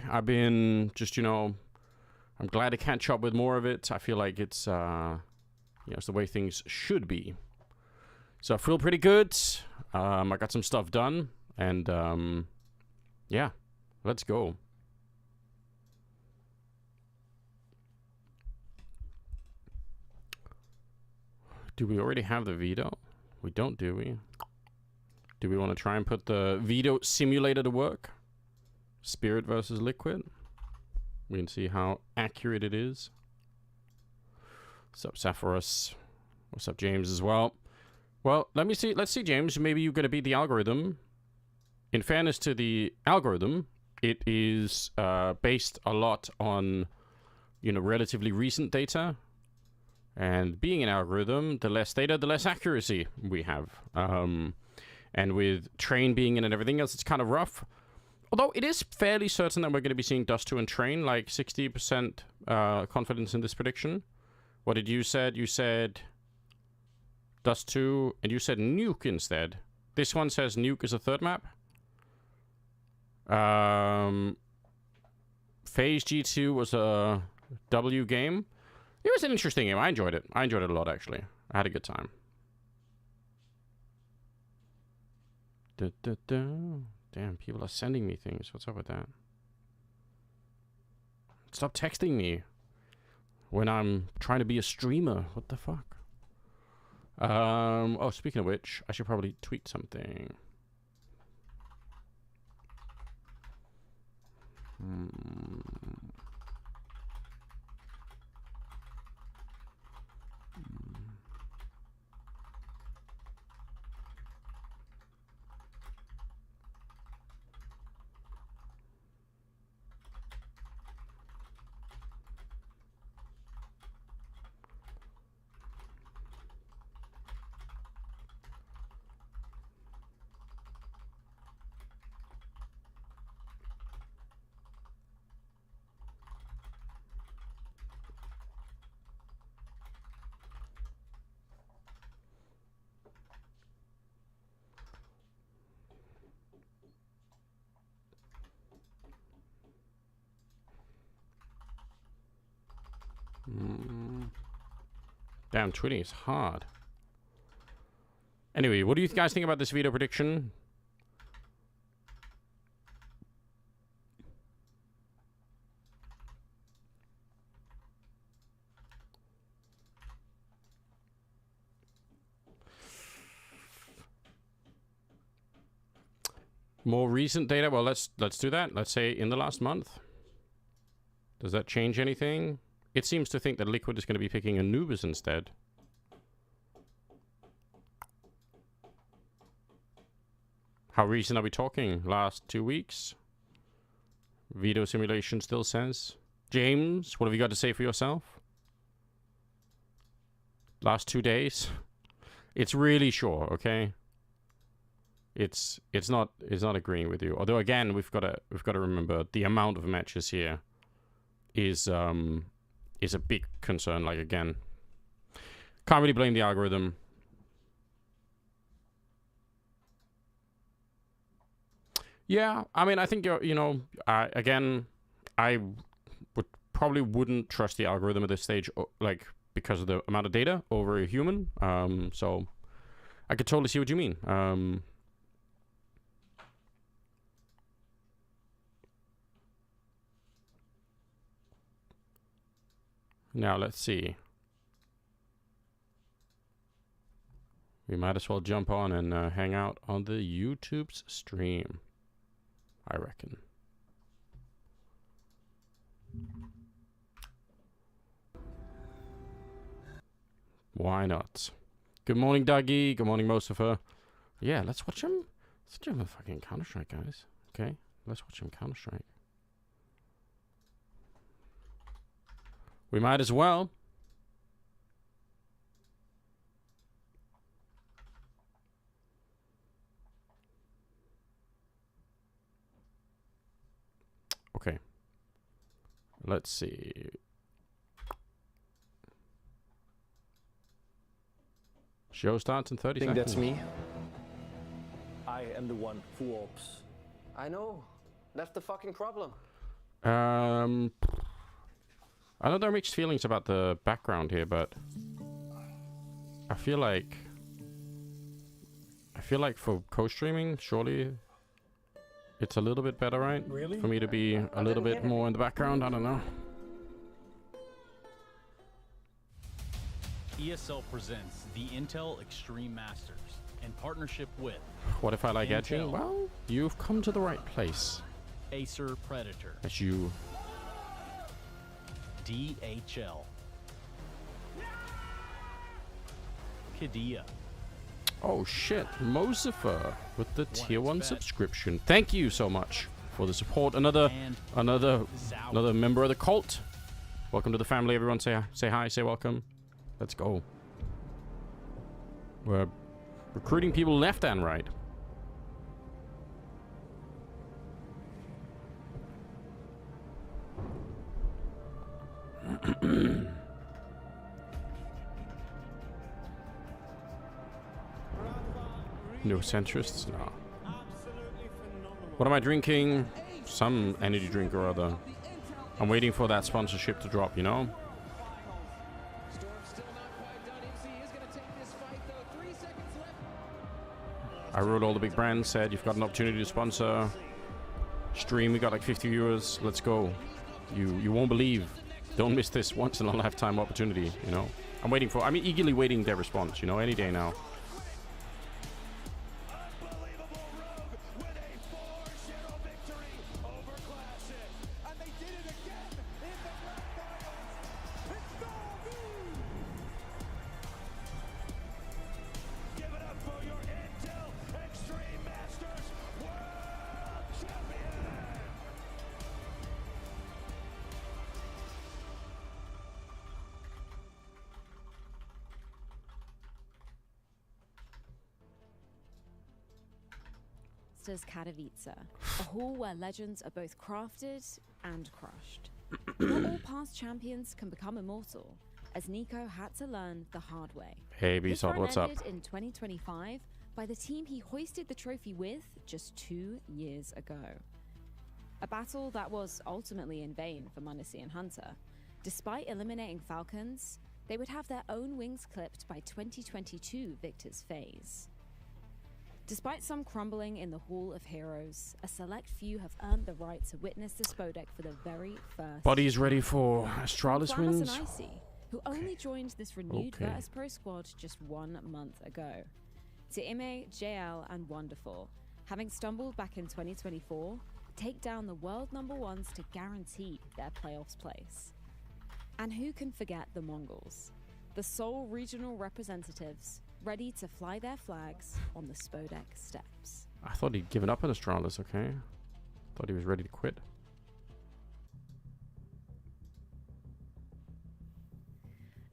I've been just, I'm glad to catch up with more of it. I feel like it's, it's the way things should be. So I feel pretty good. I got some stuff done. And, yeah, let's go. Do we already have the veto? We don't, do we? Do we want to try and put the veto simulator to work? Spirit versus liquid. We can see how accurate it is. What's up, Sapphirus? What's up, James, as well? Well, let's see, James. Maybe you're going to beat the algorithm. In fairness to the algorithm, it is based a lot on, relatively recent data. And being an algorithm, the less data, the less accuracy we have. And with train being in and everything else, it's kind of rough. Although it is fairly certain that we're going to be seeing Dust 2 and Train, like 60% confidence in this prediction. What did you said? You said Dust 2, and you said Nuke instead. This one says Nuke is a third map. Phase G2 was a W game. It was an interesting game. I enjoyed it. I enjoyed it a lot, actually. I had a good time. Damn, people are sending me things. What's up with that? Stop texting me when I'm trying to be a streamer. What the fuck? Oh, speaking of which, I should probably tweet something. Damn, tweeting is hard. Anyway, what do you guys think about this veto prediction? More recent data? Well, let's do that. Let's say in the last month. Does that change anything? It seems to think that Liquid is going to be picking Anubis instead. How recent are we talking? Last 2 weeks? Veto simulation still says. James, what have you got to say for yourself? Last 2 days? It's really short, okay? It's not agreeing with you. Although again, we've got to remember the amount of matches here is a big concern. Like, again, can't really blame the algorithm. Yeah, I mean, I think again, I probably wouldn't trust the algorithm at this stage, like, because of the amount of data over a human. So I could totally see what you mean. Now, let's see. We might as well jump on and hang out on the YouTube's stream, I reckon. Why not? Good morning, Dougie. Good morning, Mustafa. Yeah, let's watch him. Let's watch him a fucking Counter-Strike, guys. Okay, let's watch him Counter-Strike. We might as well. Okay. Let's see. Show starts in 30 seconds. That's me. I am the one who ops. I know. That's the fucking problem. I know there are mixed feelings about the background here, but I feel like for co-streaming, surely it's a little bit better, right? Really? For me to be a little bit more in the background. I don't know. ESL presents the Intel Extreme Masters in partnership with What if I like Intel. edging? Well, you've come to the right place. Acer Predator, As you DHL, Kadia, Oh shit, Mosifer with the tier 1 bet. subscription. Thank you so much for the support. Another and Zow. member of the cult. Welcome to the family, everyone. Say hi, say welcome. Let's go. We're recruiting people left and right. No centrists? No. What am I drinking? Some energy drink or other. I'm waiting for that sponsorship to drop, you know? I wrote all the big brands, said you've got an opportunity to sponsor. Stream, we got like 50 viewers. Let's go. You won't believe. Don't miss this once in a lifetime opportunity, you know? I'm eagerly waiting their response, you know, any day now. Katowice, a hall where legends are both crafted and crushed. Not all past champions can become immortal, as Nico had to learn the hard way. Hey, His Bsod, run what's up? ended in 2025 by the team he hoisted the trophy with just 2 years ago. A battle that was ultimately in vain for Munisi and Hunter. Despite eliminating Falcons, they would have their own wings clipped by 2022 Victor's phase. Despite some crumbling in the Hall of Heroes, a select few have earned the right to witness the Spodek for the very first Body's ready for Astralis From Glamis wins. and Icy, who only joined this renewed Virtus Pro squad just 1 month ago. To Ime, JL, and Wonderful, having stumbled back in 2024, take down the world #1s to guarantee their playoffs place. And who can forget the Mongols, the sole regional representatives ready to fly their flags on the Spodek steps. I thought he'd given up on Astralis, okay? Thought he was ready to quit.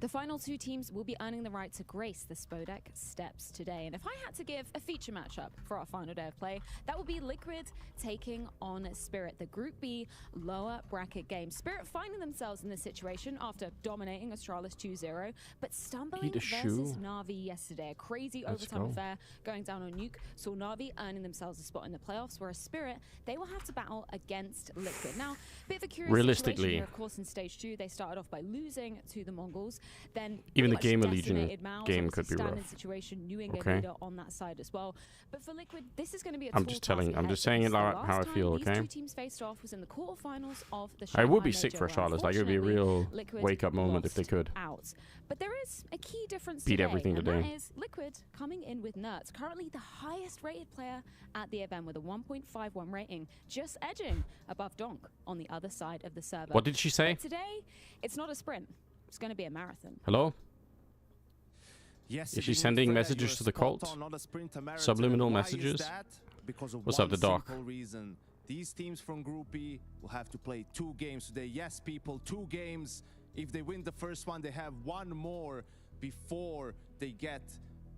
The final 2 teams will be earning the right to grace the Spodek steps today. And if I had to give a feature matchup for our final day of play, that would be Liquid taking on Spirit, the Group B lower bracket game. Spirit finding themselves in this situation after dominating Astralis 2-0, but stumbling versus Na'Vi yesterday. A crazy overtime affair going down on Nuke saw Na'Vi earning themselves a spot in the playoffs, whereas Spirit, they will have to battle against Liquid. Now, a bit of a curious situation here, of course, in stage 2, they started off by losing to the Mongols. Then even the Gamer Legion game could be rough. Situation, okay. on that side as well. But for Liquid, this is going to be a I'm just saying it how I feel, okay? These 2 teams faced off was in the quarterfinals of the I would be sick for Astralis. Like, it would be a real wake-up moment if they could. But there is a key difference Beat everything today. And that is Liquid coming in with Nerds, currently the highest rated player at the event with a 1.51 rating, just edging above Donk on the other side of the server. What did she say? But today, it's not a sprint. It's going to be a marathon. Hello? Yes, is she sending messages to the cult? Subliminal messages? What's up, the doc? Reason. These teams from Group B will have to play 2 games today. Yes, people, 2 games. If they win the first one, they have 1 more before they get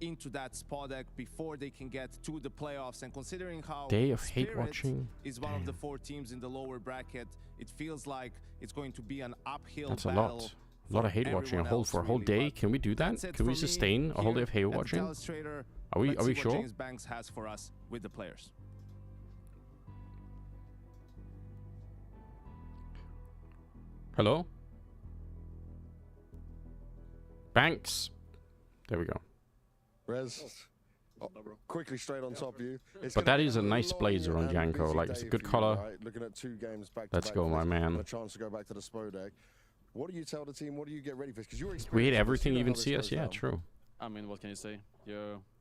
into that spot deck, before they can get to the playoffs. And considering how Day of hate watching is one of the 4 teams in the lower bracket, it feels like it's going to be an uphill That's battle. A lot of hate watching for a whole day. Can we do that? Can we sustain a whole day of hate watching? Are we sure? James Banks has for us with the players. Hello? Banks. There we go. Rez, quickly straight on top of you. But that is a nice blazer on Janko. Like, it's a good color. Looking at 2 games back Let's go, my man. A chance to go back to the Spodek. What do you tell the team? What do you get ready for? Because you're We hate everything, even CS. Yeah, true. I mean, what can you say?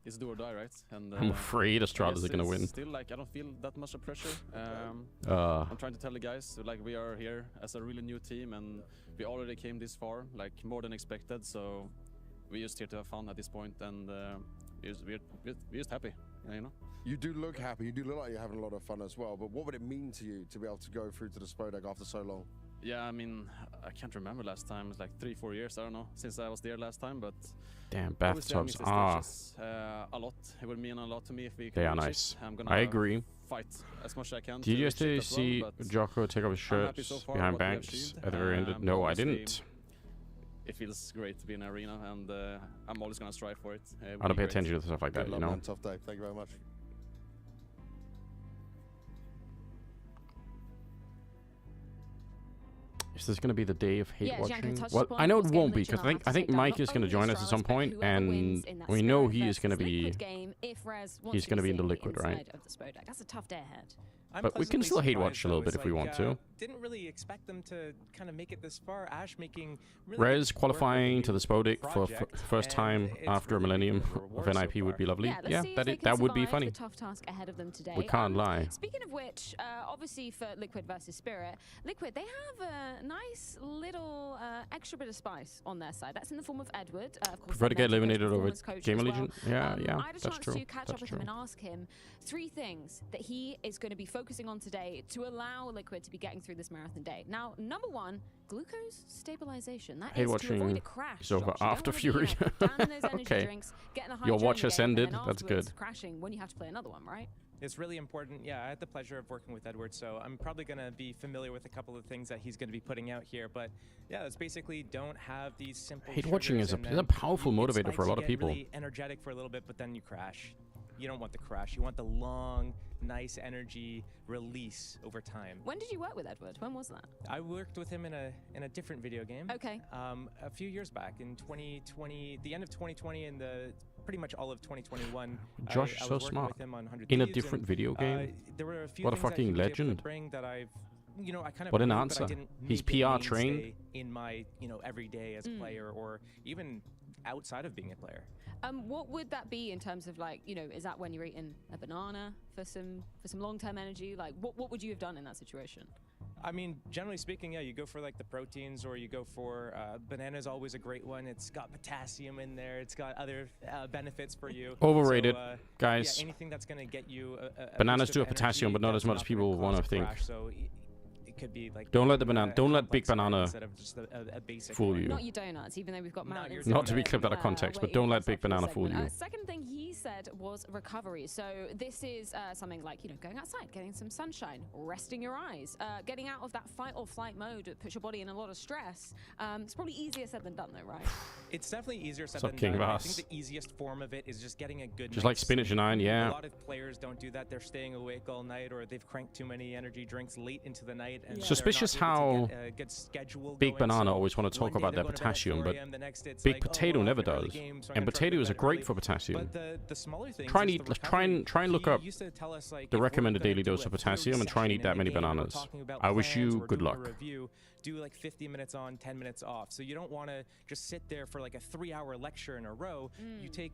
It's do or die, right? And I'm afraid Astralis are gonna win. Still, like, I don't feel that much of pressure. I'm trying to tell the guys, like, we are here as a really new team, and we already came this far, like, more than expected. So we're just here to have fun at this point, and we're just happy, you know. You do look happy. You do look like you're having a lot of fun as well. But what would it mean to you to be able to go through to the Spodek after so long? Yeah, I mean, I can't remember last time. It's like 3-4 years, I don't know, since I was there last time, but... Damn, obviously I miss bathtubs. the stages, a lot. It would mean a lot to me if we can They are reach nice. it. I'm gonna I agree. fight as much as I can. Did you reach it guys as well, see but Jocko take off his I'm happy shirt so far behind what we have Banks achieved. at the very end? No, I Obviously, didn't. It feels great to be in an arena, and I'm always gonna strive for it. I don't pay attention to stuff like that, Good you luck, know? man. Tough day. Thank you very much. Is this going to be the day of hate Yeah, Janko watching? touched Well, upon I know this it game won't be, mentioned because I our think takedown, Mike not is going to only join us at Astralis, some but point, whoever and wins in that we know Spirit he is going to versus be... Liquid game if Rez wants he's to gonna be in the sitting Liquid, right? inside of the Spodek. That's a tough day ahead. But we can still hate watch a little bit if we want to. Didn't really expect them to kind of make it this far. Ash making really Rez good work qualifying with to the Spodek for project, first time and it's after a really millennium been a of reward so NIP would far. be lovely. Yeah, let's Yeah, see if that they it, can that would be survive funny. the tough task ahead of them today. We can't lie. Speaking of which, obviously for Liquid versus Spirit, Liquid, they have a nice little extra bit of spice on their side. That's in the form of Edward. Of course, Prefer to get eliminated over performance coach Game as well. Allegiant? Yeah, yeah, I had a that's chance true. to catch That's up with true. him and ask him 3 things that he is going to be focusing on today to allow Liquid to be getting through this marathon day. Now, number 1, glucose stabilization. That Hate is to watching avoid a crash. is over Josh. You don't after wanna be, Fury. downing those energy Okay. drinks, getting a high Your watch adrenaline has game, and ended. then That's afterwards good. crashing when you have to play another one, right? It's really important. Yeah, I had the pleasure of working with Edward, so I'm probably going to be familiar with a couple of things that he's going to be putting out here. But yeah, it's basically don't have these simple. Hate watching sugars is a- and is a then powerful you get motivator for a spikes, lot you of get people. Really energetic for a little bit, but then you crash. You don't want the crash. You want the long, nice energy release over time. When did you work with Edward? When was that? I worked with him in a different video game. Okay. A few years back in 2020, the end of 2020 and the pretty much all of 2021. Josh I so was working smart. with him on 100 In a Thieves, different and, video game? There were a few What a things that fucking he was able to legend. bring that I've, I kind of What an knew, but answer. I didn't He's make it PR trained. mainstay in my everyday as a player or even outside of being a player. What would that be in terms of like, is that when you're eating a banana for some long-term energy? Like, what would you have done in that situation? I mean, generally speaking, yeah, you go for like the proteins, or you go for banana's always a great one. It's got potassium in there. It's got other benefits for you. Overrated, So, guys. Yeah, anything that's gonna get you a Bananas boost do of have potassium, energy but not that's as much as gonna people cause wanna a think. crash, so it could be like Don't let the even banana- a don't let Big complex one Banana instead of just a basic fool one. you. Not your donuts, even though we've got Not mountains. your Not to be donuts. clipped out of context, but don't let Big Banana fool you. Second thing he said was recovery. So this is something like, going outside, getting some sunshine, resting your eyes, getting out of that fight or flight mode that puts your body in a lot of stress. It's probably easier said than done though, right? It's definitely easier said Sup, than King done. I Vass? think the easiest form of it is just getting a good Just night's like spinach and iron, sleep. yeah. A lot of players don't do that. They're staying awake all night, or they've cranked too many energy drinks late into the night. And Yeah. they're Suspicious not able to how get a good schedule Big going. Banana So always want to talk one day about they're their going to bed at potassium, 4 but a.m., the next it's Big like, Potato oh, well, never I have an early does. game, so I'm And gonna try to potatoes go are to bed great early. for potassium. But the smaller things, Try and is eat- the try and- recovery. try and look He up used to tell us, like, the if we're recommended gonna daily do dose a of food potassium and try and session eat that in many the game, we're bananas. talking about I wish plans, you we're good doing a luck. review, do like 50 minutes on, 10 minutes off. So you don't want to just sit there for like a 3-hour lecture in a row. You take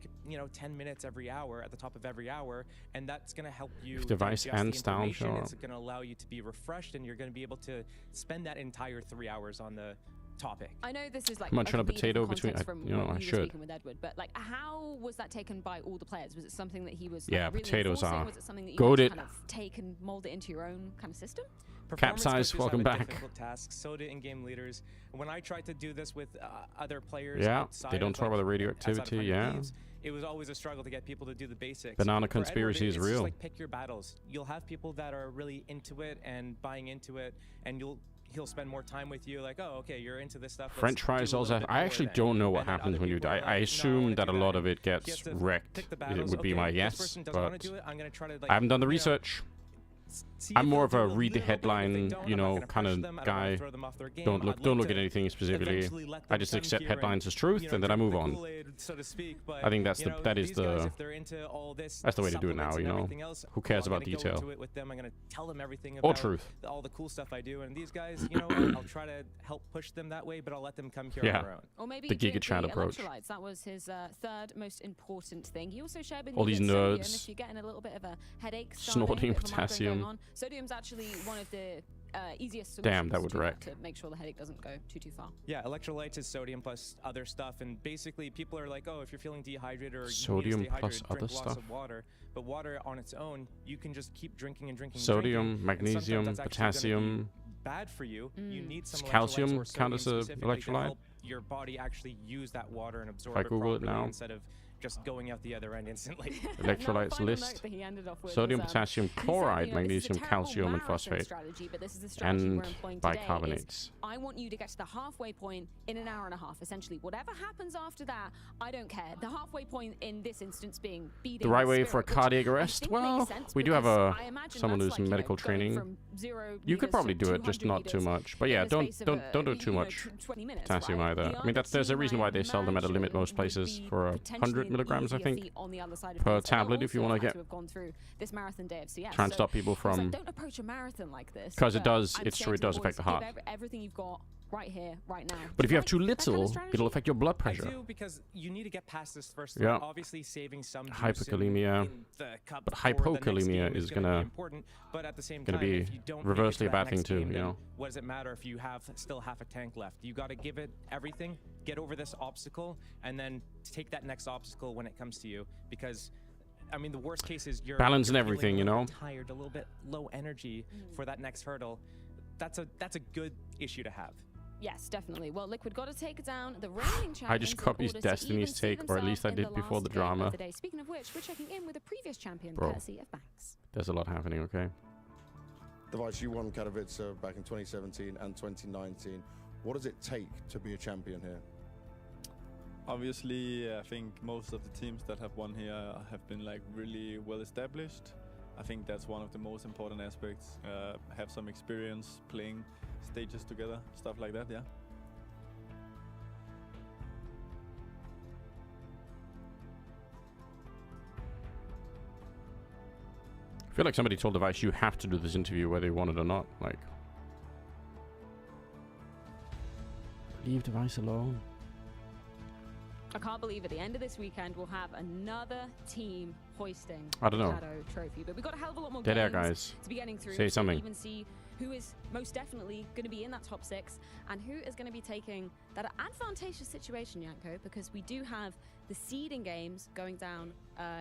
10 minutes every hour at the top of every hour, and that's going to help you Device digest and the sound information. show It's going to allow you to be refreshed, and you're going to be able to spend that entire 3 hours on the topic. I know this is like Munching on a completely potato different between- context from you know, what I you were should. speaking with Edward, but like, how was that taken by all the players? Was it something that he was Yeah, really potatoes enforcing? are Was it something that you goated. had to kind of take and mold it into your own kind of system? Performance Capsize, coaches welcome have a back. difficult task, so do in-game leaders. When I tried to do this with other players, Yeah, outside they don't of, talk about the outside of radioactivity, 100 yeah. Thieves, it was always a struggle to get people to do the basics. Banana For Edward, conspiracy is it's real. Just like pick your battles. You'll have people that are really into it and buying into it, and he'll spend more time with you. Like, oh, okay, you're into this stuff. let's French fries do a also little have, bit I more actually then. don't know what And then happens other when you people die. are I like, assume "No, I that a wanna do lot that." of it He has gets to wrecked. pick the It battles. would be Okay, my this yes, person doesn't want but to do it. I'm gonna try to like, I haven't done the you know, research. see I'm if more they'll of a do read the little bit. If they headline, don't, you I'm not know, gonna kind pressure of them. I don't wanna guy. throw them off their game. Don't I'd look like at to anything specifically. eventually let I them just come accept here and, headlines as truth, you know, and then I drink move the on. Kool-Aid, so to speak. But, I think that's you the know, that is these guys, the if they're into all this that's the way to do it supplements now. You and know, everything else, who cares I'm about gonna detail go into it with them. I'm gonna tell them everything or about truth? all the cool stuff I do, and these guys, you know, I'll try to help push them that way, but I'll let them come here Yeah. on their own. Or maybe The drink Giga Chat the approach. electrolytes. That was his third most important thing. He also shared with All me these that sodium, nerds if you're getting a little bit of a headache, snorting a bit of a migraine potassium. going on, sodium's actually one of the easiest solutions. Damn, that would to wreck. to make sure the headache doesn't go too far. Yeah, electrolytes is sodium plus other stuff, and basically people are like, oh, if you're feeling dehydrated or Sodium you need to stay plus hydrated, other drink lots stuff? of water. But water on its own, you can just keep drinking and drinking. and Sodium, drinking, and magnesium, sometimes that's actually gonna be potassium. bad for you. You need some Does calcium electrolytes or count as sodium a specifically to electrolyte? help your body actually use that water and absorb I it Google it properly now. instead of just going out the other end instantly. Electrolytes Final list: note that he ended off with sodium, was, potassium, he said, chloride, you know, this is a magnesium, terrible calcium, and marathon phosphate, strategy, but this is the strategy and we're employing today, is bicarbonates. I want you to get to the halfway point in an hour and a half, essentially. Whatever happens after that, I don't care. The halfway point in this instance being beating The right way Spirit, for a which cardiac I arrest? think makes Well, sense we do have because a I imagine someone that's who's like, in you know, medical going training. from 0 You could meters probably to do it, just 200 not too meters much. But in yeah, the don't space of don't do too you know, much 20 minutes, potassium right? either. The I mean, there's a team, reason why I they sell them at a limit imagine, most places would be for potentially 100 an milligrams, I easier think, feat on the other side of per things, and tablet if you also want to had get have gone through this marathon day of CS. try and So stop people I was like, from. don't approach a marathon like this. Because it but does, I'm it's saying true, it to the does affect boys, the heart. give everything you've got right here, right now. But if you have Like, too that kind of little, strategy? it'll affect your blood I pressure. do, because you need to get past this first. Yeah. Obviously, saving some juice Hyperkalemia. in the cup But for the next hypokalemia game is gonna gonna- be important. But at the same gonna time, be if you don't reversely a make it to that bad thing next too, game, you then know? what does it matter if you have still half a tank left? You got to give it everything, get over this obstacle, and then take that next obstacle when it comes to you. Because I mean, the worst case is you're Balance and feeling everything, a you little know? bit tired, a little bit low energy for that next hurdle. That's a good issue to have. Yes, definitely. Well, Liquid got to take down the reigning champions. I just copied in order to Destiny's even see take, or at least I themselves in did before the last game of drama. the day. Speaking of which, we're checking in with a previous champion, Bro. courtesy of Banks. There's a lot happening, okay? Device, you won Katowice back in 2017 and 2019. What does it take to be a champion here? Obviously, I think most of the teams that have won here have been like really well established. I think that's one of the most important aspects. Have some experience playing stages together, stuff like that, yeah. I feel like somebody told Device you have to do this interview whether you want it or not. Like, leave Device alone. I can't believe at the end of this weekend we'll have another team hoisting I don't the know. Kato trophy. But we've got a hell of a lot more Dead air, games guys. to be getting through. Say to something. even see who is most definitely going to be in that top 6 and who is going to be taking that advantageous situation, Yanko, because we do have the seeding games going down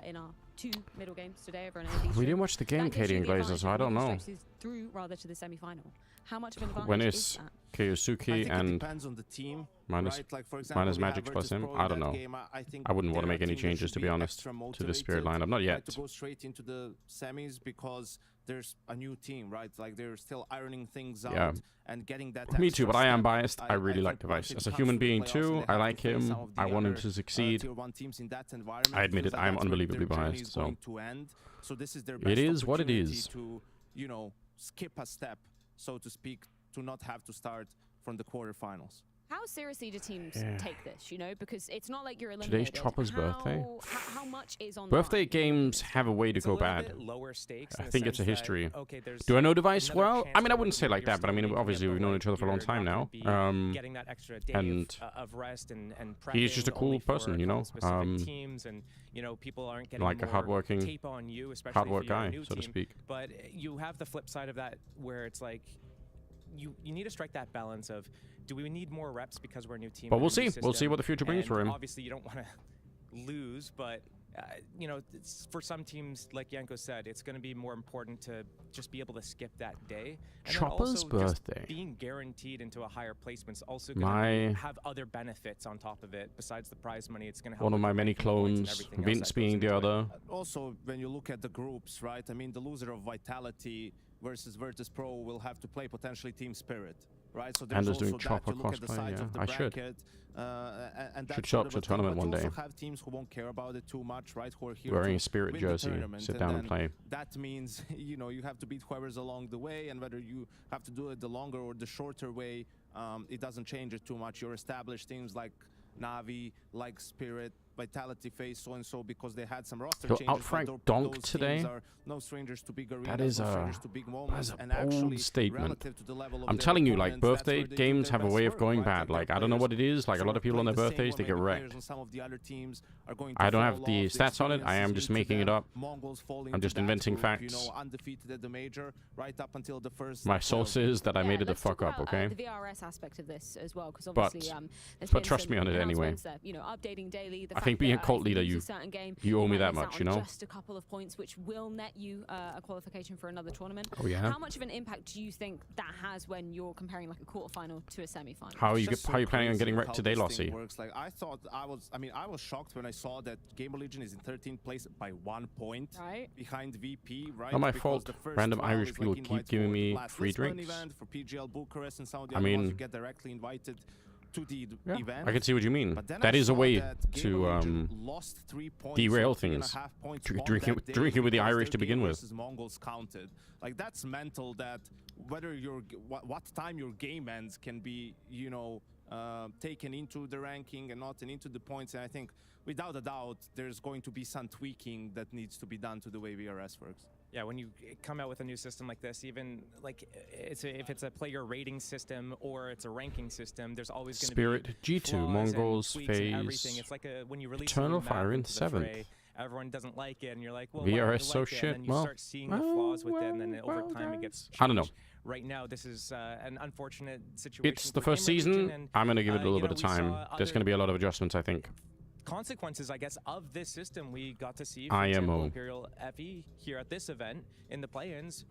in our 2 middle games today over an AV. We didn't watch the game, That gives Katie you and the Glazer, advantage so I of don't know. moving straight through rather to the semi-final. How much of an advantage When is is that? I Kyosuke think it and depends on the team. minus right? Like, for example, minus we have Magic plus Virtus him? Pro in I don't that know. game. I think I wouldn't want to they're make a any team that changes, should to be honest, extra to the Spirit motivated, lineup. Not right, yet. to go straight into the semis because there's a new team, right? Like, they're still ironing things out Yeah. and getting that. Me too, extra but I am step. biased. I really like think once Device. it As a comes human to the being playoffs and too, they I have like to face him. some of the I want him other, to succeed. Tier 1 teams in that environment, I admit because it, I'm that's where their unbelievably journey biased, is so- going to end. So this is their It best is what it opportunity is. to, you know, skip a step, so to speak, to not have to start from the quarterfinals. How seriously do teams Yeah. take this, you know? Because it's not like you're Today's eliminated. Chopper's birthday. How much is on Birthday the line? games have a way to It's a go little bad. bit lower stakes I in the think it's a sense that, history. okay, there's Do I know Device another well? chance I mean, I to wouldn't say win, like you're that, but I mean, still making obviously it, we've but, known like, each other for a long you're time not now. gonna be getting that extra day and of rest and he's just a prepping cool only for person, a you know? couple specific teams, and you know, people aren't getting like a more hardworking, tape on you, especially hard if work you're a guy, new so to team. speak. But you have the flip side of that, where it's like you need to strike that balance of, do we need more reps because we're a new team? But and we'll a new see. We'll see system? what the future brings And for him. Obviously, you don't want to lose, but you know, for some teams, like Yanko said, it's going to be more important to just be able to skip that day. And then Chopper's also just birthday. being guaranteed into a higher placement is also My- going to have other benefits on top of it. Besides the prize money, it's going to help One of with my the many ranking points and clones, everything else Vince that being goes the into it. other. Also, when you look at the groups, right? I mean, the loser of Vitality versus Virtus Pro will have to play potentially Team Spirit. right? So And there's doing also that. chopper You look at the cosplay, size yeah. of the I should. bracket, and Should that's show sort up of to a a thing. tournament But one you day. also have teams who won't care about it too much, right? Who are here Wearing to a Spirit win the jersey, tournament, sit down and then play. that means you have to beat whoever's along the way, and whether you have to do it the longer or the shorter way, it doesn't change it too much. Your established teams like Navi, like Spirit, Vitality Phase, so and so, because they had some roster He'll changes. out-Frank but Donk those today? teams are no strangers to big arenas, That is no a- strangers to big moments, a and bold actually statement. relative to the level of I'm their telling you, like, opponents, that's birthday where they do games their have a best way of work, going right? bad. Their Like, I don't know players what it is. Like, a sort lot of people on play their the same birthdays, way they get maybe wrecked. players on some of the other teams are going to I don't have fall the off. stats on it. I am experience is just new to making it them. up. Mongols fall I'm into just that inventing group, facts. undefeated at the major, right up until the first. My source is that I made it the let's talk fuck up, about, okay? the VRS aspect of this as well, because But- obviously, there's but been trust some me on it anyway. announcements that, updating daily. The I fact think being that, a cult if leader, lose you- a certain game, you owe me might that miss out much, on you know? Just a couple of points, which will net you a qualification for another tournament. Oh, yeah? How much of an impact do you think that has when you're comparing like a quarterfinal to a semi-final? How are you, Just how are you so planning on crazy getting how wrecked today, this thing Lossy? works. Like, I was shocked when I saw that Gamer Legion is in 13th place by 1 point Right. behind VP, right? Not my Because fault. the first Random 12 Irish is people like keep invites giving for me last free Lisbon drinks. event, for PGL Bucharest, and some of the I other ones mean- you get directly invited to the Yeah, event. I can see what you mean. But then That I is a saw way that Gamer to Legion lost 3 points derail or 3.5 things. points Dr- on drinking- that day drinking with the because Irish their to begin game with. versus Mongols counted. Like, that's mental, that whether what time your game ends can be taken into the ranking and not, and into the points. And I think without a doubt there's going to be some tweaking that needs to be done to the way VRS works. Yeah, when you come out with a new system like this, even like if it's a player rating system or it's a ranking system, there's always going to be Spirit, G2, flaws and Mongols, tweaks and everything. FaZe, It's like when you release Eternal a new map Fire in into the 7th. fray, everyone doesn't like it, and you're like, well, why don't VRS you so like it? shit. And then you Well, start seeing the flaws with it, and then over time it gets I don't know. changed. Right now, this is an unfortunate situation. It's the for first Gamer Legion, season. and, I'm going to give it a little you bit know, of we saw time. There's other going to be a lot of adjustments, I think. consequences, I guess, of this system. We got to see, for IMO. example, Imperial FE here at this event in the play-ins.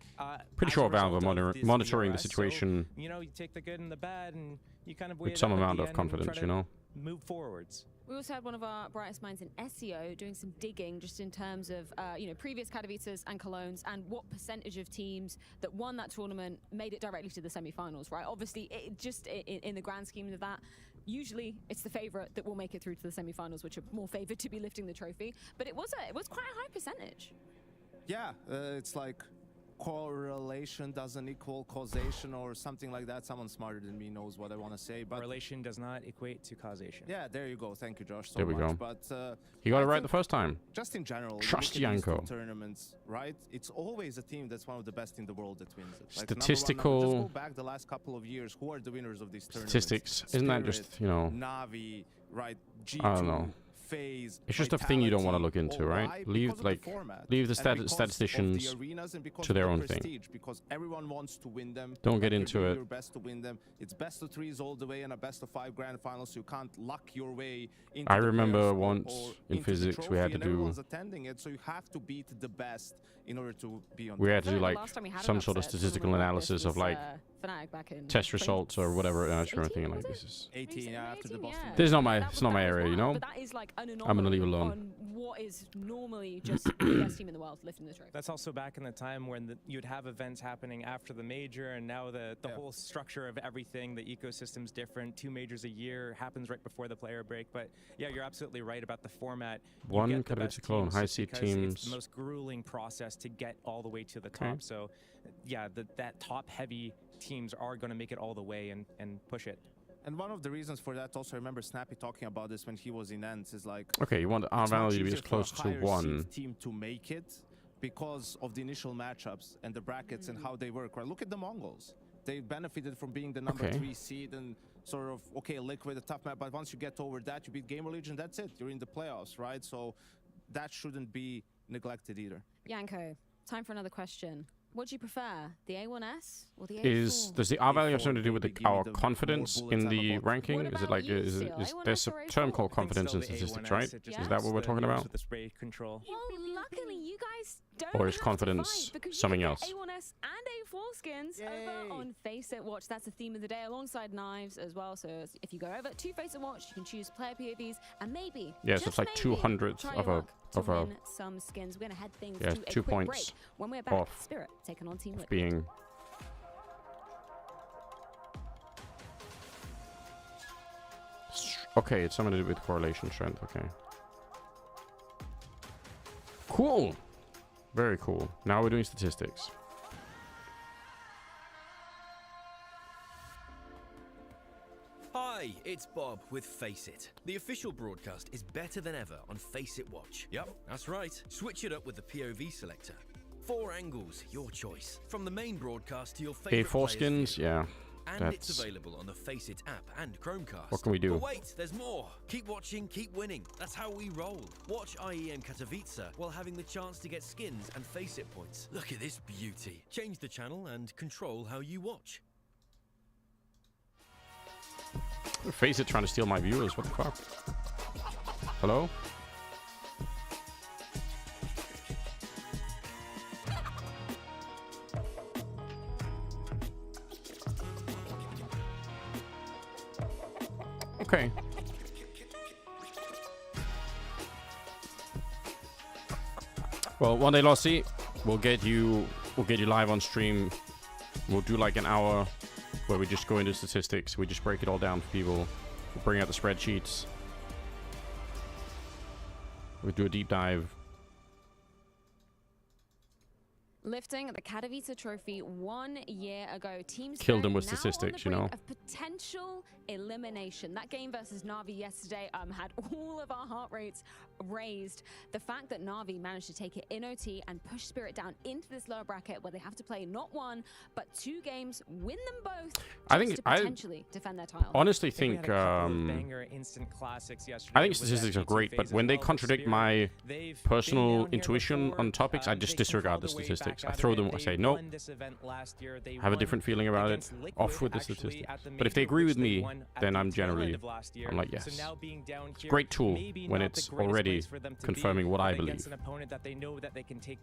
Pretty as sure a Valve result are of this monitoring the VRS. So, situation you take the good and the bad, and you kind of weigh with it some up at amount the of end and confidence, try you to know? move forwards. We also had one of our brightest minds in SEO doing some digging just in terms of, previous Katowices and Colognes and what percentage of teams that won that tournament made it directly to the semi-finals, right? Obviously, in the grand scheme of that, usually it's the favorite that will make it through to the semi-finals, which are more favored to be lifting the trophy. But it was quite a high percentage. Yeah, it's like correlation doesn't equal causation or something like that. Someone smarter than me knows what I want to say. But Correlation does not equate to causation. yeah, there you go. Thank you, Josh, so There we much. go. But He got I it right think the first time. just in general, you Trust look at these two Yanko. tournaments, right? It's always a team that's one of the best in the world that wins it. Like, Statistical- just go back the last couple of years. Who are the winners of these tournaments? Statistics. Isn't that just, Spirit, Navi, right? G2, I don't know. FaZe, It's just a thing you don't want to look Vitality. into, Why? right? Leave, Because of the like, format. leave the And because of the statisticians arenas and because to of their the own thing. prestige, because everyone wants to win them. Don't get Like, you're into doing it. your best to win them. It's best of threes all the way and a best of 5 grand finals. So you can't luck your way into I the remember playoffs or once in into the physics we had trophy, to and do- everyone's attending it, so you have to beat the best in order to be on We top. had to do, The like, last time we had an some sort of upset statistical tournament like this analysis of, was, like, Fnatic back in test results or whatever. And I was 2018, thinking, like, was this it? is... 18 after the 18, Boston. yeah. This is not my, That it's not my was area, you wild, know? But that is like an I'm gonna leave it anomaly alone. on what is normally just the best team in the world lifting the trophy. That's also back in the time when you'd have events happening after the major, and now the whole structure of everything, the ecosystem's different. 2 majors a year happens right before the player break. But yeah, you're absolutely right about the format. You One get the Katowice best clone, teams high just seed because It's teams. the most grueling process to get all the way to the Okay. top. So yeah, that top-heavy teams are going to make it all the way and push it. And one of the reasons for that, also, I remember Snappy talking about this when he was in Ents, is like, Okay, you want our it's much value to be easier as for a close to higher 1. seed team to make it because of the initial matchups and the brackets and how they work. Right? Look at the Mongols. They benefited from being the number Okay. 3 seed and sort of, okay, Liquid, a tough map, but once you get over that, you beat Gamer Legion, that's it. You're in the playoffs, right? So that shouldn't be neglected either. Yanko, time for another question. What do you prefer, the A1S or the A4? Does the R value have A4, something to do with maybe the, give me our the confidence more in bullets the I'm about. ranking? What Is it about like, you, is Seal? there's a A1S or term A4? called I think confidence still in the statistics, A1S, right? it just Is that has what we're the talking use about? with the spray control. Well, luckily you guys don't Or is have confidence to fight because you something can else? get A1S and A4 skins over on Face It Watch. That's the theme of the day, alongside knives as well. So if you go over to Face It Watch, you can choose player POVs and maybe, Yeah, so just it's like maybe, 200th try of your a- luck to of a- win some skins. We're gonna head things Yeah, to a 2 quick points break. When we're back, off Spirit taking on Team Liquid. being Okay, it's something to do with correlation strength. Okay. Cool. Very cool. Now we're doing statistics. Hi, it's Bob with Face It. The official broadcast is better than ever on Face It Watch. Yep, that's right. Switch it up with the POV selector. 4 angles, your choice. From the main broadcast to your favorite foreskins, yeah. And it's available on the Face It app and Chromecast. What can we do? But wait, there's more. Keep watching, keep winning. That's how we roll. Watch IEM Katowice while having the chance to get skins and Face It points. Look at this beauty. Change the channel and control how you watch. Face It trying to steal my viewers. What the fuck? Hello? Okay. Well, one day, Lossie, we'll get you live on stream. We'll do like an hour where we just go into statistics. We just break it all down for people. We'll bring out the spreadsheets. We'll do a deep dive. Lifting the Katowice trophy 1 year ago. Teams killed them with now statistics, on the you know. brink of potential elimination. That game versus Na'Vi yesterday had all of our heart rates raised. The fact that Na'Vi managed to take it in OT and push Spirit down into this lower bracket where they have to play not 1 but 2 games, win them both. I think to potentially defend their title. Honestly, think banger instant classics yesterday. I think statistics are great, but when they contradict my personal intuition on topics, I just disregard the statistics. I throw them. I say no. I have a different feeling about it. Off with the statistics. But if they agree with me, then I'm generally, I'm like, yes. It's a great tool when it's already confirming what I believe.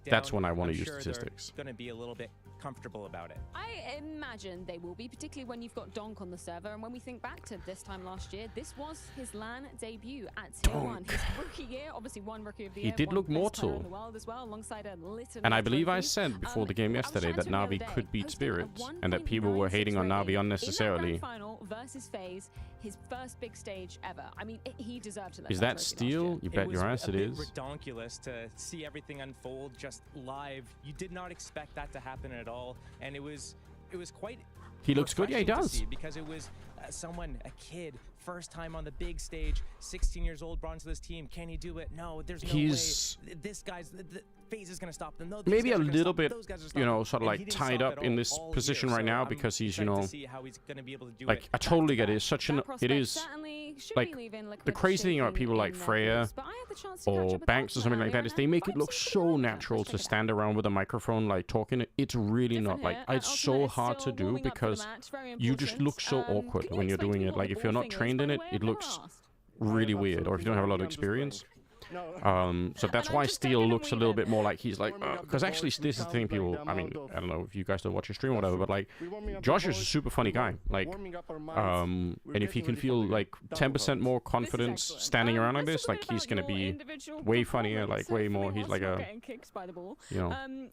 That's when I want to use statistics. Going to be a little bit comfortable about it. I imagine they will be, particularly when you've got Donk on the server. And when we think back to this time last year, this was his LAN debut at Tier 1. His rookie year, obviously one Rookie of the Year. He did look mortal. And I believe I said before the game yesterday that Na'Vi could beat Spirits and that people were hating on Na'Vi unnecessarily. In that final versus FaZe, his first big stage ever. I mean, he deserved to. Is that steal? You bet your ass it is. It was redonkulous to see everything unfold just live. You did not expect that to happen at all, and it was quite. He looks good. Yeah, he does. Because it was a kid, first time on the big stage, 16 years old, brought into this team. Can he do it? No, there's no way. This guy's the FaZe is going to stop them. No, maybe a little bit, you know, sort of like tied up in this position right now because he's, you know, like I totally get it. It's such an, it is like the crazy thing about people like Freya or Banks or something like that is they make it look so natural to stand around with a microphone like talking. It's really not. Like it's so hard to do because you just look so awkward when you're doing it. Like if you're not trained in it, it looks really weird. Or if you don't have a lot of experience. So that's why Steel looks a little bit more like he's like, because actually this is the thing people, I mean, I don't know if you guys don't watch your stream or whatever, but like Josh is a super funny guy, like, and if he can feel like 10% more confidence standing around like this, like he's gonna be way funnier, like way more, he's like a, you know,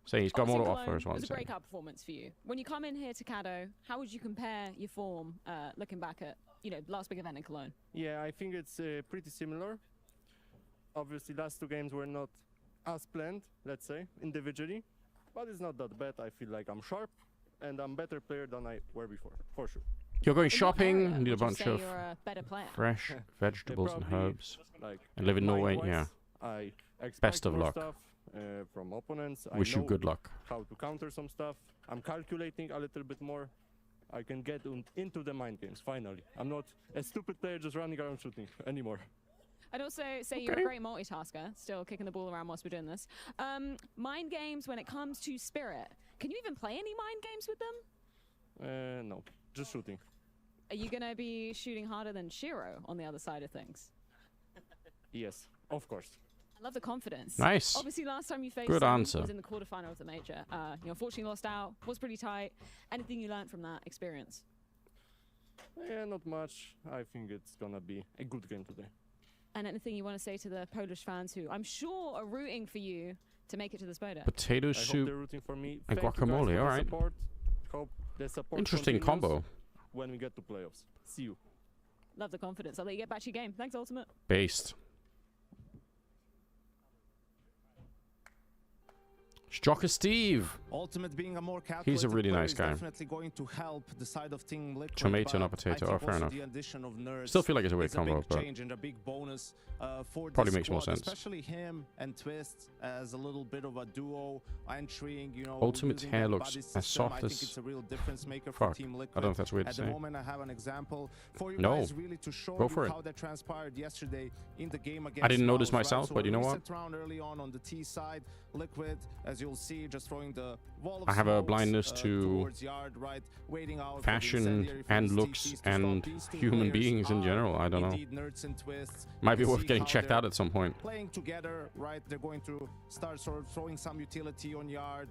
saying he's got more to offer as well. It was a breakout performance for you. When you come in here to Kato, how would you compare your form, looking back at, you know, last big event in Cologne? Yeah, I think it's pretty similar. Obviously, last 2 games were not as planned, let's say, individually. But it's not that bad. I feel like I'm sharp, and I'm a better player than I were before, for sure. You're going shopping, need a bunch of fresh vegetables and herbs, like, and live in Norway, yeah. I Best of luck. Stuff, from opponents. Wish you good luck. How to counter some stuff. I'm calculating a little bit more. I can get into the mind games, finally. I'm not a stupid player just running around shooting anymore. I'd also say you're a great multitasker, still kicking the ball around whilst we're doing this. Mind games, when it comes to Spirit, can you even play any mind games with them? No, just shooting. Are you going to be shooting harder than Shiro on the other side of things? Yes, of course. I love the confidence. Nice. Obviously, last time you faced Good him answer. was in the quarterfinal of the major. You unfortunately lost out, was pretty tight. Anything you learned from that experience? Yeah, not much. I think it's going to be a good game today. And anything you want to say to the Polish fans who I'm sure are rooting for you to make it to the Spoda? Potato soup and guacamole, alright. Interesting combo. When we get to playoffs. See you. Love the confidence. I'll let you get back to your game. Thanks, Ultimate. Based. Stroker Steve. Ultimate being a more He's a really player nice is guy. Definitely going to help the side of Team Liquid. Tomato, but not potato. I Oh, think fair also enough. the addition of Nerds Still feel like it's a weird is combo, big but change and a big bonus for probably this makes more squad, sense. Especially him and Twist as a little bit of a duo entering. You know, Ultimate's using hair that looks buddy as system. soft I think as- it's a real difference maker for Fuck. Team Liquid. I don't know if that's weird to At say. the moment, I have an example for you No. guys really to show Go you for it. how that transpired yesterday in the game against I didn't notice Mouse, right? myself, So but you know a what? reset round early on the T side, Liquid, as you'll see, just throwing the wall of I have a smokes, blindness to towards yard, right, waiting out for the fashion incendiary from and these looks TCs to stop and these two human players beings in are general. I don't know. indeed Nerds and Twists. Might be You worth see getting how checked they're out at some point. playing together, right? They're going to start sort of throwing some utility on yard,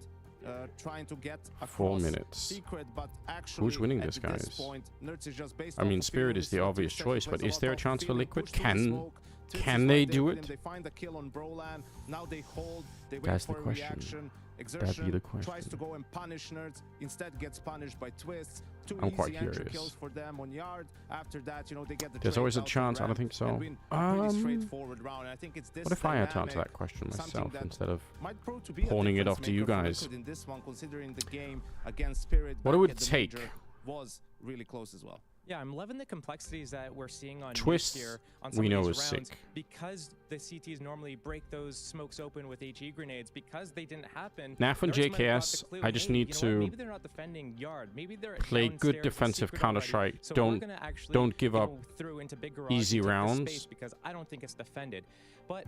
trying to get across 4 minutes. Secret, but actually Who's winning at this, guys? point, Nerds is just based I mean, off of Spirit feeling. is the So obvious Twist choice, plays but is lot there a off chance for feeling, Liquid? push to the Can smoke. Twist can is they right there do with it? him. They find the kill on Brolan. Now they hold. They wait That's for the a question. reaction. That'd Exertion be the question. tries to go and punish Nerds. Instead gets punished by Twists. Two I'm easy quite entry curious. kills for them on yard. After that, you know, they get the There's trade always a out to chance. I ramp don't think so. and win a pretty straightforward round. And I think it's this What if I had to answer dynamic, that question something myself that instead of might prove to be a pawning it difference off to you maker for guys? Liquid in this one, considering the game against Spirit What it back would at the take? major was really close as well. Yeah, I'm loving the complexities that we're seeing on Twists, here on some we of know these is rounds sick. because the CTs normally break those smokes open with HE grenades. Because they didn't happen. NAF and Nerds might have got JKS, the clue, I just hey, need you know what, to maybe they're not defending yard. Maybe they're play downstairs good with defensive secret Counter-Strike. already. So Don't- we're gonna actually don't give up go through into big garage easy and take this rounds. space because I don't think it's defended. But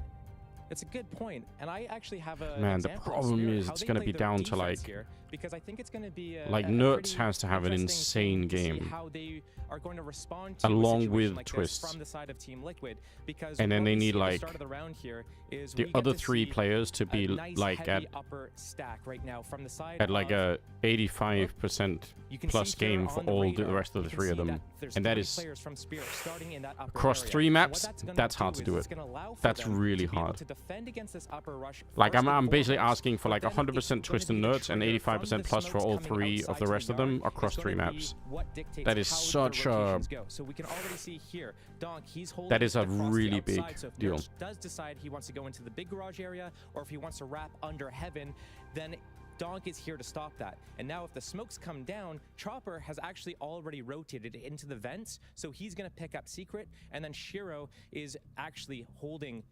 it's a good point, and I actually have a Man, the example of problem Spirit, is how it's they gonna play be their down to, defense like- here, because I think it's going to be Like, a Nerds pretty has to have an interesting insane thing to see game. how they are going to respond to Along a situation with like this Twists. from the side of Team Liquid, because And then what they we need, see at like, the start of the round here is the we get other to 3 see players to be a nice like heavy at upper stack right now from the side at like of, a 85% you can plus see here game for on the all the radar, rest of the you can 3 of see them, that there's and that 3 is players from Spirit starting in that upper across area. 3 And what maps. gonna That's hard do to is do it's it. gonna allow for That's them really to be able hard. to defend against this upper rush Like first I'm and basically foremost, asking for like but then 100% it's Twist gonna and be the Nerds and trigger from 85% the plus for all smokes coming 3 of outside the to rest of yard them is across 3 gonna be maps. what dictates That is how the such a- rotations go. So we can already see here, Donk, he's holding That is a across the really big outside, so if deal. Nerds does decide he wants to go into the big garage area, or if he wants to wrap under Heaven, then Donk is here to stop that. And now if the smokes come down, Chopper has actually already rotated into the vents, so he's going to pick up Secret, and then Shiro is actually holding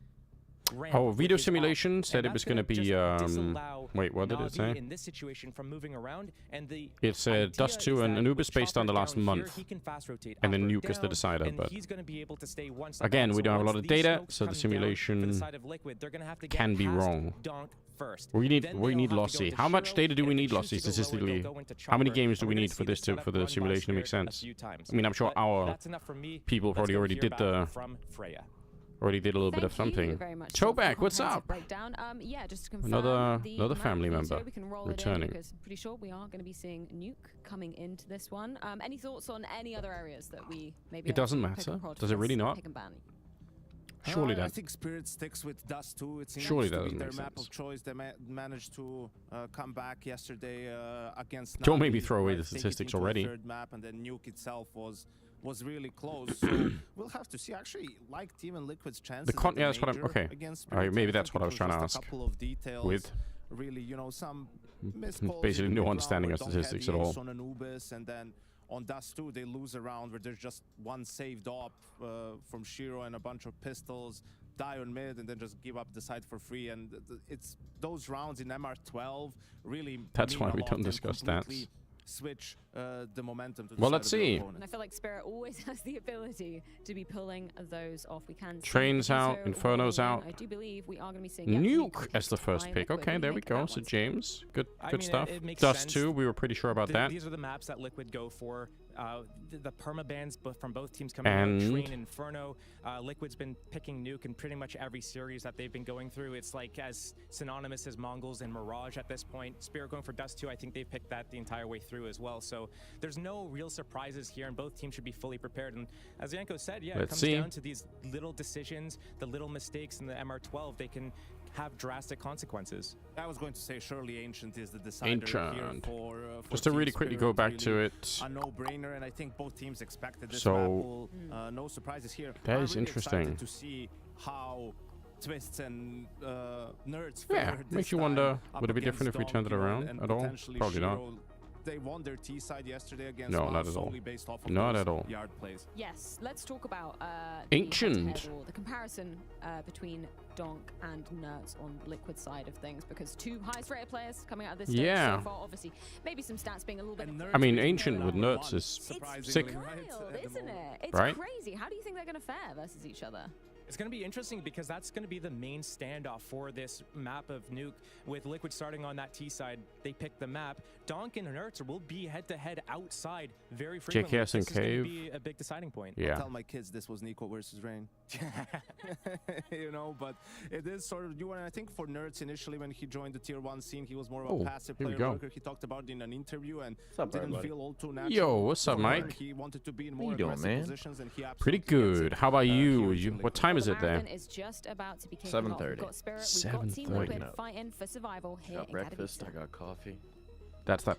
ramp Oh, with video his simulation op, said and it was that's gonna be, just disallow wait, what did it Navi say? in this situation from moving around, and the It said idea Dust 2 is and that Anubis with based on the Chopper last down here, month. he can fast rotate And then up or Nuke is the down, decider, and but he's going to be able to stay one step again, back. we So don't have a once lot of these data, smokes so the come down for the simulation side of Liquid, they're gonna have to get can be past wrong. Donk first. We need Then we they'll need have to go lossy. into How much Shiro, data do and we if they need choose lossy to go lower, they'll statistically? go into How many Chopper, games do and we we're need gonna for see this to setup for the run by simulation to make Spirit a sense? few times. I mean, I'm sure But our that's enough from me. people Let's probably go already hear did back the from Freya. already did a little bit of Thank you something. very much, Sean, for the Toback, what's comprehensive up? Breakdown. Yeah, just to confirm Another the family map veto, member we can roll returning. It in because pretty sure we are going to be seeing Nuke coming into this one. Any thoughts on any other areas that we maybe? It doesn't have to pick matter. and prod Does for it really this not? pick and ban? Surely I that. think Spirit sticks with Dust 2. It seems Surely to that be doesn't their make map sense. of choice. They managed to come back yesterday against Don't make me Navi, throw away right, the take it statistics into the already. third map, and then Nuke itself was really close. So we'll have to see. Actually, like Team and Liquid's chances. con- at the yeah, that's what I'm- major okay. against Alright, Spirit, maybe I that's think what I it was trying to just ask. A couple of details. With really, you know, some missed basically calls in no the ground understanding where of Donk statistics had at the all. ace on Anubis, and then on Dust 2 they lose a round where there's just one saved op from Shiro and a bunch of pistols, die on mid, and then just give up the side for free. And it's those rounds in MR12 really That's mean why a we lot don't and discuss completely stats. switch the momentum to the Well, side let's of their see. opponent. And I feel like Spirit always has the ability to be pulling those off. We can see Trains the out, veto Inferno's rolling in. out. I do believe we are going to be seeing yeah, Nuke as the first by pick. Liquid. Okay, What do there you we make of go. that So one? James, good I good mean, stuff. it makes Dust sense. 2, we were pretty sure about that. These are the maps that Liquid go for. The permabans from both teams coming And out. Train Inferno. Liquid's been picking Nuke in pretty much every series that they've been going through. It's like as synonymous as Mongols and Mirage at this point. Spirit going for Dust 2, I think they've picked that the entire way through as well. So there's no real surprises here, and both teams should be fully prepared. And as Yanko said, yeah, it Let's comes see. down to these little decisions, the little mistakes in the MR12. They can have drastic consequences. I was going to say surely Ancient is the decider here Ancient. for Just to Team really quickly Spirit, go back to really it. a no-brainer, and I think both teams expected this So, battle. No surprises here. that I'm is really interesting. excited to see how Twists and Nerds Yeah, fared makes this you wonder, time would it be up different if we against turned it Donk, around and at all? potentially Probably not. Shiro. They won their T side yesterday against No, WoW not at all. solely based off of Not those at all. yard plays. Yes, let's talk about Ancient. the head-to-head, or the comparison between Donk and Nerds on Liquid side of things, because two highest rated players coming out of this stage Yeah. so far. Obviously, maybe some stats being a little bit. I mean, Ancient with Nerds is It's sick, wild, isn't it? It's right? crazy. How do you think they're going to fare versus each other? It's going to be interesting because that's going to be the main standoff for this map of Nuke. With Liquid starting on that T side, they pick the map. Donk and Nerds will be head-to-head outside very frequently. JKS and This is going Cave. to be a big deciding point. Yeah. I'll tell my kids this was Nico versus Rain. You know, but it is sort of new. And I think for Nerds initially when he joined the tier 1 scene, he was more of a Oh, passive here we player go. worker. He talked about it in an interview and up, didn't everybody? feel all too natural. Yo, what's up, for Mike? her. He wanted to be in How more you doing, aggressive man? positions, and he Pretty absolutely gets good. it, How about here you? in What Liquid. time is The it there? marathon is just about to be kicking off. We've 7:30. got Spirit, we've got Team 7:30. Liquid fighting for survival here Got in breakfast. Katowice. I got coffee. That's that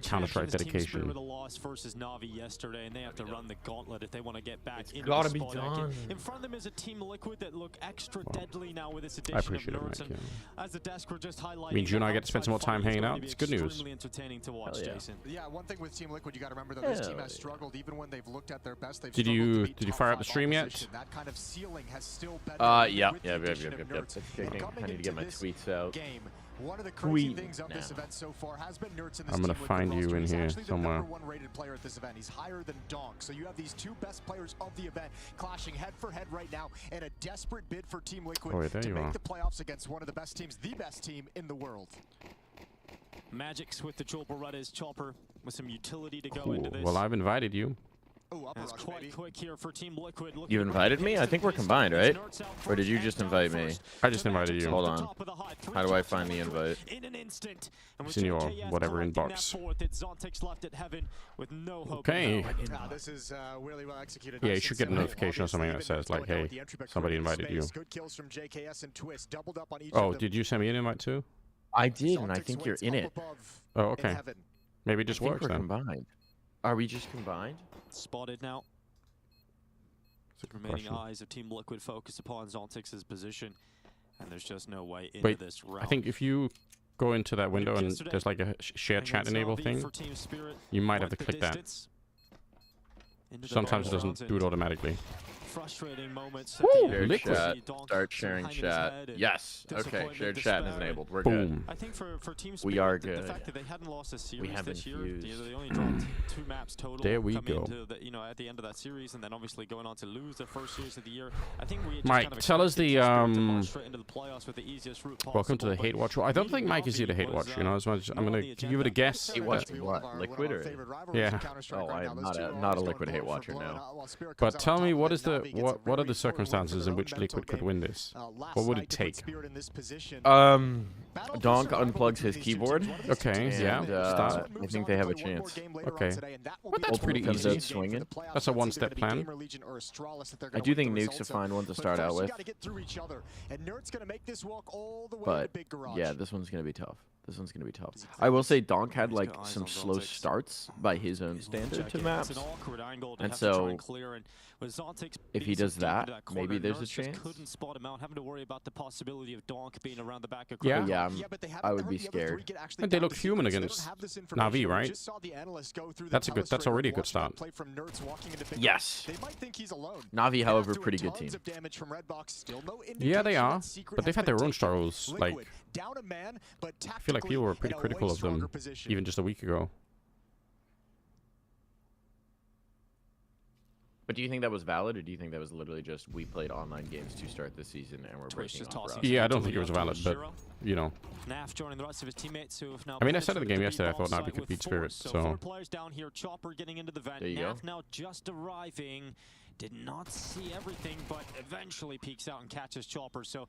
Counter-Strike With a dedication. loss versus Na'Vi yesterday, and they have to run the gauntlet if they want to get back into gotta the be spot. done. In front of them is a Team Liquid that look extra deadly now with this I addition of appreciate it, Nerds. Mike. And Yeah. as the desk were just highlighting, Means you and that I get to spend some more outside time fight is hanging going out. to be It's good news. extremely entertaining to watch, Hell yeah. Jason. Yeah, one thing with Team Liquid, you got to remember that Hell this team has yeah. struggled even when they've looked at their best. They've Did struggled you- to beat did you top fire up the 5 stream yet? opposition. That kind of ceiling has still been Yeah. with the Yep. addition of It's Nerds. kicking. And coming I need to get my into this tweets out. game, one of the crazy Tweet things of this now. event so far has been Nerds in this I'm gonna team with find the you roster. in He's here actually the somewhere. number 1 rated player at this event. He's higher than Donk. So you have these two best players of the event clashing head for head right now in a desperate bid for Team Liquid Oh, wait, there to you make are. the playoffs against one of the best teams, the best team in the world. Magic's with the Chopper Rudders. Chopper with some utility to go Cool. into this. Well, I've invited you. Oh, upper It's rush, quite baby. quick here for Team Liquid. You invited me? I think we're combined, right? Or did you just invite me? I just invited you. Hold on. How do I find the invite? In an instant. And It's in your JKS whatever collecting that inbox. fourth, it's Zontic's left at heaven with no hope. Okay. in hell. This is really well executed. Yeah, you Nice should and get a simple. notification or something that Obviously, says, even like, going out hey, with the entry back somebody creating invited you. space. Good kills from JKS and Twist, doubled up on each Oh, of them. did you send me an invite too? I did, and I Zontic's think you're wins in up it. above Oh, in okay. heaven. Maybe it just I think works we're then. combined. Are we just combined? Spotted now. That's a good Remaining question. eyes of Team Liquid focused upon Zontix's position, and there's just no way into Wait, this round. I think if you go into that window and yesterday. there's like a shared chat enable thing, For Team Spirit, you might have to went the click that. distance into the Sometimes it bonus doesn't rounds do it and automatically. Frustrating moments. Woo! at the Shared end. Liquid. chat. See Donk Start sort of sharing hanging his chat. head and Yes. Okay. disappointment, Shared chat is despair. enabled. We're Boom. good. I think for Team Spirit, We are the good. fact that they hadn't lost a series have this year, infused. they only dropped 2 maps total. There we coming go. Into the, at the end of that series, and then obviously going on to lose their first series of the year. I think we just Mike, kind of tell us expected the, Team Spirit to march straight into the playoffs with the easiest route Welcome to possible, the but Hate Watch. Well, I don't think beating Mike is here to Navi hate watch. was, You know, as much I'm not gonna on the give it a agenda. guess. Hate but- watch To be what? one of our Liquid or? favorite rivalries Yeah. in Counter-Strike Oh, right I'm now. not Those a- two are not a always Liquid going hate blow watcher, for blow, no. and while Spirit But comes out tell on me, top what of is it, the Navi gets a what are very the circumstances in forward which mental Liquid could game. win this? Last What would night it to put take? Spirit in this position. Battle for Donk survival unplugs between his these two keyboard. teams. One of these Okay, teams yeah, moves start. on I think they have a to play one more chance. game later on Okay. today, and that will Well, be that's the pretty ultimate easy. game for Swinging. the playoffs. That's a It's either one-step gonna be plan. Gamer Legion or Astralis that they're I gonna do win think the Nuke's a results of. fine one to But start out first, you with. gotta get through each other, and Nerd's gonna make this walk all the way to But Big Garage. yeah, this one's gonna be tough. This one's gonna be tough. I will say Donk had He's like got eyes some on slow Zontic. starts by his own standard to It's maps. an awkward angle to And have to try so, and clear, and with Zontic if he being so does deep into that, corner, maybe there's a Nerds just chance. couldn't spot him out, having to worry about the possibility of Donk being around the back of Yeah. Crowd. Yeah, but they haven't I would heard be the other three scared. get actually And they down look to human secrets. They don't against have this Na'Vi, information. We right? just saw the analyst go through the That's telestrator already a and good watch that start. play from Nerds walking into Big Yes. Garage. They might think he's alone. Na'Vi, They however, have to pretty do good tons team. of damage from Redbox. Still no Yeah, they indication are, that Secret but they've has had their been own taken. struggles. Like, Liquid, down a man, but I feel like people were pretty tactically in a critical way of them stronger position. even just a week ago. But do you think that was valid, or do you think that was literally just we played online games to start the season and we're Twitch breaking is off tossing routes? Yeah, I don't think it was valid, but Shiro. you know, Naf joining the rest of his teammates who have now I mean, I pulled said at the through game the yesterday, I B-bomb thought Na'Vi site could with beat 4. Spirit, So so 4 players down here. Chopper getting into the vent. There you go. Naf now just arriving. Did not see everything, but eventually peeks out and catches Chopper. So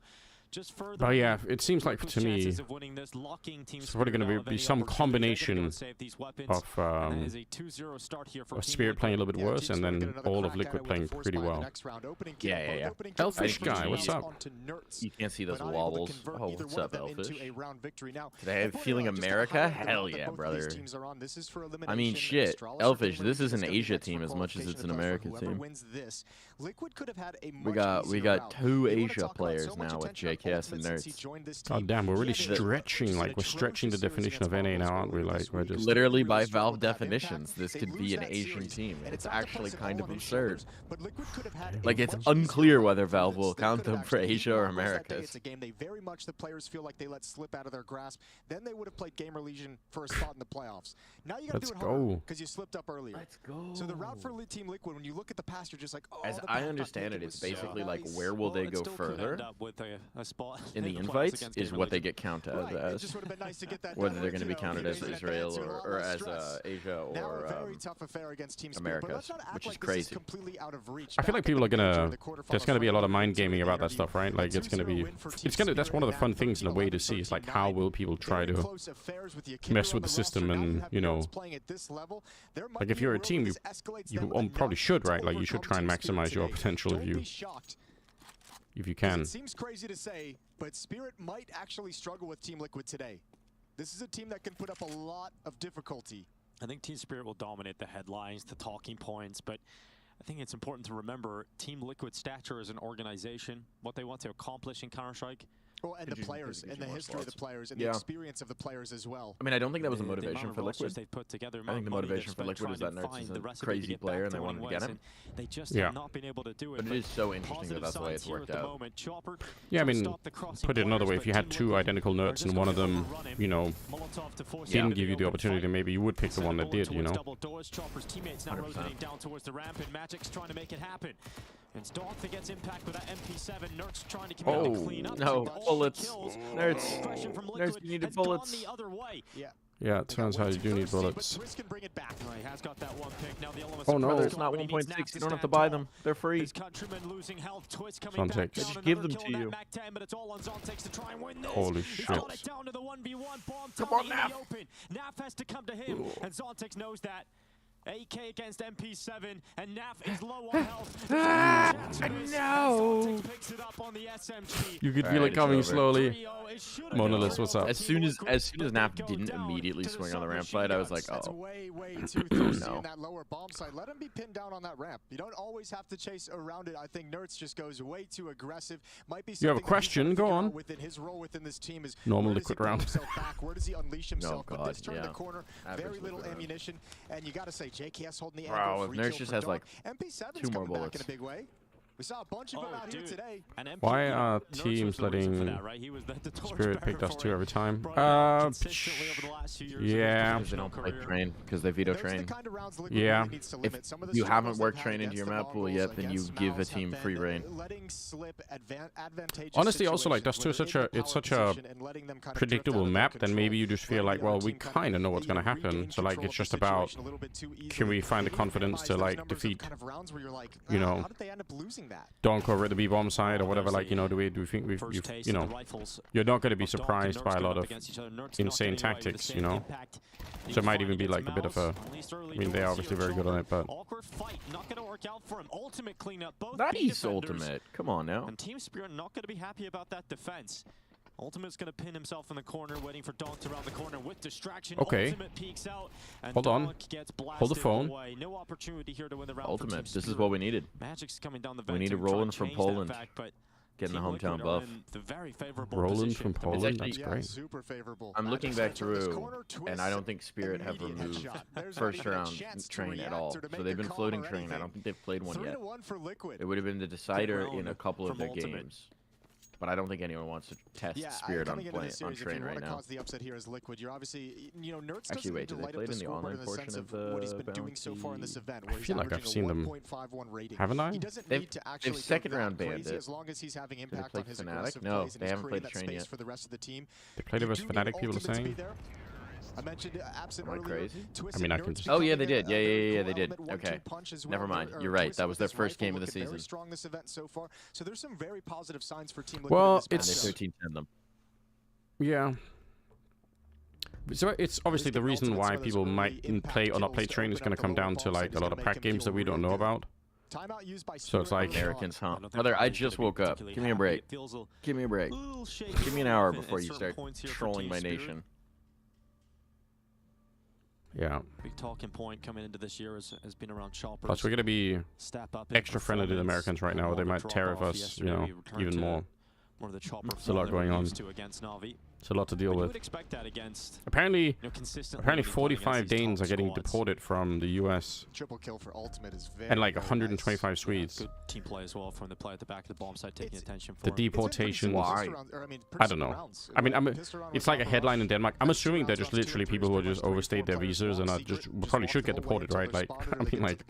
just further. But yeah, it seems like Liquid's to me, chances of winning this, locking Team it's probably going Spirit to out be of some any opportunity. They're gonna combination go save these weapons, of and that is a 2-0 start here for Team Spirit Liquid. playing a little bit Yeah, worse, Team and Spirit then get another all of crack at Liquid it with playing the force pretty buy in the well. next round. Opening kill, Yeah, both yeah. opening kills Elfish from guy, GGs what's up? onto Nerds, You can't see those but not able to wobbles. convert Oh, either what's one up, of them into Elfish? a round victory. Now, Did I have important, feeling just to America? highlight the Hell round that yeah, both of brother. these teams are on. This is for I mean, elimination. shit. Astralis are Elfish, gonna this win. is an It's gonna be Asia next for team as much as qualification it's an itself, but American whoever team. wins this, Liquid could have had a We much got easier route. 2 We wanna Asia talk about players so much now with attention on JKS and Ultimate since he Nerds. joined this Oh team. damn, we're He really had a- stretching. just Like an we're stretching the atrocious series definition of against NA now, Valve aren't we? earlier Like this we're week. just Literally Really by struggled Valve to have definitions, impact. this They could lose be an that Asian series, team. and And it's not to actually place it kind all of on his absurd. shoulders, but Liquid could have had Like, a it's much easier unclear route whether through Valve this. will They count could have them for actually Asia or beaten Marbles that day. Americas. It's a game they very much the players feel like they let slip out of their grasp. Then they would have played Gamer Legion for a spot in the playoffs. Now you got to do it harder because you slipped up earlier. Let's go. So the route for Team Liquid, when you look at the past, you're just like, oh, As the I path got understand taken it, was it's so basically like nice. where will they Well, it go still could further end up with a spot in the playoffs invites against is Gamer what they Legion. get counted Right. It as. just would have been nice to get that Whether down they're with, going to be counted as maybe an Israel advance with a lot or less as stress. Asia Now a or very tough affair against Team Spirit, but let's Americas, not act which like is this crazy. completely out of reach. I feel like Back people are in the major, gonna. the quarterfinals There's gonna be a lot of final, mind gaming about that interview. stuff, right? Like it's gonna 2-0 be. win for Team It's gonna. That's Spirit one of the and fun that things in a way to see. Is like how 13-9. will people try Very to close affairs with the Akira mess on with the system roster. Now and have you know. Nerds playing at this level. There might Like if be a you're a world team, where you this escalates you them probably enough should, to right? Like you should try and overcome Team maximize Spirit your today. potential if Don't you be shocked. can. It seems crazy to say, but Spirit might actually struggle with Team Liquid today. This is a team that can put up a lot of difficulty. I think Team Spirit will dominate the headlines, the talking points, but I think it's important to remember Team Liquid's stature as an organization, what they want to accomplish in Counter-Strike. Well, and the players, and the history of the players, and the experience of the players as well. I mean, I don't think that was a The motivation amount for of rosters Liquid. they've put together, I think the motivation for Liquid is that Nerds is a crazy player and they wanted to get him. They just have not been able to do it. But it is so interesting that that's the way it's worked out. Yeah, I mean, put it another way, if you had 2 identical Nerds and one of them, you know, didn't give you the opportunity, maybe you would pick the one that did, you know. 100%. Down towards the ramp, and Magic's trying to make it happen. It's Donk that gets impact with that MP7. Nerds trying to come in to clean up. No, bullets. Nerds, you needed bullets. Yeah, it turns out you do need bullets. He has got that one pick. Now the elements Oh no, it's not 1.6. You don't have to buy them. They're free. His countryman losing health. Twist coming back Zontex. down. Just give them Another to kill on you. that Mac 10, but it's all on Zontex to try and win this. Holy He's shit. got it down to the 1v1. Bomb Come down on, in Naf. the open. Naf has to come to him, and Zontex knows that. AK against MP7, and Naf is low on health. No. Picks it up on the SMG. You could feel Alright, it coming it's over. slowly. Monolith, what's up? As soon as Naf didn't immediately swing on the ramp fight, I was like, That's oh. way too thirsty No. in that lower bomb site. Let him be pinned down on that ramp. You don't always have to chase around it. I think Nerds just goes way too aggressive. Might be You have a something that he's question? gotta Go figure on. out within his role within this team is Normal where does he Liquid pull round. himself back? Where does he unleash himself? But God, this turn yeah. the corner, Average very little Liquid round. ammunition, and you got to say JKS holding the Bro, angle. if Free Nerds kill just for has, Dark. like, MP7's 2 more coming back in bullets. a big way. We saw a bunch of them out here today. Why are teams letting Spirit pick us 2 every time? Yeah. Because they don't play train, because they veto train. Yeah. If you haven't worked train into your map pool yet, then you give a team free reign. Honestly, also like that's it's such a predictable map. Then maybe you just feel like, well, we kind of know what's gonna happen. So like it's just about can we find the confidence to like defeat, you know, Donk over at the B bomb side or whatever. Like, you know, do we think you know, you're not gonna be surprised by a lot of insane tactics, you know. So it might even be like a bit of a. I mean, they're obviously very good on it, but. That is ultimate. Come on now. And Team Spirit not going to be happy about that defense. Ultimate's going to pin himself in the corner, waiting for Donk to round the corner with distraction. Okay. Ultimate peeks out, and Hold on. Donk gets Hold the blasted phone. away. No opportunity here to win the round for Ultimate. Team This is Spirit. what we needed. Magic's coming down the We need a vent to try Roland and from change that Poland. fact, but Getting the Team hometown Liquid are buff. in the very favorable Roland position from to Poland, make that's Yeah, great. super favorable. I'm looking Magic's back entering this through, corner, and I don't twist, think Spirit have immediate removed headshot. There's not first even a round chance to train at react all. or to So make they've a been call floating or train. I anything. don't think they've played one yet. 3-1 for Liquid. It would have been the decider round in a couple of from their Ultimate. games. But I don't think anyone wants to test Spirit on, coming into this on series, if train you right want to now. cause the upset here as Liquid, you're obviously, you know, Nerds Actually, doesn't wait, need to did they light play up it the in the scoreboard online in the portion sense of of what he's the been doing so far in this event, I where he's feel like I've averaging seen a them. 1.51 rating. Haven't I? He doesn't They've- need to they've actually second go that round banned crazy it. as long as he's having they impact play on his Fnatic? aggressive No, plays and they he's haven't creating played that train space yet. for the rest of the team. They played it You versus do need Fnatic, people are Ultimate to be saying. there. I mentioned absent Am I earlier. crazy? Twisted I mean, I Nerds can just- Oh yeah, they becoming did. a very Yeah, cool they did. element, Okay. 1-2 punch as Never well. mind. Or You're right. Twisted That was with their his first rifle game of the looking very season. strong this event so far. So there's some very positive signs for Team Liquid Well, in this And it's- they matchup. 13-10 them. Yeah. So it's obviously the reason why people might play or not play Train is going to come down to like a lot of pack games that we don't know about. Timeout used by So it's Spirit like early on. Americans, huh? I don't think Brother, I Navi's just gonna be woke up. particularly Give me a happy. break. It feels a Give me a break. little shaky Give me an hour at before you certain start points here for trolling Team my Spirit. nation. Yeah. Big talking point coming into this year has been around choppers. Plus, we're going to be Step up in extra friendly to the performance. Americans right now. More They of a might tariff drop-off us, you know, yesterday. We returned even to more. More of the chopper It's a lot flow that going we're on. used to against Na'Vi. It's a lot to deal But you with. would expect that against, Apparently, you know, consistently apparently when you're playing 45 against these Danes top are getting squads. deported from the U.S. Triple kill for Ultimate is very, and like very 125 nice. Swedes. Good team play as well from the play at the back of the bomb site, taking attention for The him. deportations. Why? I don't know. I mean, it's like a headline in Denmark. I'm assuming they're just literally people who just overstayed their visas and are just probably should get deported, right? Like, I mean, like,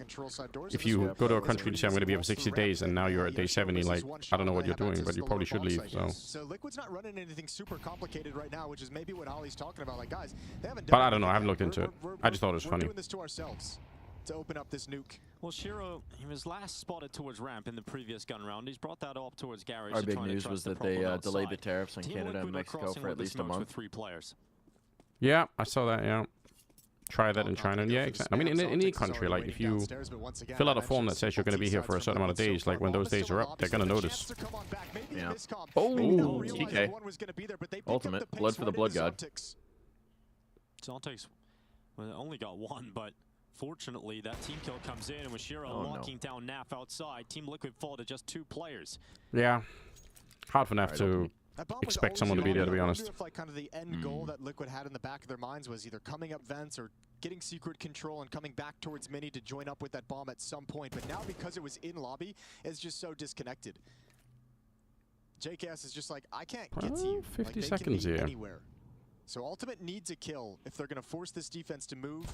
if you go to a country to say I'm going to be here for 60 days and now you're at day 70, like, I don't know what you're doing, but you probably should leave. So Liquid's not running anything super complicated right now, which is maybe what Ollie's talking about. Like, guys, they haven't done But I don't know. I haven't anything looked yet. into it. I just thought it was funny. We're doing this to ourselves to open up this nuke. Well, Shiro, he was last spotted towards ramp in the previous gun round. He's brought that up towards garage. Our to big try to news trust was the that they problem delayed the outside. tariffs on Team Canada and Liquid are Mexico crossing for with at the least a smokes month. with 3 players. Yeah, I saw that, yeah. Try that in China. Yeah, exactly. I mean, in any country, like, if you fill out a form that says you're going to be here for a certain amount of days, like, when those days are up, they're going to notice. Yeah. Oh, TK. Ultimate. Blood for the Blood God. Zontex only got 1, but fortunately that team kill comes in, and with Shiro locking down Naf outside, Team Liquid fall to just 2 players. Yeah. Hard for Naf to expect someone to be there, to be honest. If like kind of the end goal that Liquid had in the back of their minds was either coming up vents or getting secret control and coming back towards Mini to join up with that bomb at some point. But now because it was in lobby, it's just so disconnected. JKS is just like, I can't get to you. 50 like, they seconds can be here. anywhere. So Ultimate needs a kill if they're going to force this defense to move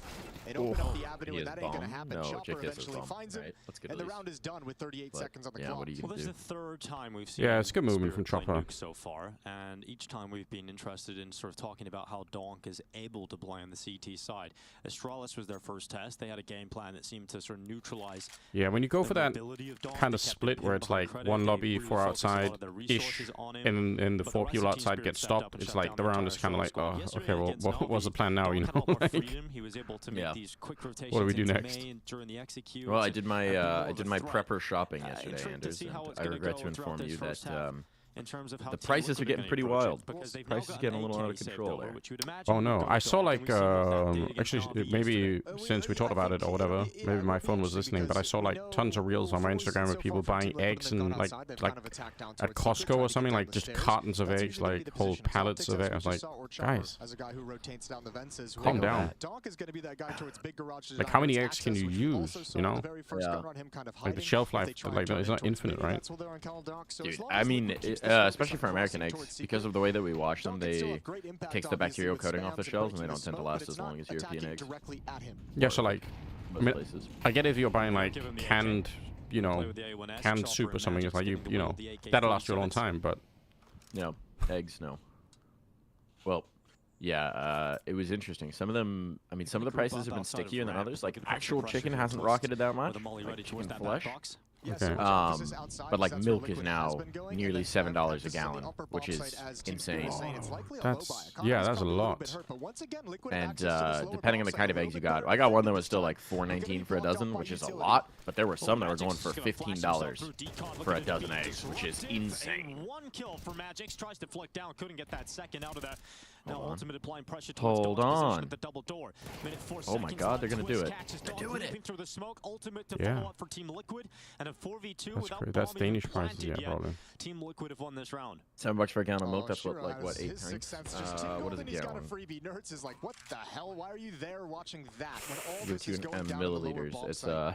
and open up the avenue, and that ain't going to happen. No, Chopper JKS is eventually bomb. finds him, Right, that's good and the at least. round is done with 38 But, seconds on the yeah, clock. what are you Well, gonna this do? is the 3rd time we've seen Yeah, it's good movement Spirit from play Chopper. Nuke so far, and each time we've been interested in sort of talking about how Donk is able to play on the CT side. Astralis was their first test. They had a game plan that seemed to sort of neutralize. Yeah, when you go for that mobility of Donk, kind they of kept split him where it's behind like credit. one They lobby, really 4 focused a lot outside of their ish, resources on him. and the But 4 rest people of Team outside Spirit get stepped up stopped. and It's shut like down the the round entire is kind of like, squad. oh, Yesterday okay, well, against what's the Na'Vi, plan now, you Donk know? had a lot more Like, freedom. He was able to make Yeah. these quick rotations what do we do into next? main during the execute. Well, I and did be my more I of did a my threat. prepper shopping yesterday, Intrigued to Anders, see how and it's I gonna regret go to throughout inform this you that first half. In terms of how the Team prices are Liquid getting gonna pretty approach it, wild. because they've now Prices got getting a little an out AK of saved control over, there. which you'd imagine Oh no, would go I to saw Donk, like, and we see what that did against actually, Na'Vi maybe yesterday. since we talked about it or whatever, maybe my phone was listening, but I saw like tons of reels on my Instagram of people buying eggs and like at Costco or something, like just cartons of eggs, like whole pallets of eggs. I was like, guys, as a guy who rotates down the vents as well. calm down. Donk is going to be that guy towards big garages. Like, how many eggs can you use, you know? Yeah. Like, the shelf life, like, it's not infinite, right? Dude, I mean, especially for American eggs, because of the way that we wash them, they takes the bacterial coating off the shells, and they don't tend to last as long as European eggs. Yeah, so like, I Most mean, places. I get if you're buying like canned, you know, canned soup or something. It's like you know, that'll last you a long time. But no, eggs, no. Well, yeah, it was interesting. Some of them, I mean, some of the prices have been stickier than others. Like actual chicken hasn't rocketed that much. Like chicken flesh. okay. But like milk is now nearly $7 a gallon, which is insane. That's that's a lot. And depending on the kind of eggs you got, I got one that was still like $4.19 for a dozen, which is a lot. But there were some that were going for $15 for a dozen eggs, which is insane. One kill for Magix, tries to flick down, couldn't get that second out of that. Now Ultimate applying pressure towards Hold Don's position on. at the double door. Minute 4 Oh my seconds God, left. they're gonna do Twist it. catches They're Don doing leaping it. through the smoke. Ultimate to Yeah. follow up for Team Liquid, and a 4v2 That's without great. That's bomb even Danish prices, planted yeah, yet. probably. Team Liquid have won this round. $7 for a gallon of milk. That's sure, what, like what, 8 his pints? sixth sense just What is a and he's got a gallon? freebie. Nerds is like, what the hell? Why are you there watching that when all Give it this to you is in going down in the lower milliliters. bomb It's site?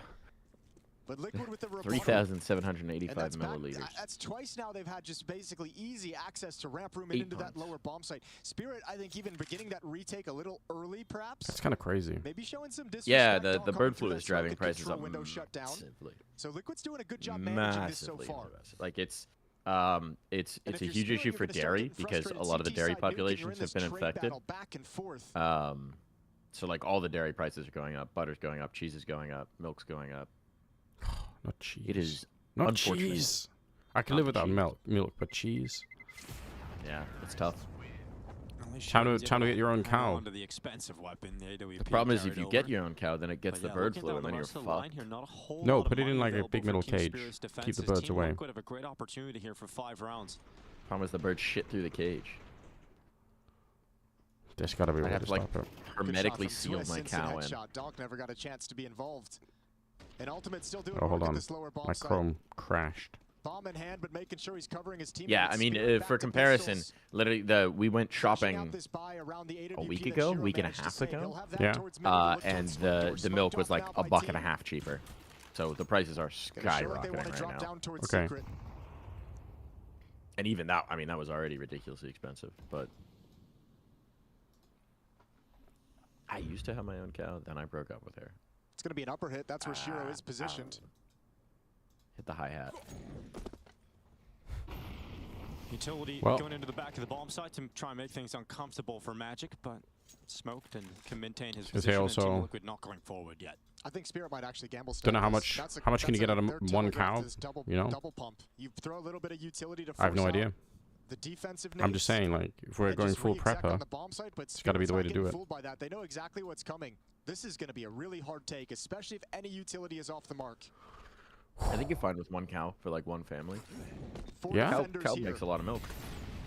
But Liquid with the rebuttal. 3,785 And milliliters. that's twice now they've had just basically easy access to ramp room and 8 into that pints. lower bomb site. Spirit, I think, even beginning that retake a little early, perhaps. That's kind of crazy. Maybe showing some disrespect. Yeah, Donk the coming bird through flu that is driving smoke and prices control up window shut down. massively. So Liquid's doing a good job managing this so Massively. far. Like it's It's a huge issue for dairy because a lot of the dairy populations have been infected. So like all the dairy prices are going up, butter's going up, cheese is going up, milk's going up. Not cheese. It is not unfortunate. cheese. I can live without milk, but cheese. Yeah, it's tough. Time to get your own cow. The expensive weapon, the problem is if you get your own cow, then it gets the bird flu, and then you're fucked. No, put it in like a big metal cage. Keep the birds away. Could have a great opportunity here for 5 rounds. Problem is the birds shit through the cage. There's gotta be a way to like stop it. hermetically seal my cow in. Donk never got a chance to be involved. And Ultimate still doing Oh, hold work at on. this lower bomb My site. Chrome crashed. Bomb in hand, but making sure he's covering his teammates. Yeah, I mean, for comparison, literally, we went shopping a week ago, week and a half ago. Yeah. And the milk was like $1.50 cheaper. So the prices are skyrocketing right now. Okay. And even that, I mean, that was already ridiculously expensive. But I used to have my own cow, then I broke up with her. It's going to be an upper hit. That's where Shiro is positioned. Hit the hi-hat. Utility going into the back of the bomb site to try and make things uncomfortable for Magic, but smoked and can maintain his position. And Team Liquid not going forward yet. I think Spirit might actually gamble. Don't know how much can you get out of one cow? You know. Double pump. You throw a little bit of utility to. I have no idea. The defensiveness. I'm just saying, like, if we're going full prepper, it's got to be the way to do it. Fooled by that. They know exactly what's coming. This is going to be a really hard take, especially if any utility is off the mark. I think you're fine with one cow for like one family. Yeah, cow makes a lot of milk.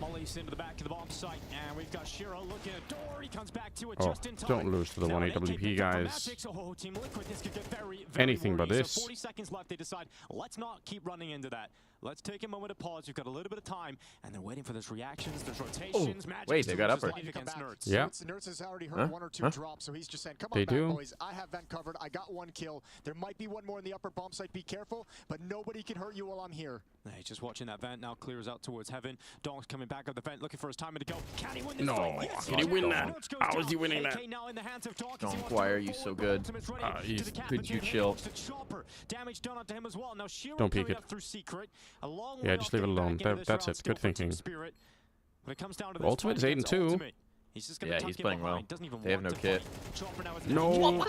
Molly's into the back of the bomb site, and we've got Shiro looking at door. He comes back to it Oh, just in time. don't lose to the 1 AWP guys. Oh, Team Liquid, this could get very Anything but wordy. this. So 40 seconds left. They decide, let's not keep running into that. Let's take a moment to pause. You've got a little bit of time, and they're waiting for those reactions, those rotations. Oh, wait, they got upper. Yeah. Nerds has already heard 1 or 2 drops, so he's just saying, come on back, boys. I have vent covered. I got 1 kill. There might be 1 more in the upper bomb site. Be careful, but nobody can hurt you while I'm here. He's just watching that vent now. Clears out towards heaven. Donk's coming back up the vent, looking for his timing to go. Can he win this fight? Yes, can he win that? How is he winning that? Donk, why are you so good? Could you chill? Don't peek it. Yeah, just leave it alone. That's it. Good thinking. Ultimate is 8-2. Yeah, he's playing well. They have no kit. No.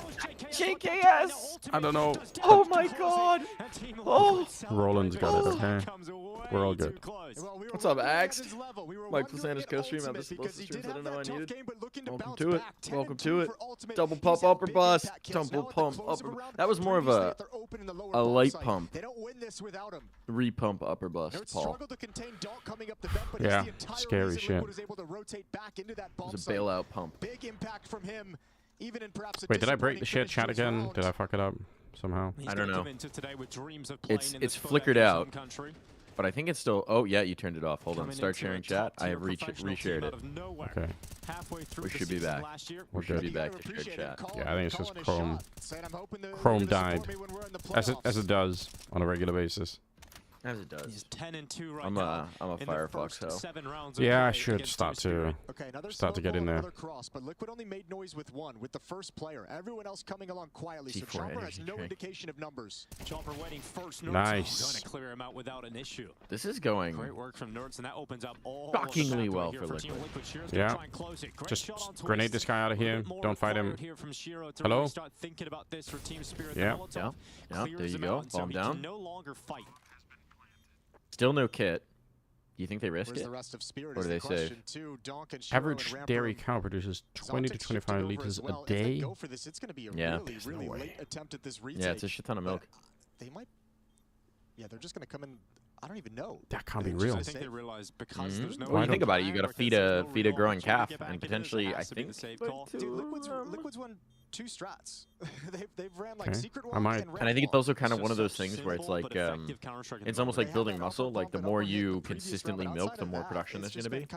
JKS! I don't know. Oh my god! Oh! Roland's got it, okay? We're all good. What's up, Axe? Mike Plasantis co-stream. I'm just supposed to stream, so I didn't know I needed. Welcome to it. Welcome to it. Double pump upper bust. Double pump upper. That was more of a light pump. Repump upper bust, Paul. Yeah, scary shit. It was a bailout pump. Big impact from him. Even in perhaps Wait, did I break the shit chat again? Did I fuck it up somehow? I don't know. It's flickered out. But I think it's still... Oh, yeah, you turned it off. Hold on. Start sharing chat. I have reshared it. Okay. We should be back. We should be back to share chat. Yeah, I think it's just Chrome. Chrome died. As it does on a regular basis. As it does. He's 10-2 right I'm now. a Firefox hoe. Yeah, I should start to get in there. Cross, but Liquid only made noise with 1, with the first player. Everyone else coming along quietly, so Chopper has no indication of numbers. Chopper waiting first. Nice. Going to clear him out without an issue. This is going great work from Nerds, and that opens up all shockingly well for Liquid. Yeah. Just grenade this guy out of here. Don't fight him. Hello? Yeah. Yeah. There you go. Bomb down. No longer fight. Still no kit. Do you think they risk Where's it? The rest of Spirit or do they save? Average dairy cow produces 20 to 25 liters a day. Go for this. It's going to be a yeah. really late attempt at this retake. Yeah, it's a shit ton of milk. They might... Yeah, they're just going to come in... I don't even know. That can't be real. I think they realize because there's no... Well, you think about it, you got to feed a growing calf, and potentially, I think... Dude, Liquid's won 2 strats. they've ran like secret walk and I think it's also kind of one of those things where it's like it's almost like building muscle. Like the more you consistently milk, the more production there's going to be.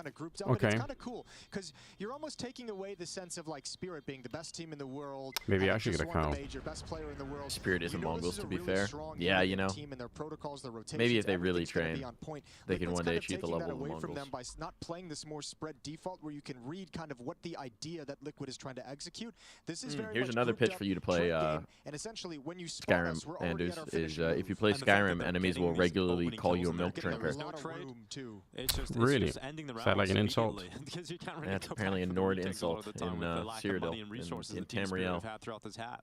Okay. It's kind of cool because you're almost taking away the sense of like Spirit being the best team in the world. Maybe I should get a cow. Spirit isn't Mongols, to be fair. Yeah, you know. Maybe if they really train, they can one day achieve the level of the Mongols. Them by not playing this more spread default where you can read kind of what the idea that Liquid is trying to execute. This is Here's another pitch for you to play Skyrim, Anders, is if you play Skyrim, enemies will regularly call you a milk drinker. Really? Is that like an insult? That's apparently a Nord insult in Cyrodiil, in Tamriel.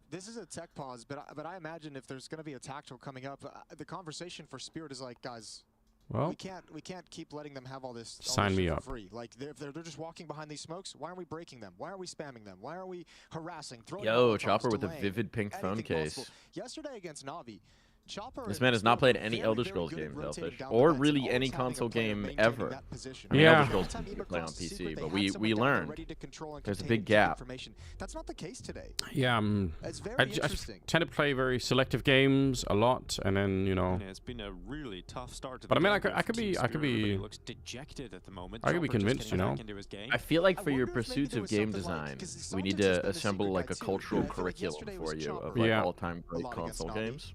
This is a tech pause, but I imagine if there's going to be a tactical coming up, the conversation for Spirit is like, guys, well, we can't keep letting them have all this. Sign me up. Free. Like if they're just walking behind these smokes, why aren't we breaking them? Why aren't we spamming them? Why aren't we harassing? Yo, Chopper with a vivid pink phone case. Possible. Yesterday against Navi, Chopper. This man has not played any Elder Scrolls game, Selfish, or really any console game ever. I mean, Yeah. Elder Scrolls you can play on PC, but we learned there's a big gap. That's not the case today. Yeah, It's very I interesting. tend to play very selective games a lot, and then It's been a really tough start to But I mean, the I could be looks dejected at the moment. I could be Chopper just convinced, you getting know. back into his game. I feel like for your wonder if maybe pursuits there of was game something like- design, 'cause we need Sultan's to been a assemble secret like guy a too. cultural I feel like curriculum yesterday for was you Chopper. of like Yeah. all-time great lot against console Navi. games.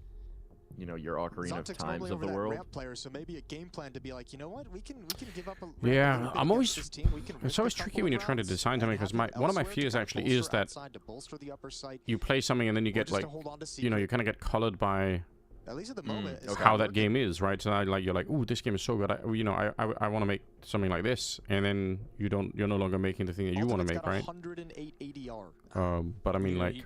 You know, your Ocarina of Zontic's Times normally of over the that world. ramp player, so maybe a game plan to be like, you know what, we can give up a ramp Yeah, a little bit I'm against always. this team. We can It's risk always a couple tricky when of you're trying to rounds design and something, have because them one of my elsewhere to fears kinda actually bolster is that outside to bolster the upper site. you play something and then you Or get just to like, hold on to you know, you secret. kind of get colored by At least at the moment, it's how not that working. game is, right? So now, like, you're like, ooh, this game is so good. I want to make something like this, and then you're no longer making the thing that you want to Ultimate's make, got right? 108 ADR. But I mean, like,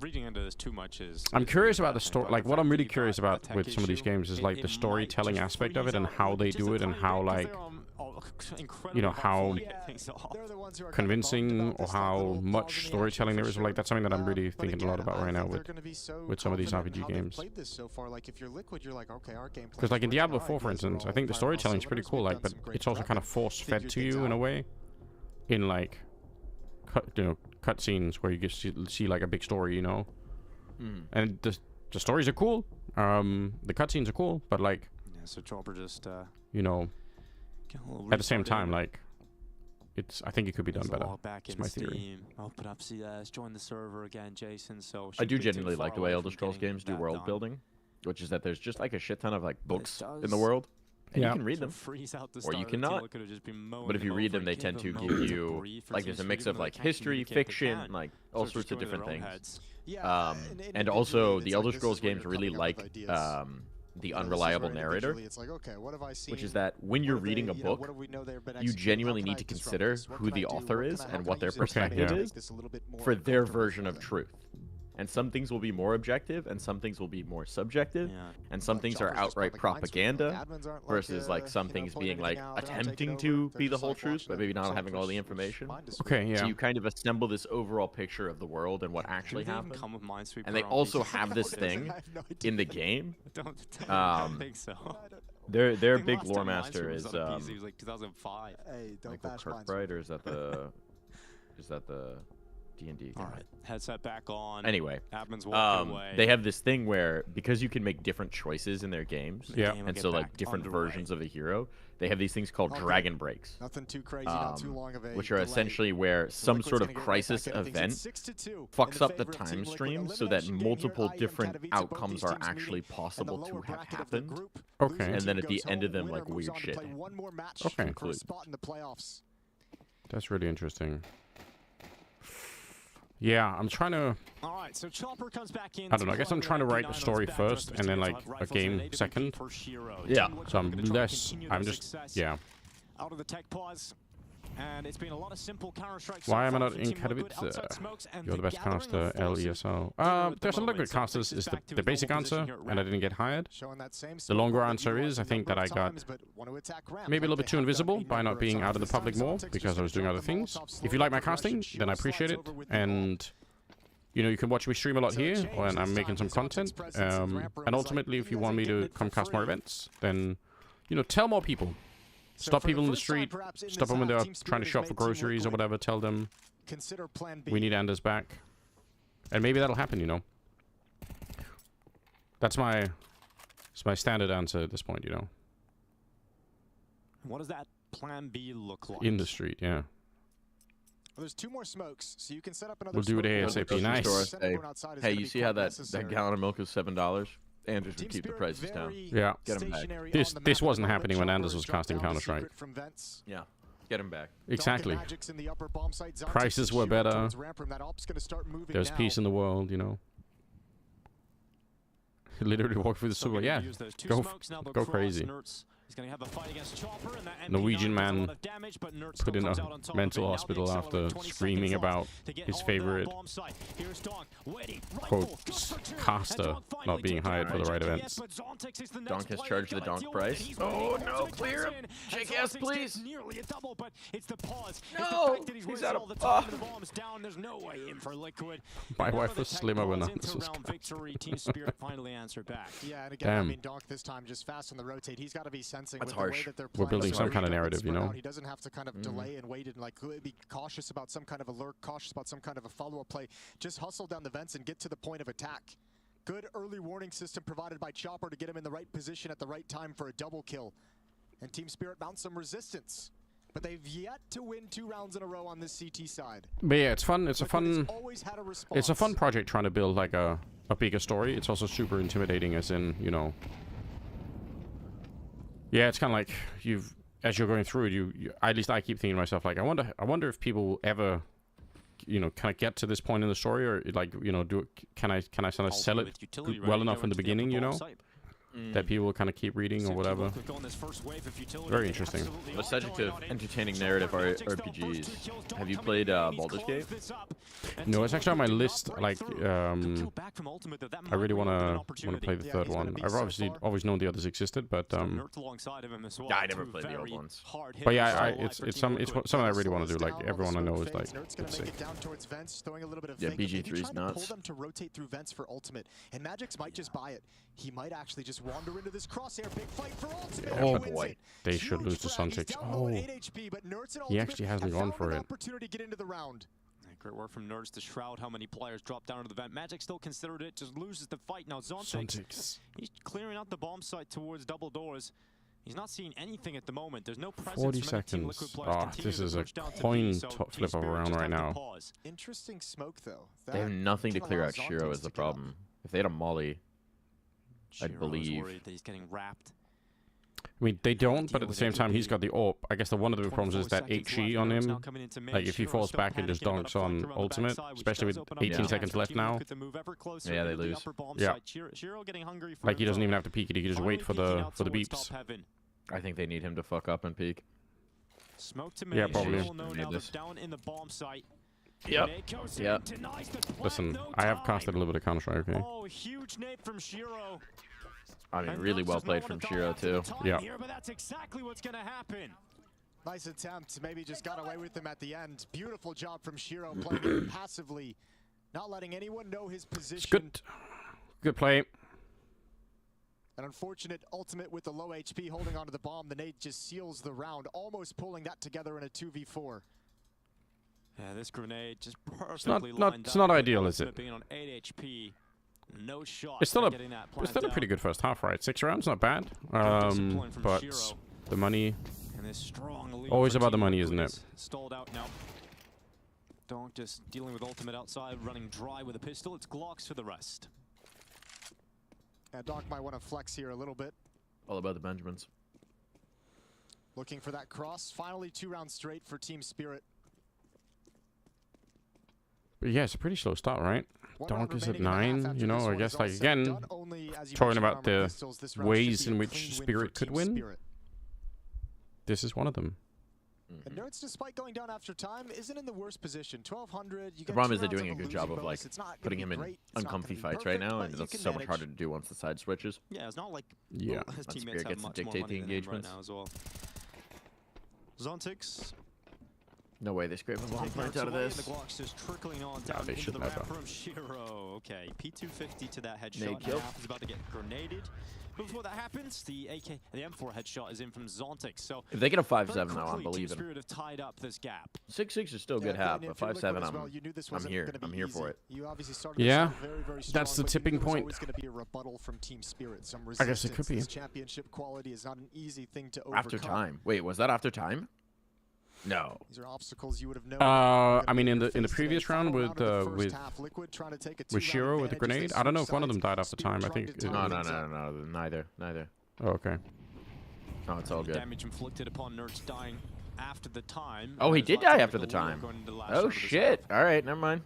Reading into this too much is. I'm is curious really about the bad, story. but Like, the what fact I'm that really you've curious got a about tech with some of these issue, games is like the might storytelling just aspect of it freeze and out how they just do a it and tiny how bit, 'cause like, they're, you know, how incredibly powerful to get things off. They're the ones who are kind of convincing bummed or about this, like, how little much pause in the storytelling action there for is. Like, that's something that I'm sure. really But thinking a lot again, about I right now think they're with gonna be so with some of these confident in RPG how they've games. played this so far. Like if you're Liquid, you're like, okay, our game Because like in Diablo 4, for instance, I think the storytelling's pretty cool. Like, but it's also kind of force-fed to you in a way, in like, cutscenes where you get see like a big story, you know. And the stories are cool. The cutscenes are cool, but like, Yeah, so Chopper just. you know, Get a little at the same restarted. time, like, I think it could be done There's a better. log back It's in my theory. Steam. Open up CS, join the server again, Jason. So I do shouldn't be too genuinely like far the way away Elder from Scrolls getting games do that world done. building, which is that there's just like a shit ton of like But it books in does the world, and Yeah. you can read So them. freeze out the Or you start of the cannot. team, could have just been mowing But if you them read them, over, they tend to them give moments of you brief for like Team there's a Speed, mix even of though they like can't history, communicate, they fiction, can. like So all it's sorts just of going to their different own things. heads. Yeah, And also the Elder Scrolls games really like the unreliable narrator, It's like, okay, what have I seen? which is that when you're reading a book, you genuinely need to consider who the author is and what their perspective yeah. is for their version of truth. And some things will be more objective, and some things will be more subjective, Yeah. and some things are outright propaganda versus like some things being like attempting to be the whole truth, but maybe not having all the information. Okay, yeah. So you kind of assemble this overall picture of the world and what actually Do they even happened. come with Minesweeper And they on also PC? have this thing in the game. I don't think so. Their I think big last lore time master Minesweeper was is on a PC was like 2005. Hey, don't Michael bash Kirkbride, or is that the D&D guy? All right, headset back on. Anyway, Admin's walking away. they have this thing where because you can make different choices in their games, Yeah. game will and get so like back different underway. versions of the hero, they have these things called Okay. dragon breaks, Nothing too crazy, not too long of a which are delay. essentially where some Liquid's sort of gonna get right crisis back into things. event It's 6-2 in fucks up the favor of Team time Liquid. stream so that Elimination game here, multiple IEM different Katowice, both outcomes these are teams actually meeting in possible the to lower have bracket of the happened. group. Okay. Losing And team then at the goes end of home. them, like, Winner moves weird on to shit play one more match Okay. for a Conclude. spot in the playoffs. That's really interesting. Yeah, I'm trying to. All right, so Chopper comes back in. I don't know. I guess I'm trying to write the story first, and then like a game second. Yeah. So I'm less. I'm just. Yeah. Out of the tech pause. And it's been a lot of simple Counter-Strike. Why am I not in Katowice? You're the best caster, LESO. There's a lot of good casters, is the basic answer, and I didn't get hired. The longer answer is, I think that I got maybe a little bit too invisible by not being out in the public more, because I was doing other things. If you like my casting, then I appreciate it, and you know, you can watch me stream a lot here, when I'm making some content, and ultimately, if you want me to come cast more events, then, you know, tell more people. Stop people in the street, stop them when they're trying to shop for groceries or whatever, tell them we need Anders back. And maybe that'll happen, you know. That's my standard answer at this point, you know. What does that plan B look like? In the street, yeah. Well, there's 2 more smokes, so you can set up another We'll do it smoke ASAP. wall. Nice. Hey, you see how that gallon of milk is $7? Anders would keep the prices down. Yeah. Get him back. This wasn't happening when Anders was casting Counter-Strike. Yeah. Get him back. Exactly. Prices were better. There's peace in the world, you know. Literally walk through the sewer. Yeah, go crazy. He's going to have a fight against Chopper, and that Norwegian man put in a mental hospital after screaming about his favorite quote caster not being hired for the right events. Donk has charged the donk price. Oh no, clear him! Shake ass, please! No! He's out of There's no way in for Liquid. My wife was slimmer when I was victory. Team Spirit finally answered back. Yeah, and again, I mean, Donk this time just fast on the rotate. He's got to be sensing That's with harsh. the way that they're We're building some kind of narrative, you know. He doesn't have to kind of delay and wait and like be cautious about some kind of alert, cautious about some kind of a follow-up play. Just hustle down the vents and get to the point of attack. Good early warning system provided by Chopper to get him in the right position at the right time for a double kill. And Team Spirit mounts some resistance. But they've yet to win 2 rounds in a row on this CT side. But yeah, it's fun. It's a fun project trying to build like a bigger story. It's also super intimidating, as in, you know. Yeah, it's kind of like as you're going through it, you at least I keep thinking to myself, like, I wonder if people will ever, you know, kind of get to this point in the story, or like, you know, can I sort of sell it well enough in the beginning, you know, that people will kind of keep reading or whatever. Very interesting. What's such a entertaining narrative RPGs? Have you played Baldur's Gate? No, it's actually on my list. Like, I really wanna play the third one. I've obviously always known the others existed, but yeah, I never played the old ones. But yeah, it's something I really want to do. Like, everyone I know is like, let's see. Yeah, BG3's nuts. Pull them to rotate through vents for ultimate, and Magix might just buy it. He might actually just wander into this crosshair. Big fight for ultimate. Oh boy, they should lose to Suntix. Oh, he actually hasn't gone for it. Opportunity to get into the round. Great work from Nerds to shroud how many players drop down to the vent. Magic still considered it, just loses the fight. Now Zontix, he's clearing out the bomb site towards double doors. He's not seeing anything at the moment. There's no presence. 40 seconds. Oh, this is a coin flip of a round right now. Interesting smoke though. They have nothing to clear out. Shiro is the problem. If they had a molly, I'd believe. Worried that he's getting wrapped. I mean, they don't, but at the same time, he's got the AWP. I guess one of the problems is that HE on him. Like, if he falls back and just donks on ultimate, especially with 18 seconds left now. Yeah, they lose. Yeah. Like, he doesn't even have to peek it. He can just wait for the beeps. I think they need him to fuck up and peek. Yeah, probably. Yep. Yep. Listen, I have casted a little bit of Counter-Strike, okay? Oh, huge nade from Shiro. I mean, really well played from Shiro, too. Yeah. But that's exactly what's going to happen. Nice attempt. Maybe just got away with him at the end. Beautiful job from Shiro playing passively, not letting anyone know his position. It's good. Good play. An unfortunate ultimate with the low HP holding onto the bomb. The nade just seals the round, almost pulling that together in a 2v4. Yeah, this grenade just perfectly it's not ideal, is it? Being on 8 HP. No shot. It's still a pretty good first half, right? 6 rounds, not bad. But the money. Always about the money, isn't it? Stalled out now. Donk just dealing with ultimate outside, running dry with a pistol. It's Glocks for the rest. Yeah, Donk might want to flex here a little bit. All about the Benjamins. Looking for that cross. Finally, 2 rounds straight for Team Spirit. But yeah, it's a pretty slow start, right? Donk is at 9, you know, I guess, like, again, talking about the ways in which Spirit could win. This is one of them. And Nerds, despite going down after time, isn't in the worst position. 1200. The problem is they're doing a good job of, like, putting him in uncomfy fights right now, and it's so much harder to do once the side switches. Yeah, it's not like his teammates have much more money than him right now as well. Zontix. No way they scrape a bomb point out of this. The Glock's just trickling on down into the ramp from Shiro. Okay, P250 to that headshot. He's about to get grenaded. Before that happens, the M4 headshot is in from Zontix. So if they get a 5-7 though, I'm believing. Spirit have tied up this gap. 6-6 is still good half, but 5-7, I'm here. I'm here for it. Yeah, that's the tipping point. I guess it could be. Championship quality is not an easy thing to overcome. After time. Wait, was that after time? No. These are obstacles you would have known. I mean, in the previous round with Shiro with the grenade, I don't know if one of them died after time. I think. No, neither. Oh, okay. Oh, it's all good. Damage inflicted upon Nerds dying. after the time. Oh, he did die after the time. Oh shit! All right, never mind.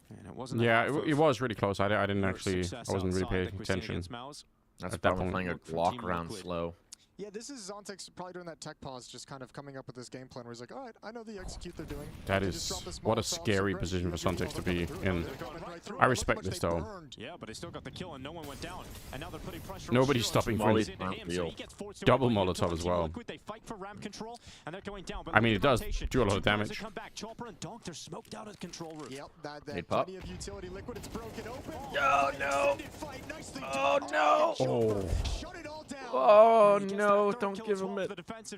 And it wasn't Yeah, it was really close. I didn't actually. I wasn't really paying attention. That's probably playing a Glock round slow. Yeah, this is Zontex probably during that tech pause, just kind of coming up with this game plan where he's like, all right, I know the execute they're doing. That is what a scary position for Zontex to be in. I respect this though. Yeah, but they still got the kill and no one went down. And now they're putting pressure. Nobody's stopping for him. Double Molotov as well. I mean, it does do a lot of damage. Hey, Pop. Oh no! Oh no! Oh. Oh no, don't give him it.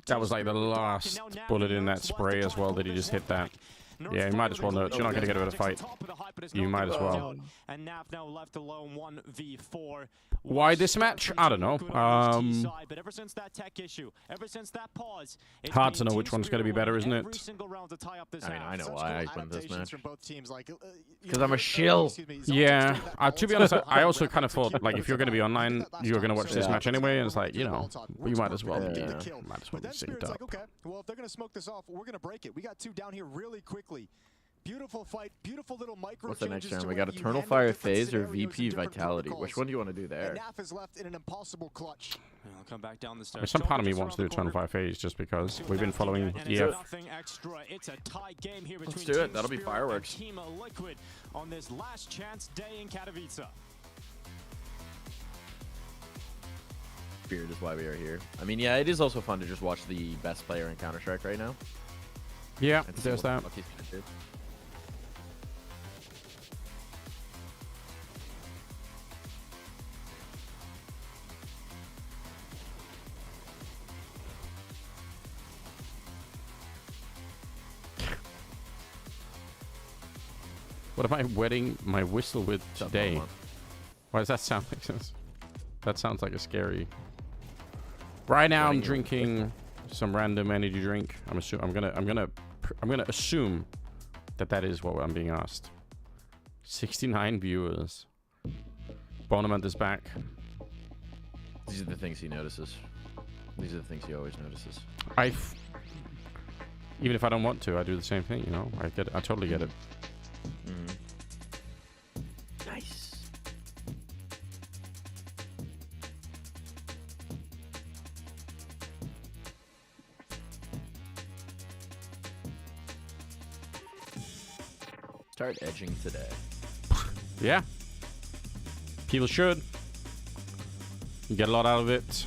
That was like the last bullet in that spray as well that he just hit that. Yeah, you might as well know. You're not going to get out of the fight. You might as well. And Nav now left alone 1v4. Why this match? I don't know. But ever since that tech issue, ever since that pause, hard to know which one's going to be better, isn't it? I mean, I know why I win this match. Because I'm a shill. Yeah. To be honest, I also kind of thought, like, if you're going to be online, you're going to watch this match anyway, and it's like, you know, we might as well be synced up. Okay, well, if they're going to smoke this off, we're going to break it. We got two down here really quickly. Beautiful fight, beautiful little micro. What's the next round? We got Eternal Fire Phase or VP Vitality. Which one do you want to do there? NAF is left in an impossible clutch. I'll come back down the stairs. I mean, some part of me wants to do Eternal Fire Phase just because we've been following EF. Let's do it. That'll be fireworks. Team Liquid on this last chance day in Katowice. Spirit is why we are here. I mean, yeah, it is also fun to just watch the best player in Counter-Strike right now. Yeah, there's that. What am I wetting my whistle with today? Why does that sound like this? That sounds like a scary. Right now, I'm drinking some random energy drink. I'm gonna assume that is what I'm being asked. 69 viewers. Bonamant is back. These are the things he notices. These are the things he always notices. Even if I don't want to, I do the same thing. You know, I get it. I totally get it. Nice. Start edging today. Yeah. People should. You get a lot out of it.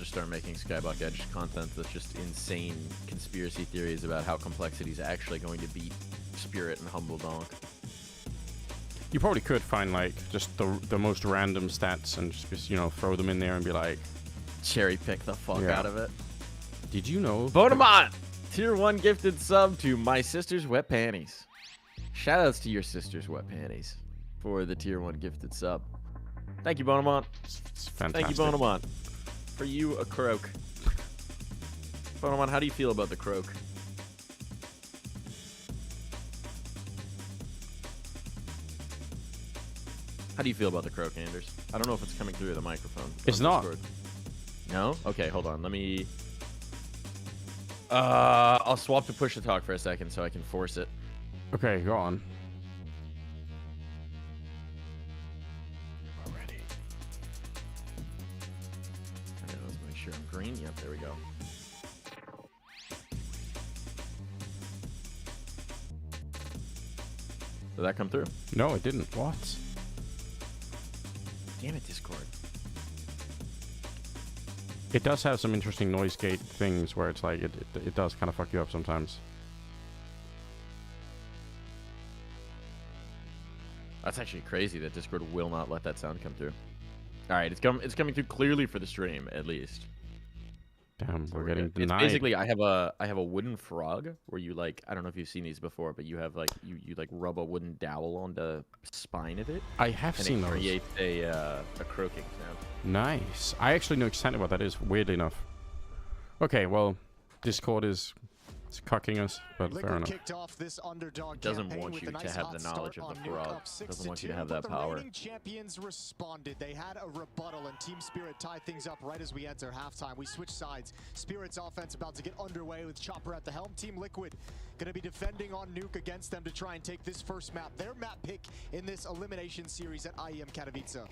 Start making Skybox Edge content that's just insane conspiracy theories about how Complexity is actually going to beat Spirit and Humble Donk. You probably could find like just the most random stats and just, you know, throw them in there and be like, cherry pick the fuck out of it. Did you know? Bonamont! Tier 1 gifted sub to My Sister's Wet Panties. Shoutouts to your sister's wet panties for the Tier 1 gifted sub. Thank you, Bonamont. It's fantastic. Thank you, Bonamont. For you, a croak. Bonamont, how do you feel about the croak? How do you feel about the croak, Anders? I don't know if it's coming through the microphone. It's not. No? Okay, hold on. Let me... I'll swap to push to talk for a second so I can force it. Okay, go on. Green? Yep, there we go. Did that come through? No, it didn't. What? Damn it, Discord. It does have some interesting noise gate things where it's like it does kind of fuck you up sometimes. That's actually crazy that Discord will not let that sound come through. All right, it's coming through clearly for the stream at least. Damn, we're getting it's denied. Basically, I have a wooden frog where you like, I don't know if you've seen these before, but you have like you like rub a wooden dowel on the spine of it. I have seen those. And it creates a croaking sound. Nice. I actually know exactly what that is. Weirdly enough. Okay, well, Discord is It's cucking us, but fair enough. Kicked off this underdog It doesn't campaign want with you a to nice have hot the knowledge start of the on Nuke, Frog. up 6 Doesn't to want you to 2, have but that power. The reigning champions responded. They had a rebuttal, and Team Spirit tied things up right as we enter halftime. We switch sides. Spirit's offense about to get underway with Chopper at the helm. Team Liquid going to be defending on Nuke against them to try and take this first map. Their map pick in this elimination series at IEM Katowice.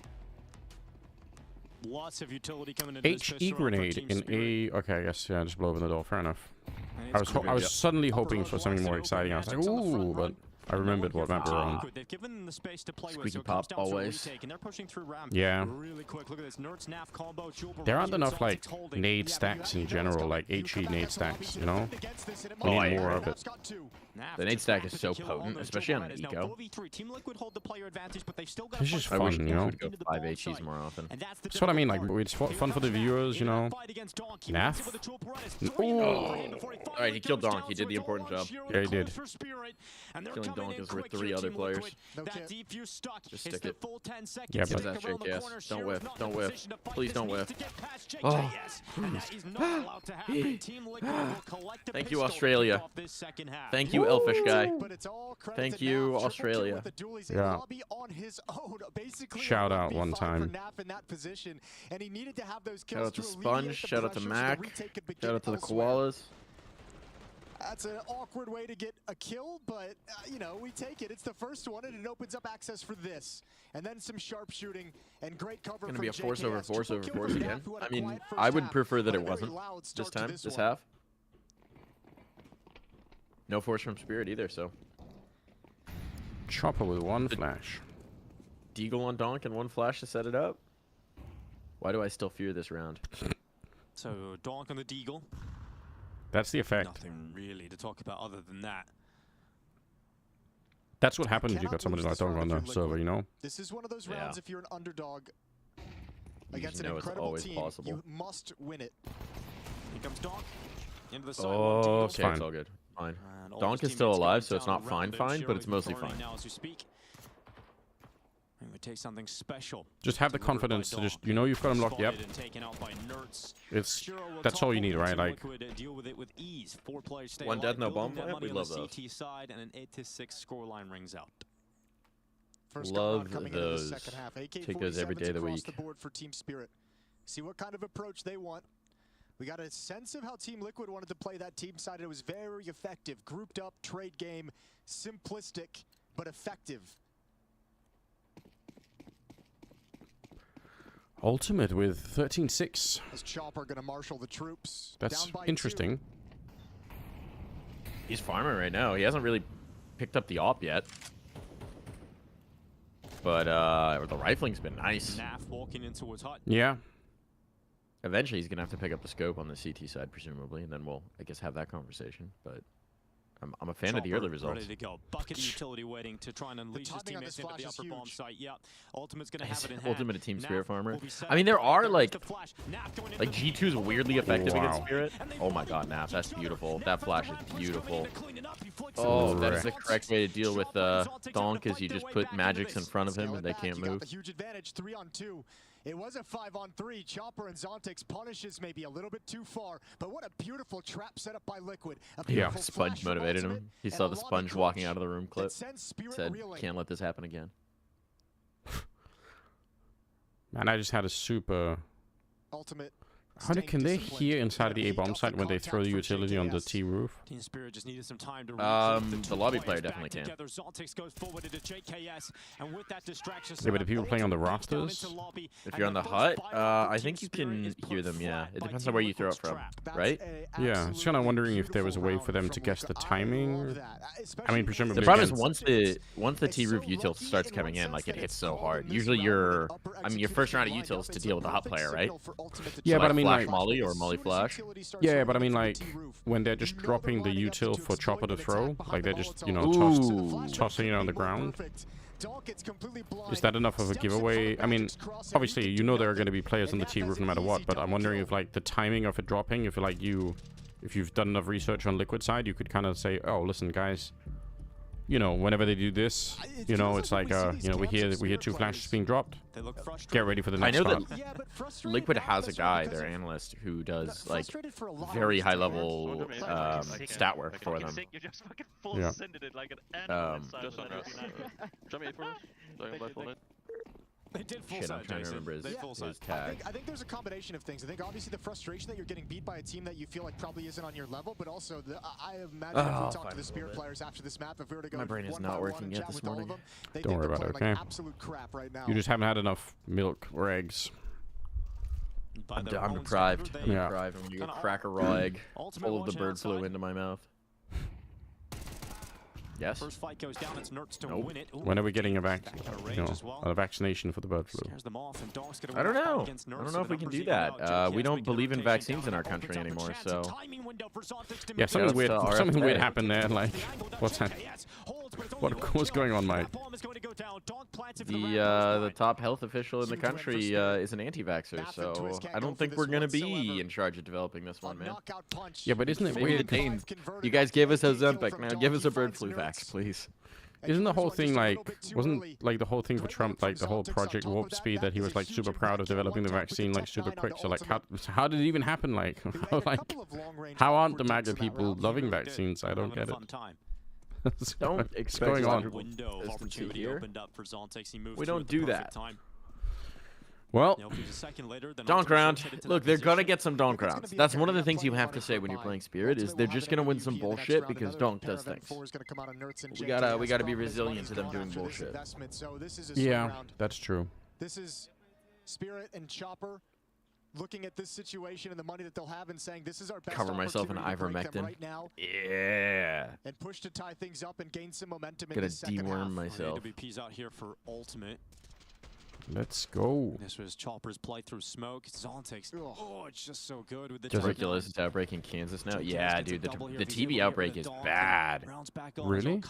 Lots of utility coming into this HE grenade in A. Okay, I guess yeah, just blow open the door. Fair enough. I was suddenly hoping for something more exciting. I was like, ooh, but I remembered what map we were on. They've given them the space to play with, Squeaky so it comes pop down to a always. retake, and they're pushing through ramp Yeah. really quick. Look at this Nerds NAF combo. There aren't enough like nade stacks in general, like HE nade stacks, you know? We need more of it. The nade stack is so potent, especially on an eco. It's just fun, you know? Go 5 HEs more often. That's what I mean, like, it's fun for the viewers, you know? NAF? Alright, he killed Donk. He did the important job. Yeah, he did. Killing Donk is worth 3 other players. Just stick it. Yeah, Use but that JKS. Don't whiff. Don't whiff. Please don't whiff. Oh. Thank you, Australia. Thank you, Elfish guy. Thank you, Australia. Yeah. Shout out one time. Shout out to Sponge. Shout out to Mac. Shout out to the Koalas. That's an awkward way to get a kill, but, you know, we take it. It's the first one, and it opens up access for this. And then some sharpshooting and great cover from Gonna be a force over JKS. force over Triple force kill for again. Naf, who had a I mean, quiet first I would half, prefer that but it a very wasn't loud this start to time, this one. half. No force from Spirit either, so. Chopper with one flash. Deagle on Donk and one flash to set it up. Why do I still fear this round? So Donk on the Deagle. That's the effect. Nothing really to talk about other than that. That's what happens if you got somebody like Dog on the server, you know? This is one of those rounds, if you're an underdog against an know it's incredible always team, possible. you must win it. Here comes Donk. Into the side. Oh, it's fine. it's all good. Fine. And all Donk his is still teammates alive, going so it's down not around fine, him. but it's Shiro mostly burning fine. now as we speak. It would take something special. Just have the confidence to just, you know, you've got him locked. Yep. And taken out by Nerds. It's Shiro will that's all you need, topple right? into Like, Liquid, deal with it with ease. 4 players stay One alive, death, no building bomb that plant? money We on love the those. CT side, and an 8-6 scoreline rings out. First Love coming into the those. second half. Take those every day of the across week. the board for Team Spirit. See what kind of approach they want. We got a sense of how Team Liquid wanted to play that team side. It was very effective. Grouped up, trade game, simplistic, but effective. Ultimate with 13-6. Is Chopper going to marshal the troops? That's Down by interesting. 2. He's farming right now. He hasn't really picked up the op yet. But the rifling's been nice. Naf walking into what's hot. Yeah. Eventually, he's going to have to pick up the scope on the CT side, presumably, and then we'll, I guess, have that conversation. But I'm a fan of the early results. Ready to go. Bucket of utility waiting to try and unleash his teammates into the upper bomb site. Yeah, Ultimate's going to have it in hand. Ultimate a Team Spirit Naf farmer. will be set I mean, up. there are like Naf going into like the G2's weirdly effective Wow. against Spirit. Oh my God, Naf, that's beautiful. That flash is beautiful. clean it up. He flicks Oh, it. that is the correct way to deal with Donk, is you just put magics in front of him and they can't You got move. the huge advantage, 3-on-2. It was a 5-on-3. Chopper and Zontix punishes maybe a little bit too far, but what a beautiful trap set up by Liquid. A beautiful Sponge flash from motivated Ultimate him. He and saw a the lobby Sponge clutch walking out of the room that clip. sends Spirit Said, reeling. can't let this happen again. Man, I just had a super... Ultimate. Can they hear inside of the A-bomb site when they throw the utility on the T roof? Team Spirit just needed some time to The lobby player definitely can. Zontix goes forward into JKS, and with that distraction Yeah, but the people playing on the rosters? If you're on the hut, I think you can hear them, yeah. It depends on where you throw it from, right? Yeah, I was kind of wondering if there was a way for them to guess the timing. I mean, presumably... The problem is against- once the T roof util starts coming in, like it hits so hard. Usually your first round of util is to deal with the hot player, right? Yeah, So but I mean, Flash like... Molly or Molly Flash. Yeah, but I mean, like, when they're just dropping the util for Chopper to throw, like they're just, you know, tossing it on the ground. Is that enough of a giveaway? I mean, obviously, you know there are going to be players on the T roof no matter what, but I'm wondering if, like, the timing of it dropping, if, like, if you've done enough research on Liquid side, you could kind of say, oh, listen, guys, you know, whenever they do this, you know, it's like, you know, we hear 2 flashes being dropped. Get ready for the next I know card. that Liquid has a guy, their analyst, who does like very high level stat work for them. Yeah. They did full Shit, I'm trying to remember his tag. I think there's a combination of things. I think obviously the frustration that you're getting beat by a team that you feel like probably isn't on your level, but also I imagine if we talk to the Spirit players after this map, if we were to go My brain is not working yet this morning. Don't worry about it, okay? You just haven't had enough milk or eggs. I'm deprived. I'm deprived. I'm gonna crack a raw egg full of the bird flu into my mouth. Yes. First fight goes down. It's Nerds to win it. Ooh, When are we getting a vaccination for the bird flu? I don't know. I don't know if we can do that. We don't believe in vaccines in our country anymore, so. Yeah, something weird happened there. Like, what's that? What's going on, Mike? The top health official in the country is an anti-vaxxer, so I don't think we're gonna be in charge of developing this one, man. Yeah, but isn't it weird? You guys gave us Ozempic, now give us a bird flu vax, please. Isn't the whole thing like, wasn't like the whole thing for Trump, like the whole Project Warp Speed, that he was like super proud of developing the vaccine like super quick? So like, how did it even happen? Like, how aren't the MAGA people loving vaccines? I don't get it. Don't expect going on. Here. We don't do that. Well, donk round. Look, they're gonna get some donk rounds. That's one of the things you have to say when you're playing Spirit, is they're just gonna win some bullshit because donk does things. We gotta be resilient to them doing bullshit. Yeah, that's true. This is Spirit and Chopper looking at this situation and the money that they'll have and saying, this is our best Cover myself in ivermectin. right now. Yeah. And push to tie things up and gain some momentum in Gotta the second deworm half. myself. AWP's out here for ultimate. Let's go. This was Chopper's play through smoke. Zontek's, oh, it's just so good with the Tuberculosis outbreak in Kansas now? Yeah, dude, the TB outbreak is bad. Really?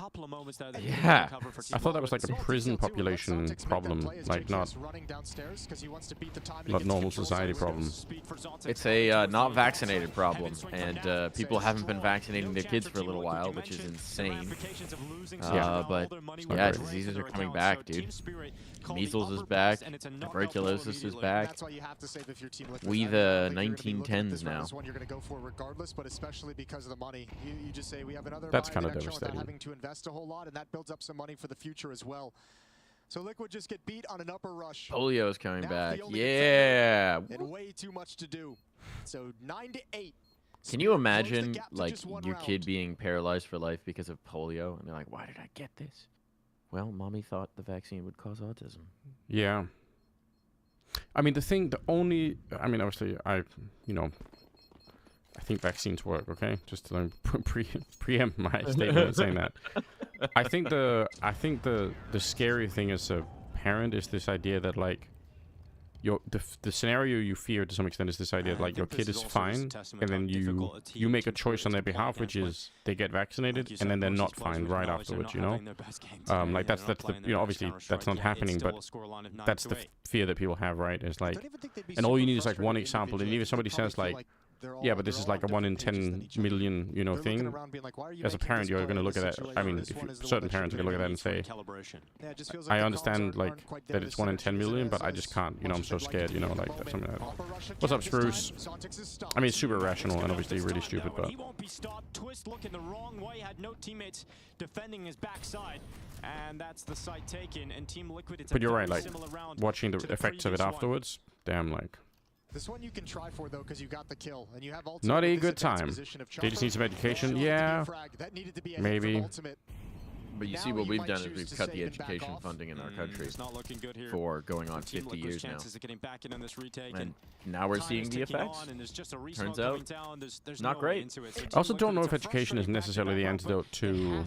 Yeah. I thought that was like a prison population problem, like not normal society problem. It's a not vaccinated problem, and people haven't been vaccinating their kids for a little while, which is insane. But yeah, diseases are coming back, dude. Measles is back. Tuberculosis is back. We the 1910s now. That's kind of devastating. Having to invest a whole lot, and that builds up some money for the future as well. So Liquid just get beat on an upper rush. Polio's coming back. Yeah. And way too much to do. So 9-8. Can you imagine like your kid being paralyzed for life because of polio, and they're like, "Why did I get this?" Well, mommy thought the vaccine would cause autism. Yeah. I mean, obviously, I think vaccines work, okay? Just to preempt my statement saying that. I think the scary thing as a parent is this idea that, like, the scenario you fear to some extent is this idea that, like, your kid is fine, and then you make a choice on their behalf, which is they get vaccinated, and then they're not fine right afterwards, you know? Like, that's the, you know, obviously that's not happening, but that's the fear that people have, right? Is like, and all you need is like one example, and even somebody says like, yeah, but this is like a 1 in 10 million, you know, thing. As a parent, you're going to look at that. I mean, certain parents are going to look at that and say, I understand, like, that it's 1 in 10 million, but I just can't, you know, I'm so scared, you know, like, that's something like that. What's up, Spruce? I mean, it's super irrational and obviously really stupid, but... He won't be stopped. Twist looking the wrong way, had no teammates defending his backside, and that's the site taken, and Team Liquid... But you're right, like, watching the effects of it afterwards, damn, like... This one you can try for though, because you got the kill, and you have not a good time. They just need some education. Yeah, maybe. But you see what we've done is we've cut the education funding in our country for going on 50 years now. And now we're seeing the effects. Turns out, not great. I also don't know if education is necessarily the antidote to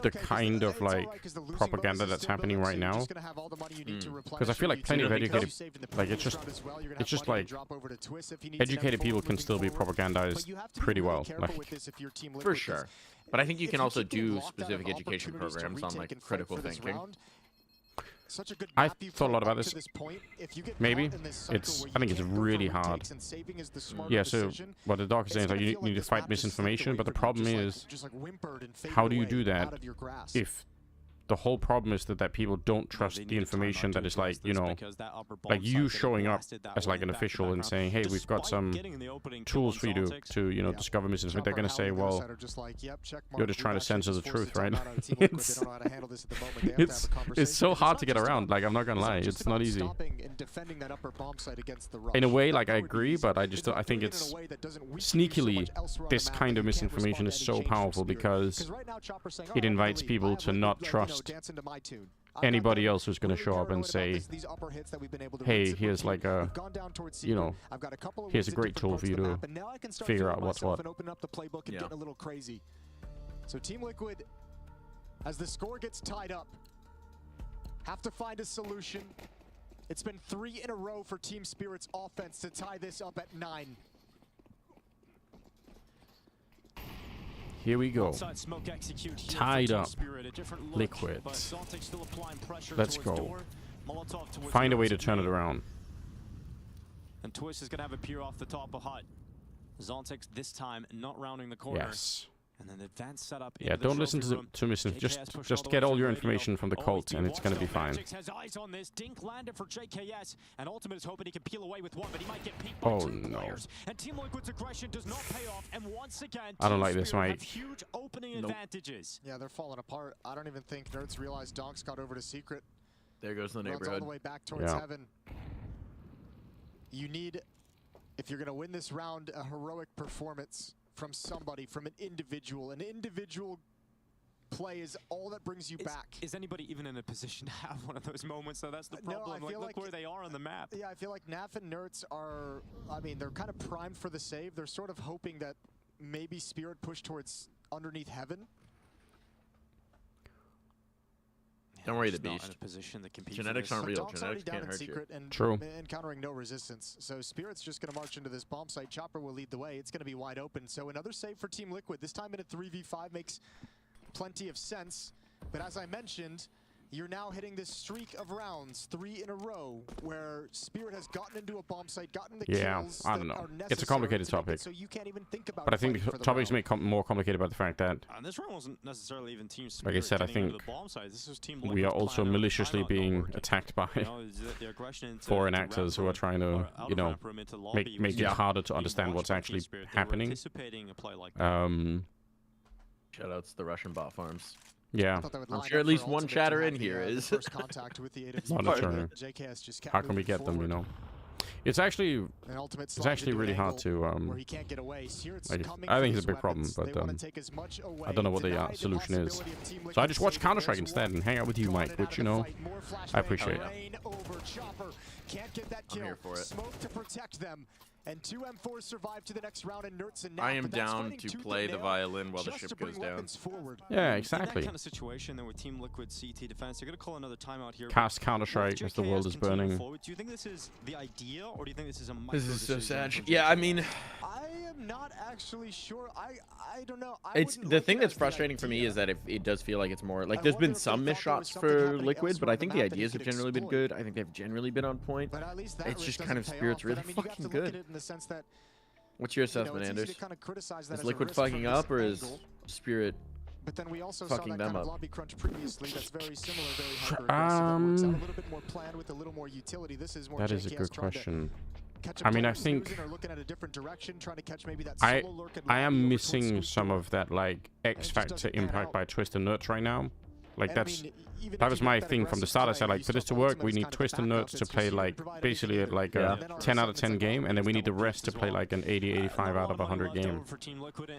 the kind of like propaganda that's happening right now. Because I feel like plenty of educated, like it's just like educated people can still be propagandized pretty well, like for sure. But I think you can also do specific education programs on like critical thinking. Such a good I map you've thought a lot played about up this. to this point. If you get Maybe caught in this cycle it's. where I think you it's can't go for really hard. retakes and saving is the smarter Yeah. So decision, what the doc is saying is it's like gonna you feel need to this fight map just slipped misinformation, away but the from you, problem just is, just whimpered and faded how do you away do that out of your grasp. if the whole problem is that people don't trust the information that is like, you know, like you showing up as like an official and saying, hey, we've got some tools for you to you know, discover misinformation. They're going to say, well, you're just trying to censor the truth, right? It's so hard to get around. Like, I'm not going to lie. It's not easy. In a way, like, I agree, but I think it's sneakily, this kind of misinformation is so powerful because it invites people to not trust anybody else who's going to show up and say, hey, here's like a, you know, here's a great tool for you to figure out what's what. Yeah. A little crazy. So Team Liquid, as the score gets tied up, have to find a solution. It's been 3 in a row for Team Spirit's offense to tie this up at 9. Here we go. Tied up. Liquid. Let's go. Find a way to turn it around. And Twist is going to have a peer off the top of Hut. Zontex this time not rounding the corner. Yes. And then the advanced setup. Yeah, don't listen to misinformation. Just get all your information from the cult, and it's gonna be fine. Has eyes on this. Dink landed for JKS, and Ultimate is hoping he can peel away with one, but he might get peeked by 2 players. And Team Liquid's aggression does not pay off, and once again, I don't like this, Spirit mate. have huge opening advantages. Yeah, they're falling apart. I don't even think Nerds realized Donks got over to Secret. There goes the Runs all neighborhood. the way back towards Heaven. You need, if you're gonna win this round, a heroic performance from somebody, from an individual. An individual play is all that brings you back. Is anybody even in a position to have one of those moments? So that's the problem. No, I feel look where they are on the map. Yeah, I feel like Naf and Nerds are, I mean, they're kind of primed for the save. They're sort of hoping that maybe Spirit push towards underneath Heaven. Don't worry, the beast. Not in a position that compete Genetics aren't real. Genetics can't hurt you. And True. Encountering no resistance. So Spirit's just going to march into this bomb site. Chopper will lead the way. It's going to be wide open. So another save for Team Liquid. This time in a 3v5 makes plenty of sense. But as I mentioned, you're now hitting this streak of rounds, 3 in a row, where Spirit has gotten into a bomb site, gotten the kills. I don't know. It's a complicated topic. So you can't even think about but I think the topic is made more complicated by the fact that, And this round wasn't necessarily even Team like I said, I think we are also maliciously being attacked by foreign actors who are trying to, you know, make it harder to understand what's actually happening. Shoutouts to the Russian bot farms. Yeah. I'm sure at least one chatter in here is. Monitoring. How can we get them, you know? It's actually really hard to like, I think it's a big problem, but I don't know what the solution is. So I just watch Counter-Strike instead and hang out with you, Mike, which, you know, I appreciate. I'm here for it. Smoke to protect them. And 2 M4s survive to the next round, and Nerds and I am down to play the violin while the ship goes down. Yeah, exactly. In that kind of situation, then with Team Liquid CT defense, they're going to call another timeout here. Cast Counter-Strike as the world is burning. Do you think this is the idea, or do you think this is a micro This is so sad. decision? Yeah, I mean, I am not actually sure. I don't know. it's the thing that's frustrating for me is that it does feel like it's more like there's been some missed shots for Liquid, but I think the ideas have generally been good. I think they've generally been on point. It's just kind of Spirit's really fucking good. What's your assessment, Anders? Is Liquid fucking up, or is Spirit But then we also fucking saw that them kind of up? lobby crunch previously. That's very similar, very hyper-aggressive. It works out a little bit more planned with a little more utility. This is more That is a JKS good trying to question. catch I mean, I players think snoozing or looking at a different direction, trying to catch maybe that I solo lurk and I lobby am over towards missing Scoop some Door. of that like X Factor doesn't pan impact out. by Twist and Nerds right now. Like And I that's mean, even that if was you my get that thing from the aggressive start. I play, said you like for this to still work, ultimate we is need kind of Twist and backup. Nerds to It's play just like providing basically indicator. like Yeah. a And then all of a 10 out sudden of it's 10 like, game, oh, and then we there's need the double rest to deuce play as like an 80, 85 out of 100 game.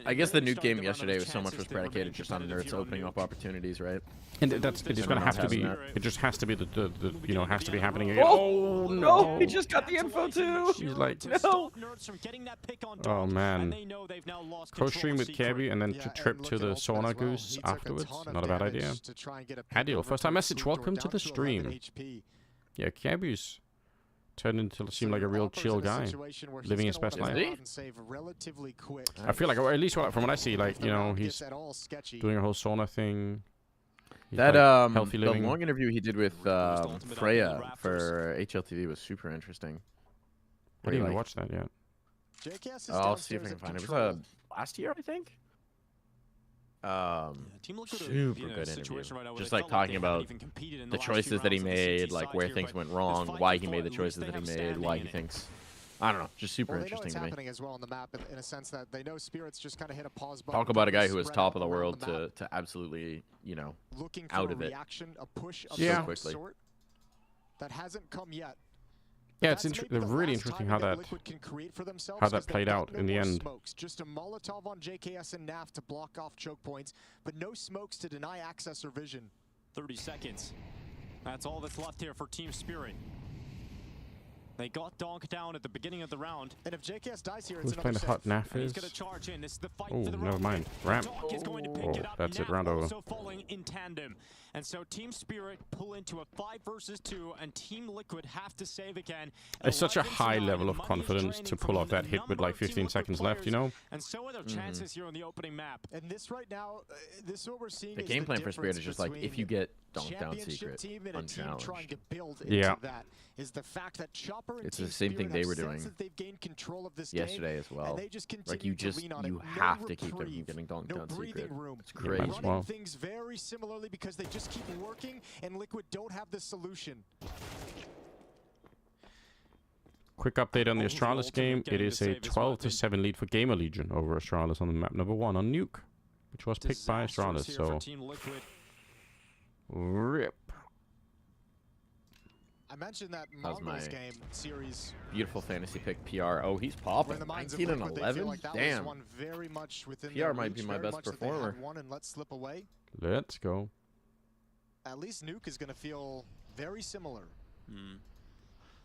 I guess the nuke game yesterday was so much was predicated just on Nerds opening up opportunities, right? And that's it's gonna have to be. It just has to be the you know has to be happening again. Oh no! He just got the info too. He's like, no. oh man. Co-stream with Kirby and then to trip to the Sauna Goose afterwards. Not a bad idea. Adil, first time message. Welcome to the stream. Yeah, Kirby's turned into seem like a real chill guy, living his best life. I feel like, or at least from what I see, like you know, he's doing a whole sauna thing. That healthy the living. long interview he did with Freya for HLTV was super interesting. I didn't even watch that yet. I'll see if I can find it. It was last year, I think. Super good interview. Just like talking about the choices that he made, like where things went wrong, why he made the choices that he made, why he thinks. I don't know, just super interesting to me. As well on the map in a sense that they know Spirits just kind of hit a pause button. Talk about a guy who was top of the world to absolutely, you know, out of it a push of so quickly. That hasn't come yet. Yeah, it's really interesting how that played out in the end. Smokes. Just a Molotov on JKS and NAF to block off choke points, but no smokes to deny access or vision. 30 seconds. That's all that's left here for Team Spirit. They got Donk down at the beginning of the round. And if JKS dies here, who's playing the hot NAF is? Oh, never mind. Ramp. Oh, that's it. Round over. Also falling in tandem. And so Team Spirit pull into a 5 versus 2, and Team Liquid have to save again. It's such a high level of confidence to pull off that hit with like 15 seconds left, you know? And so are their chances here on the opening map. And this right now, this is what we're seeing. The game plan for Spirit is just like, if you get Donk down secret, unchallenged. Yeah. Is the fact that Chopper and It's the same thing they were doing yesterday as well. Like you have to keep them from getting Donk down secret. It's crazy. Running things very similarly because they just keep working, and Liquid don't have the solution. Quick update on the Astralis game. It is a 12-7 lead for Gamer Legion over Astralis on the map number 1 on Nuke, which was picked by Astralis. So rip. I mentioned that Mongols game series. Beautiful fantasy pick, PR. Oh, he's popping. 19 and 11. Like damn. PR might be my best performer. Let's go. At least Nuke is going to feel very similar.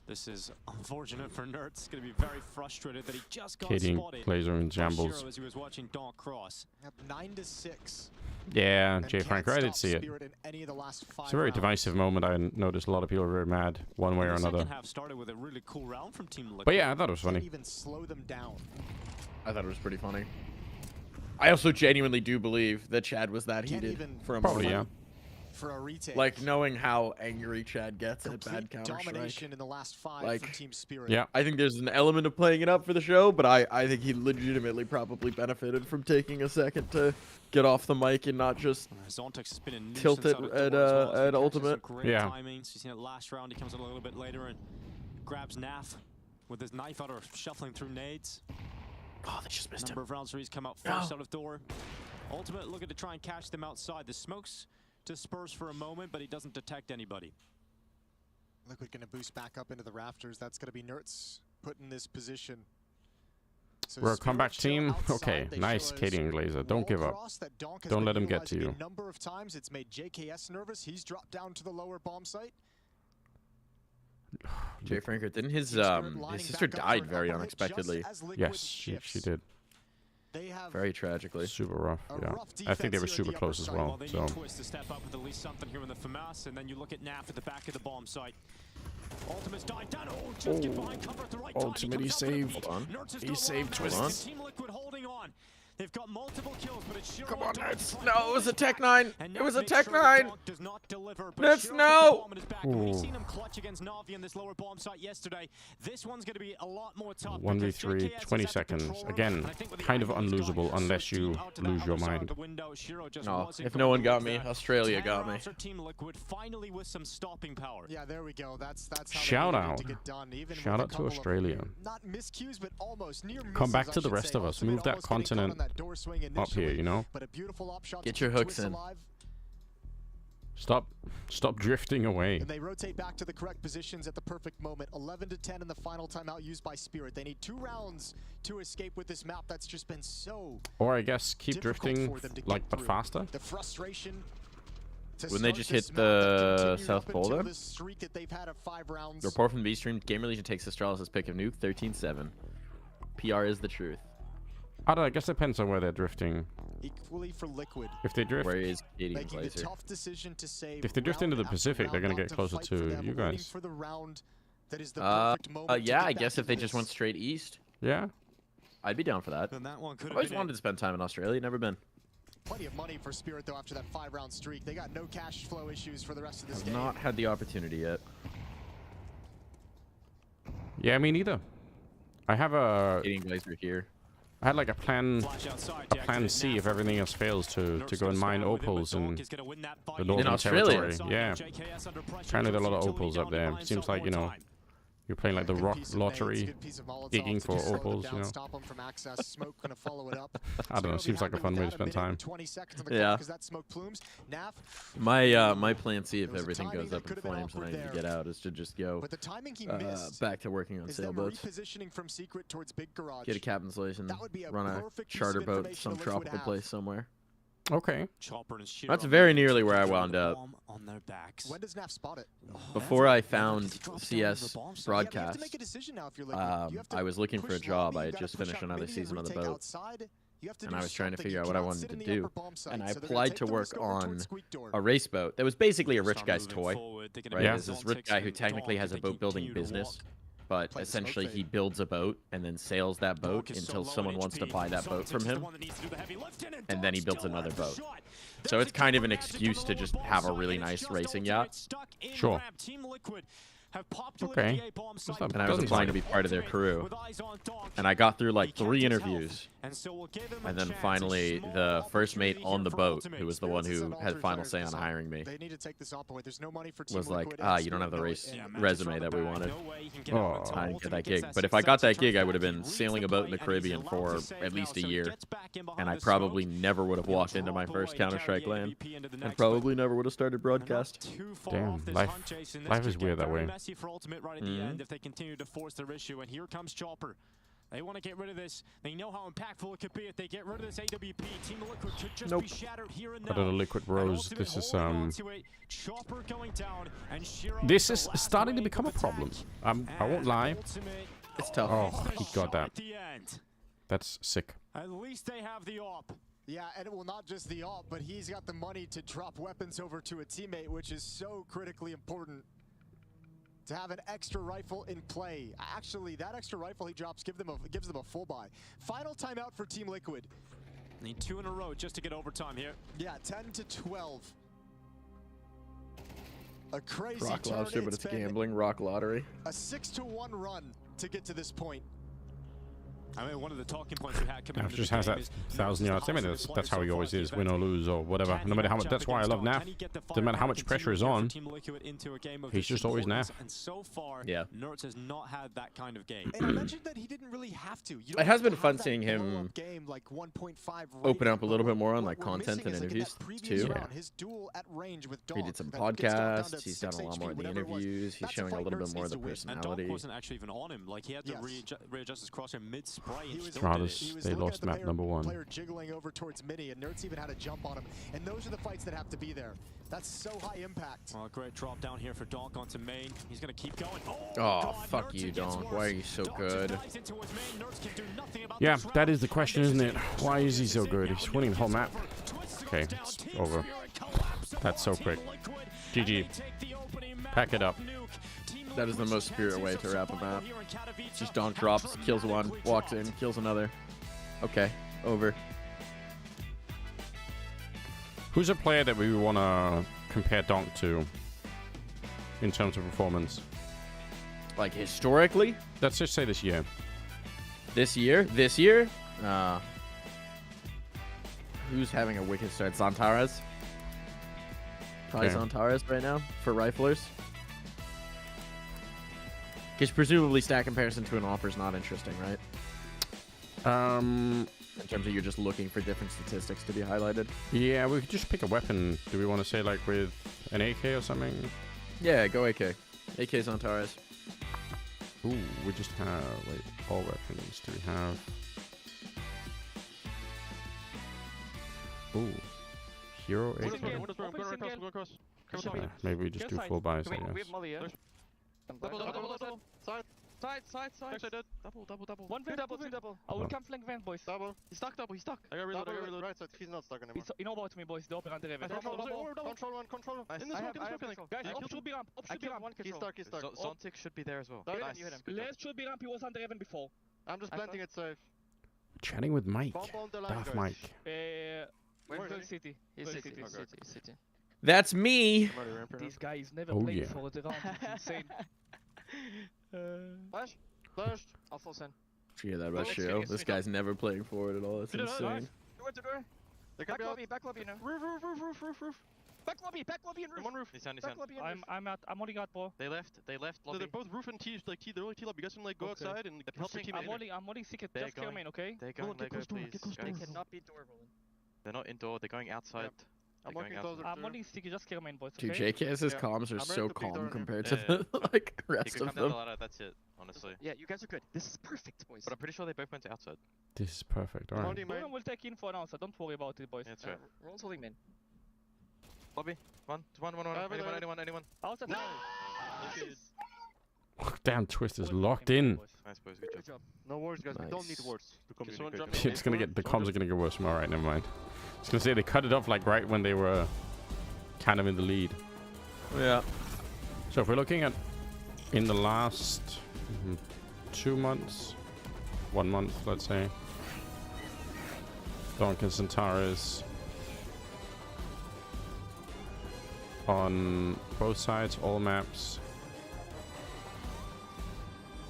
This is unfortunate for Nerd. It's going to be very frustrated that he just got spotted. Glazer in shambles. As he was watching Donk cross. 9-6. Yeah, Jay Franco, I did see it. It's a very divisive moment. I noticed a lot of people were very mad, one way or another. The second half started with a really cool round from Team Liquid. But yeah, I thought it was funny. Even slow them down. I thought it was pretty funny. I also genuinely do believe that Chad was that heated for a moment. Probably, yeah. For a retake. Like knowing how angry Chad gets at bad Counter-Strike. Domination in the last 5 like, for Team Spirit. Yeah. I think there's an element of playing it up for the show, but I think he legitimately probably benefited from taking a second to get off the mic and not just tilt it at ultimate. Yeah. Timing. So you seen it last round. He comes in a little bit later and grabs Naf with his knife out or shuffling through nades. Oh, they just missed him. Number of rounds where he's come out first out of door. Ultimate looking to try and catch them outside. The smokes disperse for a moment, but he doesn't detect anybody. Liquid going to boost back up into the rafters. That's going to be Nertz put in this position. So we're a comeback team. Okay, nice, Katie and Glazer. Don't give up. Don't let him get to you. A number of times it's made JKS nervous. He's dropped down to the lower bomb site. Jay Franco, didn't his sister died very unexpectedly? Yes, she did. Very tragically. Super rough. Yeah, I think they were super close as well. They need Twist to step up with at least something here in the FAMAS, and then you look at Naf at the back of the bomb site. Ultimate's dive down. Oh, just get behind cover at the right time. Ultimate, he saved. He saved Twist. Team Liquid holding on. They've got multiple kills, but it's come on, Nertz. No, it was a Tech 9. It was a Tech 9. Nertz, no. We've seen him clutch against Na'Vi in this lower bomb site yesterday. This one's going to be a lot more tough. 1v3, 20 seconds. Again, kind of unlosable unless you lose your mind. No, if no one got me, Australia got me. Team Liquid finally with some stopping power. Yeah, there we go. That's how shout out. Shout out to Australia. Not miscues, but almost near misses, come back to the rest of us. Move that continent up here, you know? Get your hooks in. Stop drifting away. And they rotate back to the correct positions at the perfect moment. 11-10 in the final timeout used by Spirit. They need 2 rounds to escape with this map that's just been so or I guess keep drifting, like, but faster. The frustration. When they just hit the South Pole, though? The report from the B stream, Gamer Legion takes Astralis' pick of Nuke, 13-7. PR is the truth. I don't know, I guess it depends on where they're drifting. Equally for Liquid. If they drift, where is Katie and Glazer? Tough decision to save if they drift into the Pacific, they're gonna get closer to you guys. For the round that is the perfect moment yeah, I guess if they just went straight east. Yeah. I'd be down for that. Then that one could I've always wanted to spend time in Australia, never been. Plenty of money for Spirit, though, after that 5-round streak. They got no cash flow issues for the rest of this I've game. not had the opportunity yet. Yeah, me neither. I have a... Guys are here. I had like a plan C if everything else fails to go and mine opals in the Northern Territory. Yeah. Apparently there are a lot of opals up there. Seems like, you know, you're playing like the rock lottery, digging for opals, you know. I don't know, seems like a fun way to spend time. Yeah. My plan C, if everything goes up in flames and I need to get out, is to just go back to working on sailboats. Get a cabin solution, run a charter boat to some tropical place somewhere. Okay. That's very nearly where I wound up. When does NAF spot it? Before I found CS broadcast, I was looking for a job. I had just finished another season on the boat, and I was trying to figure out what I wanted to do. And I applied to work on a race boat that was basically a rich guy's toy. Right? There's this rich guy who technically has a boat building business, but essentially he builds a boat and then sails that boat until someone wants to buy that boat from him, and then he builds another boat. So it's kind of an excuse to just have a really nice racing yacht. Sure. Okay. And I was applying to be part of their crew. And I got through like 3 interviews. And then finally, the first mate on the boat, who was the one who had final say on hiring me, was like, you don't have the race resume that we wanted. Oh. I didn't get that gig. But if I got that gig, I would have been sailing a boat in the Caribbean for at least a year. And I probably never would have walked into my first Counter-Strike LAN. And probably never would have started broadcast. Damn, life is weird that way. For ultimate right at the end if they continue to force their issue. And here comes Chopper. They want to get rid of this. They know how impactful it could be if they get rid of this AWP. Team Liquid could just be shattered here and now. Got a Liquid Rose. This is this is starting to become a problem. I won't lie. It's tough. Oh, he got that. That's sick. At least they have the op. Yeah, and it will not just the op, but he's got the money to drop weapons over to a teammate, which is so critically important. To have an extra rifle in play. Actually, that extra rifle he drops gives them a full buy. Final timeout for Team Liquid. Need 2 in a row just to get overtime here. Yeah, 10-12. A crazy Rock Lobster, but it's gambling. Rock Lottery. A 6-1 run to get to this point. I mean, one of the talking points we had coming NAF just has that 1,000 yards. I mean, that's how he always is, win or lose or whatever. No matter how much. That's why I love NAF. Doesn't matter how much pressure is on. He's just always NAF. And so far, yeah. Nerds has not had that kind of game. And I mentioned that he didn't really have to. It has been fun seeing him open up a little bit more on like content and interviews too. Yeah. He did some podcasts. He's done a lot more in the interviews. He's showing a little bit more of the personality. And Donk wasn't actually even on him. Like he had to readjust his crosshair mid. They lost map number 1. Player jiggling over towards mini, and Nerds even had a jump on him. And those are the fights that have to be there. That's so high impact. Well, great drop down here for Donk onto main. He's gonna keep going. Oh, fuck you, Donk. Why are you so good? Yeah, that is the question, isn't it? Why is he so good? He's winning the whole map. Okay, it's over. That's so quick. GG. Pack it up. That is the most Spirit way to wrap a map. Just Donk drops, kills one, walks in, kills another. Okay, over. Who's a player that we want to compare Donk to in terms of performance? Like historically? Let's just say this year. This year? This year? Who's having a wicked start? Zantares? Probably Zantares right now for riflers. Because presumably stat comparison to an offer is not interesting, right? In terms of you're just looking for different statistics to be highlighted. Yeah, we could just pick a weapon. Do we want to say like with an AK or something? Yeah, go AK. AK's on Taurus. Ooh, we just have all weapons. Do we have? Ooh, hero AK. Maybe we just do full buys, I guess. Side. Double. One double. I will come flank van, boys. Double. He's stuck. I got reload. Right side. He's not stuck anymore. You know about me, boys. The operant Raven. Control one. Nice. In this one. Guys, up should be ramp. He's stuck. Zontic should be there as well. Nice. Last should be ramp. He was under Raven before. I'm just planting it safe. Chatting with Mike. Daft Mike. Wait, Where's City? He's City. City. That's me. These guys never Oh, played yeah. for the round. It's insane. Flash. I'll force in. Forget that about Shiro. This guy's never playing for it at all. That's insane. Back lobby now. Roof. Back lobby and roof. One roof. He's back lobby and roof. I'm holding out, bro. They left lobby. They're both roof and T, like T. They're only T lobby. You guys can like go outside and help your team. I'm holding secret. Just kill main, okay? They're going Lego, please. They cannot be door rolling. They're not indoor. They're going outside. I'm holding secret. Just kill main, boys. Dude, Okay? JKS's comms are so calm compared to the like rest of them. That's it, honestly. Yeah, you guys are good. This is perfect, boys. But I'm pretty sure they both went to outside. This is perfect. All right. Rowan will take in for an answer. Don't worry about it, boys. That's right. Rowan's holding main. Lobby. One. Anyone. Outside. Damn, Twist is locked in. Nice, boys. Good job. No worries, guys. We don't need words to communicate. It's gonna get, the comms are gonna get worse. All right, never mind. I was gonna say they cut it off like right when they were kind of in the lead. Yeah. So if we're looking at in the last 2 months, 1 month, let's say, Donk and Centaurus on both sides, all maps.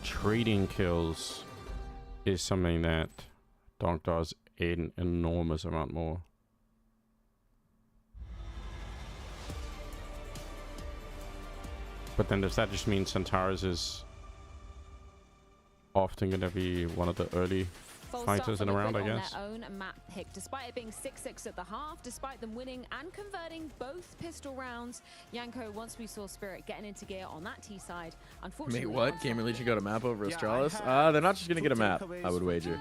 Trading kills is something that Donk does an enormous amount more. But then does that just mean Centaurus is often going to be one of the early fighters in a round, I guess? Their own map pick, despite it being 6-6 at the half, despite them winning and converting both pistol rounds. Yanko, once we saw Spirit getting into gear on that T side, unfortunately. Wait, what? Gamer Legion got a map over Astralis? They're not just gonna get a map, I would wager.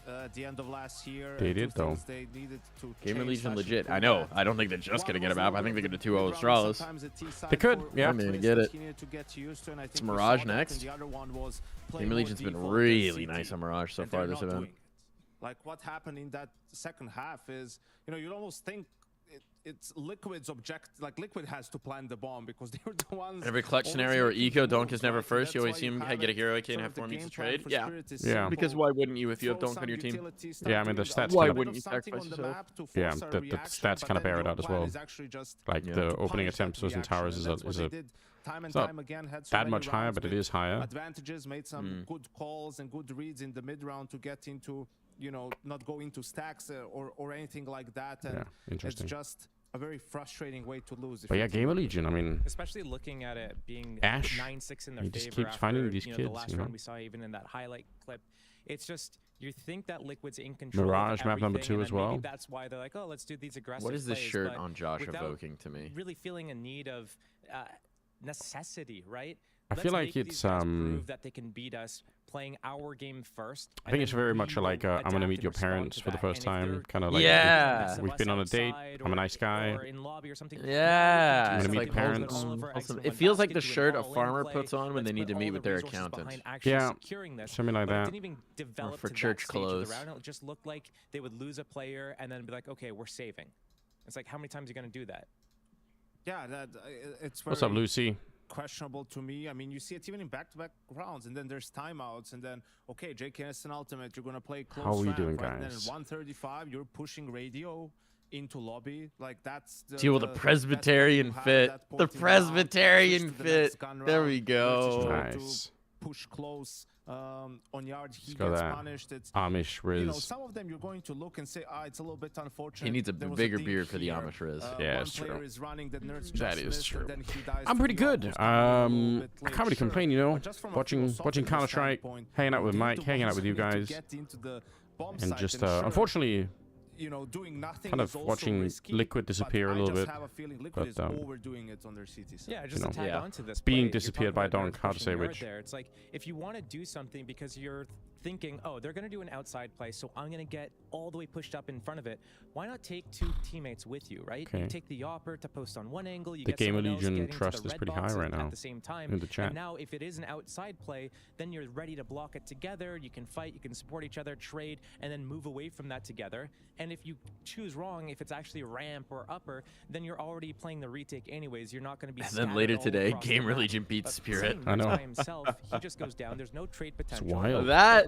At the end of last year, they did though. They needed to Gamer Legion legit. I know. I don't think they're just gonna get a map. I think they're gonna 2-0 Astralis. They could, yeah. I'm gonna get it. It's Mirage next. Gamer Legion's been really nice on Mirage so far this event. Like what happened in that second half is, you'd almost think it's Liquid's object. Like Liquid has to plant the bomb because they were the ones. Every clutch scenario or eco, Donk is never first. You always see him get a hero AK and have 4 means to trade. Yeah. Yeah. Because why wouldn't you if you have Donk on your team? Yeah, I mean the stats. Why wouldn't you sacrifice yourself? Yeah, the stats kind of bear it out as well. Like the opening attempts was in towers is a it's not that much higher, but it is higher. Advantages, made some good calls and good reads in the mid round to get into, not go into stacks or anything like that. And yeah, interesting. It's just a very frustrating way to lose. But yeah, Gamer Legion, I mean, especially looking at it being Ash, 9-6 in their he favor just keeps after, finding these kids. The last round we saw even in that highlight clip, it's just you think that Liquid's in control. Mirage map number 2 as well. Maybe that's why they're like, oh, let's do these aggressive. What is this plays, shirt on Josh evoking to me? Really feeling a need of necessity, right? I feel like it's prove that they can beat us playing our game first. I think it's very much like I'm gonna meet your parents for the first time, kind of like we've been on a date. I'm a nice guy. Yeah, I'm gonna meet the parents. It feels like the shirt a farmer puts on when they need to meet with their accountant. Yeah, something like that. Or for church clothes. It just looked like they would lose a player and then be like, okay, we're saving. It's like, how many times are you gonna do that? Yeah, it's. What's up, Lucy? Questionable to me. I mean, you see it even in back-to-back rounds, and then there's timeouts, and then okay, JKS and Ultimate, you're gonna play close. How are we doing, right? guys? And then at 135, you're pushing radio into lobby. Like that's deal with the Presbyterian fit. The Presbyterian fit. There we go. Nice. Push close on yard. He gets punished. It's Amish Riz. some of them you're going to look and say, it's a little bit unfortunate. He needs a bigger beard for the Amish Riz. Yeah, it's true. That is true. I'm pretty good. I can't really complain, watching Counter-Strike, hanging out with Mike, hanging out with you guys, and just unfortunately, doing nothing kind of watching Liquid disappear a little bit. But overdoing it on their CT. Yeah, just to tag onto this. Being disappeared by Donk, hard to say which. It's like if you want to do something because you're thinking, oh, they're going to do an outside play, so I'm going to get all the way pushed up in front of it. Why not take 2 teammates with you, right? Okay. You take the Opper to post on one angle. You the get Gamer someone else Legion getting trust to the is red pretty box high right now at the same time. in the chat. And now, if it is an outside play, then you're ready to block it together. You can fight, you can support each other, trade, and then move away from that together. And if you choose wrong, if it's actually ramp or upper, then you're already playing the retake anyways. You're not going to be. And then later today, Gamer Legion beats Spirit. I know. By himself, he just goes down. There's no trade potential. It's wild. That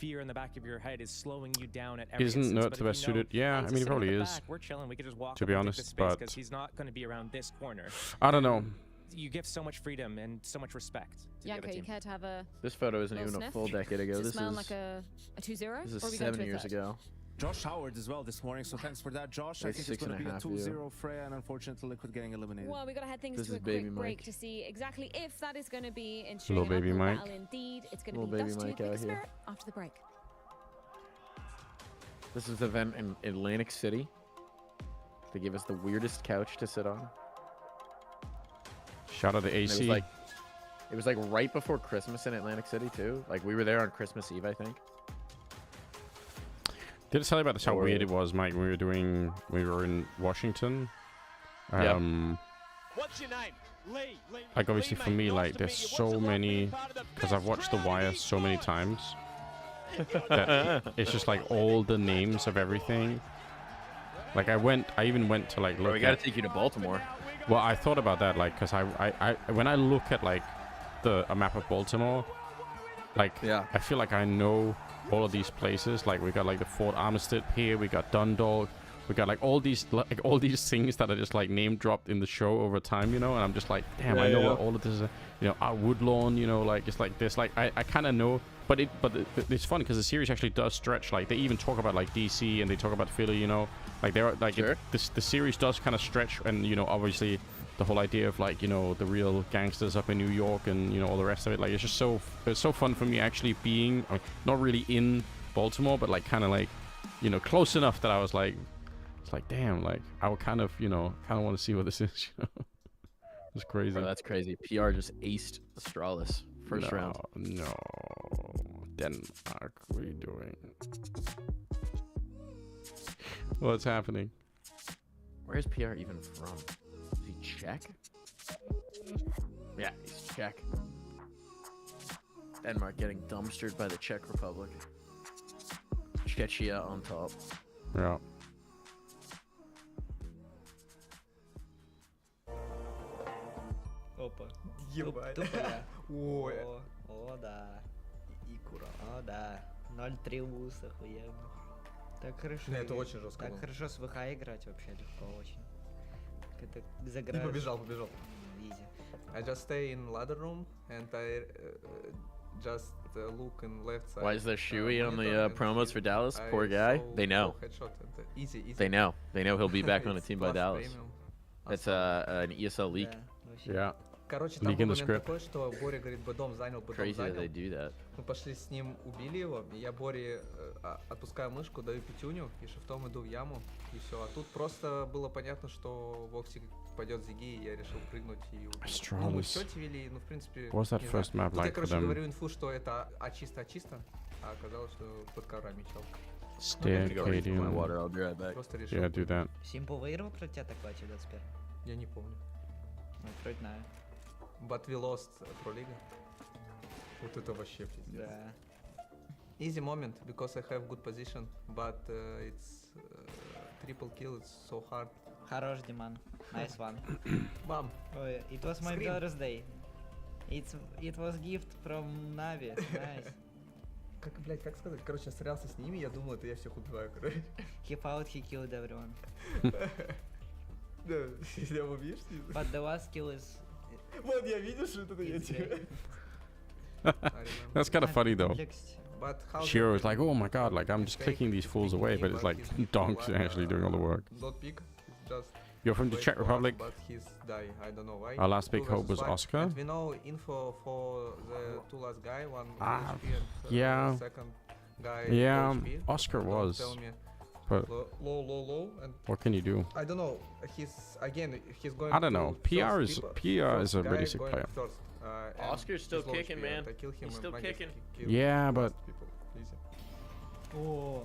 fear in the back of your head is slowing you down at every Isn't instance. Nerd the best suited? Yeah, I mean, he probably is. We're chilling. We could just walk to be honest, but because he's not going to be around this corner. I don't know. You give so much freedom and so much respect to the other Yanko, you team. care to have a This photo isn't little even a sniff? full decade ago. Does it This smell is like a 2-0? This or are is we going 7 to a years third? ago. Josh Howard as well this morning, so thanks for that, Josh. I Wait, think it's going to be a 6.5 year. 2-0 Freya, and unfortunately Liquid getting eliminated. Well, we got to head things This to a is Baby quick break Mike. to see exactly if that is going to be Little ensuring an Baby uphill Mike. battle indeed. It's going to Little be Baby Dust Mike 2 out with here. Spirit after the break. This is the event in Atlantic City. They gave us the weirdest couch to sit on. Shout out to And AC. it was like right before Christmas in Atlantic City too. Like we were there on Christmas Eve, I think. Did I tell you about this, how weird it was, Mike, when we were in Washington? Yep. What's your name? Lee. Like, obviously for me, like, there's so many, because I've watched The Wire so many times, that it's just like all the names of everything. Like, I even went to, like, look we gotta take you to Baltimore. Well, I thought about that, like, because I when I look at, like, a map of Baltimore, like I feel like I know all of these places. Like we got like the Fort Armistead here, we got Dundalk, we got like all these things that are just like name dropped in the show over time, you know. And I'm just like, damn, I know what all of this is. You know, Woodlawn, you know, like it's like this. Like I kind of know, but it's fun because the series actually does stretch. Like they even talk about like DC and they talk about Philly, you know. Like they're like the series does kind of stretch, and you know, obviously the whole idea of like, you know, the real gangsters up in New York and, you know, all the rest of it. Like it's just it's so fun for me actually being not really in Baltimore, but like kind of like, you know, close enough that I was like, it's like, damn, like I would kind of, you know, want to see what this is, you know. It's crazy. Bro, that's crazy. PR just aced Astralis first round. No, Denmark, what are you doing? What's happening? Where is PR even from? Is he Czech? Yeah, he's Czech. Denmark getting dumpstered by the Czech Republic. Czechia on top. Yeah. Опа. Ебать. Ой. О, да. Икура. О, да. 0-3 вуз, охуенно. Так хорошо. Не, это очень жестко. Так хорошо с ВХ играть вообще легко очень. Это И заграешь. побежал. Easy. I just stay in ladder room and I just look in left side. Why is there Shuey on the promos for Dallas? Poor guy. They know. Easy. They know. They know he'll be back on a team by Plus Dallas. premium. That's an ESL leak. Yeah. Короче, там Leak был in the момент script. такой, что Боря говорит, Б-дом занял, Б-дом Crazy that занял. they do that. Мы пошли с ним, убили его, и я Боре отпускаю мышку, даю пятюню, и шифтом иду в яму, и все. А тут просто было понятно, что Воксик пойдет Зиги, и я решил прыгнуть и убить. Ну, мы в счете вели, ну, в принципе, What's that не first знаю. map Тут like я, for короче, them? говорю инфу, что это чисто, а оказалось, что под коврами чел. Stadium. Water, I'll be right back. Просто решил. Yeah, do that. Симпл выиграл против тебя так в 21? Я не помню. Ну, вроде знаю. But we lost Pro League. Вот это вообще пиздец. Да. Easy moment because I have good position, but it's triple kill. It's so hard. Хорош, Диман. Nice one. Bam. Ой, it was my Scream. birthday. It was gift from Navi. Nice. Как сказать? Короче, я стрелялся с ними, я думал, это я всех убиваю, короче. He fought, he killed everyone. Да, я убьешь? But the last kill is... Вот, я видел, что это я тебе. That's kind of funny though. But how Shiro is like, oh my god, like I'm just clicking these fools away, but it's like Donk's actually doing all the work. Not big, it's just You're from the Czech Republic. But he's die, I don't know why. Our last big 2 hope was versus 5. Oscar. And we know info for the 2 last guy, one HP and yeah. second guy Yeah, HP. Oscar Don't was. tell me. But Low, and what can you do? I don't know. He's going. I don't know. PR is a guy really sick going player. First, and Oscar's still he's low kicking, HP, man. and I kill him He's and still managed kicking. to kill Yeah, but people. Easy. Oh.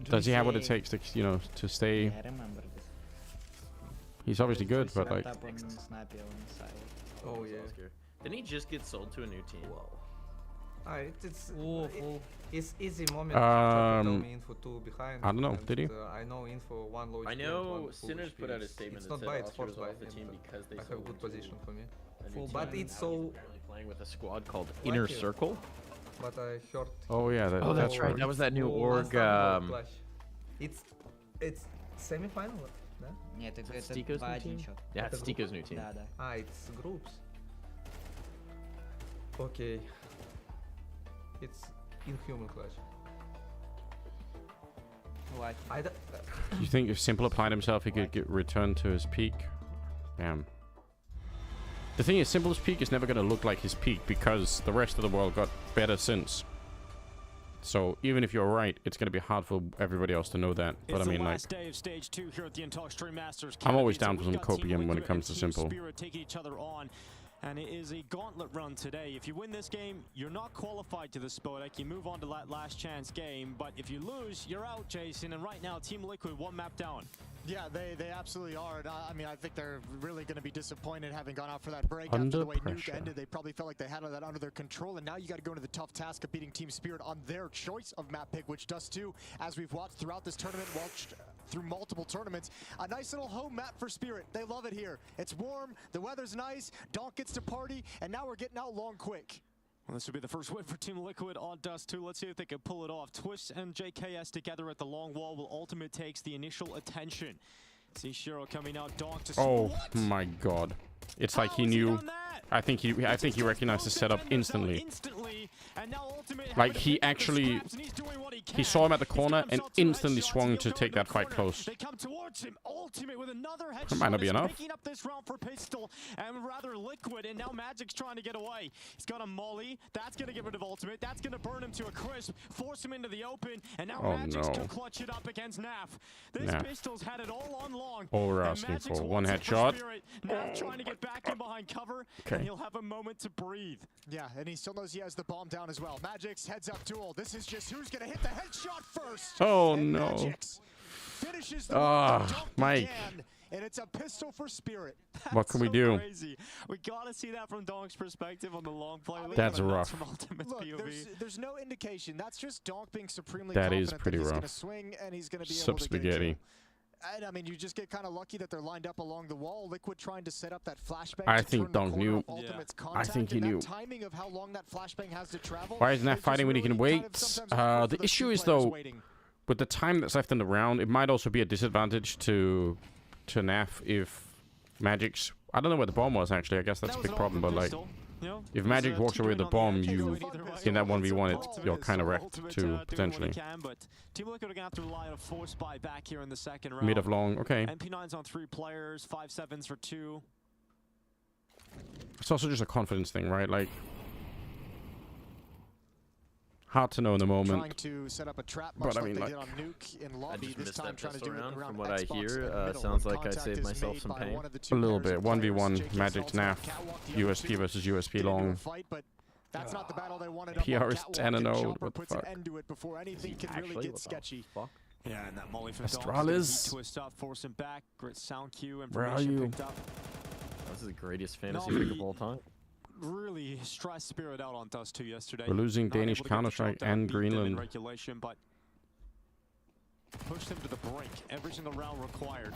does he have what it takes to, you know, to stay? I remember this. He's obviously good, but like. Up on Snappy on the side. Oh yeah. Oscar. Didn't he just get sold to a new team? It's easy moment. Tell me info 2 behind. I don't know. and, Did he? I know info 1 low HP. I and know 1 full Sinners HP. put out a statement It's that not said by it's Oscar was forced by off the him, team but because they I have sold good him to position for me. a new Full, team. but it's Now so. he's apparently playing with a squad called Like Inner it. Circle. But I heard. Oh yeah, Oh, that's right. That was that new org. It's semi-final. Да? Нет, это Stiko's new 2-1 team? счет. Yeah, Это it's группа? Stiko's new team. Да. It's groups. Okay. It's inhuman clash. What? You think if Simple applied himself, he could get returned to his peak? Damn. The thing is, Simple's peak is never going to look like his peak because the rest of the world got better since. So even if you're right, it's going to be hard for everybody else to know that. But I mean, like, day of stage 2 here at the Intel Extreme Masters. I'm always down for some copium when it comes to Simple. Spirit taking each other on. And it is a gauntlet run today. If you win this game, you're not qualified to the Spodek. You move on to that last chance game. But if you lose, you're out, Jason. And right now, Team Liquid 1 map down. Yeah, they absolutely are. And I mean, I think they're really going to be disappointed having gone out for that break Under after the way pressure. Nuke ended. They probably felt like they had that under their control, and now you got to go into the tough task of beating Team Spirit on their choice of map pick, which does too, as we've watched throughout this tournament, watched through multiple tournaments. A nice little home map for Spirit. They love it here. It's warm, the weather's nice, Donk gets to party, and now we're getting out long quick. Well, this would be the first win for Team Liquid on Dust 2. Let's see if they can pull it off. Twist and JKS together at the long wall while Ultimate takes the initial attention. See Shiro coming out, Donk to... Oh my god. It's like he knew... I think he recognized the setup instantly. Like he actually... He saw him at the corner and instantly swung to take that fight close. They come towards him. Ultimate with another headshot. That might not be enough. Picking up this round for Pistol and rather Liquid, and now Magic's trying to get away. He's got a molly. That's going to get rid of Ultimate. That's going to burn him to a crisp, force him into the open, and now Magic's to clutch it up against Naf. This Pistol's had it all on long. All we're asking for one headshot. Naf trying to get back in behind cover, and he'll have a moment to breathe. Yeah, and he still knows he has the bomb down as well. Magic's heads up duel. This is just who's going to hit the headshot first. Oh and no. Magic's finishes the Mike. Again, and it's a pistol for Spirit. What can we do? Crazy. We gotta see that from Donk's perspective on the long play. That's rough. Look, there's no indication. That's just Donk being supremely That confident is pretty that he's rough. going to swing and he's going to be able Sub to spaghetti. get a kill. And I mean, you just get kind of lucky that they're lined up along the wall. Liquid trying to set up that flashbang. I think Donk knew. I think he knew. Timing of how long that flashbang has to travel. Why isn't that fighting when he can wait? The issue is though, with the time that's left in the round, it might also be a disadvantage to Naf if Magic's... I don't know where the bomb was actually. I guess that's a big problem. But like, if Magic walks away with the bomb, you in that 1v1, you're kind of wrecked too potentially. But Team Liquid are gonna have to rely on a force buy back here in the second round. Mid of long, okay. MP9's on 3 players, 5-7s for 2. It's also just a confidence thing, right? Like, hard to know in the moment. Trying to set up a trap, but I mean, like like, they did on Nuke in lobby. I just this missed time that trying to pistol do it round. around From what I Xbox hear, in the middle. sounds like I Contact saved is myself made some by pain. one of the two a little players bit. of players. 1v1, JK's Magic also Naf, catwalk the other USP two. versus USP Get into a long. fight, but that's not the battle they wanted. PR is 10-0. Chopper What the puts fuck? an end to it before anything can really get sketchy. Yeah, and that molly from Astralis. twist up, force him back. Great sound cue. Where are Information you? picked up. This is the greatest fantasy pick of all time. Really stressed Spirit out on Dust 2 yesterday. We're losing Not Danish able to get the Counter-Strike drop down, and beat them in Greenland. regulation, but push them to the brink. Every single round required.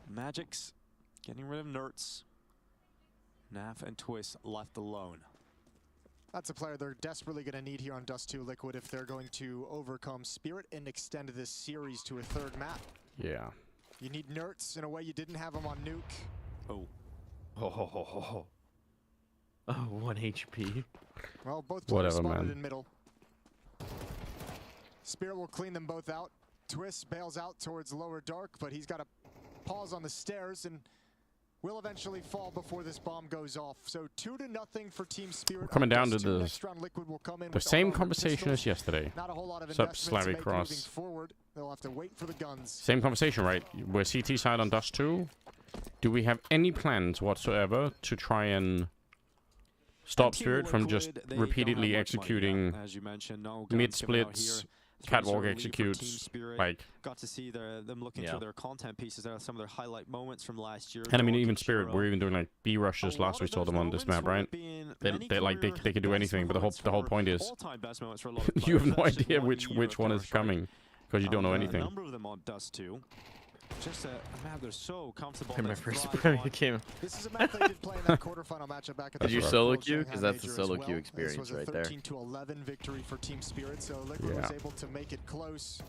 Magic's getting rid of Nerds. Naf and Twist left alone. That's a player they're desperately going to need here on Dust 2 Liquid if they're going to overcome Spirit and extend this series to a third map. Yeah. You need Nerds in a way you didn't have him on Nuke. Oh. Oh, 1 HP. Well, both players Whatever, spotted man. in middle. Spirit will clean them both out. Twist bails out towards lower dark, but he's got to pause on the stairs and will eventually fall before this bomb goes off. So 2-0 for Team Spirit. We're coming down to Dust 2. the Next round, Liquid will come in the with same all-over conversation pistols. as yesterday. Not a whole lot of Sup, investments Slavic to make Cross. moving forward. They'll have to wait for the guns. Same conversation, right? We're CT side on Dust 2. Do we have any plans whatsoever to try and stop Spirit from just repeatedly executing as you mentioned, no mid guns coming out splits, here. catwalk Really for Team executes, Spirit. like, Got to see them looking through their content pieces. There are some of their highlight moments from last year. and I mean even Spirit, we're even doing like B rushes last we saw them on this map, right? They like they could do anything, but the whole point is you have no idea which one is coming because you don't know anything. A number of them on Dust 2. Just a map they're so comfortable. My first game. This is a map they did play in that quarterfinal matchup back at the Did you World solo Pro queue? Shanghai Because that's the Major solo as well. queue experience This was right a there. 13-11 victory for Team Spirit, so Liquid was Yeah. able to make it close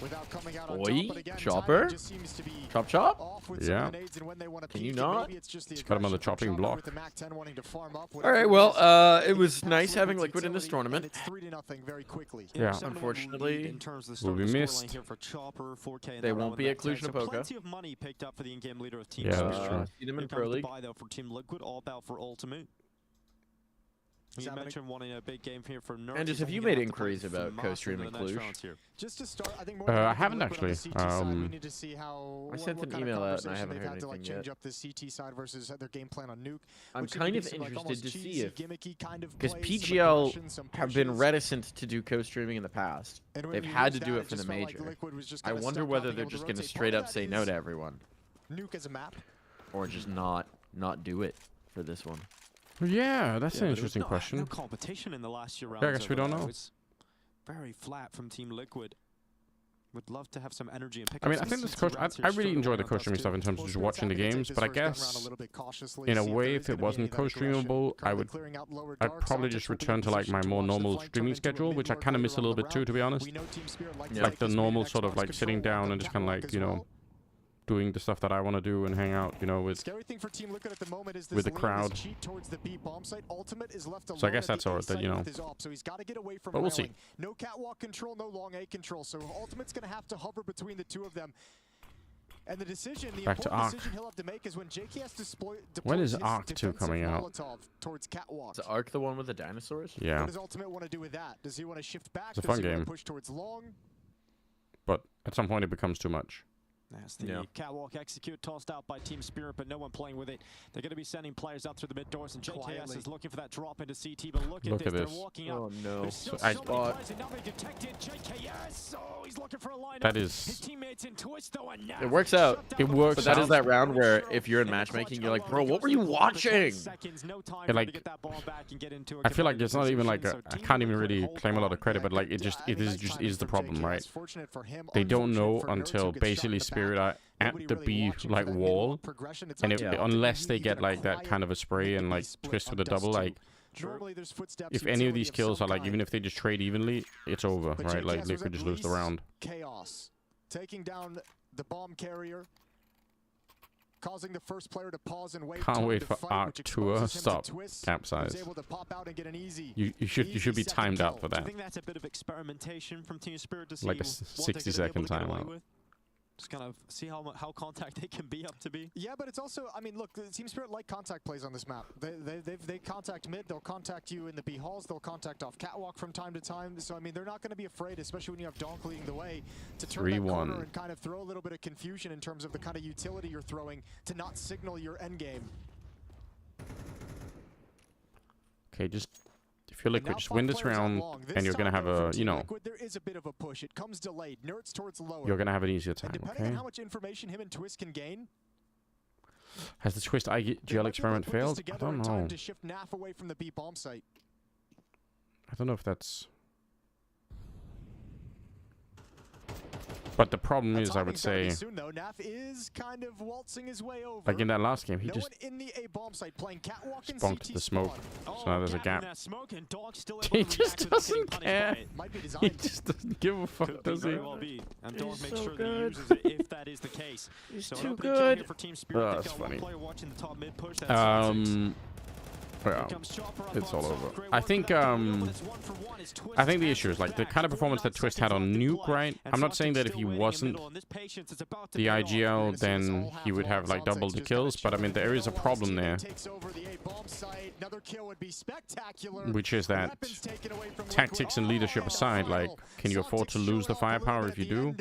without coming out on Oi, top. But again, chopper? timing just seems to be Chop chop? off with Yeah. some grenades and when they want to Can peek, you and not? maybe it's just the Just got him on the aggression from chopping Chopper block. with the MAC-10 wanting to farm up, All whatever right, it well, is. it was It nice caps having Liquid's Liquid in this utility, tournament. and it's 3-0 very quickly. Yeah. 7-1 lead Unfortunately, in terms of the will start be of the missed. scoreline here for Chopper, 4K in They that won't round be with at that tag. So Cluj-Napoca. plenty of money picked up for the in-game leader of Team Yeah, Spirit. that's true. See them in Here Pro comes the League. buy though for Team Liquid, all about for Ultimate. You mentioned wanting a big game here for Nerds. And just have you made inquiries about co-streaming Cluj? Just to start, I think I haven't actually. we need to see how I sent what an kind of email out and I conversation haven't they've heard had to like anything change yet. up the CT side versus their game plan on Nuke. I'm which kind could of be some, like, interested almost to see cheesy, if gimmicky kind of because plays, some PGL aggression, some have been pushes. reticent to do co-streaming in the past. And when They've you had to lose do that, it for the just felt like major. Liquid was just I kinda wonder stuck whether not being they're able to just going to rotate. straight Part up of say that no is to everyone, Nuke as a map. or just not do it for this one. Yeah, that's an but it was interesting no question. competition in the last year rounds. Yeah, I guess we don't know. It's very flat from Team Liquid. would love to have some energy and pick I mean, I think this coach. I really enjoy the co-streaming stuff in terms of just watching the games, but I guess in a way, if it wasn't co-streamable, I'd probably just return to like my more normal streaming schedule, which I kind of miss a little bit too, to be honest. Like the normal sort of like sitting down and just kind of like, you know, doing the stuff that I want to do and hang out, you know, with the crowd. So I guess that's all right, you know. But we'll see. No catwalk control, no long A control. So Ultimate's going to have to hover between the two of them. And the decision, the important decision he'll have to make is when JKS deploys when is Arc 2 coming out? Towards catwalk. Is Arc the one with the dinosaurs? Yeah. What does Ultimate want to do with that? Does he want to shift back? It's a fun Does he game. want to push towards long? But at some point it becomes too much. That's the catwalk execute tossed out by Team Spirit, but no one playing with it. They're going to be sending players out through the mid doors, and JKS is looking for that drop into CT. But look at this. They're walking up. Oh no! So I spot. JKS. Oh, he's looking for a lineup. That is. His teammates in twist though, and now It works out. It works. But that is that round where if you're in matchmaking, you're like, bro, what were you watching? Like, I feel like it's not even like I can't even really claim a lot of credit, but like it is the problem, right? They don't know until basically Spirit are at the B like wall, and unless they get like that kind of a spray and like twist with a double, like if any of these kills are like, even if they just trade evenly, it's over, right? Like they could just lose the round. Chaos taking down the bomb carrier, causing the first player to pause and wait. Can't wait for Arc to stop capsize. You should be timed out for that. I think that's a bit of experimentation from Team Spirit to see like a 60-second timeout. Just kind of see how contact they can be up to be. Yeah, but it's also, I mean, look, Team Spirit like contact plays on this map. They contact mid, they'll contact you in the B halls, they'll contact off catwalk from time to time. So I mean, they're not going to be afraid, especially when you have Donk leading the way, to turn that corner and kind of throw a little bit of confusion in terms of the kind of utility you're throwing to not signal your end game. Okay, just. If you're Liquid, just win this round, and you're gonna have a, you know, there is a bit of a push. It comes delayed. Nerds towards lower. You're gonna have an easier time. Depending Okay. on how much information him and Twist can gain. Has the Twist IGL experiment failed? I don't know. To shift NAF away from the B bomb site. I don't know if that's. But the problem is, I would say, soon, though, NAF is kind of waltzing his way over. like in that last game, he no just in the A bomb site playing catwalk and bonked CT the smoke. spawn. So now there's a gap. He just doesn't care. He just doesn't give a fuck, does he? And Donk makes so sure good. that he uses it if that is the case. He's so too an opening kill here good. for Team Spirit. Oh, They've that's got one funny. player watching the top mid push. That's Yeah, it's all over. I think the issue is like the kind of performance that Twist had on Nuke, right? I'm not saying that if he wasn't the IGL, then he would have like double the kills, but I mean there is a problem there, which is that tactics and leadership aside, like, can you afford to lose the firepower if you do?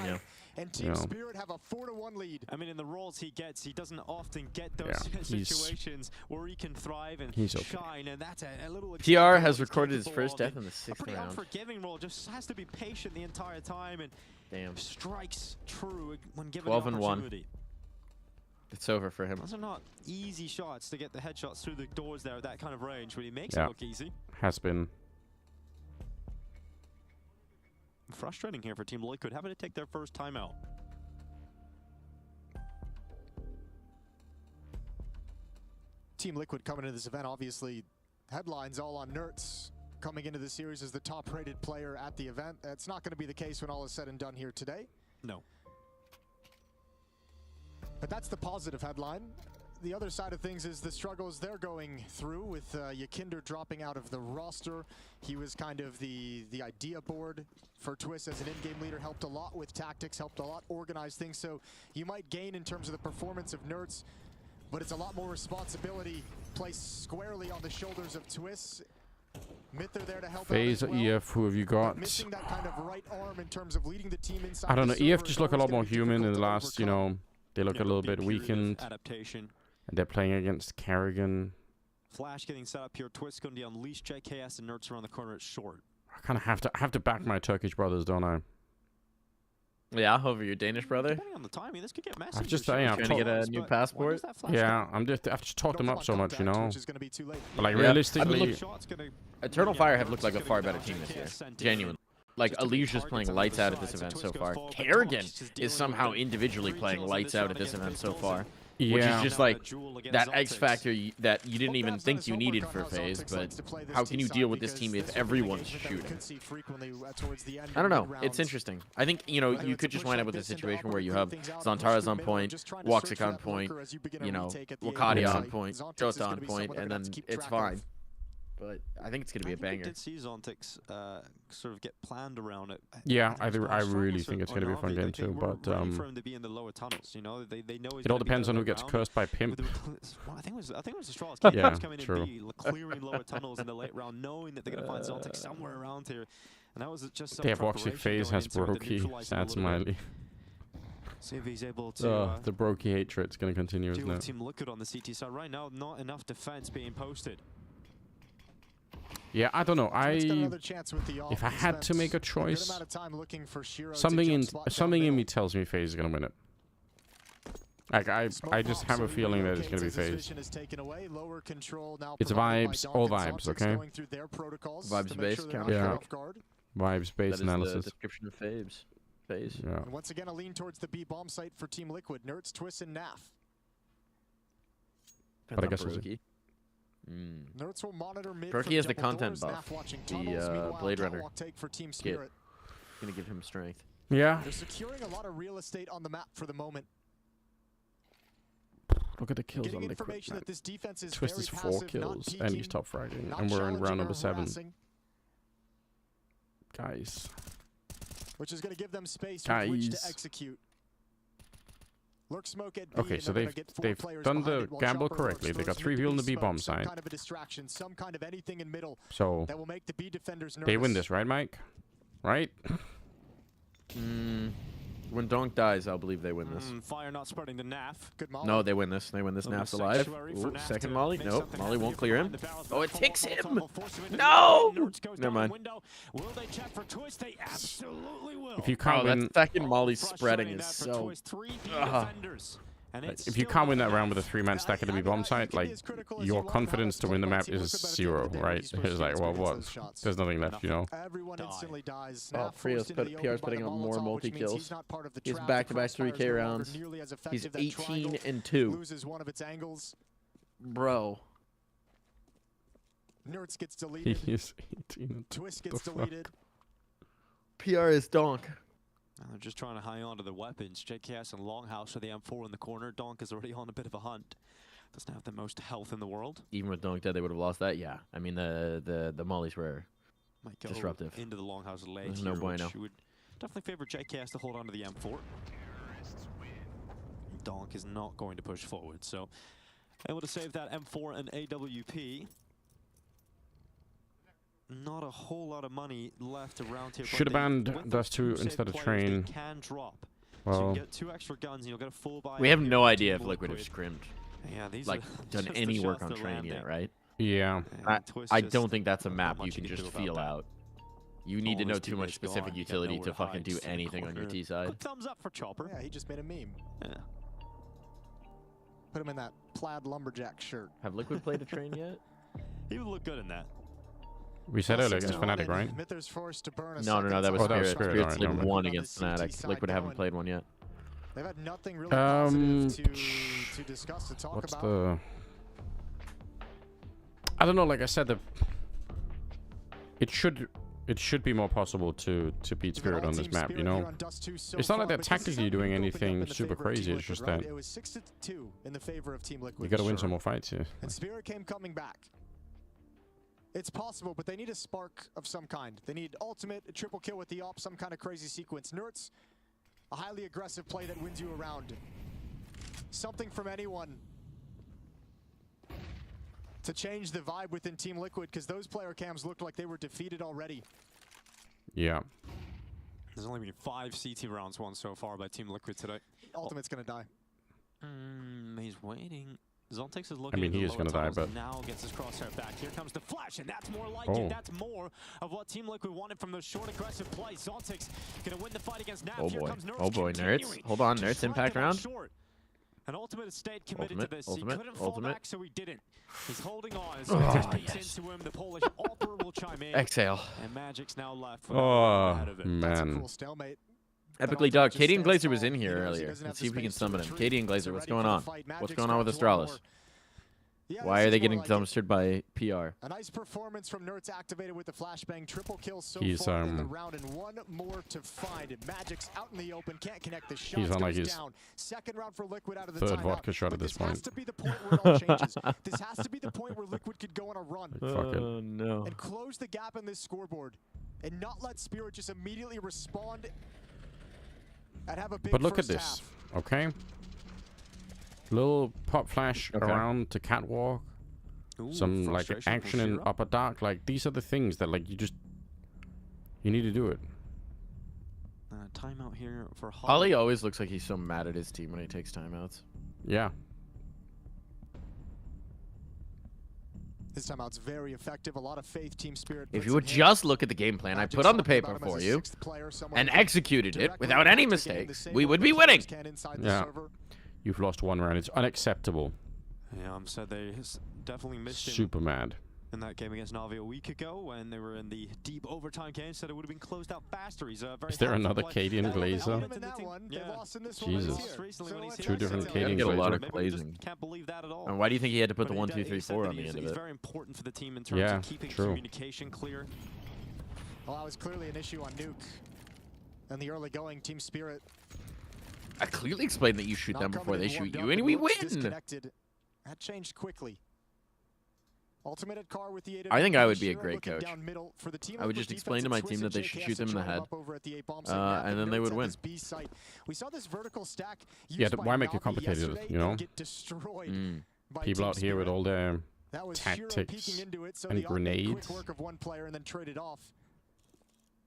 Yeah. And Team Spirit have a 4-1 lead. I mean, in the roles he gets, he doesn't often get those situations where he can thrive and shine, and that's a little. PR has recorded his first death in the 6th pretty round. unforgiving role, just has to be patient the entire time and strikes true when given 12 the and 1. opportunity. It's over for him. Those are not easy shots to get the headshots through the doors there at that kind of range, but he makes Yeah. it look easy. Has been. Frustrating here for Team Liquid, having to take their first timeout. Team Liquid coming into this event, obviously, headlines all on Nerds coming into the series as the top-rated player at the event. That's not going to be the case when all is said and done here today. No. But that's the positive headline. The other side of things is the struggles they're going through with Yakinder dropping out of the roster. He was kind of the idea board for Twist as an in-game leader, helped a lot with tactics, helped a lot organize things. So you might gain in terms of the performance of Nerds, but it's a lot more responsibility placed squarely on the shoulders of Twist. Myth are there to help FaZe or EF, who have you got? missing that kind of right arm in terms of leading the team inside. I don't know. the EF server just is look a lot always more gonna be human in difficult the to last, you know, they look a little bit weakened. Adaptation. And they're playing against Carrigan. Flash getting set up here. Twist going to unleash JKS and Nerds around the corner at short. I kind of have to back my Turkish brothers, don't I? Yeah, over your Danish brother. Depending on the timing, this could get messy. I've just trying to get a new passport. Yeah, I've just talked them up so much, you know. But like Yeah. realistically, I mean, look, Eternal Fire have looked like a far better team this year. Genuinely. like Alicia's playing lights out at this event so far. Kerrigan is somehow individually playing lights out at this event so far. Yeah. Which is just like that X factor that you didn't even think you needed for FaZe, but how can you deal with this team if everyone's shooting? I don't know. It's interesting. I think, you know, you could just wind up with a situation where you have Zantara's on point, Woxic on point, you know, Wakati on point, Jota on point, and then it's fine. But I think it's going to be a banger. I did see Zontix sort of get planned around it. Yeah, I really think it's going to be a fun game too. But for him to be in the lower tunnels, you know, they know it all depends on who gets cursed by Pimp. I think it was the Straws. Yeah, coming true. in B, clearing lower tunnels in the late round, knowing that they're going to find Zontix somewhere around here, and that was just some They have Woxic FaZe has Brokey, sad smiley. See if he's able to. The Brokey hatred's going to continue, isn't it? Team Liquid on the CT side right now. Not enough defense being posted. Yeah, I don't know. If I had to make a choice, something in me tells me FaZe is gonna win it. Like I just have a feeling that it's gonna be FaZe. It's vibes, all vibes, okay? Vibes based, yeah. Vibes based analysis. That is the description of FaZe. Yeah. And once again, a lean towards the B bomb site for Team Liquid. Nerds, Twist, and Naf. But I guess we'll see. Nerds will monitor mid Brokey has the content buff. The Blade Runner for Team kit. Spirit. Gonna give him strength. Yeah. They're securing a lot of real estate on the map for the moment. Look at the kills on Liquid. Twist is 4 kills and he's top fragging, and we're in round number 7. Guys. Which is going to give them space with which to execute. Lurk smoke at B, okay, so they've done the gamble correctly. They got 3 people in the B bomb side. Kind of a distraction, some kind of anything in middle so that will make the B defenders nervous. They win this, right, Mike? Right? When Donk dies, I'll believe they win this. Fire not spreading to Naf. Good molly. No, they win this. They win this. Naf's alive. Ooh, second molly. Nope. Molly won't clear him. Oh, it ticks him. No! Never mind. Will they check for Twist? They absolutely will. If you can't win, that second molly spreading is so. If you can't win that round with a 3-man stack at the B bomb site, like your confidence to win the map is 0, right? It's like, well, what? There's nothing left, you know. Everyone instantly dies. Oh, PR's putting up more multi-kills. He's back-to-back 3K rounds. He's 18-2. Loses one of its angles. Bro. Nerds gets deleted. He is 18. Twist gets deleted. PR is Donk. They're just trying to hang on to the weapons. JKS and Longhouse for the M4 in the corner. Donk is already on a bit of a hunt. Doesn't have the most health in the world. Even with Donk dead, they would have lost that. Yeah, I mean the mollies were might go disruptive. Into the Longhouse leg. There's no bueno. Would definitely favor JKS to hold on to the M4. Donk is not going to push forward, so able to save that M4 and AWP. Not a whole lot of money left around here. Should have banned Dust 2 instead of Train. Well, so you get 2 extra guns and you'll get a full buy. We have no idea if Liquid have scrimmed. Yeah, these like done any work on Train yet, right? Yeah. I don't think that's a map you can just feel out. You need to know too much specific utility to fucking do anything on your T side. Good thumbs up for Chopper. Yeah, he just made a meme. Yeah. Put him in that plaid lumberjack shirt. Have Liquid played a Train yet? He would look good in that. We said earlier against Fnatic, right? No, that was Spirit. Spirit. Spirit's right, won against Fnatic. Liquid haven't played one yet. They've had nothing really positive to discuss, to talk what's about. I don't know, like I said, it should be more possible to beat Spirit on this map, you know? It's not like they're tactically doing anything super crazy, it's just that it was 6-2 in the favor of Team Liquid. You gotta win some more fights here. And Spirit came coming back. It's possible, but they need a spark of some kind. They need ultimate, a triple kill with the op, some kind of crazy sequence. Nerds, a highly aggressive play that wins you a round. Something from anyone to change the vibe within Team Liquid, because those player cams looked like they were defeated already. Yeah. There's only been 5 CT rounds won so far by Team Liquid today. Ultimate's gonna die. He's waiting. Zontix is looking. I mean, he is going to die, but now gets his crosshair back. Here comes the flash, and that's more like it. That's more of what Team Liquid wanted from those short, aggressive plays. Zontix going to win the fight against Naf. Oh boy, Nerds. Hold on, Nerds impact round. And Ultimate has stayed committed Ultimate, to this. ultimate, He couldn't fall ultimate. back, so he didn't. He's holding on. As Magic beats into him, the Polish AWPer will chime in. Exhale. And Magic's now left. Oh, man. Epically Dog. Katie and Glazer was in here earlier. Let's see if we can summon him. Katie and Glazer, what's going on? What's going on with Astralis? Why are they getting dumpstered by PR? A nice performance from Nerds activated with the flashbang. Triple kills so He's, far in the round, and one more to find. And Magic's out in the open, can't connect the shot. He's on like his down. Second round for Liquid out of the third timeout. vodka shot at this point. Has to be the point where it all changes. This has to be the point where Liquid could go on a run. Fuck it. Oh, no. And close the gap in this scoreboard. And not let Spirit just immediately respond and have a big But look at first this, half. okay? Little pop flash around to catwalk. Ooh, Some like frustration action from in Shiro. upper dark. Like these are the things that like you need to do it. Timeout here for Holly always looks like he's so mad at his team when he takes timeouts. Yeah. This timeout's very effective. A lot of faith, team spirit. If you would just look at the game plan I put on the paper for you and executed it without any mistakes, we would be winning. Yeah. You've lost one round. It's unacceptable. Yeah, said they definitely missed him Super mad. in that game against Navi a week ago when they were in the deep overtime game. Said it would have been closed out faster. He's a very Is there another Katie and Glazer? Yeah. Jesus. Two different Katie and Get a lot of Glazer. glazing. Can't believe that at all. And why do you think he had to put the 1, 2, 3, 4 on the end of He's it? very important for the team in terms Yeah, of keeping true. communication clear. Well, that was clearly an issue on Nuke. And the early going, team spirit. I clearly explained that you shoot not them before coming they in shoot warmed you, up and we looks win. disconnected. That changed quickly. Ultimate at car with the I think I would be a Shiro great looking coach. down middle. For the team I would Liquid just explain to defense, my team that they Twisted should JK shoot them in the has to head, try him up over at the A-bomb site. and then they Nerds would at win. this B site. We saw this vertical stack Yeah, used why by make it Navi complicated, yesterday you know? and get destroyed by People Team out here with Spirit. all their That was Shiro tactics peeking into it, so and the automated grenades. quick work of one player and then traded off.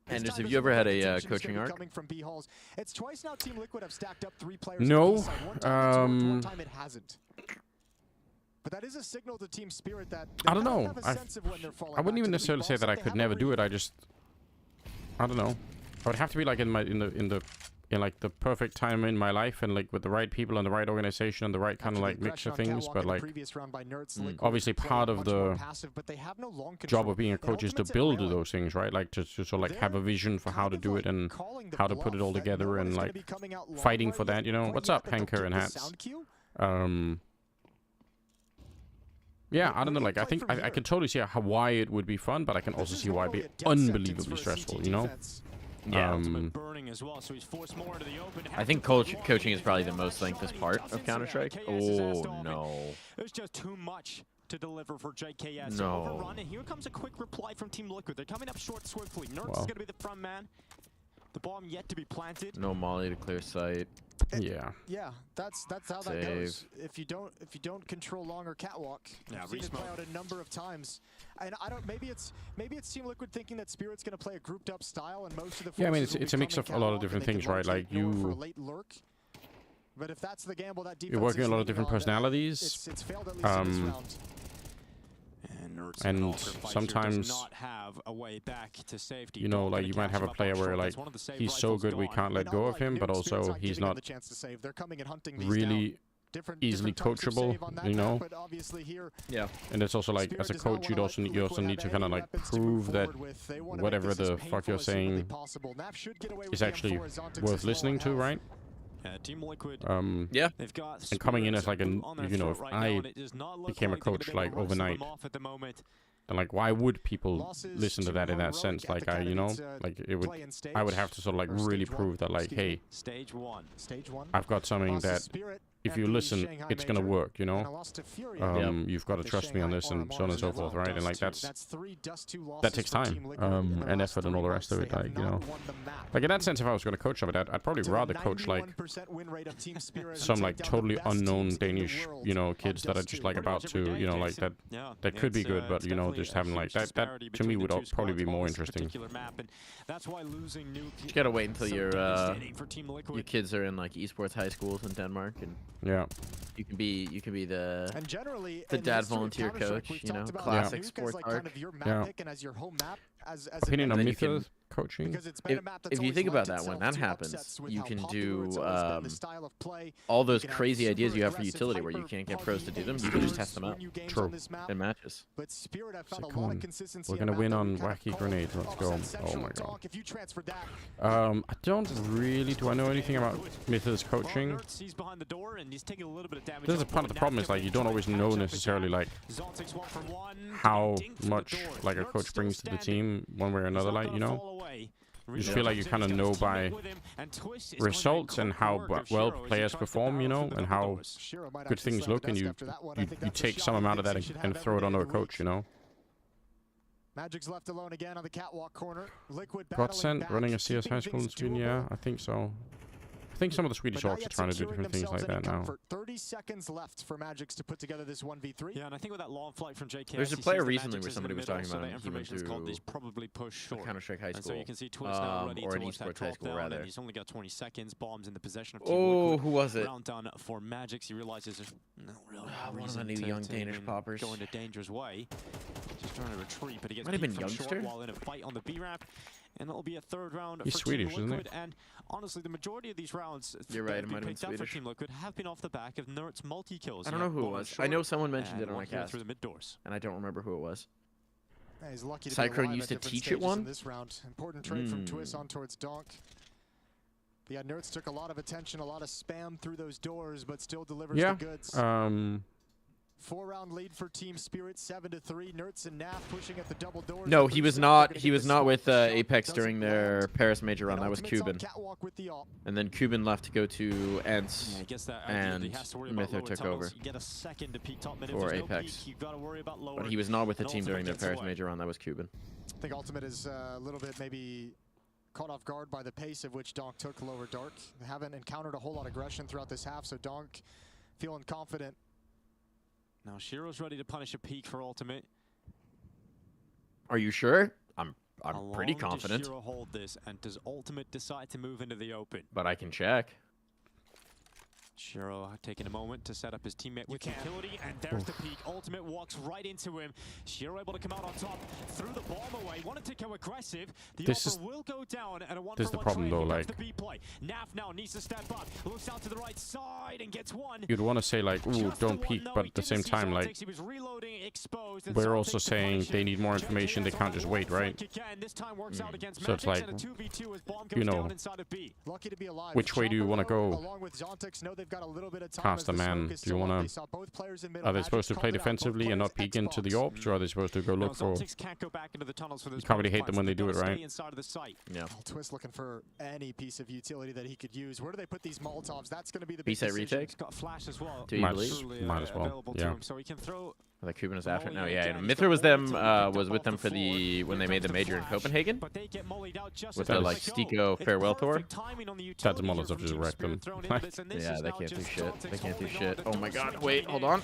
Anders, have you ever had a coaching arc? Coming from B halls. It's twice now Team Liquid have stacked up 3 players. No, on the B side. One time it's worked, one time it hasn't. But that is a signal to Team Spirit that I don't know. have a sense of when they're falling I wouldn't back even to the necessarily B say bombs that I they could haven't never do really- it. I just, I don't know. I would have to be like in like the perfect time in my life and like with the right people and the right organization and the right kind of like mix of things. But like, obviously part of the job of being a coach is to build those things, right? Like to sort of like have a vision for how to do it and how to put it all together and like fighting for that. You know, what's up, Hanker and Hats? Yeah, I don't know. Like, I think I can totally see why it would be fun, but I can also see why it'd be unbelievably stressful. You know? Yeah. I think coaching is probably the most thankless part of Counter-Strike. Oh, no. It was just too much to deliver for JKS. No. Overrun, and here comes a quick reply from Team Liquid. They're coming up short swiftly. Nerds Wow. is going to be the front man. The bomb yet to be planted. No molly to clear sight. Yeah. Yeah, that's how that Save. goes. If you don't control longer catwalk, Yeah, I've seen it play out a number of times. And I don't. Maybe it's Team Liquid thinking that Spirit's going to play a grouped up style, and most of the Yeah, I mean forces will it's a be mix of coming a lot of catwalk, different and they things, can right? largely Like ignore for a you. late lurk. But if that's the gamble that defense You're working is a lot of leaning different on, personalities. it's failed at least in this round. And sometimes, not have a way back to safety. you know, Bomb like gonna you might catch have him a up player on where short. like That's one of the save he's so rifles good we gone. can't let go of him, but also he's not really easily coachable, you know. Yeah. And it's also like as a coach, you also need to kind of like prove that whatever the fuck you're saying is actually worth listening to, right? Team Liquid. Yeah. They've got And coming in as Spirit like a, on their you know, foot if right now, I and it does not look became a like they're gonna coach be able like to rustle them overnight, off at the moment. then like why would people listen to that in that sense? Like you know, like it would, I would have to sort of like really prove that like, hey, Stage one. I've got something that if you listen, it's gonna work, you know. You've got to trust me on this and so on and so forth, right? And like that takes time and effort and all the rest of it, like you know. Like in that sense, if I was gonna coach some of that, I'd probably rather coach like some like totally unknown Danish, you know, kids that are just like about to, you know, like that could be good, but you know, just having like that to me would probably be more interesting. That's why losing Nuke. You gotta wait until so your devastating for Team Liquid. your kids are in like esports high schools in Denmark, and yeah, you can be the and generally the in dad history of volunteer Counter-Strike, coach, we've you know, talked about classic Nuke as sports like arc. kind of your map pick and as your home map. Opinion on Mythos coaching? If you think about that, when that happens, you can do all those crazy ideas you have for utility where you can't get pros to do them. You can just test them out. True. In matches. So come on. We're gonna win on wacky grenades. Let's go. Oh my god. I don't really. Do I know anything about Mythos coaching? This is part of the problem. Is like you don't always know necessarily like how much like a coach brings to the team one way or another. Like, you know. You just feel like you kind of know by results and how well players perform, you know, and how good things look, and you take some amount of that and throw it onto a coach, you know. Magic's left alone again on the catwalk corner. Liquid Godsend running a CS high school in Sweden, yeah, I think so. I think some of the Swedish orgs are trying to do different things like that now. 30 seconds left for Magic's to put together this 1v3. Yeah, and I think with that long flight from JK, there's a player recently where somebody was talking about him. He went to probably push short. Counter-Strike high school, so you can see Twitch now ready or to an watch that esports high school rather. He's only got 20 seconds. Bombs in the possession of Team Oh, Liquid. who was it? Round done for Magic's. He realizes there's no real one of the reason new young Danish poppers going to danger's way. Just trying to retreat, but he gets might have been beat from short youngster while in a fight on the B ramp. And it'll be a third round He's for Swedish, Team isn't Liquid. he? And honestly, the majority of these rounds You're right, that it have might been have been picked up for Swedish. Team Liquid have been off the back of Nert's multi-kills. I don't know who it was. I know someone mentioned it on my cast, through the mid doors. and I don't remember who it was. Yeah, he's lucky to Cycro be alive used at to different teach it stages one? in this round. Important trade from Twist on towards Donk. Yeah, Nerds took a lot of attention, a lot of spam through those doors, but still delivers the goods. 4-round lead for Team Spirit, 7-3. Nerds and Naf pushing at the double doors. No, he was not. He was not with Apex during their Paris major run. That was Cuban. And then Cuban left to go to Ents, and Mytho took over for Apex. But he was not with the team during their Paris major run. That was Cuban. I think Ultimate is a little bit maybe caught off guard by the pace of which Donk took lower dark. They haven't encountered a whole lot of aggression throughout this half, so Donk feeling confident. Now Shiro's ready to punish a peak for Ultimate. Are you sure? I'm pretty How long confident. Does Shiro hold this, and does Ultimate decide to move into the open? But I can check. Shiro taking a moment to set up his teammate with utility, and there's the peak. Ultimate walks right into him. Shiro able to come out on top, threw the bomb away, wanted to go aggressive. The offer will go down, and a one-for-one this is the problem though, like the B play. Naf now needs to step up, looks out to the right side and gets one. you'd want to say like, ooh, don't peek, but at the same time, like, we're also saying they need more information. They can't just wait, right? So it's like, you know, which way do you want to go? Past the man. Do you want to? Are they supposed to play defensively and not peek into the orbs, or are they supposed to go look for? You can't really hate them when they do it, right? Yeah. Twist looking for any piece of utility that he could use. Where do they put these Molotovs? That's going to be the big B-side decision. retake? Got flash as well. Do you believe? Might as well. Yeah. So he can throw. The Cuban is after it. No, yeah. And Mythra was them. Was with them for the when they made the major in Copenhagen. With the like Stico farewell tour. That's Molotov just wrecked them. Yeah, they can't do shit. They can't do shit. Oh my god! Wait, hold on.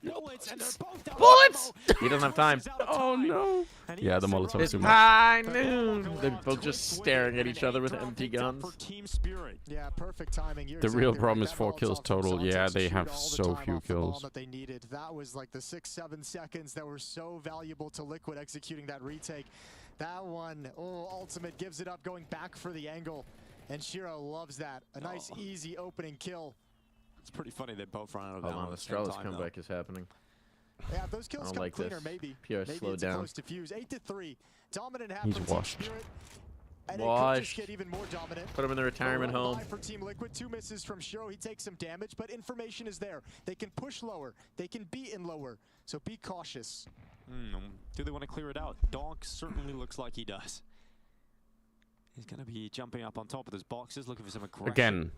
Bullets! He doesn't have time. Oh no! Yeah, the Molotov It's too much. high noon. They're both just staring at each other with empty guns. Yeah, perfect timing. You're The real exactly problem right. is That 4 kills Molotov from total. Yeah, Zontex they have chewed all the so time few off the bomb kills. that they needed. That was like the 6-7 seconds that were so valuable to Liquid executing that retake. That one, oh, Ultimate gives it up, going back for the angle, and Shiro loves that. A nice, easy opening kill. It's pretty funny they both run out of Hold down on, the at the same Strellis time, comeback is happening. Yeah, if those kills come like cleaner, this. maybe. Pierre, maybe slow it's a down. close to fuse. 8-3. Dominant half He's from Team washed. Spirit. And it could Washed. just get even more dominant. Put him in the retirement A run home. by for Team Liquid. 2 misses from Shiro. He takes some damage, but information is there. They can push lower. They can beat in lower. So be cautious. Do they want to clear it out? Donk certainly looks like he does. He's going to be jumping up on top of his boxes, looking for some aggression. Again,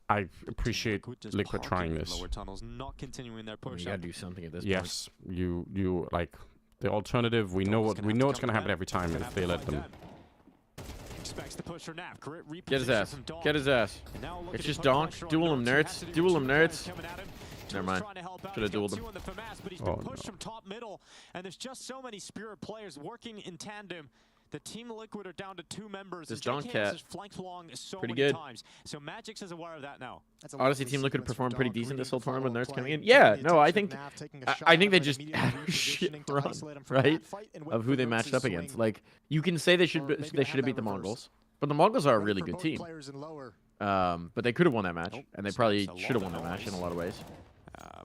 I appreciate Just Liquid parking trying in this. lower tunnels, not continuing their push. You gotta do something at this point. Yes, you like the alternative. We know what's going to happen every time if they let them. Expects the push for Nap. Great Get his reposition ass. from Donk. Get his ass. And now look It's at just the Donk. pressure on Duel him, Nerds. nerds. Has to do Duel him, two guys nerds. coming at him. Never Twist mind. trying to help out. Should have He's got dueled him. 2 on the FAMAS, but he's Oh, been pushed no. from top middle, and there's just so many Spirit players working in tandem The Team Liquid are down to 2 members. This and JKS Doncat, has flanked long so pretty many good. times. So Magic's is aware of that now. Honestly, Team Liquid performed pretty decent this whole tournament. Nerds coming in. Yeah, no, I think they just had a shit run, right, of who they matched up against. Like, you can say they should have beat the Mongols, but the Mongols are a really good team. But they could have won that match, and they probably should have won that match in a lot of ways.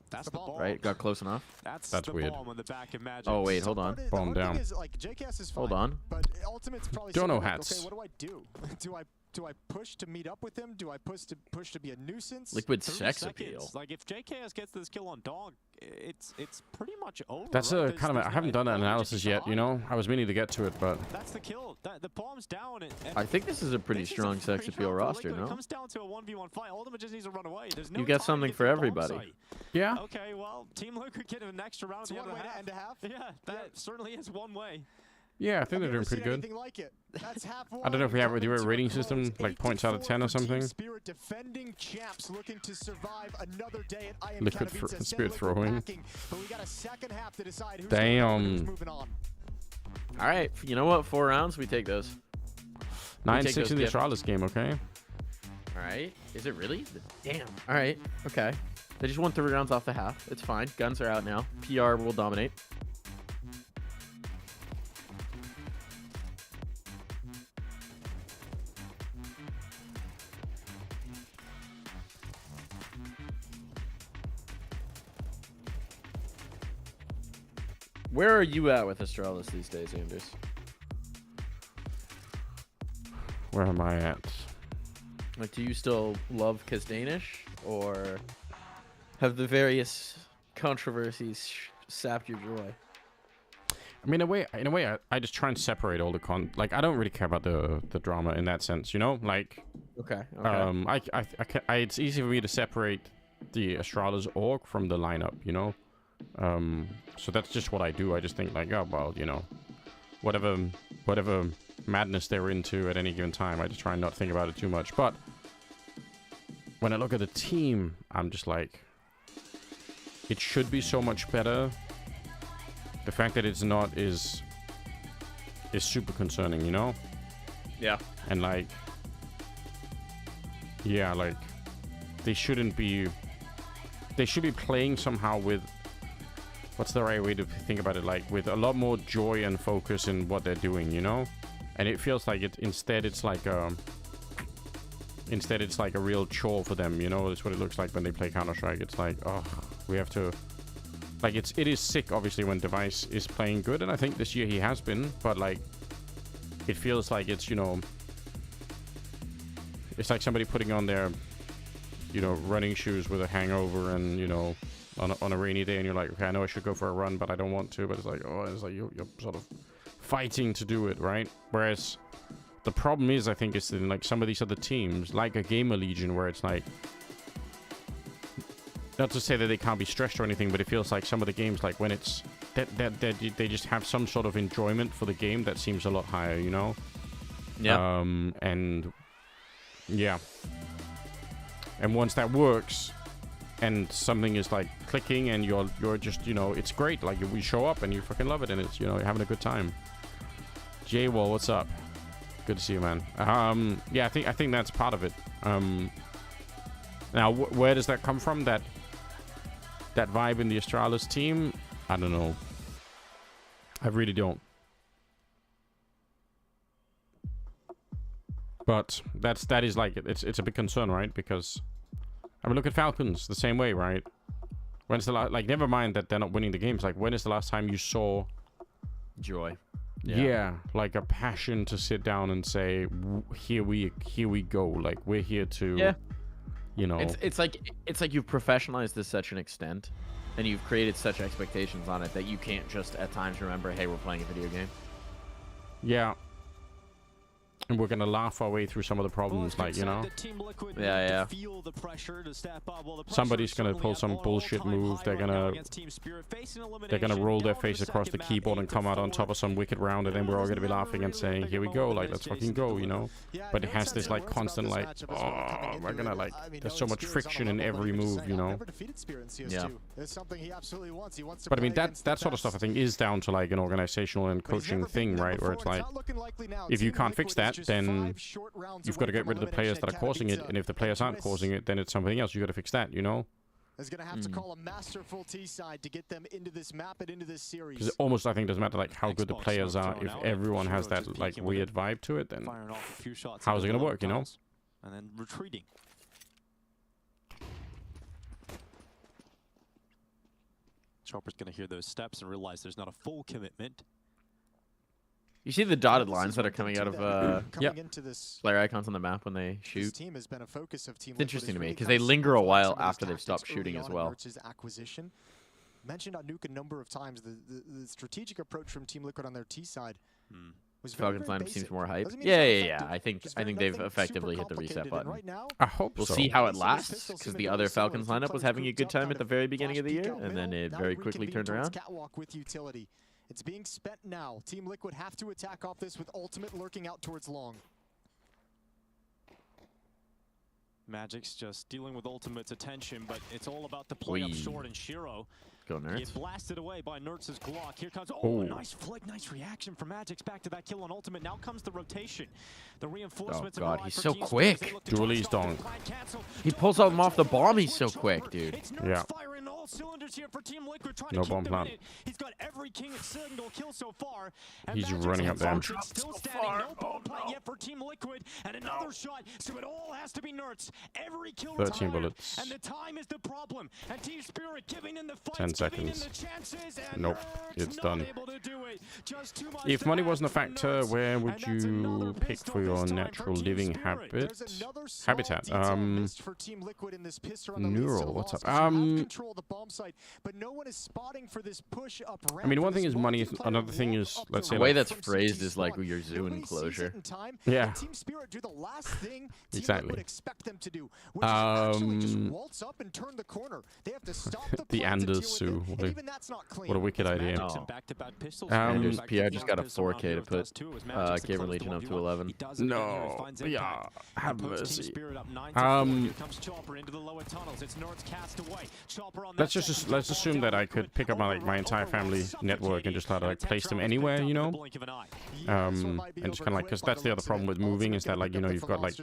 That's the ball. Right, got close enough. That's the weird. bomb On the back of Magic. Oh wait, hold on. Bomb down. Hold on. But Ultimate's probably Dono saying, like, hats. okay, what do I do? Do I push to meet up with him? Do I push to be a nuisance? Liquid 30 sex seconds. appeal. Like if JKS gets this kill on Dog, it's pretty much over. That's right? a kind of. I haven't done that analysis yet. You know, I was meaning to get to it, but That's the kill. The bomb's down. And I think this is a pretty strong sex appeal roster, It no? comes down to a 1v1 fight. Ultimate just needs to run away. There's no You got time something to get for to the bomb everybody. site. Yeah. Okay, well, Team Liquid get an extra round at the end of the half. End a half. Yeah, that certainly is one way. yeah, I think they're doing pretty good. Like it. That's half I don't know if we have a rating system like points out of 10 or something. Spirit defending champs looking to survive another day at IEM Liquid Katowice. Spirit throwing. But we got a second half to decide who's Damn. moving on. All right, you know what? 4 rounds, we take those. 9-6 in the Astralis game, okay? All right. Is it really? Damn. All right. Okay. They just won 3 rounds off the half. It's fine. Guns are out now. PR will dominate. Where are you at with Astralis these days, Anders? Where am I at? Like, do you still love Kazdanish, or have the various controversies sapped your joy? I mean, in a way, I just try and separate all the like, I don't really care about the drama in that sense, you know? Like, okay. It's easy for me to separate the Astralis org from the lineup, you know? So that's just what I do. I just think like, oh, well, you know, whatever madness they're into at any given time, I just try and not think about it too much. But when I look at the team, I'm just like, it should be so much better. The fact that it's not is super concerning, you know? Yeah. And like, yeah, like, they should be playing somehow with, what's the right way to think about it? Like, with a lot more joy and focus in what they're doing, you know? And it feels like instead it's like a real chore for them, you know? That's what it looks like when they play Counter-Strike. It's like, oh, we have to, like, it is sick, obviously, when Device is playing good, and I think this year he has been, but like, it feels like it's, you know, it's like somebody putting on their, you know, running shoes with a hangover, and, you know, on a rainy day, and you're like, okay, I know I should go for a run, but I don't want to. But it's like, oh, it's like you're sort of fighting to do it, right? Whereas the problem is, I think, is in like some of these other teams, like a Gamer Legion, where it's like, not to say that they can't be stressed or anything, but it feels like some of the games, like when it's that they just have some sort of enjoyment for the game that seems a lot higher, you know? Yeah. And yeah. And once that works, and something is like clicking, and you're just, you know, it's great. Like, we show up and you fucking love it, and it's, you know, you're having a good time. J-Wall, what's up? Good to see you, man. Yeah, I think that's part of it. Now, where does that come from? That vibe in the Astralis team? I don't know. I really don't. But that is like, it's a big concern, right? Because, I mean, look at Falcons the same way, right? When's the last, like, never mind that they're not winning the games. Like, when is the last time you saw joy? Yeah, like a passion to sit down and say, here we go. Like, we're here to, you know. It's like you've professionalized this to such an extent, and you've created such expectations on it that you can't just at times remember, hey, we're playing a video game. Yeah. And we're gonna laugh our way through some of the problems, like, you know. Yeah. Somebody's gonna pull some bullshit move. They're gonna roll their face across the keyboard and come out on top of some wicked round, and then we're all gonna be laughing and saying, "Here we go, like let's fucking go," you know. But it has this like constant like, oh, we're gonna like. There's so much friction in every move, you know. Yeah. But I mean that sort of stuff I think is down to like an organizational and coaching thing, right? Where it's like, if you can't fix that, then you've got to get rid of the players that are causing it, and if the players aren't causing it, then it's something else. You got to fix that, you know. Is going to have to call a masterful T-side to get them into this map and into this series. Because it almost, I think, doesn't matter like how good the players are. If everyone has that like weird vibe to it, then how's it going to work, you know? And then retreating. Chopper's going to hear those steps and realize there's not a full commitment. You see the dotted lines that are coming out of this player icons on the map when they shoot. Team has been a focus of Team It's interesting to me because they linger a while after they've stopped shooting as well. Acquisition. Mentioned on Nuke a number of times, the strategic approach from Team Liquid on their T side was Falcons lineup seems more hype. Yeah. I think they've effectively hit the reset button. I hope we'll see how it lasts because the other Falcons lineup was having a good time at the very beginning of the year, and then it very quickly turned around. Catwalk with utility. It's being spent now. Team Liquid have to attack off this with ultimate lurking out towards long. Magic's just dealing with ultimate's attention, but it's all about the play up short, and Shiro Go Nerds. Get blasted away by Nerds' Glock. Here comes, oh, nice flick, nice reaction from Magic's back to that kill on ultimate. Now comes the rotation. The reinforcements. Oh god, he's so quick. Dualies don't. He pulls him off the bomb, he's so quick, dude. Yeah. Cylinders here for Team Liquid, trying no to bomb plan. He's got every king single kill so far. He's running up there. Still standing, no bomb plan yet for Team Liquid, and another shot. So it all has to be Nerds. Every kill 13 bullets. And the time is the problem. And Team Spirit giving in the fights, 10 seconds. Nope, it's done. If If money wasn't a factor, where would you pick for your natural living habitat? Neural, what's up? I mean, one thing is money. Another thing is, let's say, the way that's phrased is like your zoo enclosure. Yeah. Exactly. The Anders Zoo. What a wicked idea. Pierre just got a 4K to put Gamer Legion up to 11. No. Yeah. Have mercy. Let's assume that I could pick up my entire family network and just try to like place them anywhere, you know, and just kind of like, because that's the other problem with moving is that like, you know, you've got like,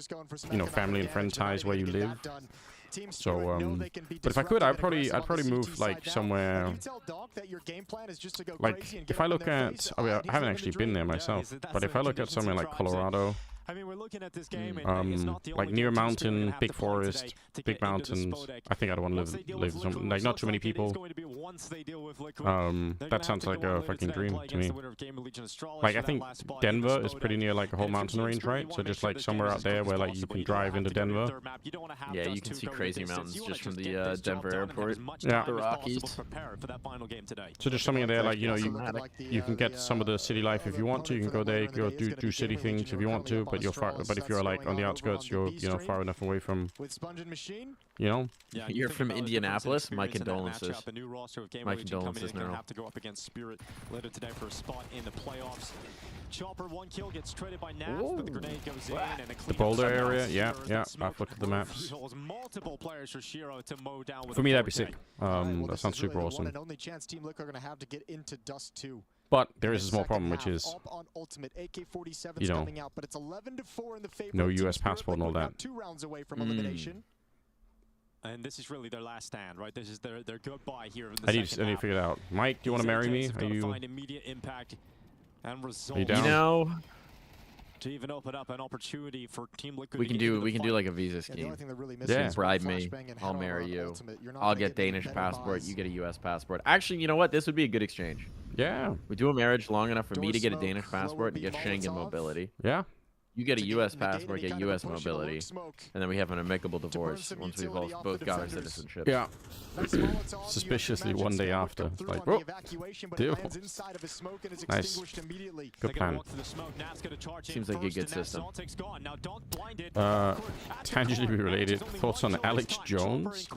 you know, family and friend ties where you live. So but if I could, I'd probably move like somewhere. Like if I look at, I haven't actually been there myself, but if I look at somewhere like Colorado. I mean, we're looking at this game like near mountain, big forest, big mountains. I think I'd want to live some, like not too many people. That sounds like a fucking dream to me. Like I think Denver is pretty near like a whole mountain range, right? So just like somewhere out there where like you can drive into Denver. Yeah, you can see crazy mountains just from the Denver airport. Yeah. The Rockies. So just something there, like, you know, you can get some of the city life if you want to. You can go there, go do city things if you want to. But you're far. But if you're like on the outskirts, you're far enough away from. You know. Yeah, you're from Indianapolis. My condolences. My condolences now. Have to go up against Spirit later today for a spot in the playoffs. Chopper, one kill gets traded by Nav, but the grenade goes in and the boulder area, yeah. I've looked at the maps. Multiple players for Shiro to mow down with for me, that'd be sick. That sounds super awesome. Only chance Team Liquid are going to have to get into Dust 2. But there is a small problem, which is, you know, no U.S. passport and all that. 2 rounds away from elimination. And this is really their last stand, right? This is their goodbye here in the I need to figure it out. Mike, do you want to marry me? Are you? Find immediate impact and results. Are you down? You know, to even open up an opportunity for Team Liquid. We can do like a visa scheme. Yeah. Bribe me, I'll marry you. I'll get Danish passport, you get a U.S. passport. Actually, you know what? This would be a good exchange. Yeah. We do a marriage long enough for me to get a Danish passport and get Schengen mobility. Yeah. You get a U.S. passport, get U.S. mobility, and then we have an amicable divorce once we've both got our citizenship. Yeah. Suspiciously, one day after. It's like, whoa. Deal. Nice. Good plan. Seems like a good system. Tangibly related. Thoughts on Alex Jones?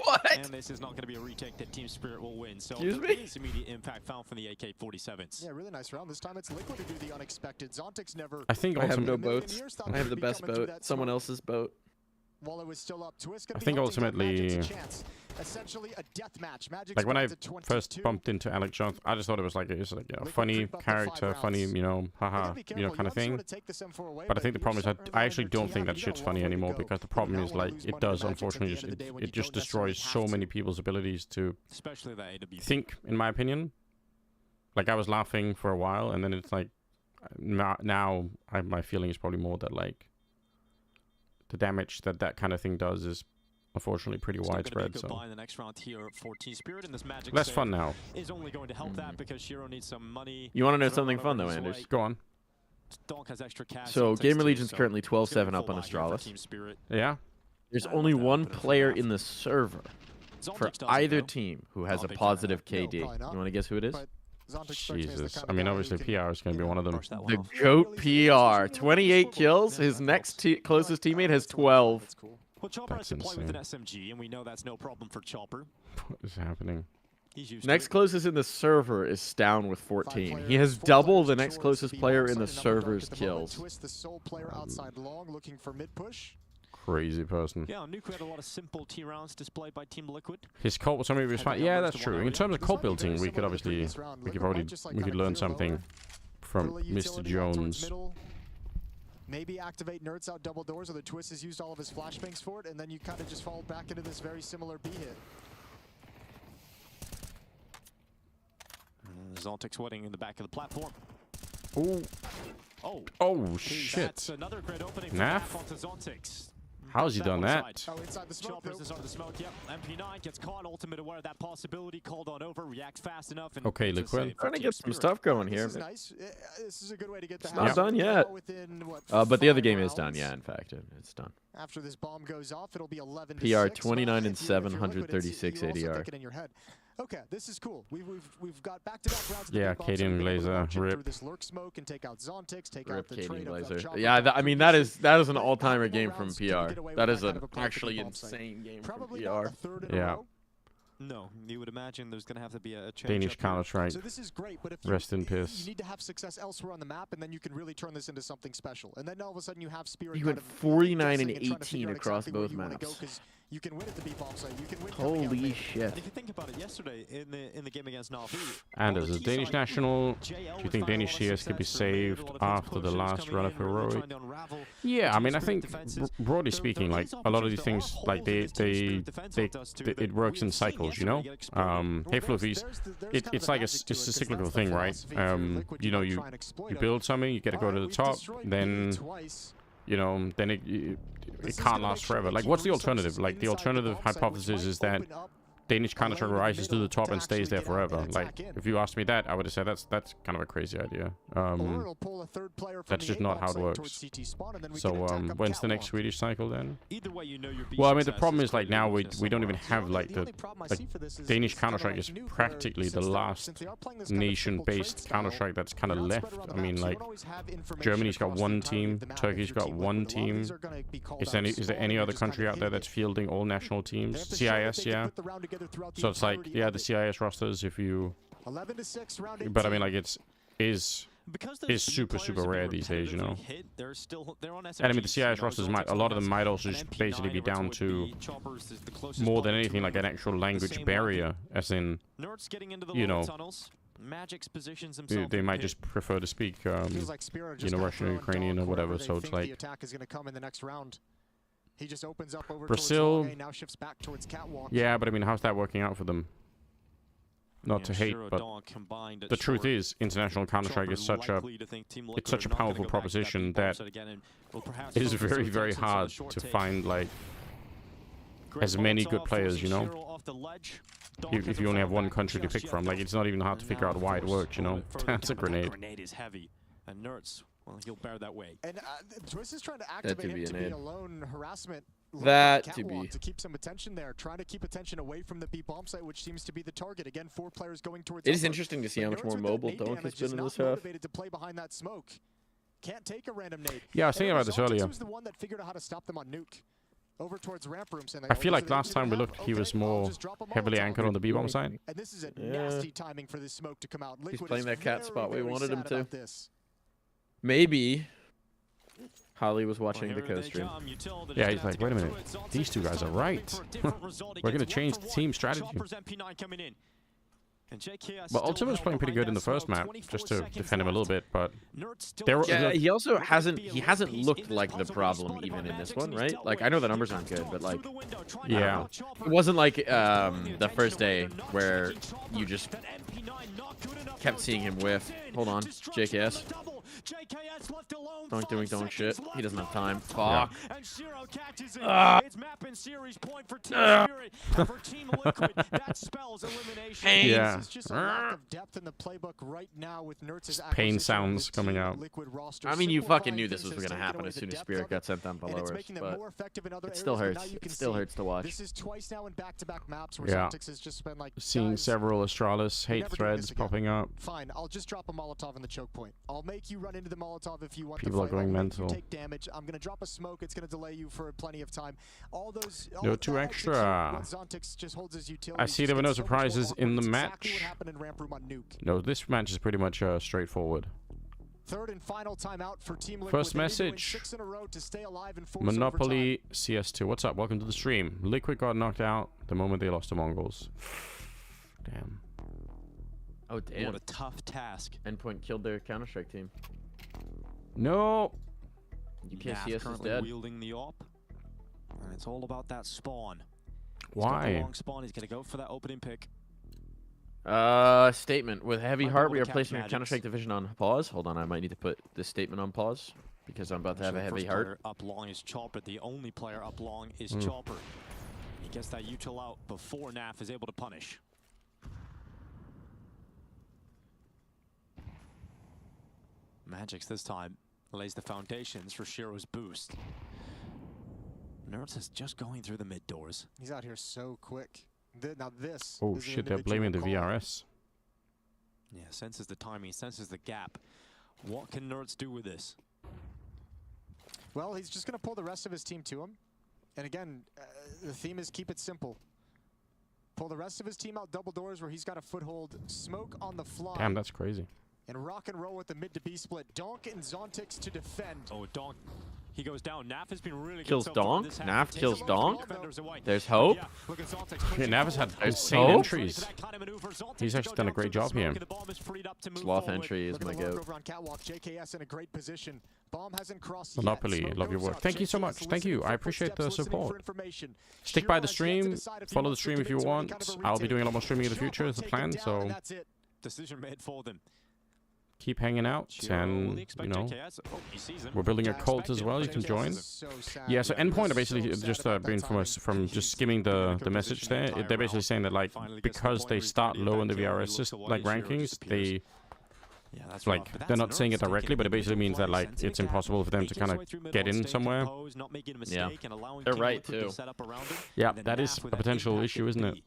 What? And this is not going to be a retake that Team Spirit will win. So Excuse me? immediate impact found from the AK-47s. Yeah, really nice round. This time it's Liquid who do the unexpected. Zontic's never. I think I have no ultimately. boats. I have the best boat. Someone else's boat. While it was still up, Twist I think ultimately, essentially a death match. like when I first bumped into Alex Jones, I just thought it was like a funny character, funny, you know, haha, you know, kind of thing. But I think the problem is I actually don't think that shit's funny anymore, because the problem is like it does unfortunately it just destroys so many people's abilities to think, in my opinion. Like I was laughing for a while, and then it's like now my feeling is probably more that like the damage that kind of thing does is unfortunately pretty widespread. So the next round here for Team Spirit, and this Magic less fun now. Is only going to help that because Shiro needs some money. You want to know something fun though, Anders? Go on. Donk has extra cash. So Gamer Legion's currently 12-7 up on Astralis. Yeah. There's only one player in the server for either team who has a positive KD. You want to guess who it is? Jesus. I mean, obviously PR is going to be one of them. The GOAT PR. 28 kills. His next closest teammate has 12. Well, Chopper has to play with an SMG, and we know that's no problem for Chopper. What is happening? Next closest in the server is Stown with 14. He has double the next closest player in the server's kills. Twist the sole player outside long, looking for mid push. Crazy person. Yeah, Nuke had a lot of simple T rounds displayed by Team Liquid. His cult was something was fine. Yeah, that's true. In terms of cult building, we could obviously we could learn something from Mr. Jones. Maybe activate Nerds out double doors, or the Twist has used all of his flashbangs for it, and then you kind of just fall back into this very similar B hit. Zontic's waiting in the back of the platform. Ooh. Oh shit. That's another great opening for Naf? onto Zontic's. How's he done that? Oh, inside the smoke. Choppers inside the smoke, yep. MP9 gets caught, ultimate aware of that possibility, called on over, reacts fast enough. And Okay, Liquid. Trying to get some stuff going here. This is nice. This is a good way to get the It's not done yet. But the other game is done, yeah, in fact. It's done. After this bomb goes off, it'll be 11 PR 29 and 736 ADR. Okay, this is cool. We've got back-to-back rounds. Yeah, Cadian Glazer, rip. This lurk smoke and take out Zontix, take out the Cadian trade of Glazer. Yeah, I mean that is an all-timer game from PR. That is an actually insane game from PR. Yeah. No, you would imagine there's going to have to be a change. Danish Counter-Strike. So this is great, but if Rest in peace. you need to have success elsewhere on the map, and then you can really turn this into something special. And then all of a sudden you have Spirit. You went 49 and 18 across both maps. You can win at the B bomb site. You can win. Holy shit! And if you think about it, yesterday in the game against Navi, And as a Danish national, do you think Danish CS could be saved after the last run of heroic? Yeah, I mean, I think broadly speaking, like a lot of these things, like it works in cycles, you know. Hey Fluffies, it's like it's a cyclical thing, right? You know, you build something, you get to go to the top, then you know, then it can't last forever. Like, what's the alternative? Like, the alternative hypothesis is that Danish Counter-Strike rises to the top and stays there forever. Like, if you asked me that, I would have said that's kind of a crazy idea. That's just not how it works. So, when's the next Swedish cycle then? Well, I mean, the problem is, like, now we don't even have, like, Danish Counter-Strike is practically the last nation-based Counter-Strike that's kind of left. I mean, like, Germany's got one team, Turkey's got one team. Is there any other country out there that's fielding all national teams? CIS, yeah. So it's like, yeah, the CIS rosters, if you... But I mean, like, is super rare these days, you know. And I mean, the CIS rosters a lot of them might also just basically be down to more than anything like an actual language barrier, as in, you know, they might just prefer to speak, you know, Russian or Ukrainian or whatever. So it's like he just opens up over Brazil. Now shifts back towards catwalk. Yeah, but I mean, how's that working out for them? Not to hate, but the truth is, international Counter-Strike is such a powerful proposition that it is very, very hard to find like as many good players, you know. If you only have one country to pick from, like it's not even hard to figure out why it works, you know. That's a grenade. Grenade is heavy. And Nerds, well, he'll bear that weight. And Twist is trying to activate him to be a lone harassment. To keep some attention there, trying to keep attention away from the B bomb site, which seems to be the target. Again, 4 players going towards. It is interesting to see how much more mobile Donk has been in this half. To play behind that smoke. Can't take a random nade. Yeah, I was thinking about this earlier. Was the one that figured out how to stop them on nuke. Over towards ramp rooms. And I feel like last time we looked, he was more heavily anchored on the B bomb side. And this is a nasty timing for this smoke to come out. He's playing that cat spot we wanted him to. Maybe Holly was watching the co-stream. Yeah, he's like, wait a minute, these 2 guys are right. We're going to change the team strategy. Well, Ultima was playing pretty good in the first map, just to defend him a little bit, but yeah, he also hasn't looked like the problem even in this one, right? Like, I know the numbers aren't good, but like, yeah, it wasn't like the first day where you just kept seeing him whiff. Hold on, JKS. Don't doing shit. He doesn't have time. Fuck. Pain. Yeah. It's just a lack of depth in the playbook right now with Nertz's pain sounds coming out. I mean, you fucking knew this was going to happen as soon as Spirit got sent down below us, but it still hurts. It still hurts to watch. This is twice now in back-to-back maps where Yeah. Zontix has just been like, Seeing several Astralis hate threads popping up. Fine, I'll just drop a Molotov in the choke point. I'll make you run into the Molotov if you want People to are going mental. take damage. I'm going to drop a smoke. It's going to delay you for plenty of time. All those... No, 2 extra. I see there were no surprises in the match. No, this match is pretty much straightforward. Third and final timeout for Team Liquid. First message. 6 in a row to stay alive and force Monopoly CS2. What's up? Welcome to the stream. Liquid got knocked out the moment they lost to Mongols. Damn. Oh, damn. What a tough task. Endpoint killed their Counter-Strike team. No. UKCS is currently dead. wielding the op. And it's all about that spawn. Why? He's got the long spawn. He's going to go for that opening pick. Statement. With heavy heart, we are placing our Counter-Strike division on pause. Hold on, I might need to put this statement on pause because I'm about to have a heavy heart. Up long is Chopper. The only player up long is Chopper. He gets that util out before Naf is able to punish. Magix this time lays the foundations for Shiro's boost. Nerds is just going through the mid doors. He's out here so quick. Now this. Oh shit! They're blaming the VRS. Yeah, senses the timing, senses the gap. What can Nerds do with this? Well, he's just going to pull the rest of his team to him. And again, the theme is keep it simple. Pull the rest of his team out double doors where he's got a foothold. Smoke on the fly. Damn, that's crazy. And rock and roll with the mid to B split. Donk and Zontix to defend. Oh, Donk. He goes down. Naf has been really kills good Donk. Naf kills Donk. There's hope. Yeah, Naf has had insane entries. He's actually done a great job here. Sloth entry is my goat. JKS in a great position. Bomb hasn't crossed Monopoly, love your work. Thank you so much. Thank you. I appreciate the support. Stick by the stream. Follow the stream if you want. I'll be doing a lot more streaming in the future as a plan, so decision made for them. Keep hanging out, and you know, we're building a cult as well. You can join. Yeah, so endpoint are basically just being from just skimming the message there. They're basically saying that like because they start low in the VRS like rankings, they like they're not saying it directly, but it basically means that like it's impossible for them to kind of get in somewhere. Yeah, they're right too. Yeah, that is a potential issue, isn't it?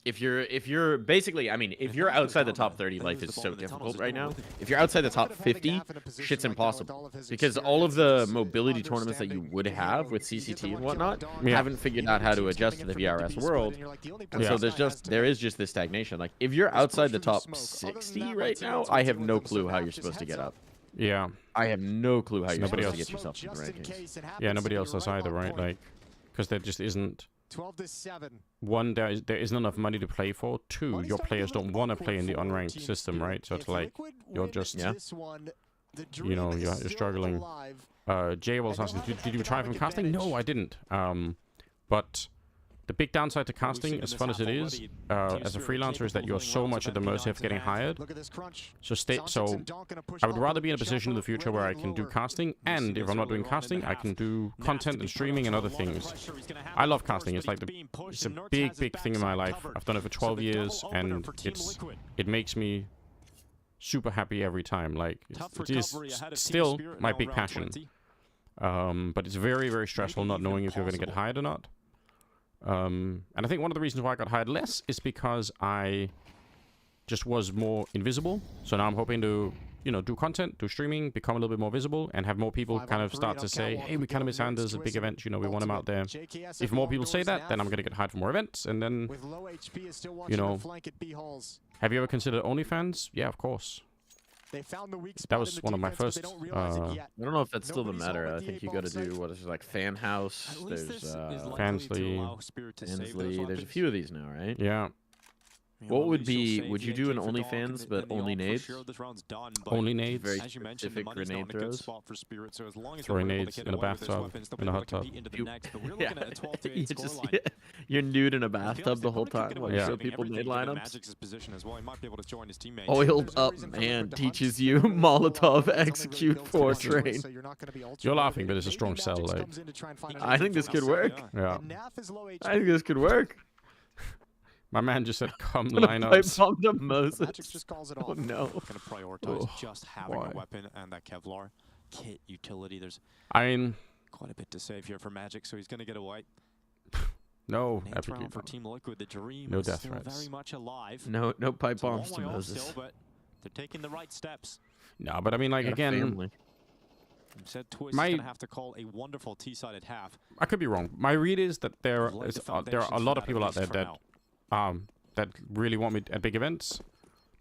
If you're basically, I mean, if you're outside the top 30, life is so difficult right now. If you're outside the top 50, shit's impossible. Because all of the mobility tournaments that you would have with CCT and whatnot haven't figured out how to adjust to the VRS world. And so there is just this stagnation. Like, if you're outside the top 60 right now, I have no clue how you're supposed to get up. Yeah. I have no clue how you're supposed to get yourself in the rankings. Yeah, nobody else does either, right? Like, because there just isn't... 12-7. One, there isn't enough money to play for. Two, your players don't want to play in the unranked system, right? So it's like you're just, you know, you're struggling. Jay was asking, did you try from casting? No, I didn't. But the big downside to casting, as fun as it is, as a freelancer, is that you're so much at the mercy of getting hired. So I would rather be in a position in the future where I can do casting, and if I'm not doing casting, I can do content and streaming and other things. I love casting. It's like it's a big thing in my life. I've done it for 12 years, and it makes me super happy every time. Like, Tough it is recovery ahead of Team still Spirit my now big around passion. 20. But it's very, very stressful not knowing if you're going to get hired or not. And I think one of the reasons why I got hired less is because I just was more invisible. So now I'm hoping to, you know, do content, do streaming, become a little bit more visible, and have more people kind of start to say, hey, we kind of miss Anders at big events, you know, we want him out there. If more people say that, then I'm going to get hired for more events, and then, you know, have you ever considered OnlyFans? Yeah, of course. That was one of my first. I don't know if that's still the matter. I think you got to do what is it, like Fan House. There's Fansly. There's a few of these now, right? Yeah. What would be? Would you do an OnlyFans but only nades? Only nades. Very specific grenade throws. Throwing nades in a bathtub, in a hot tub. You're nude in a bathtub the whole time while you show people nade lineups. Oiled up man teaches you Molotov execute force rain. You're laughing, but it's a strong sell. Like, I think this could work. Yeah. I think this could work. My man just said, "Come Pipe lineups." bomb to Moses. Just calls it Oh off. no. Gonna prioritize just having a weapon and that Kevlar kit utility. There's I mean, quite a bit to save here for Magic, so he's gonna get away. no Nades epic round for Team Liquid. The dream No is death still threats. very much alive. No pipe It's a long bombs to way off Moses. still, but they're taking the right steps. No, but I mean, like, Got a again, family. Said Twist My- is gonna have to call a wonderful T-sided half. I could be wrong. My read is that there Laid is the there are a foundations lot for of people that, out there at least that that really want me at big events,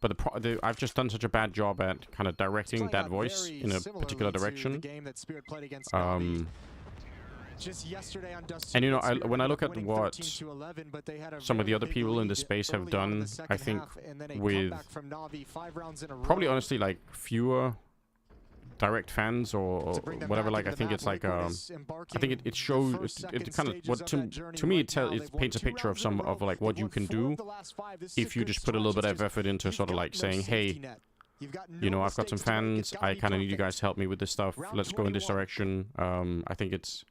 but I've just done such a bad job at kind of directing that voice in a particular direction. Just yesterday on Dust And you know, Spirit when I look at winning what 13-11, but they had a some of the very other big people in lead the space have early on in done, the I second think half, and then a with comeback from Na'Vi 5 rounds in a probably row. honestly like fewer direct fans or bring them whatever. back Like, I into the think map, it's like Liquid is embarking I think it shows first, it second kind of stages what of to that journey me right now. it They've paints a won 2 picture of rounds in a some row. of like what They've you won can 4 do of the last 5. This is if you good just put a little bit stretch. of effort into sort of like saying, hey, you know, I've got some fans, I kind of need you guys to help me with this stuff, let's go in this direction. I think it's,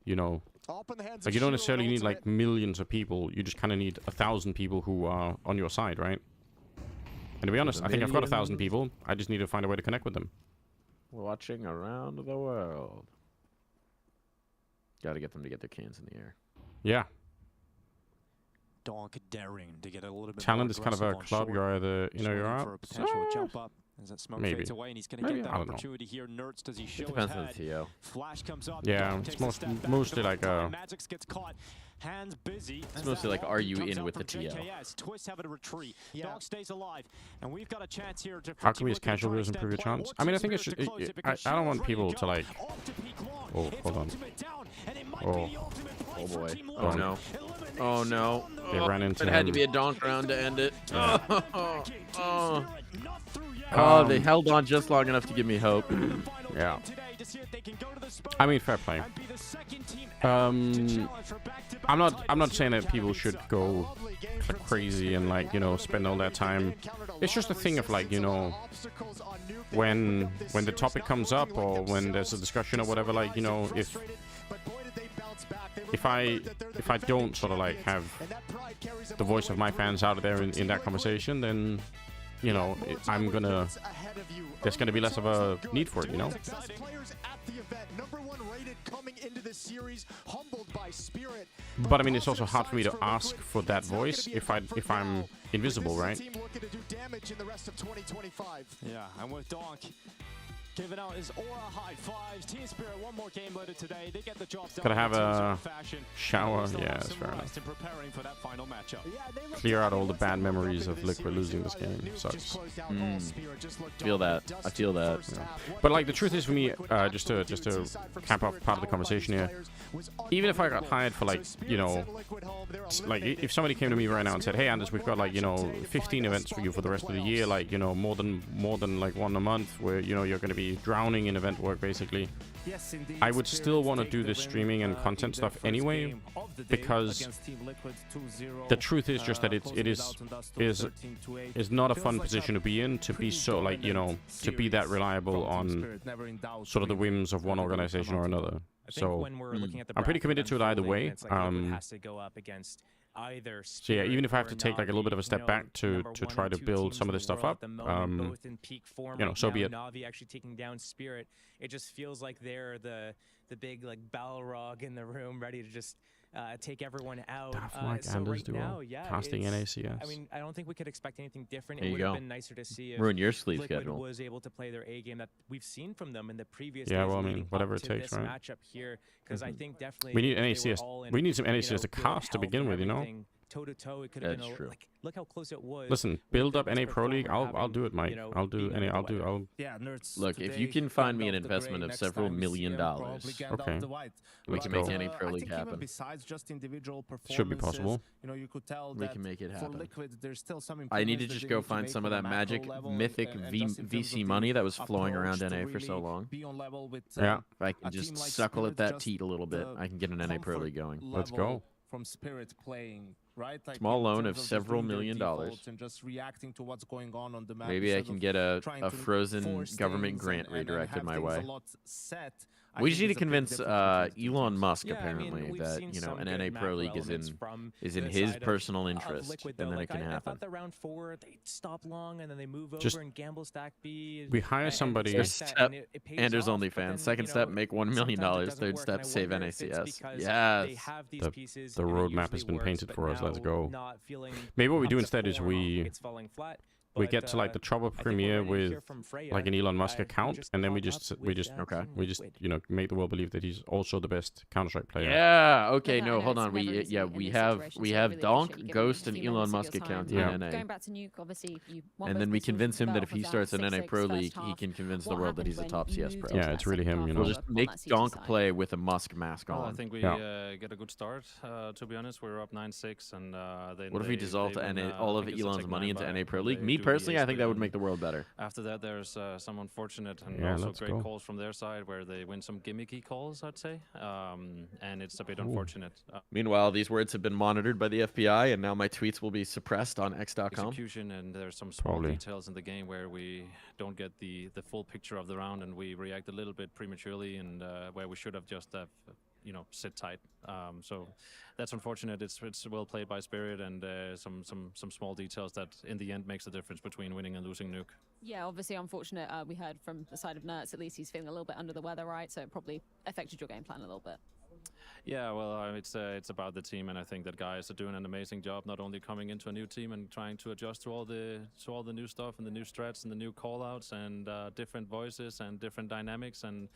you know, like, you don't necessarily need like millions of people, you just kind of need 1,000 people who are on your side, right? And to be honest, I think I've got 1,000 people, I just need to find a way to connect with them. Watching around the world. Got to get them to get their cans in the air. Yeah. Donk daring to get a little bit Talent more is kind of a aggressive on club, short. you're either in or you're Waiting for a out. potential jump up as that smoke Maybe. fades away, and he's going to Maybe, get that I don't know. opportunity here. Nerds, does he show It depends his on the head? TO. Flash comes up. Yeah, Donk it's takes a step back mostly to the like line. Magix gets caught. Hands busy. It's mostly like, are you in with the TO? Twist having to retreat. Donk stays alive, and we've got a chance here to. How can we as casual viewers improve your chance? I mean, I think it's just, I don't want people to like, oh, hold on. Oh boy. Oh no. Oh no. They ran into It had to him. be a donk round to end it. Yeah. They held on just long enough to give me hope. Yeah. I mean, fair play. I'm not saying that people should go crazy and, like, you know, spend all their time. It's just a thing of, like, you know, when the topic comes up or when there's a discussion or whatever, like, you know, if I don't sort of like have the voice of my fans out there in that conversation, then, you know, there's gonna be less of a need for it, you know. But I mean, it's also hard for me to ask for that voice if I'm invisible, right? Yeah, and with Donk giving out his aura high fives. Team Spirit one more game later today. They get the job done. Gotta have in a fashion. shower. Yeah, that's fair enough. Preparing for that final matchup. Clear out all the bad memories of Liquid losing this game. Sucks. Feel that. I feel that. Yeah. But like the truth is, for me, just to cap off part of the conversation here, even if I got hired for, like, you know, like if somebody came to me right now and said, "Hey, Anders, we've got, like, you know, 15 events for you for the rest of the year, like, you know, more than like one a month, where, you know, you're going to be drowning in event work basically," I would still want to do this streaming and content stuff anyway, because the truth is just that it is not a fun position to be in, to be so, like, you know, to be that reliable on sort of the whims of one organization or another. So I'm pretty committed to it either way. Has to go up against either. So yeah, even if I have to take like a little bit of a step back to try to build some of this stuff up, both in peak form you know, so be it. Na'Vi actually taking down Spirit. It just feels like they're the big like Balrog in the room, ready to just take everyone out. So right now, yeah, casting NACS. I mean, I don't think we could expect anything different. There It you would have go. been nicer to see if Ruin your sleeve Liquid schedule. was able to play their A game that we've seen from them in the previous Yeah, days well, I mean, leading whatever up it to takes, this right? matchup here, because I think definitely We need if they were NACS. all in, We need some you NACS know, to good cast to health begin and with, you know. everything, toe to toe, it could have That's been true. look how close it was. Listen, build up NA Pro League. I'll do it, Mike. I'll do any. I'll. Yeah, nerds. Look, if today you can find me got an off the investment gray, of next several time million CM dollars, probably get Okay. off the white. we can But, make any Pro I League think even happen. besides just individual performances, Should be possible. You know, you could tell We that can make it for happen. Liquid, there's still some I need to improvements that just they go need to find make some of on a that macro magic level mythic and just in terms VC of money the that was flowing around approach to NA for so really long. be on level with, Yeah. If I can a just team like suckle at Spirit, that just teat a little bit, the I can get an NA Pro comfort League going. Let's go. level from Spirit playing, right? Like Small in loan terms of just several doing their million dollars. defaults and just reacting to what's going on the map. Maybe I instead can of get trying a to frozen force government things grant and redirected have my things way. a lot set. I We think just need to is a big convince difference between the two Elon teams. Musk Yeah, I mean, apparently we've that seen you know some an good NA Pro macro League elements from is in the his side personal of interest, Liquid, and though. then Like, it can I happen. thought that round 4 they stop long and then they move Just- over and gamble stack B. We hire and somebody- respect First that, step, and it pays Anders off, but OnlyFans. then, Second you step, know, make $1 million. sometimes it doesn't Third work, step, and I save wonder if it's NACS. because Yes. they have these The- pieces the and it roadmap usually has been works, painted but for us. Let's now go. not feeling Maybe what we up do to instead is form, we it's falling flat. get to like the trouble I think we're premiere ready to hear with from Freya. like an Elon Musk We account, just and then we caught just up we with just Team Liquid. you know make the world believe that he's also the best Counter-Strike player. Yeah. Okay. Yeah, I No. know Hold it's on. never We easy yeah in we this have situation, we so I have really Donk, appreciate you giving Ghost, a and few Elon minutes of Musk your account time. Yeah. in NA. Going back to Nuke, obviously you won And both then we pistols, convince him that fell if off he of starts an NA 6-6 Pro first League, he half. can convince the What world that he's a happened top when CS you pro. moved Yeah, to it's that really second him, you half know. We'll over just on make that CT Donk side? play with a Musk mask Well, I on. think we Yeah. get a good start. To be honest, we're up 9-6, and then What if we dissolve win, all I of think it's a Elon's Tech money 9 into by- NA Pro when League? they Me do the personally, I EA think that would split, make the world better. After that, there's some unfortunate and Yeah, also let's great go. calls from their side where they win some gimmicky calls, I'd say, and it's a bit Ooh. unfortunate. Meanwhile, these words have been monitored by the FBI, and now my tweets will be suppressed on X.com. Execution, and there's some small Probably. details in the game where we don't get the full picture of the round, and we react a little bit prematurely, and where we should have just have sit tight. So that's unfortunate. It's well played by Spirit, and some small details that in the end makes the difference between winning and losing Nuke. Yeah, obviously unfortunate. We heard from the side of Nerds, at least he's feeling a little bit under the weather, right? So it probably affected your game plan a little bit. Yeah, well, it's about the team, and I think that guys are doing an amazing job, not only coming into a new team and trying to adjust to all the new stuff and the new strats and the new callouts and different voices and different dynamics, and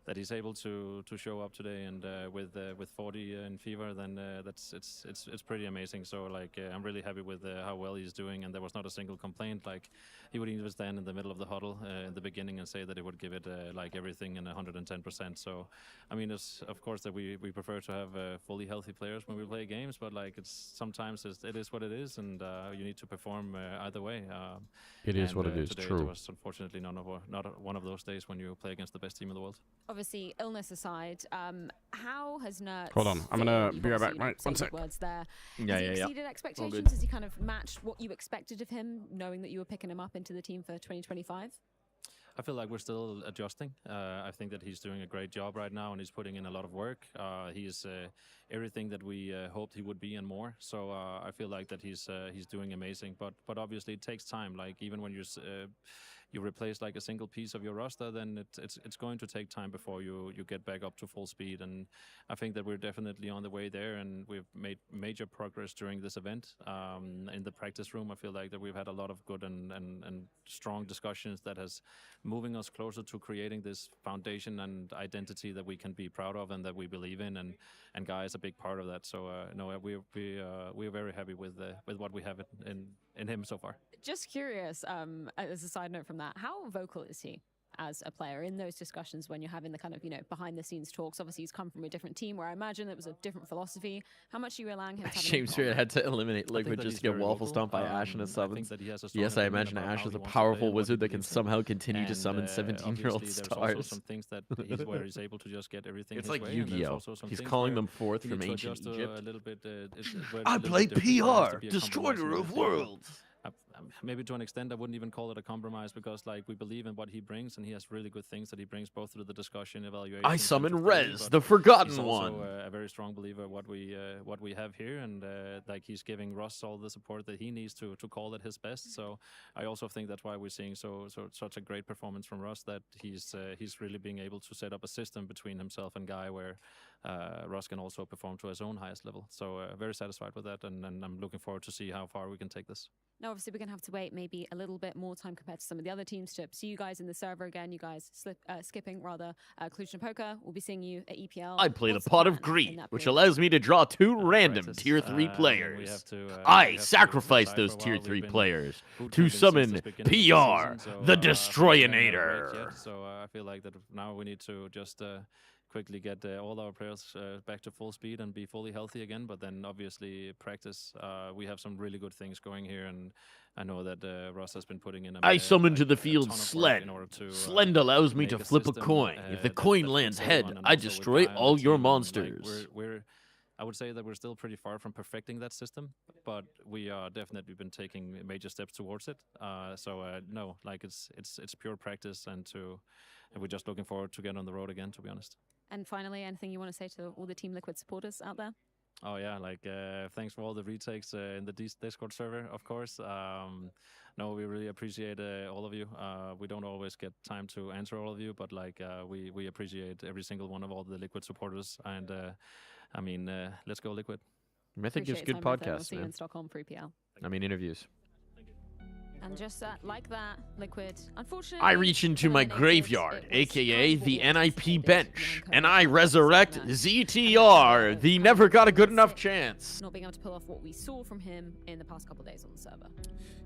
that he's able to show up today and with 40 in fever, then it's pretty amazing. So like I'm really happy with how well he's doing, and there was not a single complaint. Like he would even stand in the middle of the huddle in the beginning and say that he would give it like everything in 110%. So I mean, it's of course that we prefer to have fully healthy players when we play games, but like sometimes it is what it is, and you need to perform either way. It is what it is. Today True. It was unfortunately not one of those days when you play against the best team in the world. Obviously, illness aside, how has Nerds... Hold on, I'm gonna be right back. Obviously, Right, one said sec. words there. Yeah, Has he yeah, yeah. exceeded All expectations? good. Has he kind of matched what you expected of him, knowing that you were picking him up into the team for 2025? I feel like we're still adjusting. I think that he's doing a great job right now, and he's putting in a lot of work. He's everything that we hoped he would be and more. So I feel like that he's doing amazing. But obviously it takes time. Like even when you replace like a single piece of your roster, then it's going to take time before you get back up to full speed. And I think that we're definitely on the way there, and we've made major progress during this event. In the practice room, I feel like that we've had a lot of good and strong discussions that has moving us closer to creating this foundation and identity that we can be proud of and that we believe in, and Guy is a big part of that. So no, we're very happy with what we have in him so far. Just curious, as a side note from that, how vocal is he as a player in those discussions when you're having the kind of, behind the scenes talks? Obviously, he's come from a different team where I imagine it was a different philosophy. How much are you allowing him to have an Shame impact Spirit on had to eliminate I Liquid think that just he's to get very waffle vocal. stomped by Ash in a I summons. think that he has a strong Yes, I opinion imagine about Ash how is he a wants to play powerful and what wizard he that can believes in. somehow continue to And, summon 17-year-old obviously, there's also stars. some things that where he's able to just get everything It's his like way, and there's Yu-Gi-Oh! also some He's things calling where them forth you from need to ancient adjust Egypt. a little bit. I play PR, Destroyer of Worlds. maybe to an extent, I wouldn't even call it a compromise because, like, we believe in what he brings, and he has really good things that he brings both through the discussion, evaluation. I summon Rez, the Forgotten he's One. also a very strong believer of what we have here, and like he's giving Russ all the support that he needs to call it his best. So I also think that's why we're seeing such a great performance from Russ, that he's really being able to set up a system between himself and Guy where Russ can also perform to his own highest level. So very satisfied with that, and I'm looking forward to see how far we can take this. Now, obviously, we're going to have to wait maybe a little bit more time compared to some of the other teams to see you guys in the server again. You guys skipping Cluj Poker. We'll be seeing you at EPL. I play the Pot of Greed, which allows me to draw 2 random Tier 3 players. I sacrifice those Tier 3 players to summon PR, the Destroyinator. So I feel like that now we need to just quickly get all our players back to full speed and be fully healthy again. But then obviously practice. We have some really good things going here, and I know that Russ has been putting in. I summon to the field Slend. Slend allows me to flip a coin. If the coin lands head, I destroy all your monsters. I would say that we're still pretty far from perfecting that system, but we are definitely been taking major steps towards it. No, like it's pure practice, and we're just looking forward to get on the road again, to be honest. And finally, anything you want to say to all the Team Liquid supporters out there? Oh yeah, like thanks for all the retakes in the Discord server, of course. No, we really appreciate all of you. We don't always get time to answer all of you, but like we appreciate every single one of all the Liquid supporters. And I mean, let's go Liquid. Mythic gives good podcasts, we'll see you in Stockholm for EPL. I mean, interviews. And just like that, Liquid, unfortunately... I reach into my graveyard, aka the NIP bench, and I resurrect ZTR, the never got a good enough chance. Not being able to pull off what we saw from him in the past couple of days on the server.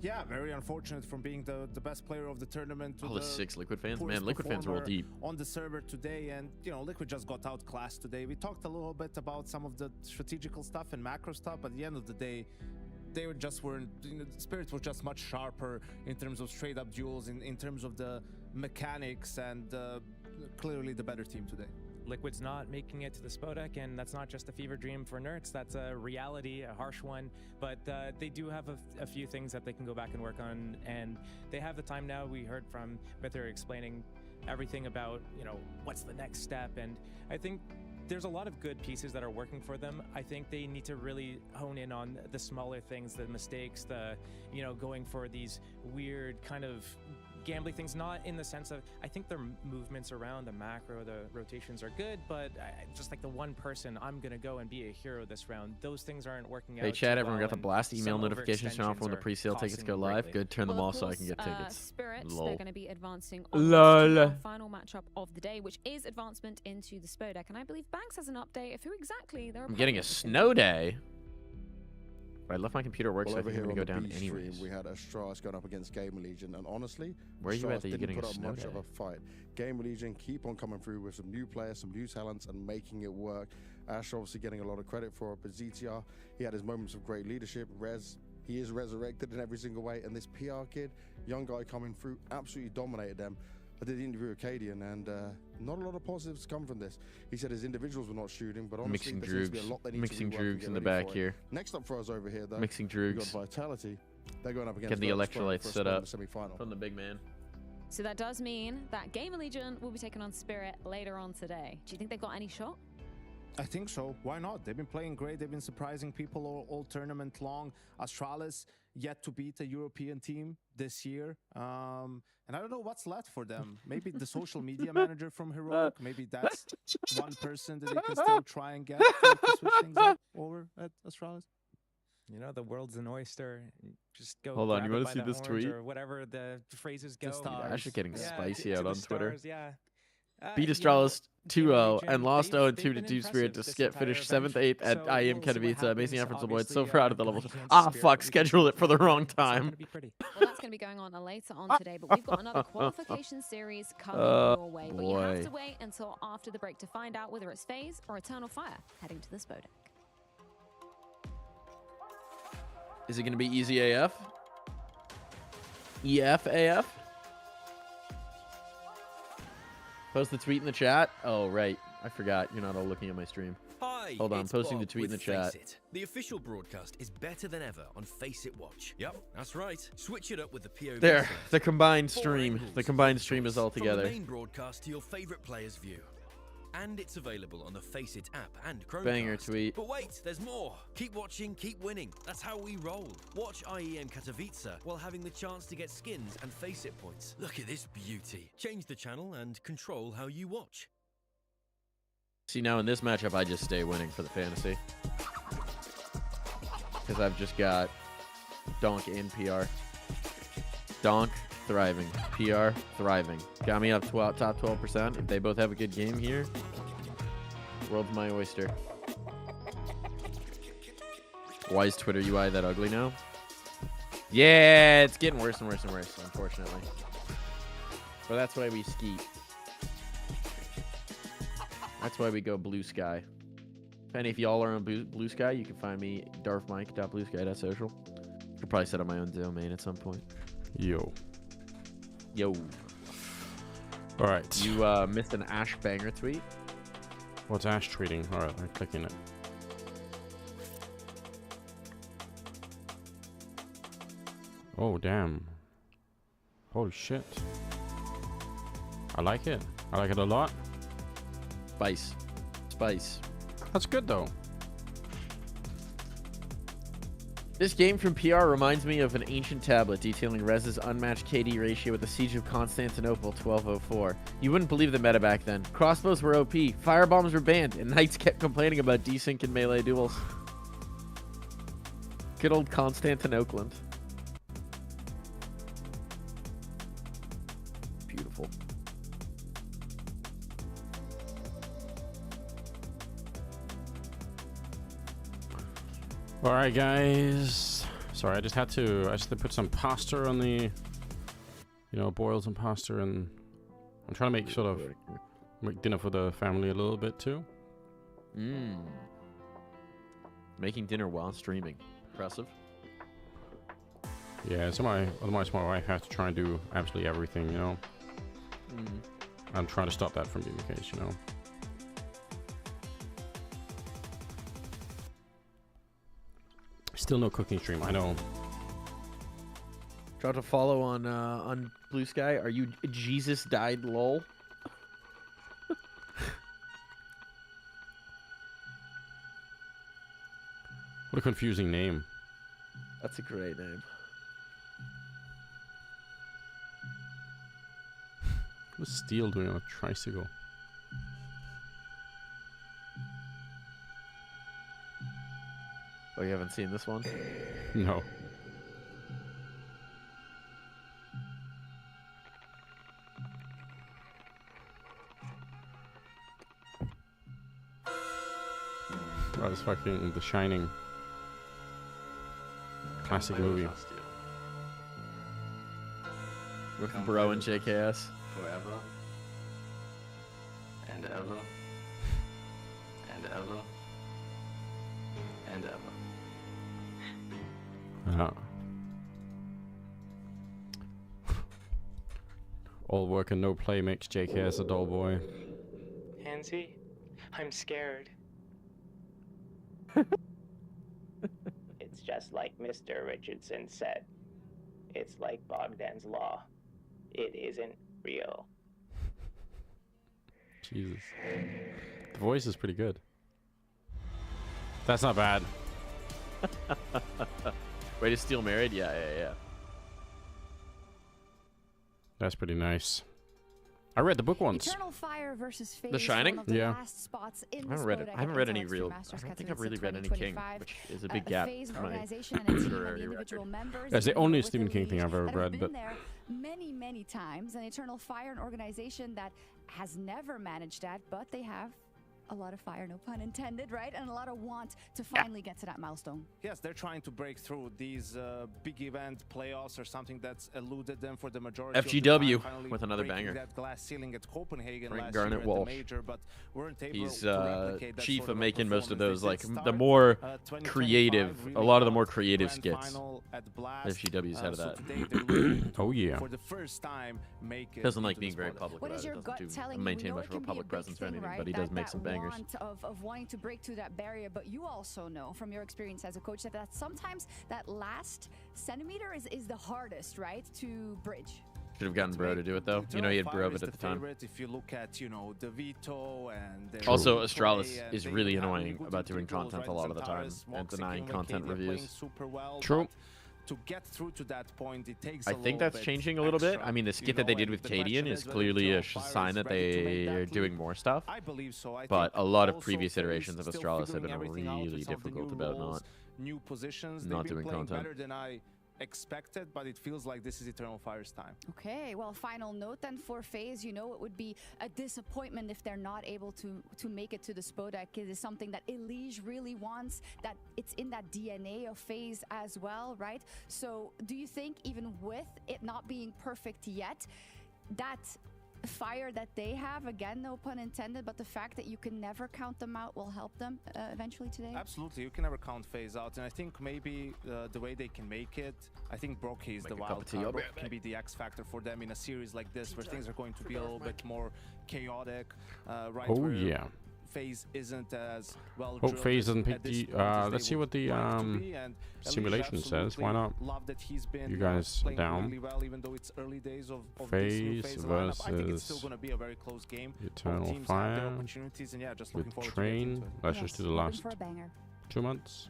Yeah, very unfortunate from being the best player of the tournament to all the 6 Liquid fans, man, Liquid fans roll deep. On the server today, and you know, Liquid just got outclassed today. We talked a little bit about some of the strategical stuff and macro stuff, but at the end of the day, they weren't, you know, Spirit was just much sharper in terms of straight up duels, in terms of the mechanics, and clearly the better team today. Liquid's not making it to the Spodek, and that's not just a fever dream for Nerds. That's a reality, a harsh one. But they do have a few things that they can go back and work on, and they have the time now. We heard from Mither explaining everything about, you know, what's the next step, and I think there's a lot of good pieces that are working for them. I think they need to really hone in on the smaller things, the mistakes, you know, going for these weird kind of gambling things, not in the sense of, I think their movements around the macro, the rotations are good, but just like the one person, I'm going to go and be a hero this round, those things aren't working out. Hey chat, everyone got the blast email notifications turned on for when the pre-sale tickets go live. Good, turn them off so I can get tickets. Spirits, Lol. they're going to be advancing on the final matchup of the day, which is advancement into the Spodek, and I believe Banks has an update of who exactly they're I'm getting a snow day. I left my computer at work, so I think I'm going to go down anyways. We had Astralis going up against Gamer Legion, and honestly, where are you at that you're getting a put up snow much day? of a fight. Gamer Legion keep on coming through with some new players, some new talents, and making it work. Ash obviously getting a lot of credit for it, but ZTR, he had his moments of great leadership. Rez, he is resurrected in every single way, and this PR kid, young guy coming through, absolutely dominated them. I did the interview with Cadian, and not a lot of positives come from this. He said his individuals were not shooting, but honestly, there seems to be a lot they need Mixing to rework and Droogs get in the ready back for it. here. Next up for us over here, though, Mixing we Droogs. got Vitality. They're going up against Get the Virtus Pro electrolytes for a set spot in up the semi-final. from the big man. So that does mean that Gamer Legion will be taking on Spirit later on today. Do you think they've got any shot? I think so. Why not? They've been playing great. They've been surprising people all tournament long. Astralis yet to beat a European team this year. And I don't know what's left for them. Maybe the social media manager from Heroic. Maybe that's one person that they can still try and get to switch things up over at Astralis. You know, the world's an oyster. Just go. Hold on, grab you it want to by see the this horns tweet? or whatever the phrases go. Actually getting spicy to out the on Twitter. stars, yeah. Beat Astralis 2-0 and lost 0-2 to Team Spirit to skip. Finished 7th, 8th at IEM Katowice. Amazing efforts, boy. It's so proud of the level. Ah, fuck. Scheduled it for the wrong time. Well, that's going to be going on later on today, but we've got another qualification series coming your way. But you have to wait until after the break to find out whether it's FaZe or Eternal Fire heading to the Spodek. Is it going to be easy AF? EF AF? Post the tweet in the chat. Oh, right. I forgot. You're not all looking at my stream. Hi, Hi, Hold on, it's posting Bob the tweet in the with chat. Face It. The official broadcast is better than ever on Face It Watch. Yep, that's right. Switch it up with the POV. There, selector. the combined 4 stream. angles, The combined your stream is choice, all From together. the main broadcast to your favorite player's view. And it's available on the Face It app and Chromecast. Banger tweet. But wait, there's more. Keep watching, keep winning. That's how we roll. Watch IEM Katowice while having the chance to get skins and Face It points. Look at this beauty. Change the channel and control how you watch. See, now in this matchup, I just stay winning for the fantasy. Because I've just got Donk and PR. Donk, thriving. PR, thriving. Got me up top 12%. If they both have a good game here, world's my oyster. Why is Twitter UI that ugly now? Yeah, it's getting worse and worse and worse, unfortunately. But that's why we skeet. That's why we go Blue Sky. And if y'all are on Blue Sky, you can find me darfmike.bluesky.social. Could probably set up my own domain at some point. Yo. All right. You missed an Ash banger tweet. What's Ash tweeting? All right, I'm clicking it. Oh, damn. Holy shit. I like it. I like it a lot. Spice. That's good, though. This game from PR reminds me of an ancient tablet detailing Rez's unmatched KD ratio with the Siege of Constantinople 1204. You wouldn't believe the meta back then. Crossbows were OP, firebombs were banned, and knights kept complaining about desync in melee duels. Good old Constantinople. Beautiful. All right, guys. Sorry, I just had to put some pasta on the, boil some pasta, and I'm trying to make dinner for the family a little bit too. Making dinner while streaming. Impressive. Yeah, so otherwise my wife has to try and do absolutely everything, I'm trying to stop that from being the case, Still no cooking stream, I know. Try to follow on Blue Sky. Are you Jesus died lol? What a confusing name. That's a great name. What's Steel doing on a tricycle? Oh, you haven't seen this one? No. Oh, it's fucking The Shining. Classic movie. With Bro and JKS. Forever. And ever. And ever. And ever. All work and no play makes JKS a dull boy. Hansy, I'm scared. It's just like Mr. Richardson said. It's like Bogdan's Law. It isn't real. Jesus. The voice is pretty good. That's not bad. Way to steal married? Yeah. That's pretty nice. I read the book once. Eternal Fire versus Phase, The Shining? one of the Yeah. last spots in I haven't read it. Spodek I haven't read any against real. Masters I don't think Katowice I've really in read any King, 2025. which is a big gap. Phase, an for my organization and a team of literary individual record. members. That's the that only with Stephen the King thing lead I've ever that read, have but been there many times. And Eternal Fire, an organization that has never managed that, but they have a lot of fire, no pun intended, right? And a lot of want to finally get to that milestone. Yes, they're trying to break through these big event playoffs or something that's eluded them for the majority FGW of the time. Finally with another breaking banger. That glass ceiling at Copenhagen Frank last Garnet year Walsh. at the major, but weren't able He's to replicate that chief sort of a making most of performance. those, They like did the start, more 2025 creative, really a lot of the hot. more creative Grand skits. final at Blast. FGW is ahead of So that. today they're looking to, Oh, yeah. for the first time, make it Doesn't like into being the very spotlight. public What about is it. your Doesn't gut do telling you? maintain We know much it of a can be a public big presence or thing, anything, right? but he does make some that one bangers. want of wanting to break through that barrier, but you also know from your experience as a coach that sometimes that last centimeter is the hardest, right, to bridge. Should have gotten Bro to do it though. You know, he had Bro of it at the time. If you look at, you know, the Veto and also, Astralis is really annoying about doing content a lot of the time and denying content reviews. True. To get through to that point, it takes I think that's changing a little bit. I mean, the skit that they did with Cadian is clearly a sign that they are doing more stuff. I believe so. But a lot of previous iterations of Astralis have been really difficult about not doing content. Better than I expected, but it feels like this is Eternal Fire's time. Okay, well, final note then for FaZe, you know, it would be a disappointment if they're not able to make it to the Spodek. It is something that Elige really wants, that it's in that DNA of FaZe as well, right? So do you think even with it not being perfect yet, that fire that they have, again, no pun intended, but the fact that you can never count them out will help them eventually today? Absolutely, you can never count FaZe out, and I think maybe the way they can make it, I think Brockie is the wild card. Brockie can be the X factor for them in a series like this where things are going to be a little bit more chaotic, right? Oh yeah. FaZe isn't as well. Hope FaZe doesn't pick the. Let's see what the simulation says. Why not? You guys down? Really well, even though it's early days of FaZe versus I think it's still going to be a very close game. Eternal Fire and yeah, just looking forward Train. To Let's just do the last 2 months.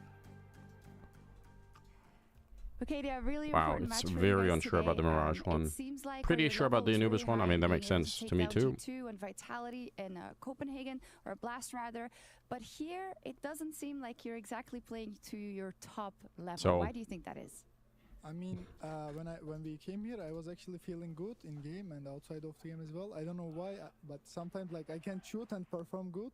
Okay, yeah, really wow, important it's match very for unsure about the Mirage one. Seems like pretty sure about the Anubis one. I mean, that makes sense to me too. And Vitality in Copenhagen, or Blast rather. But here, it doesn't seem like you're exactly playing to your top level. So, why do you think that is? I mean, when we came here, I was actually feeling good in game and outside of the game as well. I don't know why, but sometimes like I can shoot and perform good,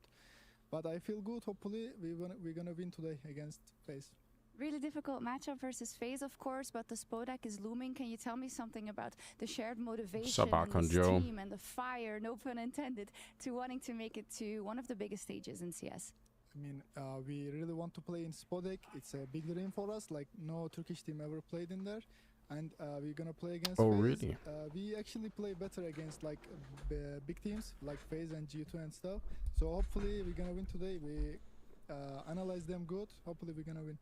but I feel good. Hopefully, we're gonna win today against FaZe. Really difficult matchup versus FaZe, of course, but the Spodek is looming. Can you tell me something about the shared motivation and this team and the fire, no pun intended, to wanting to make it to one of the biggest stages in CS? I mean, we really want to play in Spodek. It's a big dream for us. Like, no Turkish team ever played in there. And we're going to play against FaZe. Really? We actually play better against, like, big teams, like FaZe and G2 and stuff. So hopefully we're going to win today. We analyze them good. Hopefully we're going to win.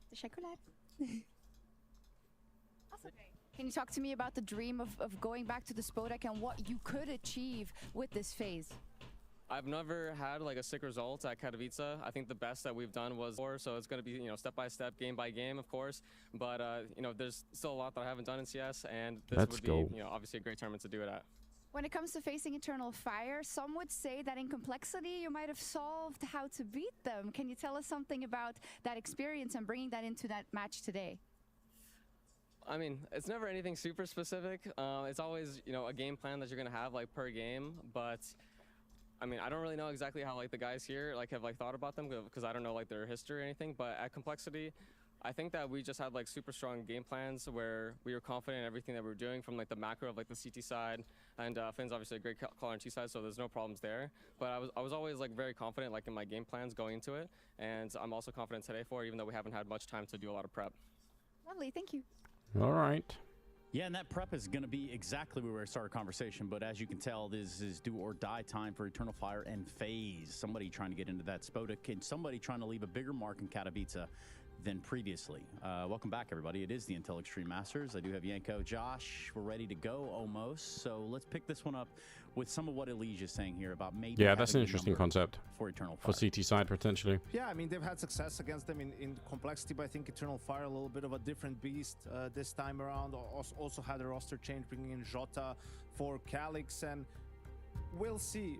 Teşekkürler. Can you talk to me about the dream of going back to the Spodek and what you could achieve with this FaZe? I've never had like a sick result at Katowice. I think the best that we've done was 4, so it's going to be, you know, step by step, game by game, of course. But you know, there's still a lot that I haven't done in CS, and this would be, you know, obviously a great tournament to do it at. When it comes to facing Eternal Fire, some would say that in complexity you might have solved how to beat them. Can you tell us something about that experience and bringing that into that match today? I mean, it's never anything super specific. It's always, you know, a game plan that you're going to have like per game. But I mean, I don't really know exactly how like the guys here like have like thought about them because I don't know like their history or anything. But at complexity, I think that we just had like super strong game plans where we were confident in everything that we were doing from like the macro of like the CT side, and Finn's obviously a great caller on T side, so there's no problems there. But I was always like very confident like in my game plans going into it, and I'm also confident today for it, even though we haven't had much time to do a lot of prep. Lovely, thank you. All right. Yeah, and that prep is going to be exactly where we started our conversation. But as you can tell, this is do or die time for Eternal Fire and FaZe. Somebody trying to get into that Spodek and somebody trying to leave a bigger mark in Katowice than previously. Welcome back, everybody. It is the Intel Extreme Masters. I do have Yanko, Josh. We're ready to go almost. So let's pick this one up with some of what Elige is saying here about maybe. Yeah, that's an interesting concept for Eternal Fire. For CT side potentially. Yeah, I mean they've had success against them in complexity, but I think Eternal Fire a little bit of a different beast this time around. Also had a roster change, bringing in Jota for Calix, and we'll see.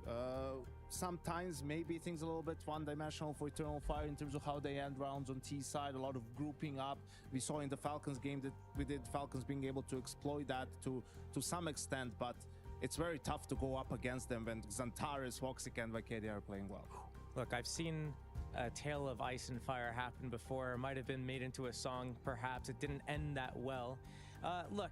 Sometimes maybe things a little bit one-dimensional for Eternal Fire in terms of how they end rounds on T side, a lot of grouping up. We saw in the Falcons game that we did Falcons being able to exploit that to some extent, but it's very tough to go up against them when Xantares, Voxic, and Vacadia are playing well. Look, I've seen a tale of ice and fire happen before. It might have been made into a song, perhaps. It didn't end that well. Look,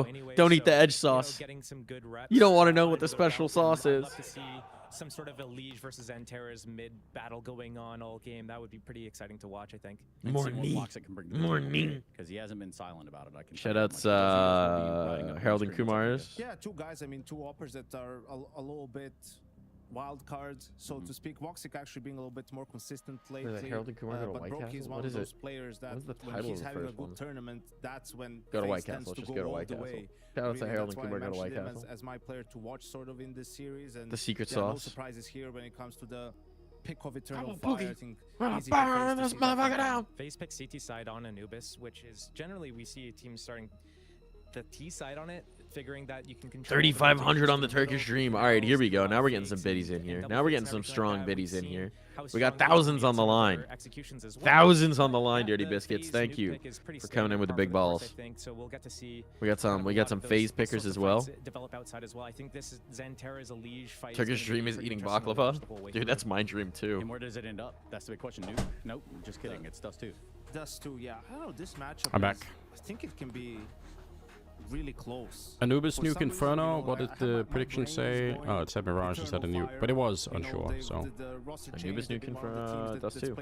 know. anyway, Don't eat the so, edge sauce. Getting some good reps. You don't want to know what under the special belt, sauce and is. I'd love to see some sort of Elige versus Antares mid battle going on all game. That would be pretty exciting to watch, I think. And More see what knee. blocks it can bring to the More table, knee. because he hasn't been silent about it. I can Shout tell you outs that much. Harold and Kumaris. Yeah, two guys. I mean, two uppers that are a little bit wild card, so to speak. Voxic actually being a little bit more consistent lately. Is it Harold and Kumar go to but White Brokey is Castle? one What of is those it? players that What's the when title he's of the having a first good one? tournament, that's when Go to FaZe White tends Castle. to Just go go to all White the Castle. way. Shout out to Really, Harold that's and why I Kumar. Go to mentioned White him Castle. as my player to watch sort of in this series. And The secret yeah, no sauce. surprises here when it comes to the pick of Eternal a Fire. boogie. I think We're easy gonna for FaZe burn to this see that motherfucker one. down. FaZe pick CT side on Anubis, which is generally we see teams starting the T side on it, figuring that you can control 3,500 on the Turkish Dream. All right, here we go. Now we're getting some biddies in here. Now we're getting some strong biddies in here. We got thousands on the line. Thousands on the line, Dirty Biscuits. Thank you for coming in with the big balls. We got some FaZe pickers as well. Develop outside as well. I think this is Xanterra's Elige fight. Turkish Dream is eating baklava. Dude, that's my dream too. And where does it end up? That's the big question. Nope. Just kidding. It's Dust 2. Dust 2, yeah. I don't know, this matchup I'm back. I think it can be really close. Anubis For Nuke some reason, Inferno, you know, what did the prediction say? Oh, it said Mirage instead of Nuke, but it was unsure, so. Anubis Nuke Inferno, Dust 2.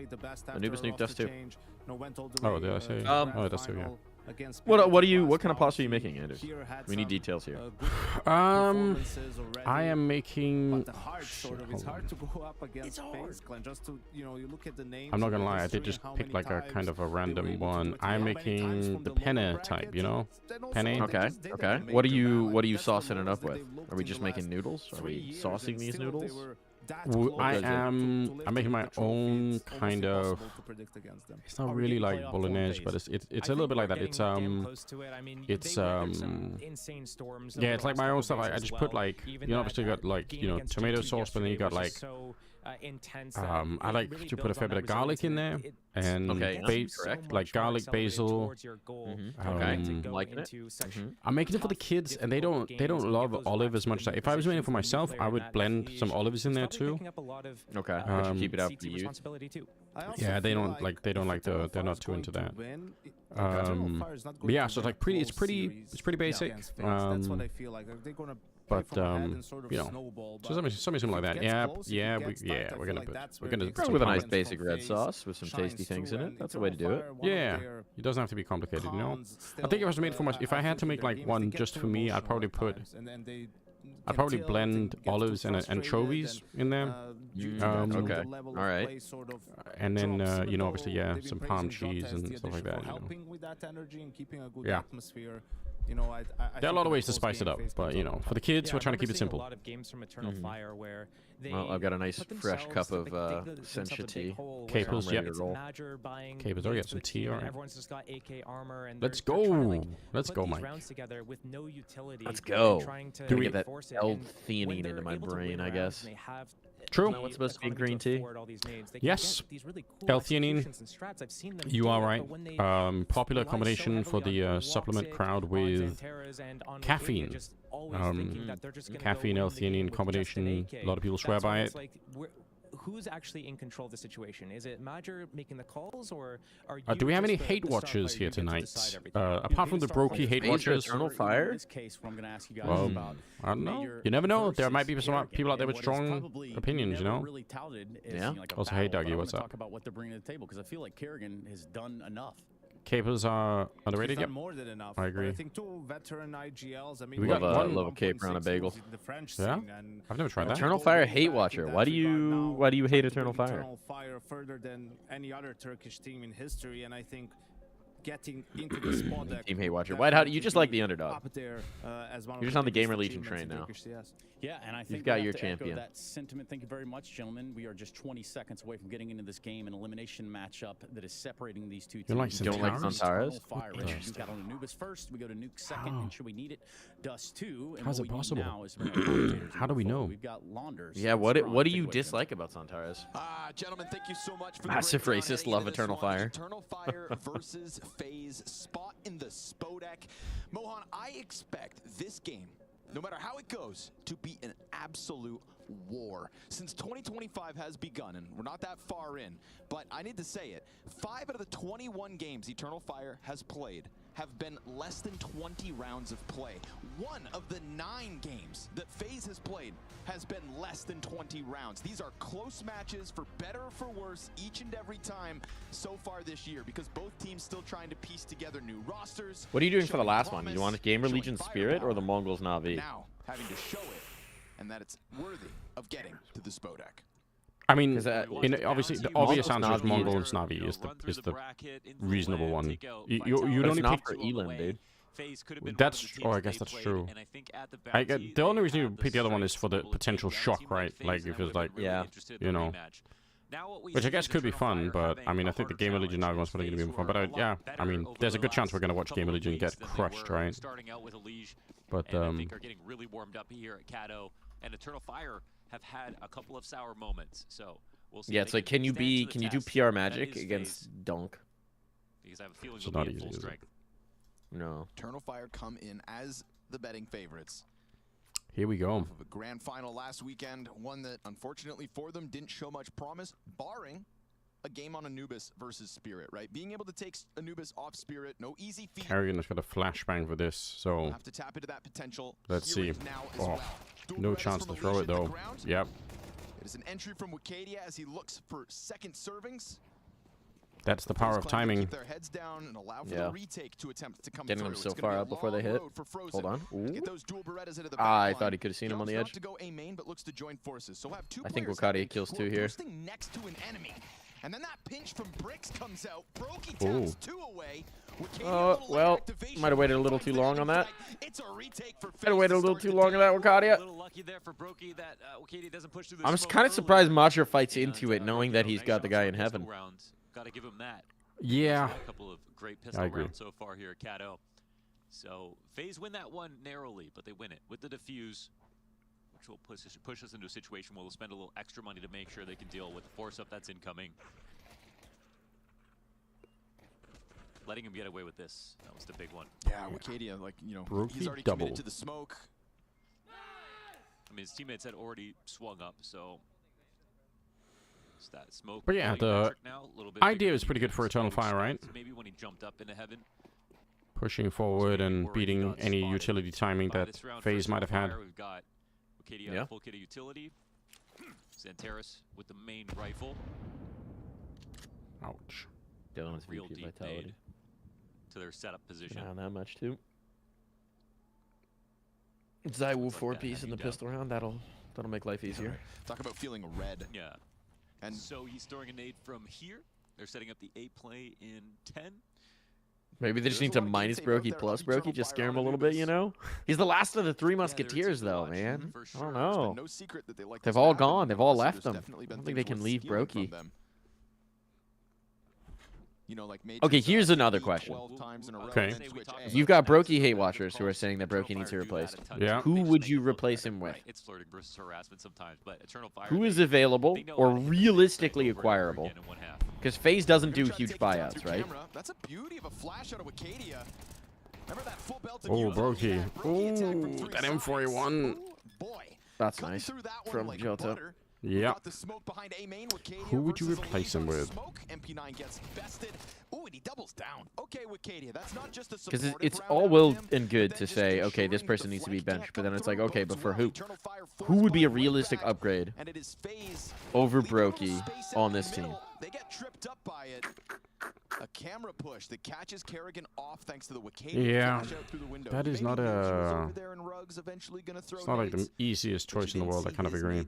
Anubis Nuke Dust 2. Oh, did I say? Oh, Dust 2, yeah. What kind of pasta are you making, Anders? We need details here. I am making. It's hard to go up against FaZe Clan. Just to, you know, you look at the names. I'm not gonna lie, I did just pick like a kind of a random one. I'm making the penne type, you know, penne. Okay. Okay. What are you saucing it up with? Are we just making noodles? Are we saucing these noodles? I'm making my own kind of. It's not really like bolognese, but it's a little bit like that. Yeah, it's like my own stuff. I just put like, you know, obviously got like, you know, tomato sauce, but then you got like I like to put a fair bit of garlic in there, and like garlic, basil. Liking it. I'm making it for the kids, and they don't love olive as much. If I was making it for myself, I would blend some olives in there too. Okay, but you keep it out for the youth. Yeah, they're not too into that. But yeah, so it's like it's pretty basic. But you know, so something similar like that. We're gonna probably with a nice basic red sauce with some tasty things in it. That's the way to do it. Yeah, it doesn't have to be complicated, you know. I think if I was made for myself, if I had to make like one just for me, I'd probably blend olives and anchovies in there. Okay. All right. And then you know, obviously, yeah, some palm cheese and stuff like that. Yeah. You know, there are a lot of ways to spice it up, but you know, for the kids, we're trying to keep it simple. A lot of games from Eternal Fire where well, I've got a nice fresh cup of sencha tea. Capers, yep. Capers, oh, yeah, some tea, all right. Everyone's just got AK armor, and let's go. Let's go, Mike. Let's go. Do we get that L-theanine into my brain, I guess? True. What's supposed to be green tea? Yes. L-theanine. You are right. Popular combination for the supplement crowd with caffeine. Caffeine, L-theanine combination. A lot of people swear by it. Who's actually in control of the situation? Is it Major making the calls, or are you do we have any hate watchers here tonight? Apart from the Brokey hate watchers. Eternal Fire? I don't know. You never know. There might be some people out there with strong opinions, you know? Yeah. Also, hey, Dougie, what's up? Talk about what they're bringing to the table, because I feel like Kerrigan has done enough. Capers are underrated. Yep. More than enough. I agree. I think two veteran IGLs. I mean, we got love a caper on a bagel. Yeah, I've never tried that. Eternal Fire hate watcher. Why do you hate Eternal Fire? Eternal Fire further than any other Turkish team in history, and I think getting into the spot that Team hate watcher. White, how do you just like the underdog? Up there, as one You're of just on the biggest Gamer Legion achievements train in now. Turkish CS. Yeah, and I think you've got we your have to echo champion. that sentiment. Thank you very much, gentlemen. We are just 20 seconds away from getting into this game, an elimination matchup that is separating these two teams. You don't like Santaras? We got on Anubis first. We go to Nuke second, and should we need it, Dust 2. And how's what it we need possible? now is bring our commentators How do we know? We've got Launders. Yeah, what do you dislike about Santaras? Gentlemen, thank you so much for massive the racist. Love Eternal Fire. Eternal Fire versus FaZe, spot in the Spodek. Mohan, I expect this game, no matter how it goes, to be an absolute war. Since 2025 has begun, and we're not that far in, but I need to say it, 5 out of the 21 games Eternal Fire has played have been less than 20 rounds of play. 1 of the 9 games that FaZe has played has been less than 20 rounds. These are close matches, for better or for worse, each and every time so far this year, because both teams still trying to piece together new rosters. What are you doing for the last one? You want Gamer Legion Spirit or the Mongols Na'Vi? Now, having to show it and that it's worthy of getting to the Spodek. I mean, obviously, the obvious answer is Mongol and Snavi is the reasonable one. You don't not pick for Elam, dude. That's I guess that's true. The only reason you pick the other one is for the potential shock, right? Like if it's like, you know, which I guess could be fun, but I mean, I think the Gamer Legion now one's probably gonna be more fun. But yeah, I mean, there's a good chance we're gonna watch Gamer Legion get crushed, right? But I think are getting really warmed up here at Kato, and Eternal Fire have had a couple of sour moments. So we'll see. Yeah, it's like, can you do PR Magic against Dunk? Because I have a feeling it's they'll not be at easy, full is it? strength. No. Eternal Fire come in as the betting favorites. Here we go. The grand final last weekend, one that unfortunately for them didn't show much promise, barring a game on Anubis versus Spirit, right? Being able to take Anubis off Spirit, no easy feat. Harrigan has got a flashbang for this, so Have to tap into that potential. let's Here see. it now as Oh, well. no chance to throw it though. Yep. It is an entry from Wicadia as he looks for second servings. That's the power of timing. Keep their heads down and allow for the retake to attempt to come Getting through. them so It's gonna far be a out before they long hit. road for Frozen Hold on. to Ooh. get those dual Berettas into the I back thought line. he could have seen him on the Opts edge. not to go A main, but looks to join forces. So have two I think players Wakadia kills who two are here. posting next to an enemy. And then that pinch from Bricks comes out. Brokey taps two away. Well, might have waited a little too long on that. It's a retake for Might have waited a little too long on that, Wakadia. A little lucky there for Brokey that Wicadia doesn't push through the I'm smoke kind of early. surprised Macho fights into it, knowing that he's got the guy in heaven. Got to give him that. Yeah. A couple of great pistol I agree. rounds so far here at Kato. So FaZe win that one narrowly, but they win it with the defuse, which will push us into a situation where we'll spend a little extra money to make sure they can deal with the force up that's incoming. Letting him get away with this, that was the big one. Yeah, Wicadia, like, you know, he's already committed to the smoke. I mean, his teammates had already swung up, so it's that smoke. But yeah, the idea is pretty good for Eternal Fire, right? Maybe when he jumped up into heaven. Pushing forward and beating any utility timing that FaZe might have had. We've got Wicadia full kit of utility. Xantaris with the main rifle. Ouch. Dylan's Real VP deep vitality. nade to their setup position. Not that much too. Zywoo 4-piece in the pistol round. That'll make life easier. Talk about feeling red. Yeah. And so he's throwing a nade from here. They're setting up the A play in 10. Maybe they just need to minus Brokey plus Brokey, just scare him a little bit, you know? He's the last of the three Musketeers, though, man. I don't know. No secret that they like They've all gone. They've all left them. I don't think they can leave Brokey. You know, like okay, here's another question. Okay. You've got Brokey hate watchers who are saying that Brokey needs to be replaced. Yeah. Who would you replace him with? It's flirting versus harassment sometimes, but Eternal Fire. Who is available or realistically acquirable? Because FaZe doesn't do huge buyouts, right? That's a beauty of a flash out of Wicadia. Remember that full belt of Oh, Brokey. Ooh, that M41. That's nice from Jota. Yeah. Who would you replace him with? MP9 gets bested. Ooh, and he doubles down. Okay, Wicadia, that's not just a Because it's all well and good to say, okay, this person needs to be benched, but then it's like, okay, but for who? Who would be a realistic upgrade over Brokey on this team? They get tripped up by it. A camera push that catches Kerrigan off thanks to the Wicadia Yeah, flash out through the window. that is not a. It's not like the easiest choice in the world. I kind of agree.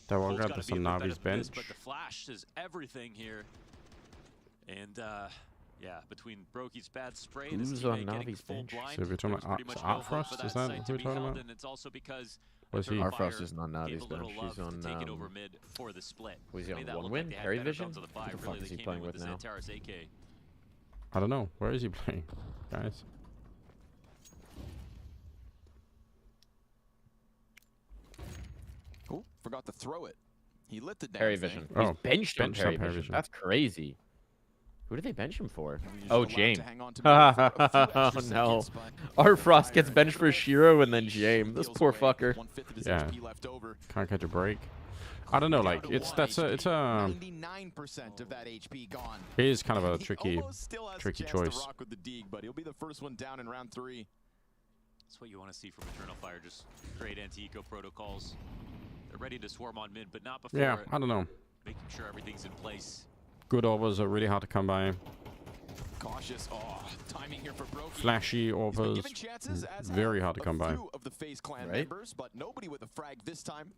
That one got this on Navi's bench. But the flash is everything here. And yeah, between Brokey's bad spray, Who's this on teammate getting Navi's full bench? blind, So if you're talking there was about pretty much no hope Artfrost, for is that that site who to we're be talking held, about? and it's also because Was he? Eternal Artfrost Fire isn't on gave Navi's a little bench. love He's on, to taking over mid for the split. Was he on Made that one look win? like they had Harry better Vision? guns on the buy. What the Really, fuck is they he came playing in with the now? Xantaris AK. I don't know. Where is he playing, guys? Oh, forgot to throw it. He lit the damn Harry thing. Vision. He's benched on benched Harry up Harry Vision. Vision. That's crazy. Who did they bench him for? just Oh, allowed James. to hang on to Miller for a few Oh, extra no. seconds, Artfrost gets benched for Shiro and then James. This poor fucker. Yeah. Can't catch a break. I don't know. Like it's a 99% of that HP gone. it is kind of a He tricky almost still has a tricky chance to choice. rock with the Deeg, but he'll be the first one down in round 3. That's what you want to see from Eternal Fire. Just great anti-eco protocols. They're ready to swarm on mid, but not before. Yeah, I don't know. Making sure everything's in place. Good overs are really hard to come by. Cautious. Oh, timing here for Brokey. Flashy offers. Very hard to come by. Of the FaZe clan members, but nobody with a frag this time.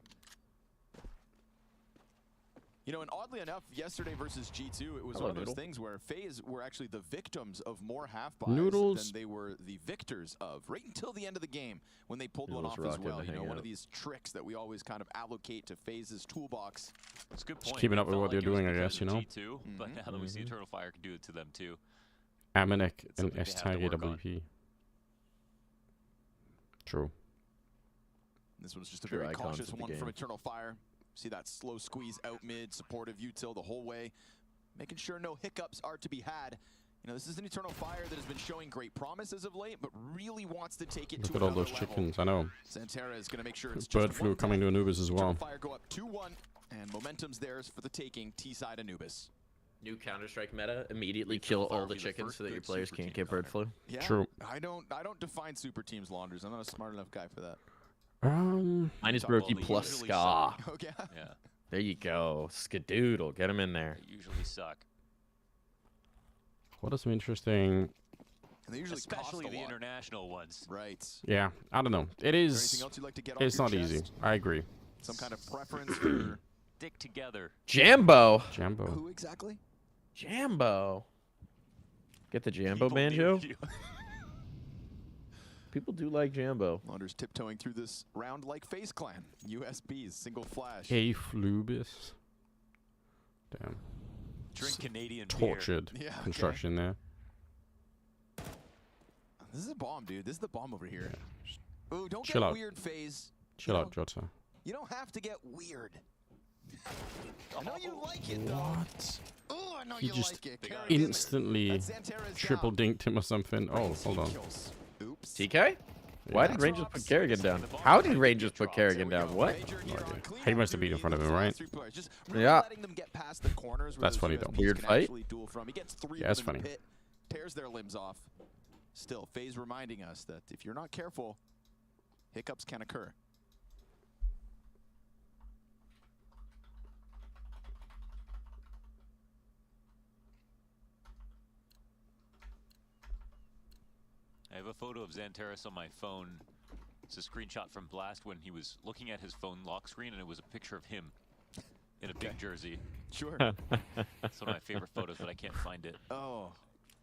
You know, and oddly enough, yesterday versus G2, it was one of those things where FaZe were actually the victims of more half-buys than they were the victors of, right until the end of the game, when they pulled one off as well. You know, one of these tricks that we always kind of allocate to FaZe's toolbox. It's a good point. Just keeping up with what they're doing, I guess, you know? G2, but now that we see Eternal Fire can do it to them too. Amanek and S-Tag AWP. True. This was just a very cautious one from Eternal Fire. See that slow squeeze out mid, supportive util the whole way, making sure no hiccups are to be had. You know, this is an Eternal Fire that has been showing great promise as of late, but really wants to take it Look to at all another those level. chickens, I know. Santera is going to make sure it's Bird flu coming to Anubis as well. Fire go up 2-1, and momentum's theirs for the taking. T-side Anubis. New Counter-Strike meta: immediately kill all the chickens so that your players can't get bird flu. Yeah, True. I don't define super teams, Launders. I'm not a smart enough guy for that. Mine is Brokey plus Ska. Okay. Yeah. There you go. Skadoodle. Get him in there. They usually suck. What are some interesting... And they usually especially cost a the lot. international ones. Right. Yeah, I don't know. It is... Anything else you'd like to get off It's your not easy. chest? I agree. Some kind of preference for... Stick together. Jambo. Jambo. Who exactly? Jambo. Get the Jambo banjo? People do like Jambo. Launders tiptoeing through this round like FaZe Clan. USBs, single flash. Hey, Flubis. Damn. Drink Canadian Tortured beer. Yeah, construction there. This is a bomb, dude. This is the bomb over here. Ooh, don't Chill get out. weird, FaZe. Chill out, Jota. You don't have to get weird. I know you like it, though. What? Oh, I know He you just like it. Carry instantly That's Xantera's triple dinked him or something. Oh, hold on. Oops. TK? Why did Rangers put Kerrigan down? How did Rangers put Kerrigan down? What? No idea. He must have been in front of him, right? Yeah. That's funny though. Weird fight. Yeah, it's funny. Tears their limbs off. Still, FaZe reminding us that if you're not careful, hiccups can occur. I have a photo of Xanteris on my phone. It's a screenshot from Blast when he was looking at his phone lock screen, and it was a picture of him in a big jersey. Sure. It's one of my favorite photos, but I can't find it. Oh.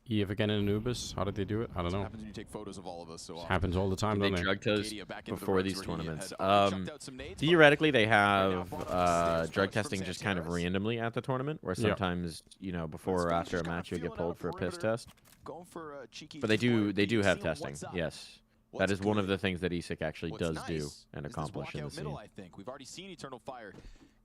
Eve again in Anubis. How did they do it? I don't know. Happens when you take photos of all of us. So Happens all the time, They don't they? drug test Katie back into the before ropes these where he tournaments. had chucked out some nades, Theoretically, they have drug testing just kind of randomly at the tournament, where Yeah. sometimes, you know, before or after a match, you'll get pulled for a piss test. Going for a cheeky But they do forward have seeing testing. what's up. Yes. What's That is one of good? the things that ESIC actually What's does nice do and is accomplish this in the walkout middle, scene. I think. We've already seen Eternal Fire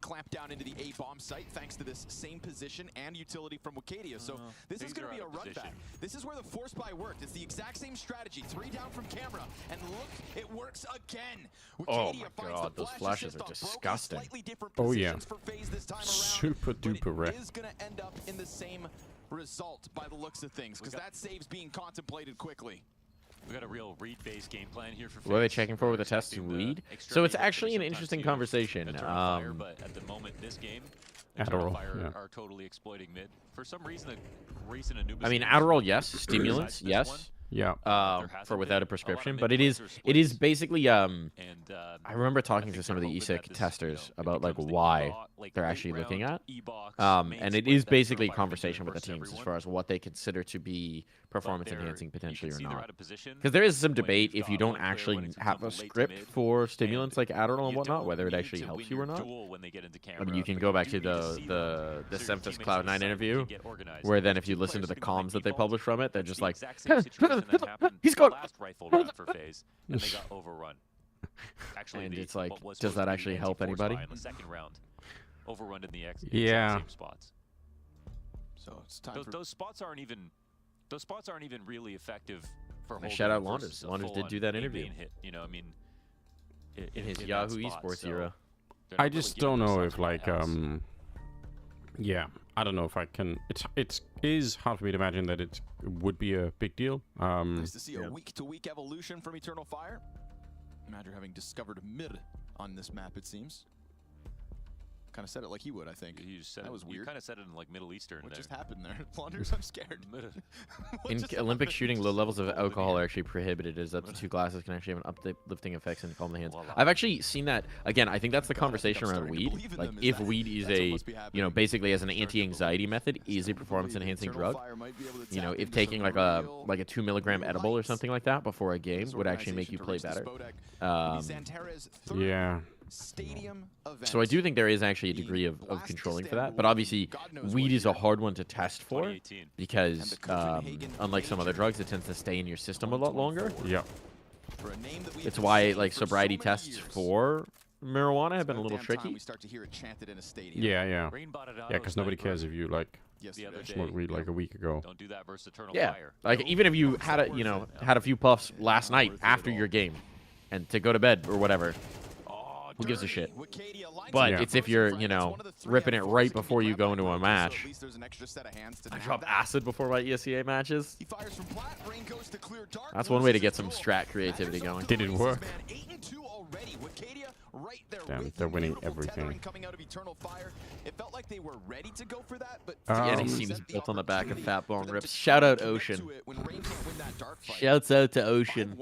clamp down into the A bomb site thanks to this same position and utility from Wicadia. So this is going to be a run back. This is where the force buy worked. It's the exact same strategy. 3 down from camera, and look, it works again. Oh Wicadia my finds god, the those flash flashes are assist on Broken, disgusting. slightly different Oh yeah. positions for FaZe this time around, Super but duper rare. it is going to end up in the same result by the looks of things, because that save's being contemplated quickly. We got a real read-based game plan here for FaZe. What are they checking for with the test and read? So it's actually an interesting conversation. Eternal Fire, but at the moment, this game, Eternal Adderall, Fire yeah. are totally exploiting mid. For some reason, a recent Anubis. I mean, game Adderall, was yes. besides Stimulants, this yes. one, Yeah. there hasn't For been without a a prescription, lot of but it mid-players is or splits. basically And I remember talking I to think some of the they're hoping ESIC that this, testers you know, it about like becomes the why E-box, like, they're late actually looking round at, E-box main and it split is that basically Eternal Fire conversation with the versus teams as everyone. far as what they consider to be performance enhancing potentially or see they're not. out of position Because there is some when debate you've if you got don't one player actually winning some have a double late to script mid, for stimulants like Adderall and you whatnot, don't whether it need actually to helps win you or your not. duel when they get into I mean, camera, you can but go back do to need to see the them so your Semphis teammates Cloud9 on the side interview, can get organized. where then if you Two listen to players the sitting behind comms that they default, publish from it, they're that's just the like, exact same situation that happened he's the gone. last rifle round for FaZe, and they got overrun. Actually, And the- it's like, what was does supposed that to be actually the help NT4's anybody? buy in the second round, overrun in the exact Yeah. same spots. So it's time Those, for those spots aren't even really effective for And holding shout out versus Launders. a Launders did full-on do that A interview. main hit. You know, I mean, In his that Yahoo spot, Esports so era. they're I not just really don't giving know those if shots like what yeah, I don't know if I can. It is hard for me to imagine that it would be a big deal. nice to see a week-to-week evolution from Eternal Fire. Imagine having discovered mid on this map, it seems. Kind of said it like he would, I think. You said that was weird. You kind of said it in like Middle Eastern. What there. just happened there? Blunders, I'm scared. In Olympic shooting, low levels of alcohol are actually prohibited. As up to 2 glasses can actually have an uplifting effects and calm the hands. I've actually seen that. Again, I think that's the conversation around weed. Like, if weed is a, you know, basically as an anti-anxiety method, is a performance-enhancing drug. You know, if taking like a 2 milligram edible or something like that before a game would actually make you play better. Yeah. So I do think there is actually a degree of controlling for that, but obviously weed is a hard one to test for because unlike some other drugs, it tends to stay in your system a lot longer. Yeah. It's why like sobriety tests for marijuana have been a little tricky. Yeah, yeah. Yeah, because nobody cares if you like smoked weed like a week ago. Don't do that versus Eternal Yeah, Fire. like even if you had a few puffs last night after your game, and to go to bed or whatever. Who gives a shit? But it's if you're, you know, ripping it right before you go into a match. I drop acid before my ESEA matches. That's one way to get some strat creativity going. Did it work? Damn, they're winning everything. The NEC team is built on the back of Fat Bong Rips. Shout out Ocean. Shouts out to Ocean.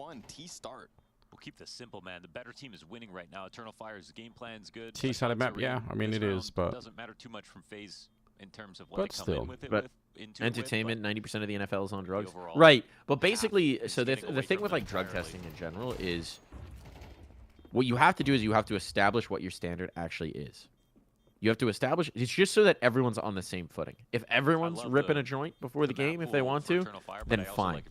We'll keep this simple, man. The better team is winning right now. Eternal Fire's game plan's good. T-sided map, yeah. I mean, it is, but doesn't matter too much from FaZe in terms of what they come in with it. But into entertainment, 90% of the NFL is on drugs. overall Right. But basically, so the thing with like drug testing in general is what you have to do is you have to establish what your standard actually is. You have to establish it's just so that everyone's on the same footing. If everyone's ripping a joint before the game if they want to, then fine.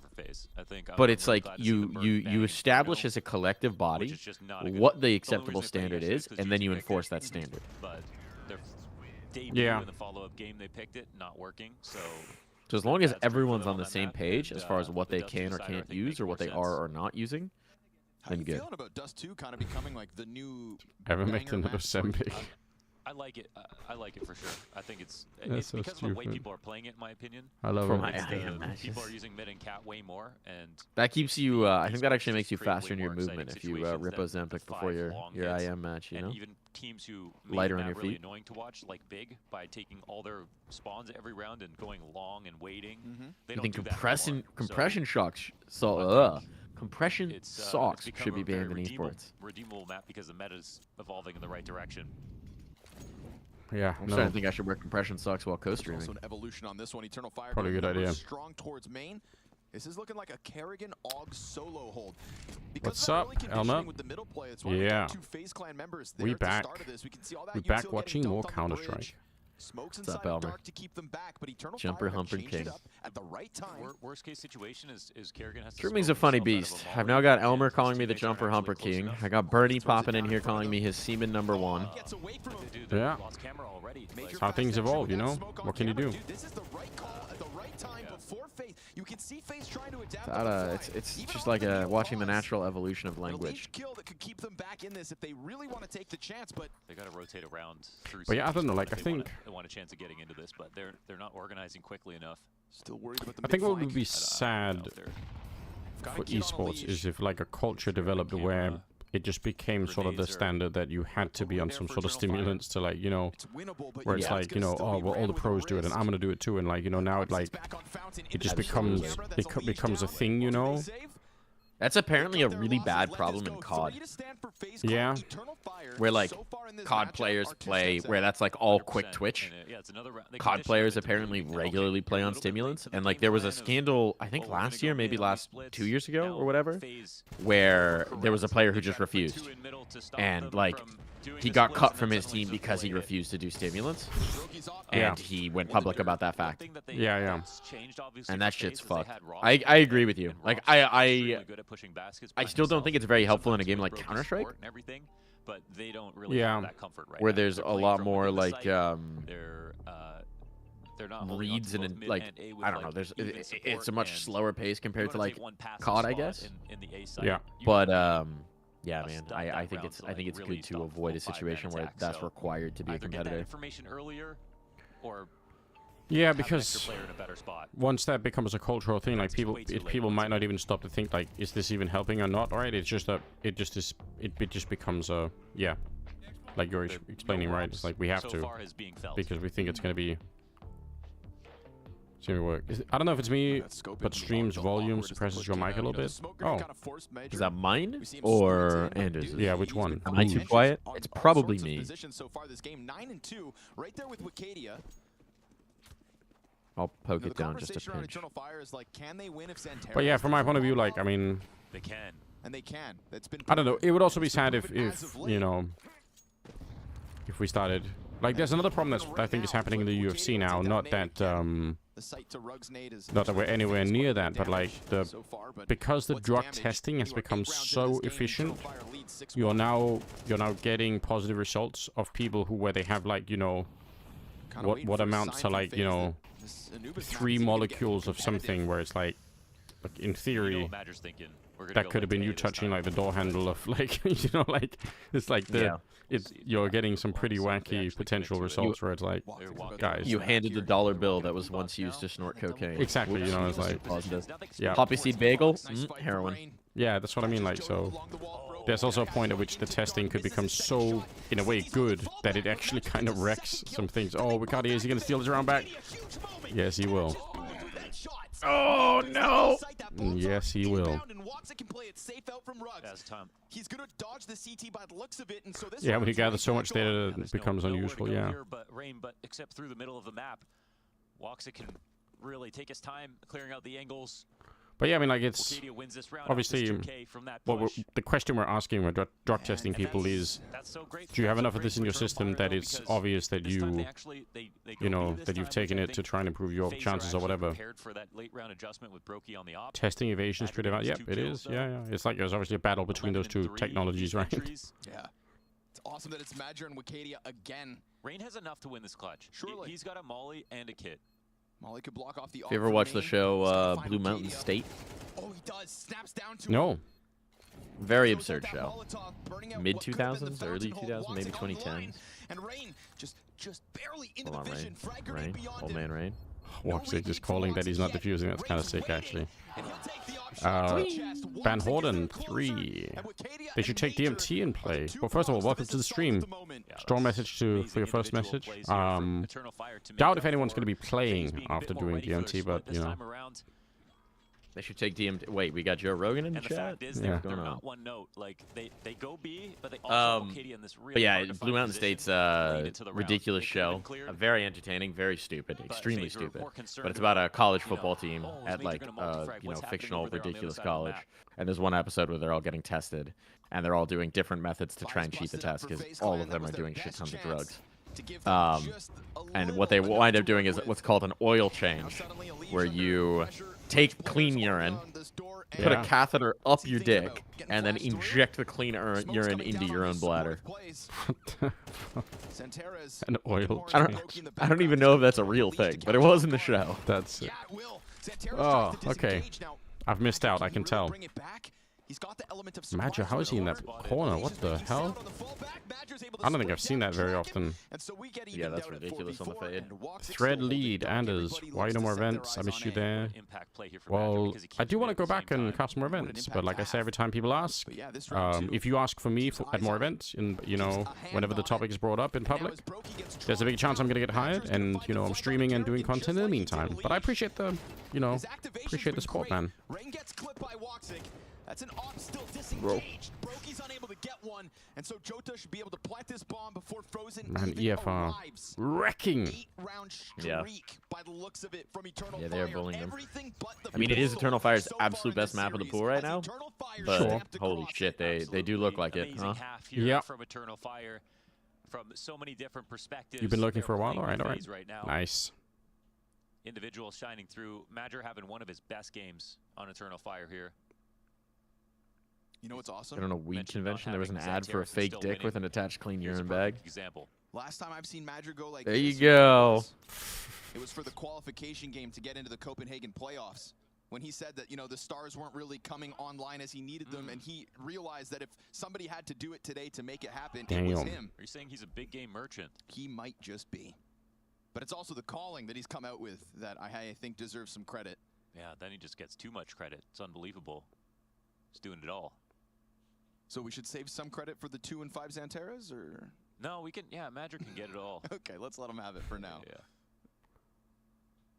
But it's like you establish as a collective body what the acceptable standard is, and then you enforce that standard. But their debut in the follow-up game, they picked it, not working. So as long as everyone's on the same page as far as what they can or can't use or what they are or not using, then good. About Dust 2 kind of becoming like the new Ivermectin to Ozempic. I like it. I like it for sure. I think it's so because of the way stupid. people are playing it, in my opinion. I love it. It's people are using mid and cat way more, and that keeps you. I think that actually makes you faster in your movement if you rip Ozempic before your IEM match. You know, and even teams who lighter made on that your really feet. annoying to watch, like Big, by taking all their spawns every round and going long and waiting. They I don't think do that compression shocks. Compression socks should be banned in esports. Redeemable map because the meta's evolving in the right direction. Yeah, I'm starting to think I should wear compression socks while co-streaming. Also an evolution on this one. Eternal Fire Probably a good idea. Strong towards main. This is looking like a Kerrigan Og solo hold. What's up, Elma? Yeah. We back. We back watching more Counter-Strike. What's up, Elmer? Jumper Humper King. At the right time. Worst case situation is Kerrigan has to Streaming's a funny beast. I've now got Elmer calling me the Jumper Humper King. I got Bernie popping in here calling me his Seaman #1. Yeah. That's how things evolve, you know? What can you do? This is the right call at the right time before FaZe. You can see FaZe trying to adapt. It's just like watching the natural evolution of language. Kill that could keep them back in this if they really want to take the chance, but they got to rotate around through. But yeah, I don't know. Like I think they want a chance of getting into this, but they're not organizing quickly enough. Still worried about the I think what would be sad for esports is if like a culture developed where it just became sort of the standard that you had to be on some sort of stimulants to like, you know, where it's like, you know, oh, well, all the pros do it and I'm going to do it too. And like, you know, now it like, it just becomes a thing, you know? That's apparently a really bad problem in COD. Yeah. Where like COD players play, where that's like all quick twitch. COD players apparently regularly play on stimulants. And like there was a scandal, I think last year, maybe 2 years ago or whatever, where there was a player who just refused. And like he got cut from his team because he refused to do stimulants. And he went public about that fact. Yeah. And that shit's fucked. I agree with you. Like I still don't think it's very helpful in a game like Counter-Strike. But they don't really have that comfort right where now. there's a lot more like they're not reads and like I don't know. There's it's a much slower pace compared to like COD, I guess. Yeah. But yeah, man. I think it's good to avoid a situation where that's required to be a competitor. Yeah, because once that becomes a cultural thing, like people might not even stop to think like, is this even helping or not? Right? It's just that it just becomes a like you're explaining, right? It's like we have so to far is being felt. because we think it's gonna be. It's gonna work. I don't know if it's me, but stream's volume suppresses your mic a little bit. Oh, Is that mine or Anders'? yeah. Which one? Am I too quiet? It's probably me. So far this game, 9-2, right there with Wicadia. I'll poke The it down just a conversation around pinch. Eternal Fire is like, can they win if Santeros But yeah, from my doesn't point of view, hold like off? I mean, They can. And they can. That's been I don't know. proven. It would also be It's been sad if proven as of late. you know, if we started. Like, there's another problem that I think is happening in the UFC now. Not that The site to Rug's nade is not that we're anywhere near that, but like the so far, but because the what's drug damage? testing has You are become 8 rounds into so this game, efficient, Eternal Fire leads 6-1. you're now getting positive results of people who where they have like, you know, Kinda what waiting for a amounts sign to from like, you FaZe know, that this Anubis map 3 is even getting molecules of competitive. something where it's like in theory what Badger's thinking. We're gonna that go could have been you Lente this touching time. like the door handle of like you know, like it's like the Yeah. you're getting some pretty wacky potential results where it's like, guys, You handed the dollar bill that was once used to snort cocaine. Exactly, you know, it's Whoops, like positive. yeah, Poppy seed bagel, heroin. yeah, that's what I mean. Like, so there's also a point at which the testing could become so, in a way, good that it actually kind of wrecks some things. Oh, Wicadia, is he gonna steal his round back? Yes, he will. Oh no! Yes, he will. He's gonna dodge the CT by the looks of it, and so this Yeah, when you round's gather right so back much on. data, it becomes Nowhere to unusual. go Yeah. here, but Rain, but except through the middle of the map, Woxic can really take his time clearing out the angles. But yeah, I mean, like, it's Wicadia wins this round, obviously offers 2K from that what push. the question we're asking when drug testing people is, That's so great. do you have That's enough so of this great in your for Eternal system Fire, that though, it's because obvious that this time you, they actually, they you go know, B this that you've time, taken which I it to think try and improve your FaZe are chances or actually whatever? prepared for that late round adjustment with Brokey on the op. Testing evasion is pretty Badger bad. gets Yep, 2 it kills, is. though. Yeah, yeah. It's like there's obviously a battle between those 2 3, technologies, right? victories. Yeah. It's awesome that it's Madger and Wicadia again. Rain has enough to win this clutch. Surely. He's got a molly and a kit. Molly could block off the If you ever watched the show Blue Mountain State? Oh, he does. Snaps down to No. Very absurd show. Mid 2000s, early 2000s, maybe 2010s. And Rain just barely into Hold the on, vision. Rain. Rain. Old man Rain. Woxic just calling that he's not defusing. That's kind of sick, actually. Van Horden 3. They should take DMT in play. Well, first of all, welcome to the stream. Strong message for your first message. Doubt if anyone's going to be playing after doing DMT, but you know. They should take DMT. Wait, we got Joe Rogan in the And the chat? fact is, Yeah. they're not one note. Like they go B, but they also have Wicadia in this really But yeah, hard to Blue find Mountain position State's late into the round. ridiculous They could have show. been cleared. Very entertaining, very stupid, extremely FaZe were stupid. more concerned But it's about a college about, football team oh, is at Major like gonna multi-frag? you know, What's happening fictional, over there on the other ridiculous side of the college. map? And there's one episode where they're all getting tested, and they're all doing different methods to try and cheat the test because all of them are doing shit tons of drugs. And what they wind up doing is what's called an oil change, where you take clean urine, put a catheter up your dick, and then inject the clean urine into your own bladder. An oil I don't even know if that's a real thing, but it was in the show. That's it. Oh, okay. I've missed out, I can tell. Madger, how is he in that corner? What the hell? I don't think I've seen that very often. Yeah, that's ridiculous on the fade. Thread lead, Anders. Why no more events? I miss you there. Well, I do want to go back and cast more events, but like I say every time people ask, if you ask for me at more events, in you know, whenever the topic is brought up in public, there's a big chance I'm gonna get hired, and you know, I'm streaming and doing content in the meantime. But I appreciate the, you know, appreciate the support, man. Rain gets clipped by Woxic. That's an op still disengaged. Brokey's unable to get one, and so Jota should be able to plant this bomb before Frozen Man, even EFR arrives. wrecking. 8-round Yeah. streak by the looks of it from Eternal Yeah, they're Fire. bullying them. Everything but the I mean, it is pistol Eternal Fire's so far absolute in best this map of the series. pool right As now. Eternal Fire But snapped holy across shit, it. they do look like it, Amazing huh? half here Yep. from Eternal Fire from so many different perspectives. You've been looking They're for a while, playing all right. FaZe right now. Nice. Individuals shining through. Madger having one of his best games on Eternal Fire here. You know what's awesome? I don't know, weed Mentioned convention. not There was an having ad for a Xanteris and fake still dick winning. with an attached clean Here's a urine bag. perfect example. Last time I've seen Madger go like There this you was go. It was for the qualification game to get into the Copenhagen playoffs. When he said that, you know, the stars weren't really coming online as he needed them, and he realized that if somebody had to do it today to make it happen, it was Damn. him. Are you saying he's a big game merchant? He might just be. But it's also the calling that he's come out with that I think deserves some credit. Yeah, then he just gets too much credit. It's unbelievable. He's doing it all. So we should save some credit for the 2 and 5 Xanteras, or No, we can. Yeah, Magic can get it all. Okay, let's let him have it for now. Yeah.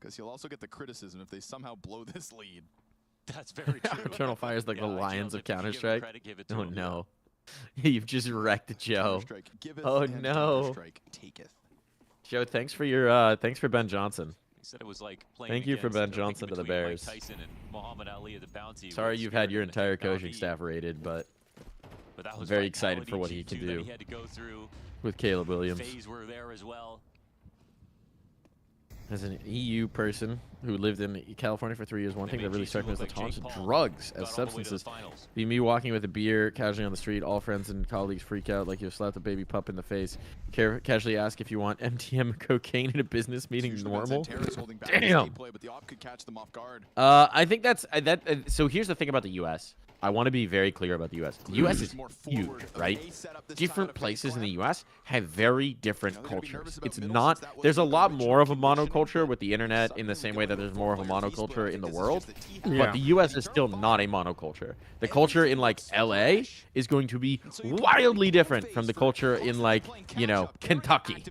Because he'll also get the criticism if they somehow blow this lead. That's very true. Eternal Fire is like the Lions of Counter-Strike. Give it to Oh him. no. You've just wrecked Joe. Counter-Strike giveth Oh and no. Counter-Strike taketh. Joe, thanks for your thanks for Ben Johnson. He said it was like playing Thank you for against, Ben I think, Johnson to the between Mike Bears. Tyson and Muhammad Ali at the bounty. Sorry with you've had your Spirit entire and coaching Navi. staff rated, but But that was very excited Vitality for what he G2 can that do he had to go through. with Caleb Williams. FaZe were there as well. As an EU person who lived in California for 3 years, one thing that really struck me was the tolerance of drugs as substances. Be me walking with a beer casually on the street, all friends and colleagues freak out like you slapped a baby pup in the face. Casually ask if you want MTM cocaine in a business meeting normal. Damn. But the op could catch them off guard. I think that's so here's the thing about the US. I want to be very clear about the US. The US is huge, right? Different places in the US have very different cultures. It's not there's a lot more of a monoculture with the internet in the same way that there's more of a monoculture in the world. Yeah. But the US is still not a monoculture. The culture in like LA is going to be wildly different from the culture in like, you know, Kentucky.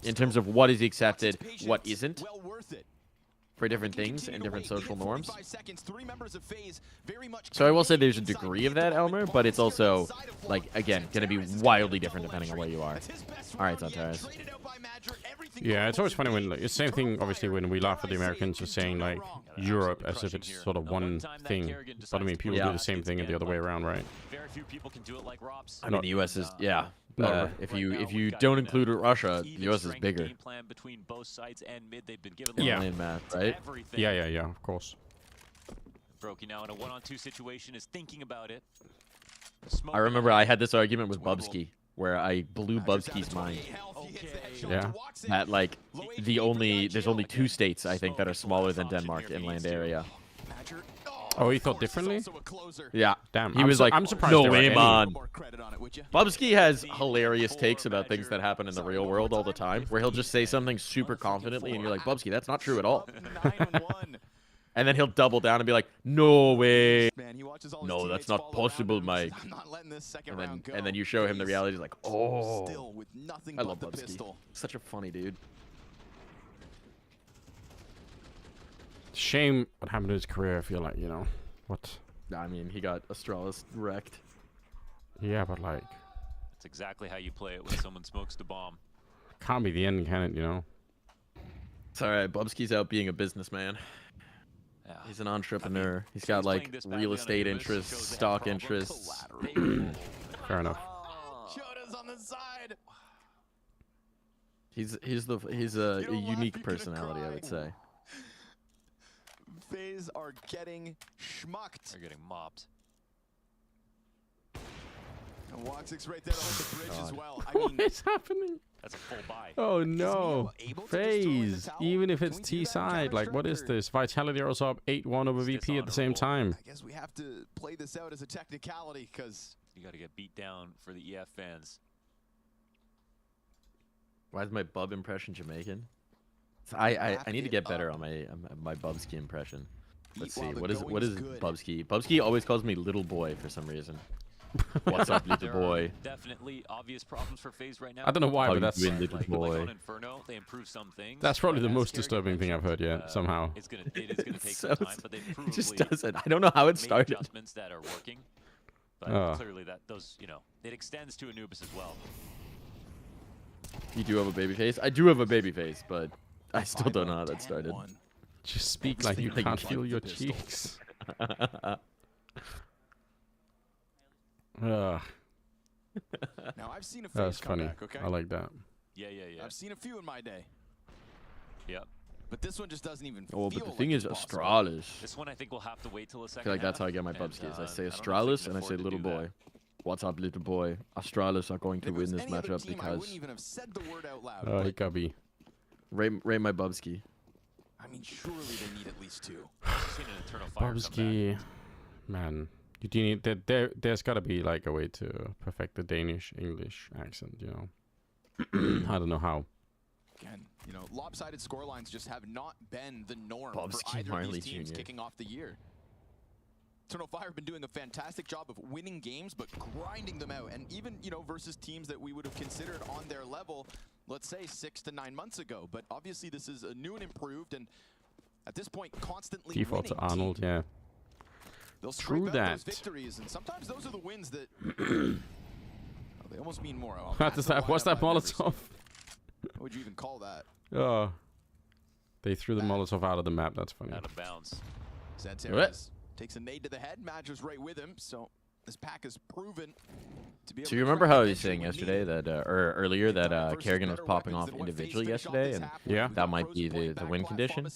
In terms of what is accepted, what isn't. For different things and different social norms. So I will say there's a degree of that, Elmer, but it's also, like, again, going to be wildly different depending on where you are. All right, Zantares. Yeah, it's always funny when, like, it's the same thing, obviously, when we laugh at the Americans for saying, like, Europe as if it's sort of one thing. But, I mean, people do the same thing the other way around, right? Very few people can do it like Rob's. I mean, the U.S. is, yeah. No. If you don't include Russia, the U.S. is bigger. Game plan between both sides and mid, they've been given Yeah. Math, right? Yeah, of course. Brokey now in a one-on-two situation is thinking about it. I remember I had this argument with Bubsky where I blew Bubsky's mind. Yeah. That like there's only 2 states I think that are smaller than Denmark in land area. Oh, he thought differently? Yeah. Damn. He was like, I'm surprised no there way, are man. Bubsky has hilarious takes about things that happen in the real world all the time, where he'll just say something super confidently, and you're like, Bubsky, that's not true at all. And then he'll double down and be like, no way. No, that's not possible, Mike. And then you show him the reality. He's like, oh. I love Bubsky. Such a funny dude. Shame what happened to his career, I feel like, you know. What? I mean, he got Astralis wrecked. Yeah, but like... That's exactly how you play it when someone smokes the bomb. Can't be the end, can it, you know? It's alright, Bubsky's out being a businessman. Yeah. He's an entrepreneur. He's got like real estate interests, stock interests. Fair enough. Joda's on the side. He's a unique personality, I would say. FaZe are getting schmucked. They're getting mopped. And Woxic's right there to hold the bridge as well. I What mean, is happening? That's a full buy. Oh no. FaZe. Even if it's T side, like what is this? Vitality are up 8-1 over VP at the same time. I guess we have to play this out as a technicality because You got to get beat down for the EF fans. Why is my Bub impression Jamaican? I need to get better on my Bubsky impression. Let's see. What is Bubsky? Bubsky always calls me little boy for some reason. What's up, little boy? Definitely obvious problems for FaZe right now. I don't know why, How but you that's doing, little boy? Like on Inferno, they improved some things. that's probably the but as most Kerrigan disturbing thing I've heard yet. mentioned, Somehow. it is gonna take So some time, but they've it just provably doesn't. I don't know how it made started. adjustments that are working. But Oh. clearly that those, you know, it extends to Anubis as well. You do have a baby face. I do have a baby face, but I still don't know how that started. Just speak like you can't feel your cheeks. Ugh. now I've seen a That's FaZe funny. comeback, okay? I like that. Yeah. I've seen a few in my day, Yep. but this one just doesn't even Oh, feel but the like thing it's is, possible. Astralis. This one I think we'll have to wait till the I second feel like that's half, how I get my and, Bubskis. I say I don't know if they Astralis can and I say afford to little do that. boy. What's up, little boy? Astralis are going to If it win was this any other matchup team, I because wouldn't even have said the word out loud. Oh, but, Hikabi. rate my Bubsky. I mean, surely they need at least 2. Seen an Eternal Fire come back. Barbsky, man, you do need there's got to be like a way to perfect the Danish English accent, you know. I don't know how. Again, you know, lopsided scorelines just have not been the norm Bobsky for either Marley of these teams Jr. kicking off the year. Eternal Fire have been doing a fantastic job of winning games, but grinding them out. And even, you know, versus teams that we would have considered on their level, let's say 6 to 9 months ago. But obviously this is a new and improved, and at this point, constantly Default to winning Arnold, team. yeah. They'll True scrape out that. those victories, and sometimes those are the wins that they almost mean more. Oh, What's that Molotov? What would you even call that? Oh. They threw the Molotov out of the map. That's funny. Out of bounds. Santeras takes a nade to the head. Madger's right with him, so this pack is proven to be able So you to remember crack how the he was entry saying when yesterday needed. that, or earlier that Kerrigan was popping off individually yesterday, and yeah, that might be the win condition.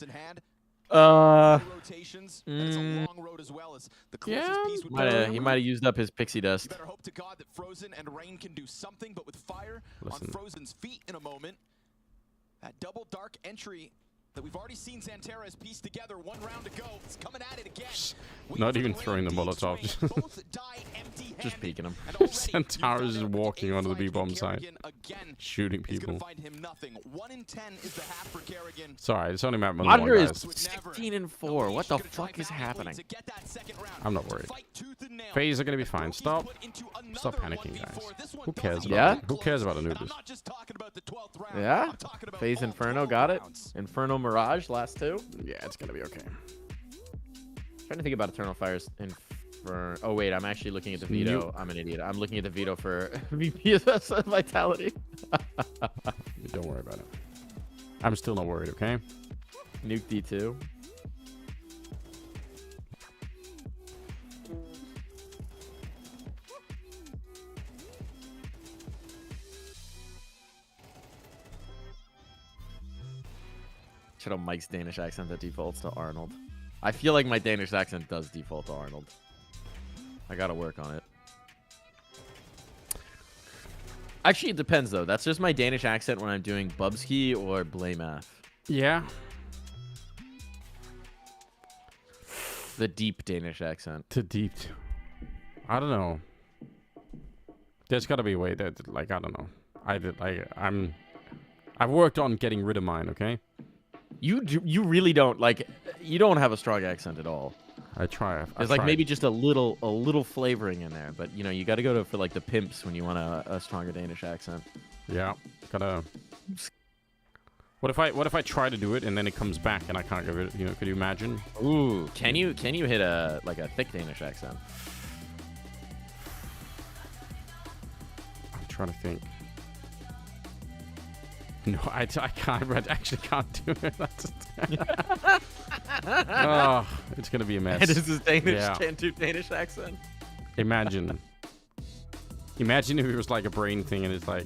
Rotations, and it's a Mm, long road as well as the closest piece would be he might have used up his pixie dust. You better hope to God that Frozen and Rain can do something, but with fire Listen. on Frozen's feet in a moment, that double dark entry that we've already seen Santeras piece together. 1 round to go. It's coming at it again. Not even throwing the Molotov. Just peeking him. Santeras is walking onto the B-bomb side. Shooting people. Find him nothing. 1 in 10 is the half for Kerrigan. Sorry, it's only map number Monitor 1, is guys. 16-4. What the fuck is happening? I'm not worried. FaZe are gonna be fine. Stop panicking, guys. Who cares about Yeah? Who cares about Anubis? Yeah? FaZe Inferno got it. Inferno Mirage, last 2. Yeah, it's gonna be okay. Trying to think about Eternal Fire's Inferno. Oh wait, I'm actually looking at the veto. I'm an idiot. I'm looking at the veto for VPSS Vitality. Don't worry about it. I'm still not worried, okay? Nuke D2. Should have Mike's Danish accent that defaults to Arnold. I feel like my Danish accent does default to Arnold. I gotta work on it. Actually, it depends though. That's just my Danish accent when I'm doing Bubsky or Blamath. Yeah. The deep Danish accent. The deep. I don't know. There's got to be a way that, like, I don't know. I've worked on getting rid of mine. Okay. You really don't like. You don't have a strong accent at all. I try. There's like maybe just a little flavoring in there, but you know you got to go for like the pimps when you want a stronger Danish accent. Yeah, gotta. What if I try to do it and then it comes back and I can't give it? You know, could you imagine? Ooh, can you hit a thick Danish accent? I'm trying to think. No, I can't. I actually can't do it. Oh, it's gonna be a mess. It is his Danish, Yeah. can't do Danish accent. Imagine if it was like a brain thing and it's like,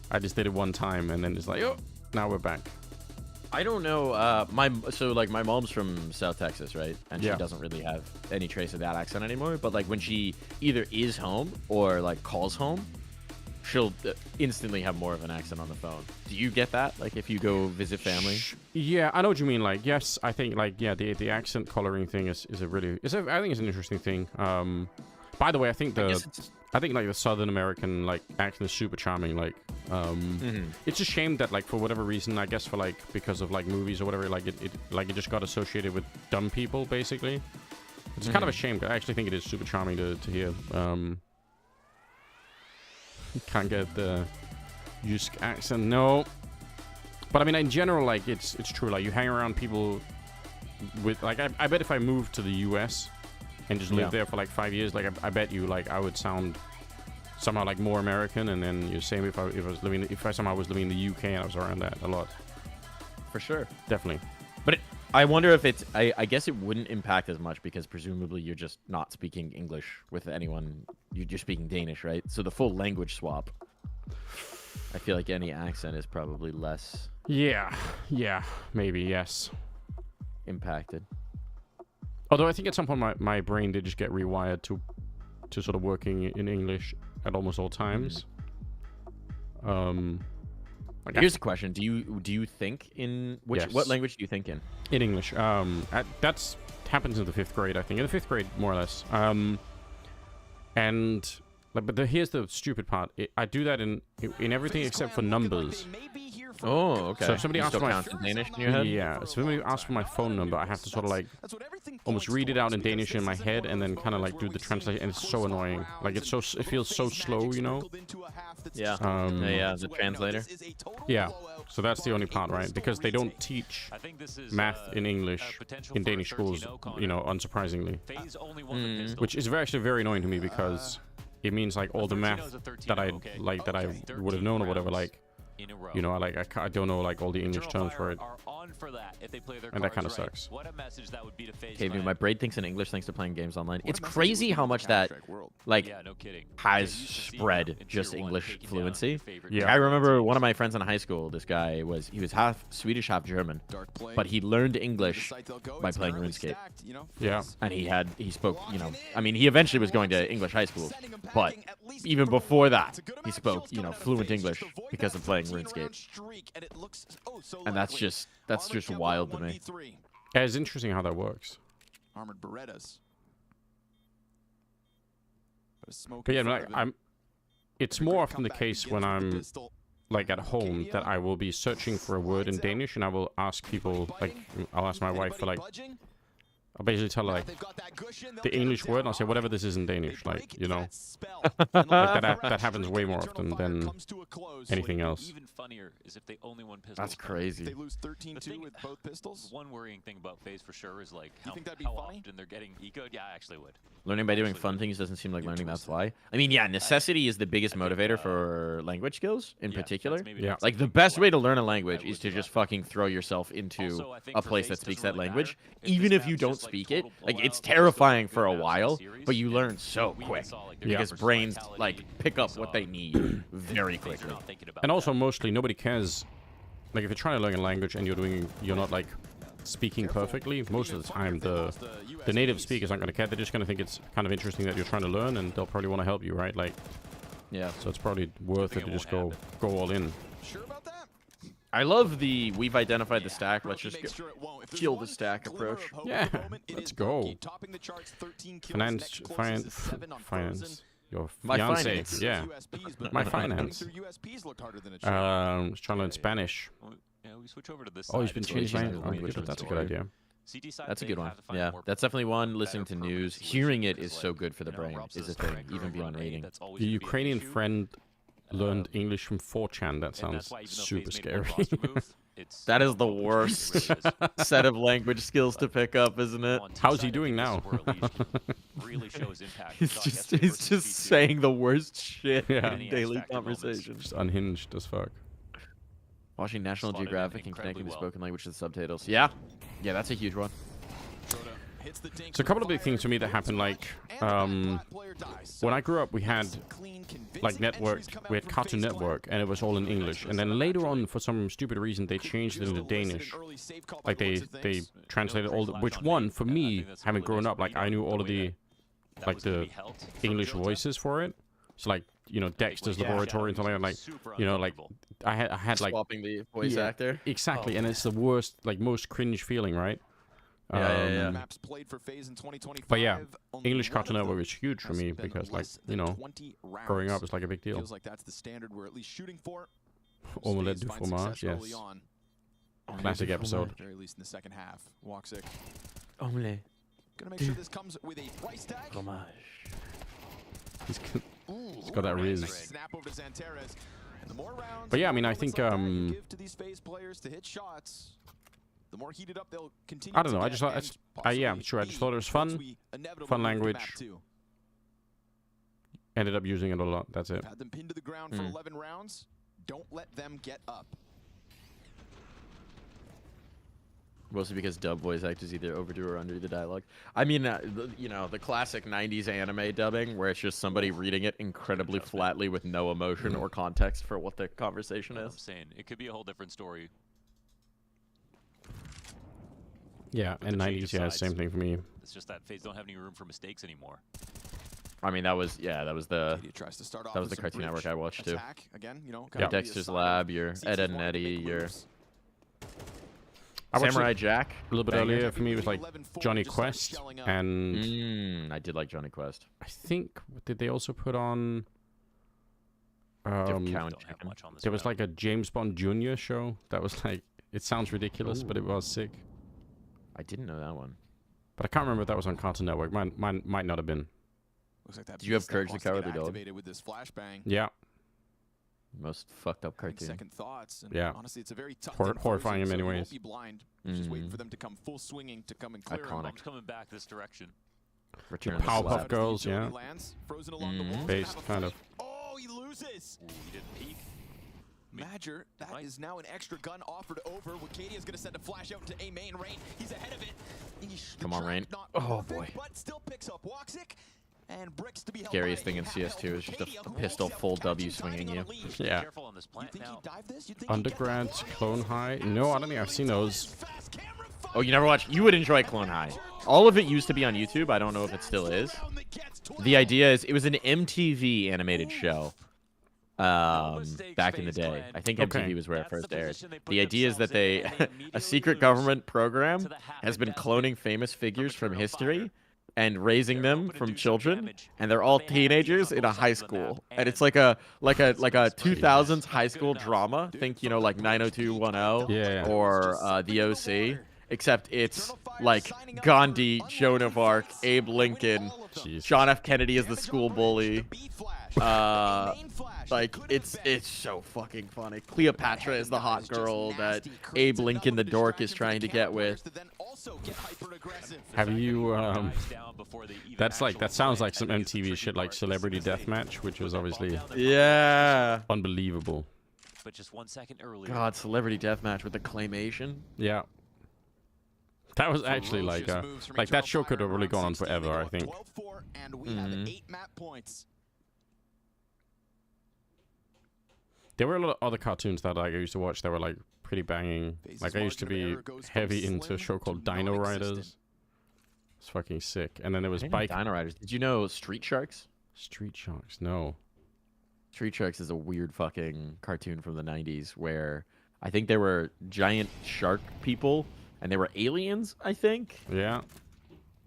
I just did it one time and then it's like, oh, now we're back. I don't know. My mom's from South Texas, right? And she Yeah. doesn't really have any trace of that accent anymore. But like when she either is home or like calls home, she'll instantly have more of an accent on the phone. Do you get that? Like if you go visit family? Yeah, I know what you mean. Like, yes, I think like the accent coloring thing is I think it's an interesting thing. By the way, I think like the Southern American like accent is super charming. Like, it's a shame that like for whatever reason, I guess for like because of like movies or whatever, like it just got associated with dumb people basically. It's kind of a shame. I actually think it is super charming to hear. Can't get the Jysk accent, no. But I mean, in general, like it's true. Like you hang around people with like I bet if I moved to the US and just lived there for like 5 years, like I bet you like I would sound somehow like more American. And then you same if I somehow was living in the UK and I was around that a lot. For sure, definitely. But I wonder if it's. I guess it wouldn't impact as much because presumably you're just not speaking English with anyone. You're speaking Danish, right? So the full language swap. I feel like any accent is probably less. Yeah, maybe yes. Impacted. Although I think at some point my brain did just get rewired to sort of working in English at almost all times. Here's the question: Do you think in what language do you think in? In English. That's happens in the 5th grade, I think. In the 5th grade, more or less. And like, but here's the stupid part. I do that in everything except for numbers. Oh, okay. So if somebody You asks still for my count in Danish in your head? Yeah, if somebody asks for my phone number, I have to sort of like almost read it out in Danish in my head and then kind of like do the translation, and it's so annoying. Like it feels so slow, you know? Yeah. Yeah, the translator. Yeah. So that's the only part, right? Because they don't teach math in English in Danish schools, you know, unsurprisingly. Which is actually very annoying to me because it means like all the math that I would have known or whatever, like, you know, I don't know like all the English terms for it, and that kind of sucks. Okay, dude, my brain thinks in English thanks to playing games online. It's crazy how much that like has spread just English fluency. Yeah, I remember one of my friends in high school. This guy was half Swedish, half German, but he learned English by playing RuneScape. Yeah, and he spoke. You know, I mean, he eventually was going to English high school, but even before that, he spoke fluent English because of playing RuneScape. And that's just wild to me. Yeah, it's interesting how that works. Armored Berettas. But yeah, like, it's more often the case when I'm like at home that I will be searching for a word in Danish, and I will ask people, like, I'll ask my wife for like, I'll basically tell her like the English word, and I'll say whatever this is in Danish, like, you know. Like that happens way more often than anything else. Even funnier is if they only won pistols. That's crazy. They lose 13-2 with both pistols. One worrying thing about FaZe for sure is like how often they're getting eco'd. Yeah, I actually would. Learning by doing fun things doesn't seem like learning. That's why. I mean, yeah, necessity is the biggest motivator for language skills in particular. Yeah. Like the best way to learn a language is to just fucking throw yourself into a place that speaks that language, even if you don't speak it. Like it's terrifying for a while, but you learn so quick because brains like pick up what they need very quickly. And also, mostly nobody cares. Like if you're trying to learn a language and you're not like speaking perfectly, most of the time the native speakers aren't going to care. They're just going to think it's kind of interesting that you're trying to learn, and they'll probably want to help you, right? Like, yeah. So it's probably worth it to just go all in. I love the we've identified the stack. Let's just kill the stack approach. Yeah, let's go. Finance. Your my fiance. Finance. Yeah. My finance. Trying to learn Spanish. Yeah, we switch over to this. Oh, he's been changed language. That's a good idea. That's a good one. Yeah, that's definitely one. Listening to news, hearing it is so good for the brain. Is a thing, even beyond reading. The Ukrainian friend learned English from 4chan. That sounds super scary. That is the worst set of language skills to pick up, isn't it? How's he doing now? He's just saying the worst shit in daily conversation. Just unhinged as fuck. Watching National Geographic and connecting the spoken language to the subtitles. Yeah, that's a huge one. So a couple of big things for me that happened, like when I grew up, we had like we had Cartoon Network, and it was all in English. And then later on, for some stupid reason, they changed it into Danish. Like they translated all the, which one for me, having grown up, like I knew all of the like the English voices for it. So like, you know, Dexter's Laboratory and something like, you know, like I had like swapping the voice actor. Exactly, and it's the worst, like most cringe feeling, right? Maps played for FaZe in 2025. But yeah, English Cartoon Network was huge for me because, like, you know, growing up is like a big deal. Feels like that's the standard we're at least shooting for. Omelette du fromage, yes. Classic episode. Very least in the second half. Woxic. Omelette. Gonna make sure this comes with a price tag. Fromage. He's got that riz. Snap over to Xantares. And the more rounds, but yeah, I mean, I think give to these FaZe players to hit shots. The more heated up they'll continue. I don't know. I just thought, yeah, sure. I just thought it was fun language. Ended up using it a lot. That's it. Had them pinned to the ground for 11 rounds. Don't let them get up. Mostly because dub voice actors either overdo or undo the dialogue. I mean, you know, the classic 90s anime dubbing where it's just somebody reading it incredibly flatly with no emotion or context for what the conversation is. I'm saying it could be a whole different story. Yeah, and 90s, yeah, same thing for me. It's just that FaZe don't have any room for mistakes anymore. I mean, that was the Cartoon Network I watched too. Again, you know, Dexter's Lab, your Ed, Edd and Eddy, your Samurai Jack. A little bit earlier for me was like Johnny Quest, and I did like Johnny Quest. I think did they also put on There was like a James Bond Jr. show that was like, it sounds ridiculous, but it was sick. I didn't know that one. But I can't remember if that was on Cartoon Network. Mine might not have been. Looks like that Did you have beast Courage the wants to get Cowardly Dog? activated with this flashbang. Yeah. Most fucked up Having cartoon. Second thoughts. And Yeah. honestly, it's a very tough Horrifying in many ways. Won't be blind. Just waiting for them to come full swinging to come and clear him. Bomb's coming back this direction. The Powerpuff Girls, yeah. Frozen along the wall. Based, kind of. Oh, he loses. Ooh, he didn't peek. Madger, that is now an extra gun offered over. Wakadia is going to send a flash out to A main. Rain, he's ahead of it. Come on, Rain. Oh, boy. But still picks up Woxic. And Bricks to be held Scariest by thing in half CS2 is just a pistol full W swinging you. Yeah. Careful on this plant now. Undergrads, Clone High. No, I don't think I've seen those. Oh, you never watched? You would enjoy Clone High. All of it used to be on YouTube. I don't know if it still is. The idea is it was an MTV animated show. Back in the day. I think MTV was where it first aired. The idea is that a secret government program has been cloning famous figures from history and raising them from children, and they're all teenagers in a high school. And it's like a 2000s high school drama. Think, you know, like 90210 or The OC. Except it's like Gandhi, Joan of Arc, Abe Lincoln, John F. Kennedy is the school bully. Like it's so fucking funny. Cleopatra is the hot girl that Abe Lincoln the dork is trying to get with. Have you that sounds like some MTV shit, like Celebrity Deathmatch, which was obviously unbelievable. But just 1 second earlier. God, Celebrity Deathmatch with the claymation. Yeah. That was actually like that show could have really gone on forever, I think. And we have 8 map points. There were a lot of other cartoons that like I used to watch that were like pretty banging. Like I used to be heavy into a show called Dino Riders. It's fucking sick. And then there was Bike Dino Riders. Did you know Street Sharks? Street Sharks, no. Street Sharks is a weird fucking cartoon from the 90s where I think there were giant shark people and they were aliens, I think. Yeah.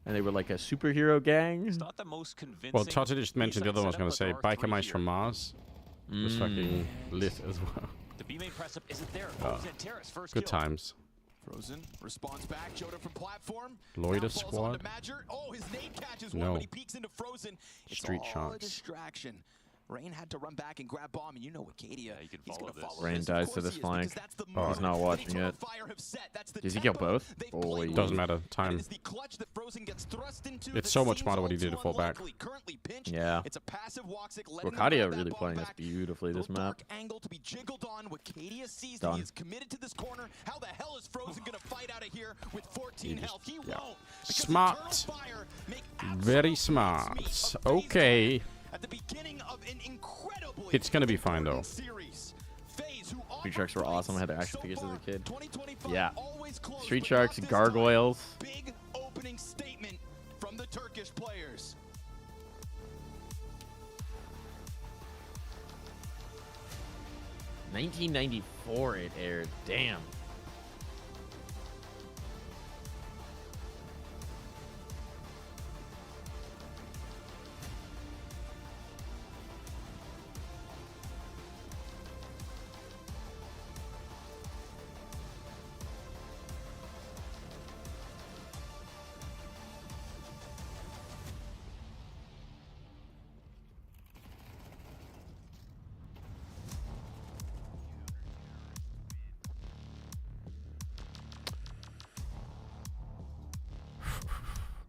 And they were like a superhero gang. It's not the most convincing. Well, Tata just mentioned the other one I was going to say. Biker Mice from Mars. Was fucking lit as well. The B main press up isn't there. Good times. Frozen responds back. Joda from platform. Loida Squad. Oh, his name catches no. one, but he peeks into Frozen. It's Street all Sharks. a distraction. Rain had to run back and grab bomb, and you know Wakadia. He's going to follow Rain this. dies to this flank. He's not watching it. Does he kill both? Oh, doesn't matter. Time. It's so much smarter what he did to fall back. Yeah. Wakadia really playing this beautifully, this map. Angle to be jiggled on. Wakadia sees Done. he is committed to this corner. How the hell is Frozen going to fight out of here with 14 health? He won't. Smart. Very smart. Okay. At the beginning of an incredibly It's gonna be fine though. Street Sharks were awesome. I had their action figures as a kid. Yeah. Street Sharks, Gargoyles. Big opening statement from the Turkish players. $1994 it aired. Damn.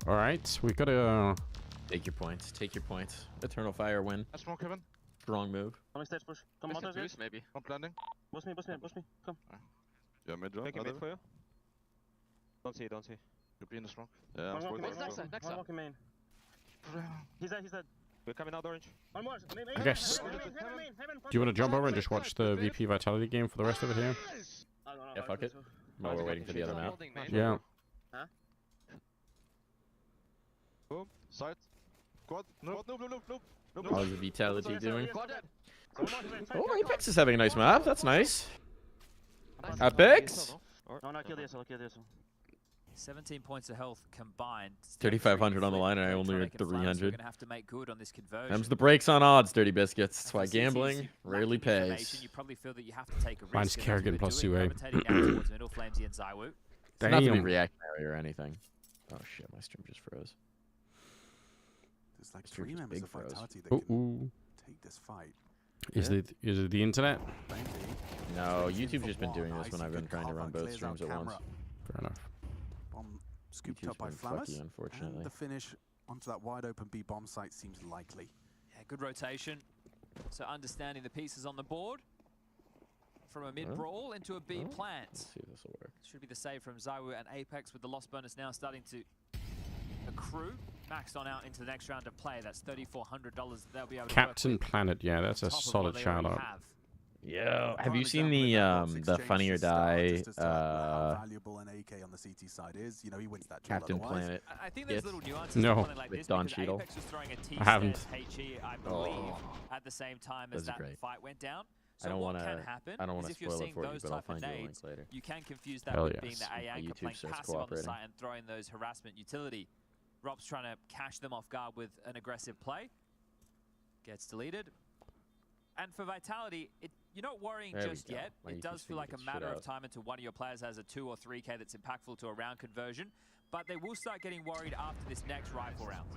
All right, we gotta take your points. Take your points. Eternal Fire win. That's wrong, Kevin. Strong move. Coming stage push. Come on, Boost, maybe. Not landing. Push me. Come. Yeah, mid drop. Taking mid for you. Don't see. You'll be in the strong. Yeah, I'm One next side. One walking main. He's dead. We're coming out orange. One more. I guess. Do you want to jump over and just watch the VP Vitality game for the rest of it here? Yeah, fuck it. While we're waiting for the other map. Yeah. Huh? Boom. Side. Quad. Nope. Nope. How's the Vitality doing? Oh, Apex is having a nice map. That's nice. Apex? No, kill this one. 17 points of health combined. 3,500 on the line, and I only earned We're 300. going to have to make good on this conversion. Them's the breaks on odds, Dirty Biscuits. That's why gambling rarely pays. You probably feel that you have to take a risk. Mine's Kerrigan plus 2A. It's not to be reactionary or anything. Oh shit, my stream just froze. There's like 3 members of Vitality that can take this fight. Is it the internet? No, YouTube's just been doing this when I've been trying to run both streams at once. Fair enough. Bomb scooped up by been Flammers. fucky, unfortunately. And the finish onto that wide open B bomb site seems likely. Yeah, good rotation. So understanding the pieces on the board. From a mid-brawl into a B plant. Let's see if this will work. Should be the save from Zywoo and Apex with the loss bonus now starting to accrue. Maxed on out into the next round of play. That's $3,400 they'll be able to Captain Planet, yeah, that's a solid shout out. Yo, have you seen the Funny or Die how valuable an AK on the CT side is? You know, he wins that duel Captain otherwise. Planet? I think there's little nuances No. to something like With this Don because Cheadle. Apex was throwing a T I haven't. HE, I believe, at the same time as that fight went down. So I don't what want can to. happen I don't want is to if you're spoil it seeing for you, those but I'll type of find you a link nades, later. you can confuse that Hell with yes. being the AA YouTube playing starts passive on the cooperating. site and throwing those harassment utility. Rob's trying to catch them off guard with an aggressive play. Gets deleted. And for Vitality, you're not worrying There we just go. yet. My It YouTube does feel like a stream gets matter shit of out. time until one of your players has a 2 or 3K that's impactful to a round conversion. But they will start getting worried after this next rifle round.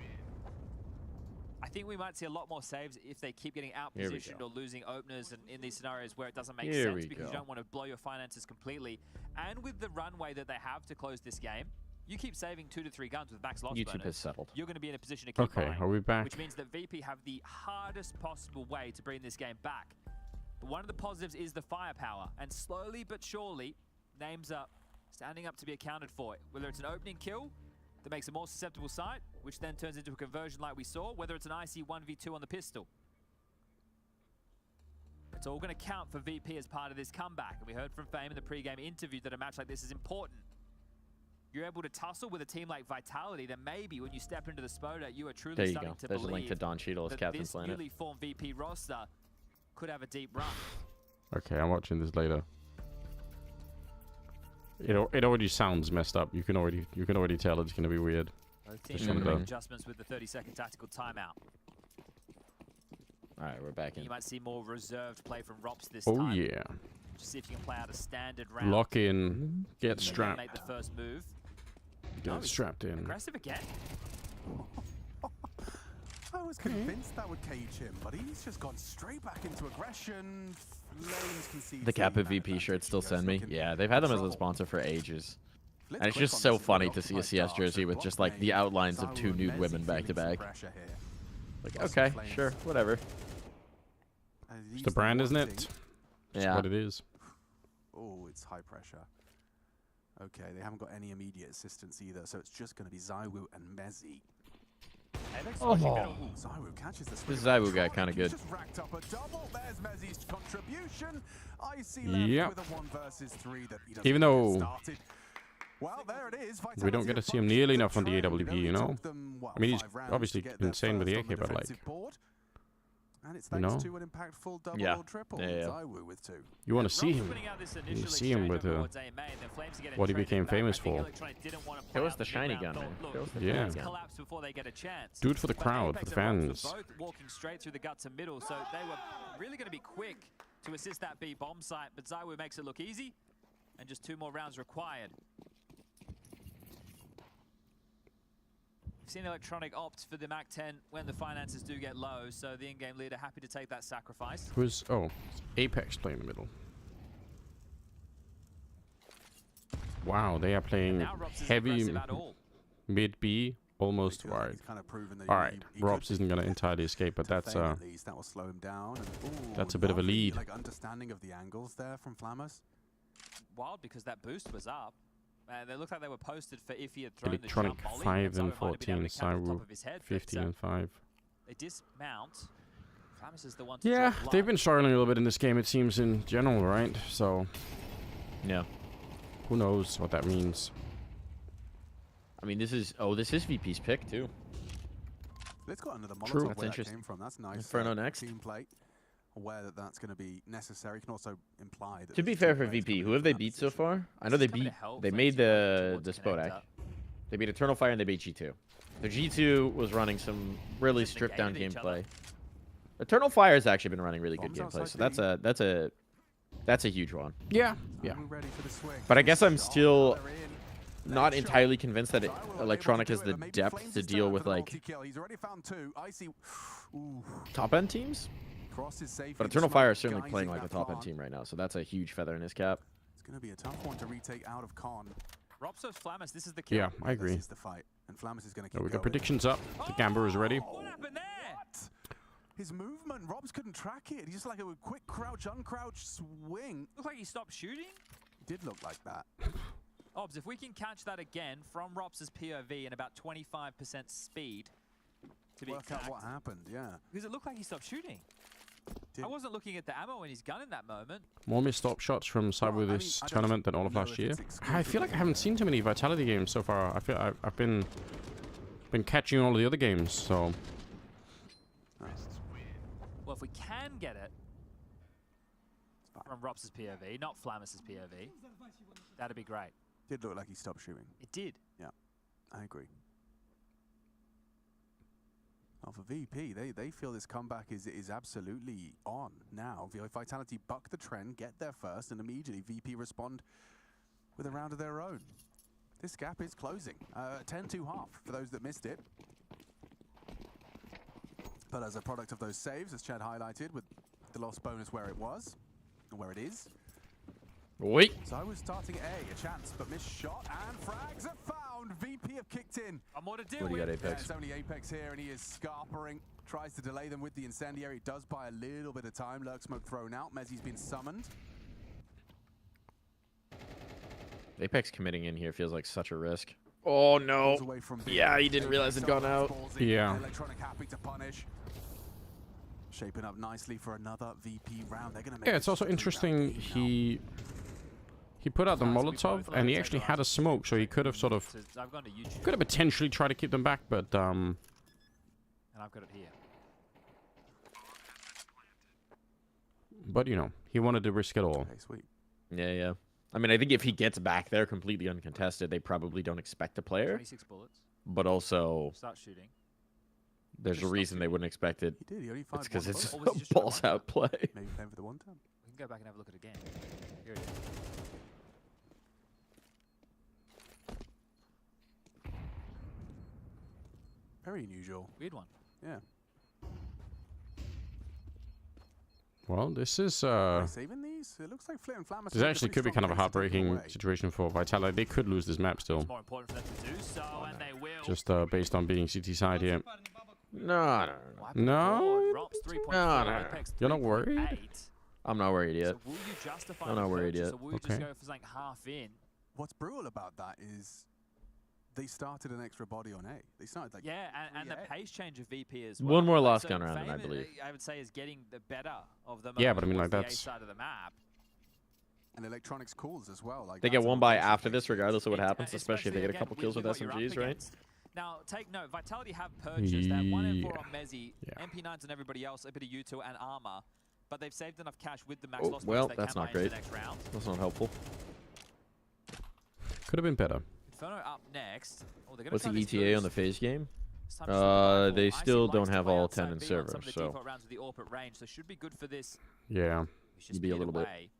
I think we might see a lot more saves if they keep getting out Here we positioned go. or losing openers and in these scenarios where it doesn't make Here sense we because go. you don't want to blow your finances completely. And with the runway that they have to close this game, you keep saving 2 to 3 guns with max loss YouTube bonus, has settled. you're going to be in a position to keep Okay, buying, are we back? which means that VP have the hardest possible way to bring this game back. But one of the positives is the firepower, and slowly but surely, names are standing up to be accounted for. Whether it's an opening kill that makes a more susceptible site, which then turns into a conversion like we saw, whether it's an IC 1v2 on the pistol. It's all going to count for VP as part of this comeback. And we heard from Fame in the pre-game interview that a match like this is important. You're able to tussle with a team like Vitality, then maybe when you step into the Spoda, you are truly There you starting go. to There's a believe link to Don Cheadle as that Captain this Planet. newly formed VP roster could have a deep run. Okay, I'm watching this later. It already sounds messed up. You can already tell it's gonna be weird. Both Just teams from making the- adjustments with the 30-second tactical timeout. All right, we're back in. You might see more reserved play from Rops this Oh time. yeah. Just see if you can play out a standard round. Lock in. Get And then strapped. Make the first move. Get strapped in. Aggressive again. I was convinced that would cage him, but he's just gone straight back into aggression. Lanes concede. The Kappa VP shirts still send me. Yeah, they've had them as a sponsor for ages. And it's just so funny to see a CS jersey with just like the outlines of 2 nude women back to back. Like, okay, sure, whatever. It's the brand, isn't it? That's Yeah. what it is. Oh, it's high pressure. Okay, they haven't got any immediate assistance either, so it's just going to be Zywoo and Mezzi. Oh. Zywoo catches the This Zywoo guy kind of good. Just racked up a double. There's Mezzi's contribution. I see Yep. left with a 1 versus 3 that he doesn't Even get though started. Well, there it is. we don't get to see him nearly enough on the AWP, you know? I mean, he's 5 rounds obviously to get there insane with the first on AK, but like, defensive board. And it's you thanks know? to an impactful double Yeah. or triple. Yeah, yeah. Zywoo with 2. you want to see him. You see him with what he became famous for. It was the shiny gun, man. It was the Yeah. shiny gun. Collapse before they get a chance. Do it for the But crowd, Apex for the and Rops fans. were both walking straight through the guts and middle, so they were really going to be quick to assist that B bomb site. But Zywoo makes it look easy, and just 2 more rounds required. We've seen Electronic opt for the MAC-10 when the finances do get low, so the in-game leader happy to take that sacrifice. Who's Apex playing the middle? Wow, they are playing now Rops isn't heavy aggressive at all. mid B, almost wide. Kind of proven that All right, Robs isn't gonna entirely escape, but that's at least that will slow him down. And, ooh, that's a bit of a lovely, lead. Like understanding of the angles there from Flammers. Wild because that boost was up. They looked like they were posted for if he had thrown Electronic the jump volley. 5 and Zywoo might have been 14, able to catch the top Cyril of his head, but, 15 and 5. They dismount. Flammers is the one to Yeah, draw they've blood. been struggling a little bit in this game, it seems, in general, right? So, yeah. Who knows what that means? I mean, this is VP's pick too. Let's got another Molotov True. where That's that interesting. came from. That's nice. Inferno next. Team play. aware that that's going to be necessary. Can also imply that. To be fair for VP, who have they beat so far? I know they made the Spodek. They beat Eternal Fire and they beat G2. The G2 was running some really stripped down gameplay. Eternal Fire has actually been running really good gameplay, so that's a huge one. Yeah. But I guess I'm still not entirely convinced that Electronic has the depth to deal with like top end teams. But Eternal Fire is certainly playing like a top end team right now, so that's a huge feather in his cap. It's going to be a tough one to retake out of Con. Ropsos Flamus, this is the kill. Yeah, I agree. This is the fight, and Flamus is going to keep We got going. predictions up. The Gambler is ready. What happened there? His movement, Robs couldn't track it. He's just like a quick crouch, uncrouch swing. Looked like he stopped shooting. Did look like that. Obs, if we can catch that again from Rops's POV and about 25% speed, to be Work exact. out what happened, yeah. Because it looked like he stopped shooting. I wasn't looking at the ammo in his gun in that moment. More missed op shots from Cyber this tournament than all of last year. I feel like I haven't seen too many Vitality games so far. I feel I've been catching all of the other games, so. Well, if we can get it from Rops's POV, not Flamus's POV, that'd be great. Did look like he stopped shooting. It did. Yeah, I agree. Well, for VP, they feel this comeback is absolutely on now. Vitality buck the trend, get there first, and immediately VP respond with a round of their own. This gap is closing. 10-2 half for those that missed it. But as a product of those saves, as Chad highlighted, with the lost bonus where it was, and where it is. Wait. So I was starting A chance, but missed shot, and frags are found. VP have kicked in. I'm more to do What do you got, with. Apex? It's only Apex here, and he is scarpering. Tries to delay them with the incendiary. Does buy a little bit of time. Lurk smoke thrown out. Mezzi's been summoned. Apex committing in here feels like such a risk. Oh no. Yeah, he didn't realize it'd gone out. Yeah. Electronic happy to punish. Shaping up nicely for another VP round. They're gonna make Yeah, it's also interesting he put out the Molotov and he actually had a smoke, so he could have sort of potentially tried to keep them back, but And I've got it here. But you know, he wanted to risk it all. Okay, sweet. Yeah. I mean, I think if he gets back there completely uncontested, they probably don't expect a player. 26 bullets. But also, Start shooting. there's a reason they wouldn't expect it. He did. He only It's fired because one it's bullet. a balls out play. Maybe playing for the one time. We can go back and have a look at it again. Here it is. Very unusual. Weird one. Yeah. Well, this is Saving these? It looks like Flit and Flamus. this actually could be kind of a heartbreaking situation for Vitality. They could lose this map still. It's more important for them to do so, and they will. Just based on being CT side here. No. No. No. You're not worried? I'm not worried yet. So will you justify I'm the not worried purchase, yet. or will you just go for something half in? What's brutal about that is they started an extra body on A. They started like and the pace change of VP as well. One more lost So gun round, I Fame, believe. I would say is getting the better of them. Yeah, but I mean, like, the A that's- side of the map. And Electronics calls as well. Like They get that's one a by motivation after this, regardless of what happens, Especially especially if they get a again, couple kills with what you're up SMGs, right? against. Now, take note, Vitality have purchased. They have 1 M4 on Mezzi, Yeah. MP9s and everybody else, a bit of U2 and armor. But they've saved enough cash with the max Oh, loss well, bonus they that's can not buy into great. the next round. That's not helpful. Could have been better. Inferno up next. Oh, they're gonna What's try the these ETA on moves. the phase game? It's time to swing the They rifle. still IC don't likes to have play all outside 10 in B on server, some of the so default rounds with the AWP range, so should be good for this. Yeah. It's just be a little bit. away.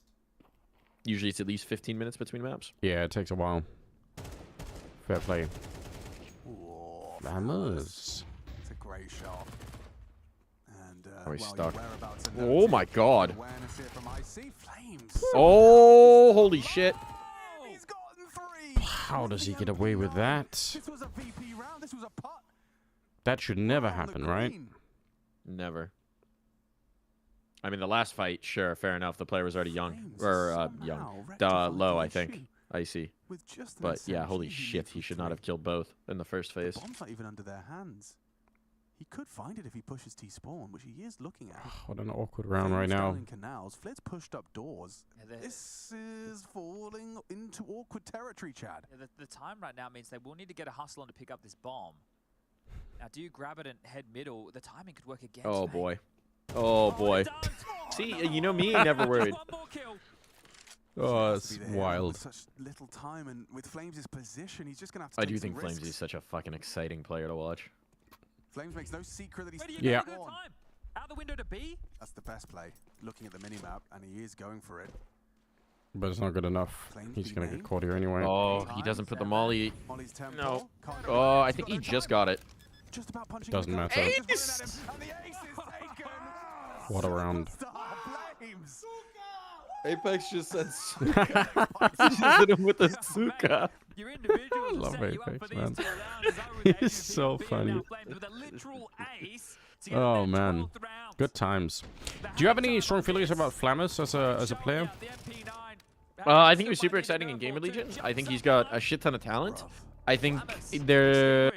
Usually it's at least 15 minutes between maps. Yeah, it takes a while. Fair play. Ooh, Vamos. It's a great shot. And Oh, he's well, stuck. your whereabouts are Oh noted. my god. Awareness here from IC. Flames. Oh, holy shit. He's gotten 3. How does he get away with that? This was a VP round. This was a putt. That should never on the happen, right? green. Never. I mean, the last fight, sure, fair enough. The player was already young. Flames Or, somehow young. rectified Low, the I think. issue. I see. With just an But yeah, holy SMG, shit, lives he with should not 3. have killed both in the first phase. The bomb's not even under their hands. He could find it if he pushes T-spawn, which he is looking at. What an awkward round Flames right now. down in canals. Flit's pushed up doors. Yeah, This is falling into awkward territory, Chad. The time right now means they will need to get a hustle on to pick up this bomb. Now, do you grab it and head middle? The timing could work against Oh me. boy. Oh boy. See, you know me, never worried. Oh, it's Be there wild. with such little time, and with Flames' position, he's just gonna have to I take do some think Flames risks. is such a fucking exciting player to watch. Flames makes no secret that he's Yeah. on. Out the window to B. That's the best play. Looking at the minimap, and he is going for it. But it's not good enough. He's gonna get caught here anyway. Oh, he doesn't put the molly. Molly's tempo. No. Can't Oh, I think he just got it. Just about punching Doesn't the matter. Ace! And the ace is taken. What a round. Flames. Apex just said Suka. He just hit him with the Suka. Your individuals I love set you up Apex, for man. these 2 rounds. As I would He's so funny. with a literal ace to get Oh their man, 12th round. good times. Do you have any strong feelings about Flamus as a player? I think he was super exciting in Gamer Legion. I think he's got a shit ton of talent. I think they're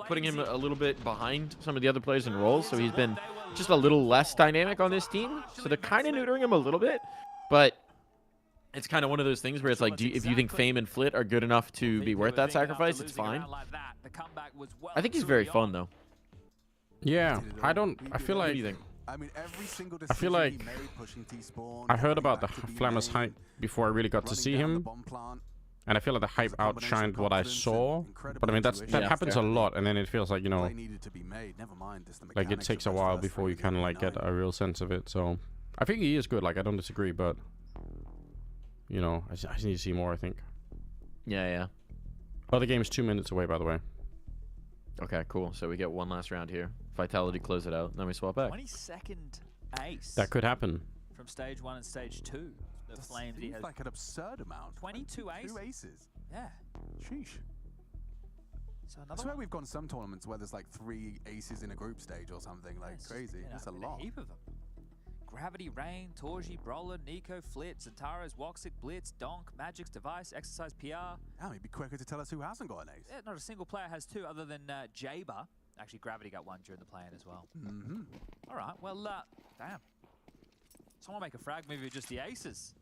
putting him a little bit behind some of the other players in roles, so he's been just a little less dynamic on this team. So they're kind of neutering him a little bit, but it's kind of one of those things where it's like, if you think Fame and Flit are good enough to be worth that sacrifice, it's fine. I think he's very fun, though. Yeah, I feel What do like you think? I mean, every single I feel decision like he made, pushing T-spawn, I heard about the back to B Flamus main, hype before I really got to running see down the him, bomb plant. and I feel like the hype outshined what I saw. But I mean, that Yeah, happens a lot, and then it feels like, you know, Play needed to be made. Never mind, just the like it mechanics takes of a those while first before you three kind of games like get nine. a real sense of it. So I think he is good. Like, I don't disagree, but you know, I just need to see more, I think. Yeah. Other game's 2 minutes away, by the way. Okay, cool. So we get one last round here. Vitality close it out, then we swap back. 22nd ace. That could happen. From stage 1 and stage 2. The Flames he Seems has like an absurd amount. 22 aces. 2 aces. Yeah. Sheesh. So I another swear one. we've gone some tournaments where there's like 3 aces in a group stage or something. Like Yes, crazy. you know, That's a been lot. heap of them. Gravity, Rain, Torji, Brawler, Nico, Flit, Zentaros, Woxic, Blitz, Donk, Magic's Device, Exercise PR. Yeah, it'd be quicker to tell us who hasn't got an ace. Yeah, not a single player has 2 other than Jaber. Actually, Gravity got 1 during the play-in as well. Mm-hmm. All right, well, damn. Someone make a frag movie of just the aces.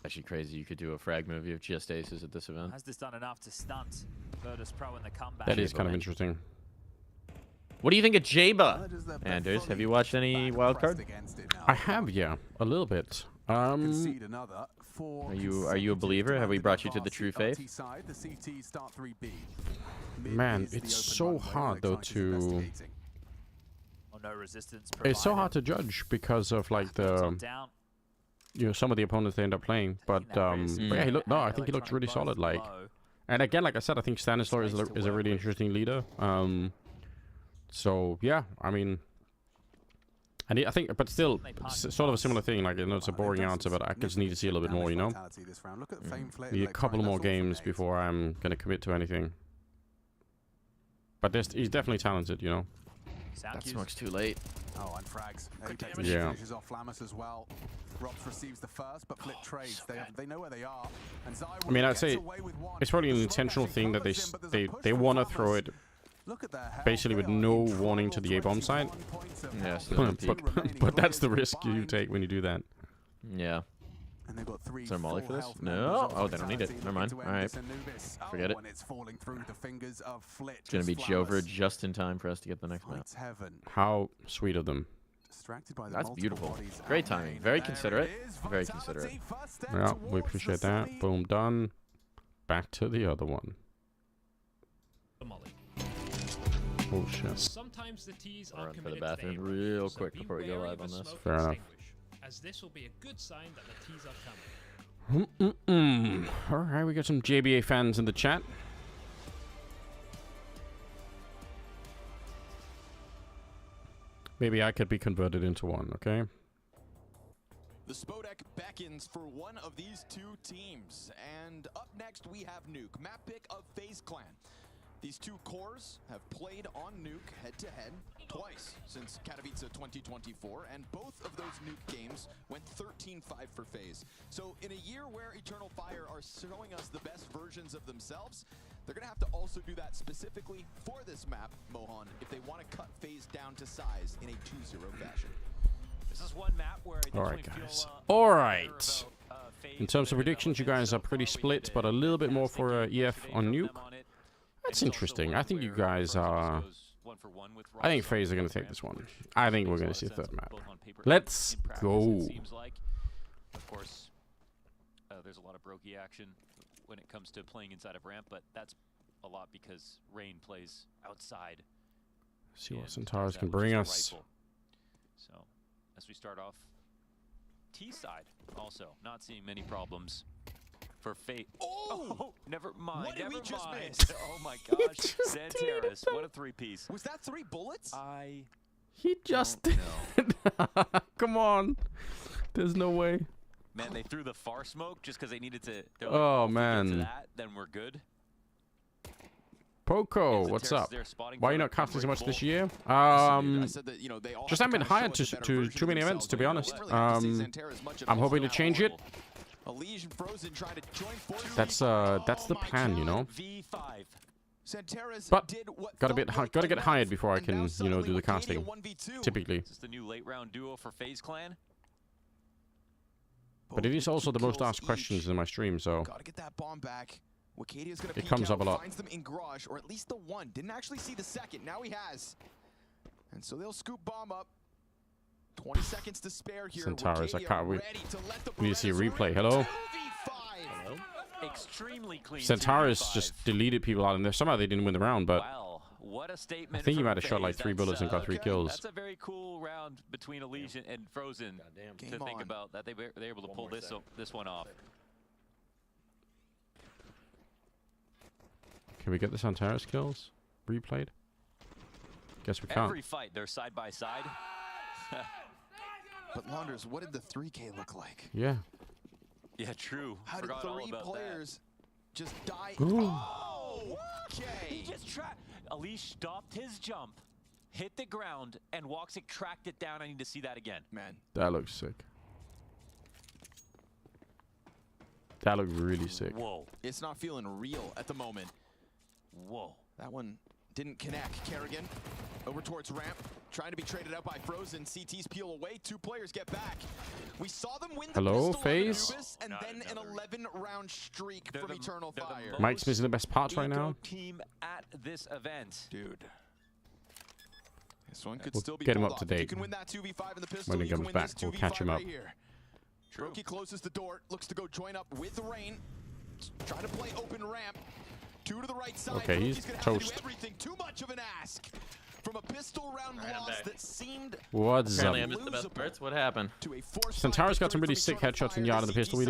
Actually crazy, you could do a frag movie of just aces at this event. Has this done enough to stunt Virtus Pro in the comeback? That is kind of interesting. What do you think of Jaba? Anders, have you watched any wildcard? I have, yeah, a little bit. Concede another. Are you a believer? Have we brought you to the true faith? Side, the CT start 3B. Man, it's so hard though to. Oh, no resistance. It's so hard to judge because of like the, you know, some of the opponents they end up playing. But yeah, I think he looked really solid. Like, and again, like I said, I think Stanislaw is a really interesting leader. So yeah, I mean, and I think, but still, sort of a similar thing. Like, I know it's a boring answer, but I just need to see a little bit more. You know, need a couple more games before I'm gonna commit to anything. But he's definitely talented, you know. That smoke's too late. Oh, and frags. Apex Yeah. finishes off Flamus as well. Rops receives the first, but Flit trades. They know where they are. And I mean, I'd say it's probably an intentional thing that they want to throw it basically with no warning to the A-bomb side. Yes, but that's the risk you take when you do that. Yeah. And they've got 3 Is there a molly for this? health No. members Oh, of they don't need it. Vitality Never mind. looking to All end right. this Anubis. Forget it. And it's falling through the fingers of Flit. It's gonna be Jover just in time for us to get the next map. Fights heaven. How sweet of them. Distracted by the That's multiple beautiful. bodies Great out timing. main. Very There considerate. it is. Very Vitality considerate. first step Yeah, we towards the appreciate that. side. Boom, done. Back to the other one. Oh shit. Sometimes the T's I'll are run for the committed bathroom to real so quick be before we go wary live of on a this. smoke Fair enough. extinguish, as this will be a good sign that the T's are coming. Alright, we got some JBA fans in the chat. Maybe I could be converted into one, okay? The Spodek beckons for one of these 2 teams. And up next we have Nuke, map pick of FaZe Clan. These 2 cores have played on Nuke head-to-head twice since Katowice 2024, and both of those Nuke games went 13-5 for FaZe. So in a year where Eternal Fire are showing us the best versions of themselves, they're going to have to also do that specifically for this map, Mohan, if they want to cut FaZe down to size in a 2-0 fashion. This is one map where I Alright, definitely guys. feel, Alright. In terms of predictions, you guys are pretty split, but a little bit more for EF on Nuke. That's interesting. I think you guys are 1-for-1 with I think Ross FaZe are on going the to take ramp, this one. which I think makes we're a going lot to see of a third sense, map. both on paper and Let's in practice, go. it seems like. Of course, there's a lot of brokey action when it comes to playing inside of ramp, but that's a lot because Rain plays outside. See what and Centaurus does can that with bring just a us. rifle. So, as we start off, T side also not seeing many problems for Fate. Oh, never mind. What did we just mind. miss? Oh my gosh, Xantares, what a 3-piece. Was that 3 bullets? He just come on. There's no way. Man, they threw the far smoke just because they needed to. They're like, Oh if we get to man. that, then we're good. Poco, Xantares what's is up? there spotting Why are you for not casting so Great much Bull. this year? I said that, you know, they all Just have haven't to been kinda hired show us a to better version too of many events, themselves, to be but honest. we didn't really have to see Xantares much at I'm all hoping to in that change it. level. Elige and Frozen trying to join forces. That's the plan, you know. V5. Xantares But did what gotta felt get hired before I can, you know, do the casting. 1v2. Typically. Is this the new late round duo for FaZe Clan? But it is also the most asked questions in my stream, so Gotta get that bomb back. Wakadia's gonna it peek comes out, up a lot. finds them in garage, or at least the one. Didn't actually see the second. Now he has. And so they'll scoop bomb up. 20 seconds to spare here. Centaurus, I Wakadia can't wait. ready to let the We need to see a Berettas replay. Hello? Hello? Extremely clean. Centaurus 3v5. just deleted people out in there. Somehow they didn't win the round, but Wow, what a I statement. think he from might have shot like FaZe. 3 bullets and got 3 kills. That's a very cool round between Elige and Frozen to Game think on. about that they're able to pull this one off. Can we get the Centaurus kills replayed? Guess we can't. Every fight, they're side by side. But Launders, what did the 3K look like? Yeah. Yeah, true. How did Forgot all 3 about players just die? Ooh. Oh, that. okay. He just tried. Elige stopped his jump, hit the ground, and Woxic tracked it down. I need to see that again. Man. That looks sick. That looked really sick. Whoa. It's not feeling real at the moment. Whoa. That one didn't connect. Kerrigan over towards ramp, trying to be traded out by Frozen. CT's peel away. 2 players get back. We saw them win the Hello, pistol on FaZe? Anubis, and then an 11-round streak They're from the- Eternal they're the Fire. most Mike's missing the best parts right eco now. team at this event. Dude. This one could We'll still be get him pulled up to off. If you date. can win that 2v5 in the pistol, When he you can comes win back, this we'll 2v5 catch him right up. here. Brokey closes the door, looks to go join up with the Rain. Trying to play open ramp. 2 to the right side. Okay, he's Brokey's gonna have to toast. do everything. Too much of an ask. From a pistol round loss that seemed What's up? Apparently I missed the best parts. What happened? to a forced Centaurus got some really sick headshots in Yard of the pistol. We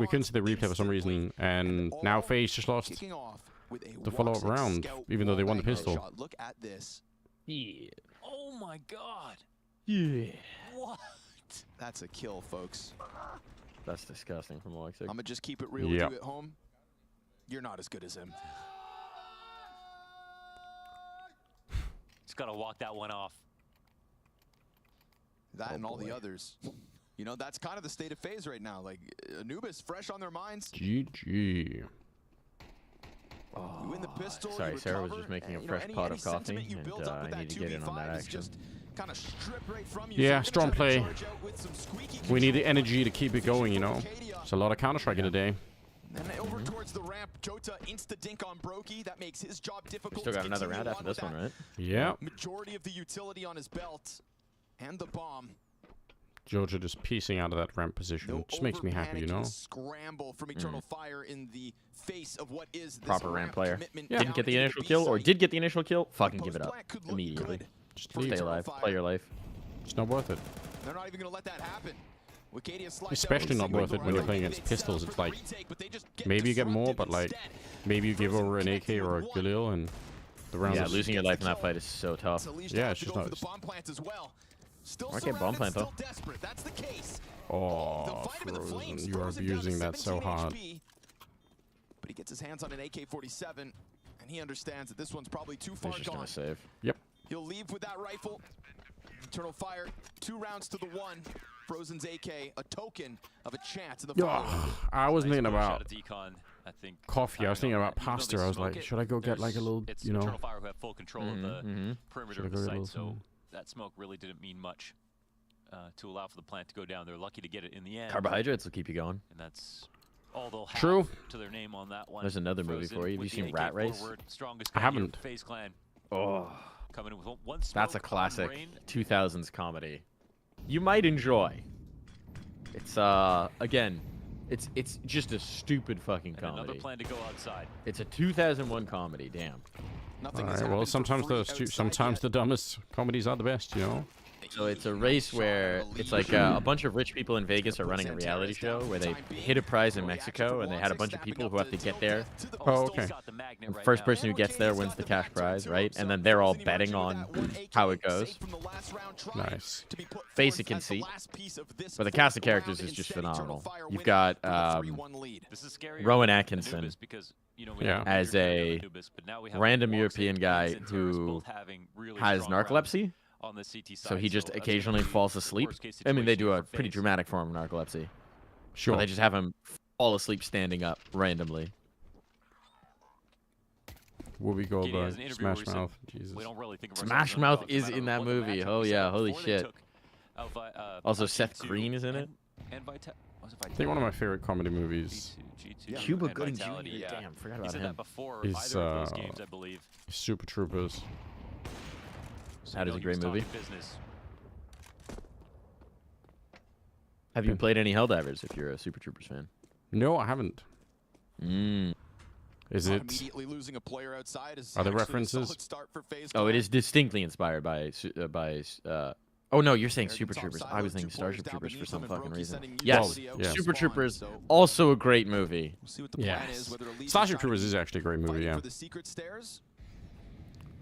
couldn't see the replay for some reason, and now FaZe just lost kicking off with a the follow-up Woxic round, Scout even though they won the wallbang pistol. headshot. Look at this. Yeah. Oh my god. Yeah. What? That's a kill, folks. That's disgusting from Woxic. I'm gonna just keep it real Yep. with you at home. You're not as good as him. Just gotta walk that one off. That and all the boy. others. You know, that's kind of the state of FaZe right now. Like, Anubis fresh on their minds. GG. You win the pistol, Sorry, you Sarah was recover, just making a and, you know, fresh pot any of coffee, sentiment you and built up with I need that to get in on 2v5 that is action. just kind of stripped right from you. Yeah, So you're strong gonna try to play. charge out with some squeaky We need the control. energy to keep it going, you know. It's a lot of Counter-Strike today. And over towards the ramp, Jota insta-dink on Brokey. That makes his job difficult. Still got to another continue round on after with this one, that right? Yeah. Majority of the utility on his belt. And the bomb. Georgia just piecing out of that ramp position. No Just makes me happy, you know. Scramble from Eternal Fire in the face of what is this Proper ramp player. commitment Yeah. Didn't get the down initial into kill, or B-site. did get the initial kill. Fucking give it up Post-plant could look immediately. good Just for leave. Stay Eternal alive. Fire. Play your life. It's not worth it. They're not even going to let that happen. Wakadia slides Especially out not with worth the it when you're right playing hand. against They settle pistols. for It's the like, retake, but they just get maybe you get more, disruptive but like, instead. maybe you give Frozen over an connecting AK or a with one. Galil and the round Yeah, is... losing your life in that fight is so tough. So Leash Yeah, has it's to just go not- for the bomb plant as well. Still Okay, surrounded, bomb plant, still though. desperate. That's the case. Oh, They'll find him in the Frozen. flames. You are Frozen down to abusing that so 17 hard. HP. But he gets his hands on an AK-47, and he understands that this one's probably too far He's just gone. gonna save. Yep. He'll leave with that rifle. Eternal Fire, 2 rounds to the 1. Frozen's AK, a token of a chance in the Yeah, follow-up. I was Nice thinking push out about of Decon, I think. coffee. I was thinking about Even though they pasta. I was smoke like, it, should I go get like a little, it's you know? Eternal Fire who have full control of the perimeter Should I of the go get a site, little so something? that smoke really didn't mean much to allow for the plant to go down. They're lucky to get it in the end. Carbohydrates will keep you going. And that's all they'll have True. to their name on that one. There's another movie Frozen for you. Have with you the seen AK Rat Race? forward, strongest I gun here, haven't. FaZe Clan. Oh, coming in with one smoke. That's a on classic Rain. 2000s comedy. You might enjoy. It's again, it's just a stupid fucking And comedy. another plan to go outside. It's a 2001 comedy. Damn. All right, well, sometimes the dumbest comedies are the best, you know. So it's a race where it's like a bunch of rich people in Vegas are running a reality show where they hit a prize in Mexico, and they had a bunch of people who have to get there. Oh, okay. And the first person who gets there wins the cash prize, right? And then they're all betting on how it goes. Nice. Basic conceit. But the cast of characters is just phenomenal. You've got Rowan Atkinson as a random European guy who has narcolepsy. On the CT side, So he just occasionally falls asleep. I mean, they do a pretty dramatic form of narcolepsy. Sure. But they just have him fall asleep standing up randomly. Whoopi Goldberg, Smash Mouth. Jesus. We don't really think of Smash Mouth is in that movie. Oh yeah, holy shit. Also, Seth Green is in it. I think one of my favorite comedy movies Cuba Gooding Jr. Damn, forgot about him. is Super Troopers. That is a great movie. Have you played any Helldivers if you're a Super Troopers fan? No, I haven't. Is it? Immediately losing a player outside is Are there actually a references? solid start for FaZe Oh, it Clan. is distinctly inspired by oh no, you're saying Super Troopers. I was thinking Starship Troopers for some fucking reason. Yes, yeah. Super Troopers, also a great movie. Yeah. Starship Troopers is actually a great movie, yeah.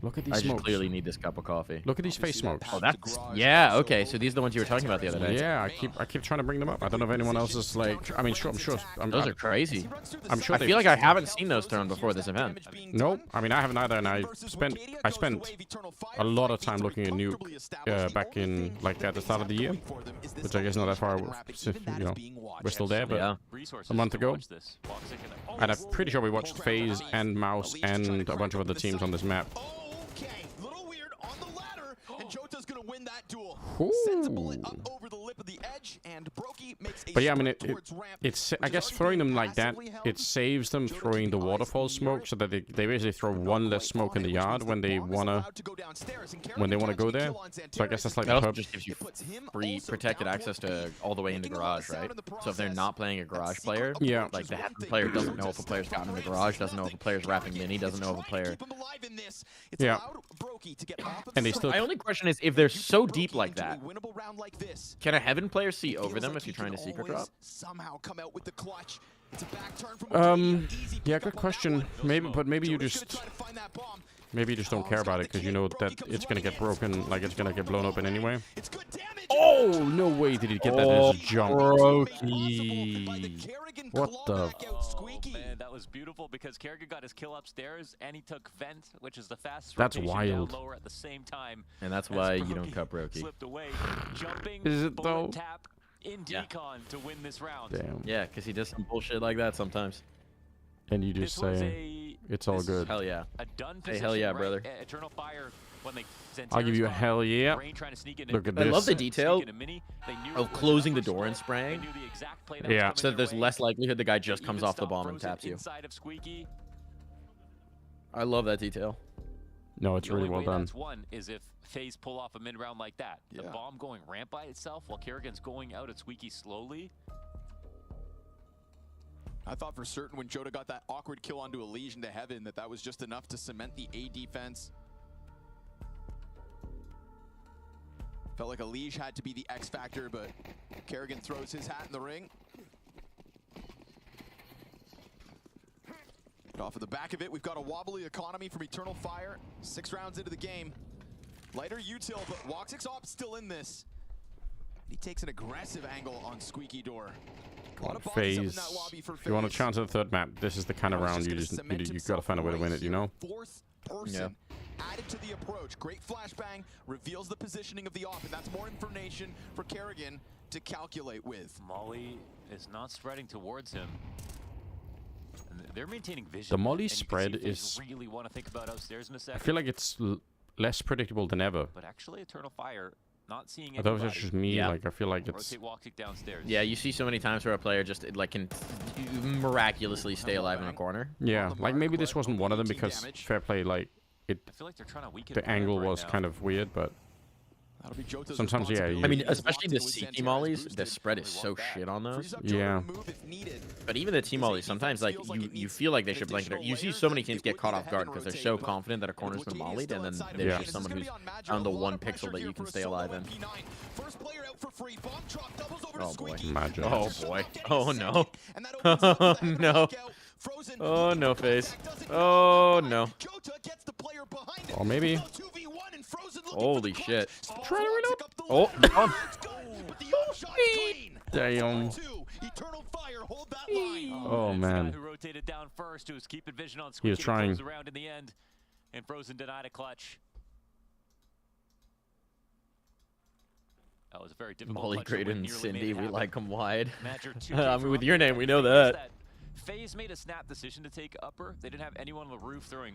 Look at these I just smokes. clearly need this cup of coffee. Look at these face smokes. Oh, that's yeah. Okay, so these are the ones you were talking about the other day. Yeah, I keep trying to bring them up. I don't know if anyone else is like. I mean, sure, I'm sure. Those are crazy. I'm sure. I feel like I haven't seen those thrown before this event. Nope. I mean, I haven't either, and I spent a lot of time looking at Nuke back in like at the start of the year, which I guess not that far. You know, we're still there, but Yeah. a month ago. And I'm pretty sure we watched FaZe and Mouse and a bunch of other teams on this map. Jota's gonna win that duel. Ooh. Sends a bullet up over the lip of the edge, and Brokey makes a But yeah, I mean, sprint towards ramp, it's I guess throwing them like that, it saves them throwing the waterfall smoke, so that they basically throw one less smoke in the yard when they wanna go there. So I guess that's like That also just gives you free protected access to all the way into garage, right? So if they're not playing a garage player, yeah, like the player doesn't know if a player's gotten in the garage, doesn't know if a player's wrapping mini, doesn't know if a player. Yeah. And they still. My only question is, if they're so deep like that, can a Heaven player see over them if you're trying to secret drop? Yeah, good question. Maybe you just don't care about it because you know that it's gonna get broken, like it's gonna get blown open anyway. Oh, no way did he get that as a jump. Brokey. What the? Oh, man, that was beautiful because Kerrigan got his kill upstairs and he took Vent, which is the fastest That's rotation wild. down lower at the same time. And that's why you don't cut Brokey. Slipped away, jumping, Is it bullet though? tap in decon to win this round. Damn. Yeah, because he does some bullshit like that sometimes. And you just This was say it's all good. Hell yeah. A done Hey, position, hell yeah, right? brother. Eternal Fire when they I'll give you a hell yeah. Rain trying to sneak in Look at I this. love the detail Sneak in a mini. They knew of it was closing the number door and score. spraying. They knew the exact play that was Yeah. coming So their there's way. less likelihood the guy just They comes even off the stopped bomb and frozen taps you. inside of Squeaky. I love that detail. No, it's The really only well way done. that's one is if FaZe pull off a mid round like that. The bomb going ramp by itself while Kerrigan's going out at Squeaky slowly. I thought for certain when Jota got that awkward kill onto Elysian to Heaven that was just enough to cement the A defense. Felt like Elysian had to be the X factor, but Kerrigan throws his hat in the ring. And off of the back of it, we've got a wobbly economy from Eternal Fire. 6 rounds into the game. Lighter util, but Woxic's op still in this. He takes an aggressive angle on Squeaky Door. A lot of bodies up in FaZe. that lobby for If you want a FaZe. chance at the third map, this is the kind of round you gotta find a way to win it. You know. Fourth person added to the approach. Great flashbang reveals the positioning of the op, and that's more information for Kerrigan to calculate with. Molly is not spreading towards him. And they're maintaining vision. The Molly and you can spread see FaZe is. really want to think about upstairs in a I second. feel like it's less predictable than ever. But actually, Eternal Fire not seeing I thought it was anybody. just me. Yeah. Like I feel like it's. Rotate Woxic downstairs. Yeah, you see so many times where a player just like can miraculously stay alive in a corner. Yeah, like maybe this wasn't one of them because fair play, like it I feel like they're trying to weaken the angle right was now. kind of weird, but That'll be Jota's sometimes, yeah. responsibility. I mean, You, especially the CT mollies, the spread is so shit on those. yeah. But even the T mollies, sometimes like you feel like they should blanket it. You see so many teams get caught off guard because they're so confident that a corner's been mollied, and then there's just someone who's on the one pixel that you can stay alive in. Oh boy. Imagine. Oh boy. Oh no. Oh no. Oh no, face. Oh no. Or maybe. Holy shit. Try to reload. Oh. Damn. Oh man. Who rotated down first, who was keeping vision on He was trying. around in the end, and Frozen denied a clutch. That was a very difficult Molly, clutch to win, Graydon, nearly made Cindy, it we happen. like them wide. Madger 2K I mean, from with up your there. name, we know Notice that. FaZe made a snap decision to take upper. They didn't have anyone on the roof throwing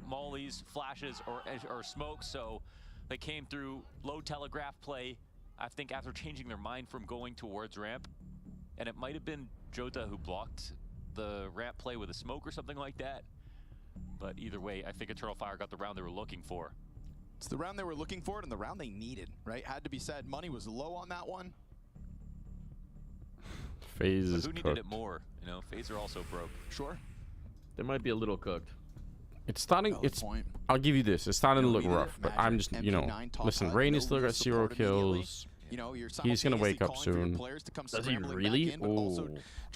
mollies, flashes, or smoke, so they came through low telegraph play, I think, after changing their mind from going towards ramp. And it might have been Jota who blocked the ramp play with a smoke or something like that. But either way, I think Eternal Fire got the round they were looking for. It's the round they were looking for and the round they needed, right? Had to be said. Money was low on that one. FaZe But is who needed cooked. it more? You know, FaZe are also broke. Sure. They might be a little cooked. It's starting. It's. I'll give you this. It's starting to look rough, but I'm just, you know, listen. Rain is still got 0 kills. He's gonna wake up soon. Does he really? Oh,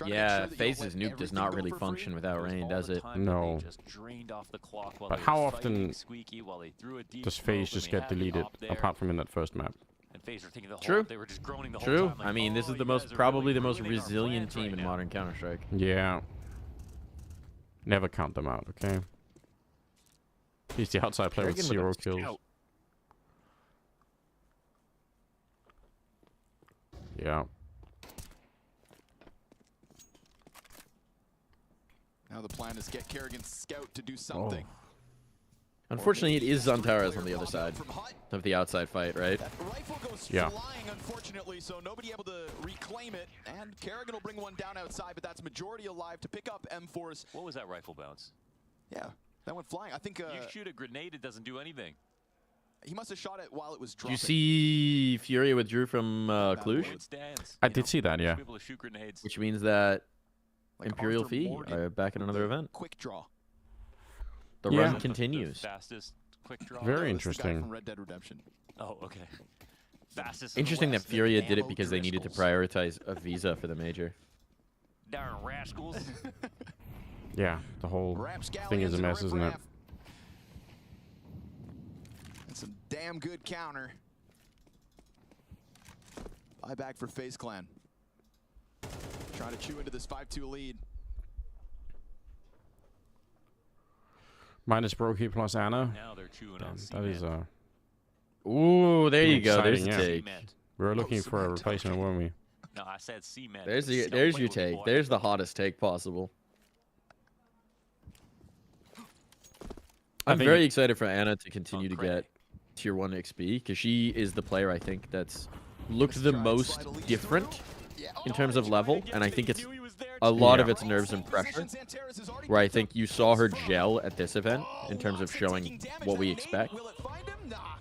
yeah. FaZe's nuke does not really function without Rain, does it? No. Just drained off the clock while But they how were often fighting Squeaky while they threw a deep does smoke FaZe and just they get had the deleted, op there. apart from in that first map? And FaZe were thinking the whole True. they were just groaning the whole True. time. Like, I mean, this oh, is the you most guys are probably really the most ruining our resilient plans team right in now. modern Counter Strike. Yeah. Never count them out, okay? He's the outside player with Kerrigan 0 with a kills. scout. Yeah. Now the plan is get Kerrigan's scout to do something. Unfortunately, it is Zantares on the other side of the outside fight, right? Rifle goes Yeah. flying, unfortunately, so nobody able to reclaim it. And Kerrigan will bring one down outside, but that's majority alive to pick up M4's. What was that rifle bounce? Yeah, that went flying. I think you shoot a grenade, it doesn't do anything. he must have shot it while it was Did dropping. you see Furia withdrew from Cluj? It stands. I did see that, yeah. Be able to shoot grenades. Which means that Like Imperial Arthur Fee Morgan are back in another event. Quick draw. The Yeah. run The continues. fastest quick draw. Very That's the guy interesting. from Red Dead Redemption. Oh, okay. Fastest. in the Interesting that West. Furia did it because they needed to prioritize a visa for the major. Darn rascals. Yeah, the whole Rapscallions thing is a and mess, isn't it? riffraff. And some damn good counter. Buyback for FaZe Clan. Trying to chew into this 5-2 lead. Minus Brokey plus Anna. Now they're chewing Damn, on that is Ooh, there you go. exciting, There's yeah. the take. cement. We were looking for a replacement, weren't we? No, I said cement. There's Don't there's play your with me, take. boy. There's the hottest take possible. I'm think very it- excited for Anna to continue to get tier 1 XP because she is the player I think that's looked the most different in terms of level, and I think it's a lot of its nerves and pressure. Where I think you saw her gel at this event in terms of showing what we expect.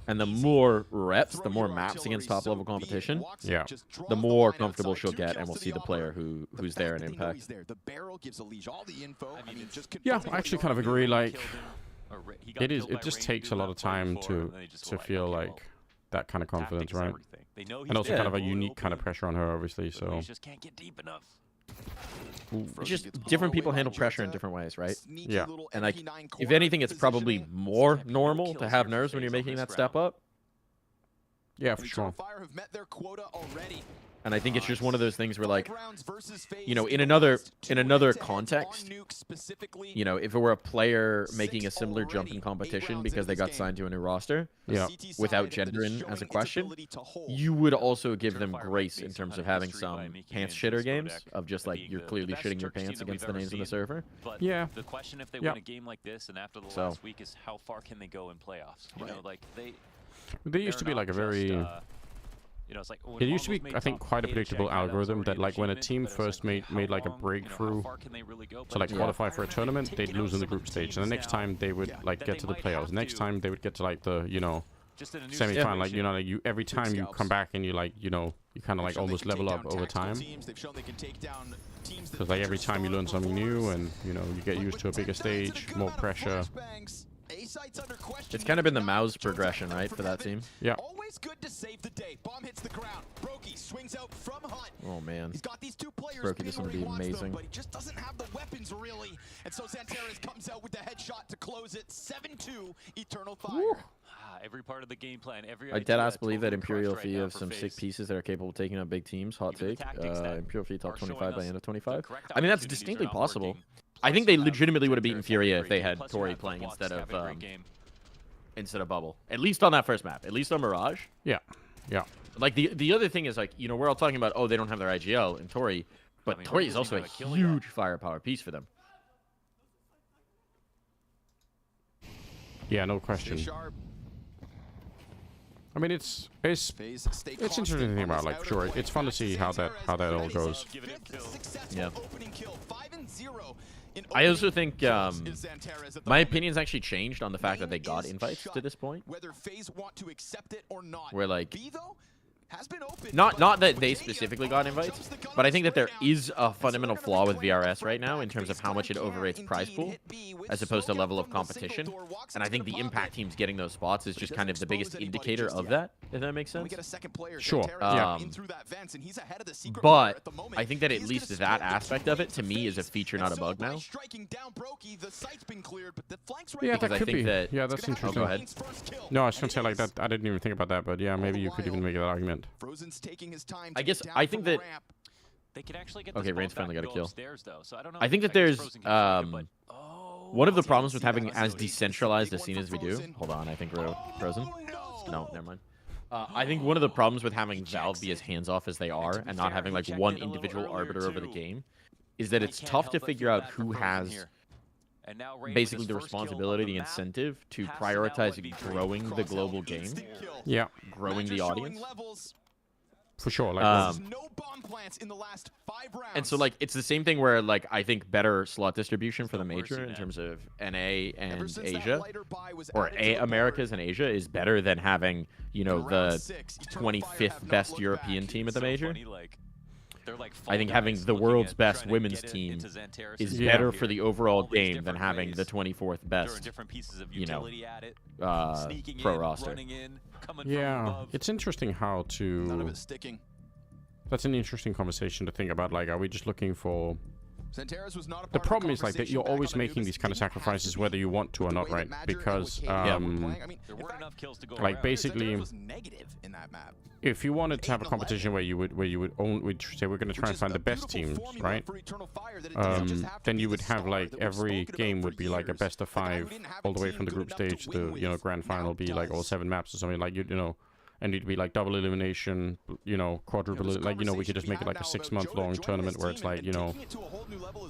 And the more reps, the more maps against top level competition, Yeah. the more comfortable she'll get, and we'll see the player who's there in Fact that he Impact. knows there. The barrel gives Elige all the info. I mean, just Yeah, confirming I actually what kind of you agree. Like, He got it is. killed It by just Rain takes a doing lot that of play time before, to and then he just to go, feel okay, like well, that kind of confidence, tactics is right? everything. They know And he's also there, kind of a blow it unique kind of open, pressure on her, obviously. but So he just can't get deep enough. It's just different people handle pressure in different ways, right? Yeah. And like, if anything, it's probably more normal to have nerves when you're making that step up. Yeah, for sure. Fire have met their quota already. And I think it's just one of those things where, like, you know, in another context, you know, if it were a player making a similar jump in competition because they got signed to a new roster, Yeah. without gender in as a question, you would also give them grace in terms of having some pants shitter games of just like you're clearly shitting your pants against the names in the server. But Yeah. the question if they Yeah. win a game like this and after the So- last week is how far can they go in playoffs? You know, like They used to be like a very You know, it's like when It used to Mongols be, made I think, top quite a 8 at predictable Shanghai, that was algorithm already that, like, when a achievement, team but it's first like, okay, made how like a long, breakthrough, how far can they really go? to But like if qualify you're for a Bayern tournament, taking they'd out lose in the some of group the stage, and the teams next now time they would like that get they to the might playoffs. have Next to, time they would get to like the, you know, just in a new semi-final. Like, situation. you know, like every time you come back and you like, you know, you kind of like almost level up over time. Because like every time you learn something new, and you know, you get used to a bigger stage, more pressure. It's kind of been the mouse progression, right, for that team? Yeah. Always good to save the day. Bomb hits the ground. Brokey swings out from Hunt. Oh man. He's got these two players. Brokey is going to be amazing. Them, but he just doesn't have the weapons really. And so Xantares comes out with the headshot to close it. 7-2 Eternal Fire. Every part of the game plan, every I idea deadass believe that totally Imperial crushed right Fee now have for some FaZe. sick pieces that are capable of taking out big teams. Hot Even the take. tactics that Imperial Fee top are showing 25 by us end of 25. correct I mean, that's opportunities are distinctly not possible. working. I think they Plus, legitimately would have beaten Xantares having a Furia if great they game. had Plus, you Tori have playing Watts instead of having a great game. Bubble. At least on that first map. At least on Mirage. Yeah. Yeah. Like the other thing is, like, you know, we're all talking about, oh, they don't have their IGL and Tori, but Tori is also a huge firepower piece for them. Yeah, no question. I mean, it's interesting to think about. Like, sure, it's fun to see how that all goes. Yeah. I also think my opinion's actually changed on the fact that they got invites to this point. Whether FaZe want to accept it or not. Where like B though has been open, not that they specifically got invites, but I think that there is a fundamental flaw with VRS right now in terms of how much it overrates prize pool as opposed to level of competition. And I but Impact teams getting those spots is just kind of the biggest indicator of that, if that makes sense. Sure. Yeah. But I think that at least that aspect of it, to me, is a feature, not a bug now. Yeah, that I could think be. that, Yeah, that's interesting. go ahead. No, I was gonna say like that. I didn't even think about that, but yeah, maybe you could even make that argument. I guess I think that. They could actually get Okay, Rain's finally got a kill. Upstairs, though, so I don't know I think that there's one of the problems with having as decentralized a scene as we do. Hold on, I think we're frozen. No, never mind. I think one of the problems with having Valve be as hands-off as they are and not having like one individual arbiter over the game is that it's tough to figure out who has basically the responsibility, the incentive to prioritize growing the global game. Yeah. Growing the audience. For sure. Like, and so, like, it's the same thing where, like, I think better slot distribution for the major in terms of NA and Asia, or Americas and Asia, is better than having, you know, the 25th best European team at the major. I think having the world's best women's team is better for the overall game than having the 24th best, you know, pro roster. Yeah, it's interesting how to. That's an interesting conversation to think about. Like, are we just looking for? The problem is like that you're always making these kind of sacrifices whether you want to or not, right? Because like basically, if you wanted to have a competition where you would say we're going to try and find the best teams, right? Then you would have like every game would be like a best of 5 all the way from the group stage to, you know, grand final be like all 7 maps or something, like, you know. And it'd be like double elimination, you know, quadruple, like, you know, we could just make it like a 6-month-long tournament where it's like, you know,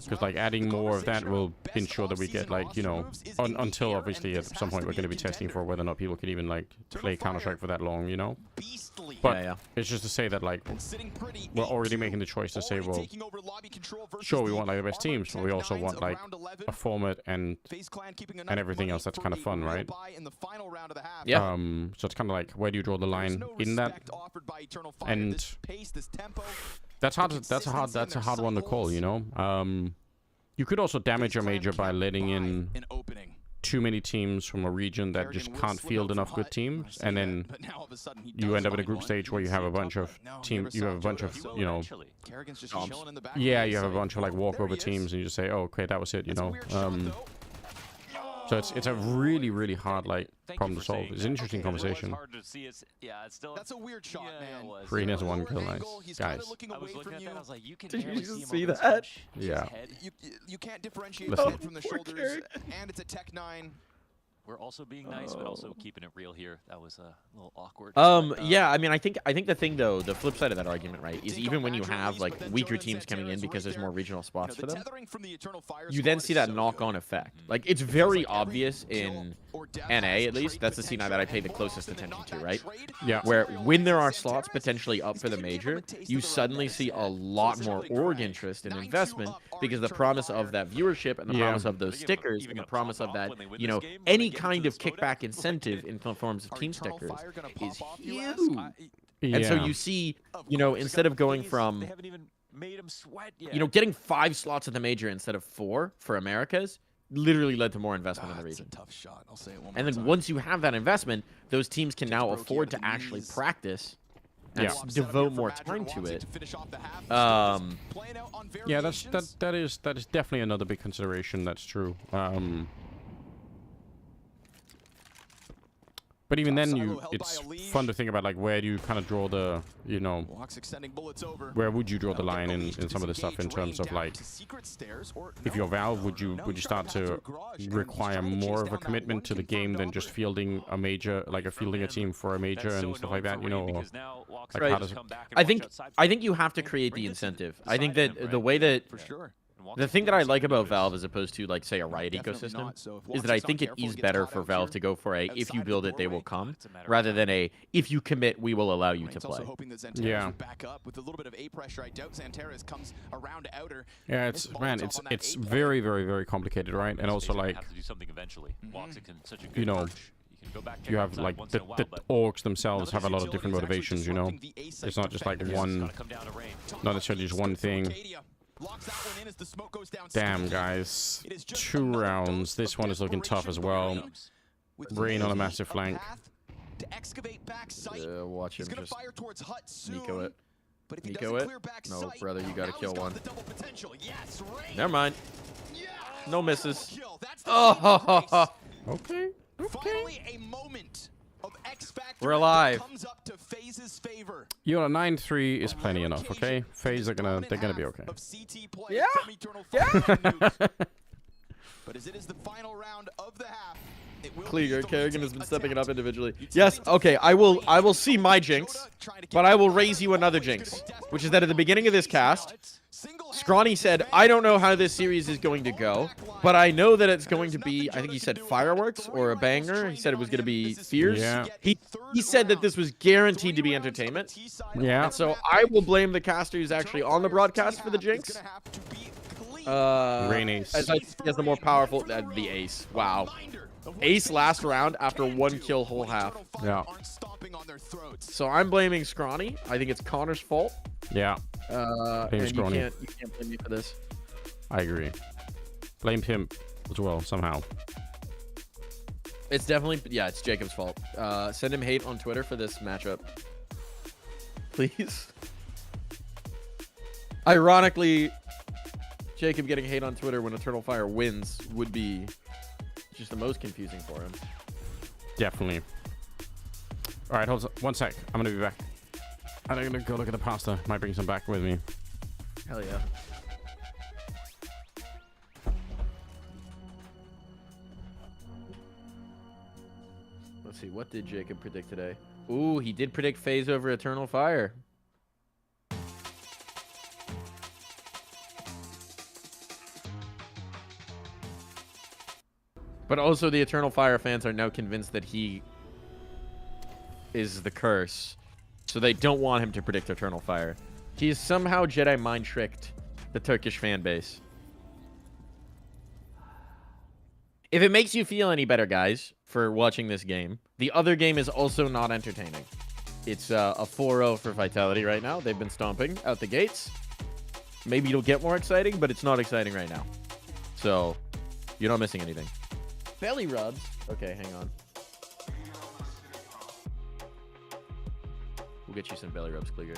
because like adding more of that will ensure that we get like, you know, until obviously at some point we're going to be testing for whether or not people can even like play Counter-Strike for that long, you know. But it's just to say that like we're already making the choice to say, well, sure, we want like the best teams, but we also want like a format and everything else that's kind of fun, right? Yeah. So it's kind of like, where do you draw the line in that? And that's hard. That's a hard one to call, you know. You could also damage your major by letting in too many teams from a region that just can't field enough good teams, and then you end up in a group stage where you have a bunch of teams. You have a bunch of, you know, yeah, you have a bunch of like walkover teams, and you just say, oh, okay, that was it, you know. So it's a really, really hard like problem to solve. It's an interesting conversation. That's a weird shot, man. Green has 1 kill, nice. Guys. I was looking at that, I was like, you can Did you barely just see see him over that? his Yeah. You can't differentiate Listen. the head from the shoulders, and it's a Tech 9. we're also being nice, but also keeping it real here. That was a little awkward. Yeah, I mean, I think the thing though, the flip side of that argument, right, is even when you have like weaker teams coming in because there's more regional spots for them, you then see that knock-on effect. Like it's very obvious in NA, at least. That's the scene that I pay the closest attention to, right? Yeah. Where when there are slots potentially up for the major, you suddenly see a lot more org interest and investment because the promise of that viewership and the promise of those stickers and the promise of that, you know, any kind of kickback incentive in forms of team stickers is huge. And so you see, you know, instead of going from, They haven't even made him sweat yet. you know, getting 5 slots at the major instead of 4 for Americas literally led to more investment in the region. Tough shot. I'll say it one more And then time. once you have that investment, those teams can now afford to actually practice and devote more time to it. Yeah, that is definitely another big consideration. That's true. But even then, it's fun to think about, like, where do you kind of draw the, you know, where would you draw the line in some of the stuff in terms of, like, if you're Valve, would you start to require more of a commitment to the game than just fielding a major, like fielding a team for a major and stuff like that, you know? Or, like, Right. how does it... I think you have to create the incentive. I think that the way that the thing that I like about Valve as opposed to, like, say, a Riot ecosystem is that I think it is better for Valve to go for a if you build it, they will come, rather than a if you commit, we will allow you to play. Yeah. Back up with a little bit of A pressure. I doubt Xantares comes around outer. Yeah, it's very, very, very complicated, right? And also, like, have to do something eventually. Woxican, such a good you know, coach. You can go back you have, like, the orcs themselves have a lot of different motivations, you know? It's not just, like, one, not necessarily just one thing. Damn, guys. 2 rounds. This one is looking tough as well. Rain on a massive flank. Watch him just Nico it. Nico it. No, brother, you gotta kill one. Never mind. No misses. Oh, okay. Finally, a moment of X Factor we're alive. comes up to FaZe's favor. You know, 9-3 is plenty enough, okay? FaZe they're gonna be okay. Yeah. Yeah. But as it is the final round of the half, Kleeger, Kerrigan has been stepping it up individually. Yes, okay, I will see my jinx, but I will raise you another jinx, which is that at the beginning of this cast, Scrawny said, I don't know how this series is going to go, but I know that it's going to be, I think he said fireworks or a banger. He said it was going to be fierce. Yeah. He said that this was guaranteed to be entertainment. Yeah. And so I will blame the caster who's actually on the broadcast for the jinx. Rain Ace. As the more powerful, the ace. Wow. Ace last round after 1 kill whole half. Yeah. So I'm blaming Scrawny. I think it's Connor's fault. Yeah. And you can't blame me for this. I agree. Blame him as well, somehow. It's definitely, yeah, it's Jacob's fault. Send him hate on Twitter for this matchup. Please. Ironically, Jacob getting hate on Twitter when Eternal Fire wins would be just the most confusing for him. Definitely. All right, hold on. 1 sec. I'm going to be back. I'm going to go look at the pasta. Might bring some back with me. Hell yeah. Let's see. What did Jacob predict today? Ooh, he did predict FaZe over Eternal Fire. But also the Eternal Fire fans are now convinced that he is the curse. So they don't want him to predict Eternal Fire. He's somehow Jedi mind tricked the Turkish fan base. If it makes you feel any better, guys, for watching this game, the other game is also not entertaining. It's a 4-0 for Vitality right now. They've been stomping out the gates. Maybe it'll get more exciting, but it's not exciting right now. So, you're not missing anything. Belly rubs. Okay, hang on. We'll get you some belly rubs, Kleeger.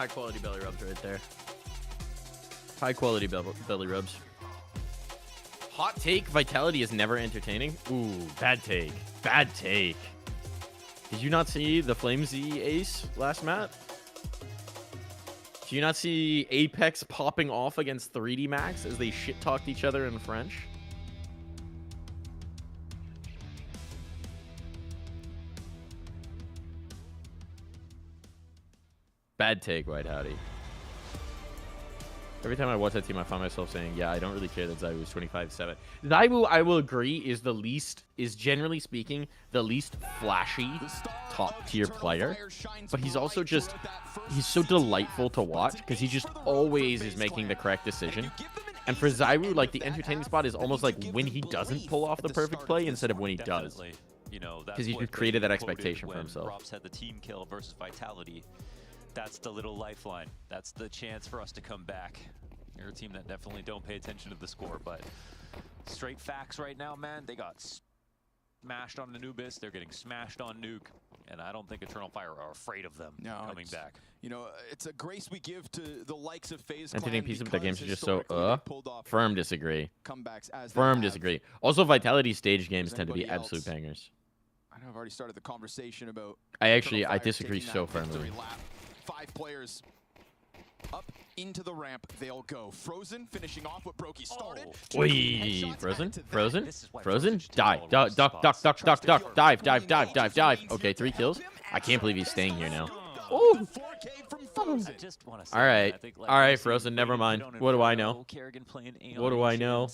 high quality belly rubs right there. High quality belly rubs. Hot take, Vitality is never entertaining. Ooh, bad take. Bad take. Did you not see the Flamesy ace last map? Did you not see Apex popping off against 3D Max as they shit-talked each other in French? Bad take, White Howdy. Every time I watch that team, I find myself saying, yeah, I don't really care that Zywoo's 25-7. Zywoo, I will agree, is generally speaking, the least flashy top-tier player. But he's also just, he's so delightful to watch because he just always is making the correct decision. And for Zywoo, like, the entertaining spot is almost like when he doesn't pull off the perfect play instead of when he does. You know, because he just created that expectation for himself. Robs had the team kill versus Vitality. That's the little lifeline. That's the chance for us to come back. You're a team that definitely don't pay attention to the score, but straight facts right now, man. They got smashed on Anubis. They're getting smashed on Nuke, and I don't think Eternal Fire are afraid of them coming back. You know, it's a grace we give to the likes of FaZe Entertaining piece of their games are just so, firm disagree. Comebacks as Firm disagree. Also, Vitality stage games tend to be absolute bangers. I know I've already started the conversation about... I disagree so firmly. 5 players up into the ramp. They'll go. Frozen finishing off what Brokey started. Wait, Frozen? Die. Dive. Okay, 3 kills. I can't believe he's staying here now. Ooh. All right, Frozen, never mind. What do I know? What do I know?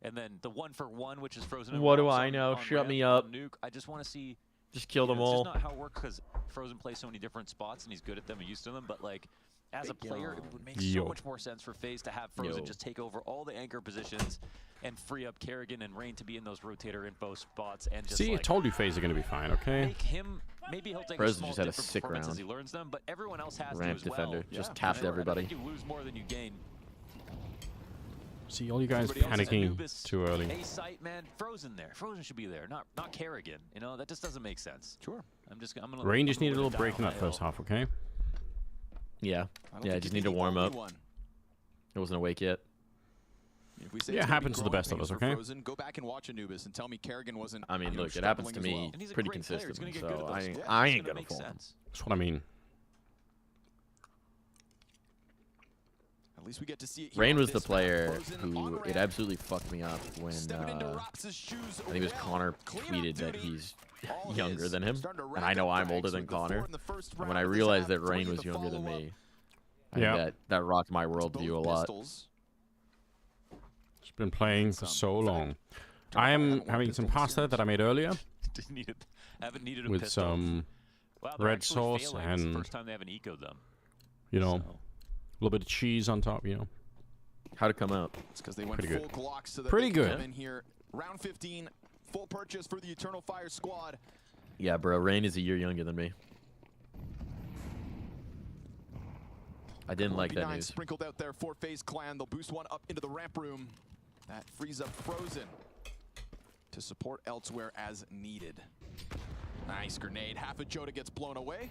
And then the 1-for-1, which is Frozen. What do I know? Shut me up. Nuke. I just want to see... Just kill them all. It's just not how it works because Frozen plays so many different spots and he's good at them and used to them. But like, as a player, it would make so much more sense for FaZe to have Frozen just take over all the anchor positions and free up Kerrigan and Rain to be in those rotator info spots and just see, I told you FaZe are gonna be fine, okay? Make him, maybe he'll take Frozen a small just had a different sick performance round. as he learns them, but everyone else has Ramp to as defender well. just tapped everybody. You lose more than you gain. See, all you guys panicking too early. A site, man, Frozen there. Frozen should be there, not Kerrigan. You know, that just doesn't make sense. Sure. I'm gonna. Rain just needed a little break in that first half, okay? Yeah. I just need to warm up. It wasn't awake yet. Yeah, it happens to the best of us, okay? Frozen, go back and watch Anubis and tell me Kerrigan wasn't. I mean, look, it happens to me pretty consistently, so I ain't gonna fall. That's what I mean. At least we get to see it. Rain was the player who it absolutely fucked me up when I think it was Connor tweeted that he's younger than him, and I know I'm older than Connor. And when I realized that Rain was younger than me, I think that rocked my worldview a lot. It's been playing for so long. I am having some pasta that I made earlier with some red sauce and first time they haven't ecoed them. You know. A little bit of cheese on top, you know. How'd it come out? It's because they went pretty full good. Glocks so that pretty they good. Come in here. Round 15, full purchase for the Eternal Fire squad. Yeah, bro, Rain is a year younger than me. I didn't like that news. Sprinkled out there for FaZe Clan. They'll boost one up into the ramp room. That frees up Frozen to support elsewhere as needed. Nice grenade. Half of Joda gets blown away.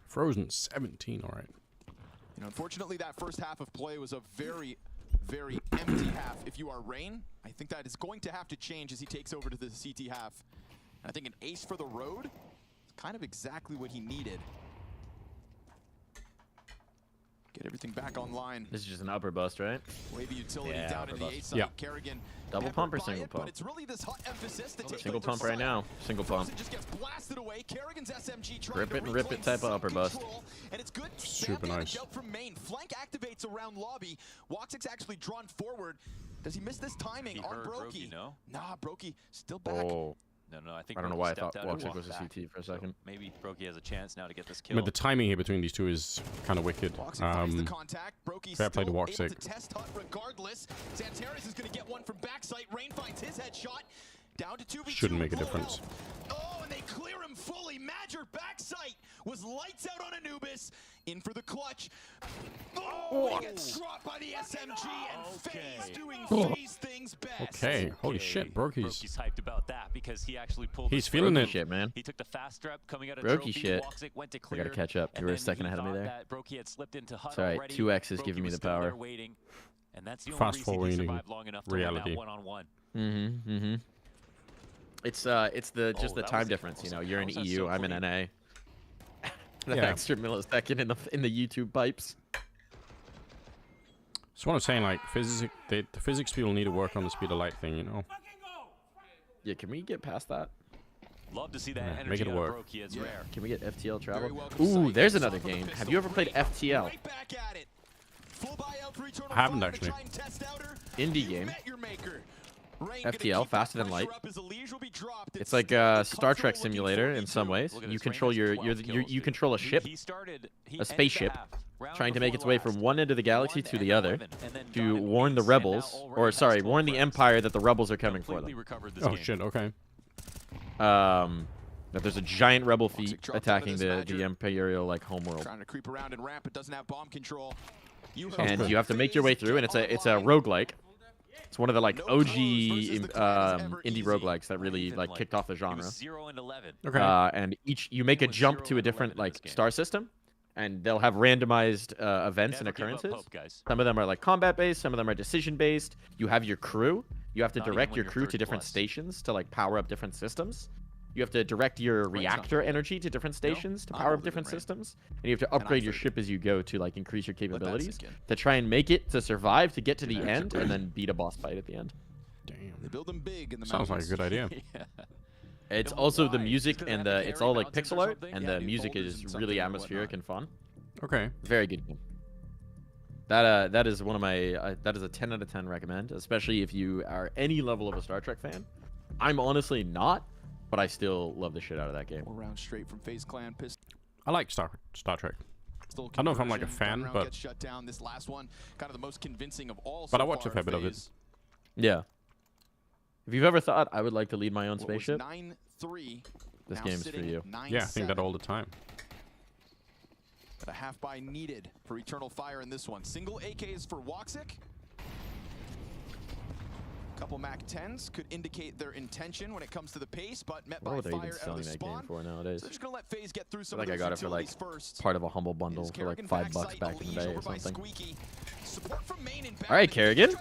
Frozen 17, all right. You know, unfortunately, that first half of play was a very, very empty half. If you are Rain, I think that is going to have to change as he takes over to the CT half. And I think an ace for the road is kind of exactly what he needed. Get everything back online. This is just an upper bust, right? Wavy utility down in the A side. Yeah. Kerrigan double pump or single pump? But it's really this hot emphasis to take single pump right now. Single pump. Just gets blasted away. Kerrigan's SMG rip it and rip it type of upper bust. And it's good. Super nice. From main. Flank activates around lobby. Woxic's actually drawn forward. Does he miss this timing on Brokey? No? Nah, Brokey still back. Oh. No, I think I don't know Brokey why I thought stepped out and Woxic walked was a back. CT for a second. So maybe Brokey has a chance now to get this kill. But the timing here between these two is kind of wicked. Fair play to Woxic. Test hut regardless. Santeris is going to get one from backside. Rain finds his headshot. Down to 2v2. Shouldn't make a difference. Oh, and they clear him fully. Madger backside was lights out on Anubis. In for the clutch. Oh, he gets dropped by the SMG and FaZe doing FaZe things best. Okay, holy shit, Brokey's hyped about that because he actually pulled. He's feeling it. Shit, man. He took the fast strap coming out of Brokey trophy. shit. Went to I clear, gotta catch up. You were a second ahead of me there. That Brokey had slipped into HUD It's alright. already. 2x is Brokey giving me was the still power. there waiting, and that's the only Fast reason he forwarding survived long enough to win reality. that one-on-one. It's the just the time difference, you know. You're in EU, I'm in NA. That extra millisecond in the YouTube pipes. That's what I'm saying. Like the physics people need to work on the speed of light thing, you know. Yeah, can we get past that? Love to see that Yeah, energy make it out of work. Brokey. It's rare. Can we get FTL travel? Ooh, there's another game. Have you ever played FTL? I haven't actually. Indie game. FTL, Faster Than Light. It's like a Star Trek simulator in some ways. You control you control a ship, a spaceship, trying to make its way from one end of the galaxy to the other to warn the rebels, or sorry, warn the Empire that the rebels are coming for them. Oh shit! Okay. That there's a giant rebel fleet attacking the Imperial like homeworld. Trying to creep around and ramp. It doesn't have bomb control. And you have to make your way through, and it's a roguelike. It's one of the like OG indie roguelikes that really like kicked off the genre. 0 and 11. Okay. And you make a jump to a different like star system, and they'll have randomized events and occurrences. Some of them are like combat based, some of them are decision based. You have your crew. You have to direct your crew to different stations to like power up different systems. You have to direct your reactor energy to different stations to power up different systems, and you have to upgrade your ship as you go to like increase your capabilities to try and make it to survive to get to the end and then beat a boss fight at the end. Damn. They build them big in the Sounds like a good idea. It's also the music and it's all like pixel art, and the music is really atmospheric and fun. Okay. Very good game. That is one of my that is a 10 out of 10 recommend, especially if you are any level of a Star Trek fan. I'm honestly not, but I still love the shit out of that game. Round straight from FaZe Clan. I like Star Trek. I don't know if I'm like a fan, but shut down. This last one, kind of the most convincing of all. But I watched a fair bit of it. Yeah. If you've ever thought I would like to lead my own spaceship, 9-3. this game is for you. Yeah, I think that all the time. But a half buy needed for Eternal Fire in this one. Single AKs for Woxic. Couple Mac 10s could indicate their intention when it comes to the pace, but met by What are they even fire out of selling the that game spawn. for nowadays? So they're just gonna let FaZe get through I some feel like of I those got it for like utilities first. part of a humble bundle for like $5 back in the day or over by something. Squeaky. Support from main and back. All right, Kerrigan.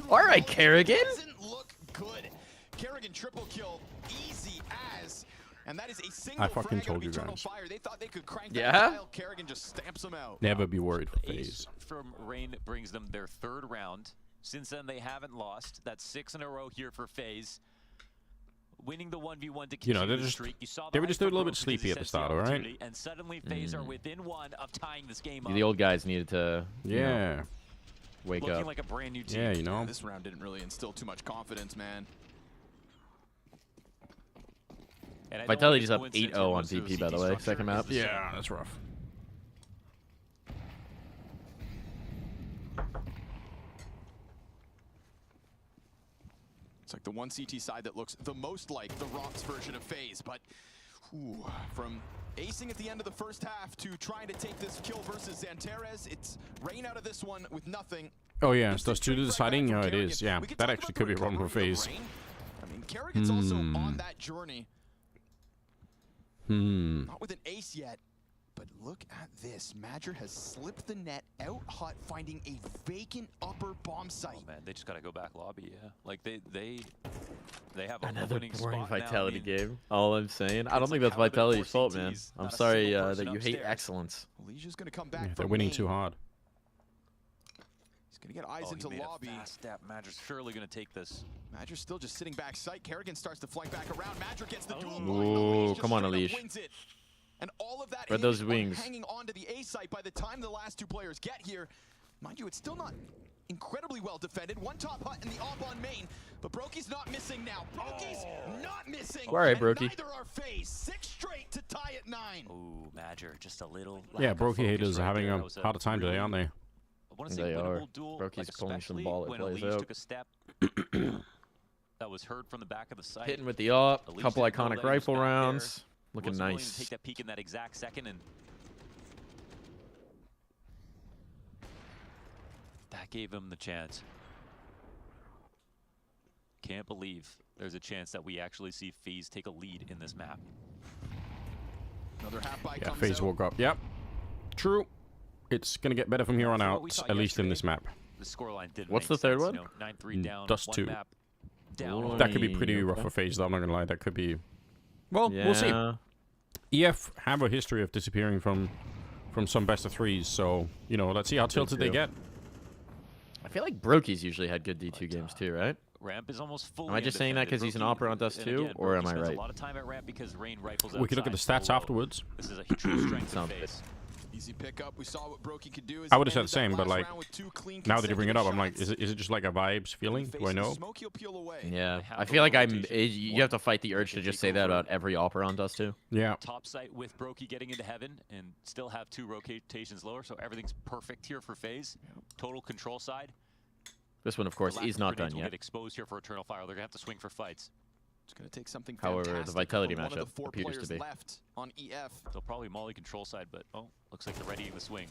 All right, Kerrigan. Doesn't look good. Kerrigan triple kill, easy as. And that is a single I fucking frag out told of you Eternal guys. Fire. They thought they could crank Yeah? that dial. Kerrigan just stamps them out. Never be worried for Ace FaZe. from Rain brings them their 3rd round. Since then, they haven't lost. That's 6 in a row here for FaZe. Winning the 1v1 to continue they're the just streak. You saw they were hype just a from little bit Brokey sleepy because at he the start, sensed all right? opportunity, and suddenly FaZe are within 1 of tying this game up. The old guys needed to Yeah. wake Looking up. like a brand new team. Yeah, you know. This round didn't really instill too much confidence, man. And I don't Vitality's think up it's coincidental 8-0 on most of VP, the by the CT way. structure Second map. is the Yeah, same. that's rough. It's like the one CT side that looks the most like the Rocks version of FaZe, but from acing at the end of the first half to trying to take this kill versus Xantares, it's Rain out of this one with nothing. Oh yeah, so that's two to deciding. Yeah, it is. Yeah, that actually could be a problem for FaZe. I mean, Kerrigan's also on that journey. Not with an ace yet, but look at this. Madger has slipped the net out hot, finding a vacant upper bomb site. Oh man, they just gotta go back lobby. Yeah, like they have a Another winning boring spot Vitality now. I mean, game. All I'm saying. I don't think that's how the Vitality's 4 fault, man. CTs, I'm not a sorry single that person you hate upstairs. excellence. Legion's gonna come back. Yeah, from they're winning main. too hard. He's gonna get eyes Oh, into he made lobby. a fast step. Madger's surely gonna take this. Madger's still just sitting back sight. Kerrigan starts to flank back around. Madger gets the duel. Ooh, come on, Elish. Wins it. And all of that Spread those hinges on wings. hanging on to the A site by the time the last 2 players get here. Mind you, it's still not incredibly well defended. One top hut in the op on main, but Brokey's not missing now. Brokey's not missing. All right, and Brokey. neither are FaZe. 6 straight to tie at 9. Ooh, Madger, just a little. Yeah, lack of Brokey focus haters are right having there. a That was harder time today, aren't they? I want to say They are. winnable duel, Brokey's like pulling some especially ball at when plays Elish out. took a step that was heard from the back of the site. Hitting with the AWP, Elish couple didn't know iconic that he was rifle back there. rounds. Looking Wasn't willing nice. to take that peek in that exact second, and that gave him the chance. Can't believe there's a chance that we actually see FaZe take a lead in this map. Another half by Yeah, comes FaZe out. woke up. Yep. True. It's going to get better from here on From what out, we saw at least in yesterday, this map. The scoreline did What's make the third sense, one? you know, 9-3 down, Dust one 2. map down. That could be pretty Okay. rough for FaZe, though, I'm not going to lie. That could be... Well, we'll see. Yeah. EF have a history of disappearing from some best of threes, so, you know, let's see how tilted they too. get. I feel like Brokey's usually had good D2 games too, right? Ramp is almost fully Am I just saying that undefended. because he's an Brokey- Opera on Dust and 2, again, or am Brokey I spends right? a lot of time at ramp because Rain rifles We can look at the outside stats so low. afterwards. This is a true strength of Sounds FaZe. Easy pickup. We saw what Brokey could do. I would have said the same, but, like, now that you bring it up, I'm like, is it just like a vibes feeling? Do I know? Yeah. I feel like you have to fight the urge to just say that about every Opera on Dust 2. Yeah. Top site with Brokey getting into heaven and still have 2 rotations lower, so everything's perfect here for FaZe. Total control side. This one, of course, is not done Will yet. get exposed here for Eternal Fire. They're gonna have to swing for fights. It's going to take something However, the fantastic Vitality from one of matchup the 4 appears to players be. left on EF. They'll probably molly control side, but oh, looks like they're readying the swing.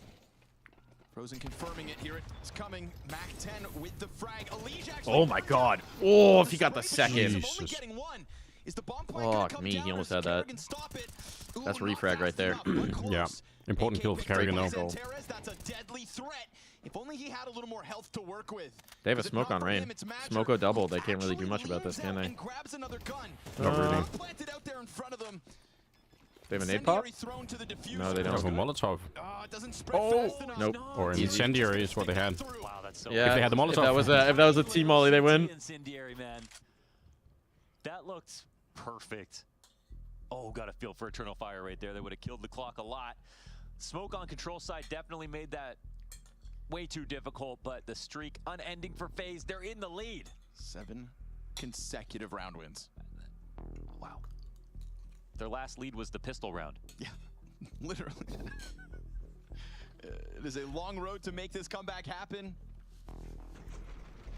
Frozen confirming it. Here it's coming. Mac 10 with the frag. Elige actually Oh my god. Oh, if he got the second. only getting one. Is the bomb plant gonna Fuck come me, down, he or almost does had that. Kerrigan stop it? Ooh, That's not refrag right fast there. enough, but close. Yeah. Important kill for Kerrigan, though. Santares, that's a deadly threat. If only he had a little more health to work with. They have a 'Cause if smoke not on for Rain. him, it's Magic, Smoko double. They who can't really do actually much about this, leans can out they? and grabs another gun. Not really. Planted out there in front of them. They have a nade pop? Incendiary thrown to the diffuser. No, they They have a don't. Molotov. It doesn't spread Oh! fast enough. Nope. Or an Easy. incendiary is what they had. Wow, that's so Yeah, If they had the Molotov. if that was a team molly, they win. Incendiary, man. That looked perfect. Oh, got a feel for Eternal Fire right there. They would have killed the clock a lot. Smoke on control side definitely made that way too difficult, but the streak unending for FaZe. They're in the lead. 7 consecutive round wins. Wow. Their last lead was the pistol round. Yeah, literally. It is a long road to make this comeback happen.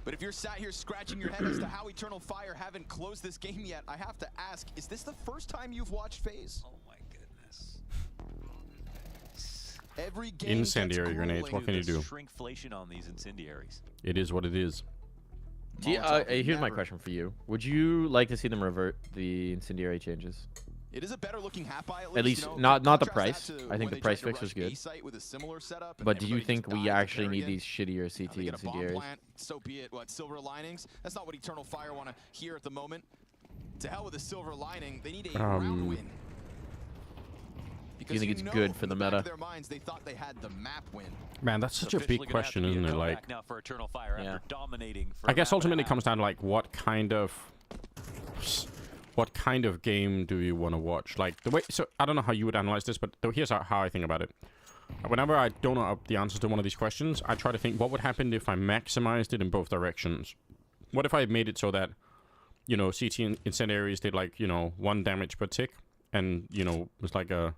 But if you're sat here scratching your head as to how Eternal Fire haven't closed this game yet, I have to ask, is this the first time you've watched FaZe? Oh my goodness. Every game Incendiary gets grenades, what can you do? Shrinkflation on these incendiaries. It is what it is. Do you, here's my question for you. Would you like to see them revert the incendiary changes? It is a better looking half by At least, you know, not the contrast that price. to I when think the they price tried to fix was rush good. A-site with a similar setup and But do you everybody think just we died to actually need Kerrigan. these shittier CT They get a bomb incendiaries? plant, so be it. What, silver linings? That's not what Eternal Fire want to hear at the moment. To hell with the silver lining. They need a round win. Do you think it's good for the meta? Their minds, they thought they had the map win. Man, that's such a big question, isn't it? Like, now for Eternal Fire after dominating for I a guess map and a ultimately it half. comes down to like what kind of game do you want to watch? Like the way. So I don't know how you would analyze this, but here's how I think about it. Whenever I don't know the answers to one of these questions, I try to think what would happen if I maximized it in both directions. What if I made it so that, you know, CT incendiaries did like, you know, 1 damage per tick, and you know was like a,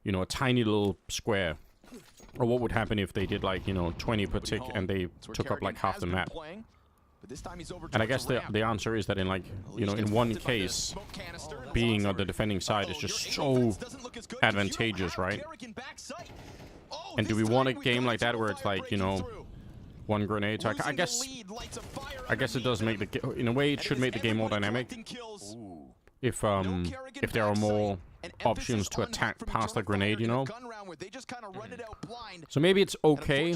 you know, a tiny little square. Or what would happen if they did like, you know, 20 per tick and they took up like half the map? But this time he's over And I guess the answer is that in like, you know, in one case, being on the defending side is just so advantageous, right? And do we want a game like that where it's like, you know, 1 grenade? So I guess it does make the in a way it should make the game more dynamic. If there are more options to attack past the grenade, you know. So maybe it's okay.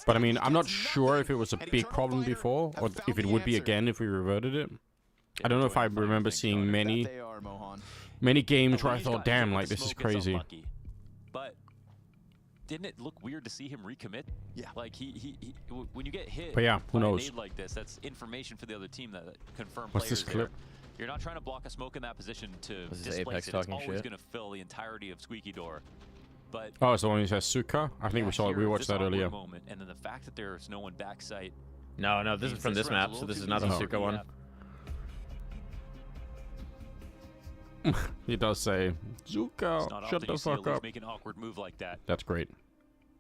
But I mean, I'm not sure if it was a big problem before, or if it would be again if we reverted it. I don't know if I remember seeing many games where I thought, damn, like this is crazy. But didn't it look weird to see him recommit? Yeah. Like when you get hit But yeah, who by a knows? nade like this, that's information for the other team that confirm What's players this clip? there. You're not trying to block a smoke in that position to This is displace Apex it. talking It's always shit. going to fill the entirety of Squeaky Door. But Oh, it's the one who says Suka? I think we saw it. We here, watched this that earlier. awkward moment, and then the fact that there's no one backside. No, this is from this map, so this is not the Suka one. He does say, Zuka, It's not shut often the you see fuck Elise up. make an awkward move like that. That's great.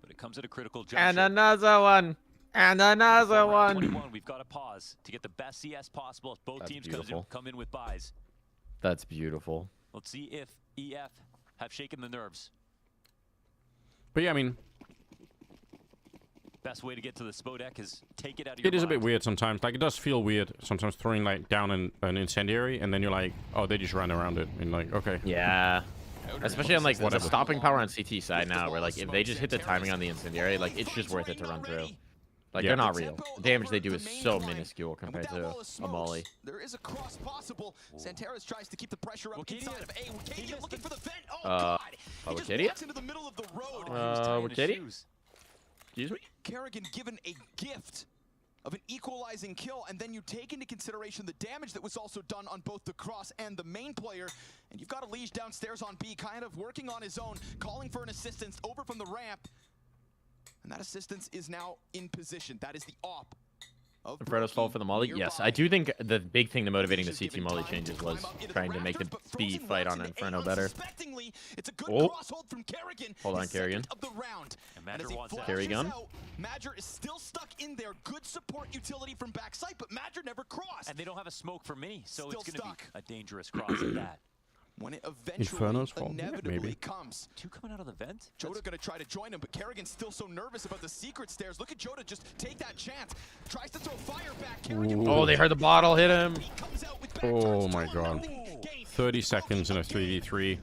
But it comes at a critical juncture. And another one. And another Round one. 21, we've got to pause to get the best CS possible as both That's teams beautiful. come in with buys. That's beautiful. Let's see if EF have shaken the nerves. But yeah, I mean, Best way to get to the Spodek is take it out of your it is a mind. bit weird sometimes. Like, it does feel weird sometimes throwing, like, down an incendiary, and then you're like, oh, they just ran around it. And, like, okay. Yeah. Especially on, like, the Whatever. stopping power on CT side now, where, like, if they just hit the timing on the incendiary, like, it's just worth it to run through. Like, Yeah. they're not real. The damage they do is so minuscule compared to a molly. There is a cross possible. Santaris tries to keep the pressure up inside of A. Wikidia looking for the vent. Oh, God. He just Wikidia? walks into the middle of the road. Wikidia? Excuse me? Kerrigan given a gift of an equalizing kill, and then you take into consideration the damage that was also done on both the cross and the main player, and you've got a Liege downstairs on B, kind of working on his own, calling for an assistance over from the ramp, and that assistance is now in position. That is the op of Inferno's fall for the molly? Yes, I do think the big thing to motivating the CT molly changes was trying to make the B fight on Inferno better. Oh, hold on, Kerrigan. Kerrigan. Madger is still stuck in there. Good support utility from backside, but Madger never crossed. And they don't have a smoke for Mini, so it's going to be a dangerous cross at that. When it eventually Inferno's fault, inevitably maybe. comes. Two coming out of the vent? Joda gonna try to join him, but Kerrigan's still so nervous about the secret stairs. Look at Joda just take that chance. Tries to throw fire back. Kerrigan Oh, they heard the bottle hit him. Oh my god. 30 seconds in a 3v3.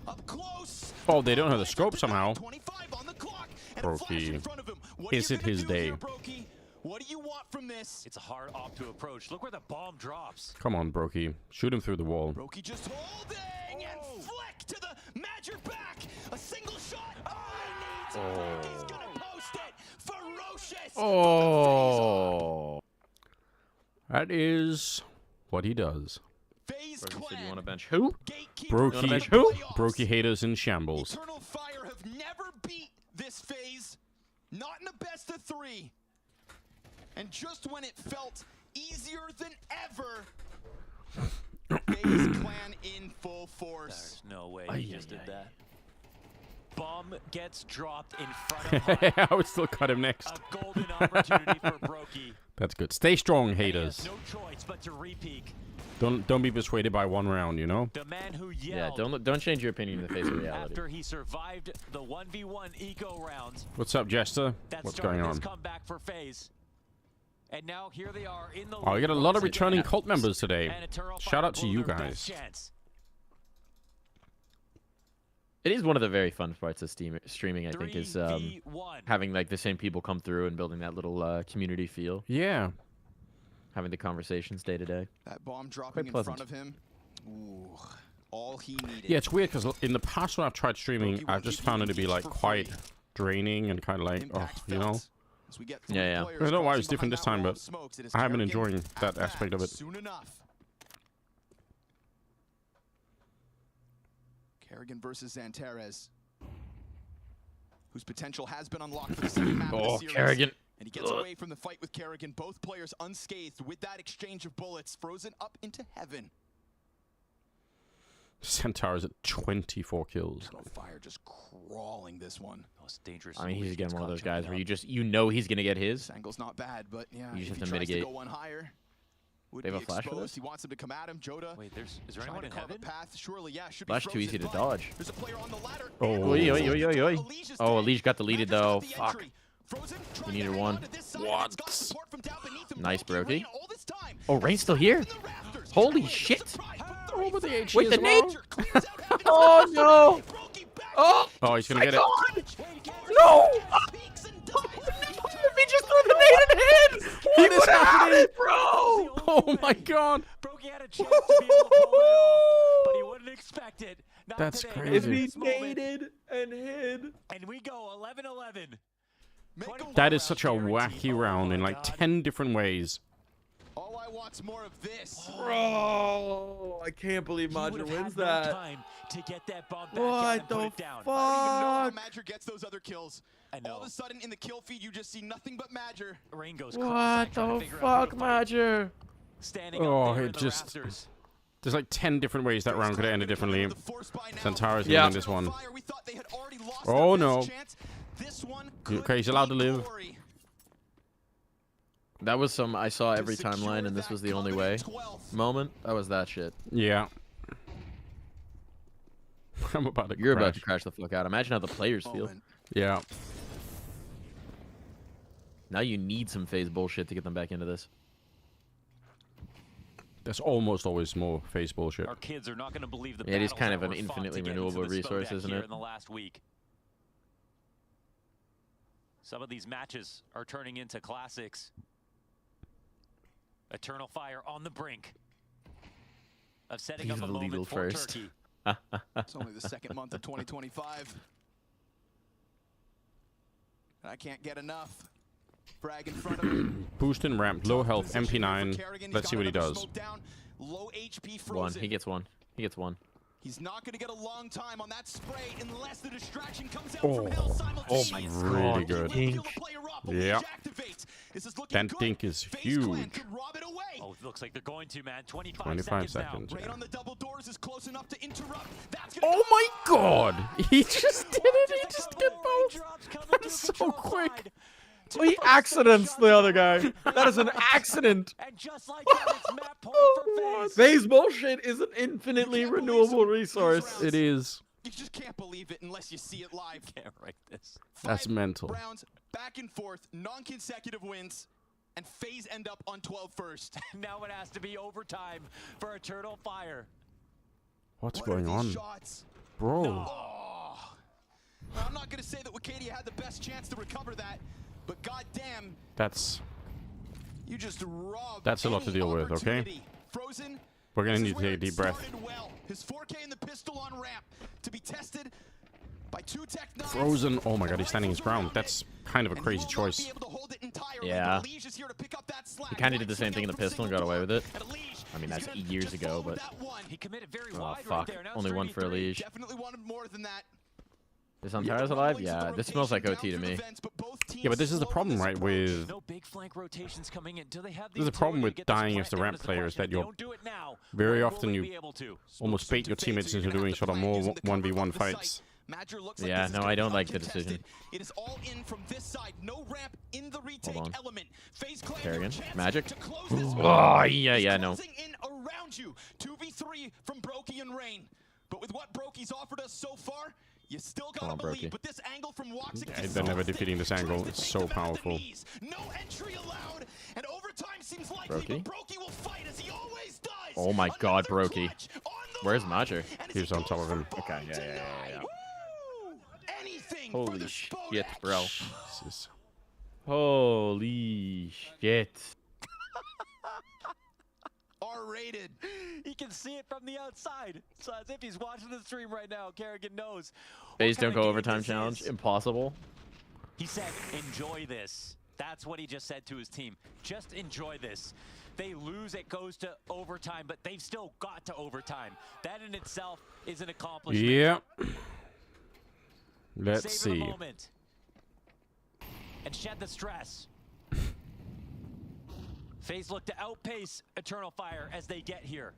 Oh, they don't have the scope somehow. Brokey. Is it his day? What do you want from this? It's a hard op to approach. Look where the bomb drops. Come on, Brokey. Shoot him through the wall. Brokey just holding and flick to the Madger back. A single shot. Oh, he's gonna post it. Ferocious. Oh. That is what he does. FaZe Said you Clan. want to bench who? Brokey. bench who? Brokey haters in shambles. Eternal Fire have never beat this phase. Not in a best of 3. And just when it felt easier than ever, FaZe Clan in full force. There's no way he just did that. Bomb gets dropped in front of I would still cut him next. a golden opportunity for Brokey. That's good. Stay strong, haters. No choice but to re-peek. Don't be persuaded by one round, you know? The man who Yeah, yelled don't change your opinion in the face of reality. after he survived the 1v1 eco rounds. What's up, Jester? That What's started going his on? comeback for FaZe. And now here they are in the Oh, we lead got a lot of once returning again. cult members today. And Eternal Shout Fire out to blew you their best guys. chance. It is one of the very fun parts of streaming, I think, is having like the same people come through and building that little community feel. Yeah. Having the conversations day to day. That bomb dropping in front of him. Ooh, all he needed. Yeah, it's weird because in the past when I've tried streaming, I've just found it to be like quite draining and kind of like, oh, you know? Yeah. I don't know why it's different this time, but I have been enjoying that aspect of it. Soon enough. Kerrigan versus Xantares, whose potential has been unlocked for the second map of the series. Kerrigan. And he gets away from the fight with Kerrigan. Both players unscathed with that exchange of bullets, frozen up into heaven. Centaur's at 24 kills. Eternal Fire just crawling this one. Most dangerous. I mean, he's again one of those guys where you know he's gonna get his. This angle's not bad, but yeah, You just if have he to tries mitigate. to go one higher, would They have be a flash for exposed. this? He wants him to come at him. Joda. Wait, is there trying anyone to in carve heaven? a path. Surely, yeah, should Flash be too easy to frozen, dodge. There's a player on the ladder. Oh, Oi. Oh, Elish got deleted though. Fuck. Frozen, He needed one. What? Nice, Brokey. Oh, Rain's still here. Holy shit. Oh, but the HE Wait, the as well. nade. Oh no. Oh. Oh, he's gonna get it. No. He just threw the nade and hit. He would have had it, bro. Oh my god. Brokey had a chance to be able to pull it off, but he wouldn't expect it. Not That's today, crazy. not If in he this moment. naded and hid. And we go 11-11. That is such a wacky round in like 10 different ways. All I want's more of this. Bro, I can't believe Madger wins that. Time to get that bomb back What and the put it down. I don't even know how fuck? Madger gets those other kills. I know. All of a sudden, in the kill feed, you just see nothing but Madger. Rain goes What the fuck, Madger? Standing Oh, up there in it the just... rafters. There's like 10 different ways that round could have ended differently. Centaur's Yeah. winning this one. Oh no. Okay, he's allowed to live. That was some I saw every timeline and this was the only way moment. That was that shit. Yeah. I'm about to You're crash. about to crash the fuck out. Imagine how the players feel. Yeah. Now you need some phase bullshit to get them back into this. There's almost always more phase bullshit. Our kids are not going to believe the Yeah, it is battles kind that of an were fought infinitely to get into renewable the resource, Spodek isn't here it? in the last week. Some of these matches are turning into classics. Eternal Fire on the brink of setting up a moment for Turkey. It's only the second month of 2025. And I can't get enough. Frag in front of him. Boost in ramp, low health, MP9. Let's see what he does. Low HP One. Frozen. He gets one. He gets one. He's not going to get a long time on that spray unless the distraction comes out Oh, from Hell simultaneously. really good. Yeah. That dink is huge. Oh, it looks like they're going to, man. 25 25 seconds seconds. now. Yeah. On the double doors is close enough to interrupt. That's Oh my god! He just did it! He just did both! That's so quick! Oh, he accidents the other guy. That is an accident. And just like that, it's map point for phase. Phase bullshit is an infinitely renewable resource. It is. You just can't believe it unless you see it live. Can't write this. That's mental. Rounds back and forth, non-consecutive wins, and phase end up on 12 first. Now it has to be overtime for Eternal Fire. What's What are going these on? shots? Bro. Oh. I'm not going to say that Wicadia had the best chance to recover that, but goddamn, That's you just robbed a lot to deal with, okay? opportunity. Frozen, We're gonna this need is to where take a it deep breath. started well. His 4K in the pistol on ramp to be tested by two Tech 9s. Frozen. Oh my god, he's standing his ground. That's kind of a crazy choice. Yeah. He kind of did the same thing in the pistol and got away with it. I mean, that's years ago, but... He committed very Oh, wide fuck. right there. Now Only one for Elige. Definitely wanted more than that. Is Antares alive? Yeah, this smells like OT to me. Yeah, but this is the problem, right, with... No big flank rotations coming in. Do they have the This is the problem utility with to get this dying plant as the down ramp is the player is question. that If they you're don't do it now, very when often will they you be able to? almost bait your teammates into doing sort of more 1v1 fights. Yeah, no, I don't like the decision. It is all in from this side. No ramp in the retake Hold on. element. Phase clan Kerrigan. chance Magic. to close this Oh, one. yeah, no. Closing in around you. 2v3 from Brokey and Rain. But with what Brokey's offered us so far, you still Come gotta on, believe. Brokey. But this angle from Woxic Yeah, is they're so never thick. defeating this angle. It's so powerful. No entry allowed, and overtime seems likely, Brokey. but Brokey will fight as he always does. Oh my god, Brokey. Where's Majer? He's on top of him. Okay, yeah. Anything Holy shit, bro. Jesus. Holy shit. R-rated. He can see it from the outside. So as if he's watching the stream right now, Kerrigan knows. Phase don't go overtime challenge. Impossible. He said, enjoy this. That's what he just said to his team. Just enjoy this. They lose, it goes to overtime, but they've still got to overtime. That in itself is an accomplishment. Yeah. Let's Savor the see. moment. And shed the stress. FaZe look to outpace Eternal Fire as they get here.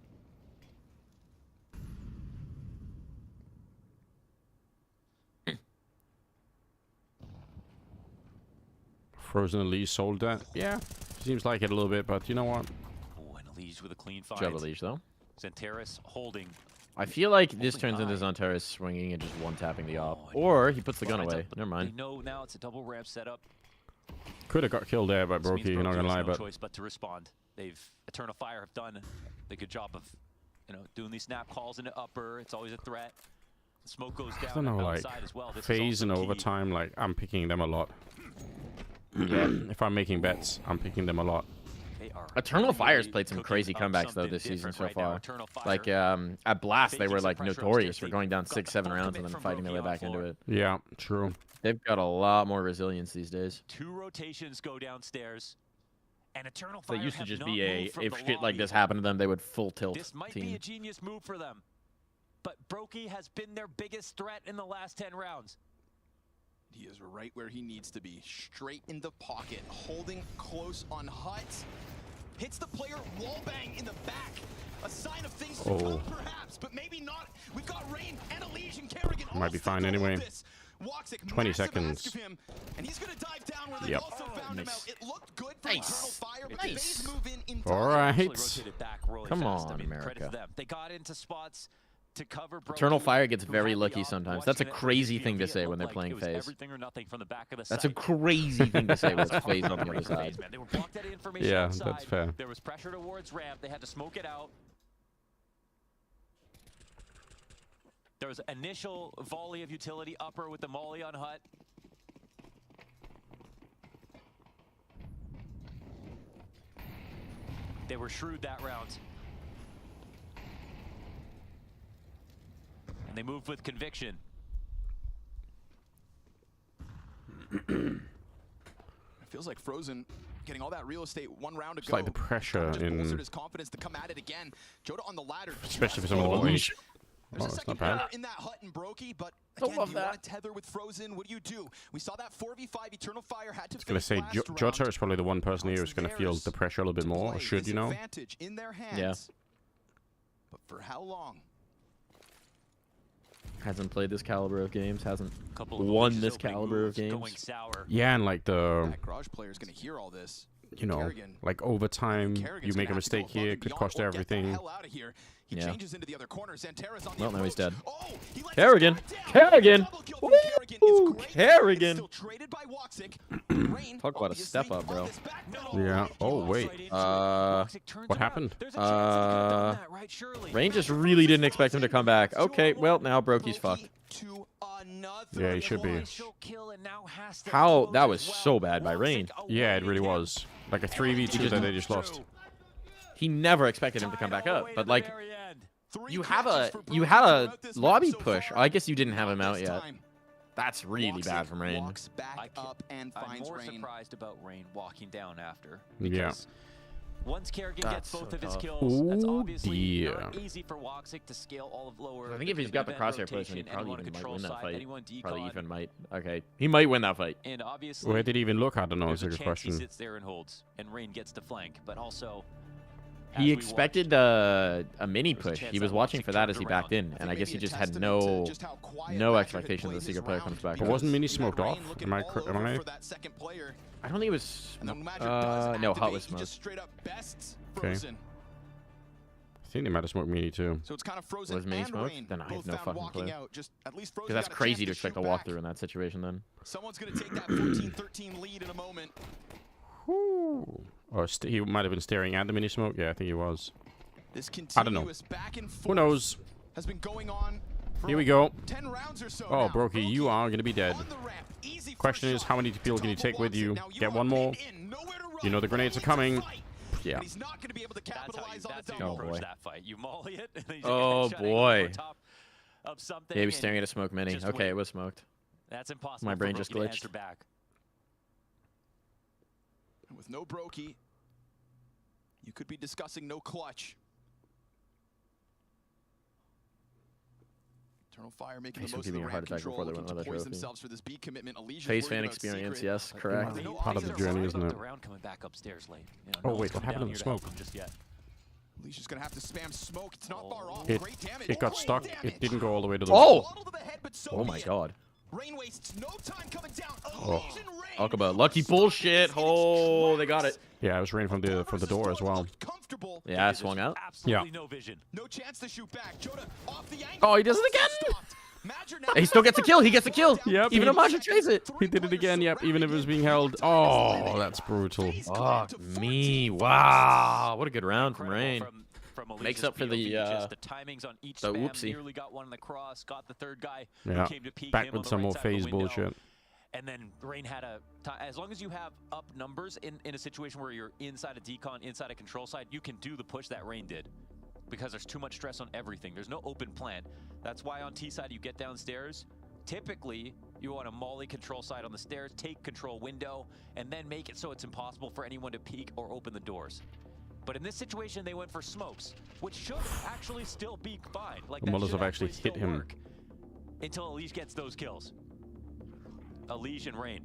Frozen Elise sold that. Yeah, seems like it a little bit, but you know what? Oh, and Elige with a clean fight. Job Elige, though. Xantares holding. I feel like this turns into Xantares swinging and just one-tapping the op. Or he puts the gun away. Never They mind. know now it's a double ramp setup. Could have got killed there by This means Brokey, not Brokey gonna has lie, no but choice but to respond. They've Eternal Fire have done a good job of, doing these snap calls into upper. It's always a threat. The smoke goes down I don't know, like, outside as well. This is phase and also key. overtime, like, I'm picking them a lot. Yeah. If I'm making bets, I'm picking them a lot. They are Eternal Fire's really played some cooking crazy up comebacks though something this season different so right now. far. Eternal Fire Like at Blast, they taking were some like pressure notorious upstairs. for going down They've got 6-7 the full rounds and commit then from fighting their way Brokey on back into floor. it. Yeah, true. They've got a lot more resilience these days. 2 rotations go downstairs. And Eternal If Fire they used to have just not be moved from if the shit like lobby. this happened to them, they would full tilt This might be a team. genius move for them. But Brokey has been their biggest threat in the last 10 rounds. He is right where he needs to be, straight in the pocket, holding close on Hut. Hits the player, wallbang in the back. A sign of things to come, perhaps, but maybe not. We've got Rain and Elige and Kerrigan. Might be fine anyway. 20 seconds. Him, and he's gonna dive down where they Yep. also found him out. It looked good for Nice. Eternal Fire, but Nice. FaZe move in time. All right. Actually rotated back really Come fast. on, I mean, America. credit to them. They got into spots to cover Eternal Brokey, Fire gets who very had the lucky op, sometimes. watching That's a it from crazy his thing to POV, say it when they're looked like playing it was phase. everything or nothing from the back of the That's a site. crazy thing to say when it's That's phase hard on the to other read side. phase, man. They were blocked that information Yeah, outside. that's fair. There was pressure towards ramp. They had to smoke it out. There was initial volley of utility upper with the molly on hut. They were shrewd that round. And they moved with conviction. It feels like Frozen getting all that real estate 1 round ago. It's like the pressure just in, bolstered his confidence to come at it again. Joda on the ladder. especially for some of the boys. There's Oh, a it's second not bad. player in that hut and Brokey, but again, do you want to tether with Frozen? What do? We saw that 4v5 Eternal Fire had to I was gonna say Jota is probably the one person here who's gonna feel the pressure a little bit more, or should, you know? advantage in their hands. Yeah. But for how long? Hasn't played this caliber of games. Hasn't Couple of won Alicia's this opening caliber of moves games. going sour. Yeah, and like the, That garage player is going to hear all this. you know, Kerrigan. like overtime, Kerrigan's you make a gonna have to go mistake above here, and could beyond cost or get the everything. hell out of here. He Yeah. changes into the other corner. Xanterra's on the Well, now he's dead. Oh, he lets Kerrigan! his guard down. Kerrigan! Double kill from Woo! Kerrigan. It's great. It's Kerrigan! still traded by Woxic. Rain, Talk about a step up, bro. Yeah. Oh wait. What happened? Rain just really didn't expect him to come back. Okay, well, now Brokey's fucked. Yeah, he should be. How? That was so bad by Rain. Yeah, it really was. Like a 3v2 that they just lost. He never expected him to come back up, but like, you had a lobby push. I guess you didn't have him out yet. That's really bad from Rain. Walks back up and I'm finds more Rain. surprised about Rain walking down after. Yeah. Because once Kerrigan gets both of his tough. kills, that's Oh, obviously dear. not easy for Woxic to scale all of lower. I think if he's got the event crosshair placement, he rotation, probably anyone even might control win that side, fight. anyone Probably decon. even might. Okay, he might win that fight. And obviously, Where did he even look? I don't know. there's It's a a good chance he question. sits there and holds, and Rain gets to flank. But also, He expected a mini push. chance He was that watching Woxic for that turned as he around. backed in, I and I think guess he maybe a just had testament to no just how quiet no Badger had expectation that the played secret this player round comes back. But wasn't Mini because smoked you had off? Rain looking Am I? all Am over I? for that second player. I don't think it was. And then Magic does No, activate, Hut was he smoked. just straight up bests Okay. Frozen. I think they might have smoked Mini too. So it's kind of Frozen Was Mini and smoked? Rain Then I have both no found fucking walking clue. out. Just at least Frozen Because that's got a crazy to chance expect a shoot back. walkthrough in that situation. Then. Someone's going to take that 14-13 lead in a moment. Whew. Or he might have been staring at the Mini smoke. Yeah, I think he was. This I don't know. continuous back and forth Who knows? has been going on for Here we go. 10 rounds or so Oh, now. Brokey, you are gonna be dead. On the ramp, easy Question is, how many people can you take with you? Get one more. You know the grenades are coming. Yeah. He's not going to be able to capitalize on That's the how you Oh, approach boy. that fight. You molly it. And then you Oh, get shutting boy. over top of something, Yeah, he was and staring at a smoke mini. just Okay, wait. it was smoked. That's impossible. My for brain Brokey just to glitched. answer back. With no Brokey, you could be discussing no clutch. Eternal Fire making Face the from most of giving the a heart ramp attack control, before they looking win to another poise trophy. themselves for this B commitment. Alicia's Face worried fan about experience, Secret. yes, correct. They know Part of the obviously journey, they're isn't worried it? about the round coming back upstairs late. You know, Oh, no one's wait, what coming happened down to the here to help smoke? them just yet. Alicia's going to have to spam smoke. It's not far off. It Great damage. it got Great stuck. damage. It didn't go all the way to the. Oh! Bottle to the head, but so Oh be my it. god. Rain wastes no time coming down. Oh. Talk about lucky bullshit. Oh, they got it. Yeah, it was rain from the door as well. Yeah, swung out. Yeah. No vision. No chance to shoot back. Joda off the angle. Oh, he does it again. He still gets a kill. He gets a kill. Yep. Even he- Amaja trades it. He did it again. Yep. Even if it was being held. Oh, that's brutal. Fuck me. Wow. What a good round from Rain. From Makes Alicia's up for the, POV, just the timings on each the spam, whoopsie. nearly got one in the cross, got the third guy Yeah. who came to peek Back him on with the some right more side of the phase window. bullshit. And then Rain had as long as you have up numbers in a situation where you're inside a decon, inside a control side, you can do the push that Rain did. Because there's too much stress on everything. There's no open plant. That's why on T side you get downstairs. Typically, you want to molly control side on the stairs, take control window, and then make it so it's impossible for anyone to peek or open the doors. But in this situation, they went for smokes, which should actually still be fine. Like The that Molotov should actually hit still him. work until Elige gets those kills. Elige and Rain.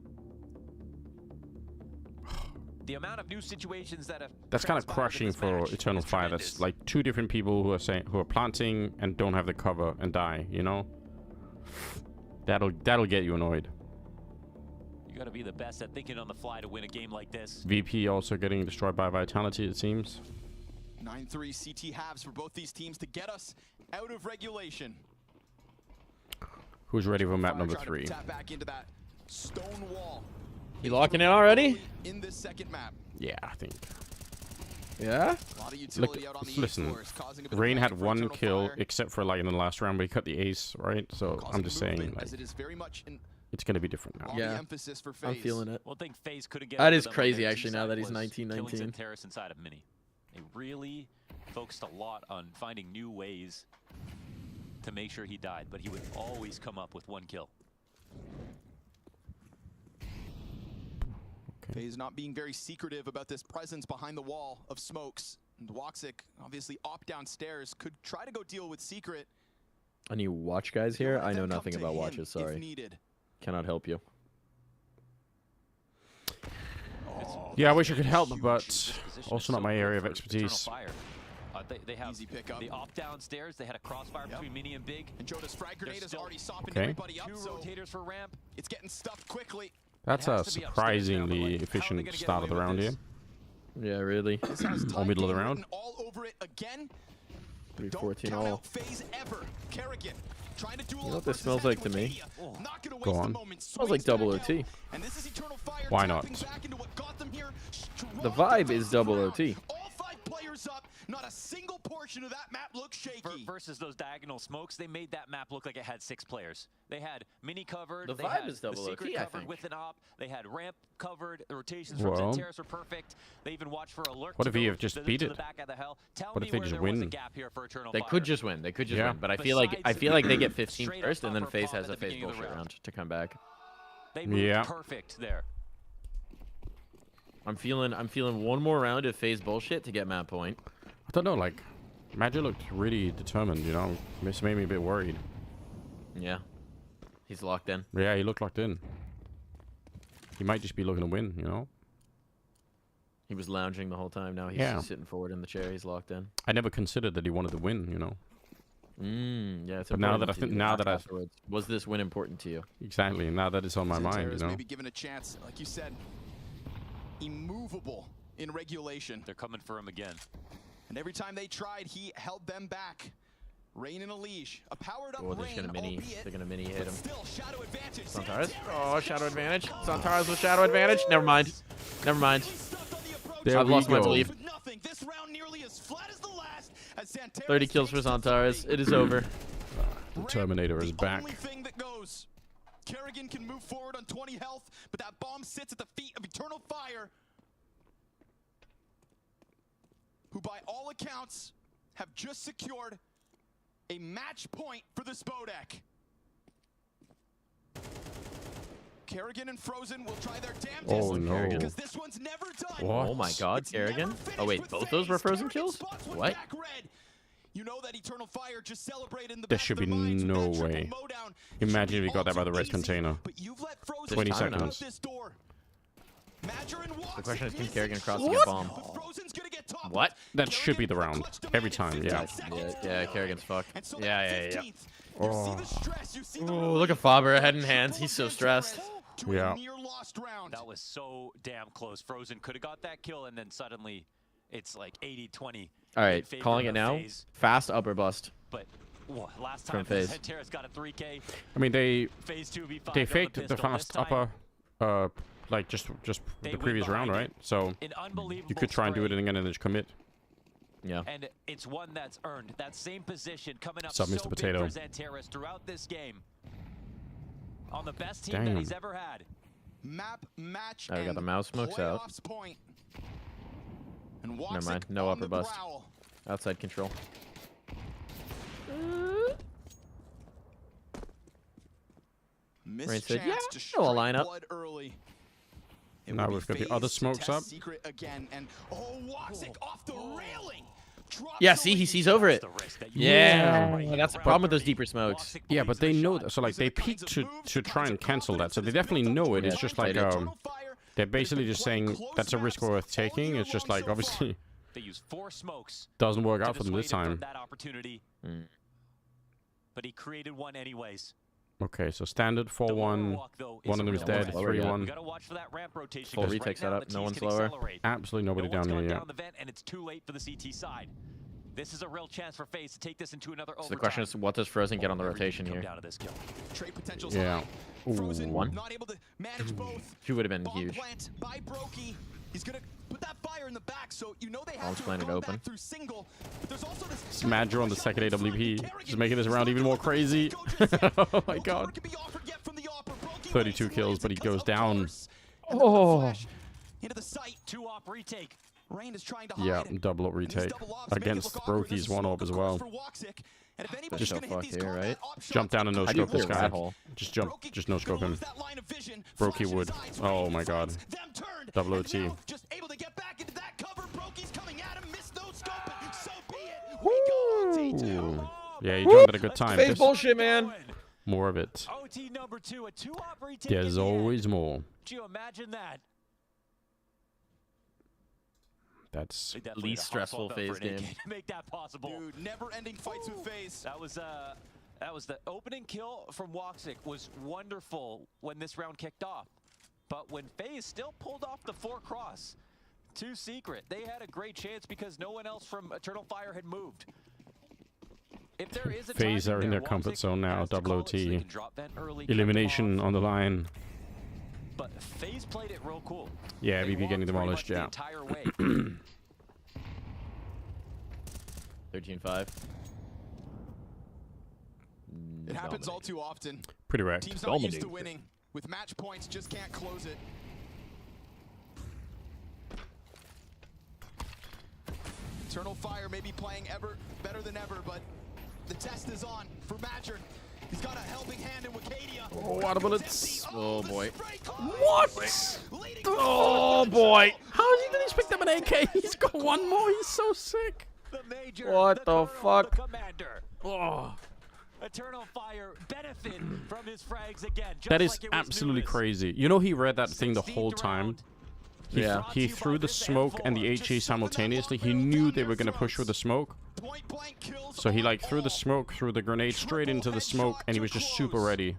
The amount of new situations that have That's kind of transpired in crushing this for match Eternal is Fire. tremendous. That's like two different people who are planting and don't have the cover and die. You know. That'll get you annoyed. You got to be the best at thinking on the fly to win a game like this. VP also getting destroyed by Vitality. It seems. 9-3 CT halves for both these teams to get us out of regulation. Who's ready for map number 3? Tap back into that stone wall. You locking in already? In this second map. Yeah, I think. Yeah? A lot of Look, utility out on the listen, E-floors, causing a bit of Rain had panic for one Eternal kill, Fire. except for like in the last round, but he cut the ace, right? So Causing I'm just saying, movement, like, as it is very much in it's gonna be different now. on the emphasis for I'm FaZe. feeling it. One thing FaZe couldn't get That over is them on crazy, their actually, T now side that he's was 19, killing 19. Santeris inside of Mini. They really focused a lot on finding new ways to make sure he died, but he would always come up with one kill. FaZe not being very secretive about this presence behind the wall of smokes. And Woxic obviously opt downstairs, could try to go deal with Secret. Any watch guys here? I know them come nothing to about him watches, if sorry. needed. Cannot help you. Yeah, I wish I could help, but also not my area of expertise. They have the opt downstairs. They had a crossfire between Mini and Big. And Jonas frag grenade is already sopping Okay. everybody up. Two So rotators for ramp. it's getting stuffed quickly. That's a surprisingly efficient start of the round here. Yeah, really. Or middle of the round. All over it again. 314 all. FaZe ever. Kerrigan trying to duel You know what this smells like to me? Not gonna Go waste on. the moment. Smells like double OT. And this is Eternal Fire Why not? tapping back into what got them here. The vibe is double OT. All 5 players up. Not a single portion of that map looks shaky. Versus those diagonal smokes, they made that map look like it had 6 players. They had Mini covered. The they vibe had is double the Secret OT, I covered think. with an op. They had ramp covered. The rotations from Well. Santeris were perfect. They even watched for a lurk. What to if go EF just to beat the it? back of the hell. Tell What me if they where just there was a win? gap here for Eternal They Fire. could just win. They could just Yeah. win. But I Besides feel like they get the 15 straight first, up and then upper FaZe pop has at a the FaZe beginning of the bullshit round. round to come back. They moved Yeah. perfect there. I'm feeling one more round of FaZe bullshit to get map point. I don't know, like, Magic looked really determined, you know? This made me a bit worried. Yeah. He's locked in. Yeah, he looked locked in. He might just be looking to win, you know? He was lounging the whole time. Now he's Yeah. just sitting forward in the chair. He's locked in. I never considered that he wanted to win, you know? Yeah, it's But now that important I to think, you now that I afterwards. Was this win important to you? exactly, now that it's on my mind, you Santeris know? maybe given a chance, like you said, immovable in regulation. They're coming for him again. And every time they tried, he held them back. Rain and Elige, a powered up Oh, they're Rain, gonna mini. albeit, They're gonna mini hit but him. still shadow advantage. Santaris. Oh, shadow advantage. Santaris with shadow advantage. Never mind. Never mind. There I've we lost my go. belief. Nothing. This round nearly as flat as the last. As Santeris 30 kills for Santaris. It is over. The Terminator is back. only thing that goes. Kerrigan can move forward on 20 health, but that bomb sits at the feet of Eternal Fire, who by all accounts have just secured a match point for the Spodek. Kerrigan and Frozen will try their damnedest. Oh, no. Because this one's never done. What? Oh my god, Kerrigan. Oh wait, both those were frozen kills? What? You know that Eternal Fire just celebrated in the There back should of be their minds with no that triple way. mowdown. Imagine if he got that by the red Easy, container. but you've let Frozen 20 There's time seconds. this door. Madger and The question is, can Woxic Kerrigan cross the missing bomb? shots, but Frozen's gonna get top. What? That should be the round. Every time, yeah. Yeah, Kerrigan's fucked. Yeah. Oh. Oh, look at Faber, head in hands. He's so stressed. Yeah. That was so damn close. Frozen could have got that kill, and then suddenly it's like 80-20. All right, calling it now. Fast upper bust. But last From time FaZe. Santeris got a 3K. I mean, they Phase 2v5 they on faked the the pistol. fast This time, upper, like just They the went previous round, behind right? So An unbelievable you could try and do it spray. again and then just commit. Yeah. And it's one that's earned. That same position coming up What's up, so Mr. big Potato? for Santeris throughout this game. On the best team Damn. that he's ever had. Map match. Oh, we got the mouse smokes out. Playoffs point. And Never Woxic mind. No on upper the bust. prowl. Outside control. Missed Rain said, chance yeah, to still a strike lineup. blood early. It Now will be we've got the FaZe other to smokes test up. Secret again, and Woxic off the railing. Drops Yeah, the see, he lead. sees over it. Yeah, Yeah. that's the problem with those deeper smokes. Yeah, but they know that. So like they peek to try and cancel that. So they definitely know it. It's just like they're basically just saying that's a risk worth taking. It's just like obviously They used 4 smokes. doesn't work to out for them this dissuade him from time. that opportunity. But he created one anyways. Okay, so standard 4-1. One of them is dead. You 3-1. gotta watch for that ramp rotation. Full 'cause retake right now setup, the no T's one's can lower. accelerate. Absolutely nobody No one's down here gone yet. down the vent, and it's too late for the CT side. This is a real chance for FaZe to take this into another overtime. So the question is, what does Frozen get on the rotation here? Down to this kill. Trade potential's Yeah. high. Frozen One. not able to manage both. Two would have been Bomb huge. plant by Brokey. He's gonna put that fire in the back, so you know they have Bomb's to planted go open. back through single. But there's also this Smadger on the second AWP, just making this round even more crazy. Oh my god. 32 kills, but he goes down. Oh. Into the site. 2-op retake. Rain is trying to Yeah, hide. double up retake against Brokey's 1-op as well. They're so fucked here, right? Jump down and no How do you scope this clear guy. rat hole? Just jump, just no scope him. Brokey would. Oh my god. Double OT. Woo! Yeah, he joined at a good time. FaZe bullshit, man. More of it. OT number 2, a 2-op retake. There's always more. Do you imagine that? That's least stressful FaZe game. To make that possible. Dude, never-ending fights with FaZe. That was the opening kill from Woxic was wonderful when this round kicked off. But when FaZe still pulled off the 4 cross to Secret, they had a great chance because no one else from Eternal Fire had moved. If there is a FaZe are in their comfort zone now. Double OT. Elimination on the line. But FaZe played it real cool. Yeah, VP getting demolished, yeah. 13-5. It happens all too often. Pretty wrecked. Teams not used to winning. With match points, just can't close it. Eternal Fire may be playing ever better than ever, but the test is on for Madger. He's got a helping hand in Wicadia. Oh, water bullets. Oh boy. What? Oh boy. How did he pick up an AK? He's got one more. He's so sick. What the fuck? Oh. Eternal Fire benefit from his frags again. That is absolutely crazy. You know, he read that thing the whole time. He threw the smoke and the HE simultaneously. He knew they were going to push with the smoke. So he like threw the smoke, threw the grenade straight into the smoke, and he was just super ready.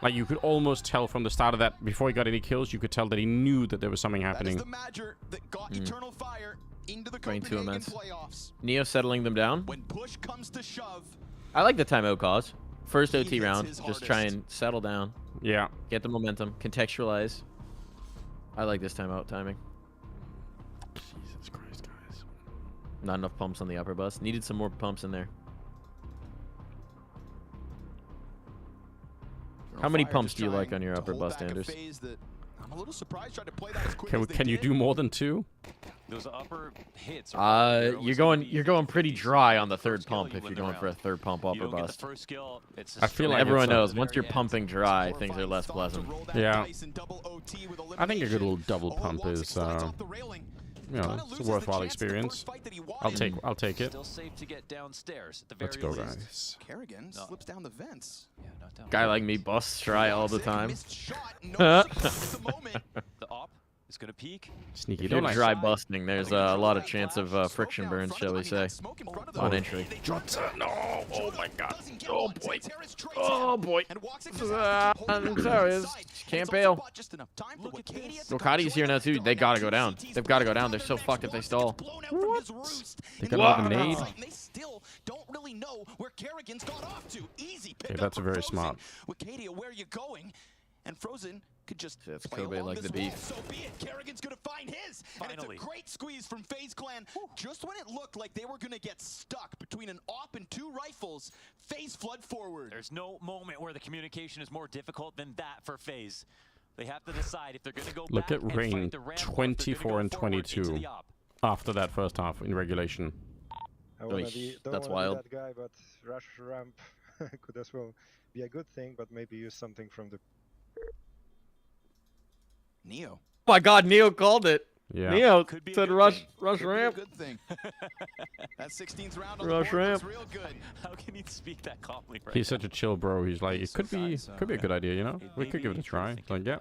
Like you could almost tell from the start of that, before he got any kills, you could tell that he knew that there was something happening. Going too immense. Neo settling them down. When push comes to shove, I like the timeout cause. First OT round, just try and settle down. Yeah. Get the momentum, contextualize. I like this timeout timing. Jesus Christ, guys. Not enough pumps on the upper bus. Needed some more pumps in there. How many pumps do you like on your upper bus, Anders? I'm a little surprised trying to play that as quick as Can you do more than 2? Those upper hits. You're going pretty dry on the third pump if you're going for a third pump upper bust. I feel like everyone knows once you're pumping dry, things are less pleasant. Yeah. I think a good little double pump is, you know, it's a worthwhile experience. I'll take it. Still safe to get downstairs at the Let's very go, least. guys. Kerrigan slips down the vents. Yeah, not down. Guy like me busts dry all the time. The op is gonna peek. Sneaky. If you're dry busting, there's a lot of chance of friction burns, shall we say, on entry. No! Oh my god! Oh boy! Oh boy! Can't bail. Rokadi's here now too. They gotta go down. They've gotta go down. They're so fucked if they stall. They got a nade. They still don't really know where Kerrigan's got off to. Easy pick Okay, that's up very for smart. Wicadia, where are you going? And Frozen could just That's play Kobe along like this the beef. wall. So be it. Kerrigan's gonna find his. And it's a great squeeze from FaZe Clan. Just when it looked like they were gonna get stuck between an op and 2 rifles, FaZe flood forward. There's no moment where the communication is more difficult than that for FaZe. They have to decide if they're gonna go Look back at and Rain, fight the ramp, or if they're gonna 24 go and forward into 22 the op. after that first half in regulation. That's wild. That guy, but rush ramp could as well be a good thing, but maybe use something from the Neo. Oh my god, Neo called it. Yeah. Neo said rush ramp. Good thing. That 16th round on Rush the board ramp. was real good. How can you speak that calmly right He's now? such a chill bro. He's like, it could be a good idea, you know? We could give it a try. Like, yeah.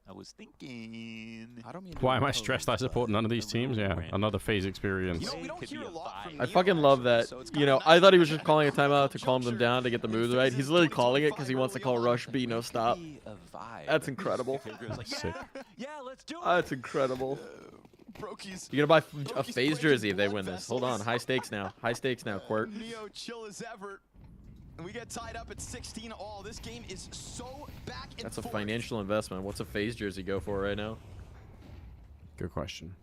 I was thinking. I don't mean Why am I stressed? I support none of these teams. Yeah, another FaZe experience. we don't hear a lot from I fucking love that. You know, I thought he was just calling a timeout to calm them down to get the moves right. He's literally calling it because he wants to call rush B no stop. That's incredible. Sick. Yeah, let's do it. That's incredible. You're gonna buy a FaZe jersey if they win this. Hold on, high stakes now. High stakes now, Quirt. Neo chill as ever. And we get tied up at 16 all. This game is so back and That's a forth. financial investment. What's a FaZe jersey go for right now? Good question.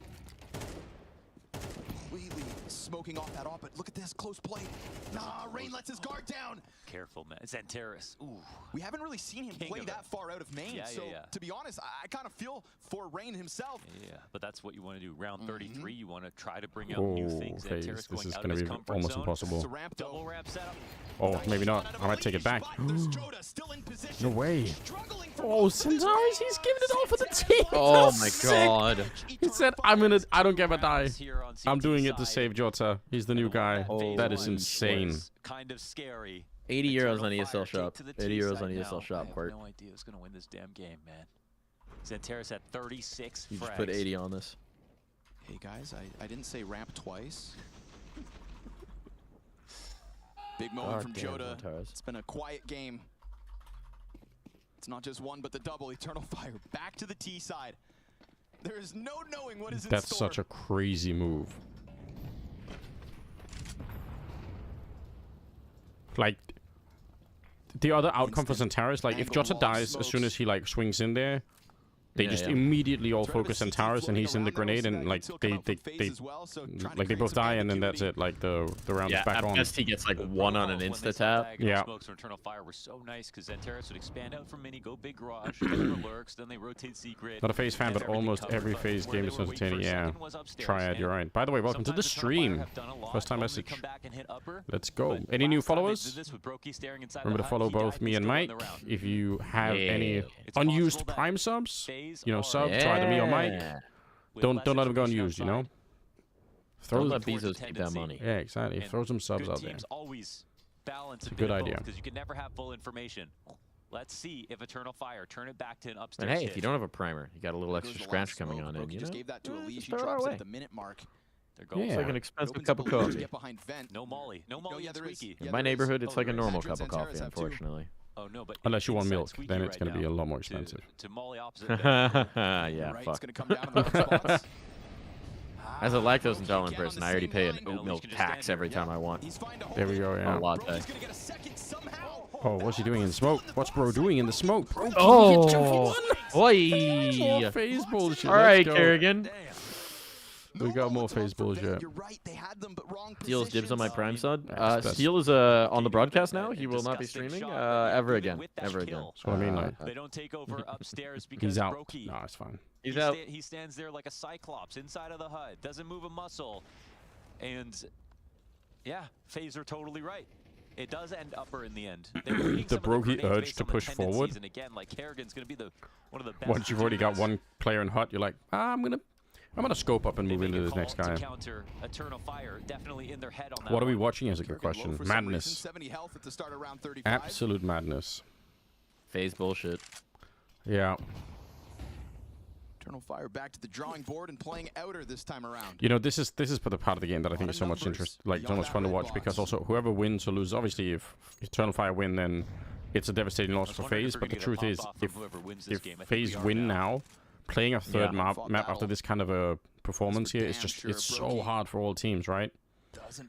Completely smoking off that off, but look at this close play. Nah, Rain lets his guard down. Careful, man. Xanteris. Ooh. We haven't really seen him play that far out of main, Yeah, so yeah. to be honest, I kind of feel for Rain himself. Yeah, but that's what you want to do. Round 33, you want to try to bring out new things. FaZe. Xanteris This going is out going of to his be comfort almost zone. impossible. Double ramp setup. Oh, maybe not. I might take it back. No way. Oh, Centaurus, he's giving it all for the team. Oh That's my sick. god. He said, I don't care if I die. I'm doing it to save Jota. He's the new guy. That is insane. Kind of scary. 80 euros on ESL shop. 80 euros on ESL shop, I have Quirt. no idea who's going to win this damn game, man. Xanteris at 36 You just frags. put 80 on this. Hey guys, I didn't say ramp twice. Big moment from Goddamn, Jota. Xanteris. It's been a quiet game. It's not just one, but the double. Eternal Fire back to the T side. There is no knowing what is in That's store. such a crazy move. Like, the other outcome for Centaurus, like, if Jota dies as soon as he, like, swings in there, they Yeah, just yeah. immediately all focus on Centaurus, and he's in the grenade, and, like, they both die, and then that's it. Like, the round Yeah, is back at on. best he gets like one on an insta tap. Yeah. Smokes from Eternal Fire were so nice because Xanteris would expand out from mini, go big garage, get over lurks, then they rotate secret. Not a FaZe fan, but almost every FaZe game is entertaining. Yeah. Triad, you're right. By the way, welcome to the stream. First time message. Let's go. Any new followers? Remember to follow both me and Mike. If you have any unused Prime subs, you know, sub to either me or Mike. Don't let them go unused, you know? Don't let Bezos keep that money. Yeah, exactly. Throw some subs out there. Always balance It's a good idea. because you can never have full information. Let's see if Eternal Fire turn it back to an And upstairs. hey, if you don't have a primer, you got a little extra scratch coming on in, you know? Just gave that to Elise. Just He throw it drops our at the way. minute mark. They're going It's for like an it. expensive cup of coffee. Get behind vent. No Molly. No Molly yeah, and there is. Squeaky. In my neighborhood, it's like a there is. normal Andrew cup of and coffee, Xanteris have two. unfortunately. Oh no, but Unless you want inside milk, Squeaky then it's right going to be a now lot more expensive. To Molly opposite. Yeah, Right, fuck. it's gonna come down to the spots. As a lactose intolerant person, I already pay an oat milk tax every time I want. There we go, yeah. A latte. Oh, what's he doing in the smoke? What's bro doing in the smoke? Bro, Oh, More oi! FaZe bullshit. All right, Let's go. Kerrigan. We got more FaZe bullshit. Steel's dibs on my Prime sub. That's- Steel is on the broadcast now. He will not be streaming ever again. Ever again. That's what I mean, like. They don't take over upstairs because He's out. Brokey, No, it's fine. He's out. He stands there like a cyclops inside of the HUD, doesn't move a muscle, and yeah, FaZe are totally right. It does end upper in the end. The Brokey urge to push forward. And again, like Kerrigan's gonna be one of the best. Once you've already got one player in hut, you're like, I'm gonna scope up and move into this next guy. To counter Eternal Fire, definitely in their head on that. What are we one. watching is a good question. Madness. 70 health at the start of round 35. Absolute madness. FaZe bullshit. Yeah. Eternal Fire back to the drawing board and playing outer this time around. You know, this is for the part of the game that I think is so much interest, like so much fun to watch, because also whoever wins or loses, obviously if Eternal Fire win, then it's a devastating loss for FaZe. But the truth is, if FaZe win now, playing a third map after this kind of a performance here is just it's so hard for all teams, right?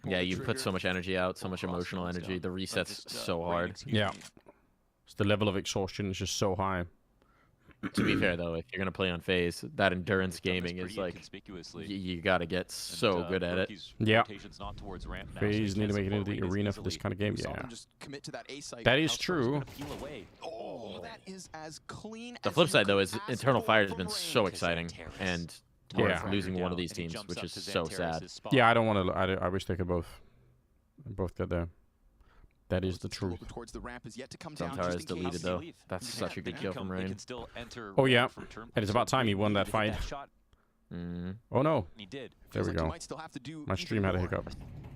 Yeah, you put so much energy out, so much emotional energy. The reset's so hard. Yeah. So the level of exhaustion is just so high. To be fair, though, if you're gonna play on FaZe, that endurance gaming is like you gotta get so good at it. Yeah. Not towards ramp now, FaZe so need to make it forward into the is arena for easily. this kind of game. Saw Yeah. them just commit to that A site. That is House true. Gonna peel away. Oh, that is as clean The as flip you side, though, could is ask Eternal for Fire has from been range. so exciting, and Yeah. we're losing one of these And he teams, jumps which up is to so Xanteris' sad. spot. Yeah, I don't want to. I wish they could both get there. That is the truth. Towards the ramp is yet to come down. Zantar is just in case. deleted, though. That's such a good kill from Rain. Oh yeah, and it's about time he won that fight. Oh no. He did. There we Feels like go. you might still have to do My stream had a hiccup.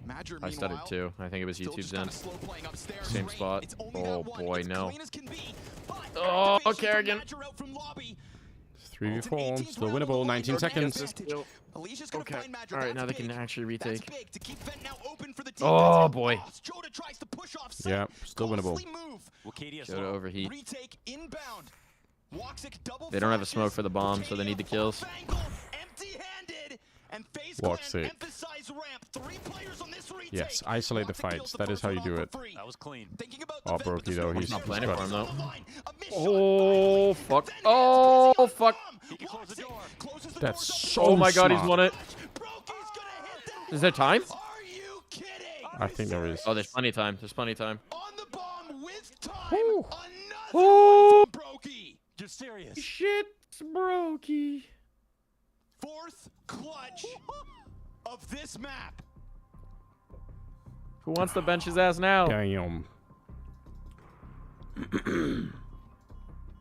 Madger, I stuttered meanwhile, too. I think it was still YouTube's just kinda end. slow playing upstairs. Same Rain, spot. it's only Oh that one. boy, It's no. clean as can be, but Oh, activation from Kerrigan. Madger out from lobby. 3v4, still winnable. 19 seconds. Alicia's gonna Okay. find Madger. All right, now they That's can big. actually That's retake. big to keep Vent now open for the team. Oh boy. Jota tries to push off site. Yeah, still winnable. Costly move. Jota overheat. Retake inbound. Woxic double They don't have a flashes. smoke for the bomb, so they need the kills. empty-handed, and FaZe Walk Clan safe. emphasize ramp. 3 players on this retake. Yes, isolate the fights. That is how you do it. That was clean. Oh, Brokey though, he's Not planning got- for him though. Oh fuck! Oh fuck! He can close the door. That's so Oh my god, smart. he's won it. Is there time? I think there is. Oh, there's plenty of time. There's plenty of time. Oh! You're serious? Shit, Brokey. 4th clutch of this map. Who wants to bench his ass now? Damn.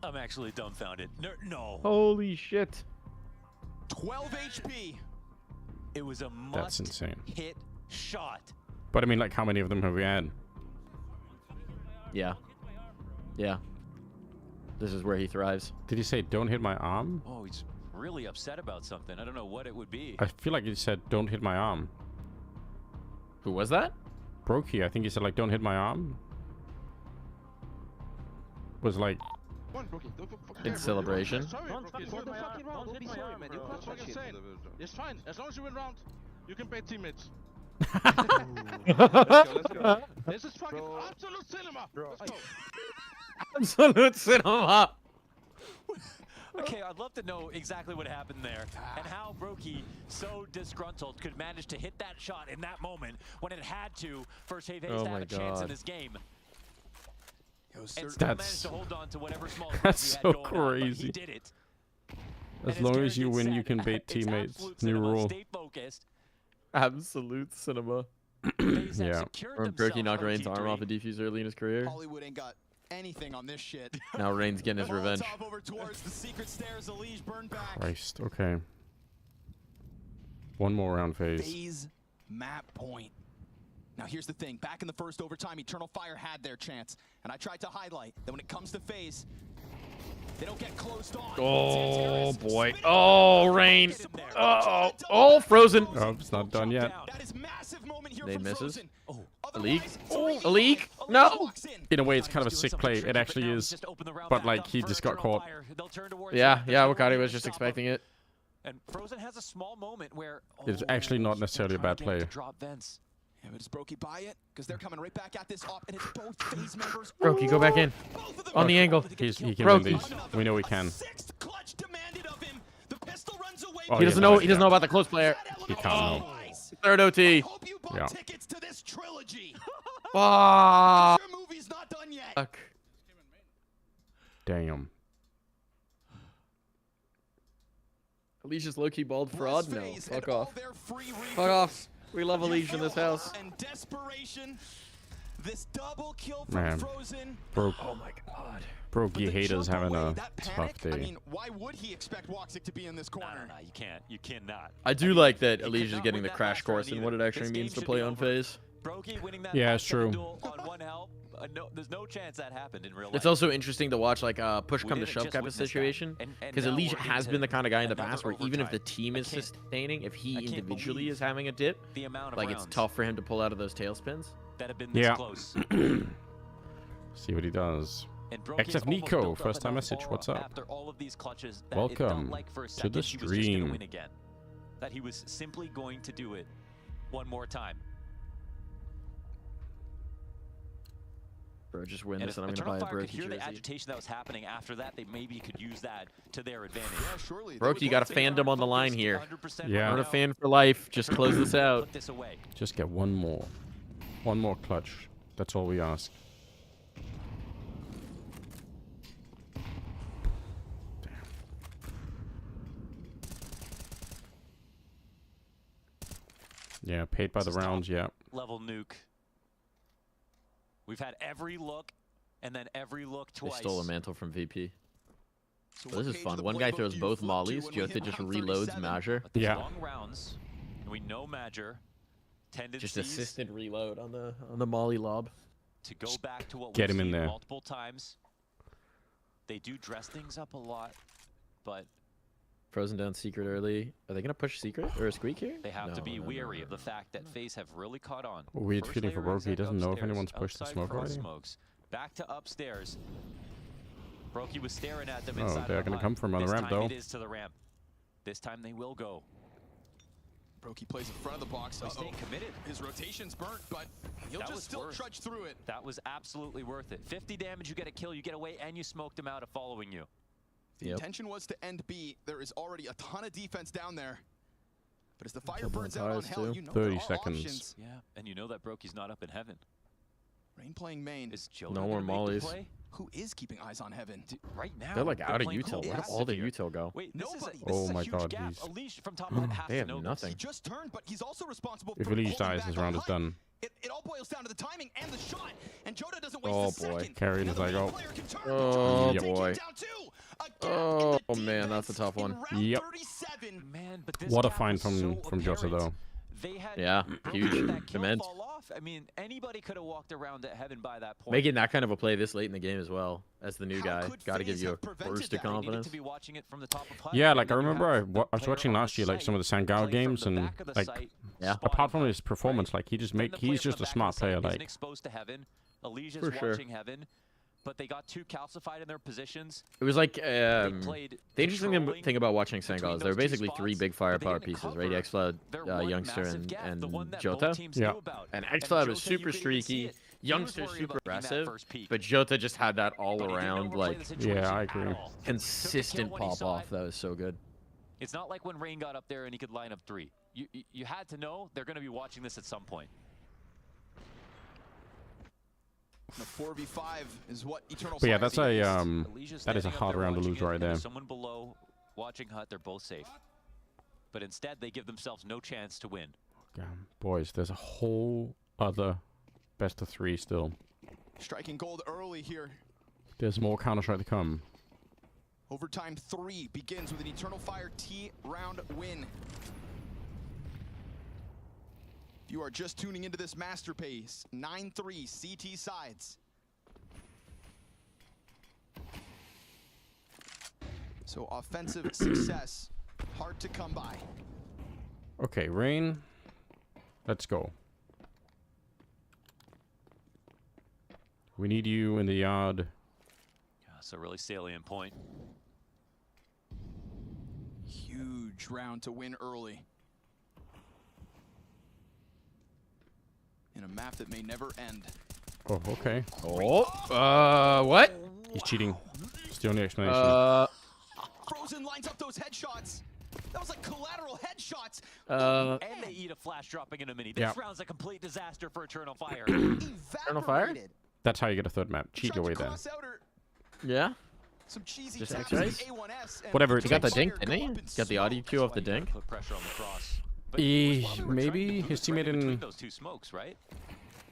I'm actually dumbfounded. No. Holy shit. 12 HP. It was a That's insane. hit shot. But I mean, like, how many of them have we had? Yeah. Yeah. This is where he thrives. Did he say, don't hit my arm? Oh, he's really upset about something. I don't know what it would be. I feel like he said, don't hit my arm. Who was that? Brokey, I think he said, like, don't hit my arm. Was like... In celebration. It's fine. As long as you win round, you can bait teammates. This is fucking absolute cinema. Let's go. Absolute cinema. Okay, I'd love to know exactly what happened there and how Brokey, so disgruntled, could manage to hit that shot in that moment when it had to for FaZe to have a chance in this game. And still managed to hold on to whatever small That's he had so going on, but crazy. he did it. As long as you win, you can bait teammates. New rule. Stay focused. Absolute cinema. Yeah. Or Brokey knocked Rain's arm off a defuse early in his career. Hollywood ain't got anything on this shit. Now Rain's getting his revenge. Over towards the secret stairs, Elige burned back. Christ, okay. One more round phase. FaZe map point. Now here's the thing, back in the first overtime, Eternal Fire had their chance, and I tried to highlight that when it comes to FaZe, they don't get closed on. Oh boy. Oh, Rain. Oh, oh, Frozen. Oh, it's not done yet. They misses. A leak. A leak. No. In a way, it's kind of a sick play. It actually is. But, like, he just got caught. Yeah, Wakati was just expecting it. And Frozen has a small moment where It's actually not necessarily a bad play. drop vents. Yeah, but does Brokey buy it? Because they're coming right back at this op, and it's both FaZe members. Brokey, go back in. On the angle. He can win Brokey. these. We know he can. Oh, He doesn't know. He doesn't know about the close player. He can't know. Third OT. Yeah. Fuck. Damn. Alicia's low-key bald fraud? No. Fuck off. Fuck off. We love Alicia in this house. And desperation, this double kill from Man. Frozen. Broke. Oh my god. Brokey haters having a tough I day. mean, why would he expect Woxic to be in this corner? No, you can't. You cannot. I do like that Alicia's getting the crash course in what it actually means to play on FaZe. Brokey winning that Yeah, it's true. duel on one help. No, there's no chance that happened in real life. It's also interesting to watch like push We come to didn't shove just type of witness that. situation, And because now Alicia we're has into been the kind of guy in the another past where even if the overtime. team is I can't- sustaining, if he I can't individually believe is having a dip, the amount of like it's rounds tough for him to pull out of those tailspins. that have been this Yeah. close. See what he does. And Brokey's XF almost Nico, built up first time enough message. aura What's up? After all of these clutches that it Welcome felt like for a to second the he was just gonna stream. win again. That he was simply going to do it one more time. Bro, just win And this if and I'm Eternal gonna buy a Fire could Brokey hear the jersey. agitation that was happening after that, they maybe could use that to their advantage. Yeah, surely. Brokey, you got a fandom on the line here. 100% Yeah. I'm right a now. fan for life. Just close this out. Put this away. Just get one more. One more clutch. That's all we ask. Yeah, paid by the rounds, yeah. Level nuke. We've had every look, and then every look They twice. stole a mantle from VP. So Well, this what is page fun. of the One guy playbook throws do you both flip to mollies. when we Jota hit just round reloads 37? Major. But there's Yeah. long rounds, and we know Major tendencies Just assisted reload on the molly lob. to go back to what Get we've him in seen there. multiple times. They do dress things up a lot, but Frozen down secret early. Are they gonna push secret or a squeak here? they have to No, be no, no, weary no, of the fact that FaZe have really caught on. Weird First feeling for layer Brokey. He exec doesn't know if upstairs, anyone's pushed the outside smoke Frost already. smokes. Back to upstairs. Brokey was staring at them Oh, inside they're of the gonna hut. come from on the This ramp, time though. It is to the ramp. This time they will go. Brokey plays in front of the box. He's staying committed. His rotation's burnt, but he'll just still trudge through it. That was absolutely worth it. 50 damage, you get a kill, you get away, and you smoked him out of following you. The intention was to end B. There is already a ton of defense down there. But as the fire burns out on hell, you know 30 there are seconds. options. Yeah, and you know that Brokey's not up in heaven. Rain playing main. Is Joe No more mollies. Who is keeping eyes on heaven? Right now. They're like out of playing util. cool Where did all the util go? Wait, this is Oh a my huge God, gap. he's- Elish from top lane has They to have know this. nothing. He just turned, but he's also responsible If for Elish holding dies, back this a round is Hutt. done. It all boils down to the timing and the shot, and Joda doesn't waste Oh a boy. second. Carried is like, oh. Oh Yep. boy. Oh man, that's a tough one. Yep. Man, but this What a gap find was so from Jota, apparent. though. They had Yeah, huge. that kill Immense. fall off. I mean, anybody could have walked around at heaven by that point. Making that kind of a play this late in the game as well, as the new guy, could got to give FaZe you a have prevented burst of that? They needed confidence. to be watching it from the top of Hutt, Yeah, and like I then you remember have the I was player watching on last year, like some of the Sangao play from games, the and back of the like, site, apart from his performance, like he just Then the player he's from just the a back of smart the site player. isn't Like, exposed to heaven. Elijah's For sure. watching heaven, but they got too calcified in their positions. It was like played the interesting patrolling thing about watching Sangao is there were those two basically three spots, big but they firepower didn't pieces, cover right? Xcloud, their one Youngster, massive gap, the one and that Jota. both teams knew about. And And Xcloud Jota, was you super could even see streaky. it. He was Youngster's worried super about being that aggressive, first peak. but Jota just had that all But he didn't around, overplay like, the situation Yeah, I at agree. all. consistent when he pop saw off. it. That was so good. It's not like when Rain got up there and he could line up 3. You had to know they're going to be watching this at some point. The 4v5 is what Eternal but yeah, Fire that's team a is. Alicia's that is a standing up hard there round to watching lose it, right and there. there's someone below watching Hutt, they're both safe. But instead, they give themselves no chance to win. Boys, there's a whole other best of 3 still. Striking gold early here. There's more Counter-Strike to come. Overtime 3 begins with an Eternal Fire T round win. If you are just tuning into this masterpiece, 9-3 CT sides. So offensive success, hard to come by. Okay, Rain, let's go. We need you in the yard. Yeah, it's a really salient point. Huge round to win early. In a map that may never end. Oh, okay. Oh, what? He's cheating. It's the only explanation. Frozen lines up those headshots. That was like collateral headshots. And they eat a flash dropping in a mini. This Yeah. round's a complete disaster for Eternal Fire. Eternal Fire? That's how you get a third map. Cheat your way there. Yeah. Some cheesy Just taps X-rays? with A1S and Whatever it He got the takes. dink, didn't he? Got the audio cue off the dink. Put pressure on the cross. Maybe his teammate Between didn't. those two smokes, right?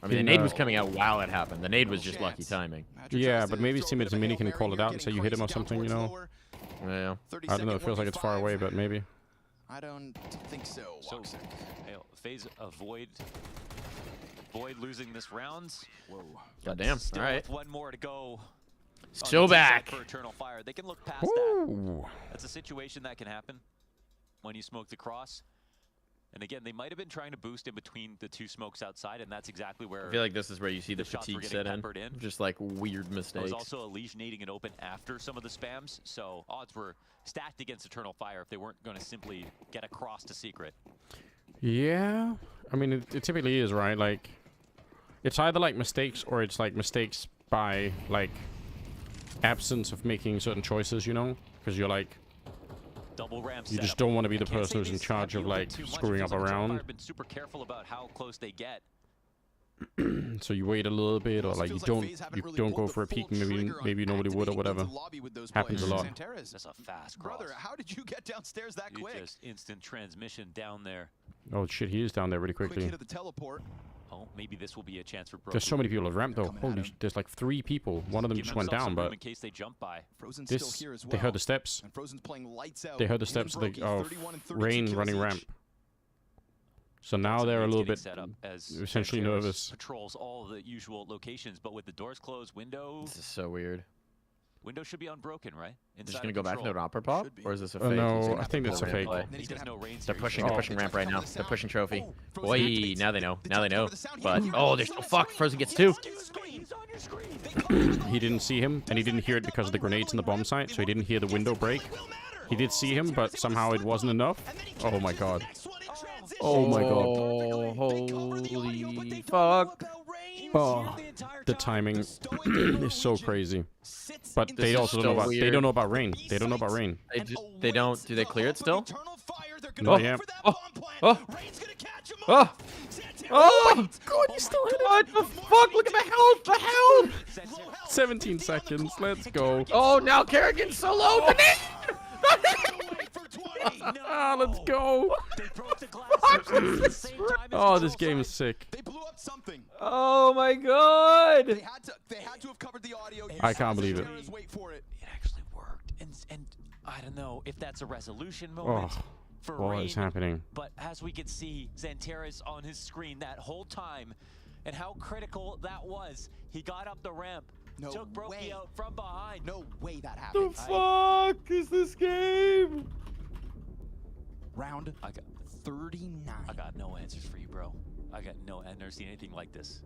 I mean, the nade was coming out while it happened. The nade was just lucky timing. Yeah, but maybe his teammate's a mini can call it out and say you hit him or something, you know? Yeah. I don't know, it feels like it's far away, but maybe. I don't think so. So, FaZe avoid losing this round. Whoa. Goddamn. Still All right. with one more to go. Still on the T side back. for Eternal Fire. They can look past that. That's a situation that can happen when you smoke the cross. And again, they might have been trying to boost in between the two smokes outside, and that's exactly where I feel like this is where you see the shots were fatigue getting set in. peppered in. Just like weird There mistakes. was also a Liege nading it open after some of the spams, so odds were stacked against Eternal Fire if they weren't going to simply get across to Secret. Yeah. I mean, it typically is, right? Like, it's either like mistakes or it's like mistakes by, like, absence of making certain choices, you know? Because you're like, Double ramp you setup. just don't want to be the I can't person say who's in these charge have of, been a like, bit too much. It screwing feels up like Eternal Fire around. have been super careful about how close they get. So you wait a little bit, or like you don't go for a peek, maybe nobody would or whatever. Happens a lot. That's a fast cross. Brother, how did you get downstairs that quick? Just instant transmission down there. Oh shit, he is down there really Quick quickly. hit of the teleport. Oh, maybe this will be a chance for Broken. There's so many people at ramp though. Holy, there's like 3 people. One of them Give just went themselves down, some room but in case they jump by. Frozen's this still here as they well. heard the steps. And Frozen's playing lights out. They heard the Him and steps of, Brokey, of 31 and 32 Rain kills running each. ramp. So now they're a little bit Set up as essentially Santeros nervous. Patrols all the usual locations, but with the doors closed, window This is so weird. should be unbroken, right? They're just Inside gonna of go back to control. the upper pop, or is this a Oh, fake? no, He's gonna I have to think pull it's a the fake. ramp play. There's no range They're here. pushing. They're pushing ramp right now. They're pushing trophy. Frozen Boy, activates. now they know. They Now they jump know. over the sound. But Here, oh, they're still fucked. Frozen gets 2. He didn't see him, and he didn't hear it because of the grenades in the bomb site, so he didn't hear the window break. He did see him, but somehow it wasn't enough. Oh my god. Oh my god. Oh, holy fuck. Oh, the timing is so crazy. But they also don't know about they don't know about rain. They don't know about rain. They don't. Do they clear it still? No, yeah. Oh. Oh. Oh. God, you still hit it. What the fuck? Look at the health. The health. 17 seconds. Let's go. Oh, now Kerrigan's so low. Let's go. Oh, this game is sick. They blew up something. Oh my god. They had to have covered the audio. I can't believe it. Wait for it. It actually worked, and I don't know if that's a resolution moment for what Rain, is happening? But as we could see, Xantares on his screen that whole time, and how critical that was. He got up the ramp, took Brokey out from behind. No way that happened. The fuck is this game? Round 39. I got no answers for you, bro. I've never seen anything like this.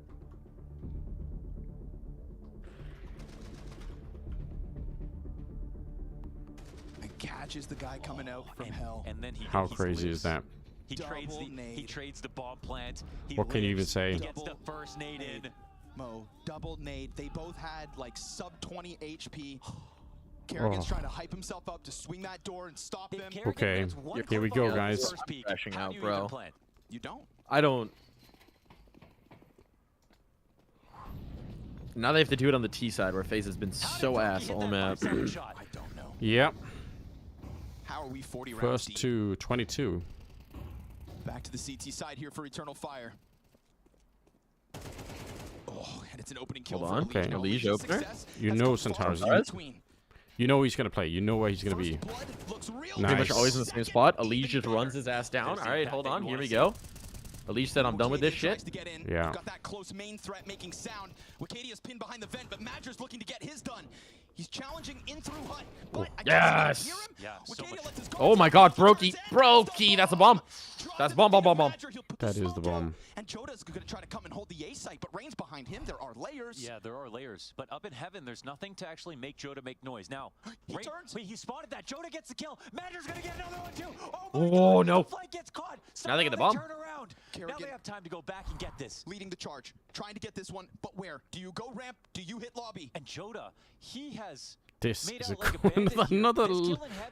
And catches the guy coming out from hell. And then How crazy is that? He trades the bomb plant. What can you even say? He gets the first nade in. Mo, double nade. They both had like sub 20 HP. Kerrigan's trying to hype himself up to swing that door and stop them. Okay, here we go, guys. Crashing out, bro. You don't? I don't. Now they have to do it on the T side, where FaZe has been so ass all map. I don't know. Yep. How are we 40 rounds First deep? to 22. Back to the CT side here for Eternal Fire. Oh, and it's an opening kill. Hold on. For Okay, Elige opener. You know Centaurus. You know he's gonna play. You know where he's gonna be. Pretty much always in the same spot. Elige just runs his ass down. All right, hold on. Here we go. Elige said, "I'm done with this shit." Yeah. Got that close main threat making sound. Wikadia's pinned behind the vent, but Madger's looking to get his done. He's challenging in through hut, but Yes. yeah, so Oh my god, Brokey. Brokey, that's a bomb. That's bomb. That is the bomb. And Joda's going to try to come and hold the A site, but Rain's behind him. There are layers. Yeah, there are layers. But up in heaven, there's nothing to actually make Joda make noise. Now, Rain, wait, he spotted that. Joda gets the kill. Madger's going to get another one, too. Oh, no. The flight gets caught. Now they get the bomb. Turn around. Now they have time to go back and get this. Leading the charge. Trying to get this one, but where? Do you go ramp? Do you hit lobby? And Joda, he has... This is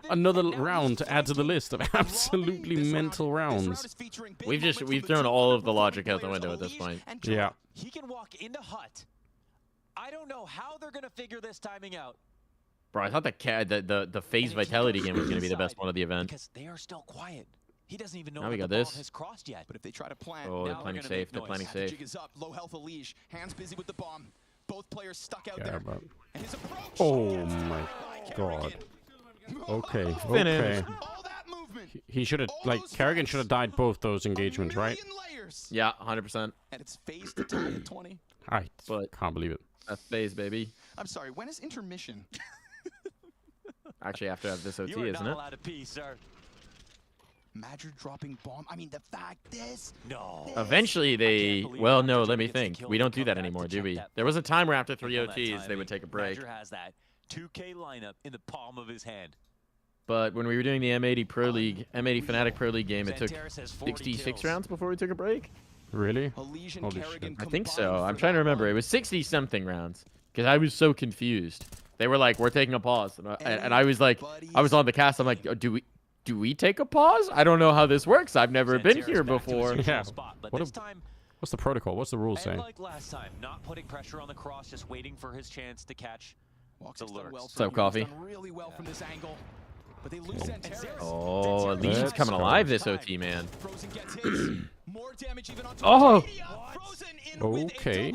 another round to add to the list of absolutely mental rounds. We've thrown all of the logic out the window at this point. Yeah. He can walk into hut. I don't know how they're gonna figure this timing out. Bro, I thought the FaZe Vitality game was gonna be the best one of the event. Because they are still quiet. He doesn't even know Now we that got the bomb this. has crossed yet. But if they try to plant, Oh, they're planning safe. They're planning safe. Jig is up. Low health Elige. Hands busy with the bomb. Both players stuck out Yeah, there. but... And his approach. Oh my god. Okay. Okay. He should have, like, Kerrigan should have died both those engagements, right? Yeah, 100%. And it's FaZe to tie at 20. I can't believe it. That's FaZe, baby. I'm sorry, when is intermission? Actually, after this OT, You are isn't not it? allowed to pee, sir. Madger dropping bomb. I mean, the fact this. No. Eventually, they... Well, no, let me think. We don't do that anymore, do we? There was a time where after 3 OTs, they would take a break. Madger has that 2K lineup in the palm of his hand. But when we were doing the M80 Pro League, M80 Fnatic Pro League game, it took 66 rounds before we took a break. Really? Holy shit. I think so. I'm trying to remember. It was 60-something rounds because I was so confused. They were like, "We're taking a pause," and I was like, I was on the cast. I'm like, "Do we take a pause? I don't know how this works. I've never been here before." Yeah. What's the protocol? What's the rules say? And like last time, not putting pressure on the cross, just waiting for his chance to catch the lurks. What's up, Coffee? Really well from this angle. But they lose Oh, Legion's coming alive this OT, man. Frozen gets hits. More damage even on Oh! Okay.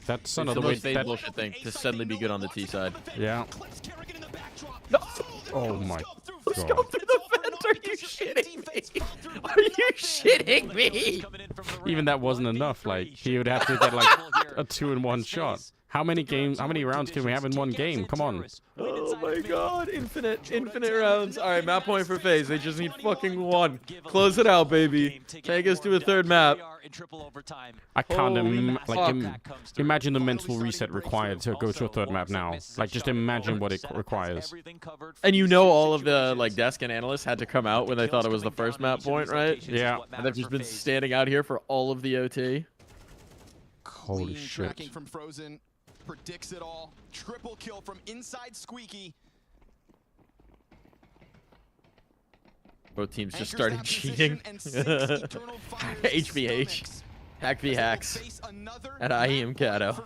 That's another the way. most FaZe bullshit thing to suddenly be good on the T side. Yeah. No. Oh my Let's go through the vent. Are you shitting me? Are you shitting me? Even that wasn't enough. Like, he would have to get like a 2-in-1 shot. How many games? How many rounds can we have in one game? Come on. Oh my god, infinite rounds. All right, map point for FaZe. They just need fucking one. Close it out, baby. Take us to a third map. I can't imagine the mental reset required to go to a third map now. Like, just imagine what it requires. And you know all of the like desk and analysts had to come out when they thought it was the first map point, right? Yeah. And they've just been standing out here for all of the OT. Holy shit. Tracking from Frozen. Predicts it all. Triple kill from inside Squeaky. Both teams just started cheating. HVH. Hack v Hacks. At IEM Kato.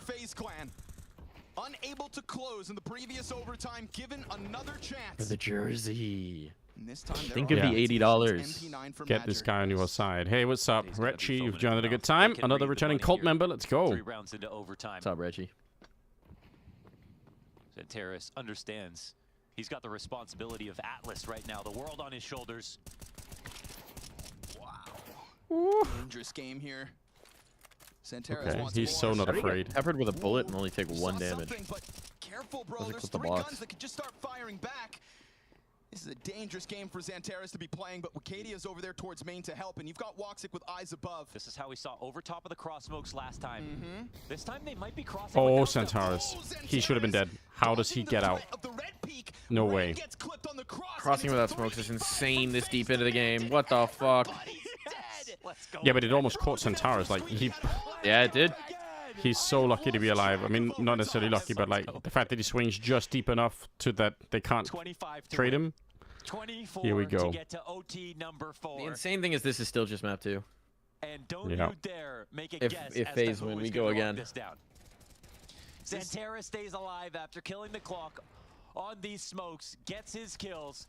Unable to close in the previous overtime, given another chance. For the jersey. This time Think of the $80. Get this guy on your side. Hey, what's up? Retchie, you've joined at a good time. Another returning cult member. Let's go. 3 rounds into overtime. What's up, Reggie? Zanteris understands. He's got the responsibility of Atlas right now. The world on his shoulders. Wow. Dangerous game here. Okay, he's so not afraid. Peppered with a bullet and only take 1 damage. Careful, bro. There's 3 guns that could just start firing back. This is a dangerous game for Zanteris to be playing, but Wikadia's over there towards main to help, and you've got Woxic with eyes above. This is how we saw over top of the cross smokes last time. This time they might be crossing. Oh, Zanteris. He should have been dead. How does he get out? No way. Crossing without smokes is insane this deep into the game. What the fuck? Yeah, but it almost caught Zanteris. Like, he... Yeah, it did. He's so lucky to be alive. I mean, not necessarily lucky, but like the fact that he swings just deep enough to that they can't trade him. Here we go. The insane thing is this is still just map 2. And don't you dare make a guess if FaZe win, we go again. Zanteris stays alive after killing the clock on these smokes, gets his kills.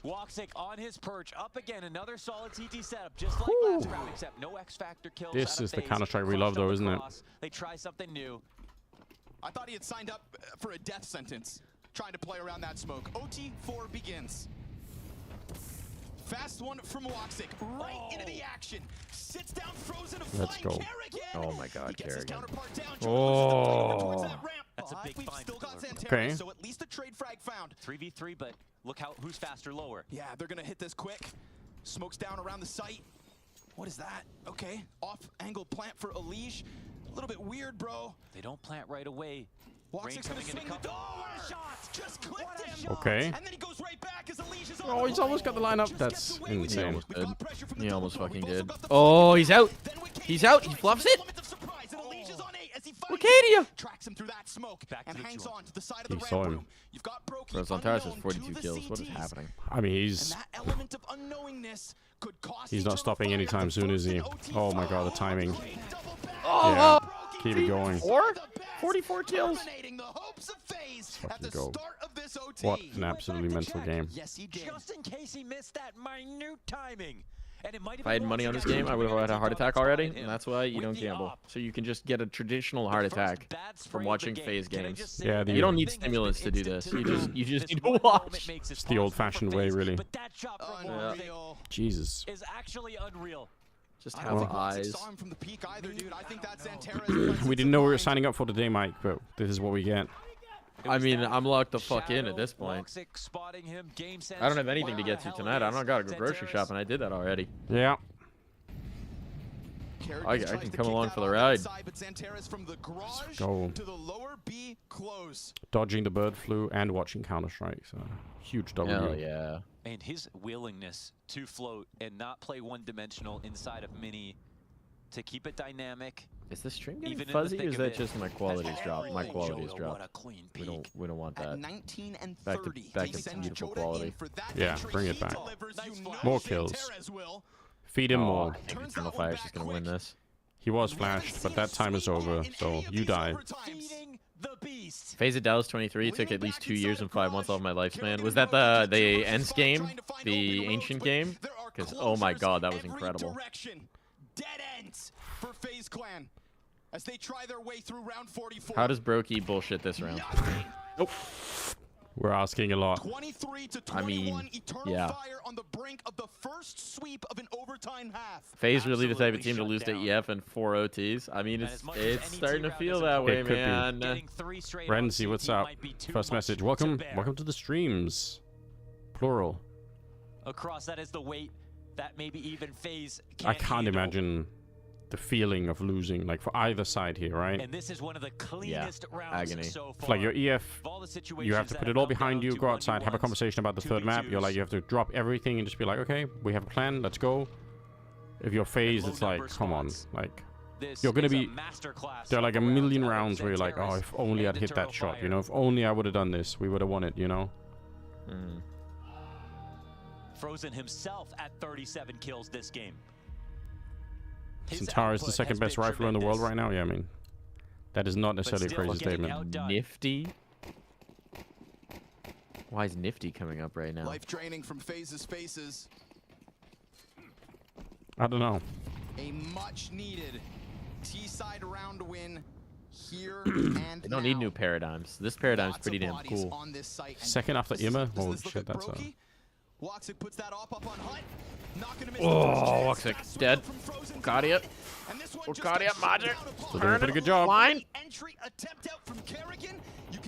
Woxic on his perch, up again, another solid TT setup, just like last round, except no X Factor kills. This is the Counter-Strike we love, though, isn't it? They try something new. I thought he had signed up for a death sentence, trying to play around that smoke. OT4 begins. Fast one from Woxic, right into the action. Sits down Frozen. Let's go. Oh my god, Kerrigan. Oh. That's a big We've find. still got Zanteris, Okay. so at least a trade frag found. 3v3, but look who's faster lower. Yeah, they're gonna hit this quick. Smokes down around the site. What is that? Okay, off angle plant for Elige. A little bit weird, bro. They don't plant right away. Woxic's gonna swing the door. What a shot! Just clipped him. Okay. And then he goes right back as Elige is on. Oh, he's almost got the lineup. That's insane. He almost fucking did. Oh, he's out. He's out. He fluffs it. Wicadia! Tracks him through that smoke and hangs on to the side of He the saw ramp him. room. You've got Brokey Bro, Zanteris has unknown 42 to kills. the What is CTs. happening? I mean, he's not stopping anytime soon, is he? Oh my god, the timing. Yeah, keep it going. 44 kills. Fucking go. What an absolutely mental game. Just in case he missed that minute timing. And it might If I had money on this game, I would have had a heart attack already, and that's why you don't gamble. So you can just get a traditional heart attack from watching FaZe games. Yeah, You don't need stimulants to do this. You just need to watch. It's the old-fashioned way, really. Yeah. Jesus. Is actually unreal. Just have eyes. We didn't know we were signing up for today, Mike, but this is what we get. I mean, I'm locked the fuck in at this point. I don't have anything to get to tonight. I don't gotta go grocery shopping. I did that already. Yeah. I can come along for the ride. Let's go. Dodging the bird flu and watching Counter-Strike. So, huge W. Hell yeah. And his willingness to float and not play one-dimensional inside of Mini to keep it dynamic. Is the stream getting fuzzy, or is that just my quality's dropped? My quality's dropped. We don't want that. 19 and 30. Back to beautiful quality. Yeah, bring it back. More kills. Feed him more. Eternal Fire's just gonna win this. He was flashed, but that time is over, so you die. FaZe at Dallas 23 took at least 2 years and 5 months off my lifespan. Was that the Ents game? The ancient game? Because, oh my god, that was incredible. Dead ends for FaZe Clan as they try their way through round 44. How does Brokey bullshit this round? Nope. We're asking a lot. 23 to I 21, mean, Eternal yeah. Fire on the brink of the first sweep of an overtime half. FaZe really the type of team to lose to EF in 4 OTs. I mean, it's starting to feel that way, It could man. Renzi, what's up? First message. Welcome to the streams. Plural. Across that is the weight that maybe even FaZe I can't imagine the feeling of losing, like for either side here, right? And this is one of the cleanest rounds Agony. so It's far. like your EF, you have to put it all behind you, go outside, have a conversation about the third map. You're like, you have to drop everything and just be like, okay, we have a plan, let's go. If you're FaZe, it's like, come on, like, you're gonna be. There are like a million rounds where you're like, oh, if only I'd hit that shot, you know, if only I would have done this, we would have won it, you know. Frozen himself at 37 kills this game. Centaur is the second best rifler in the world right now. Yeah, I mean, that is not necessarily a crazy statement. Nifty. Why is Nifty coming up right now? Life draining from FaZe's faces. I don't know. A much needed T-side round win here and They don't need new paradigms. This paradigm's pretty damn cool. Second after Irma? Holy shit, that's a... Woxic puts that up on Hut. Not gonna miss Oh, Woxic dead. Okadia. Okadia, Magic. So doing a pretty good job. Line.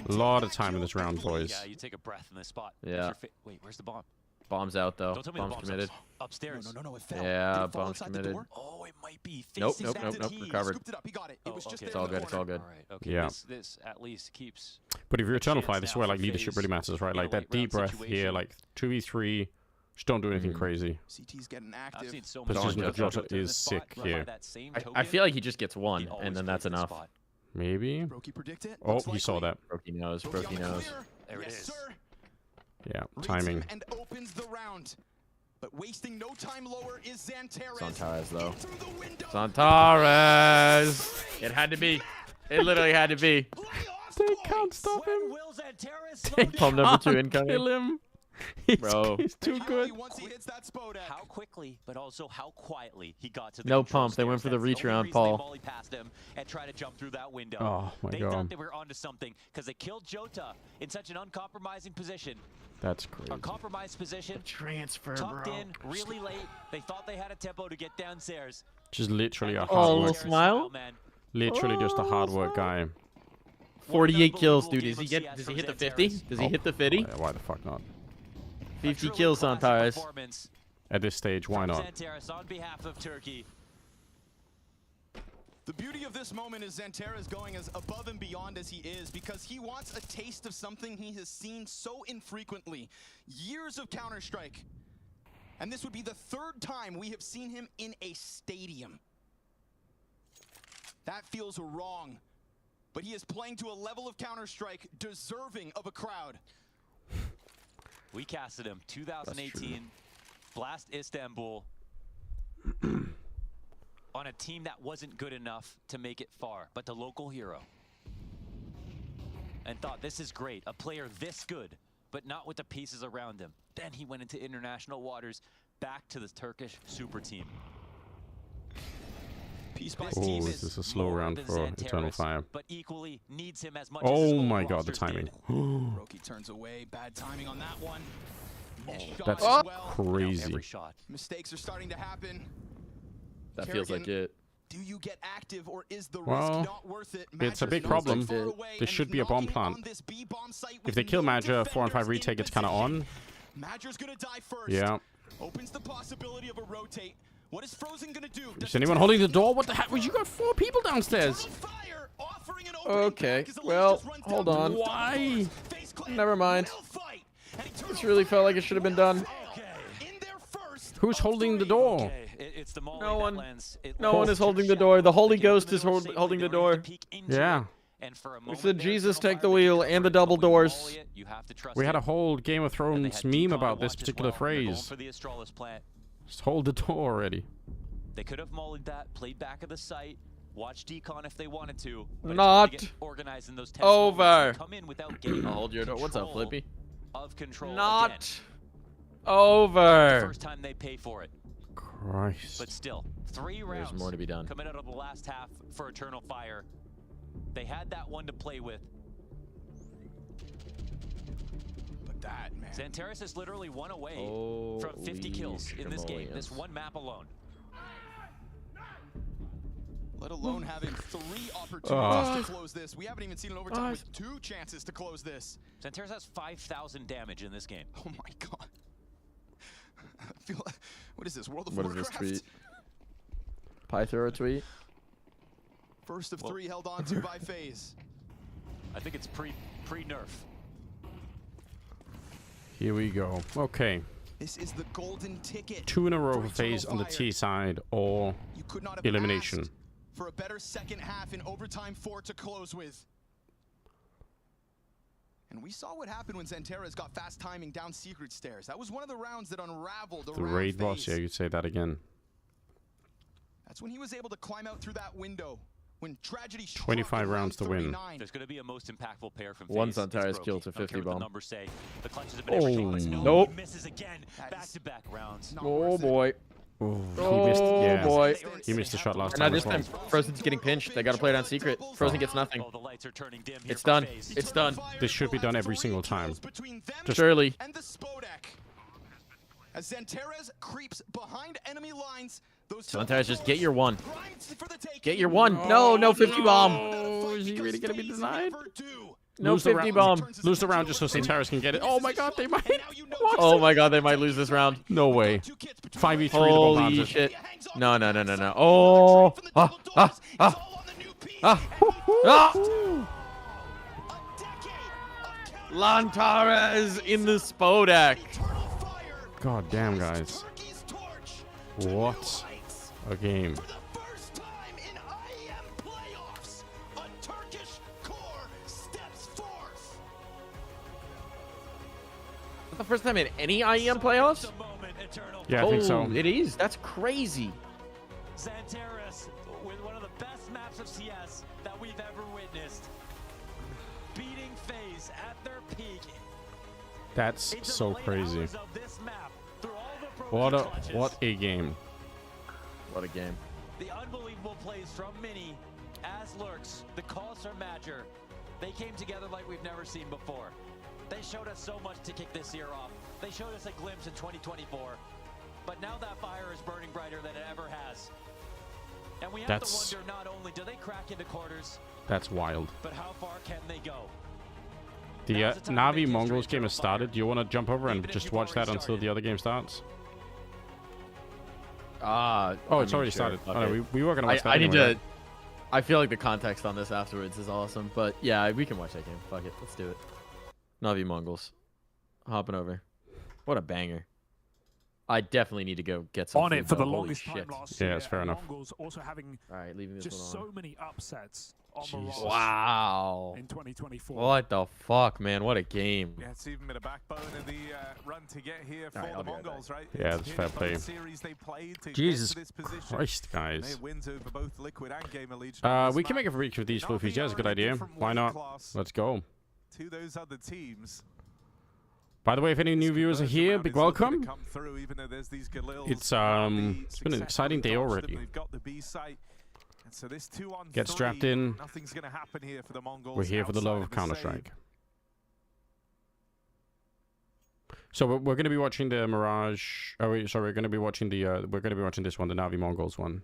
A lot of time in this round, boys. Yeah, you take a breath in this spot. Yeah. Wait, where's the bomb? Bomb's out though. Don't tell me Bomb's the bomb's committed. Upstairs. No, it fell. Yeah, bomb's committed. Oh, it might be. Nope. Recovered. Scooped it up. He got it. It was just It's all good. It's all good. All right. Okay. Yeah. This at least keeps. But if you're Eternal Fire, this is now where for like leadership FaZe really matters, right? in Like a that late deep round breath here, situation. like 2v3. Just don't do anything crazy. CT's getting active. I've seen so Precision much of Jota is sick here. I feel like he just gets one, and then that's enough. Maybe. Brokey predict it. Oh, he saw that. Brokey knows. Brokey knows. There it is. Yeah, timing. And opens the round. But wasting no time lower is Xantares. Santares though. Santares. It had to be. It literally had to be. They can't stop him. Take pump number 2 incoming. Kill him. Bro. He's too good. How quickly, but also how quietly he got to the No control pump. They went for the stairs. reach That's around the only reason Paul. they volley past him and try to jump through that window. Oh my they god. thought they were onto something because they killed Jota in such an uncompromising position. That's crazy. A compromised position. Transfer, tucked bro. in really late. They thought they had a tempo to get downstairs. Just literally a Oh, hard little work. smile. Literally just a hard work guy. 48 kills, dude. Does he hit the 50? Does he hit the 50? Why the fuck not? 50 kills, Santares. At this stage, why not? Xantares on behalf of Turkey. The beauty of this moment is Xantares going as above and beyond as he is because he wants a taste of something he has seen so infrequently. Years of Counter-Strike. And this would be the 3rd time we have seen him in a stadium. That feels wrong. But he is playing to a level of Counter-Strike deserving of a crowd. We casted him 2018 Blast Istanbul on a team that wasn't good enough to make it far, but the local hero. And thought, this is great, a player this good, but not with the pieces around him. Then he went into international waters, back to the Turkish super team. Oh, this is a slow round for Eternal Fire. But equally needs him as much Oh as my god, the timing. Brokey turns away, bad timing on that one. That's Shot as well. crazy. Mistakes are starting to happen. That feels like it. Do you get active or is the risk Well, not worth it? it's a big Madger's problem. not so far away This should be a bomb plant. this B bomb site If with they kill no Madger, 4 and 5 defenders retake, in it's kind of on. Madger's gonna die first. Yeah. Opens the possibility of a rotate. What is Frozen gonna do? Is anyone holding the door? What the heck? You got 4 people downstairs. Okay, well, hold on. Why? Never mind. This really felt like it should have been done. Who's holding the door? It's the No one. No one is holding the door. The Holy Ghost is holding the door. Yeah. We said Jesus take the wheel and the double doors. We had a whole Game of Thrones meme about this particular phrase. Just hold the door already. They could have mollied that, played back at the site, watched decon if they wanted to. But Not it's hard to get organized in those tense over. moments. Come in without getting I'll hold your door. What's up, control Flippy? Of control Not again. over. First time they pay for it. Christ. But still, 3 rounds. There's more to be done. Coming out of the last half for Eternal Fire. They had that one to play with. that, man. Xantares is literally one away from 50 Holy kills in this game, this shamolians. one map alone. Let alone having 3 opportunities to close this. We haven't even seen an overtime with 2 chances to close this. Xantares has 5,000 damage in this game. Oh my god. I feel like, what is this, World of What is Warcraft? this tweet? Pythora tweet? First of 3 held on to by FaZe. I think it's pre-nerf. Here we go. Okay. This is the golden ticket. 2 in a row for FaZe on the T side, or You could not have elimination. asked for a better second half in overtime 4 to close with. And we saw what happened when Xantares got fast timing down secret stairs. That was one of the rounds that unraveled The around raid boss, FaZe. yeah, you'd say that again. That's when he was able to climb out through that window. When tragedy 25 rounds to win. There's going to be a most impactful pair from One FaZe. Xantares kill to I don't 50 care what bomb. the numbers say. The clutches have been everything, but no, Nope. he misses again. Back-to-back rounds. Oh boy. Oh, Oh he missed, yeah. boy. He missed the shot last And now time. this as well. time, Frozen's getting pinched. They gotta play it on secret. Frozen gets nothing. Oh, the lights are turning dim here It's for done. FaZe. It's done. This should be done every single time. Just early. And the Spodek. As Xantares creeps behind enemy lines, those Xantares, just get your 1. Get your 1. No, no 50 bomb. Oh, is he really gonna be denied? No Lose the 50 round- bomb. Lose the round just so Xantares can get it. Oh my god, they might. Oh my god, they might lose this round. No way. 5v3 the Holy bomb shit. No, no, no, no, no. Oh. Ah, ah, ah. Ah. Ah. Lantares in the Spodek. God damn, guys. What a game. Is that the first time in any IEM playoffs? Yeah, I think so. It is. That's crazy. Xantares with one of the best maps of CS that we've ever witnessed. Beating FaZe at their peak. That's so crazy. Of this map, through all the What a game. What a game. The unbelievable plays from Mini, as Lurks, the calls from Madger. They came together like we've never seen before. They showed us so much to kick this year off. They showed us a glimpse in 2024. But now that fire is burning brighter than it ever has. And we have to wonder, not only do they crack into quarters, That's wild. but how far can they go? The Navi Mongols game has started. Do you want to jump over and just watch that until the other game starts? Oh, it's already started. Oh, no, we were going to watch that I need anyway. to... I feel like the context on this afterwards is awesome. But yeah, we can watch that game. Fuck it. Let's do it. Navi Mongols. Hopping over. What a banger. I definitely need to go get some on food, it for though. the Holy longest shit. time last Yeah, year. it's fair and enough. Mongols also having All right, leaving this just one on. so many upsets on Jesus. Mirage Wow. in 2024. What the fuck, man? What a game. Yeah, it's even been a backbone of the run to get here for All right, I'll the be right Mongols, right? Yeah, It's that's been fair both play. series they played to Jesus get to this position. Christ, And guys. they wins over both Liquid and Gamer Legion. We can make a freak of these floofies. Yeah, that's a good idea. Why not? Let's go. To those other teams. By the way, if any new viewers are here, big welcome. Come through, even though there's these Galils It's been an exciting day already. They've got the B site. And so this 2-on-3, Get strapped in. Nothing's going to happen here for the Mongols. We're here for the love of outside the save. Counter-Strike. So we're going to be watching the Mirage. Oh wait, sorry, we're going to be watching the. We're going to be watching this one, the Navi Mongols one.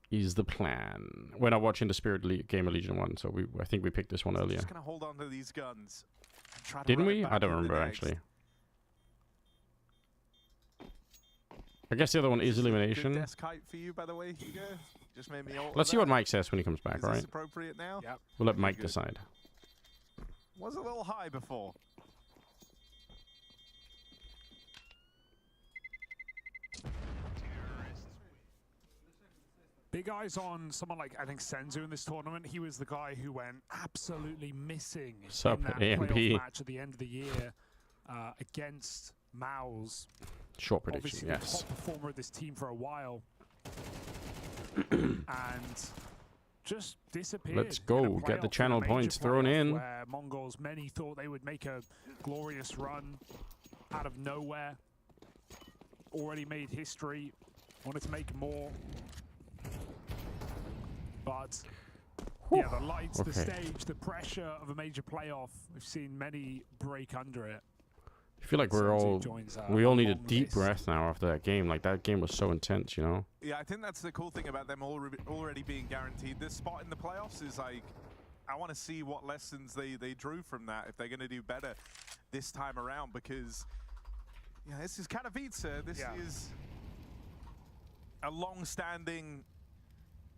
Is the plan? We're not watching the Gamer Legion one, so I think we picked this one earlier. Just going to hold on to these guns. and try to Didn't run it we? back I don't with the remember next. actually. I guess the other one is Good elimination. desk height for you, by the way, Hugo. Just made me alter Let's see that. what Mike says when he comes back, Is all this right? appropriate now? Yep. We'll let Okay, Mike good. decide. Was a little high before. Big eyes on someone like, I think, Senzu in this tournament. He was the guy who went absolutely missing Sup, in that AMP? playoff match at the end of the year against Maus. Short prediction, Obviously yes. the top performer of this team for a while. And just disappeared. Let's in a go, get the playoff, channel in a major points thrown playoff in. Where Mongols, many thought they would make a glorious run out of nowhere. Already made history, wanted to make more. But yeah, the lights, the Okay. stage, the pressure of a major playoff. We've seen many break under it. I feel like we all need a deep breath now after that game. Like, that game was so intense, you know? Yeah, I think that's the cool thing about them already being guaranteed this spot in the playoffs is like, I want to see what lessons they drew from that, if they're going to do better this time around, because yeah, this is Katowice. This is a long-standing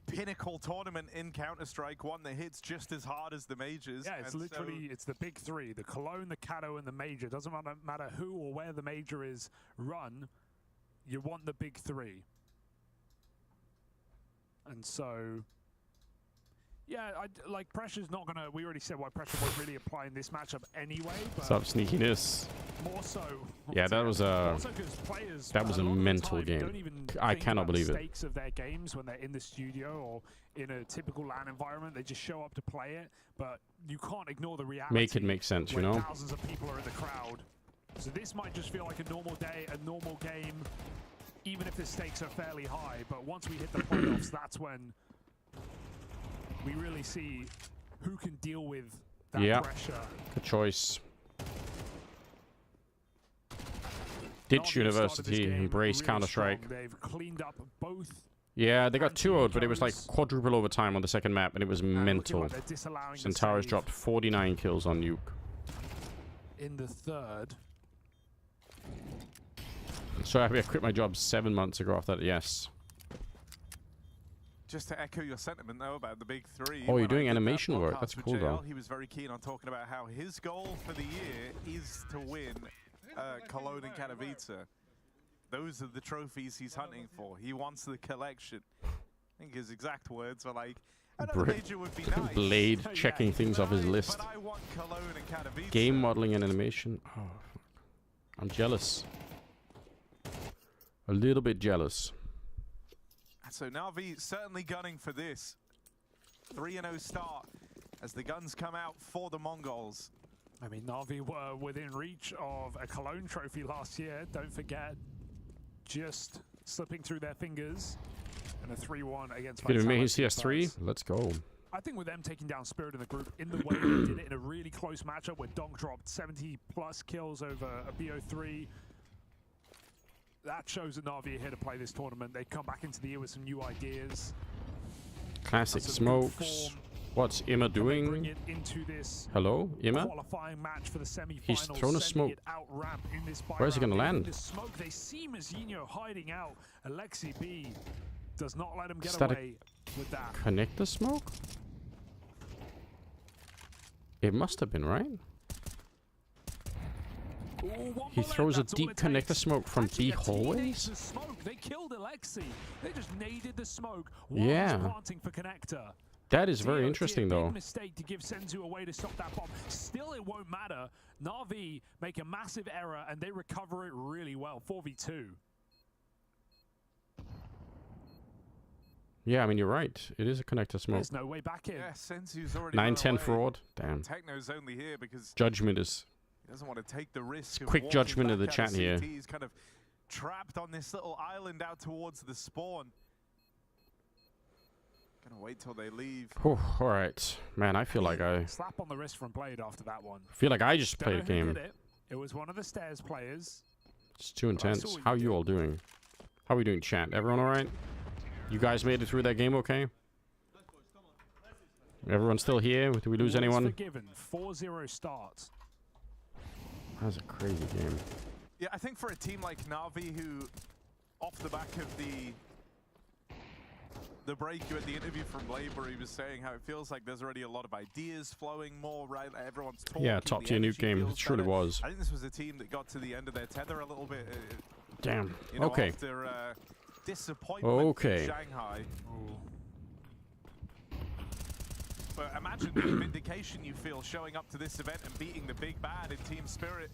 pinnacle tournament in Counter-Strike, one that hits just as hard as the majors. Yeah, it's literally, it's the big three, the Cologne, the Kato, and the major. Doesn't matter who or where the major is run, you want the big three. And so, yeah, like, pressure's not gonna, we already said why pressure won't really apply in this matchup anyway, but Stop sneakiness. more so. Yeah, that was a mental Don't game. even I think cannot about believe the it. stakes of their games when they're in the studio or in a typical LAN environment. They just show up to play it, but you can't ignore the reality. Make it make sense, you when know? thousands of people are in the crowd. So this might just feel like a normal day, a normal game, even if the stakes are fairly high. But once we hit the playoffs, that's when we really see who can deal with that pressure. Good choice. Ditch University, embrace Counter-Strike. They've cleaned up both. Yeah, they got 2-0'd, but it was like quadruple overtime on the second map, and it was mental. Centaurus dropped 49 kills on Nuke. In the third. So happy I quit my job 7 months ago after that, yes. Just to echo your sentiment, though, about the big three. Oh, you're when I doing did that animation work. podcast That's with cool, JL, though. He was very keen on talking about how his goal for the year is to win Cologne and Katowice. Those are the trophies he's hunting for. He wants the collection. I think his exact words were like, another major would be nice. Blade checking things off his list. But I want Cologne and Katowice. Game modeling and animation. Oh, I'm jealous. A little bit jealous. So Na'Vi certainly gunning for this. 3-0 start as the guns come out for the Mongols. I mean, Na'Vi were within reach of a Cologne trophy last year. Don't forget, just slipping through their fingers. And a 3-1 against Could we make Vitality. CS3? Let's go. I think with them taking down Spirit in the group in the way they did it in a really close matchup where Donk dropped 70+ kills over a BO3, that shows that Na'Vi are here to play this tournament. They come back into the year with some new ideas. Classic smokes. What's Imma doing? Bring it into this Hello, Imma? qualifying match for the semifinals. He's thrown a smoke. It out ramp in this Where is he going to land? The smoke, they see Mazinho hiding out. Alexi B does not let him get Is that away with that. Connector smoke? It must have been, right? He throws a deep connector smoke from B hallways? The smoke. They killed Alexi. They just naded the smoke while Yeah. planting for connector. That is very interesting, though. Big mistake to give Senzu a way to stop that bomb. Still, it won't matter. Na'Vi make a massive error and they recover it really well. 4v2. Yeah, I mean, you're right. It is a connector smoke. There's no way back in. Yeah, Senzu's already 9-10 fraud. Damn. Techno's only here because Judgment is... he doesn't want to take the risk of Quick walking judgment of back the out chat here. CT. He's kind of trapped on this little island out towards the spawn. Gonna wait till they leave. Whew, all right. Man, I feel like I... Slap on the wrist from Blade after that one. feel like I just Don't played a know who game. did it. It was one of the stairs players. It's too I intense. saw How you all doing? How are we doing, chat? Everyone all right? You guys made it through that game okay? Everyone still here? Did we lose All is anyone? Forgiven. 4-0 start. That was a crazy game. Yeah, I think for a team like Na'Vi, who, off the back of the break, you had the interview from Labor, he was saying how it feels like there's already a lot of ideas flowing more, right? Everyone's talking. Yeah, top tier nuke game. It truly was. I think this was a team that got to the end of their tether a little bit. Damn. You know, Okay. After disappointment Okay. in Shanghai. But imagine the vindication you feel showing up to this event and beating the big bad in Team Spirit.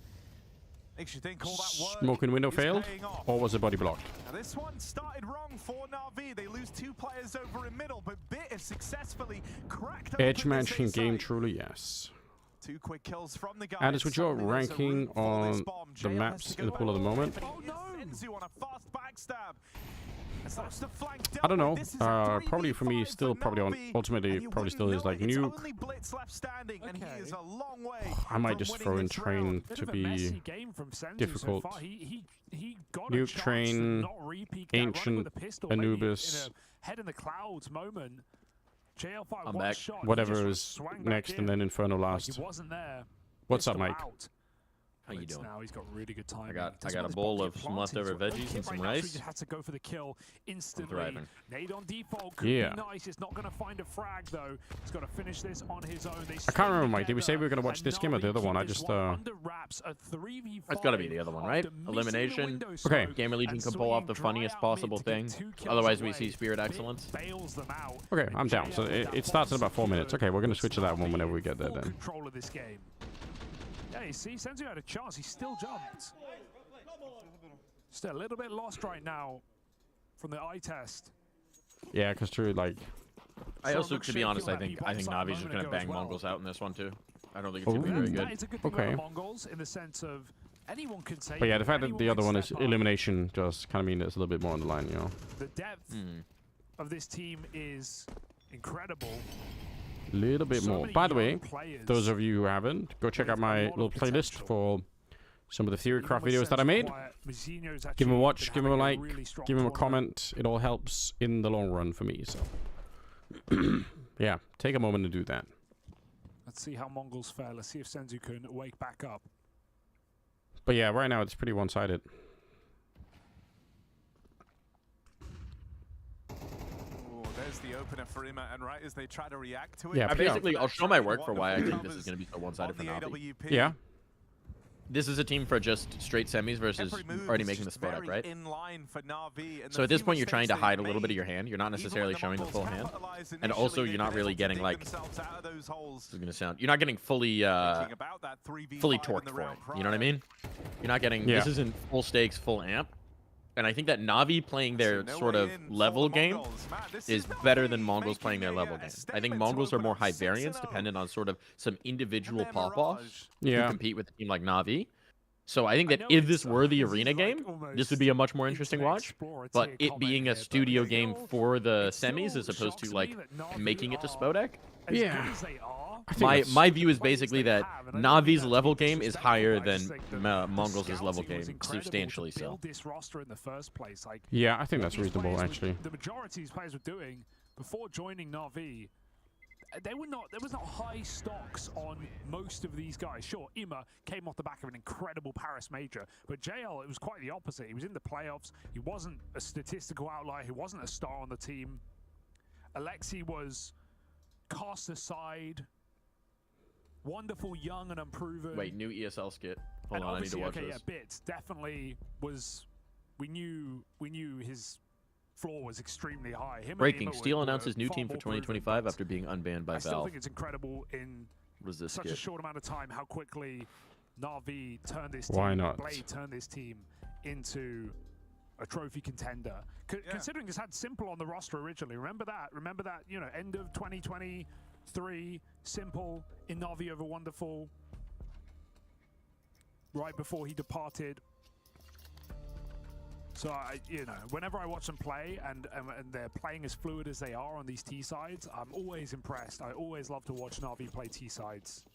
Makes you think all that work Smoking window is failed? paying off. Or was it body blocked? Now this one started wrong for Na'Vi. They lose 2 players over in middle, but Bit has successfully cracked open Edge the matching safe game, side. truly, yes. 2 quick kills from the guys. Anders, with your Suddenly there's a ranking room for this on bomb. the JL maps has to in the go pool at the back. moment? Senzu on a fast backstab. I don't know. Probably for me, still probably on. Ultimately, probably still is like nuke. I might just throw in train to be difficult. Nuke, train, ancient, Anubis. Head in the clouds moment. JL5 I'm back. Whatever is next, and then Inferno last. He wasn't there. What's up, Mike? How you doing? Now he's got really good time. I got a bowl of some leftover veggies and some rice. Had to go for the kill instantly. Thriving. Nade on default could be nice. It's not going to find a frag though. He's got to finish this on his own. I can't remember, Mike. Did we say we were going to watch this game or the other one? I just It's got to be the other one, right? Elimination. Okay. Gamer Legion can pull off the funniest possible thing. Otherwise, we see Spirit Excellence. Okay, I'm down. So it starts in about 4 minutes. Okay, we're going to switch to that one whenever we get there then. Control of this game. Yeah, you see, Senzu had a chance. He still jumped. Still a little bit lost right now from the eye test. Yeah, because true, like. I also, to be honest, I think Navi's just gonna bang Mongols out in this one too. I don't think it's gonna be very good. That is a good thing about Mongols in the sense of anyone can say. But yeah, the fact that the other one is elimination just kind of means it's a little bit more on the line, you know. The depth of this team is incredible. A little bit more. By the way, those of you who haven't, go check out my little playlist for some of the Theorycraft videos that I made. Give them a watch, give them a like, give them a comment. It all helps in the long run for me. So, yeah, take a moment to do that. Let's see how Mongols fare. Let's see if Senzu can wake back up. But yeah, right now it's pretty one-sided. There's the opener for Ima, and right as they try to react to it. Yeah, I'll show my work for why I think this is going to be so one-sided for Navi. Yeah. This is a team for just straight semis versus already making the split up, right? So at this point, you're trying to hide a little bit of your hand. You're not necessarily showing the full hand, and also you're not really getting like. This is gonna sound. You're not getting fully torqued for it. You know what I mean? You're not getting. This isn't full stakes, full amp. And I think that Navi playing their sort of level game is better than Mongols playing their level game. I think Mongols are more high variance, dependent on sort of some individual pop-offs to compete with a team like Navi. So I think that if this were the arena game, this would be a much more interesting watch. But it being a studio game for the semis as opposed to like making it to Spodek, yeah. My view is basically that Navi's level game is higher than Mongols' level game, substantially so. Yeah, I think that's reasonable, actually. The majority of these players were doing before joining Na'Vi. There was not high stocks on most of these guys. Sure, Ima came off the back of an incredible Paris major, but JL, it was quite the opposite. He was in the playoffs. He wasn't a statistical outlier. He wasn't a star on the team. Alexi was cast aside. Wonderful, young, and unproven. Wait, new ESL skit. Hold on, I need to watch this. Yeah, Bits definitely was. We knew his floor was extremely high. Breaking: Steel announces new team for 2025 after being unbanned by Valve. I still think it's incredible in such a short amount of time how quickly Na'Vi turned this team. Why not? Blade turned this team into a trophy contender. Considering it's had Simple on the roster originally. Remember that? Remember that? You know, end of 2023, Simple in Na'Vi over Wonderful. Right before he departed. So, you know, whenever I watch them play and they're playing as fluid as they are on these T-sides, I'm always impressed. I always love to watch Na'Vi play T-sides.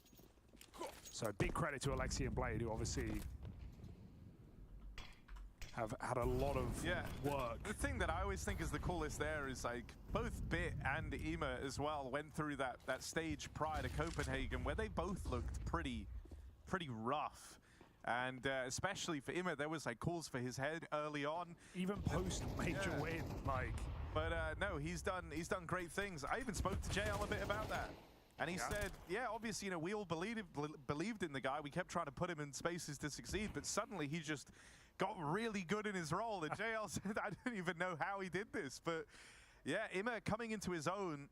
So, big credit to Alexi and Blade, who obviously have had a lot of work. The thing that I always think is the coolest there is like both Bit and Ima as well went through that stage prior to Copenhagen where they both looked pretty rough. And especially for Ima, there was like calls for his head early on. Even post major win, like. But no, he's done great things. I even spoke to JL a bit about that, and he said, yeah, obviously, you know, we all believed in the guy. We kept trying to put him in spaces to succeed, but suddenly he just got really good in his role. And JL said, I didn't even know how he did this, but yeah, Ima coming into his own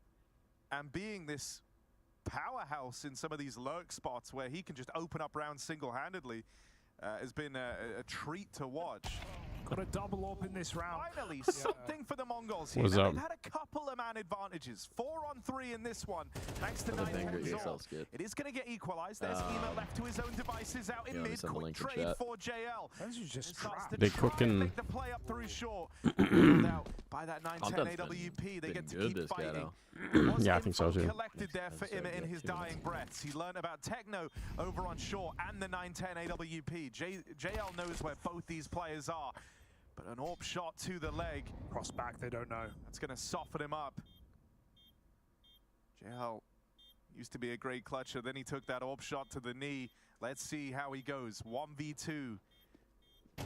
and being this powerhouse in some of these lurk spots where he can just open up rounds single-handedly has been a treat to watch. Got a double up in this round. Finally, something for the Mongols here. What's now, up? they've had a couple of man advantages. 4-on-3 in this one. Thanks to 9 It is going to get equalized. There's Ema left to his own devices out in mid. Quick trade for JL. Just They cooking. Make the play up through short. Out by that 910 AWP. They get to keep fighting. Yeah, I think so too. Collected there for Ema in his dying breaths. He learned about Techno over on short and the 910 AWP. JL knows where both these players are. But an AWP shot to the leg. Cross back, they don't know. That's going to soften him up. JL used to be a great clutcher. Then he took that AWP shot to the knee. Let's see how he goes. 1v2.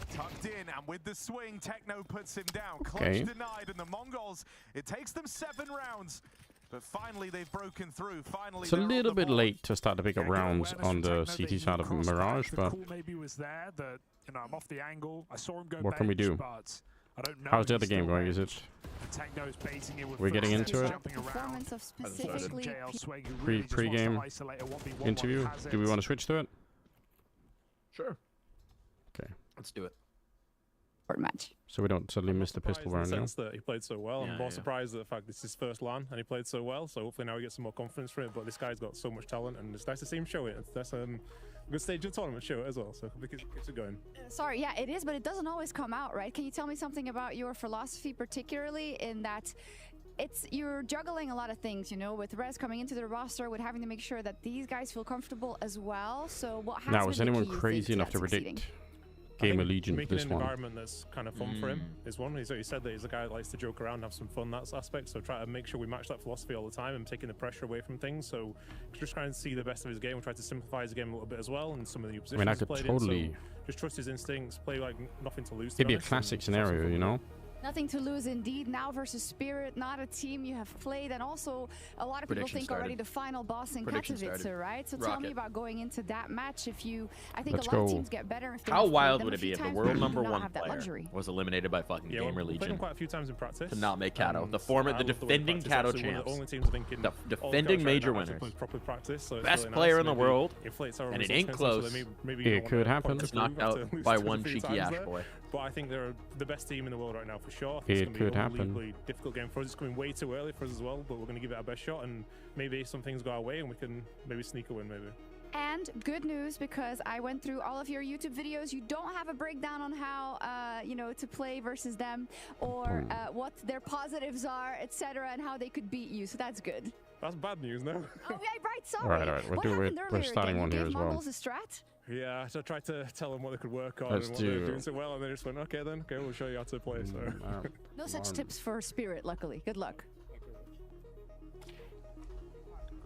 Tucked in, and with the swing, Techno puts him down. Clutch denied, and the Mongols, it takes them 7 rounds. But finally, they've broken through. Finally, it's a little bit late to start to pick up rounds on the CT side of Mirage, but maybe was there that, you know, I'm off the angle. I saw him go. What can we do? I don't know. How's the other game going? Is it? We're getting into it. Pre-game interview. Do we want to switch to it? Sure. Okay. Let's do it. Match. So we don't suddenly miss the pistol round now. That he played so well. I'm more surprised at the fact this is his first LAN and he played so well. So hopefully now we get some more confidence from it. But this guy's got so much talent, and it's nice to see him show it. That's a good stage of the tournament, show it as well. So we keeps it going. Sorry, yeah, it is, but it doesn't always come out, right? Can you tell me something about your philosophy, particularly in that you're juggling a lot of things, you know, with Rez coming into the roster, with having to make sure that these guys feel comfortable as well. So what has now, is anyone crazy enough to predict Game Allegiant making this an one? environment that's kind of fun for him is one. He said that he's a guy that likes to joke around, have some fun, that aspect. So try to make sure we match that philosophy all the time and taking the pressure away from things. So just trying to see the best of his game and try to simplify his game a little bit as well. And some of the new positions I could totally. Just trust his instincts, play like nothing to lose. It'd be a classic scenario, you know. Nothing to lose indeed. Now versus Spirit, not a team you have played, and also a lot of people think already the final boss in Katowice, right? So tell me about going into that match. I think a lot of teams get better if they How wild would it be if the world #1 player was eliminated by fucking Gamer Legion? Played him quite a few times in practice. To not make Kato, the defending Kato champs, the defending major winners, best player in the world, and it ain't close. It could happen. It's knocked out by one cheeky Ash boy. But I think they're the best team in the world right now for sure. It could happen. Unbelievably difficult game for us. It's coming way too early for us as well, but we're going to give it our best shot, and maybe some things go our way and we can maybe sneak a win maybe. And good news, because I went through all of your YouTube videos. You don't have a breakdown on how, you know, to play versus them, or what their positives are, etc., and how they could beat you. So that's good. That's bad news, no? Oh, yeah, right. Sorry. All right. We're starting one here as well. Mongols a strat? Yeah, so I tried to tell them what they could work on and what they're doing so well, and they just went, okay, we'll show you how to play. So no such tips for Spirit, luckily. Good luck.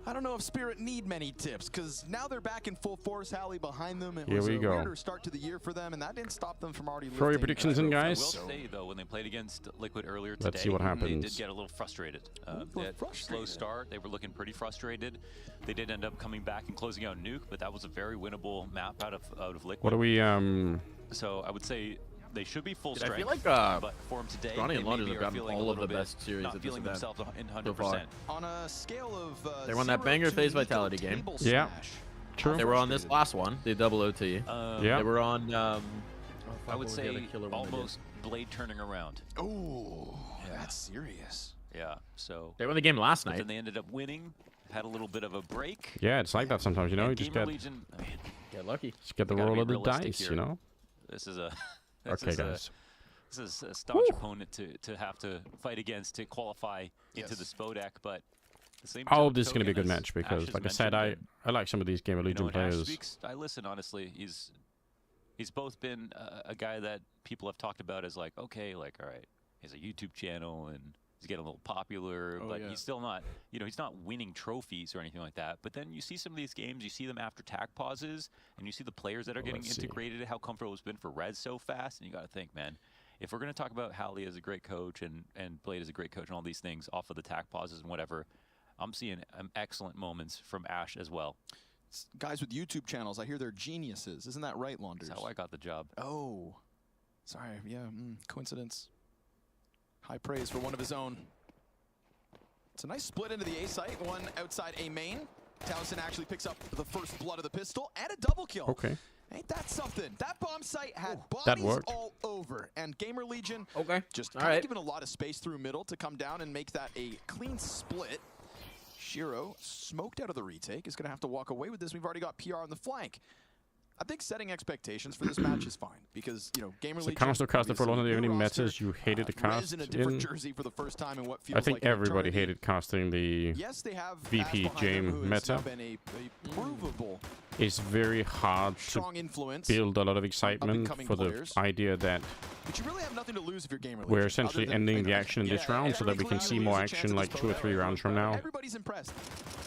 I don't know if Spirit need many tips, because now they're back in full force. Hallie behind them. It Here was we a go. weirder start to the year for them, and that didn't stop them from already Throw your lifting. predictions in, guys. I will say, though, when they played against Liquid earlier today, Let's see what happens. They did get a little frustrated. They had a slow start. They were looking pretty frustrated. They did end up coming back and closing out Nuke, but that was a very winnable map out of Liquid. What do we So I would say they should be full strength. I feel like but for them today, Ronnie they and Launders maybe have are gotten feeling all a of the little best bit series not of feeling this themselves event 100%. On a scale of they won that banger phase vitality game. Yeah, true. They were on this last one, the double OT. Yeah. They were on. I would say almost Blade turning around. Oh, that's serious. Yeah. So they won the game last but night. Then they ended up winning. Had a little bit of a break. Yeah, it's like that sometimes, you know. You just get lucky. Just get the roll of the dice, you know. This is a. Okay, guys. This is a staunch opponent to have to fight against to qualify into the Spodek, but at the same time, I hope this is going to be a good match because, like I said, I like some of these Game of Legion players. I listen honestly. He's both been a guy that people have talked about as like, okay, like all right, he has a YouTube channel and he's getting a little popular, but he's still not, you know, he's not winning trophies or anything like that. But then you see some of these games, you see them after tag pauses, and you see the players that are getting integrated, how comfortable it's been for Rez so fast, and you got to think, man, if we're going to talk about Hallie as a great coach and Blade as a great coach and all these things off of the tag pauses and whatever, I'm seeing excellent moments from Ash as well. Guys with YouTube channels, I hear they're geniuses. Isn't that right, Launders? That's how I got the job. Oh, sorry. Yeah, coincidence. High praise for one of his own. It's a nice split into the A site, one outside A main. Towson actually picks up the first blood of the pistol and a double kill. Okay. Ain't that something? That bomb site had That bodies worked. all over, and Gamer Legion just All kind of right. given a lot of space through middle to come down and make that a clean split. Shiro, smoked out of the retake, is going to have to walk away with this. We've already got PR on the flank. I think setting expectations for this match is fine because, you know, Gamer So Legion. counter caster for one of the only new roster, metas you hated to Rez cast in a different in. jersey for the first time in what feels I think like an everybody eternity. hated casting the Yes, they have VP Ash behind them, Jame who has meta. now been a provable It's very hard to strong influence build a lot of excitement up-and-coming for the players. idea that But you really have nothing to lose if you're Gamer we're Legion, essentially other than, ending you the know, action in this yeah, round so that we can see more action like 2 or 3 rounds from now. Everybody's impressed.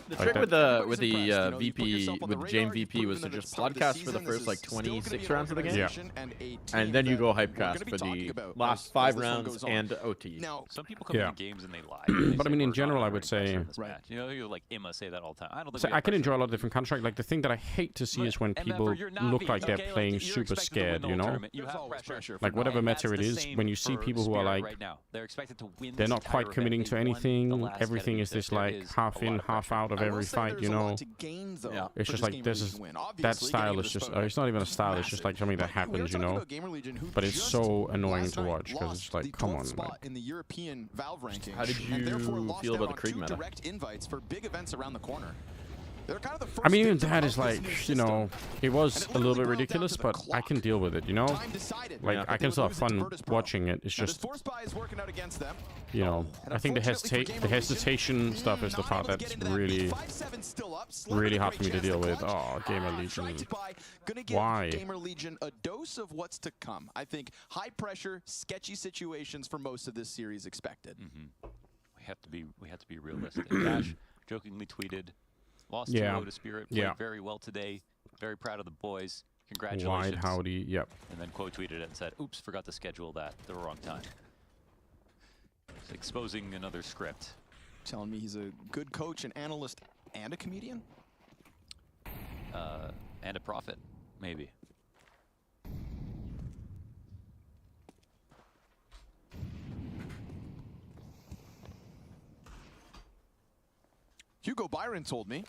The Like trick that. with the Everybody's impressed. You know, you put VP yourself on the with radar, Jame you've VP was to proven that just it's part of the podcast for the season. first This like is still gonna be 26 an rounds of the game. organization and a team And then you that go we're hypecast gonna be for talking the about last as 5 this one rounds goes on. and OT. Now, Some people come Yeah. into games and they lie. They But I say mean, in we're general, not I would pressure say- in this Right. match. You know, you like Imma say that all the time. I don't think So we have I can pressure. enjoy a lot of different contracts. Like the thing that I hate to see is when And people Member, you're look Navi, like they're okay? playing Like, you're super expected to win scared, the you whole know? tournament. You have pressure. Like whatever And meta that's it the is, same when you see for people who are Spirit like right now. They're expected to win they're this not entire quite event. committing They to won the anything. last Everything is Katowice. this There like is half a lot in, of half pressure. out of I will every say fight, there's you a lot know? to gain, though, It's for just this like Gamer this is Legion win. that Obviously, style getting is into just the it's not even a style. It's just massive. like something that But we're happens, you talking know? about Gamer Legion, who But it's just so annoying last to night watch because it's lost like, the come 12th on, spot like, in the European Valve ranking. How did and therefore you lost feel out about the on Krieg 2 meta? direct invites for big events around the corner. They're kind of the first I mean, even victim that of is this like, new you system. know, it was And it a little bit literally boiled down ridiculous, to the but I can deal with it, you know? Time decided. Like, Yeah. I They can would still have lose it to fun Virtus Pro. watching it. It's Now, this just, force buy is working out against them. you know, And I think the unfortunately for Gamer Legion, hesitation stuff is the not part able to that's get into that really, beat. 5-7 still up. Slumber really a hard great for me to chance deal with. clutch. Oh, Gamer Tried Legion. to buy. Gonna give Why? Gamer Legion a dose of what's to come. I think high pressure, sketchy situations for most of this series expected. We have to be realistic. Dash jokingly tweeted, "Lost 2-0 to Spirit. Played Yeah. very well today. Very proud of the boys. Wide Congratulations." howdy, yep. And then quote tweeted it and said, "Oops, forgot to schedule that at the wrong time." It's exposing another script. Telling me he's a good coach, an analyst, and a comedian? And a prophet, maybe. Hugo Byron told me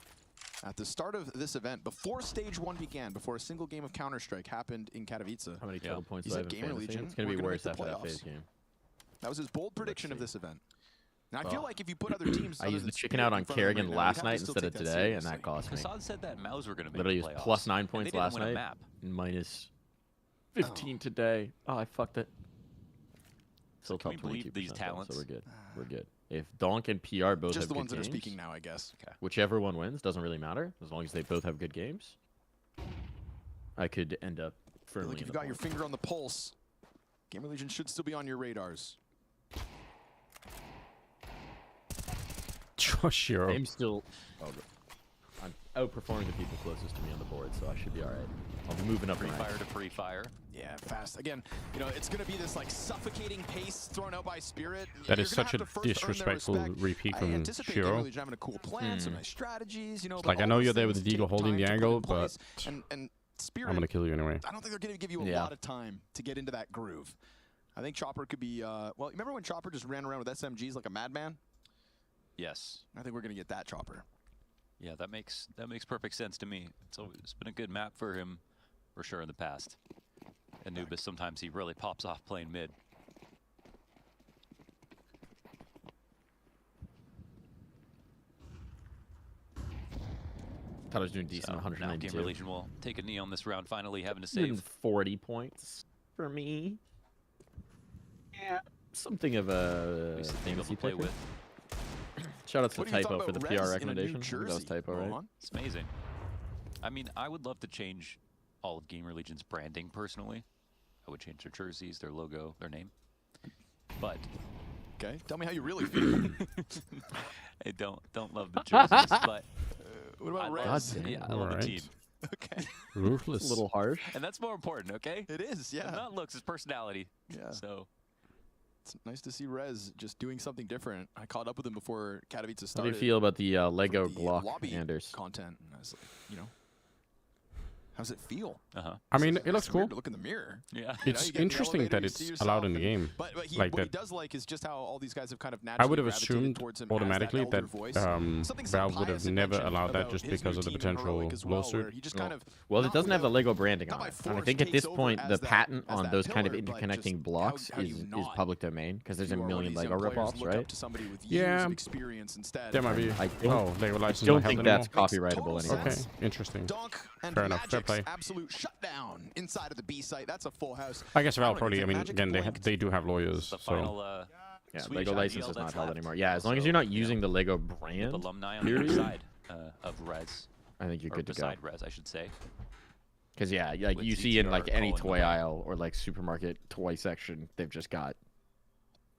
at the start of this event, before stage 1 began, before a single game of Counter-Strike happened in Katowice, How many total points he do I said have in Gamer fantasy? Legion, It's gonna be we're worse make the after that playoffs. phase game. That was his bold prediction of this event. Now, I feel like if you put other teams... I other used than the chicken Spirit out in on front of them Kerrigan right now, last you'd have to night still instead of take that today, and seriously. that cost me. Kasad said that Mouse were going to make Literally the was playoffs. plus 9 and points they didn't last win a night, map. and minus 15 today. Oh, I fucked it. Still can we top believe 22%, these though, talents? so we're good. We're good. If Donk and PR both Just have the good ones that are games, speaking now, I guess. Okay. whichever one wins doesn't really matter as long as they both have good games. I could end up I feel firmly like if in you've the got your point. finger on the pulse, Gamer Legion should still be on your radars. Josh Hero. I'm still. Oh, I'm outperforming the people closest to me on the board, so I should be all right. I'll be moving up. Free ranks. fire to free fire. Yeah, fast. Again, you know, it's going to be this like suffocating pace thrown out by Spirit. That You're is gonna such a have to first earn their disrespectful respect. repeat I from anticipate Gamer Shiro. Legion having a cool plan, some nice strategies, you know. Like, but I all know those you're there with things the Deagle take holding time the to put angle, in place. but and Spirit, I'm gonna kill you anyway. I don't think they're going to give you a Yeah. lot of time to get into that groove. I think Chopper could be, well, remember when Chopper just ran around with SMGs like a madman? Yes. I think we're going to get that Chopper. Yeah, that makes perfect sense to me. It's been a good map for him, for sure, in the past. Anubis, sometimes he really pops off playing mid. Thought I was doing decent. So now 192. Gamer Legion will take a knee on this round, finally having to save. 40 points for me. Yeah, something of a least the thing fantasy to play picker. with. Shout out to What do you Typo thought for the about PR Rez in a new recommendation. I think that was jersey, Typo, right? Rohan? It's amazing. I mean, I would love to change all of Gamer Legion's branding personally. I would change their jerseys, their logo, their name. But Okay, tell me how you really feel. I don't love the jerseys, but What about I Rez? love, yeah, I love the team. Okay. Ruthless. A little harsh. And that's more important, okay? It is, yeah. It's not looks, it's personality. Yeah. So It's nice to see Rez just doing something different. I caught up with him before Katowice How do started. you feel about the Lego the Glock lobby Anders? content? And I was like, you know, How's it feel? I mean, it looks cool. To look in the mirror. Yeah. It's interesting that it's allowed in the game. But like what that. he does like is just how all these guys have kind of naturally I would have gravitated assumed towards him automatically as that that elder voice. Valve would have never allowed that just because of the potential lawsuit. Well, it doesn't have the Lego branding on it. And I think at this point, the patent on those kind of interconnecting blocks is public domain because there's a million Lego ripoffs, right? Yeah. There might be. Oh, Lego license. Don't think that's copyrightable anymore. Okay, interesting. Fair enough. Fair play. Absolute shutdown inside of the B site. That's a full house. I guess Valve probably. I mean, again, they do have lawyers. Final, yeah, Swedish Lego license IGL is not that's held left. anymore. Yeah, as long as you're not using the Lego brand. Alumni on the other side of Res. I think you're or good to go. beside Res, I should say. Because yeah, like With you see in ZTR like any calling toy them out. aisle or like supermarket toy section, they've just got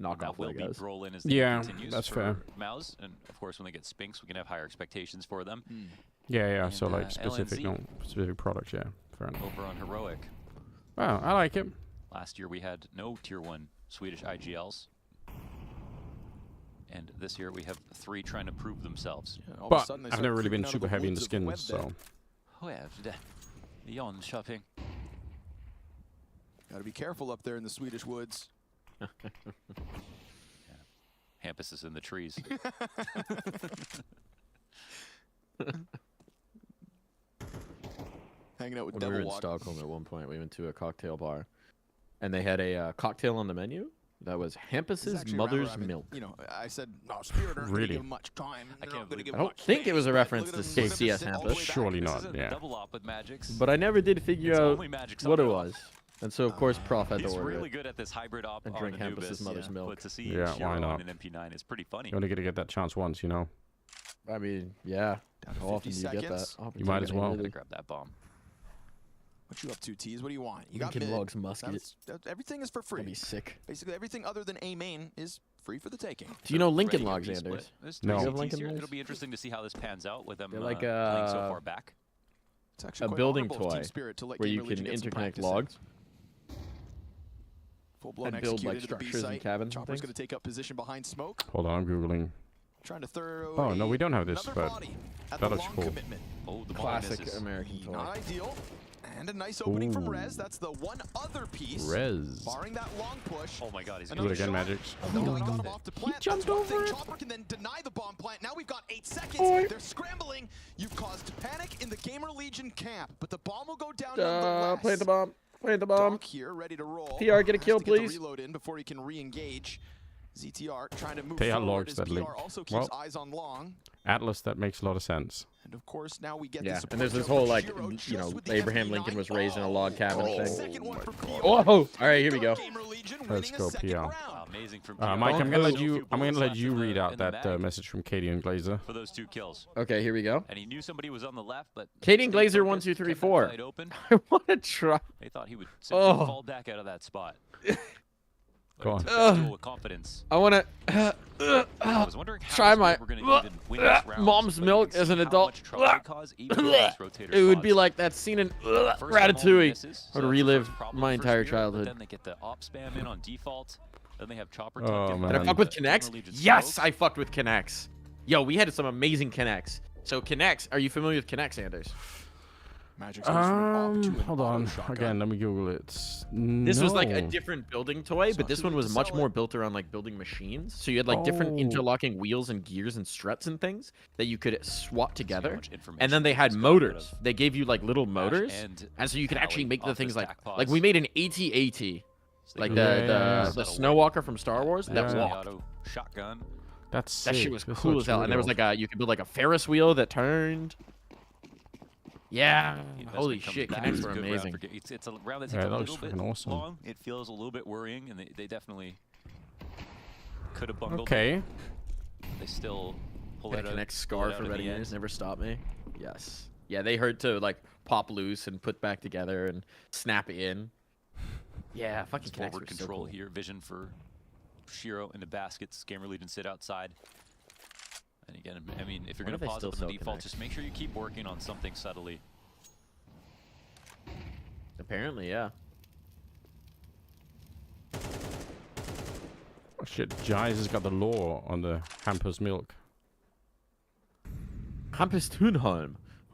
knockoff That will be Legos. rolling as the Yeah, game continues that's for fair. Mouse, and of course when they get Spinks, we can have higher expectations for them. Yeah. And, So like specific, LNZ specific products. Yeah. Fair enough. over on Heroic. Wow, I like it. Last year we had no Tier 1 Swedish IGLs. And this year we have 3 trying to prove themselves. But I've never really been super heavy in the skins, so. Oh yeah, Jon shopping. Got to be careful up there in the Swedish woods. Hampus is in the trees. Hanging out with When we Devil were in Walk. Stockholm at one point, we went to a cocktail bar, and they had a cocktail on the menu that was Hampus's mother's milk. You know, I said, no, Spirit aren't Really? gonna give him much time. I can't believe I don't think it was a reference to CS Hampus. Surely not. Yeah. Double op with Magics. But I never did figure It's out only Magic's what it up. was. And so, of course, Prof had to He's order really it. good at this hybrid op And on drink Anubis, Hampus's mother's milk. But to see Yeah, why Shiro not? on an MP9 is pretty funny. You only get to get that chance once, you know. I mean, yeah. Down to How often 50 do you get that? seconds. You might as well. Gotta grab that bomb. What you up to, Tees? What do you want? You Lincoln got mid. Logs musket. Everything is for free. That'd be sick. Basically, everything other than A main is free for the taking. Do you know Lincoln Ready Logs, to be split. Anders? There's No. 3 You have CTs Lincoln here. Logs? It'll be interesting to see how this pans out with them They're like, playing so far back. It's actually A quite building honorable of Team toy Spirit to let where you Gamer can Legion get some interconnect practice in. logs Full-blown and build like executed into the B structures and site. cabins and Chopper's things. going to take up position behind smoke. Hold on, I'm googling. Trying to throw. Oh no, we don't have this, another but body at that the looks long cool. commitment. Oh, the ball Classic misses. American toy. Not ideal. And a nice opening from Ooh. Rez. That's the one other piece. Rez. Barring that long push. Oh my god, he's Do it again, shot. Magics. Oh, no, he got him off to plant. jumped That's one over thing. it. Chopper can then deny the bomb plant. Now we've got 8 seconds. Oi. They're scrambling. You've caused panic in the Gamer Legion camp, but the bomb will go down nonetheless. Plant the bomb. Plant the bomb. Doc here, ready to roll. TR, get a Has kill, to get the please. reload in before he can re-engage. ZTR trying to move They are forward logs as that BR link. also keeps Well. eyes on long. Atlas, that makes a lot of sense. And of course, now we get Yeah, this and there's this approach whole over like, Shiro you just know, with the Abraham MP9. Lincoln was raised in a log cabin thing. Second one for PR. Oh, all right, here we go. Gamer Legion Let's winning a go, second PR. round. Amazing from Mike, I'm gonna So let few you. I'm gonna bullets let left you in the- read out in the that mag message from Katie and Glazer. for those 2 kills. Okay, here we go. And he knew somebody was on the left, but Katie and stayed Glazer, focused, 1, 2, 3, kept that 4. fight open. I want to try. They thought he would simply Oh. fall back out of that spot. Go on. Took that duel with confidence. I want to I was wondering how try this my way we're gonna even win this round, mom's but you milk can as see an how adult. much trouble they cause even with these rotator It would be spots. like that scene in First of all, Ratatouille. misses, I would so relive first problem my for entire Spear, but childhood. Then they get the op spam in on default. Then they have Chopper Oh, tucked in man. Did I behind fuck with the Kinects? Legion Yes, smoke. I fucked with Kinects. Yo, we had some amazing Kinects. So Kinects, are you familiar with Kinects, Anders? Magic's goes from an op to an Hold auto on. shotgun. Again, let me Google it. This was like a No. different building toy, but not this too one late was to much sell more it. built around like building machines. So you had like different Oh. interlocking wheels and gears and struts and things that you could swap together. much information And then they had that's got rid motors. of They gave you like little Dash motors, and so you could actually Pally make the off things his like tac pods. like we made an AT-AT, like Yeah. the Snow Walker from Star Wars that Yeah. walked. Auto shotgun. That's That sick. shit was This cool looks as hell. really And there was awesome. like you could build like a Ferris wheel that turned. Yeah. The investment Holy comes shit, back. Kinects It's a were good round amazing. for it's a round that takes Yeah, a that looks little bit fucking awesome. long. It feels a little bit worrying, and they definitely could have bungled. Okay. They still pull Got it a out. Connect pull scar it out for in ready the years end. never stopped me. Yes. Yeah, they hurt to like pop loose and put back together and snap in. Yeah, fucking It's Kinects forward were so control cool. here. Vision for Shiro into baskets. Gamer Legion sit outside. And again, I mean, if you're Wonder going if to they pause still up in the sell default, Kinects. just make sure you keep working on something subtly. Apparently, yeah. Oh shit, Jais has got the law on the Hampus milk. Hampus Thunholm.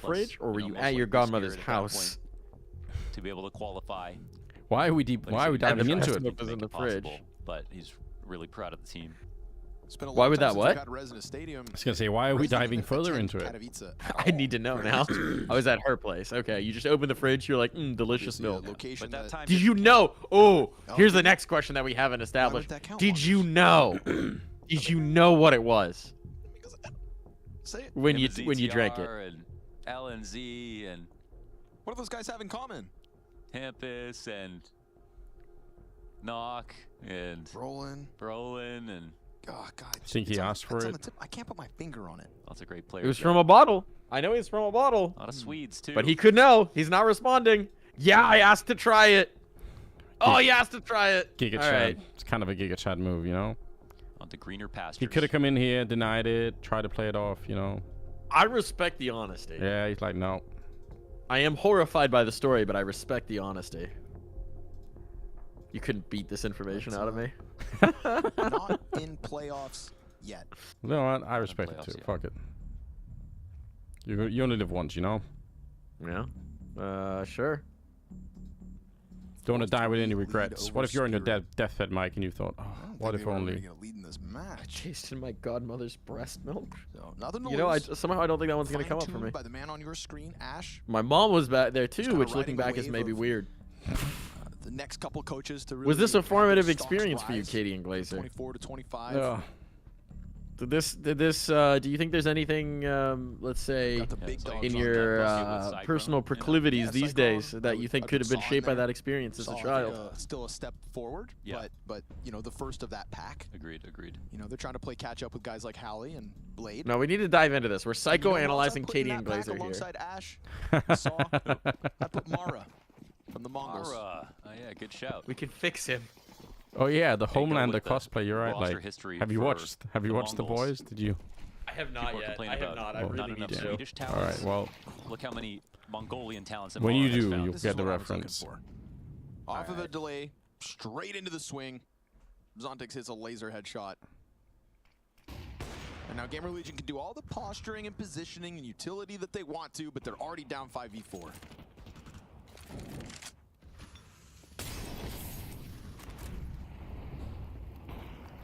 fridge, or were know, you most at your likely godmother's Spirit at that house? point to be able to qualify. Why are we deep? Like I Why are we said, diving he into has it? to make in the possible, fridge. but he's really proud of the team. Why would that what? I was gonna say, why are we diving further into it? I need to know now. I was at her place. Okay, you just open the fridge. You're like, delicious milk. Did you know? Oh, here's the next question that we haven't established. Did you know? Did you know what it was? When you drank it? And LNZ and what do those guys have in common? Tempest and Knock and Brolin and. Oh, God. I think he asked for it. I can't put my finger on it. That's a great player. It was from a bottle. I know he's from a bottle. A lot of Swedes too. But he could know. He's not responding. Yeah, I asked to try it. Oh, he asked to try it. Giga All Chad. right. It's kind of a Giga Chad move, you know? On to greener pastures. He could have come in here, denied it, tried to play it off, you know? I respect the honesty. Yeah, he's like, no. I am horrified by the story, but I respect the honesty. You couldn't beat this information out of me. Not in playoffs yet. You know what? I respect it too. Yeah. Fuck it. You only live once, you know? Yeah. Sure. Don't want to die with any regrets. What if you're on your deathbed, Mike, and you thought, oh, what if only... I tasted my godmother's breast milk. So, nothing to you know, lose. somehow I don't think that one's going to come up for me. By the man on your screen, Ash. My mom was back there too, kinda which looking riding a back is wave maybe of, weird. The next couple coaches to really Was this a have their formative stocks experience for you, rise. Katie and Glazer? 24 to 25. Yeah. Did this do you think there's anything let's say in your personal proclivities these days that you think could have been shaped by that experience as a child? Still a step forward, but you know, the first of that pack. Agreed. You know, they're trying to play catch up with guys like Hallie and Blade. No, we need to dive into this. We're psychoanalyzing I put Katie in and that pack Glazer here. alongside Ash, Saw. I put Mara from the Mongols. Mara. Oh yeah, good shout. We can fix him. Oh yeah, the They go Homelander with the cosplay. You're right. roster Like, history have you for watched The the Boys? Did you? I have not People are yet. complaining I have about not. I really not need enough to. Swedish All talents. right. Well, Look how many Mongolian talents. when you Mara has do, found. you'll This get is the what I was looking reference. for. Off of a delay, straight into the swing. Zontix hits a laser headshot. And now Gamer Legion can do all the posturing and positioning and utility that they want to, but they're already down 5v4.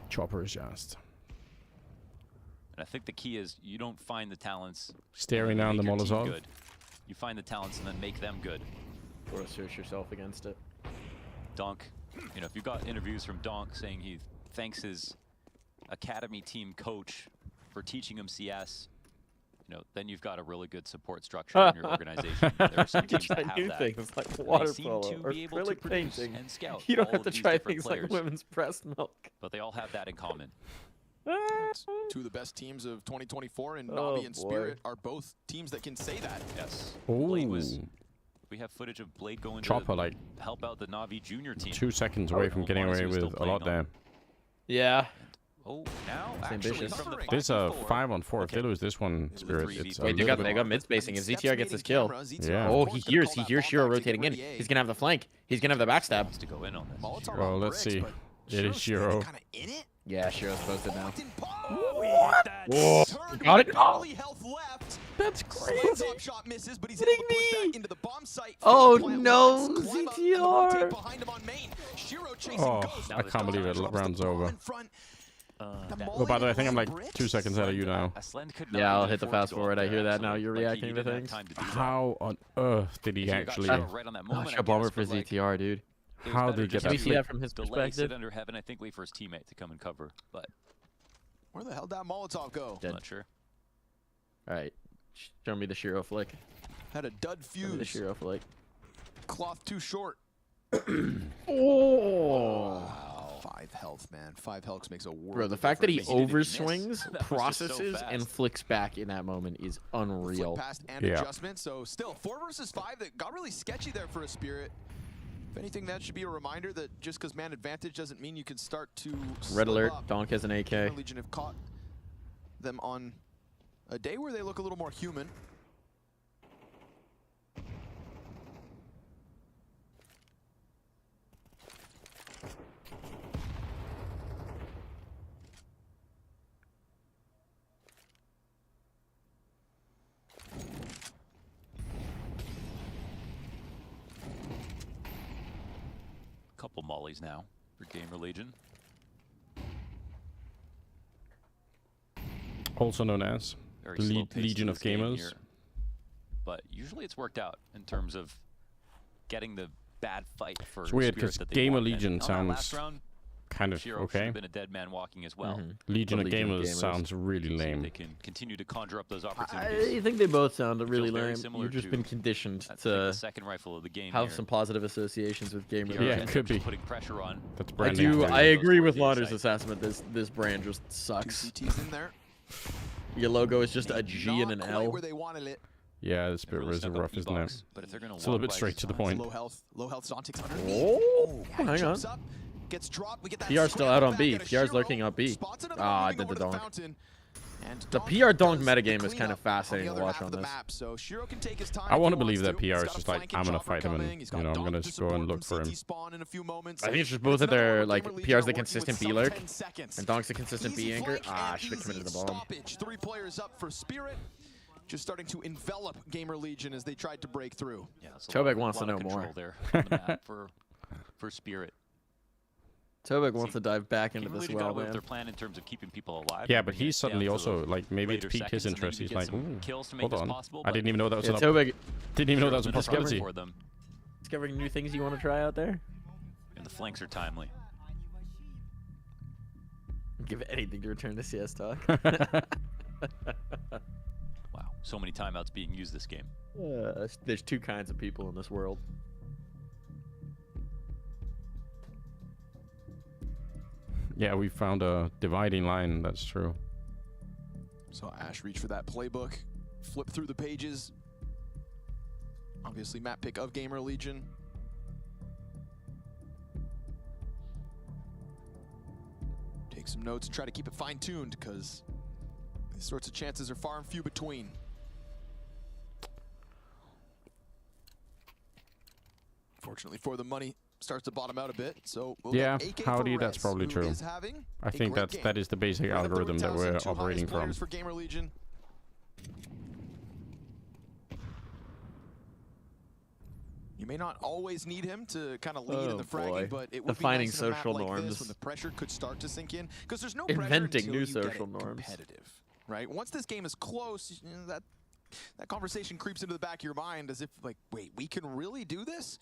Chopper is just And I think the key is you don't find the talents. staring and down the make your team Molotov. good. You find the talents and then make them good. Or assert yourself against it. Donk, you know, if you've got interviews from Donk saying he thanks his academy team coach for teaching him CS, you know, then you've got a really good support structure in your organization. There are some teams that have new that. things like And water they seem polo to or be able to acrylic produce painting. and scout You don't all have of to these try different things players, like women's breast milk. but they all have that in common. Two of the best teams of 2024, and Oh, Navi and boy. Spirit are both teams that can say that. Yes. Blade was. Ooh, We have footage of Blade going Chopper to like help out the Navi junior team. 2 seconds away from getting away Honestly, with still a lot playing there. on. Yeah. Oh, now It's actually ambitious. from the This is a 5v4. 5-on-4. If they lose this one, Spirit, it's a Wait, they little got bit... mid spacing. If ZTR gets this kill, Yeah. oh, he hears Shiro rotating in. He's gonna have the flank. He's gonna have the backstab. To go in on this. Well, let's see. It is Shiro. Yeah, Shiro's posted now. What? Whoa, you got it? Barely health left. That's crazy. Top shot misses, but he's able to push back into the bomb site. Oh Plant no, once, climb up, ZTR! rotate behind him on main. Shiro chasing Oh, Ghost. I can't believe it. Round's over. Oh, by the way, I think I'm like 2 seconds ahead of you now. Yeah, I'll hit the fast forward. I hear that now. You're reacting to things. How on earth did he actually... Gosh, a bomber for ZTR, dude. How did he get Can we that? see that from his Delay, perspective? sit under heaven. I think wait for his teammate to come and cover, but Where the hell did that Molotov go? I'm not sure. All right, show me the Shiro flick. Had a dud Show me the fuse. Shiro flick. Cloth too short. Oh. Wow. 5 health, man. 5 health makes a world. Bro, the of fact that he difference. overswings, That was just so processes, fast. and flicks back in that moment is unreal. Flick past and Yeah. adjustment. So still 4 versus 5. That got really sketchy there for a Spirit. If anything, that should be a reminder that just because man advantage doesn't mean you can start to Red slip alert, up. Donk has an AK. Gamer Legion have caught them on a day where they look a little more human. Couple mollies now for Gamer Legion. Also known as Very the slow pace Legion to of this game Gamers. here. But usually it's worked out in terms of getting the bad fight for It's weird Spirit because that they Gamer want. And Legion on that last sounds round, kind of Shiro should okay. have been a dead man walking as well. Legion of Legion of Gamers Gamers. sounds really See if lame. they can continue to conjure up those opportunities. I think they both sound really Feels very lame. similar You've just to, been conditioned I think, to the second rifle of the game have here. some positive associations with Gamer PR Legion. Yeah, it could be. putting pressure on. That's I branding. do. for I you. agree with towards the Lauder's assessment. This brand just sucks. CT's in there. Your logo is just a G and an Not L. quite where they wanted it. Yeah, the Spirit really is stuck on rough, isn't it? E-box, but if they're gonna It's a little walk bit by straight to the design, point. Low health. Zontic's underneath. Oh, hang on. Jumps up, gets dropped. We get that PR's still out on B. scramble back at a PR's Shiro. lurking on B. Spots another Ah, I moving did over the to donk. fountain. And The Donk PR donk does metagame the is kind of cleanup fascinating on to the other watch half on of the this. map. So Shiro can take his time I if want he to believe wants that PR He's is got just a like, flanking I'm gonna chopper fight him coming. and, He's you got know, I'm Donk gonna to just go support and look for from him. CT spawn in a few moments. I think it's just And both of another their one like Gamer PR's Legion the are working consistent with B sub lurk, 10 seconds. and Donk's the consistent Easy B anchor. flank Ah, and should have committed easy the bomb. stoppage. 3 players up for Spirit. Just starting to envelop Gamer Legion as they tried to break through. Yeah, it's a Tobek lot- wants to lot of know control more. there on the map for Spirit. Tobek wants to dive back into Gamer this Legion got well, away with man. their plan in terms of keeping people alive. Yeah, and but bringing he's it down suddenly to also the like maybe it's later piqued his seconds, and then interest. you He's get like, some ooh, kills to make hold this on, possible, I but didn't even know that was Yeah, an Tobek didn't even know that was a the discovery possibility. for them, discovering new things you want to try out there. and the flanks are timely. Give anything to return to CS talk. Wow, so many timeouts being used this game. There's two kinds of people in this world. Yeah, we found a dividing line. That's true. So Ash reach for that playbook, flip through the pages. Obviously map pick of Gamer Legion. Take some notes and try to keep it fine-tuned because these sorts of chances are far and few between. Fortunately for the money starts to bottom out a bit, so we'll Yeah, get AK howdy, for that's Rez, probably who true. is having I a think great that is the basic algorithm that we're operating from. For Gamer Legion. You may not always need him to kind of lead in the fragging, boy. but it would Defining be nice in a map social like norms. this when the pressure could start to sink in, because there's no Inventing pressure new until you social get it norms. competitive, right? Once this game is close, you know, that conversation creeps into the back of your mind as if like, wait, we can really do this?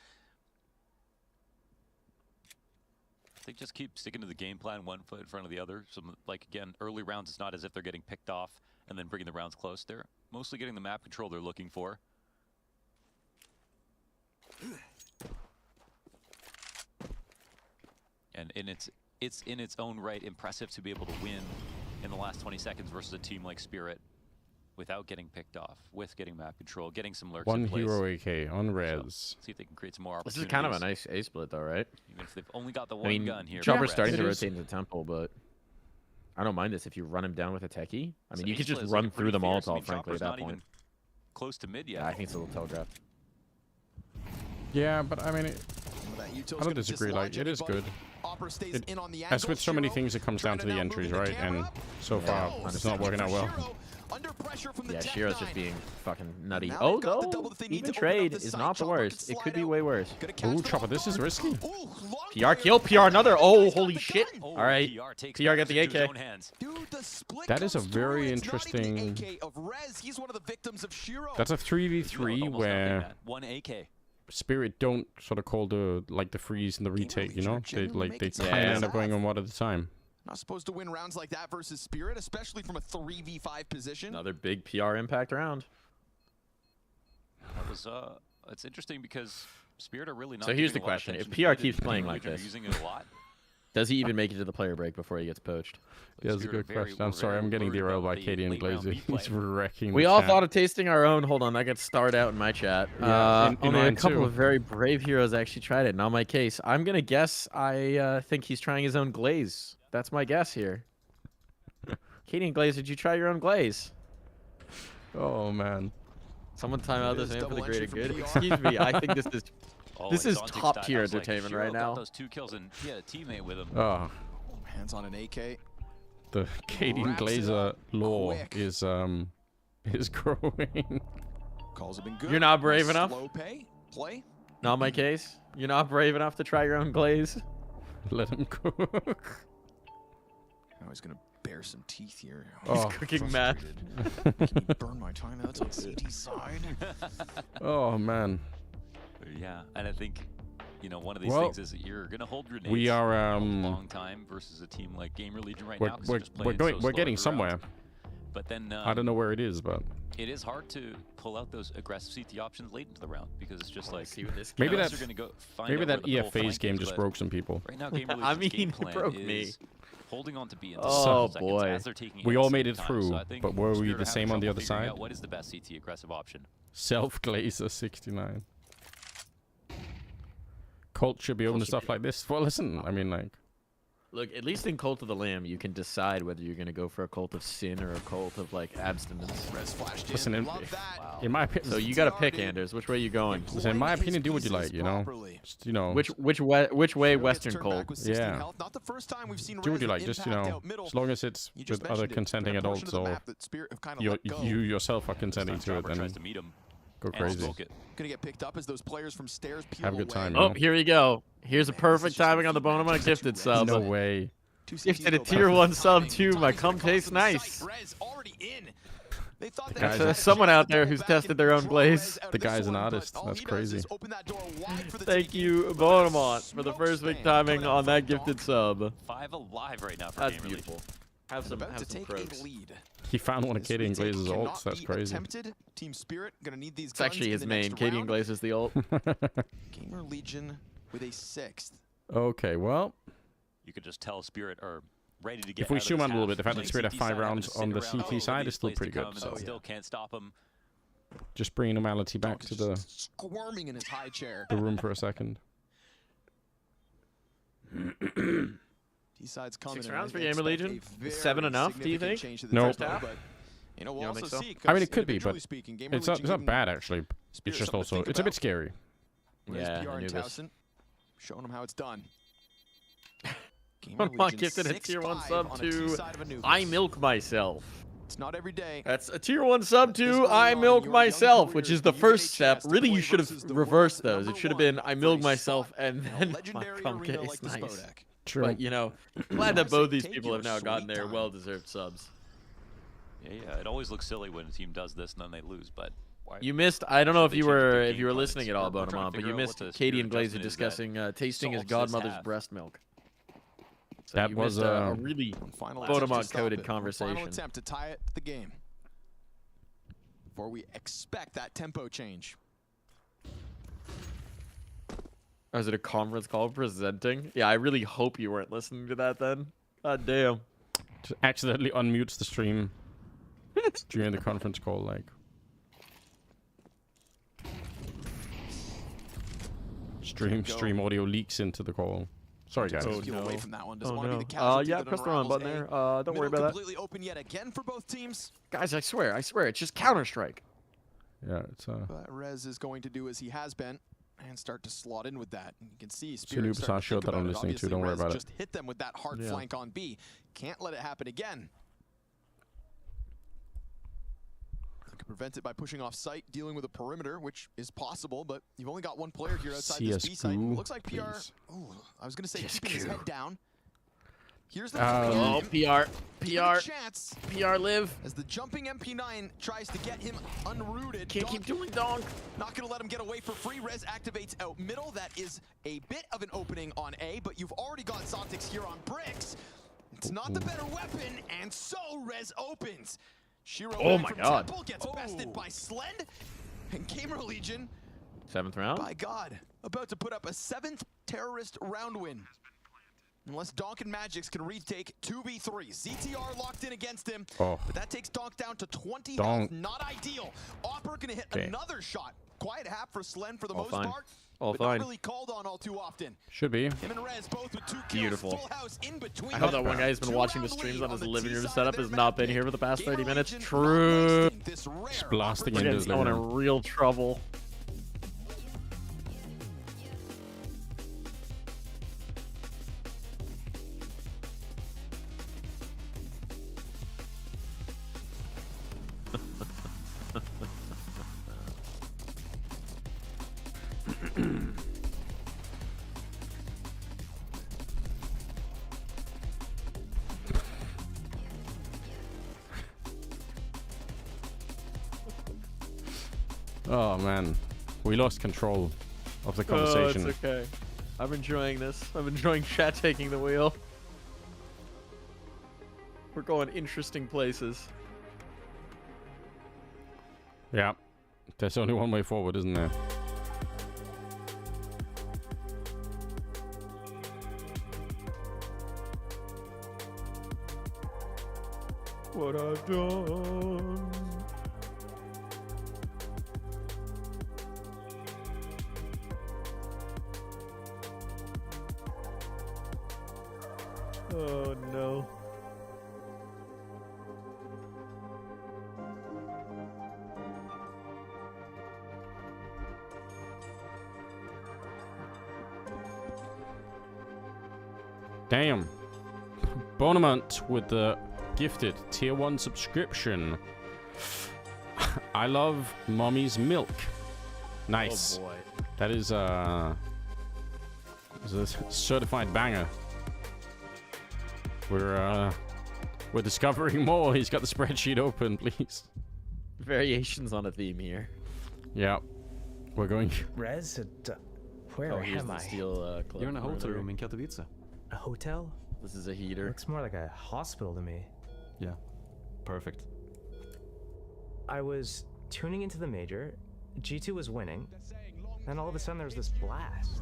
They just keep sticking to the game plan, one foot in front of the other. So, like, again, early rounds, it's not as if they're getting picked off and then bringing the rounds close. They're mostly getting the map control they're looking for. And it's in its own right impressive to be able to win in the last 20 seconds versus a team like Spirit without getting picked off, with getting map control, getting some lurks One in place. hero AK on Res. See if they can create some more This opportunities. is kind of a nice A split, though, right? Even if they've only got the I one mean, gun here. Chopper's Res. starting to It is. rotate into Temple, but I don't mind this if you run him down with a techie. I mean, So you could A-split just is run looking through the pretty fierce. I Molotov, mean, frankly, at Chopper's that not point. even close to mid yet. Yeah, I think it's a little telegraphed. Yeah, but I mean, That Uto's I don't gonna disagree. Like, dislodge it is anybody. good. Opera stays It, in on the as angle. with so many Shiro things, it comes down to the trying to entries, now move right? the camera And up. so far, Oh, it's not working out well. Shiro under pressure from the Yeah, Tech Shiro's 9. just being fucking nutty. Now Oh, they've got the no! double that they need Even to open up trade the is side. not the Chopper worst. can It could slide be out. way worse. Gonna catch Ooh, them Chopper, off this is guard. risky. Ooh, long PR player. kill, PR another. Oh, holy shit! Oh, All right, PR takes PR get the matters into his AK. own hands. Dude, the split That is a comes very through. It's not even the interesting- AK of Rez. He's one of the victims of Shiro. That's a Almost 3v3 nothing, where Matt. One AK. Spirit don't sort of call the the freeze and the retake. You know, they kind of end up going on one at a time. Not supposed to win rounds like that versus Spirit, especially from a 3v5 position. Another big PR impact round. That was it's interesting because Spirit are really not. So here's giving the a lot of question: If attention to PR it, keeps and playing Gamer like Legion are this, using it a lot. does he even make it to the player break before he gets poached? Yeah, that's a good question. I'm sorry, I'm getting derailed by Katie and Glazer. He's wrecking. We the all chat. thought of tasting our own. Hold on, that gets starred out in my chat. Yeah, in only a mine couple too. of very brave heroes actually tried it. Not my case. I'm gonna guess. I think he's trying his own glaze. That's my guess here. Katie and Glaze, did you try your own glaze? Oh man. Someone time out It this is man for the double greater entry good. from PR. Excuse me. I think this is Oh, this like is Zontic top died. tier I was like, entertainment Shiro right got now. those 2 kills and he had a teammate with him. Oh, Hands on an AK. the Katie and Wraps it Glazer up lore quick. is growing. Calls have been good. You're not brave Nice enough? Slow play. Not my case. You're not brave enough to try your own glaze. Let him cook. Now he's gonna bare some teeth here. He's cooking meth. Can you burn my timeouts on CT side? Oh man. Yeah, and I think, you know, one of these Well, things is that you're going to hold grenades we are, for a long time versus a team like Gamer Legion right now. 'Cause they're just we're playing so slow getting every somewhere. round. But then I don't know where it is, but it is hard to pull out those aggressive CT options late into the round because it's just like maybe unless that you're gonna go find maybe out that where the full EF phase flank game is, just but broke some people. Right now, Gamer I Legion's game mean, it plan broke is me. holding on to B until Oh, 7 seconds boy. as they're taking We hits all made every it time. through, So I think but were we Spirit the are having same on the trouble other figuring side? out what is the best CT aggressive option? Self Glazer 69. Colt should be open to stuff like this. Well, listen, I mean, like, Look, at least in Cult of the Lamb, you can decide whether you're gonna go for a cult of sin or a cult of like abstinence. listen, in my opinion, So you gotta pick, Anders. Which way you going? Listen, in my opinion, do what you like, you know. Just, you know, Which way Western Cult? Yeah. Not the first time we've seen Do what you Rez like, just you impact know, out middle. as long as it's You just with other mentioned it. consenting There's a portion adults of the or map that Spirit have kinda you let go. you yourself are consenting to it, then tries to meet him go and crazy. smoke it. Gonna get picked up as those players from stairs peel Have a good away. time. Oh, you know? here we go. Here's a perfect timing on the Bonema gifted sub. No way. Gifted a tier 1 sub too. My cum tastes nice. They thought Guys, There's someone out there who's tested their own blaze. The guy's an artist. That's crazy. Thank you, Bonamont, for the first big timing on that gifted sub. 5 alive right now for That's Gamer beautiful. Legion. Have some About to take a croaks. lead. He found one of This Katie and retake Glazer's cannot ults. That's be crazy. attempted. Team Spirit gonna need these It's actually guns his in the main. next Katie round. and Glazer's the ult. Gamer Legion with a 6th. Okay, well, You could just tell Spirit are ready to get if we out of zoom this out a little half. bit, the fact that Playing Spirit have CT 5 side, having rounds to sit on the around, CT side is still place to pretty good. come, and So still can't stop him. just bring normality back to the Squirming in his high chair. room for a second. T-side's coming. 6 and rounds I for Gamer expect Legion? a Is 7 very enough, do you significant think? change to the No. first half, but, you know, we'll You don't also think so? see, I mean, 'cause it could be, individually but speaking, Gamer it's Legion not giving bad actually. Spirit It's just something to also think it's a bit about. scary. There's Yeah, PR and Anubis. Towson showing him how it's done. Gamer Bonamont Legion gifted a tier 1 6-5 sub on a to T-side of Anubis. I Milk Myself. It's not every day. That's a tier 1 sub to I Milk Myself, which is the first step. Really, you should have reversed those. It should have been I Milk Myself and then my cum case. Nice. True. But, you know, glad that both these people have now gotten their well-deserved subs. Yeah, it always looks silly when a team does this and then they lose, but why? You missed. I don't know if They you changed their were game plans. listening at all, We're trying Bonamont, to but you figure out missed what the Katie spirit and Glazer adjustment is that discussing tasting his solves this godmother's half. breast milk. So That you was, missed a really Final attempt to stop Bonamont-coded it. conversation. Final attempt to tie it to the game. Before we expect that tempo change. Oh, is it a conference call presenting? Yeah, I really hope you weren't listening to that then. God damn. Just accidentally unmutes the stream during the conference call, like. Stream audio leaks into the call. Sorry, guys. Peel away from that one. Doesn't Oh, want to no. be the casualty Yeah, that press the run unravels button A. there. Don't worry Middle about that. completely open yet again for both teams. Guys, I swear, it's just Counter-Strike. Yeah, it's But Rez is going to do as he has been and start to slot in with that. And you can see It's Spirit Anubis starting to show think that I'm about it. listening to. Obviously, Don't worry Rez about it. just hit them with that hard Yeah. flank on B. Can't let it happen again. You can prevent it by pushing off site, dealing with a perimeter, which is possible, but you've only got one player here outside this B site. CS:GO, Looks like PR. please. Ooh, I was going to say CS:GO. keeping his head down. Here's the Oh, PR. Give it a chance PR live. as the jumping MP9 tries to get him unrooted. Can't keep doing donk. Not going to let him get away for free. Rez activates out middle. That is a bit of an opening on A, but you've already got Zontix here on bricks. It's not the better weapon, and so Rez opens. Shiro Oh back my from God. Temple gets bested by Slend, and Gamer Legion, 7th round. by God, about to put up a 7th terrorist round win. Unless Donk and Magix can retake 2v3. ZTR locked in against him, Oh. but that takes Donk down to 20 Donk. health. Not ideal. Opper gonna hit Okay. another shot. Quiet half for Slend for the All most fine. part, All but fine. not really called on all too often. Should be. Him and Rez both with 2 kills. Beautiful. Full house in between I hope them. that one guy who's been watching the Two-round streams lead on his the living room T-side setup of their has not been map. here for the past Gamer 30 minutes. Legion not True. wasting this rare Just blasting We're into getting his someone living in room. real trouble. Oh man, we lost control of the conversation. Oh, it's okay. I'm enjoying this. I'm enjoying chat taking the wheel. We're going interesting places. Yeah, there's only one way forward, isn't there? What I've done. Oh no. Damn. Bonamont with the gifted tier 1 subscription. I love mommy's milk. Nice. Oh boy. That is a certified banger. We're discovering more. He's got the spreadsheet open, please. Variations on a theme here. Yeah. We're going. Where here's am the I? steel You're in a hotel room in Katowice. A hotel? This is a heater. Looks more like a hospital to me. Yeah. Perfect. I was tuning into the major. G2 was winning. Then all of a sudden there was this blast.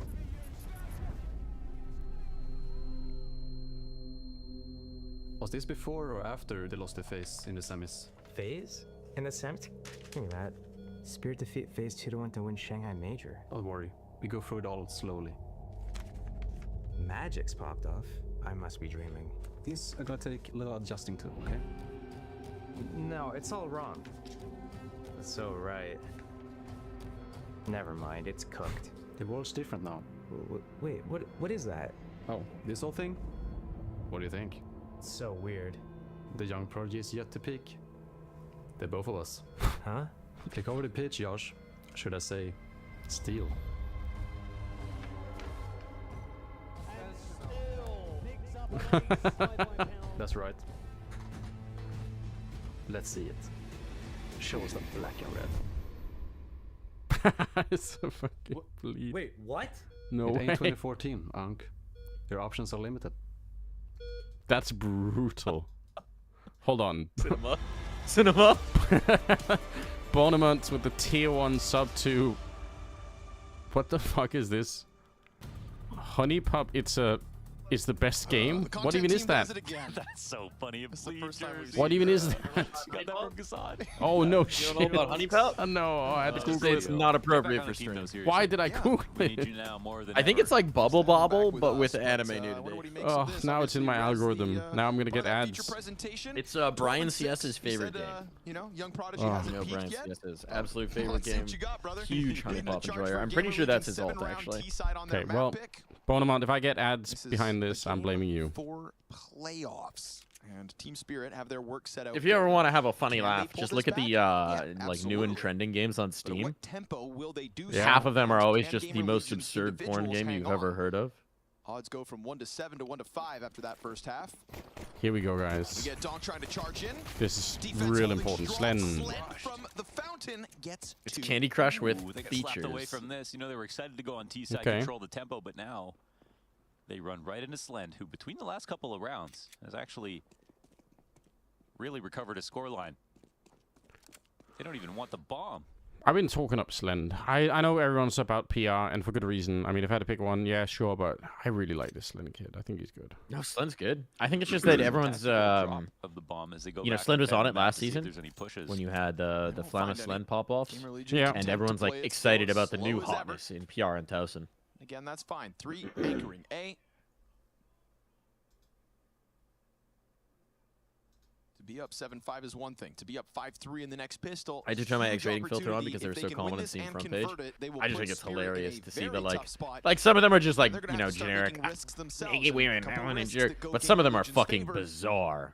Was this before or after they lost the FaZe in the semis? FaZe? In the semis? Give me that. Spirit defeat FaZe 2-1 to win Shanghai Major. Don't worry. We go through it all slowly. Magic's popped off. I must be dreaming. These are gonna take a little adjusting to, okay? No, it's all wrong. So right. Never mind, it's cooked. The world's different now. Wait, what is that? Oh, this whole thing? What do you think? It's so weird. The young prodigy is yet to peak. They're both of us. Huh? Take over the pitch, Josh. Should I say, steal? That's right. Let's see it. Show us the black and red. It's so fucking bleed. Wait, what? No it way. ain't 2014, Ankh. Your options are limited. That's brutal. Hold on. Cinema. Bonamont with the tier 1 sub 2. What the fuck is this? Honey Pup, it's the best game? What even is that? That's so funny. What even is that? Got that from Gassan. Oh no You shit. don't know about Honey Pup? No, I had to Google It's it. not appropriate for stream. Why did I Google it? I think it's like Bubble Bobble, but with anime nudity. Oh, now it's in my algorithm. Now I'm gonna get ads. It's Brian CS's favorite game. You know, young prodigy Oh. hasn't No, peaked Brian yet. CS's absolute favorite Let's see game. what you got, brother. Huge Honey Pop enjoyer. I'm pretty sure that's his ult, actually. Okay, well, Bonamont, if I get ads behind this, I'm blaming you. For playoffs. And Team Spirit have their work set out. If you ever want to have a funny Can they laugh, pull just this look at back? the Yeah, like new and absolutely. trending games on But at Steam. what tempo will they do Half so? of them are always Can just Gamer the most Legion's absurd porn individuals game hang you've on? ever heard of. Odds go from 1-7 to 1-5 after that first half. Here we go, We guys. get Donk trying to charge in. This is Defense real holding important. strong. Slen. Slend from the fountain gets It's two. Candy Crush with Ooh, they got slapped away features. from this. You know, they were excited to go on T-side, Okay. control the tempo, but now they run right into Slend, who between the last couple of rounds has actually really recovered his scoreline. They don't even want the bomb. I've been talking up Slend. I know everyone's about PR, and for good reason. I mean, if I had to pick one, yeah, sure, but I really like this Slend kid. I think he's good. No, Slend's good. I think it's just that everyone's Drop of the bomb as they go you know, back Slend to was on bed it last to see if season there's any pushes. when you had the Flamma Slend pop-offs. Gamer Legion Yeah. attempt And to everyone's like play it excited slow, about the new slow as ever. hotness in PR and Towson. Again, that's fine. 3 anchoring A. To be up 7-5 is one thing. To be up 5-3 in the next pistol. I do turn my huge X rating filter on opportunity. because they're If they so can common win in this seeing and front page. convert it, they will I just put think it's Spirit in hilarious a to see very that tough spot. like some of them are just like, They're gonna you know, have to start generic. taking risks themselves. Make it weird, A couple I want to risks jerk. that go But some of them are Gamer Legion's fucking favor. bizarre.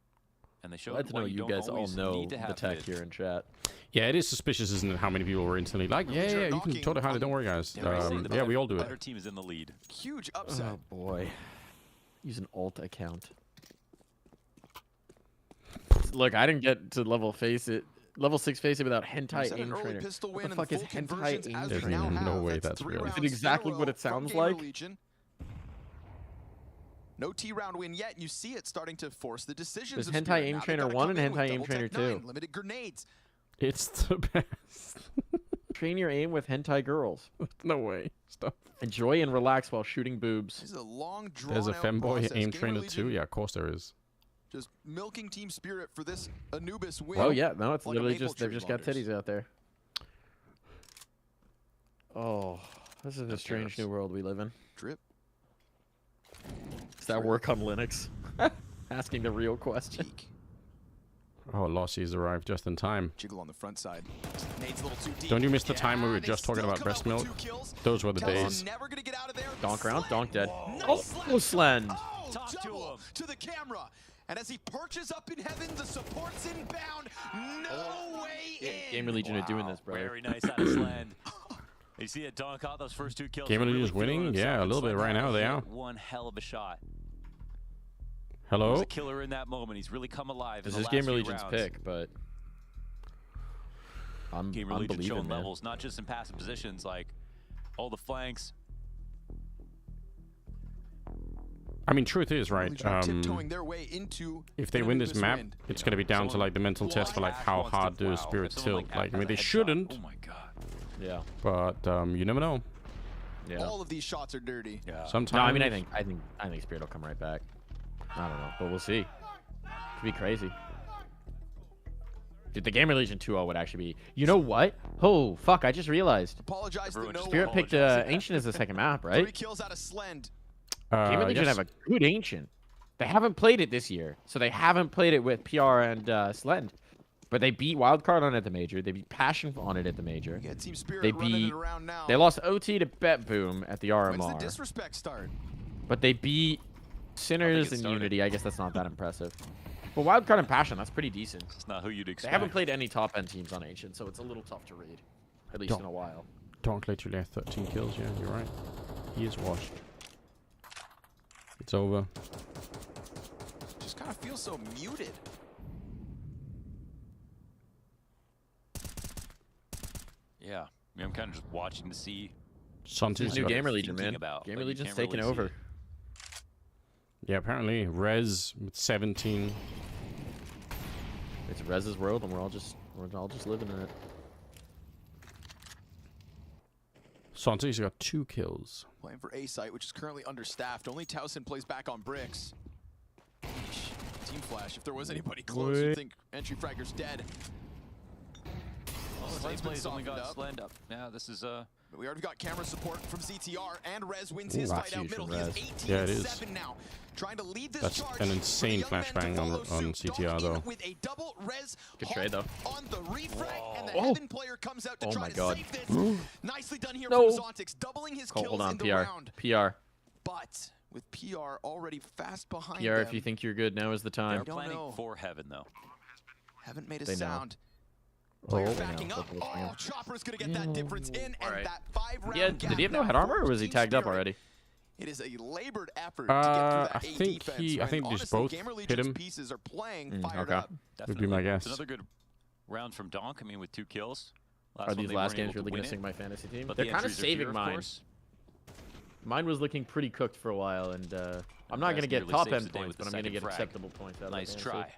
And they showed Glad to know you guys all know the tech here in chat. Yeah, it is suspicious, isn't it, how many people were instantly like, yeah, you can totally hide it, don't worry, guys. Yeah, we all do it. Better team is in the lead. Huge upset. Oh, boy. Use an alt account. Look, I didn't get to level 6 face it without hentai aim trainer. What the fuck is hentai aim There's trainer? no way that's real. Is it exactly what it sounds like? No T-round win yet, and you see it starting to force the decisions. There's hentai aim trainer 1 and hentai aim trainer 2. Limited grenades. It's the best. Train your aim with hentai girls. No way. Stop. Enjoy and relax while shooting boobs. This is a long, drawn There's a femboy process. aim Gamer trainer Legion 2. Yeah, of course there is. Just milking team spirit for this Anubis win. Oh yeah, no, it's like literally just they've just got titties out there. Oh, this is a strange new world we live in. Drip. Does that work on Linux? Asking the real question. Oh, Lossie's arrived just in time. Jiggle on the front side. Nade's a little too deep. Don't you miss the time where we were just talking about breast milk? Those were the days. Never gonna get out of there. Donk round, donk dead. Nice Oh, Slend. Talk to the camera. And as he perches up in heaven, the support's inbound. No way in. Gamer Legion are doing this, bro. Very nice out of Slend. You see it donk out those first 2 kills. Gamer Legion's winning? Yeah, a little bit right now they are. One hell of a shot. Hello? He's a killer in that moment. He's really come alive. This in is the last Gamer few Legion's rounds. pick, but I'm Gamer Legion believing, showing man. levels, not just in passive positions, like all the flanks. I mean, truth is, right, tiptoeing their way into if they win this map, it's going to be down to, like, the mental test for, like, how hard do Spirit tilt. Like, I mean, they shouldn't. Oh my god. Yeah. But, you never know. Yeah. All of these shots are dirty. Yeah. Sometimes. No, I mean, I think Spirit will come right back. I don't know, but we'll see. Could be crazy. Dude, the Gamer Legion 2-0 would actually be. You know what? Oh fuck! I just realized. Apologize to no Spirit one. picked Ancient as the second map, right? 3 kills out of Slend. Gamer Legion have a good Ancient. They haven't played it this year, so they haven't played it with PR and Slend. But they beat Wildcard on it at the major. They beat Passion on it at the major. Yeah, Team Spirit They running beat. it around now. They lost OT to Bet Boom at the RMR. When's the disrespect start? But they beat Sinners and Unity. I guess that's not that impressive. But Wildcard and Passion, that's pretty decent. It's not who you'd expect. They haven't played any top-end teams on Ancient, so it's a little tough to read. At least in a while. Donk literally has 13 kills, yeah, you're right. He is washed. It's over. Just kind of feels so muted. Yeah. I mean, I'm kind of just watching to see. Something's new got- Gamer Legion, man. About. Gamer Like, you Legion's can't taking really over. see. Yeah, apparently Rez with 17. It's Rez's world, and we're all just living in it. Santi's got 2 kills. Playing for A-Site, which is currently understaffed. Only Towson plays back on bricks. Team Flash, if there was anybody close, you'd think Entry Fragger's dead. Slend's plays only got Slend up. Yeah, this is We already got camera support from ZTR, and Rez wins Ooh, his that's fight out huge middle. from He is Rez. 18 Yeah, it and is. 7 now. Trying to lead this That's charge. an insane flashbang on CTR, though. With a double Rez Good trade, though. on the refrag, and the Oh. Heaven player comes out to Oh try my to God. save this. Nicely done here No. from Zontix, doubling his Cole, kills hold on, in the PR. round. PR. But with PR already fast behind PR, them, if you think you're good, now is the they're time. planning for Heaven though. haven't made a They know. sound. Oh, Player they backing know. up. Oh, Chopper's gonna get that difference in, and that 5-round Yeah, gap did he have no now head armor, or forms was he Team tagged up Spirit. already? It is a labored effort to get through that I A think defense. I and think just honestly, both Gamer hit Legion's him. pieces are playing fired Okay. up. Would be my guess. It's another good round from Donk. I mean, with 2 kills. Are one these they last weren't games able to really win going to it, sink my fantasy team? but They're the kind of entries are here, saving of mine. course. Mine was looking pretty cooked for a while, and I'm not Rez going to get nearly top saves end the day points, with but the I'm going to second get frag. acceptable points out of Nice it. try.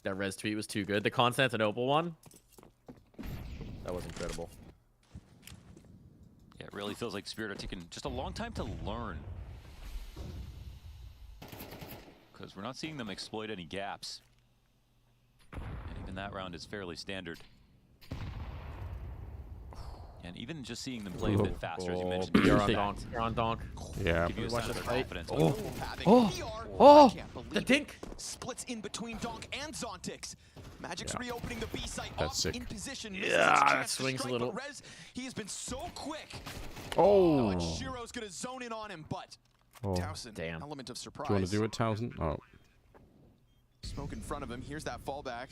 That Rez tweet was too good. The Constantinople one? That was incredible. Yeah, it really feels like Spirit are taking just a long time to learn. Because we're not seeing them exploit any gaps. And even that round is fairly standard. And even just seeing them play a bit faster, as you mentioned. You're on donk. You're on donk. Yeah. Give you a Watch sign of this their fight. confidence. Oh, the dink. Splits in between Donk and Zontix. Magic's Yeah. reopening the B site. That's Off sick. in position. Yeah, misses his that chance to swings a strike, little. but Rez, he has been so quick. Oh. And Shiro's gonna zone in on him, but Oh, Towson, damn. element of surprise. Do you want to do it, Towson? Oh. Smoke in front of him. Here's that fallback.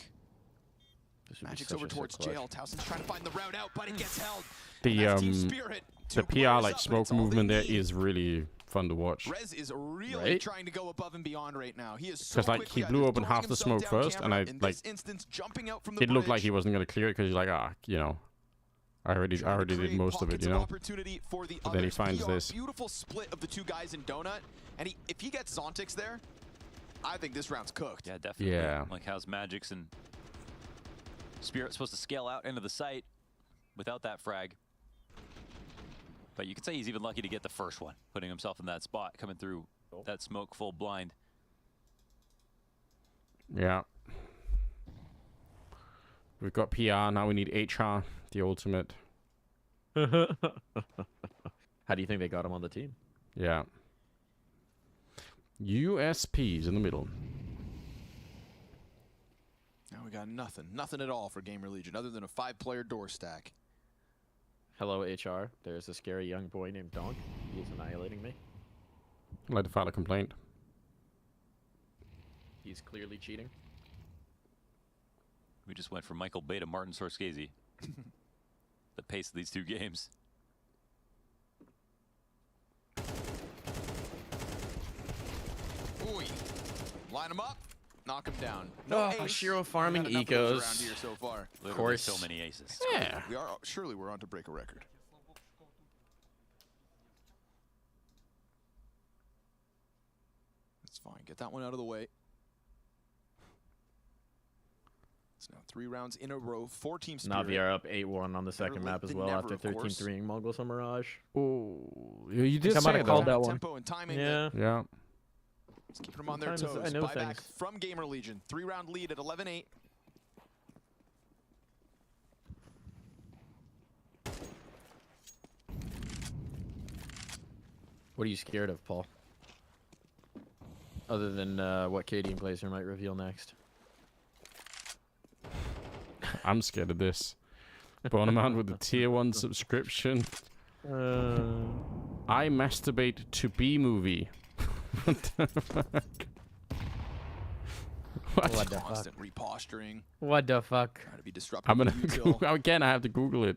Magic's over towards jail. Towson's trying to find the route out, but it gets held. The PR like smoke movement there is really fun to watch. Rez is really trying to go above and beyond right now. He is so Because like he blew open half the smoke first, and I like it looked like he wasn't gonna clear it because he's like, you know, I already did most of it, you know. But then he finds this. Beautiful split of the two guys in Donut, and if he gets Zontix there, I think this round's cooked. Yeah, definitely. Yeah. Like how's Magic's and Spirit supposed to scale out into the site without that frag? But you could say he's even lucky to get the first one, putting himself in that spot, coming through that smoke full blind. Yeah. We've got PR, now we need HR, the ultimate. How do you think they got him on the team? Yeah. USP's in the middle. Now we got nothing at all for Gamer Legion other than a 5-player door stack. Hello, HR. There's a scary young boy named Donk. He is annihilating me. I'd like to file a complaint. He's clearly cheating. We just went from Michael Bay to Martin Scorsese. The pace of these two games. Ooh, line him up, knock him down. Shiro farming ecos. Around here so far. Of course. So many aces. Yeah. Surely we're on to break a record. That's fine. Get that one out of the way. It's now 3 rounds in a row. 4-team Spirit. Navi are up 8-1 on the second map as well after 13-3ing Mongol Mirage. Oh, you did I say might have called that one. Tempo and timing. Yeah. Yeah. Let's keep them on their toes. I know Buyback things. from Gamer Legion. 3-round lead at 11-8. What are you scared of, Paul? Other than what Katie Glazer might reveal next. I'm scared of this. Boneman with the tier 1 subscription. I masturbate to B movie. What the fuck? What the Constant fuck? reposturing. What the fuck? Trying to be disruptive. I'm gonna again. I have to Google it.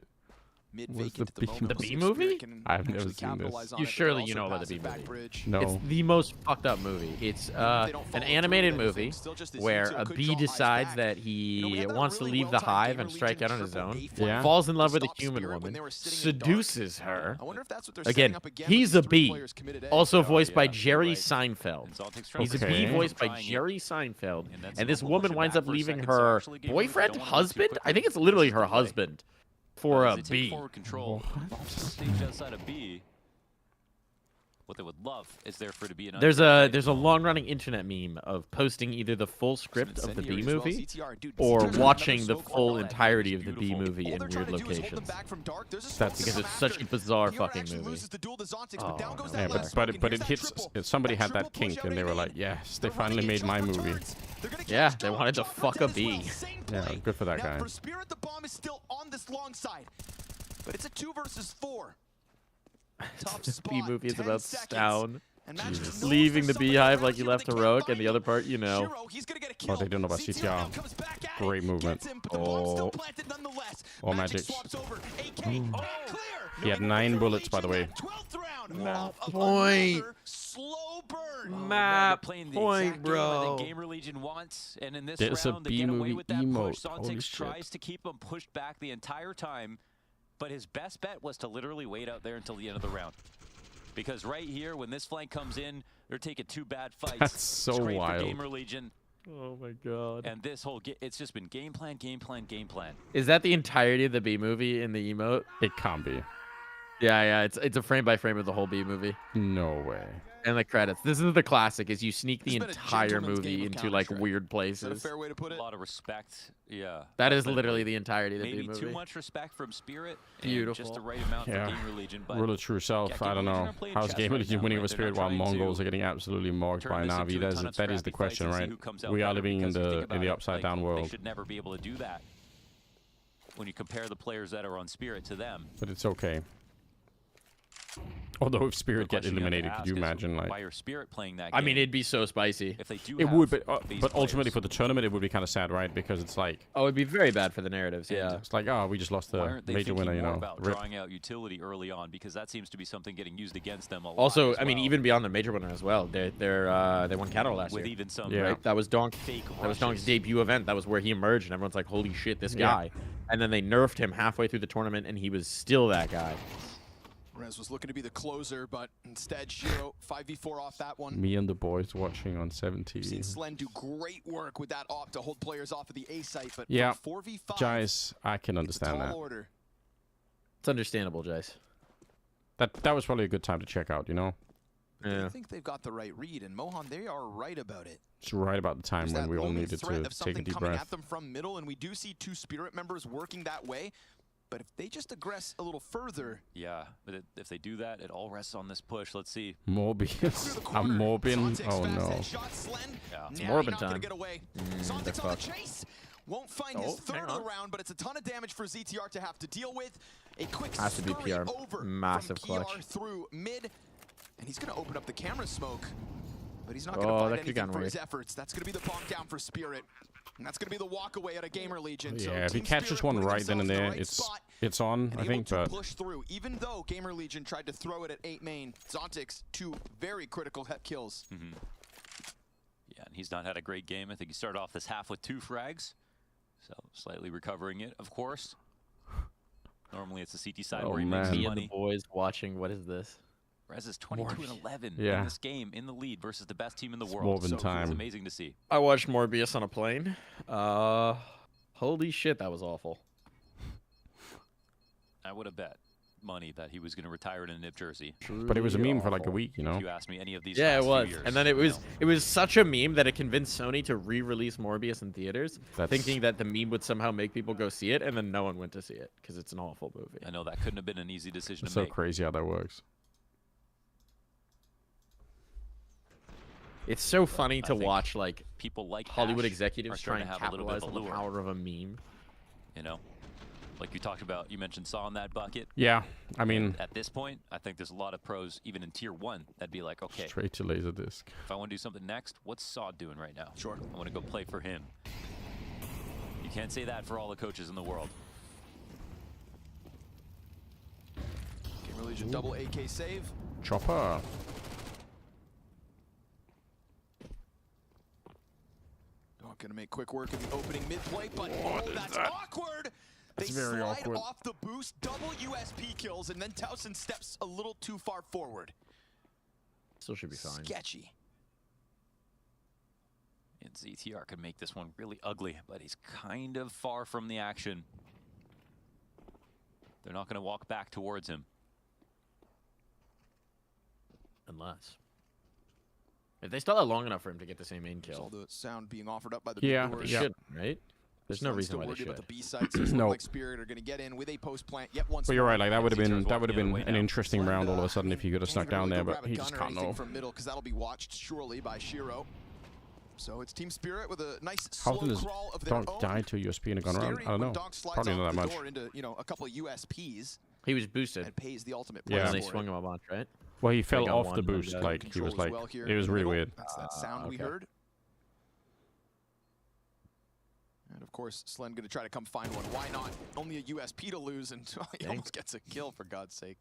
Mid-vacant at the moment. The B movie? I've never seen this. You surely you know about the B movie. No. It's the most fucked up movie. It's an animated movie where a bee decides that he wants to leave the hive and strike out on his own. Yeah. Falls in love with a human woman, seduces her. Again, he's a bee. Also voiced by Jerry Seinfeld. He's a bee voiced by Jerry Seinfeld. And this woman winds up leaving her boyfriend, husband? I think it's literally her husband. For a B. Forward control. Stage outside of B. What they would love is there for it to be an. There's a long-running internet meme of posting either the full script of the B movie or watching the full entirety of the B movie in weird locations. That's because it's such a bizarre fucking movie. Oh, yeah, but it hits. Somebody had that kink and they were like, yes, they finally made my movie. Yeah, they wanted to fuck a bee. Yeah, good for that guy. For Spirit, the bomb is still on this long side, but it's a 2 versus 4. This B movie is about Stown leaving the beehive like he left Heroic, and the other part, you know. Oh, they don't know about CTR. Great movement. Oh, Magic. He had 9 bullets, by the way. Map point. Map point, bro. Gamer Legion wants, and in this There's a round, they B get away movie with that emote. push. Holy Zontix shit. tries to keep him pushed back the entire time, but his best bet was to literally wait out there until the end of the round. Because right here, when this flank comes in, they're taking 2 bad fights. That's so It's great wild. for Gamer Legion. Oh my god. And this whole it's just been game plan, game plan, game plan. Is that the entirety of the B movie in the emote? It can't be. Yeah, it's a frame by frame of the whole B movie. No way. And the credits. This is the classic: is you sneak the entire movie into like weird places. Fair way to put it. A lot of respect. Yeah. That is literally the entirety of the B Maybe movie. too much respect from Spirit. Beautiful. And just the right amount Yeah. for Gamer Legion. But Rule of true self. I don't know. How's Gamer Legion winning over Spirit while Mongols are getting absolutely mocked by Navi? That is the question, right? We are living in the upside down They world. should never be able to do that. When you compare the players that are on Spirit to them. But it's okay. Although if Spirit The get question you have to eliminated, could ask you is imagine like? Why are Spirit playing that I game? mean, it'd be so spicy. If they do It have would, these but ultimately players, for the tournament, it would be kind of sad, right? Because it's like, Oh, it'd be very bad for the narratives. And Yeah. it's like, oh, we just lost why the aren't they major thinking winner, you more know. about Rip. drawing out utility early on? Because that seems to be something getting used against them a lot. Also, as I mean, well. even beyond the major winner as well. They won Cattle last With year. even some Right? That was Donk's fake That was Donk's rushes. debut event. That was where he emerged, and everyone's like, "Holy shit, this Yeah. guy!" And then they nerfed him halfway through the tournament, and he was still that guy. Rez was looking to be the closer, but instead, Shiro 5v4 off that one. Me and the boys watching on 7 We've seen TV. Slen do great work with that op to hold players off of the A site, but Yeah, 4v5, Jais, I can understand tall that. order. It's understandable, Jace. That was probably a good time to check out, you know. I think they've got the right read, and Mohan, they are right about it. It's right about the time There's when that we all looming needed threat to of take a something deep coming breath. at them from middle, and we do see 2 Spirit members working that way. But if they just aggress a little further, Yeah, but if they do that, it all rests on this push. Let's see. Morbius. I'm Morbin. Oh no. Yeah. It's now Morbin you're not gonna time. get away. They're Zontic's on the fucked. chase. Won't find Oh, his third hang of the on. round, but it's a ton of damage for ZTR to have to deal with. A quick Has to be scurry PR. over Massive from PR clutch. through mid, and he's gonna open up the camera smoke, but he's not Oh, gonna find that could've anything gone for his weird. efforts. That's gonna be the bomb down for Spirit, and that's gonna be the walk away at a Gamer Legion. So Yeah, if he Team catches Spirit one putting right then and themselves in the there, right it's spot it's on, and I able think. to But push through, even though Gamer Legion tried to throw it at 8 main. Zontic's 2 very critical hep kills. Mm-hmm. Yeah, and he's not had a great game. I think he started off this half with 2 frags, so slightly recovering it, of course. Normally it's the CT side Oh, where he man. makes the Me and the money. boys watching. What is this? Rez is 22 and 11 Yeah. in this game, in the lead versus the best team in the It's world. more than So time. it's amazing to see. I watched Morbius on a plane. Holy shit, that was awful. I would have bet money that he was going to retire in a nip jersey. but it was a meme for like a awful. week, you know. If you ask me any of these Yeah, it past few was. years, And then you know. it was such a meme that it convinced Sony to re-release Morbius in theaters, That's- thinking that the meme would somehow make people go see it, and then no one went to see it because it's an awful movie. I know that couldn't have been an easy decision It's to so make. crazy how that works. It's so funny I to think watch like people like Hollywood Ash executives are try starting and to have a little bit capitalize of on the allure. power of a meme. You know, like you talked about, you mentioned Saw in that bucket. Yeah, I mean, At this point, I think there's a lot of pros, even in tier 1, that'd be like, okay, straight to Laserdisc. if I want to do something next, what's Saw doing right now? Sure. I want to go play for him. You can't say that for all the coaches in the world. Gamer Legion double AK save. Chopper. Not gonna make quick work of the opening mid play, but oh, that's awkward. That's they very slide awkward. off the boost, double USP kills, and then Towson steps a little too far forward. Still should be fine. Sketchy. And ZTR can make this one really ugly, but he's kind of far from the action. They're not going to walk back towards him. Unless. If they still have long enough for him to get the same main There's all kill. the sound being offered up by the Yeah, mid They doors. should, right? There's no Slen's reason still why they worried should. about the B sides. So No. like Spirit are going to get in with a post plant yet once. But you're more. right, like that would have been CTR's walking the other way an now. interesting Slen, round all of a sudden if he could have can't snuck even down really there, go but grab a he gun just or can't anything know. from middle because that'll be watched surely by Shiro. So it's Team Spirit with a nice How slow often does crawl of their Donk own. die to USP in a gun round? Scary I don't when know. Donk slides Probably out not that the much. door into, a couple of USPs He was boosted. and pays the ultimate Yeah. price And they for swung it. him a bunch, right? Well, he They fell got off one the and then boost, got like he Control was as like, well here it in was the really middle. weird. That's that sound we okay. heard. And of course, Slen going to try to come find one. Why not? Only a USP to lose, and he Dang. almost gets a kill, for God's sake.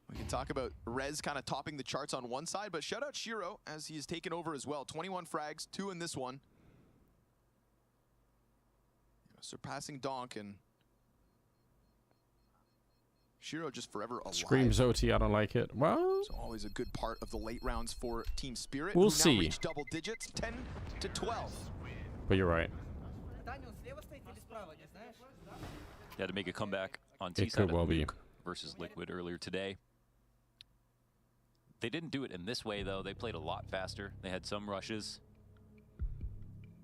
We can talk about Rez kind of topping the charts on one side, but shout out Shiro as he's taken over as well. 21 frags, 2 in this one. Surpassing Donk, and Shiro just forever alive. Screams OT, I don't like it. Well, So always a good part of the late rounds for Team Spirit. We'll who see. Now reach double digits, 10 to 12. but you're right. He had to make a comeback on It T7 could well be. versus Liquid earlier today. They didn't do it in this way, though. They played a lot faster. They had some rushes.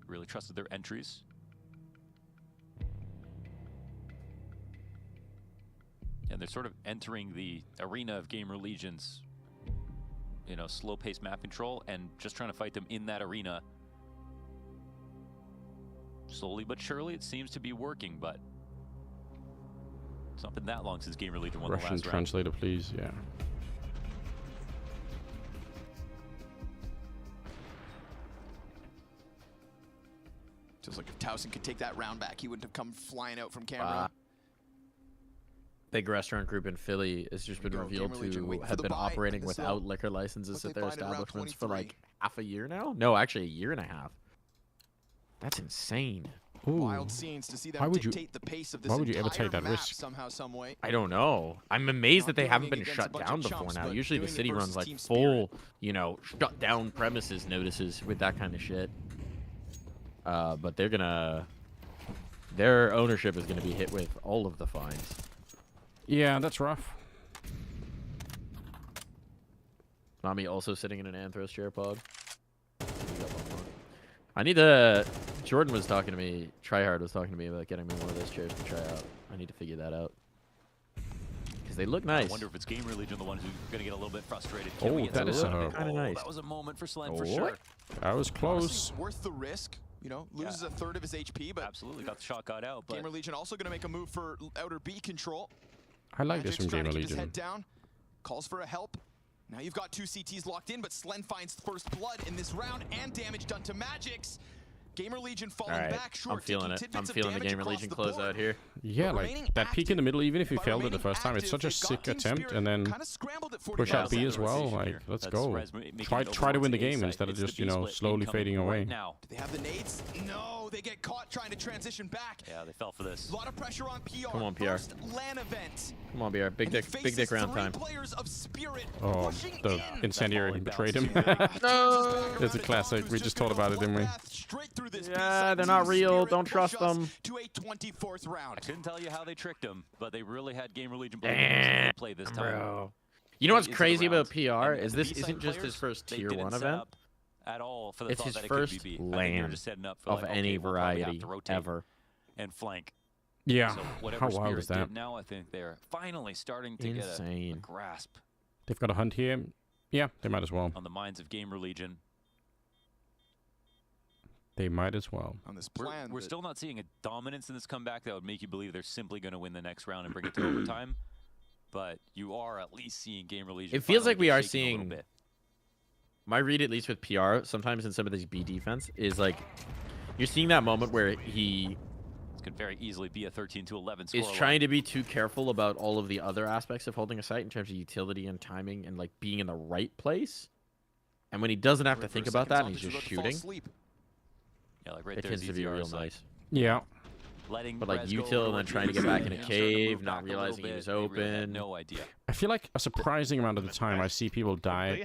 Really trusted their entries. And they're sort of entering the arena of Gamer Legion's, you know, slow-paced map control and just trying to fight them in that arena. Slowly but surely, it seems to be working, but It's not been that long since Gamer Legion won Russian the last round. translator, please. Yeah. Just like if Towson could take that round back, he wouldn't have come flying out from camera. Big restaurant group in Philly has just been revealed to have been operating without liquor licenses at their establishments for like half a year now. No, actually a year and a half. That's insane. Ooh. Wild scenes to see them dictate the pace of this why would you ever entire take that map risk? somehow, some way. I don't know. I'm amazed that they haven't been doing it shut against a down bunch of before chumps, now. but Usually the doing it city runs versus like team full, you know, shut down premises notices with that kind of shit. But they're gonna, their ownership is gonna be hit with all of the fines. Yeah, that's rough. Nami also sitting in an Anthros chair pod. I need to. Jordan was talking to me. Tryhard was talking to me about getting me one of those chairs to try out. I need to figure that out because they look nice. I wonder if it's Gamer Legion the ones who are gonna get a little bit frustrated. Oh, that is kind of nice. That was a moment for Slen for sure. That was close. Honestly, worth the risk. You know, loses a third of his HP, but absolutely got the shot got out. But Gamer Legion also going to make a move for outer B control. I like this from Magic's trying Gamer to keep his Legion. head down, calls for a help. Now you've got 2 CTs locked in, but Slen finds first blood in this round and damage done to Magic's. Gamer Legion falling back short. I'm feeling it. I'm feeling the Gamer Legion close out here. Yeah, like that peak in the middle, even if you failed it the first time, it's such a sick attempt, and then push out B as well. Like, let's go. Try to win the game instead of just, you know, slowly fading away. Do they have the nades? No, they get caught trying to transition back. Yeah, they fell for this. A lot of pressure on PR. Come on, PR. First LAN event. Come on, BR. Big dick round time. Oh, the incendiary betrayed him. No! It's a classic. We just talked about it, didn't we? Yeah, they're not real. Don't trust them. To a 24th round. I couldn't tell you how they tricked him, but they really had Gamer Legion play this time. Bro. You know what's crazy about PR is this isn't just his first tier 1 event. At all for the it's thought his that first it could be LAN just setting up for of like, any we'll probably have variety to rotate ever. And flank. Yeah. So whatever How wild Spirit is that? did now, I think they're finally starting to get a grasp They've got a hunt here. Yeah, they might as well. on the minds of Gamer Legion. They might as well. On this plan, We're still not seeing a dominance in this comeback that would make you believe they're simply going to win the next round and bring it to overtime. But you are at least seeing Gamer Legion. It feels finally like we get are shaken a little seeing. bit. My read, at least with PR, sometimes in some of these B defense, is like you're seeing that moment where he could very easily be a 13-11 score. is trying to be too careful about all of the other aspects of holding a site in terms of utility and timing and like being in the right place. And when he doesn't have to think about that and he's just shooting, Yeah, like right it there. tends to be real nice. Yeah. But like util and then trying to get back in a cave, not realizing he was open. No idea. I feel like a surprising amount of the time I see people die.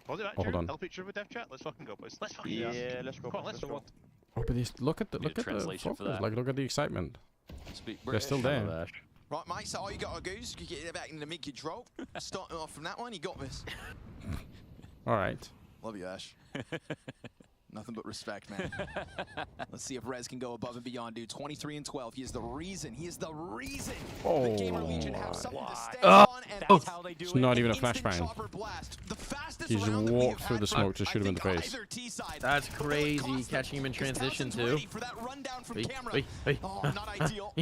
Hold on. Help each other with death chat. Let's fucking go, boys. Let's fucking let's go. Come on, let's go. Oh, but look at the translation for focus. that. Like, look at the excitement. They're still there. Right, mate, so all you got to do is get it back in the mid-control. Starting off from that one, you got this. All right. Love you, Ash. Nothing but respect, man. Let's see if Rez can go above and beyond, dude. 23-12. He is the reason. He is the reason that Gamer Legion have something to stand on, and that's how they do It's it. not even a Instant flashbang. chopper blast. The fastest He just round that we walked have through had the for, smoke to I shoot him in the think, face. either T-side. That's crazy, catching him in transition too. For that rundown from Hey, camera. hey, hey. Oh, not ideal.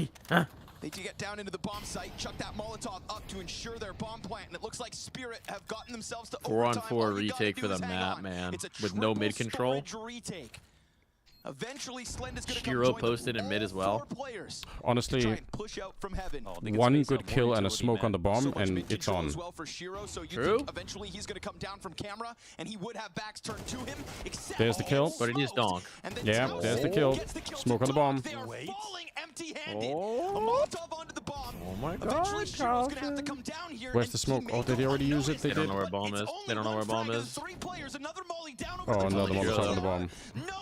They do get down into the bomb site, chuck that Molotov up to ensure their bomb plant, and it looks like Spirit have gotten themselves to 4-on-4 overtime. All you gotta retake do for the is hang map, on. man, It's a with no triple mid control. storage retake. Eventually, Slenda's gonna come Shiro join them. posted in mid as well. Players Honestly, try and push out from heaven. one good kill and a smoke on the bomb, and it's on. As well for Shiro, so you True. think eventually he's going to come down from camera, and he would have backs turned to him. Except There's the kill. But it is donk. Yeah, there's the kill. Smoke on the bomb. They are falling empty-handed. A Molotov onto the bomb. Oh my Eventually, god, Shiro's going to have to come down here. Where's the smoke? Oh, did he already use it? They They don't did. know where bomb is. They don't know where bomb is. Three players, another molly down Oh, over the another top. Molotov on the bomb.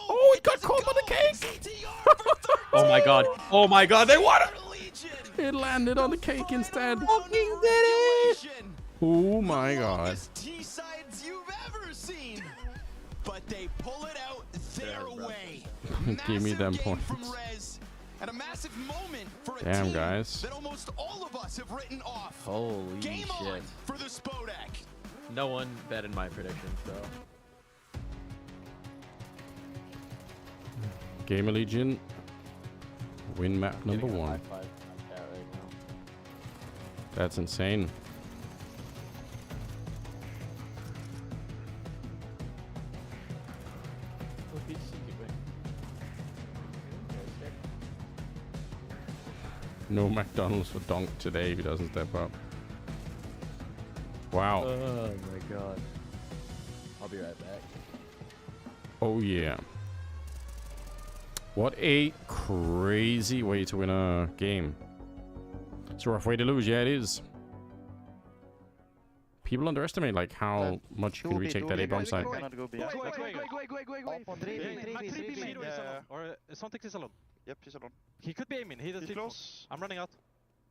Oh, it got caught by the cake! Oh my god. Oh my god, they won it! It landed on the cake instead. Fucking did it! Oh my god. T-sides you've ever seen. But they pull it out their way. Give me them Massive game from points. Rez, and a massive moment for a Damn, team guys. that almost all of us have written off. Holy Game shit. on for the Spodek. No one betted my predictions, though. Gamer Legion. Win map number 1. That's insane. No McDonald's for Donk today if he doesn't step up. Wow. Oh my god. I'll be right back. Oh yeah. What a crazy way to win a game. It's a rough way to lose, yeah it is. People underestimate like how much you can retake that A bomb site. Or something is alone. Yep, he's alone. He could be aiming. He's close. I'm running out.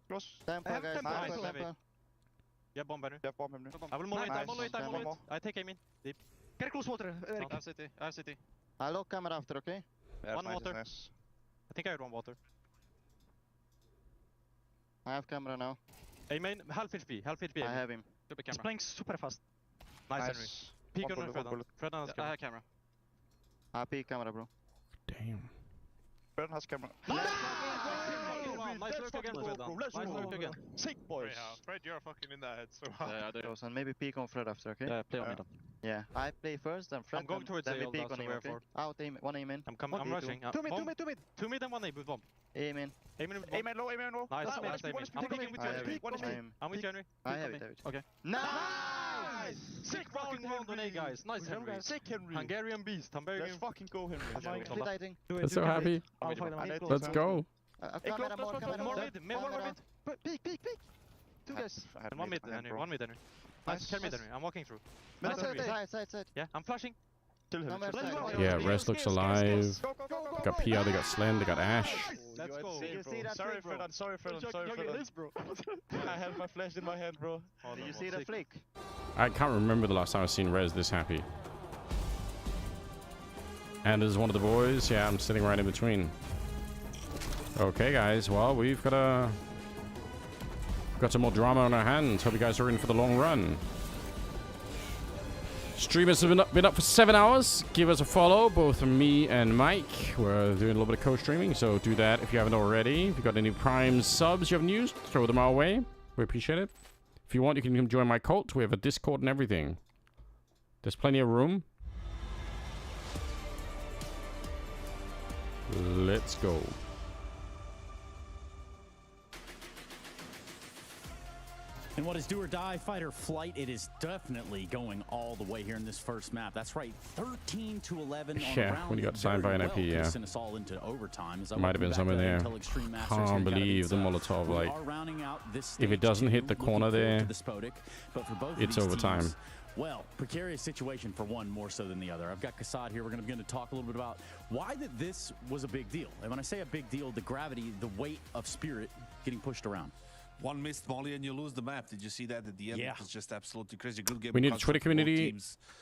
Close. Tempo, guys. Yeah, bomb banner. Yeah, bomb him. I will molate. I take aim in. Deep. Get close water. I have city. I have city. I lock camera after, okay? One water. Nice. I think I had one water. I have camera now. Aim in. Half HP. Half HP. I have him. He's playing super fast. Nice, Henry. Peek on Fred. Fred has camera. I have camera. I peek camera, bro. Damn. Fred has camera. Nice look again, Fred. Nice look again. Sick boys. Fred, you're fucking in that head so Yeah, I do. And maybe peek on Fred after, okay? Yeah, play on me. Yeah, I play first, then Fred. I'm going towards then we A, peek on him, okay? Out, aim, one aim in. I'm coming. I'm rushing. 2 mid, 2 mid, 2 mid. 2 mid and 1 A with bomb. Aim in. Aim in with bomb. Aim in low, aim in low. Nice, nice aim in. I'm peeking with January. I'm with January. I have it. Okay. Nice! Sick fucking round on A, guys. Nice, Henry. Sick Henry. Hungarian beast. Hungarian. Let's fucking go, Henry. I'm so happy. Let's go. More mid. Peek, peek, peek. 2 guys. 1 mid, Henry. 1 mid, Henry. Nice, carry mid, Henry. I'm walking through. Side. Yeah, I'm flashing. Yeah, Rest looks alive. They got PR, they got Slen, they got Ash. Let's go. Sorry, Fred. I'm sorry, Fred. I'm sorry, Fred. bro. I had my flash in my hand, bro. Did you see the flick? I can't remember the last time I've seen Rez this happy. And as one of the boys, yeah, I'm sitting right in between. Okay, guys, well, we've got some more drama on our hands. Hope you guys are in for the long run. Streamers have been up for 7 hours. Give us a follow, both me and Mike. We're doing a little bit of co-streaming, so do that if you haven't already. If you've got any Prime subs you haven't used, throw them our way. We appreciate it. If you want, you can come join my cult. We have a Discord and everything. There's plenty of room. Let's go. And what is do or die, fight or flight, it is definitely going all the way here in this first map. That's right, 13-11 on Yeah, round. when you got signed by an IP, yeah. Send us all into overtime. Might have been something there. Can't believe the Molotov, like, if it doesn't hit the corner there, it's overtime. Well, precarious situation for one more so than the other. I've got Kassad here. We're going to begin to talk a little bit about why that this was a big deal. And when I say a big deal, the gravity, the weight of Spirit getting pushed around. One missed molly and you lose the map. Did you see that at the end? Yeah. It was just absolutely crazy. Good game. We need a Twitter community.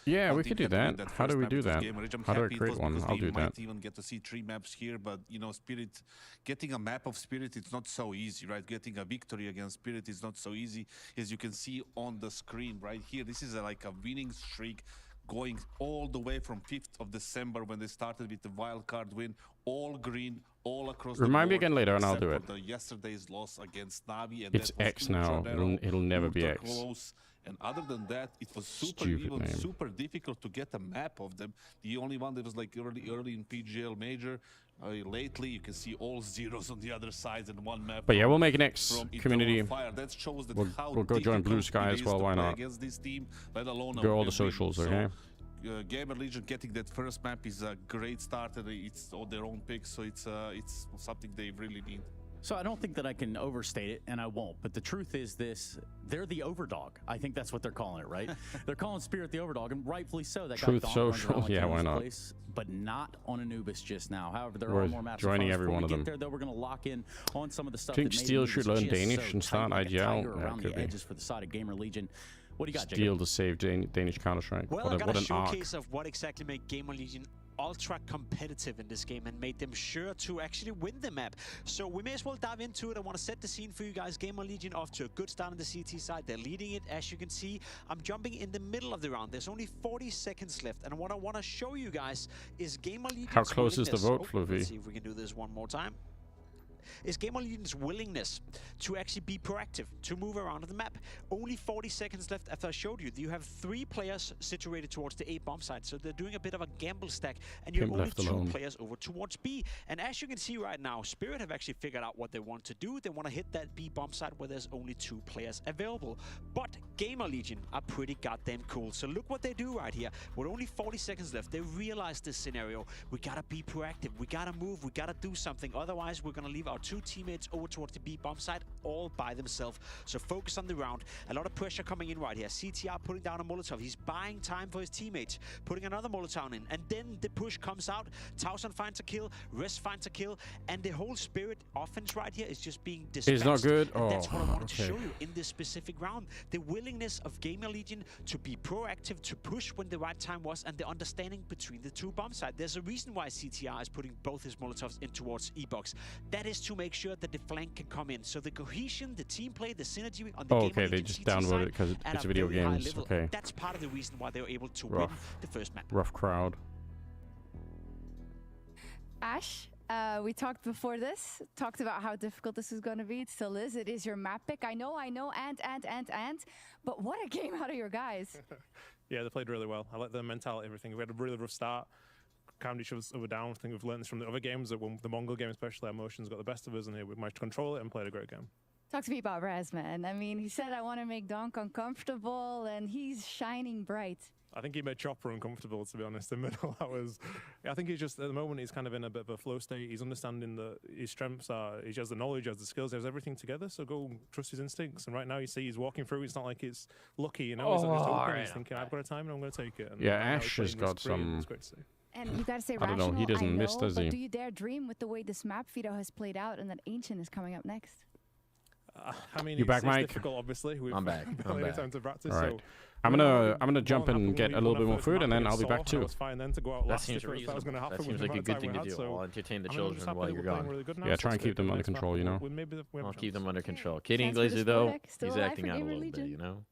Yeah, we could do that. How do we do that? How do I create one? I'll do that. Might even get to see 3 maps here, but you know, Spirit, getting a map of Spirit, it's not so easy, right? Getting a victory against Spirit is not so easy, as you can see on the screen right here. This is like a winning streak going all the way from 5th of December when they started with the wild card win, all green, all across the board. Remind me again later and I'll do it. The yesterday's loss against Navi, and it's X now. It'll never be X. Close. And other than that, it was super difficult to get a map of them. The only one that was like early in PGL Major. Lately, you can see all zeros on the other side and one map. But yeah, we'll make an X community. That shows that we'll go join Blue Sky as well. Why not? Against this team, let alone go all the socials, okay? Gamer Legion getting that first map is a great start, and it's all their own picks, so it's something they really need. So I don't think that I can overstate it, and I won't. But the truth is this, they're the overdog. I think that's what they're calling it, right? They're calling Spirit the overdog, and rightfully so. That Truth Social, yeah, why not? But not on Anubis just now. However, there We're are more maps. joining every one of them. There, though, we're going to lock in on some of the stuff. I think Steel should learn Danish and start IGL. Around the edges for the side of Gamer Legion. What do you got, Jacob? Steel to save Danish Counter-Strike. Well, I got what a an showcase of what exactly made Gamer Legion ultra competitive in this game and made them sure to actually win the map. So we may as well dive into it. I want to set the scene for you guys. Gamer Legion off to a good start on the CT side. They're leading it, as you can see. I'm jumping in the middle of the round. There's only 40 seconds left, and what I want to show you guys is Gamer Legion. How close is the vote, Fluffy? Let's see if we can do this one more time. is Gamer Legion's willingness to actually be proactive, to move around the map. Only 40 seconds left after I showed you. You have 3 players situated towards the A bomb site, so they're doing a bit of a gamble stack, and you have only 2 players over towards B. And as you can see right now, Spirit have actually figured out what they want to do. They want to hit that B bomb site where there's only 2 players available. But Gamer Legion are pretty goddamn cool. So look what they do right here. With only 40 seconds left, they realize this scenario. We gotta be proactive. We gotta move. We gotta do something. Otherwise, we're gonna leave our 2 teammates over towards the B bomb site all by themselves. So focus on the round. A lot of pressure coming in right here. CTR putting down a Molotov. He's buying time for his teammates. Putting another Molotov in. And then the push comes out. Towson finds a kill. Rest finds a kill. And the whole Spirit offense right here is just being dispensed. He's not good. And that's what I wanted to show you in this specific round. The willingness of Gamer Legion to be proactive, to push when the right time was, and the understanding between the 2 bomb sites. There's a reason why CTR is putting both his Molotovs in towards E-Box. That is to make sure that the flank can come in. So the cohesion, the team play, the synergy on the okay, they just downvoted it because it's video games. Okay. That's part of the reason why they were able to win the first map. Rough crowd. Ash, we talked before this, talked about how difficult this is going to be. It still is. It is your map pick. I know, and. But what a game out of your guys. Yeah, they played really well. I like their mentality, everything. We had a really rough start. Calmed each other down. I think we've learned this from the other games, that when the Mongol game especially, our emotions got the best of us, and here we managed to control it and played a great game. Talk to me about Raz, man. I mean, he said, I want to make Donk uncomfortable, and he's shining bright. I think he made Chopper uncomfortable, to be honest, in the middle. I think he's just, at the moment, he's kind of in a bit of a flow state. He's understanding that his strengths are, he has the knowledge, he has the skills, he has everything together, so go trust his instincts. And right now, you see he's walking through, it's not like it's lucky, you know? He's not just open, he's thinking, I've got a time and I'm going to take it. And yeah, Ash has got some... It's great to see. And you got to say, I don't know, he doesn't miss, does he? But do you dare dream with the way this map Vito has played out and that Ancient is coming up next? I mean, you back, Mike? Difficult, obviously. I'm back. I'm back. Time to practice, all right. So I'm gonna jump and get a little bit more food, and then I'll be back too. That seems reasonable. That seems like a good thing to do. I'll entertain the children while you're gone. Yeah, try and keep them under control, you know? I'll keep them under control. Kidding Glazer, though, he's acting out a little bit, you know?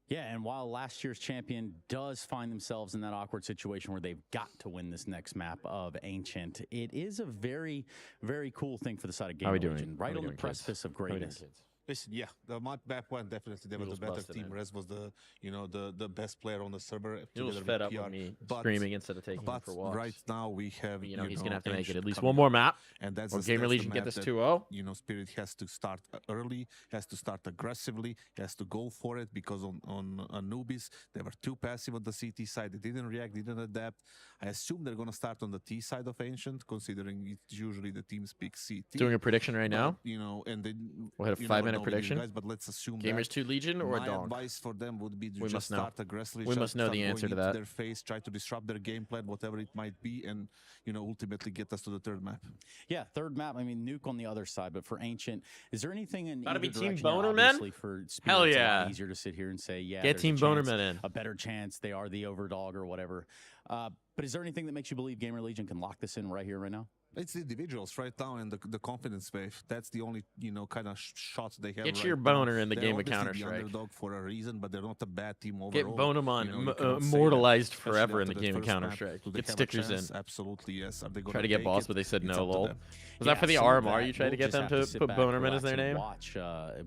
Yeah, and while last year's champion does find themselves in that awkward situation where they've got to win this next map of Ancient, it is a very, very cool thing for the side of Gamer Legion. Right on the precipice of greatness. Listen, yeah, the map one definitely they were the better team. Rez was the the best player on the server. He was fed up with me screaming instead of taking him for walks. Right now we have he's gonna have to make it at least one more map. And that's or Gamer Legion get this 2-0. Spirit has to start early, has to start aggressively, has to go for it because on Anubis they were too passive on the CT side. They didn't react, didn't adapt. I assume they're gonna start on the T side of Ancient, considering it's usually the teams pick CT. Doing a prediction right now. And then we'll hit a 5-minute prediction. Guys, but let's assume Gamers 2 Legion or my Donk? advice for them would be to we just start aggressively. We must know the answer to that. Their face, try to disrupt their game plan, whatever it might be, and ultimately get us to the 3rd map. Yeah, 3rd map. I mean, Nuke on the other side, but for Ancient, is there anything in gotta be Team direction Bonerman? For Spirit, hell yeah! Easier to sit here and say, yeah, get Team Bonerman in. A better chance they are the overdog or whatever. But is there anything that makes you believe Gamer Legion can lock this in right here, right now? It's the individuals right now and the confidence wave. That's the only kind of shots they have. Get your boner in the game of Counter Strike. Underdog for a reason, but they're not a bad team overall. Get Bonemon immortalized forever in the game of Counter Strike. Get stickers in. Absolutely yes. Are they try to get boss, but they said no. Lol. Was that for the RMR? You tried to get them to put Bonerman as their name? Watch,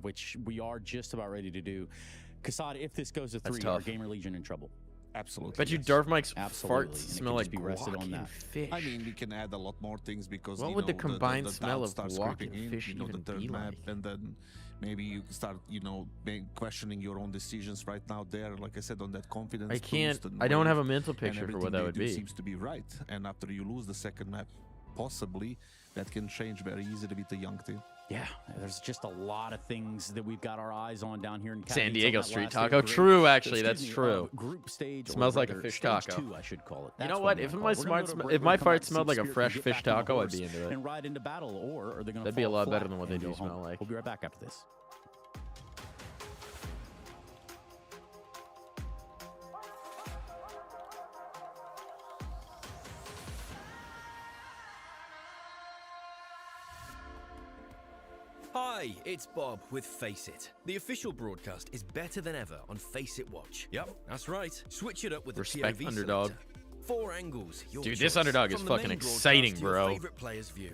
which we are just about ready to do. Kassad, if this goes to 3, are Gamer Legion in trouble? Absolutely. Bet you Darth Mike's farts smell like walking fish. I mean, we can add a lot more things because what would the combined smell of walking in, fish even the 3rd be map, like? and then maybe you start, questioning your own decisions right now. There, like I said, on that confidence. I can't. I don't have a mental picture for what that would be. Seems to be right, and after you lose the 2nd map, possibly that can change very easily with the young team. Yeah, there's just a lot of things that we've got our eyes on down here in Katowice. San Diego street taco. True, actually, that's true. Group stage smells like a fish taco. 2, I should call it. You know what? If my fart smelled like a fresh fish taco, I'd be into it. And ride into battle, or are they going to? That'd be a lot better than what they do smell like. We'll be right back after this. Hi, it's Bob with Face It. The official broadcast is better than ever on Face It Watch. Yep, that's right. Switch it up with the Respect POV underdog. Selector. 4 angles. Your Dude, choice. this underdog is From the fucking main broadcast exciting, to your bro. favorite player's view.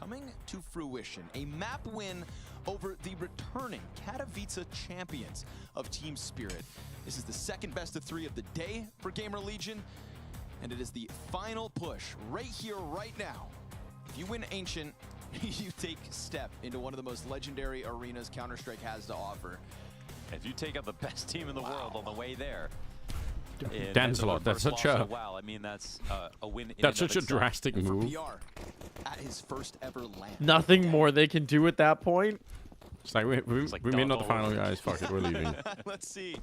coming to fruition. A map win over the returning Katowice champions of Team Spirit. This is the second best of 3 of the day for Gamer Legion, and it is the final push right here, right now. If you win Ancient, you take step into one of the most legendary arenas Counter-Strike has to offer. If you take out the best team in the world on the way there. Dancelot, that's such a... Wow, I mean, that's a win. That's such a drastic move. At his first ever land. Nothing more they can do at that point. It's like, we made not the final, guys. Fuck it, we're leaving. Let's see.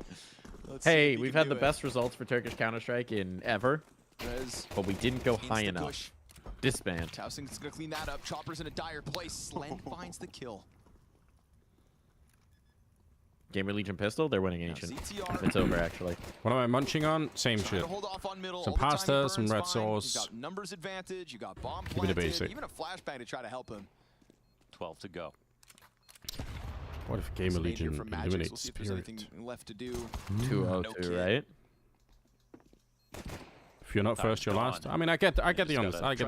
Hey, we've had the best results for Turkish Counter-Strike in ever, but we didn't go high enough. Disband. Towson's gonna clean that up. Chopper's in a dire place. Slend finds the kill. Gamer Legion pistol, they're winning ancient. If it's over, actually. What am I munching on? Same shit. Some pasta, some red sauce. You got numbers advantage. You got bomb Give me the basic. Even a flashbang to try to help him. 12 to go. What if Gamer Legion eliminates we'll see if there's anything left to do. 202, right? If you're not first, you're last. I mean, I get the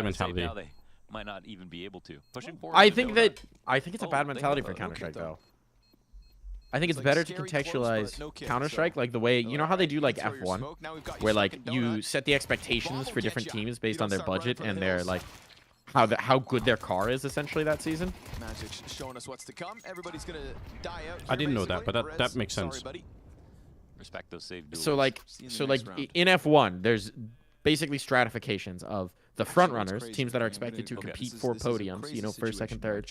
mentality. Now they might not even be able to. Pushing forward. I think it's a bad mentality for Counter-Strike, though. I think it's better to contextualize Counter-Strike like the way, you know how they do like F1, where like you set the expectations for different teams based on their budget and their like how good their car is essentially that season. Magic's showing us what's to come. Everybody's gonna die out. I didn't know that, but that makes sense. Respect those save duels. So like in F1, there's basically stratifications of the front runners, teams that are expected to compete for podiums, you know, first, second, third.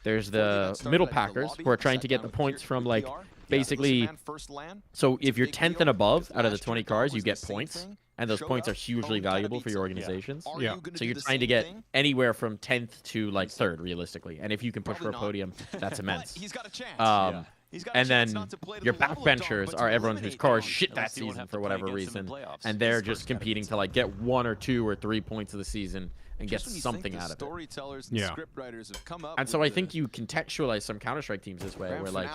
There's the middle packers who are trying to get the points from like basically. So if you're 10th and above out of the 20 cars, you get points, and those points are hugely valuable for your organizations. Yeah. So you're trying to get anywhere from 10th to like 3rd, realistically. And if you can push for a podium, that's immense. He's got a chance. And then your backbenchers are everyone whose cars shit that season for whatever reason, and they're just competing to like get 1 or 2 or 3 points of the season and get something out of it. Storytellers and scriptwriters have come up and so I think you contextualize some Counter-Strike teams this way, where like,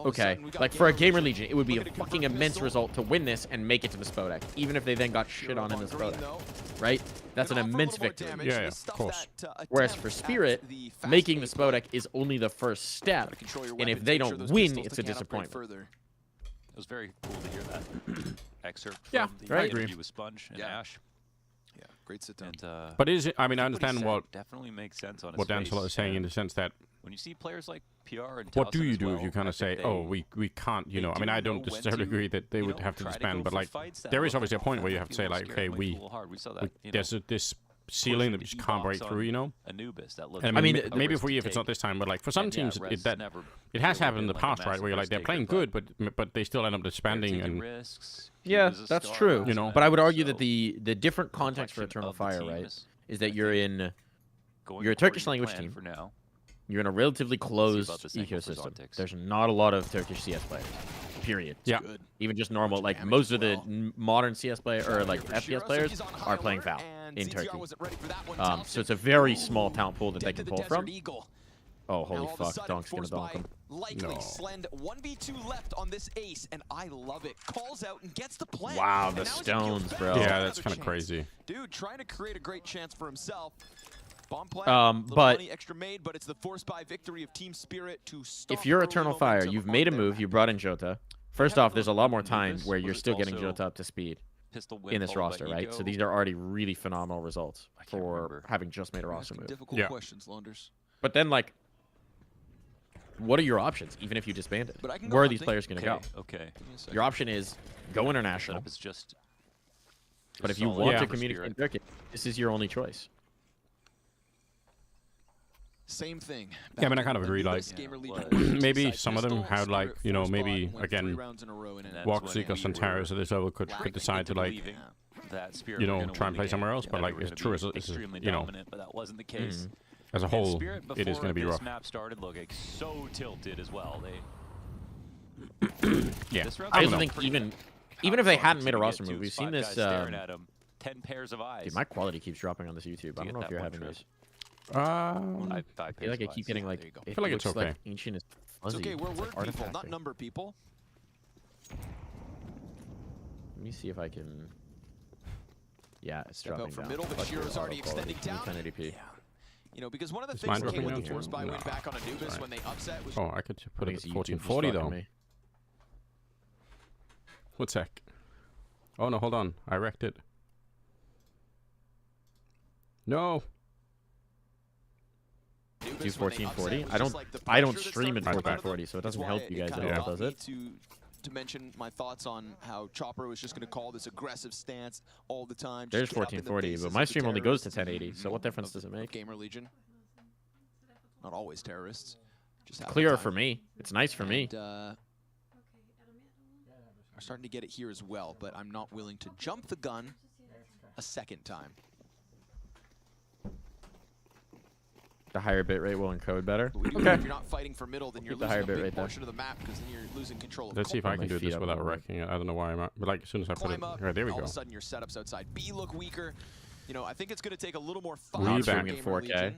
okay, like for a Gamer Legion, it would be a fucking immense result to win this and make it to the Spodek, even if they then got shit on in the Spodek, right? That's an immense victory. Yeah, of course. Whereas for Spirit, making the Spodek is only the first step, and if they don't win, it's a disappointment. It was very cool to hear that excerpt Yeah, from the interview with Sponge and Ash. Yeah, great sit down. And, but is it? I mean, I understand what definitely makes sense on his what Dancelot is saying in the sense that when you see players like PR and what do you as do well, if you kind of say, oh, we can't, you know? I mean, I don't necessarily agree that they would have to disband, but like there is obviously a point where you have to say like, okay, there's this ceiling that we just can't break through, you know? Anubis, that and I mean, maybe if it's not this time, but like for some teams, it has happened in the past, right? Where you're like they're playing good, but they still end up disbanding and. Yeah, that's true. You know, but I would argue that the different context for Eternal Fire, right, is that you're a Turkish language team. For now. You're in a relatively closed ecosystem. There's not a lot of Turkish CS players. Period. Yeah. Even just normal, like most of the modern CS players or like FPS players are playing FAL in Turkey. So it's a very small talent pool that they can pull from. Oh, holy fuck. Donk's gonna donk him. Likely Slend 1v2 left on this ace, and I love it. Calls out and gets the play. Wow, the stones, bro. Yeah, that's kind of crazy. Dude, trying to create a great chance for himself. Bomb play, but money extra made, but it's the force by victory of Team Spirit to stop. If you're Eternal Fire, you've made a move, you brought in Jota. First off, there's a lot more time where you're still getting Jota up to speed in this roster, right? So these are already really phenomenal results for having just made a roster move. Difficult questions, Lunders. But then, like, what are your options, even if you disband it? Where are these players going to go? Okay. Your option is go international. It's just but if you want to communicate in Turkey, this is your only choice. Same thing. Yeah, I mean, I kind of agree. Like, maybe some of them had like, you know, maybe again, Walkseek or Santaris or this level could decide to like, you know, try and play somewhere else. But like, it's true, it's you know, but that wasn't the case. As a whole, it is going to be rough. This map started looking so tilted as well. Yeah, I also think even if they hadn't made a roster move, we've seen this. Staring at him, 10 pairs of eyes. Dude, my quality keeps dropping on this YouTube. I don't know if you're having this. I feel like I keep getting like. I feel like it's okay. Like ancient is fuzzy. It's okay. We're word like people, not number people. Let me see if I can. Yeah, it's dropping from down. middle, but Shiro's already extending down. 1080p. Yeah. You know, because one of the things that came with the force by win back on Anubis when they upset was. Oh, I could put it at 1440 though. One sec. Oh no, hold on. I wrecked it. do 1440. I don't stream at 1440, so it doesn't help you guys at all, does it? To mention my thoughts on how Chopper was just going to call this aggressive stance all the time. There's 1440, but my stream only goes to 1080, so what difference does it make? Gamer Legion. Not always terrorists. Just Clearer for me. It's nice for me. Are starting to get it here as well, but I'm not willing to jump the gun a second time. The higher bitrate will encode better. Okay. If you're not fighting for middle, then you're the losing higher a big bitrate portion of the map because then you're losing control of Let's see if I can do this without up. wrecking it. I don't know why I'm at, but like as soon as I put it, right, there we all go. of a sudden your setups outside B look weaker. You know, I think it's going to take a little more Not fire streaming at 4K.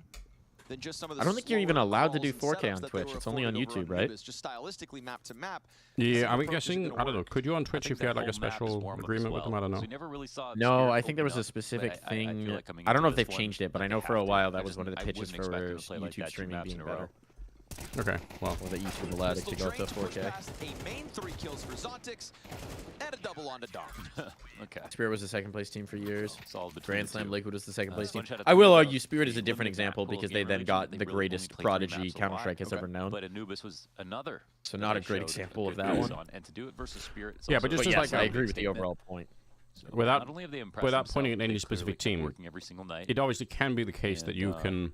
than just some of the I don't think you're even allowed to do calls and 4K on setups that Twitch. they were It's only on afforded over YouTube, right? Nubis, just stylistically map to map. Yeah, I'm guessing. I don't know. Could you on Twitch if you had like a special agreement with them? I don't know. We never really saw No, I think there was a specific thing. I don't know if they've changed it, but I know for a while that was one of the pitches for YouTube streaming being better. Okay, well. Or that YouTube allowed it to go up to 4K. A main 3 kills for Zontix and a double on to Dom. Okay. Spirit was the second place team for years. Grand Slam Liquid was the second place team. Sponge had a I will three, argue Spirit is a different example because they then got the greatest prodigy Counter-Strike has ever known. But Anubis was another. So not a great example of that one. And to do it versus Spirit. Yeah, but just as like I agree with the overall point. Without pointing at any specific team, every single night. it obviously can be the case that you can.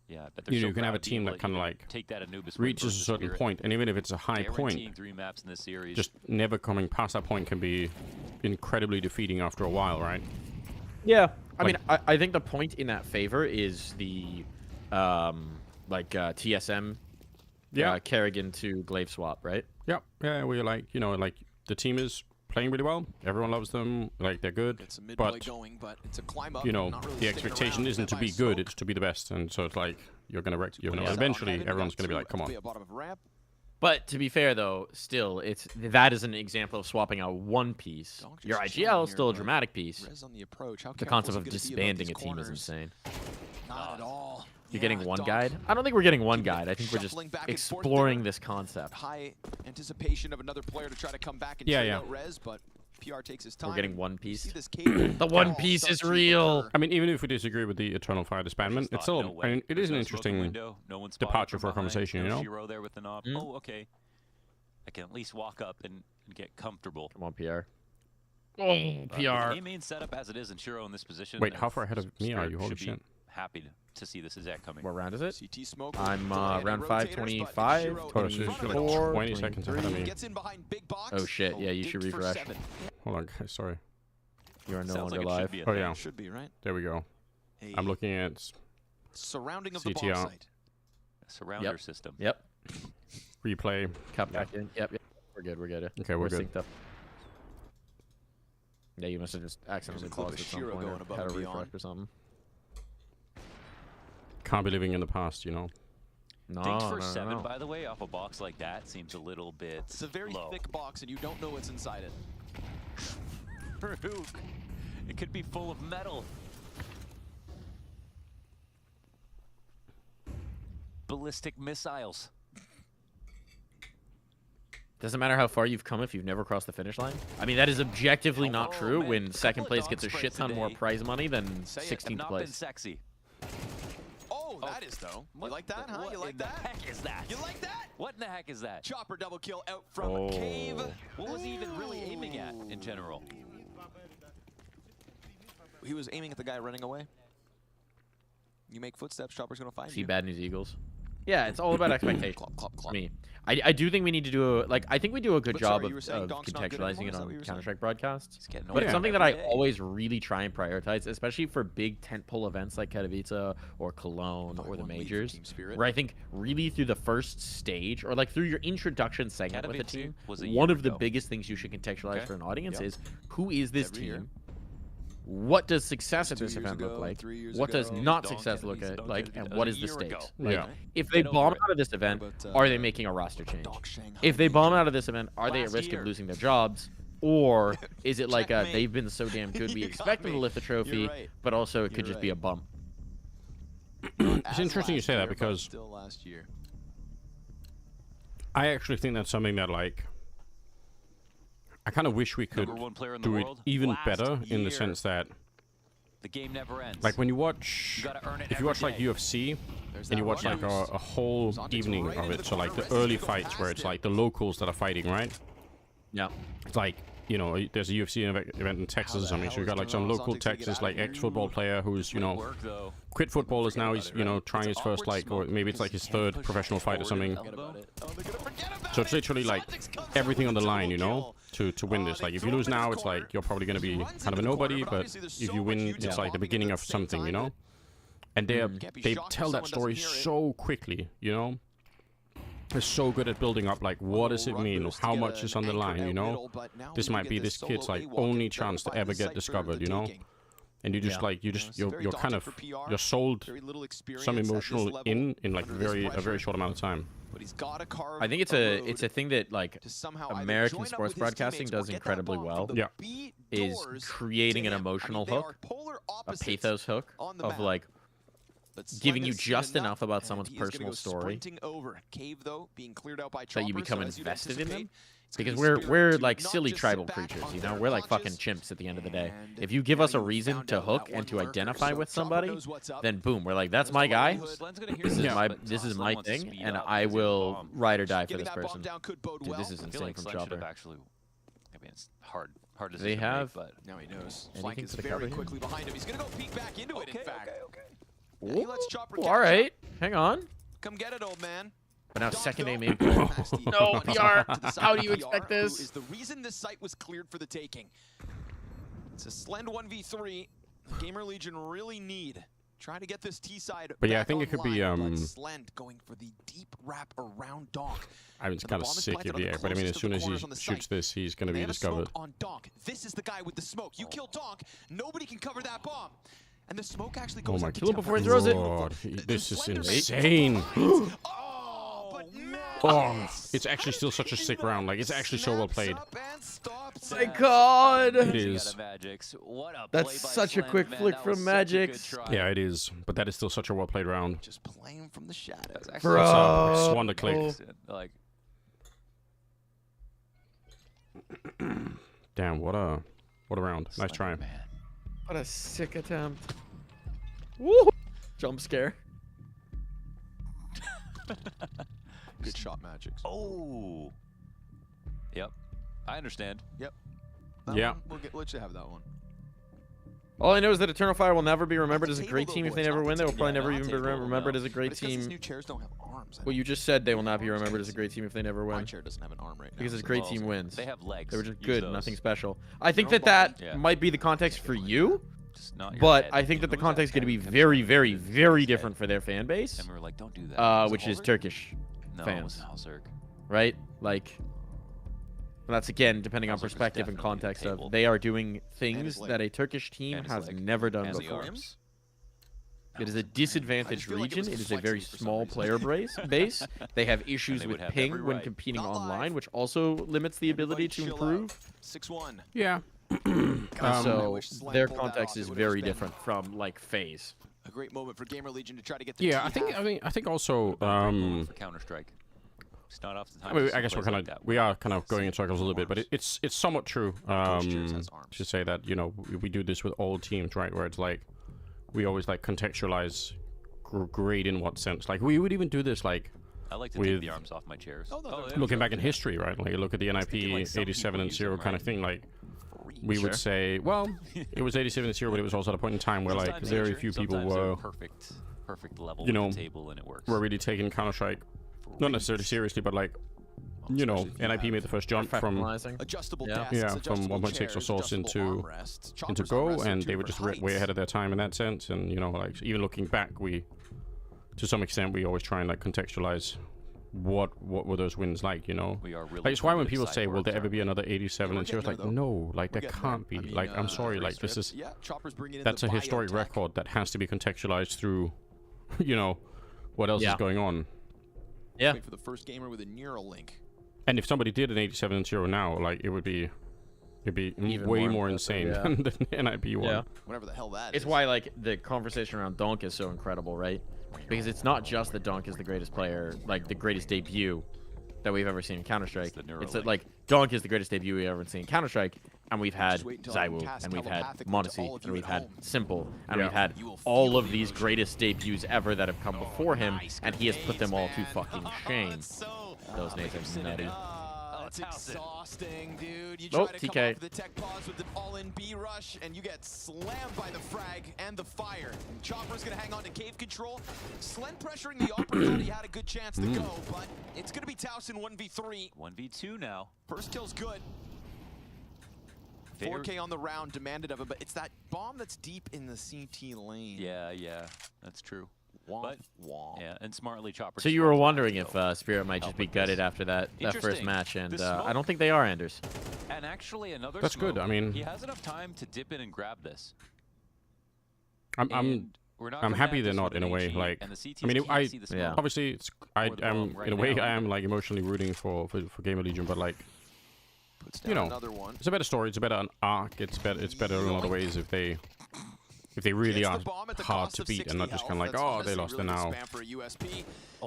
Yeah, but you know, you can have a team that kind of like reaches a certain point, and even if it's a high point, 3 maps in this series. just never coming past that point can be incredibly defeating after a while, right? Yeah, I mean, I think the point in that favor is the TSM, Kerrigan to Glaive swap, right? Yeah, yeah, we're like, you know, like the team is playing really well. Everyone loves them. Like they're good. But it's a climb up, you know, not really the expectation isn't to be good; it's to be the best. And so it's like you're gonna wreck. You know, eventually everyone's gonna be like, "Come on." But to be fair, though, still, that is an example of swapping out one piece. Your IGL is still a dramatic piece. The concept of disbanding a team is insane. Not at all. You're getting one guide? I don't think we're getting one guide. I think we're just exploring this concept. High anticipation of another player to try to come back and trade out res, but PR takes his time. We're getting one piece. The one piece is real. I mean, even if we disagree with the Eternal Fire disbandment, it's still, I mean, it is an interesting departure for a conversation, you know? Shiro there with the knob. Oh, okay. I can at least walk up and get comfortable. Come on, PR. Oh, PR. The main setup as it is, and Shiro in this position. Wait, how far ahead of me are you? Holy shit. Happy to see this exact coming. What round is it? CT smoke. I'm round 5, 25, 24, 20 seconds ahead of me. Oh shit, yeah, you should refresh. Hold on, guys, sorry. You are no longer live. Oh yeah. Should be, right? There we go. I'm looking at surrounding of the CTR. bomb site. Surrounder system. Yep. Replay. Cut back in. Yep. We're good. We're good. Okay, we're good. Synced up. Yeah, you must have just accidentally paused at some point or had a refresh or something. Can't be living in the past, you know. Thanks for 7, by the way, off a box like that seems a little bit It's a very thick box, and you don't know what's inside it. Farouk, it could be full of metal. Ballistic missiles. Doesn't matter how far you've come if you've never crossed the finish line. I mean, that is objectively not true when second place gets a shit ton more prize money than 16th Not place. been sexy. Oh, that is though. You like that, huh? You like that? What the heck is that? You like that? What in the heck is that? Chopper double kill out from Cave. What was he even really aiming at in general? He was aiming at the guy running away. You make footsteps, Chopper's gonna find you. See Bad News Eagles. Yeah, it's all about expectations. Clop, clop, clop. Me. I do think we need to do I think we do a good But job sorry, you were saying of Donk's not good contextualizing it anymore? Is that on what you were Counter-Strike broadcasts. getting But it's older something that every I day. always really try and prioritize, especially for big tentpole events like Katowice or Cologne or the majors, where I think really through the first stage or like through your introduction segment with the Katowice team, was a one year of the ago. biggest things you should contextualize Okay. for an audience Yep. is who is this Every team? year. What does success at 2 this years event ago, look like? 3 years What does ago. not Don't success get it, look he's at don't like, get it. and what A is the year ago. stakes? Yeah. If they Get over bomb it. out of this event, What about, are they making a roster change? Donk Shanghai If they Legion. bomb out of this event, are they at Last risk year. of losing their jobs? Or is it like Checkmate. they've been so damn good we You expect got them to me. lift the trophy, You're right. but also it could You're just be a bump? It's interesting you say that but because still last year. I actually think that's something that like I kind of wish we could Number 1 player in the do it world even last better in the year. sense that The game never ends. Like when you watch, You gotta earn it if you watch every like day. UFC, and you watch like a whole evening of it, so like the early fights where it's like the locals that are fighting, right? Yeah. It's like, you know, there's a UFC event in Texas or something, so you got like some local Texas like ex-football player who's, you know, quit football, is now he's, you know, trying his first like, or maybe it's like his third professional fight or something. So it's literally like everything on the line, you know, to win this. Like if you lose now, it's like you're probably going to be kind of a nobody, but if you win, it's like the beginning of something, you know. And they tell that story so quickly, you know. They're so good at building up, like, what does it mean? How much is on the line, you know? This might be this kid's, like, only chance to ever get discovered, you know? And you just, like, you're kind of, you're sold some emotional in like, a very short amount of time. I think it's a thing that, like, American sports broadcasting does incredibly well. Yeah. Is creating an emotional hook, a pathos hook of, like, giving you just enough about someone's personal story that you become invested in them. Because we're like silly tribal creatures, you know? We're like fucking chimps at the end of the day. If you give us a reason to hook and to identify with somebody, then boom, we're like, that's my guy. This is my thing, and I will ride or die for this person. Dude, this is insane from Chopper. Actually, I mean, it's hard to They have, but now he knows. anything Flank is for the very cover quickly behind him. He's gonna go peek back into it. In fact, Ooh, he lets Chopper all right, hang on. come get it, old man. But now second aim main player. No, PR. How do you expect this? Is the reason this site was cleared for the taking. It's a Slend 1v3. Gamer Legion really need. Try to get this T side. But yeah, I think it could be Slend going for the deep wrap around Donk. I mean, it's kind of sick if but I mean, as soon as he shoots this, he's going to be discovered. On Donk. This is the guy with the smoke. You kill Donk, nobody can cover that bomb. And the smoke actually goes Oh my Kill him before he throws it. God, this is insane. Oh, it's actually still such a sick round. Like, it's actually so well played. My God. It is. That's such a quick flick from Magix. Yeah, it is. But that is still such a well played round. Just playing from the shadows. Bro. Swan to click. Like, damn, what a round. Nice try. What a sick attempt. Woo! Jump scare. Good shot, Magix. Oh. Yep. I understand. Yep. Yeah. We'll let you have that one. All I know is that Eternal Fire will never be remembered as a great team if they never win. They will probably never even be remembered as a great team. These new chairs don't have arms. Well, you just said they will not be remembered as a great team if they never win. My chair doesn't have an arm right now. Because a great team wins. They have legs. They were just Use good, those. nothing special. I think that might be the context for you, not your but head. I think that the context is going to be very, very, very different for their fan base. And we were like, don't do that. Which is Turkish No, fans. it was Halzerg. Right? Like, that's again depending on perspective and context of they are doing things that a Turkish team has never done before. It is a disadvantaged region. It is a very small player base. They have issues with ping when competing online, which also limits the ability to improve. 6-1. Yeah. So their context is very different from like FaZe. A great moment for Gamer Legion to try to get the Yeah, I think also for Counter-Strike. It's not off the time. I mean, I guess we are kind of going in circles a little bit, but it's somewhat true to say that, you know, we do this with all teams, right? Where it's like we always like contextualize great in what sense. Like we would even do this like I like to take the arms off my chairs. looking back in history, right? Like you look at the NIP 87-0 kind of thing. Like we would say, well, it was 87-0, but it was also at a point in time where like very few people were perfect level, you know, of the table, and it works. were really taking Counter-Strike not necessarily seriously, but like, you know, NIP made the first jump from from 1.6 or Source into Go, and they were just way ahead of their time in that sense. And you know, like even looking back, to some extent we always try and like contextualize what were those wins like, you know. Like it's why when people say, will there ever be another 87 and 0, it's like, no, like there can't be. Like I'm sorry, like this is that's a historic record that has to be contextualized through, you know, what else is going on. Yeah. Wait for the first gamer with a neural link. And if somebody did an 87-0 now, like it'd be Even way more more insane than the NIP one. Yeah. Whatever the hell that It's why like the conversation around Donk is so incredible, right? Because it's not just that Donk is the greatest player, like the greatest debut that we've ever seen in Counter-Strike. It's that like Donk is the greatest debut we've ever seen in Counter-Strike, and we've had Zywoo, and we've had Monacy, and we've had Simple, and we've had all of these greatest debuts ever that have come before him, and he has put them all to fucking shame. Those nades are nutty. It's exhausting, dude. You Oh, try to TK. come off the tech pause with an all-in B rush, and you get slammed by the frag and the fire. Chopper's gonna hang on to cave control. Slen pressuring the upper thought he had a good chance to go, but it's gonna be Taos in 1v3. 1v2 now. First kill's good. 4K on the round demanded of him, but it's that bomb that's deep in the CT lane. Yeah, that's true. But, yeah, and smartly Chopper. So you were wondering if Spirit might just be gutted after that first Interesting. match, and I don't think they are, Anders. And actually, another That's good, smoke, I mean- he has enough time to dip in and grab this. I'm We're not I'm coming happy at they're this not with in a an way HE, like. and the CTs I mean, can't see the smoke. obviously it's I Or the am bomb right in a way now. I am like emotionally rooting for Gamer Legion, but like you know, another one. it's a better story, it's a better an arc, it's better in a lot of ways if they really are hard to beat and not just kind of like, oh, they lost and now,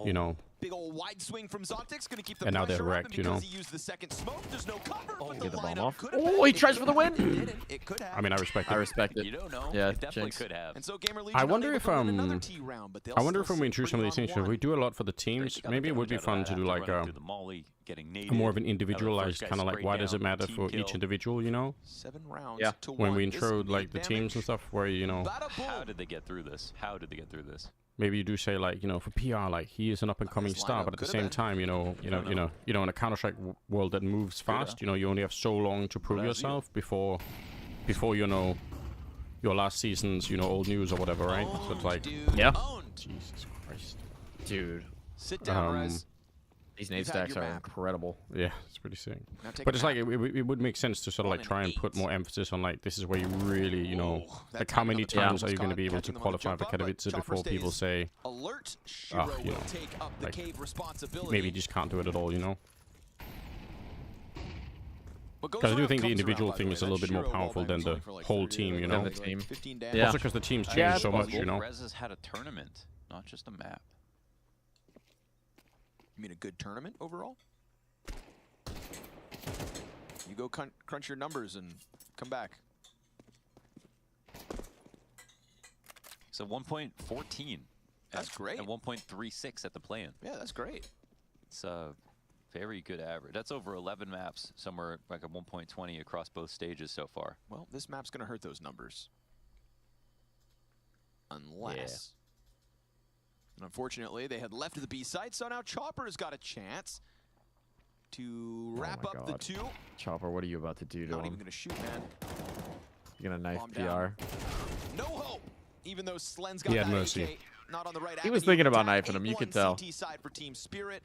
you know. Big old wide swing from Zontic's gonna keep the And now they're pressure up, wrecked, and you know. because he used the second smoke, there's no cover, but Get the bomb lineup off. could have Oh, been. he tries for the win. It didn't. It could have. I mean, I respect it. I respect it. You don't know. Yeah, It definitely Jinx. could have. And so Gamer Legion I not wonder able if to win another T round, but they'll I wonder if still when we sit introduce some of pretty these things, if we do a lot for the teams, maybe it would be fun to do like a more of an individualized kind of like, why does it matter for each individual, you know? 7 rounds Yeah. to When 1. we This intro need like the teams and stuff, where you know, How did they get through this? How did they get through this? maybe you do say like, you know, for PR, like he is an up and coming star, but at the same time, you know, in a Counter-Strike world that moves fast, you know, you only have so long to prove yourself before you know your last season's, you know, old news or whatever, right? So it's like, Yeah. Jesus Christ, Dude. Sit down, Rez. These nade You've had stacks your are map. incredible. yeah, it's pretty sick. Now take But a it's like map. it would make sense to sort of like try and put more emphasis on like this is where you really, you know, like how many times are you going to be able to qualify for Katowice before people say, Alert. Shiro you will know, take up the like, cave responsibility. maybe you just can't do it at all, you know? What goes Because I do around think the comes individual around, by thing the is a way. little bit more That Shiro powerful wallbang than was the only for like whole 30 team, you or know? Than the team. 15 Yeah. damage. Also because the teams change Yeah, so much, you know? Rez has had a tournament, not just a map. You mean a good tournament overall? You go crunch your numbers and come back. So 1.14. That's great. And 1.36 at the play-in. Yeah, that's great. It's a very good average. That's over 11 maps, somewhere like a 1.20 across both stages so far. Well, this map's going to hurt those numbers. Unless. And unfortunately, they had left the B side, so now Chopper's got a chance to wrap my up the God. 2. Chopper, what are you about to do to Not him? even going to shoot, man. You're gonna knife Bomb PR. down. No hope. Even though Slen's got He had that mercy. AK, not on the right He was avenue thinking of about attack. knifing him, you 8-1 could tell. CT side for Team Spirit.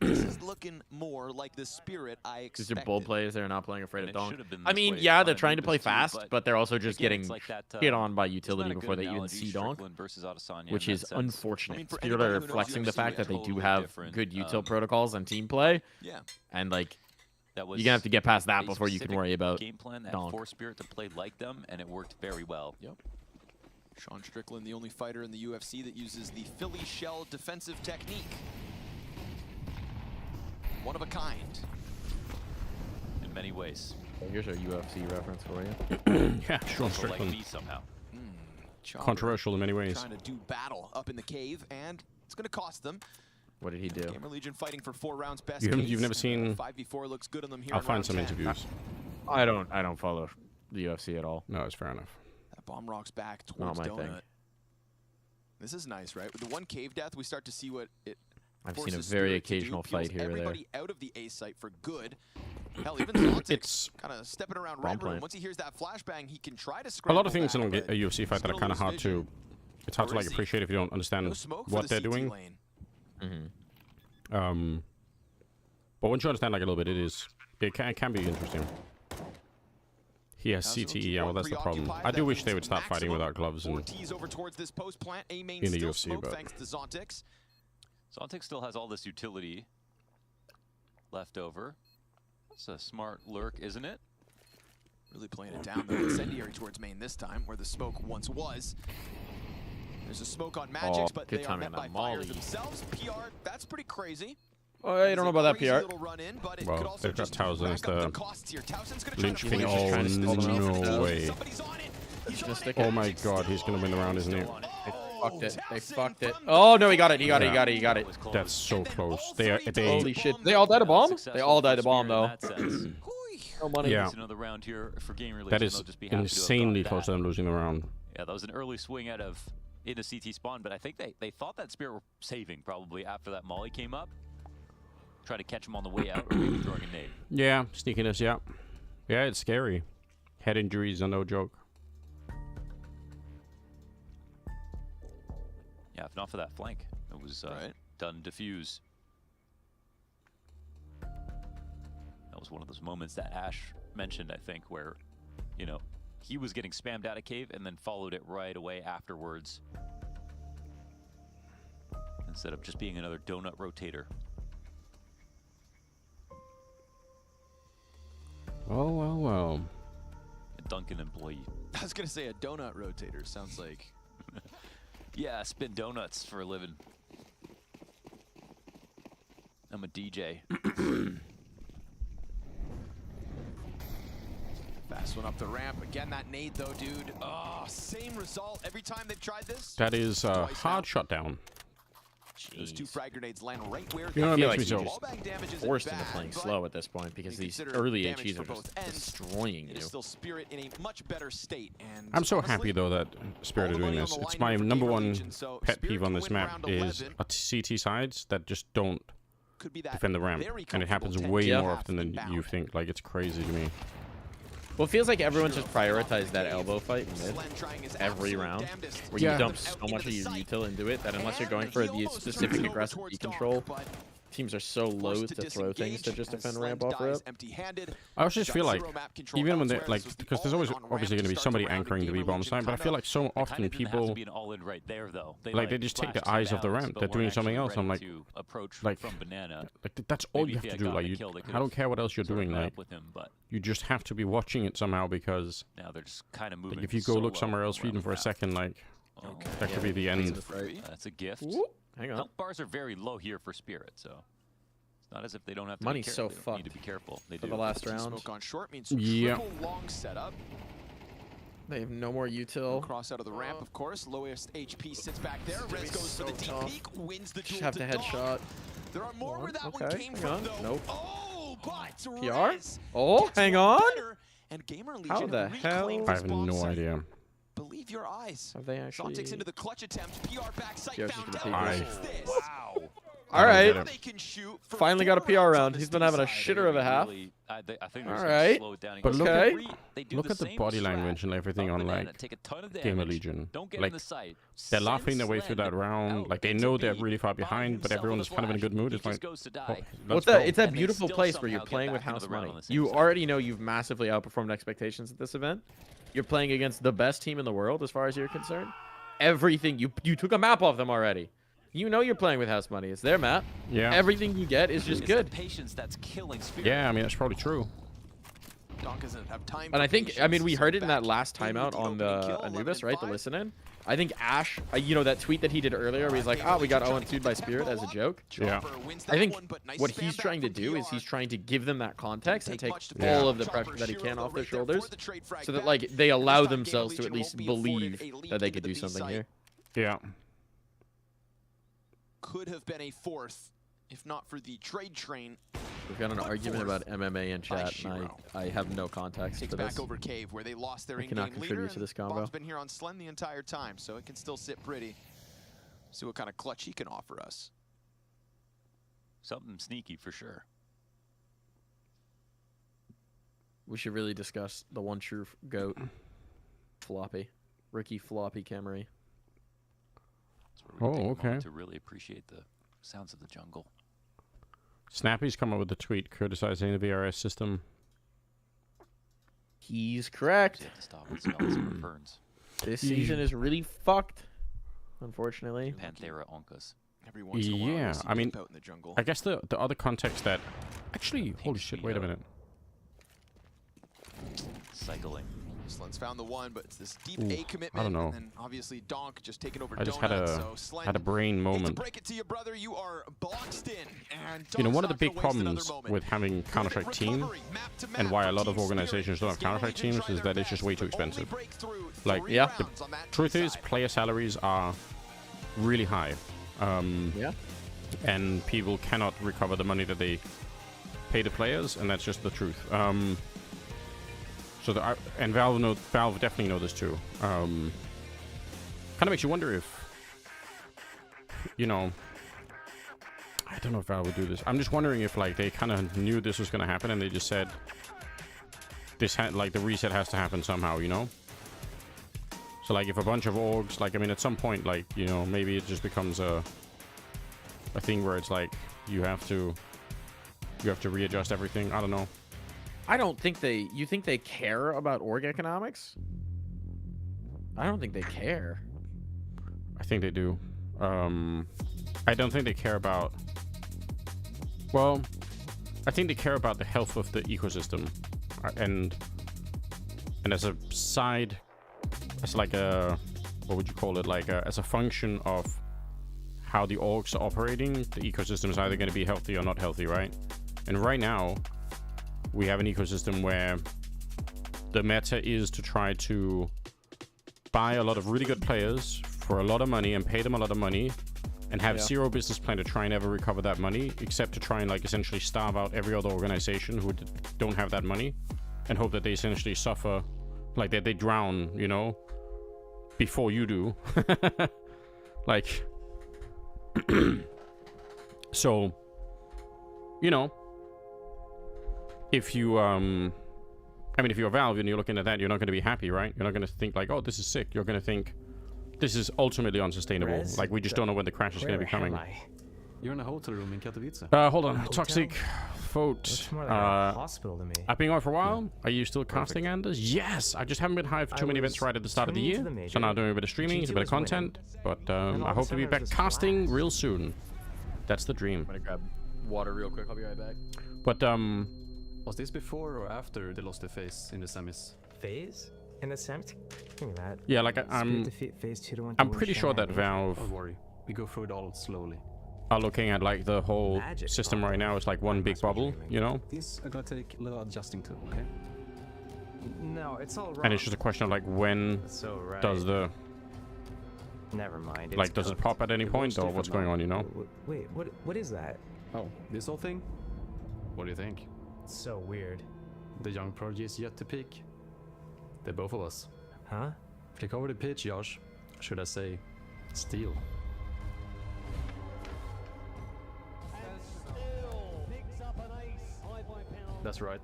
This is looking more like the Spirit I Because expected. they're bold players, they're not playing afraid And of it donk. should have been I this mean, way yeah, on they're a trying to play Nimbus too, fast, but they're also just again, getting it's like that, hit on by it's not utility a good before they even analogy, see donk, Strickland versus Adesanya which in is that sense. unfortunate. I mean, for Spirit anybody are who knows flexing the UFC, fact that they do totally have different, good util protocols and team play, Yeah. and like That was you're gonna have to get past that a before you can specific worry about game plan that donk. forced Spirit to play like them, and it worked very well. Yep. Sean Strickland, the only fighter in the UFC that uses the Philly shell defensive technique. One of a kind. In many ways. Here's our UFC reference for you. Yeah, Sean Also like Strickland. me somehow. Chopper Controversial in many ways. Trying to do battle up in the cave, and it's going to cost them. What did he do? Gamer Legion fighting for 4 rounds best You've case. never seen- 5v4 looks good on them here I'll in find round some 10. interviews. I don't follow the UFC at all. No, it's fair enough. That bomb rocks back Not towards my Donut. thing. This is nice, right? With the one cave death, we start to see what it I've seen a forces very Spirit to do. occasional Peels fight here or there. everybody out of the A site for good. Hell, even Zontic It's kind of stepping around bomb red room. plant. Once he hears that flashbang, he can try to a scramble lot of things in back, a but UFC fight that are gonna kind of lose hard vision. to. It's hard to Or like is he? appreciate if you don't No understand smoke for what the they're CT doing. lane. But once you understand like a little bit, it can be interesting. He has Now, CTE, yeah, well that's the problem. preoccupied. I do That wish they means would start fighting maximum without gloves and Ortiz over towards this post plant. A main in the still UFC, smoke but thanks to Zontix. Zontic still has all this utility left over. That's a smart lurk, isn't it? Really playing it down, though. Incendiary towards main this time, where the smoke once was. There's a smoke on Magics, but good they are timing met on by that fire molly. themselves. PR, that's pretty crazy. Oh, I don't know about that PR. Well, they've got Towson as the linchpin. Oh, no way. Oh my god, he's going to win the round, isn't he? They fucked it. They fucked it. Oh, no, he got it. He got it. He got it. He got it. That's so close. They Holy shit. They all died a bomb? They all died a bomb, though. No money. Yeah. Another round here for game release. That is insanely close to them losing the round. Yeah, that was an early swing out of into CT spawn, but I think they thought that Spirit were saving probably after that molly came up. Try to catch him on the way out, or maybe throwing a nade. Yeah, sneakiness, yeah. Yeah, it's scary. Head injuries are no joke. Yeah, if not for that flank, it was done diffuse. That was one of those moments that Ash mentioned, I think, where, you know, he was getting spammed out of cave and then followed it right away afterwards. Instead of just being another donut rotator. Oh, well, well. A Duncan employee. I was going to say a donut rotator. Sounds like... Yeah, I spin donuts for a living. I'm a DJ. Fast one up the ramp. Again, that nade, though, dude. Oh, same result every time they've tried this. That is a hard shutdown. Those two frag grenades land right where you know what makes me so forced into playing slow at this point because these early HEs are just destroying you. Still Spirit in a much better state. And I'm so happy though that Spirit are doing this. It's my number one pet peeve on this map is CT sides that just don't defend the ramp, and it happens way more often than you think. Like, it's crazy to me. Well, it feels like everyone just prioritized that elbow fight mid every round, where you dump so much of your util into it that unless you're going for the specific aggressive control, teams are so loath to throw things to just defend ramp off rip. I also just feel like, even when they're like, because there's always obviously going to be somebody anchoring the B-bomb side, but I feel like so often people, like, they just take the eyes off the ramp. They're doing something else. I'm like, that's all you have to do. Like, I don't care what else you're doing. Like, you just have to be watching it somehow, because now they're just kind of moving. Like, if you go look somewhere else even for a second, like, that could be the end. That's a gift. Hang on. Health bars are very low here for Spirit, so it's not as if they don't have to Money's so fucked. Need to be careful. They for do. the last round. Smoke on short means long setup. They have no more util. Cross out of the ramp, of course. Lowest HP sits back there. Rez goes for the deep peek, wins the duel. Just have the headshot. There are more where that one came from, though. Nope. Oh, but PR? Oh, hang on. And Gamer Legion How the hell? I have no idea. Believe your eyes. Have they actually? Optics into the clutch attempt. PR back sight found Wow. All right. Finally got a PR round. He's been having a shitter of a half. I think all right. But look at the body language and everything on, like, Gamer Legion. Like, they're laughing their way through that round. Like, they know they're really far behind, but everyone is kind of in a good mood. It's like, it's that beautiful place where you're playing with house money. You already know you've massively outperformed expectations at this event. You're playing against the best team in the world as far as you're concerned. Everything, you took a map off them already. You know you're playing with house money. It's their map. Yeah. Everything you get is just good. Patience that's killing Spirit. Yeah, I mean, that's probably true. And I think, I mean, we heard it in that last timeout on the Anubis, right? The listen in. I think Ash, you know, that tweet that he did earlier where he's like, we got 0-2'd by Spirit as a joke. Yeah. I think what he's trying to do is he's trying to give them that context and take all of the pressure that he can off their shoulders so that, like, they allow themselves to at least believe that they could do something here. Yeah. Could have been a fourth, if not for the trade train. We've got an argument about MMA in chat, and I have no context for this. Back over cave where they lost their in-game leader. To this combo. Bob's been here on Slen the entire time, so it can still sit pretty. See what kind of clutch he can offer us. Something sneaky for sure. We should really discuss the one true GOAT, Floppy, Ricky Floppy Camry. Oh, okay. To really appreciate the sounds of the jungle. Snappy's come up with a tweet criticizing the VRS system. He's correct. This season is really fucked, unfortunately. Panthera Onkas. Every once in a while, Yeah, I mean, out in the jungle. I guess the other context that... Actually, holy shit, wait a minute. Cycling. Slent's found the one, but it's this deep Ooh, A commitment. I don't know. And then obviously Donk just taking over I just Donuts. had a brain moment. Break it to your brother, you are boxed in. And You know, Donk's one of the not big gonna waste another problems moment. with having Counter-Strike team, and why a lot of organizations don't have Counter-Strike teams, is that it's just way too expensive. Like, yeah, the truth is, player salaries are really high. Yeah. And people cannot recover the money that they pay the players, and that's just the truth. And Valve definitely know this too. Kind of makes you wonder if, you know, I don't know if Valve would do this. I'm just wondering if like they kind of knew this was going to happen and they just said this like the reset has to happen somehow, you know. So like if a bunch of orgs, like I mean, at some point, like you know, maybe it just becomes a thing where it's like you have to readjust everything. I don't know. I don't think they... You think they care about org economics? I don't think they care. I think they do. I don't think they care about... Well, I think they care about the health of the ecosystem. And as a side... As like a... What would you call it? Like as a function of how the orgs are operating, the ecosystem is either going to be healthy or not healthy, right? And right now... we have an ecosystem where the meta is to try to buy a lot of really good players for a lot of money and pay them a lot of money and have zero business plan to try and ever recover that money, except to try and like essentially starve out every other organization who don't have that money and hope that they essentially suffer, like that they drown, you know, before you do. Like, so, you know, if you, I mean, if you're Valve and you're looking at that, you're not going to be happy, right? You're not going to think like, oh, this is sick. You're going to think, this is ultimately unsustainable. Rez, like, we just don't know when the crash is going to be coming. You're in a hotel room in Katowice. Hold on. Toxic vote. It's more like a hospital to me. I've been on for a while. Are you still casting, Anders? Yes! I just haven't been hired for too many events right at the start of the year. So now doing a bit of streaming, a bit of content. But I hope to be back casting real soon. That's the dream. I'm gonna grab water real quick. I'll be right back. But, was this before or after they lost the phase in the semis? Phase? In the semis? Give me that. yeah, like I'm pretty sure that Valve Don't worry, we go through it all slowly. are looking at like the whole system right now is like one big bubble, you know? These are gonna take a little adjusting to, okay? No, it's all wrong. And it's just a question of like when So right. does the Never mind. like does it pop at any point or what's going on, you know? Wait, what is that? Oh, this whole thing? What do you think? It's so weird. The young prodigy is yet to peak. They're both of us. Huh? Click over the pitch, Josh. Should I say, steal? That's right.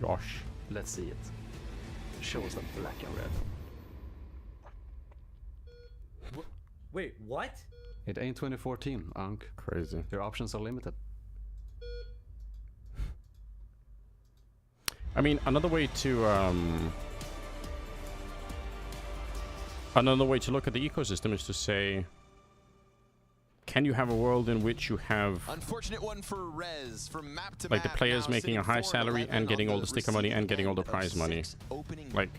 Josh. Let's see it. Show us the black and red. Wait, what? It ain't 2014, Ankh. Crazy. Your options are limited. I mean, another way to look at the ecosystem is to say, can you have a world in which you have unfortunate one for Rez from map to like the players making a high salary and getting all the sticker money and getting all the prize money? Like,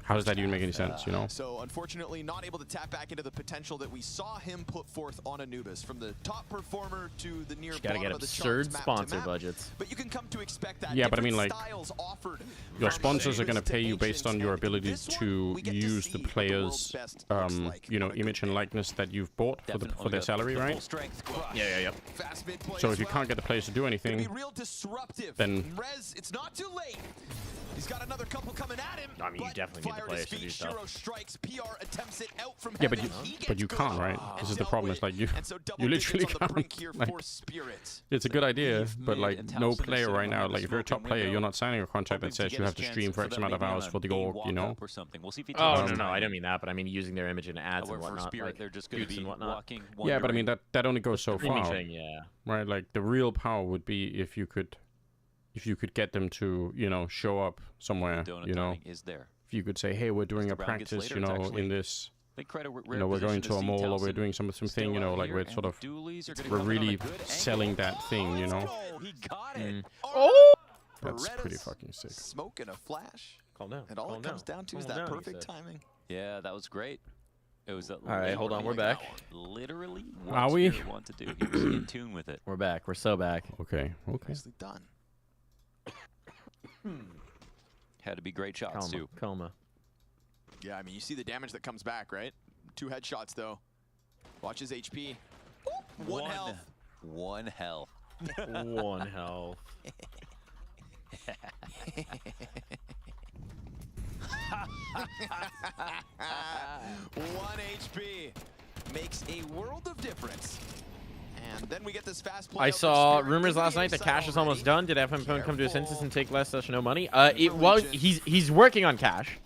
how does that even make any sense, you know? So unfortunately not able to tap back into the potential that we saw him put forth on Anubis, from the top performer to the near Gotta get absurd sponsor budgets. But you can come to expect that. Yeah, but I mean, like, your sponsors are going to pay you based on your ability to use the players, you know, image and likeness that you've bought for their salary, right? Yeah. So if you can't get the players to do anything, then Rez, it's not too late. He's got another couple coming at him. I mean, you definitely need the players to do stuff. Strikes, PR attempts it out from yeah, but you can't, right? This is the problem. It's like you literally can't. Like, it's a good idea, but like no player right now. Like if you're a top player, you're not signing a contract that says you have to stream for X amount of hours for the org, you know? Oh no, I don't mean that, but I mean using their image in ads and whatnot, like they're just going to be walking. Yeah, but I mean that only goes so far. Thing, yeah. Right, like the real power would be if you could get them to, you know, show up somewhere, you know. If you could say, hey, we're doing a practice, you know, in this, you know, we're going to a mall or we're doing something, you know, like we're sort of, we're really selling that thing, you know. He got it. Oh! That's pretty fucking sick. Smoke and a flash. Calm down. And all it comes down to is that perfect timing. Yeah, that was great. It was all right, hold on, we're back. Literally Are what we? Spirit wanted to do. He was in tune with it. We're back. We're so back. Okay. Okay. Nicely done. Had to be great shots too. Coma. Yeah, I mean, you see the damage that comes back, right? 2 headshots, though. Watch his HP. One health. One health. One health. 1 HP makes a world of difference. And then we get this fast play. I saw rumors last night that Cash is almost done. Did FM Phone come to his senses and take less no money? He's working on Cash.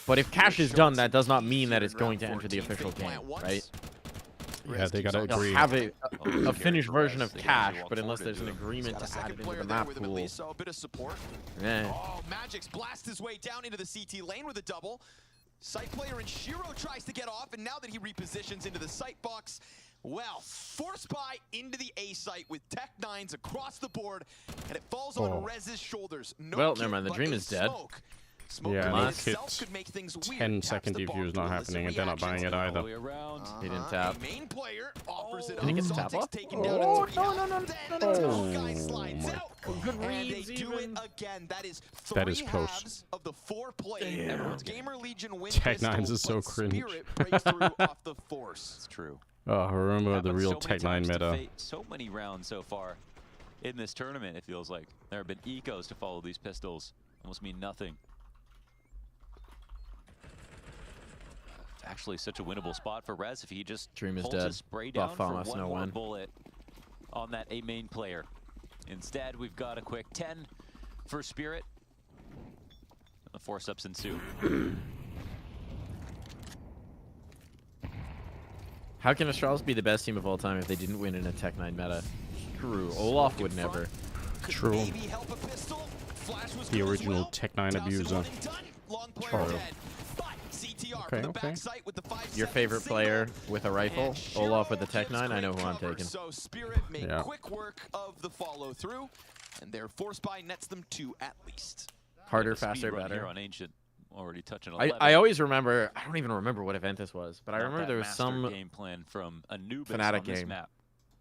But if Cash is done, that does not mean that it's going to enter the official game, right? Yeah, they gotta They'll agree. have a finished version of Cash, but unless there's an agreement to add it into the map pool. A bit of support. Yeah. Oh, Magic's blast his way down into the CT lane with a double. Site player and Shiro tries to get off, and now that he repositions into the site box, well, force buy into the A site with Tech 9s across the board, and it falls on Rez's shoulders. No Well, kit, never mind. The but dream a is dead. Smoke Yeah, in no itself kit. could make things weird. 10-second defuse is not happening, and they're not buying it either. He didn't tap. A main player offers it Did he get the up. tap Celtics off? taken down Oh, to 3 no, health. no, no, Then the tall guy slides my out. Good And they reads do even. it again. That is That is 3 close. halves of the 4 play. Damn. Gamer Legion win Tech pistol, 9s is so but cringe. Spirit breaks through off the force. It's true. Oh, I remember the Happened real so many Tech 9 times to meta. fate so many rounds so far in this tournament, it feels like. There have been ecos to follow these pistols. Almost mean nothing. Actually such a winnable spot for Rez if he just Dream is holds dead. his spray down Buff for on us, one no more win. bullet on that A main player. Instead, we've got a quick 10 for Spirit. The force-ups ensue. How can Astralis be the best team of all time if they didn't win in a Tech 9 meta? True. Olaf would never. True. The original Tech 9 abuser. True. Okay, okay. Your favorite player with a rifle? Olaf with the Tech 9? I know who I'm taking. So Spirit made Yeah. quick work of the follow through, and their force buy nets them 2 at least. Harder, The speed faster, run better. Here on Ancient, already touching 11. I always remember, I don't even remember what event this was, but I Not remember that there was master some game plan from Anubis Fnatic on this game. map.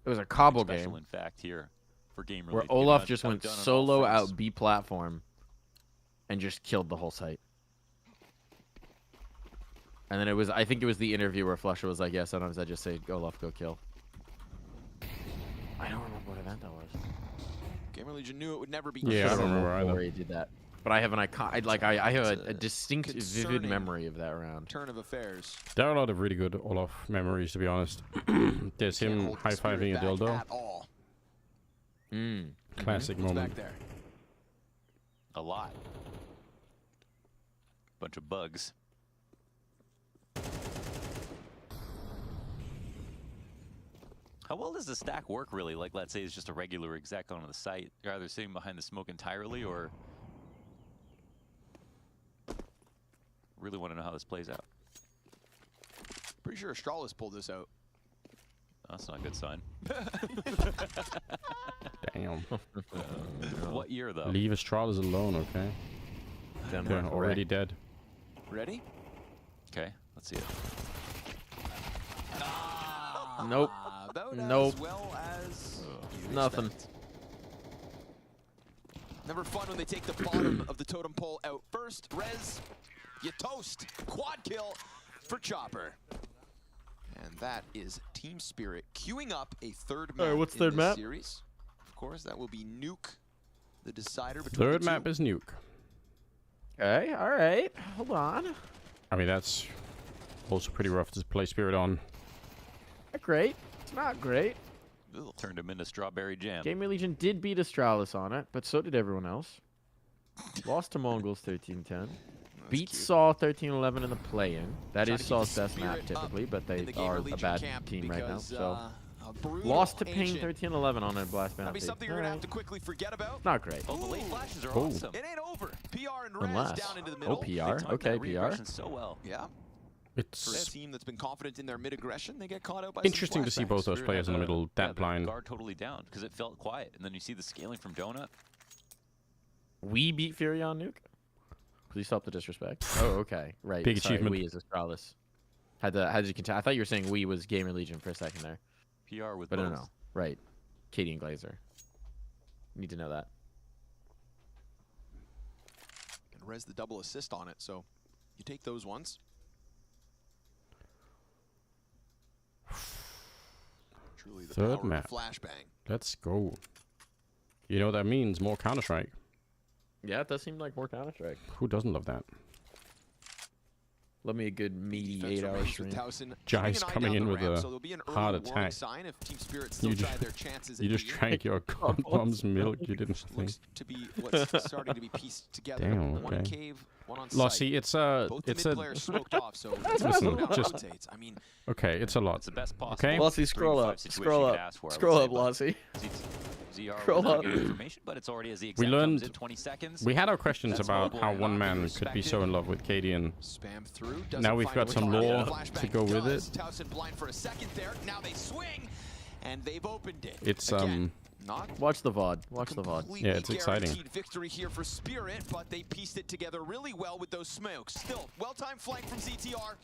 It was a Cobble Special, game in fact, here for game where relief. Olaf Getting just went outdone on all solo fronts. out B platform and just killed the whole site. And then it was, I think it was the interview where Flusher was like, yeah, sometimes I just say, Olaf, go kill. I don't remember what event that was. Gamer Legion knew it would never be Yeah, I don't remember either. Where he did that. But I have an icon, I have It's a distinct, vivid concerning memory of that round. turn of affairs. There are a lot of really good Olaf memories, to be honest. There's him Hold the Spirit high-fiving a back dildo. at all. Classic Who's moment. back there? A lot. Bunch of bugs. How well does the stack work, really? Like, let's say it's just a regular exec on the site. You're either sitting behind the smoke entirely, or... Really want to know how this plays out. Pretty sure Astralis pulled this out. That's not a good sign. Damn. What year, though? Leave Astralis alone, okay? They're already dead. Ready? Okay, let's see it. Nope. About Nope. as well as you'd Nothing. expect. Never fun when they take the bottom of the totem pole out first. Rez, you toast. Quad kill for Chopper. And that is Team Spirit queuing up a third map Alright, what's in third this map? series. Of course, that will be Nuke, the decider between Third the map two. is Nuke. Okay, alright. Hold on. I mean, that's also pretty rough to play Spirit on. Not great. It's not great. Ugh, turned him into strawberry jam. Gamer Legion did beat Astralis on it, but so did everyone else. Lost to Mongols 13-10. Beat Saw 13-11 in the play-in. That Trying is to keep Saw's the best map spirit typically, up but they in the Gamer are a Legion bad camp team right now. because, So a brutal lost to Pain Ancient. 13-11 on a blast That'll be penalty. something you're going to have to quickly forget about. Not great. Oh, the late flashes are Oh. awesome. It ain't over. PR and Rez Unless. down into the Oh, middle. They PR. timed Okay, that PR. re-aggression so well. Yeah. For a It's team that's been confident in their mid-aggression, they get caught out by interesting some to see flashbacks. both those Spirit players had in the middle yeah, that the blind. guard totally down because it felt quiet, and then you see the scaling from Donut. We beat Fury on Nuke? Please stop the disrespect. Oh, okay. Right. Big Sorry, achievement. We is Astralis. How did you continue? I thought you were saying we was Gamer Legion for a second there. PR with But both. no. Right. Katie and Glazer. Need to know that. And Rez the double assist on it, so you take those ones. Truly the Third power map. of flashbang. Let's go. You know what that means? More Counter-Strike. Yeah, it does seem like more Counter-Strike. Who doesn't love that? Love me a good meaty 8-hour stream. Jai's coming in with a heart attack. You just drank your mom's milk. You didn't think. To be what's starting to be pieced together. Damn. One in Okay. cave, one on Lossy, site. it's a. Both the It's mid a. players smoked off, so Listen, just. rotates. I mean, Okay, it's a lot. It's the best possible. Okay. Lossy, scroll up. Scroll up. Scroll up, Lossy. Scroll up. Information, but it's already as the We exact learned. comes in 20 seconds. We had our questions That's about mobile how and one not man could be respected. so in love with Katie, and spam through. Doesn't now we've find got a some way to lore find it. to go with Does. it. Towson blind for a second there. Now they swing, and they've opened it. It's Again, not Watch the VOD. Watch the VOD. completely Yeah, it's exciting. guaranteed victory here for Spirit, but they pieced it together really well with those smokes. Still, well-timed flank from ZTR.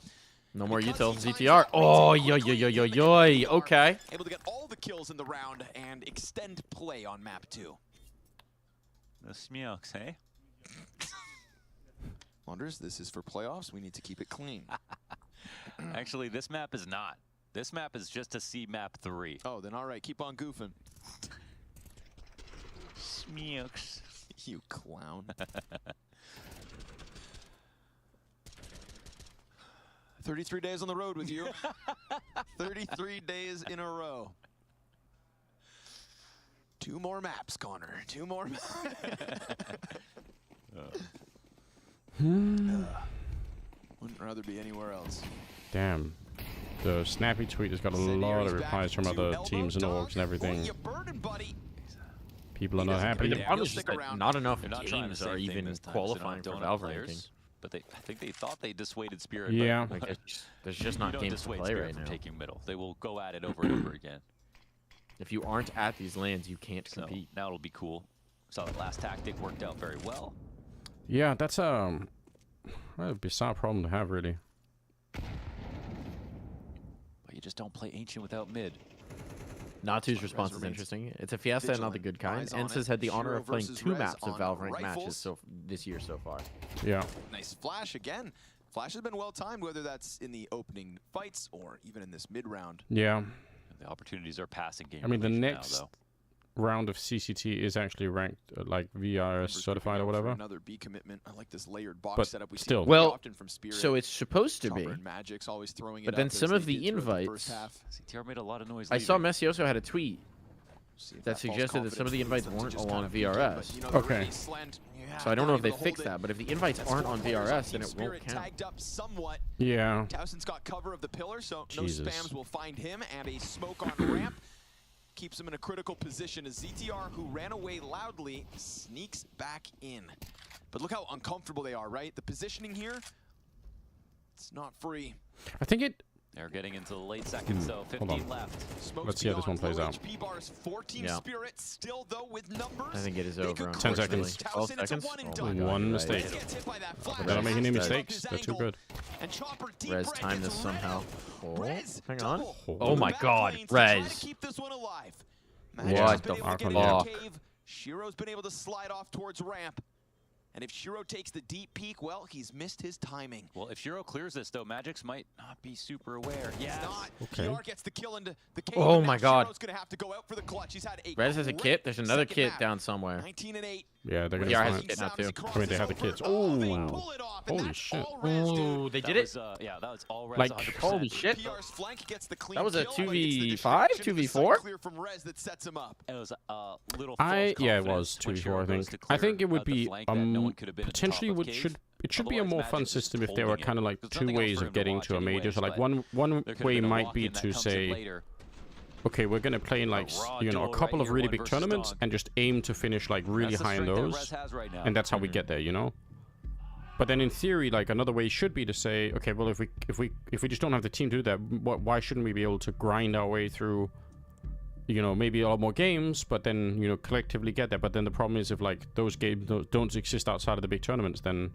No more util. ZTR. Oh, yo, yo, yo, yo, yo. Okay. Able to get all the kills in the round and extend play on map 2. The smokes, hey? Wonders, this is for playoffs. We need to keep it clean. Actually, this map is not. This map is just to see map 3. Oh, then all right, keep on goofing. Smokes. You clown. 33 days on the road with you. 33 days in a row. 2 more maps, Connor. 2 more maps. Wouldn't rather be anywhere else. Damn. The snappy tweet has got a lot of replies from other teams and orgs and everything. People are not happy. The problem is just that not enough They're not trying the games same are thing even this time, so qualifying they for don't Valve have ranking. players, but I think they thought they dissuaded Spirit. Yeah. But Like, there's just not you don't games to dissuade play Spirit right from now. taking middle. They will go at it over and over again. If you aren't at these lands, you can't So compete. now it'll be cool. Saw that last tactic worked out very well. Yeah, that's a bizarre problem to have, really. But you just don't play Ancient without mid. Natu's response is interesting. It's a Fiesta and not the good kind. Ents has had the honor of playing 2 maps of Valve ranked matches this year so far. Yeah. Nice flash again. Flash has been well timed, whether that's in the opening fights or even in this mid round. Yeah. The opportunities are passing game. I mean, the relation now, next though. round of CCT is actually ranked like VRS certified or whatever. Another B commitment. I like this layered box But setup we see still. quite often from Spirit. So it's supposed to be. Chopper and Magic's always throwing it But then up as some they of the did throughout the first invites. half. CTR made a lot of noise. I saw leaving. Messioso had a tweet that suggested that some of the invites weren't along VRS. Okay. So I don't know if they fixed that, but if the invites aren't on VRS, then it won't count. Tagged up somewhat. Yeah. Towson's got cover of the pillar, so Jesus. no spams will find him, and a smoke on ramp keeps him in a critical position as ZTR, who ran away loudly, sneaks back in. But look how uncomfortable they are, right? The positioning here, it's not free. I think it. They're getting into the late seconds, so 15 left. Let's see how this one plays out. HP bars, 4-team Yeah. Spirit, still though with numbers. I think it is over. 10 seconds. 12 seconds? Oh my God, One you're mistake. right. Don't make any Rez- mistakes. They're too good. And Chopper deep Rez red timed gets this somehow. Oh, Rez hang on. double. Oh my Back God, lanes to try to Rez. keep this one alive. What Magic's been the able to get fuck? into the cave. Shiro's been able to slide off towards ramp. And if Shiro takes the deep peek, well, he's missed his timing. Well, if Shiro clears this, though, Magix might not be super aware. He's Yes. not. Okay. PR gets the kill into the cave. Oh and my now God. Shiro's gonna have to go out for the clutch. He's had a Rez has a great kit. There's another second kit map. down somewhere. 19 and 8. Yeah, they're VR gonna has a find. kit now too. I mean, they have the kids. Oh, they Oh, pull it off, and holy that's shit! all Rez, dude. Oh, they That did was, it? yeah, that was all Rez. Like, 100%. Holy shit! PR's flank gets the clean That was a kill, but it's the 2v5, distraction and the 2v4? sight clear from Rez that sets him up. It was a little. Yeah, it false was confidence when 2v4. Shiro I goes think. to I think it clear would out the be flank that no one could have been at the potentially top of would cave. it should be a Otherwise, more Magix fun is system if just there were holding kind of it. like There's two nothing else ways for of him to getting watch to a major. anyways, So like but one there could have way been a might walk be in that to comes in say, later. okay, we're gonna play in like raw a duel couple right of here, really one big versus tournaments dog. and just aim to finish like really That's the high in strength that those, Rez has right now. and that's how we get there, you know. But then in theory, like another way should be to say, okay, well if we just don't have the team to do that, why shouldn't we be able to grind our way through, you know, maybe a lot more games, but then, you know, collectively get there. But then the problem is if like those games don't exist outside of the big tournaments, then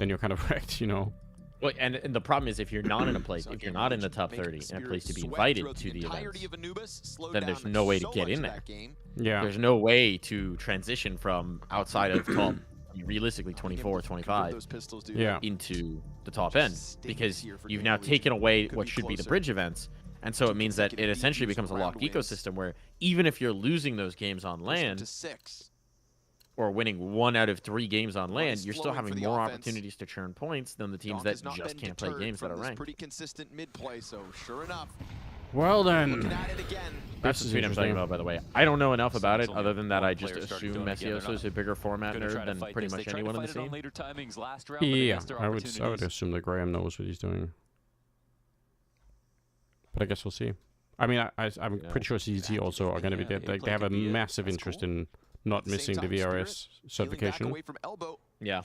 then you're kind of wrecked, you know. Well, and the problem is if you're not in a place, if you're not in the top 30 and a place to be invited to the events, then there's no way to get in there. Yeah. There's no way to transition from outside of top, realistically 24, 25, into the top end, because you've now taken away what should be the bridge events. And so it means that it essentially becomes a locked ecosystem where even if you're losing those games on land, or winning 1 out of 3 games on land, you're still having more opportunities to churn points than the teams that just can't play games that are ranked. Pretty consistent mid-play, so sure enough. Well then, that's the tweet I'm talking about, by the way. I don't know enough about it other than that I just assume Messioso is a bigger format nerd than pretty much anyone in the scene. Yeah, I would assume that Graham knows what he's doing. But I guess we'll see. I mean, I'm pretty sure CZ also are going to be there. They have a massive interest in not missing the VRS certification. Yeah.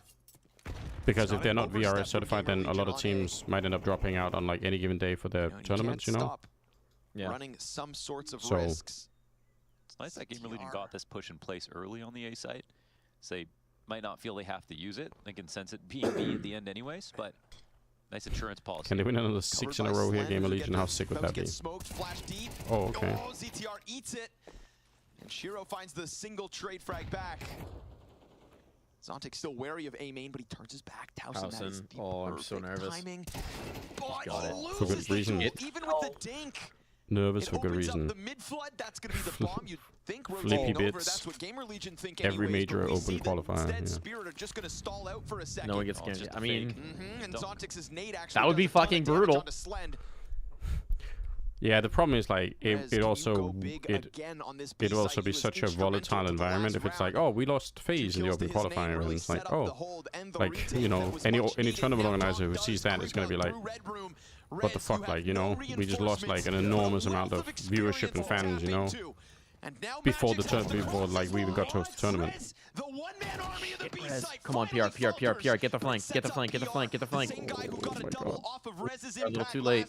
Because if they're not VRS certified, then a lot of teams might end up dropping out on like any given day for their tournaments, you know? Yeah. Running some sorts of risks. It's nice that Gamer Legion got this push in place early on the A site. So they might not feel they have to use it. They can sense it being B at the end anyways, but nice insurance policy. Can they win another 6 in a row here, Gamer Legion? How sick would that be? Oh, okay. ZTR eats it. And Shiro finds the single trade frag back. Zontic still wary of A main, but he turns his back. Towson, oh, I'm so nervous. Timing. Got it. For good reason. Even with the dink. Nervous for good reason. The mid flood, that's going to be the bomb you'd think Flippy over. bits. That's what Gamer Legion think every anyways, major open qualifier. Yeah. Spirit are just going to stall out for a second. No one gets scared. I mean, and Zontix's nade actually that would be fucking brutal. Yeah, the problem is like it also be such a volatile environment if it's like, oh, we lost phase in the open qualifier, and it's like, oh, like, you know, any tournament organizer who sees that is going to be like, what the fuck, like, you know, we just lost like an enormous amount of viewership and fans, you know, before like we even got to host the tournament. Come on, PR, get the flank, get the flank. Oh my god, a little too late.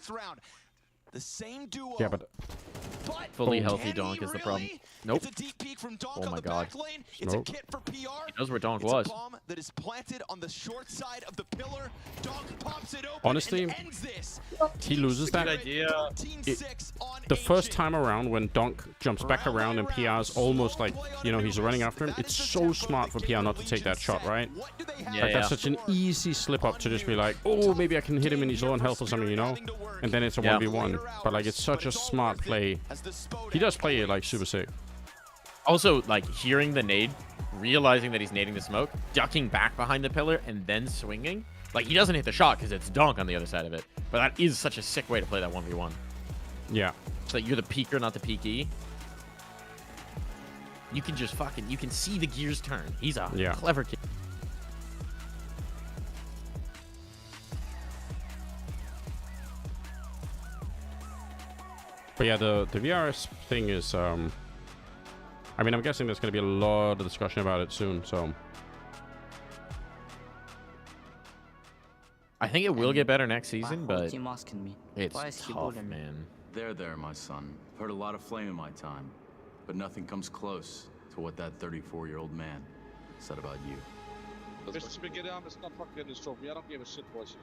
The same duo. Yeah, but fully healthy Donk is the problem. Nope. It's a deep peek from Donk oh my on the god. back lane. It's a kit for PR. He knows where Donk it's was. A bomb that is planted on the short side of the pillar. Donk pops it open. Honestly, and ends this. he loses that. The first time around when Donk jumps back around and PR's almost like, you know, he's running after him, it's so smart for PR not to take that shot, right? Yeah, like that's such an easy slip up to just be like, oh, maybe I can hit him and he's low on health or something, you know? And then it's a 1v1. But like, it's such a smart play. He does play it like super sick. Also, like, hearing the nade, realizing that he's nading the smoke, ducking back behind the pillar, and then swinging. Like, he doesn't hit the shot because it's Donk on the other side of it. But that is such a sick way to play that 1v1. Yeah. So you're the peeker, not the peaky. You can just you can see the gears turn. He's a clever kid. But yeah, the VRS thing is, I mean, I'm guessing there's going to be a lot of discussion about it soon, so. I think it will get better next season, but it's tough, man. There, my son. Heard a lot of flame in my time, but nothing comes close to what that 34-year-old man said about you. Mr. Spaghetti Arm is not fucking this trophy. I don't give a shit, boys.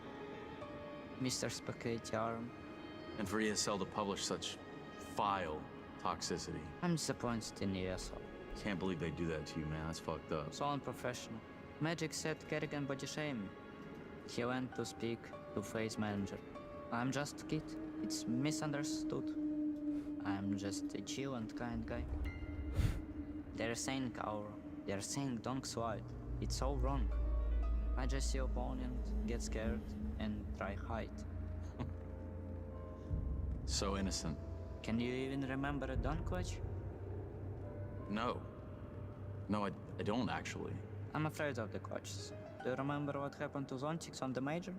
Mr. Spaghetti Arm. And for ESL to publish such vile toxicity. I'm disappointed in ESL. Can't believe they do that to you, man. That's fucked up. So unprofessional. Magic said Kerrigan body shame. He went to speak to FaZe manager. I'm just a kid. It's misunderstood. I'm just a chill and kind guy. They're saying Aura. They're saying Donk's white. It's all wrong. I just see opponent, get scared, and try hide. So innocent. Can you even remember a Donk watch? No. No, I don't actually. I'm afraid of the coaches. Do you remember what happened to Zontix on the major?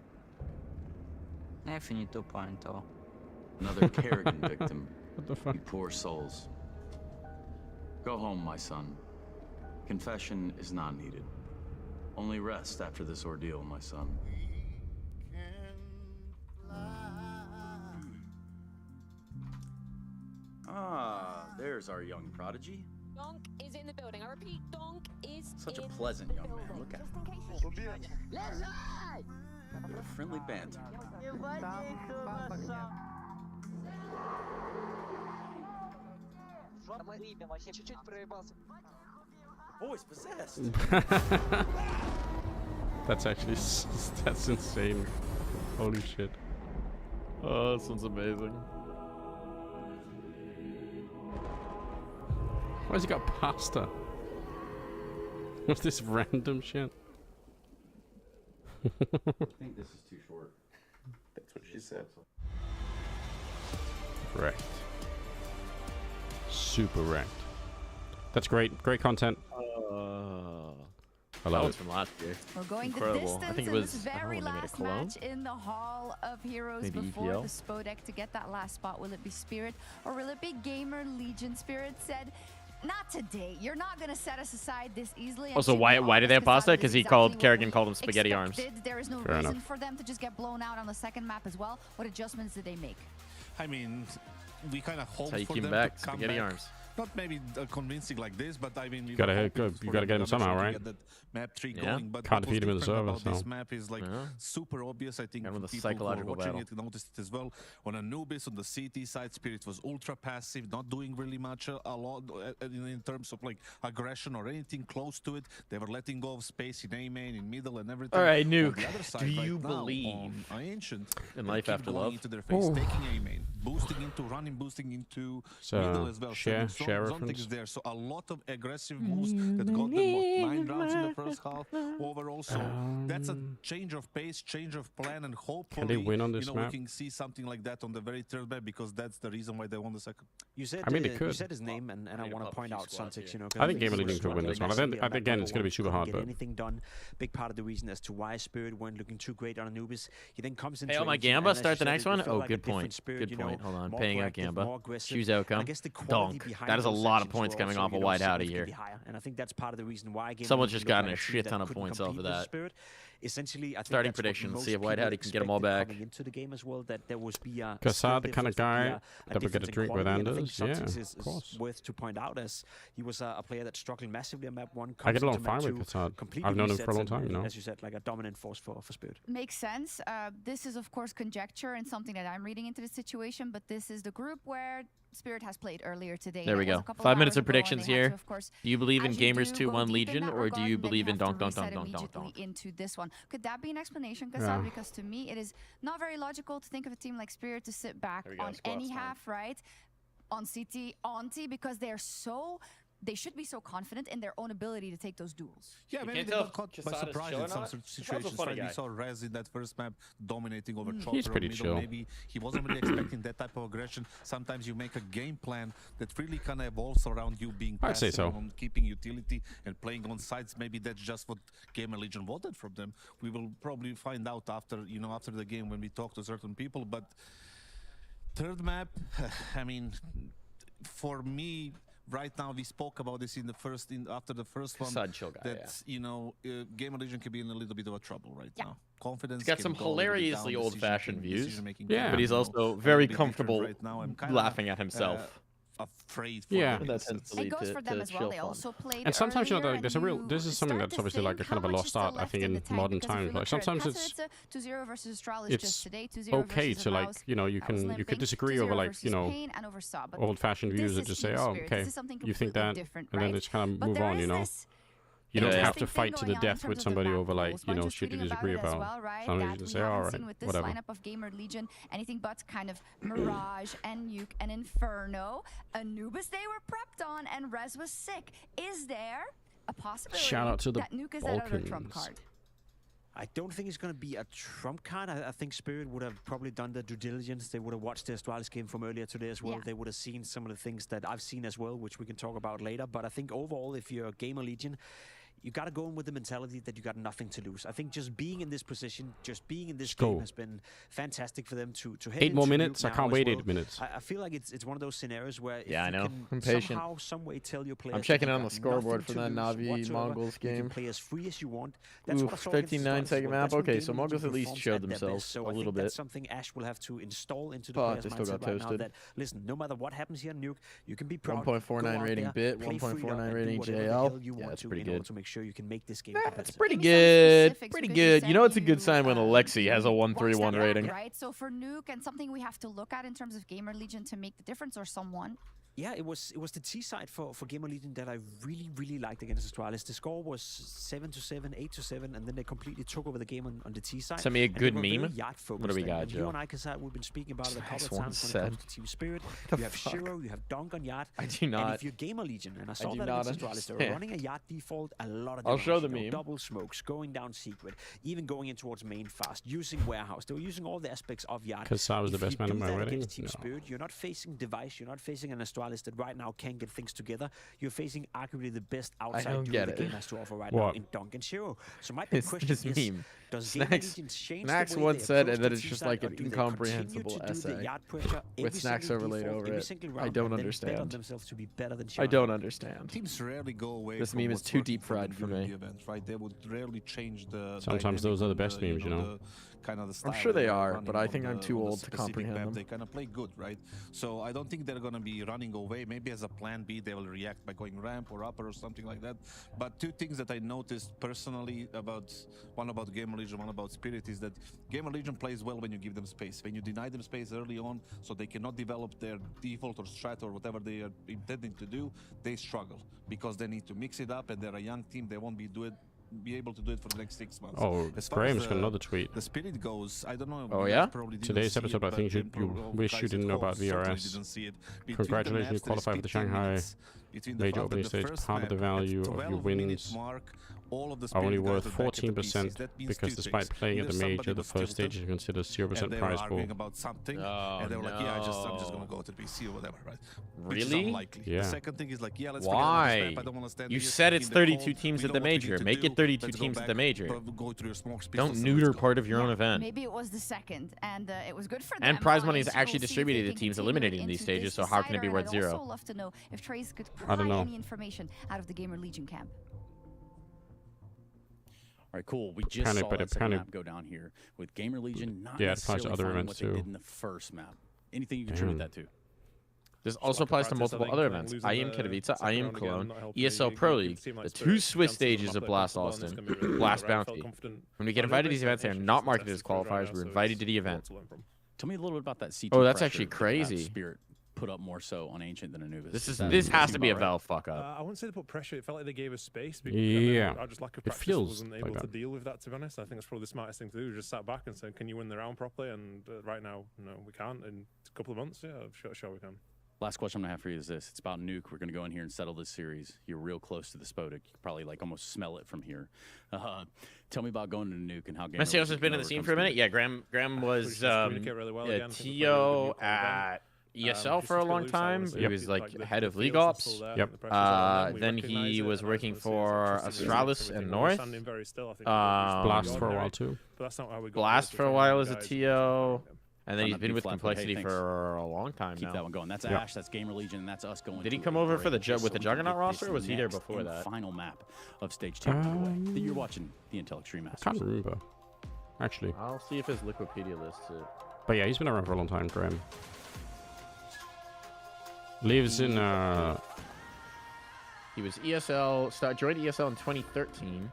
Affinity 2.0. Another Kerrigan victim. What the fuck? You poor souls. Go home, my son. Confession is not needed. Only rest after this ordeal, my son. Ah, there's our young prodigy. Donk is in the building. I repeat, Donk is Such a in pleasant the young building. man. Look at him. Just in case Let's ride! What a friendly banter. Boy's possessed. That's actually that's insane. Holy shit. Oh, this one's amazing. Why has he got pasta? What's this random shit? I think this is too short. That's what she said. Wrecked. Super wrecked. That's great. Great content. I That love was it. from last year. We're going Incredible. the distance I think it in was this I don't know very when they made a last cologne. match in the Hall of Heroes Maybe before EPL? the Spodek to get that last spot. Will it be Spirit or will it be Gamer Legion? Spirit said, not today. You're not going to set us aside this easily. Also, And why to be did they have honest, pasta? Kasad, Because this he is called exactly what Kerrigan we called him spaghetti arms. expected. There is no Fair reason enough. for them to just get blown out on the second map as well. What adjustments did they make? I mean, we kind of hope That's how you for keep them him back. to come Spaghetti back. arms. Not maybe convincing like this, but I mean, we Gotta were hit hoping good. for You gotta get him Damage somehow, to right? get that map 3 Yeah. going, but Can't what was defeat him in the different server, about this so- map is like Yeah. super obvious. I think And with the people who are psychological watching battle. it noticed it as well. On Anubis, on the CT side, Spirit was ultra passive, not doing really much a lot in terms of like aggression or anything close to it. They were letting go of space in A main, in middle, and everything. All right, On Nuke, the other side, do right you now, believe on Ancient, in they life keep after going love? into their face, Oh. taking A main, boosting into running, boosting into So, middle as well. share Something's reference. there. So a lot of aggressive moves that got them what, 9 rounds in the first half overall. So that's a change of pace, change of plan, and hopefully win on this we map? can see something like that on the very third map, because that's the reason why they won the second. You said, I mean, they you could. said his name, and I want to point out Suntix, you know. 'cause I think he Gamer was Legion could win this one. I struggling think massively again, at it's gonna be map super couldn't hard, get but anything done. Big part of the reason as to why Spirit weren't looking too great on Anubis. He then comes into Hey, oh, my Ancient, and Gamba as you start the said, next it one? felt Oh, like a good different point. Spirit, Good you know, point. Hold on. more Paying out proactive, Gamba. more aggressive. Choose And I outcome. guess the quality Donk. behind That is a those lot of sections points were coming also, off a you know, wide howdy here. significantly higher. And I think that's part of the reason why Gamer Someone's Legion just looked gotten like a team shit that ton of couldn't points off of compete with that. Spirit. Essentially, I think Starting that's what predictions. most See if White people Howdy can get them all expected back. coming into the game as well, that there was be a Kasad, skill the kind of difference, there'd be guy that would get a difference in drink with quality, and I think Anders. Yeah, Suntix of course. is worth to point out, as he was a player that struggled massively on map 1. I get comes along into map fine with 2, Kasad. completely I've known him for a resets long and, time, you know. as you said, like a dominant force for Spirit. Makes sense. This is, of course, conjecture and something that I'm reading into the situation, but this is the group where Spirit has played earlier today. There we It was go. a couple 5 of minutes hours of ago, and predictions they had to, here. of course, Do you believe in as you Gamers do, 2 go 1 deep in Legion, that or do regard, you and then believe in have to donk, donk, reset donk, donk, donk, immediately donk? into this one? Could that be an explanation, Kasad? Yeah. Because to me, it is not very logical to think of a team like Spirit to sit back There we go, on squats any time. half, right? On CT, on T, because they should be so confident in their own ability to take those duels. Yeah, maybe can't they tell got caught if by Kasad is surprise chill in or some not. Kasad's a situations. funny Right? We guy. saw Rez in that first map dominating over Chopper He's on pretty middle. chill. Maybe he wasn't really expecting that type of aggression. Sometimes you make a game plan that really kind of evolves around you being I'd say passive so. on keeping utility and playing on sides. Maybe that's just what Gamer Legion wanted from them. We will probably find out after the game when we talk to certain people. But third map, I mean, for me. Right now, we spoke about this after the first one. Kasad chill guy, That Gamer Legion can be in a little bit of a trouble right now. Confidence. He's got can some go a little bit hilariously down, old-fashioned views, decision-making Yeah. can but he's be, also a very little bit comfortable different right now. I'm kinda, laughing at himself. afraid for Yeah. him. That tends to It lead goes to, for them to as well. chill They fun. also played And sometimes earlier, like, there's a real. and This you is something start that's to obviously like a think kind of a how much lost is still art. I left think in in the tank, modern because if we times, like look at sometimes it's Katowice, 2-0 versus Astralis it's just today, 2-0 okay versus to like Arouse. you That was can limping, disagree 2-0 over like versus Pain and over Saw, but old-fashioned views this that is just say, Team oh, Spirit. okay, This is something you think completely that, different, and then right? just kind of But move there on, is you know. this You don't have interesting to fight to thing the going on in death terms with of the somebody back over like rows. Bunch was shit you tweeting disagree it as about. well, right? Sometimes That you just we say, all haven't right, seen with this whatever. lineup of Gamer Legion anything but kind of Mirage and Nuke and Inferno. Anubis they were prepped on, and Rez was sick. Is there a possibility Shout out to the that Nuke is that other trump Balkans. card? I don't think it's going to be a trump card. I think Spirit would have probably done their due diligence. They would have watched the Astralis game from earlier today as well. Yeah. They would have seen some of the things that I've seen as well, which we can talk about later. But I think overall, if you're a Gamer Legion, you got to go in with the mentality that you got nothing to lose. I think just being in this position, just being in this game has been fantastic for them to head 8 more into minutes. I Nuke can't now wait as 8 well. minutes. I feel like it's one of those scenarios where if Yeah, I you know. can I'm patient. somehow, some way tell your players I'm that checking you on got the scoreboard nothing for to that lose Na'Vi whatsoever, Mongols you game. can play as free as you want. That's Ooh, what I saw against the 13-9 Astralis second as well. map. That's when Okay, Game so Legion Mongols at least performs showed at their best. themselves So a I little think bit. that's something Ash will have to install into the But players' they still got mindset right now. toasted. That listen, no matter what happens here in Nuke, you can be proud. 1.49 rating bit, 1.49 rating JL. Yeah, that's pretty good. To make sure you can make this game That's pretty good. Pretty good. You know, it's a good sign when Alexi has a 131 rating. Right. So for Nuke, and something we have to look at in terms of Gamer Legion to make the difference, or someone. Yeah, it was the T side for Gamer Legion that I really liked against Astralis. The score was 7-7, 8-7, and then they completely took over the game on the T side. Send me a good meme. What do we got, Joe? You and I, Kasai, we've been speaking about it a couple of times when it comes to Team Spirit. The You have fuck? Shiro, you have Dunk on Yacht. I do not. And if you're Gamer Legion, and I saw do that not against Astralis, they were understand. running a Yacht default, a lot of I'll show the damage, meme. double smokes, going down secret, even going in towards main fast, using warehouse. They were using all the aspects of Yacht. Kasai was the If best you man in do my that wedding? against Team No. Spirit, you're not facing Device, you're not facing an Astralis that right now can get things together. You're facing arguably the best outside don't duo get the it. game has to offer right now What? in Dunk and Shiro. So my big It's question this is, meme. does Gamer Snacks, Legion change Snacks the way once they said, approach and then the it's T just side, like or an do they incomprehensible continue to do the essay yard pressure with every Snacks single overlaid default, over every it. single I round, don't and then bet on understand. themselves to be better than I Shiro? don't understand. Teams rarely go away. This from meme is what's too working deep fried for during me. the event, right? They would rarely change the. Sometimes dynamic those are the on best memes, you know? the kind of the style I'm sure that they are are, running but I on think I'm the- too on the old to specific comprehend map. them. They kind of play good, right? So I don't think they're going to be running away. Maybe as a plan B, they will react by going ramp or upper or something like that. But two things that I noticed personally about one about Gamer Legion, one about Spirit is that Gamer Legion plays well when you give them space. When you deny them space early on, so they cannot develop their default or strat or whatever they are intending to do, they struggle because they need to mix it up, and they're a young team. They won't be able to do it for the next 6 months. Oh, As far Graham's as got another tweet. The Spirit goes, I don't know. Oh, you yeah? guys probably didn't Today's see episode, it, I think but you then wish you guys didn't at know home about certainly VRS. didn't see it. Between the Congratulations, you maps, there's qualified for the 15 Shanghai minutes between the major front opening and the stage. first Part of the map. value At of your 12 wins minutes mark, all of the are only Spirit worth guys are back at the 14% PCs. That means because two despite things. playing at Either the somebody major, the was first stage tilted, is considered and 0% they were prize arguing pool. about something, Oh, and they were like, "Yeah, I'm just no. gonna go to PC or whatever," right? Which is Really? unlikely. Yeah. The second thing is like, "Yeah, let's Why? forget about this map. I don't want to stand You here said it's in the 32 cold. teams We at know the what we major. need to Make do. it 32 Let's go teams at back, the major. go through your smokes, Don't pistols, and neuter let's go." part of your own event. Maybe it was the second, and it was good for them. And prize money and is actually we'll see if they distributed to can teams continue it eliminated in these into stages, this so how can it be decider, worth and I'd 0? also love to know if Trace could I don't pry know. any information out of the Gamer Legion camp. All right, cool. We just Apparently- saw but that second apparently- map go down here with Gamer Legion not Yeah, it applies to necessarily other finding events what they too. did in the first map. Anything you contribute Damn. that to? This also applies to multiple other events. IEM Katowice, IEM Cologne, ESL Pro League, the 2 Swiss stages of Blast Austin, Blast Bounty. When we get invited to these events, they are not marketed as qualifiers. We're invited to the event. Tell me a little bit about that C2 Oh, that's pressure actually that crazy. Spirit put up more so on Ancient than Anubis. This has to be a Valve fuck up. I wouldn't say they put pressure. It felt like they gave us space. Yeah. Our just lack of It practice feels wasn't like able to that. deal with that, to be honest. I think that's probably the smartest thing to do. Just sat back and said, can you win the round properly? And right now, no, we can't. In a couple of months, yeah, sure we can. Last question I'm gonna have for you is this: it's about Nuke. We're gonna go in here and settle this series. You're real close to the Spodek. You can probably like almost smell it from here. Tell me about going to Nuke and how. Messios has been in the scene for a minute. Yeah, Graham was TO at ESL for a long time. He was like head of League Ops. Yep. Then he was working for Astralis and North. Blast for a while too. Blast for a while as a TO. And then I'm he's not been being with flat, but Complexity hey, for a long time Keep now. that one going. That's Yeah. Ash. That's Gamer Legion. And that's us going. Did he to come a over for break the just with the so we can Juggernaut get roster, this or was he there next before and that? Final map of stage 2 that you're watching the Intel Extreme Masters. I can't remember. Actually. I'll see if his Wikipedia lists it. But yeah, he's been around for a long time, Graham. Lives in He was ESL, joined ESL in 2013.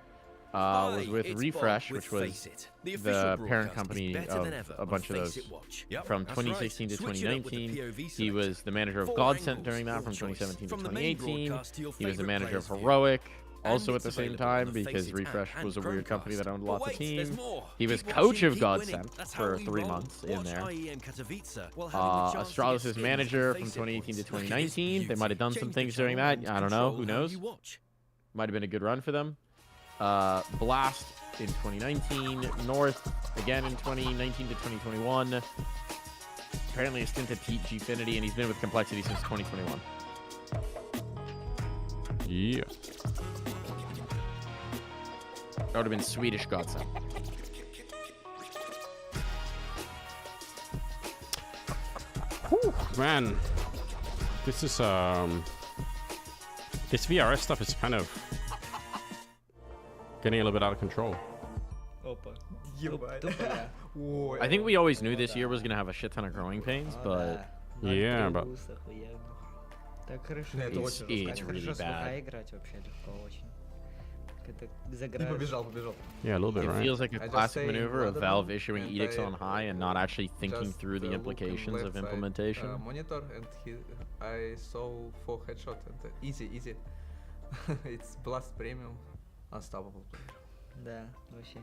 Was with Refresh, which was the parent company of a bunch of those. From 2016 to 2019, he was the manager of Godsent during that. From 2017 to 2018, he was the manager of Heroic. Also at the same time, because Refresh was a weird company that owned lots of teams. He was coach of Godsent for 3 months in there. Astralis' manager from 2018 to 2019. They might have done some things during that. I don't know. Who knows? Might have been a good run for them. Blast in 2019. North again in 2019 to 2021. Apparently a stint at Gfinity, and he's been with Complexity since 2021. Yeah. That would have been Swedish godsend. Whew, man. This is, this VRS stuff is kind of getting a little bit out of control. I think we always knew this year was going to have a shit ton of growing pains, but... Yeah, but... It's really bad. Yeah, a little bit, right? It feels like a classic maneuver of Valve issuing edicts on high and not actually thinking through the implications of implementation. Monitor, and I saw 4 headshot and easy. It's Blast Premium, unstoppable player. Да, вообще.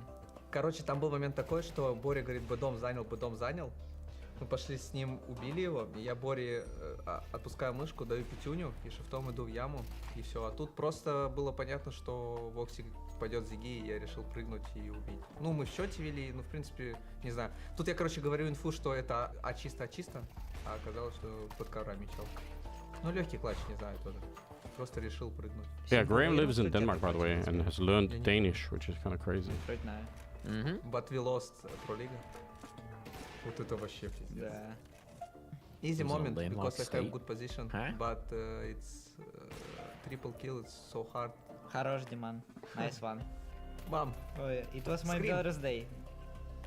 Короче, там был момент такой, что Боря говорит, бэдом занял. Мы пошли с ним, убили его, и я Боре отпускаю мышку, даю пятюню, и шифтом иду в яму, и все. А тут просто было понятно, что Вокси пойдет зиги, и я решил прыгнуть и убить. Ну, мы в счете вели, ну, в принципе, не знаю. Тут я, короче, говорю инфу, что это чисто, а оказалось, что под коврами чел. Ну, легкий клатч, не знаю, тоже. Просто решил прыгнуть. Yeah, Graham lives in Denmark, by the way, and has learned Danish, which is kind of crazy. But we lost Pro League. Вот это вообще пиздец. Да. Easy moment because I have good position, but it's triple kill. It's so hard. Хорош, Диман. Nice one. Mom. Oh, it was my birthday.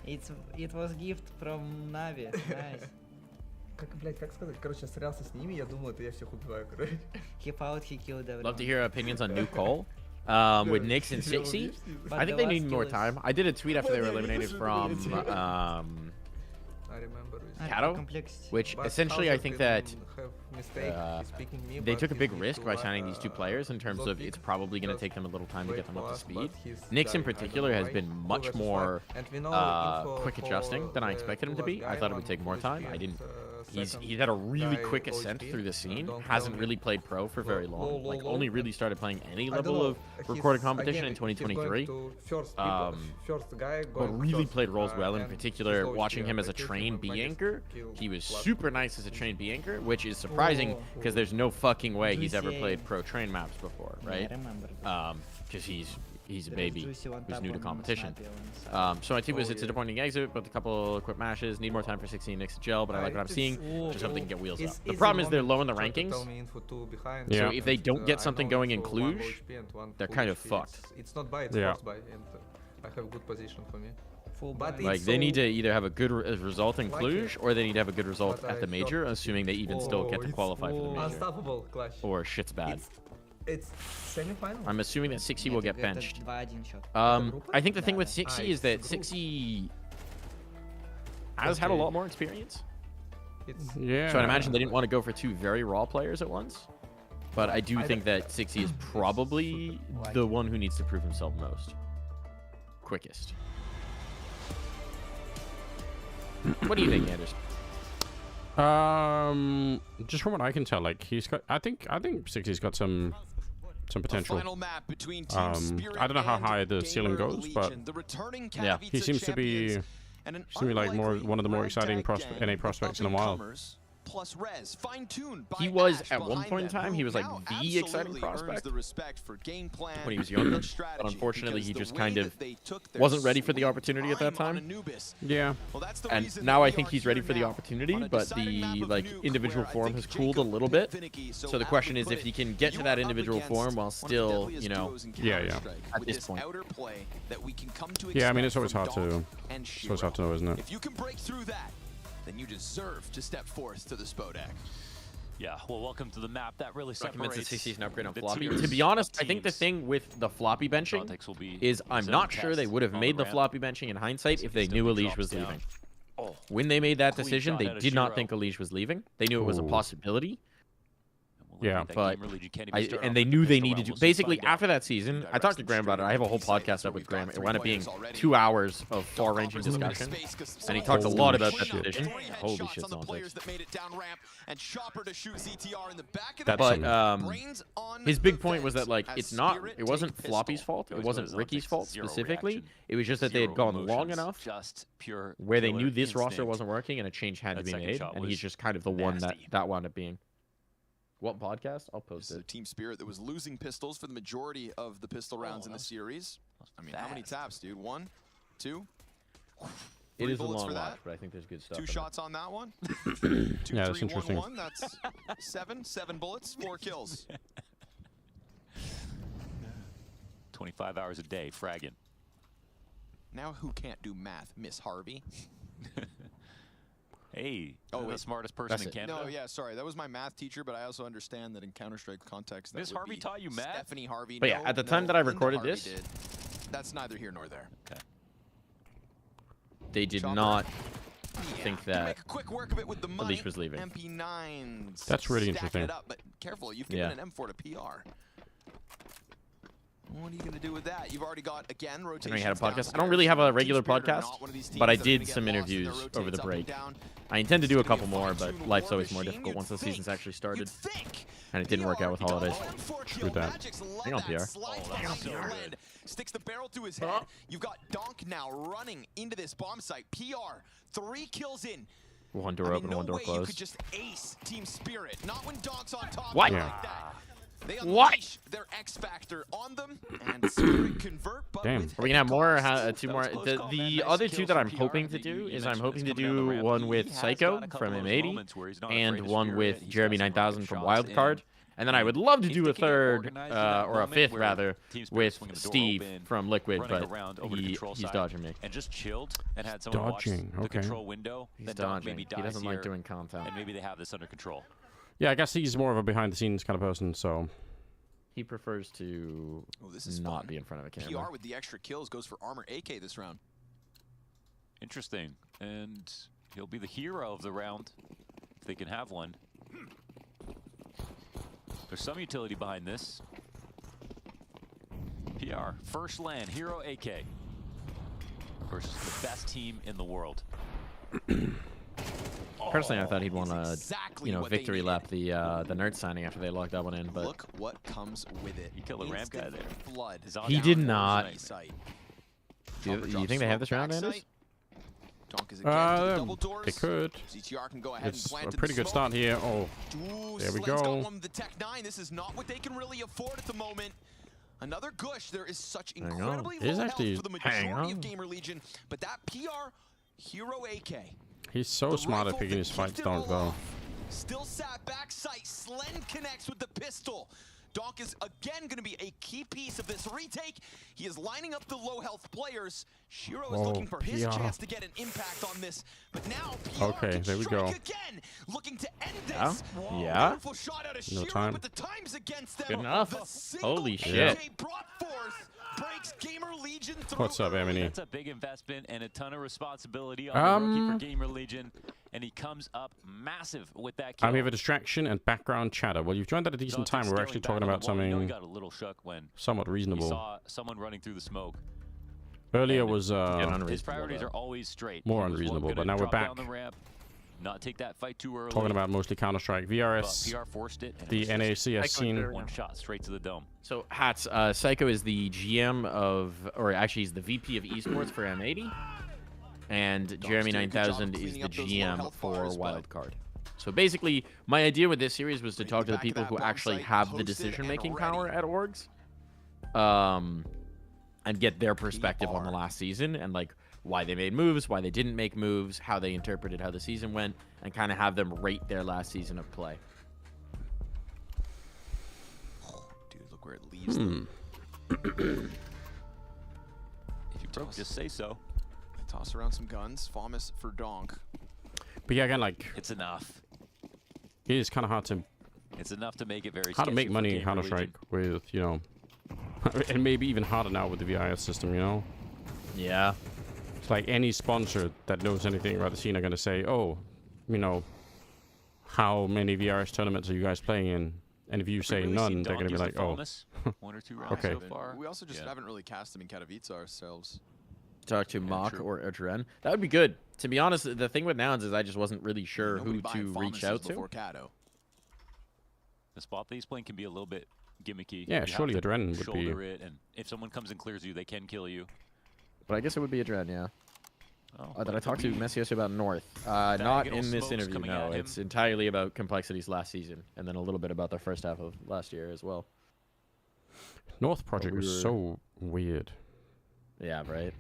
It was gift from Navi. Nice. Как сказать? Короче, стрелялся с ними, я думал, это я всех убиваю, короче. He fought, he killed everyone. Love to hear opinions on New Cole. With Nyx and Sixy. I think they need more time. I did a tweet after they were eliminated from Kato, which essentially I think that they took a big risk by signing these two players in terms of it's probably going to take them a little time to get them up to speed. Nyx in particular has been much more quick adjusting than I expected him to be. I thought it would take more time. I didn't. He's had a really quick ascent through the scene. Hasn't really played pro for very long. Like only really started playing any level of recorded competition in 2023. But really played roles well. In particular, watching him as a trained B anchor, he was super nice as a trained B anchor, which is surprising because there's no fucking way he's ever played pro train maps before, right? Because he's a baby who's new to competition. So I think it's a disappointing exit, but a couple quick mashes. Need more time for 16 Nyx to gel, but I like what I'm seeing. Just hope they can get wheels up. The problem is they're low in the rankings. So if they don't get something going in Cluj, they're kind of fucked. It's not by, it's forced by, and I have good position for me. Like they need to either have a good result in Cluj, or they need to have a good result at the major, assuming they even still get to qualify for the major. Unstoppable clash. Or shit's bad. It's semi-final. I'm assuming that Sixy will get benched. I think the thing with Sixy is that Sixy has had a lot more experience. Yeah. So I'd imagine they didn't want to go for two very raw players at once. But I do think that Sixy is probably the one who needs to prove himself most. Quickest. What do you think, Anders? Just from what I can tell, like he's got, I think Sixy's got some potential. I don't know how high the ceiling goes, but yeah, he seems to be like one of the more exciting NA prospects in a while. Plus res, fine-tuned he was at one point in time, he was like the exciting prospect when he was younger, but unfortunately he just kind of wasn't ready for the opportunity at that time. Yeah, and now I think he's ready for the opportunity, but the like individual form has cooled a little bit. So the question is if he can get to that individual form while still, you know, at this point. Yeah, I mean it's always hard to know, isn't it? If you can break through that, then you deserve to step forth to the Spodek. Yeah, well, welcome to the map. That really separates. Recommends the 60s an upgrade on floppy. To be honest, I think the thing with the floppy benching is I'm not sure they would have made the floppy benching in hindsight if they knew Elige was leaving. When they made that decision, they did not think Elige was leaving. They knew it was a possibility. Yeah, but and they knew they needed to. Basically, after that season, I talked to Graham about it. I have a whole podcast up with Graham. It wound up being 2 hours of far-ranging discussion, and he talked a lot about that decision. Holy shit, but his big point was that like it wasn't Floppy's fault. It wasn't Ricky's fault specifically. It was just that they had gone long enough where they knew this roster wasn't working and a change had to be made, and he's just kind of the one that wound up being. What podcast? I'll post This is it. a Team Spirit that was losing pistols for the majority of the pistol rounds in the series. I mean, how many taps, dude? 1, 2? It 3 is a bullets long for watch, that. but I think there's good stuff. 2 in it. shots on that one. 2, Yeah, that's 3, 1, interesting. 1. That's 7 bullets, 4 kills. 25 hours a day, fragging. Now who can't do math? Miss Harvey. Hey, Oh, the wait. smartest person That's in it. Canada. No, yeah, sorry. That was my math teacher, but I also understand that in Counter-Strike context, that Miss would Harvey be taught you math? Stephanie Harvey. But yeah, No, at the no, time that I Linda recorded Harvey this- did. That's neither here nor there. Okay. They did Chopper. not Yeah, think to that make a quick work of it with the money. Alish was leaving. MP9s. That's really stacking interesting. It up, but careful, you've given Yeah. an M4 to PR. What are you gonna do with that? You've already got again rotation. Henry had a podcast. I don't really have a regular podcast, but I did some interviews over the break. I intend to do a couple more, but life's always more difficult once the season's actually started. And it didn't work out with holidays. Screw that. Hang on, PR. Sticks the barrel to his head. You've got Donk now running into this bomb site. PR 3 kills in. One door I mean, open, no one door way you closed. could just ace Team Spirit. Not when Donk's on top What? of you like that. They unleash their X Factor on them and Spirit convert. But Damn. with Are we gonna have more? head Two cost. more. That was close The call, man. Nice other two kills that from I'm PR hoping to that you do is mentioned I'm hoping to coming down the do ramp. one He with has Psycho got a couple from of those M80 moments where he's not and afraid of one Spirit. with He's got Jeremy some rocket 9000 from shots Wildcard. in. And then I would love to If do they a can get third, organized in that or a moment fifth where rather, Team Spirit's with swinging the door Steve open, from Liquid, running but around over to control he's side, dodging me. and just chilled and had someone watch Dodging, the okay. control window. He's then Donk dodging. maybe He dies doesn't like here, doing content. and maybe they have this under control. Yeah, I guess he's more of a behind-the-scenes kind of person, so... He prefers to This is not fun. be in front of a camera. PR with the extra kills goes for Armor AK this round. Interesting, and he'll be the hero of the round if they can have one. There's some utility behind this. PR, first land, hero AK versus the best team in the world. Personally, I thought he'd won a exactly what they victory needed. lap the nerd signing after they locked that one in, but Look what comes with it. You killed the ramp guy Instant there. Blood. he did not. Sight. Do you think they have this round, Anders? Donk is again to the double They doors. could. CTR can go ahead It's and plant a in the pretty good smoke. start here. Oh, Ooh, there we Slen's got go. one with the Tech 9. This is not what they can really afford at the moment. Another gush. There is such Hang on. incredibly It is low actually- health for the hang majority of on. Gamer Legion, but that PR Hero AK. He's so The smart at rifle picking that his fights, kicked it Donk, all though. off. Still sat back sight. Slen connects with the pistol. Donk is again going to be a key piece of this retake. He is lining up the low health players. Shiro is Whoa, looking for his PR. chance to get an impact on this, but now PR Okay, can there we strike go. again, looking to end Yeah? this. Yeah? Beautiful shot out of No Shiro, time. but the time's against them. Good enough. The single Holy AK shit. brought forth breaks Gamer Legion through. What's up, Emily? That's a big investment and a ton of responsibility on the rookie for Gamer Legion, and he comes up massive with that kill. We have a distraction and background chatter. Well, you've joined at a decent time. We're actually talking about He something got a little shook when somewhat he reasonable. saw someone running through the smoke. Earlier was His priorities are always straight. more He was unreasonable, gonna but now we're drop down back. the ramp, not take that fight too early. talking about mostly Counter-Strike. VRS, But PR forced it. And the it was just NACS scene. one shot straight to the dome. So Hats, Psycho is the GM of, or actually he's the VP of esports for M80, and Jeremy doing a good job 9000 is cleaning the up those low GM health for bars, but- Wildcard. So basically, my idea with this series was to talk to the back of people that who bomb actually site, have the posted decision-making and power ready. at orgs, and get their perspective on the last season and like why they made moves, why they didn't make moves, how they interpreted how the season went, and kind of have them rate their last season of play. Dude, look where it leaves them. If you broke, just say so. They toss around some guns. Famas for Donk. But yeah, again, like It's enough. it is kind of hard to It's enough to make it very how to sketchy make for money in Gamer Counter-Strike with, you know, and maybe even harder now with the VIS system, you know? Yeah. It's like any sponsor that knows anything about the scene are going to say, oh, you know, how many VRS tournaments are you guys playing in? And if you say really none, seen they're going to be Donk like, use oh. the Famas 1 or 2 rounds Okay. so far. We also just Yeah. haven't really cast him in Katowice ourselves. Talk to Mock true. or Dren. That would be good. To be honest, the thing with Nouns is I just wasn't really sure Nobody who buying to reach Famas out to. before Kato. The spot that he's playing can be a little bit gimmicky. Yeah, You have surely to Adren would be- shoulder it, and if someone comes and clears you, they can kill you. But I guess it would be a Dren, yeah. Did I talk to Messi yesterday about North? Not in this interview, no. It's entirely about complexities last season, and then a little bit about their first half of last year as well. North project was so weird. Yeah, right.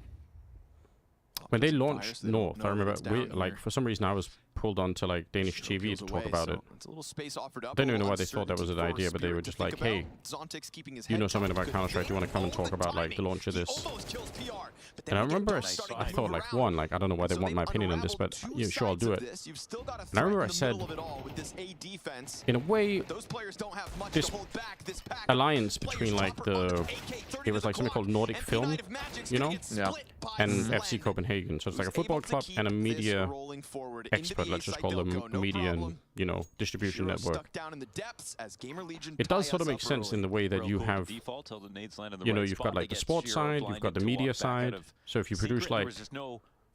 When they launched North, I remember, like, for some reason I was pulled onto, like, Danish TV to talk about it. It's a little space offered up. I don't even know why they thought that was an idea, but they were just like, hey, you know something about Counter-Strike, do you want to come and talk about, like, the launch of this? And I remember I thought, like, one, like, I don't know why they want my opinion on this, but, yeah, sure, I'll do it. And I remember I said, in a way, this alliance between, like, it was, like, something called Nordic Film, you know? Yeah. And FC Copenhagen. So it's like a football club and a media expert, let's just call them media and, you know, distribution network. It does sort of make sense in the way that you have, you know, you've got like the sports side, you've got the media side. So if you produce like,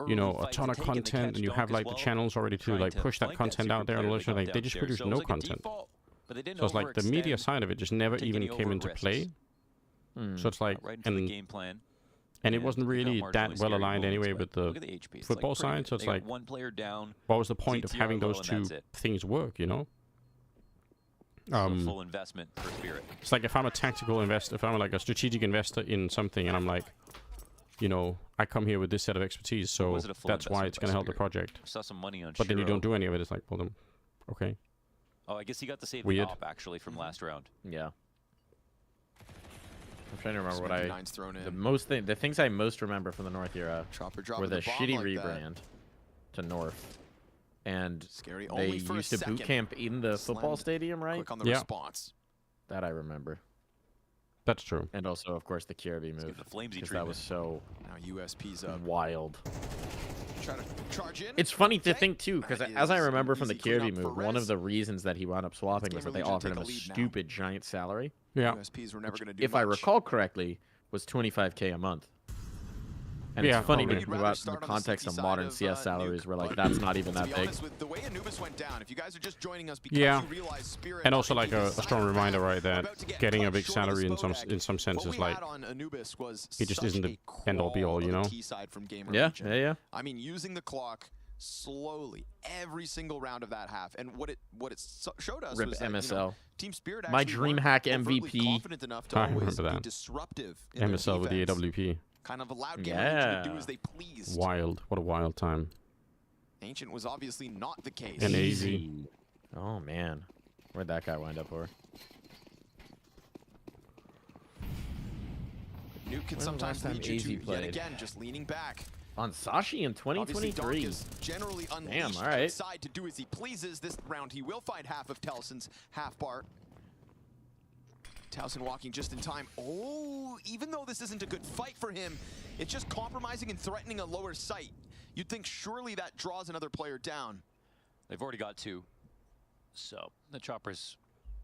you know, a ton of content and you have like the channels already to like push that content out there, and like they just produce no content. So it's like the media side of it just never even came into play. So it's like, and it wasn't really that well aligned anyway with the football side, so it's like, what was the point of having those two things work, you know? Full investment for Spirit. It's like if I'm a tactical investor, if I'm like a strategic investor in something, and I'm like, you know, I come here with this set of expertise, so that's why it's going to help the project. Saw some money on but then you don't do any of it, it's like, well then, okay. Oh, I guess he got to save the op, actually, from last round. Yeah. I'm trying to remember what the things I most remember from the North era were the shitty rebrand to North, and they used to boot camp in the football stadium, right? Yeah, that I remember. That's true. And also, of course, the Kirby move, because that was so USP's wild. Try to charge in. It's funny to think too, because as I remember from the Kirby move, one of the reasons that he wound up swapping was that they offered him a stupid giant salary. Yeah. USPs were never going to do if I recall correctly, was $25K a month. And it's funny to think about in the context of modern CS salaries, where like that's not even that big. Yeah, and also like a strong reminder, right, that getting a big salary in some sense is like, it just isn't the end all be all, you know? Yeah. I mean, using the clock slowly every single round of that half, and what it showed us was that, MSL. You know, Team Spirit My DreamHack MVP. I remember that. MSL with the AWP. Kind of allowed Game to do as they pleased. Wild. What a wild time. Ancient was obviously not the case. And AZ. Oh man, where'd that guy wind up for? Nuke can sometimes lead you to yet again just leaning back. On Sashi in 2023. Is generally unleashed outside to do as he pleases. This round he will find half of Towson's half bar. Towson walking just in time. Oh, even though this isn't a good fight for him, it's just compromising and threatening a lower sight. You'd think surely that draws another player down. They've already got two. So the Chopper's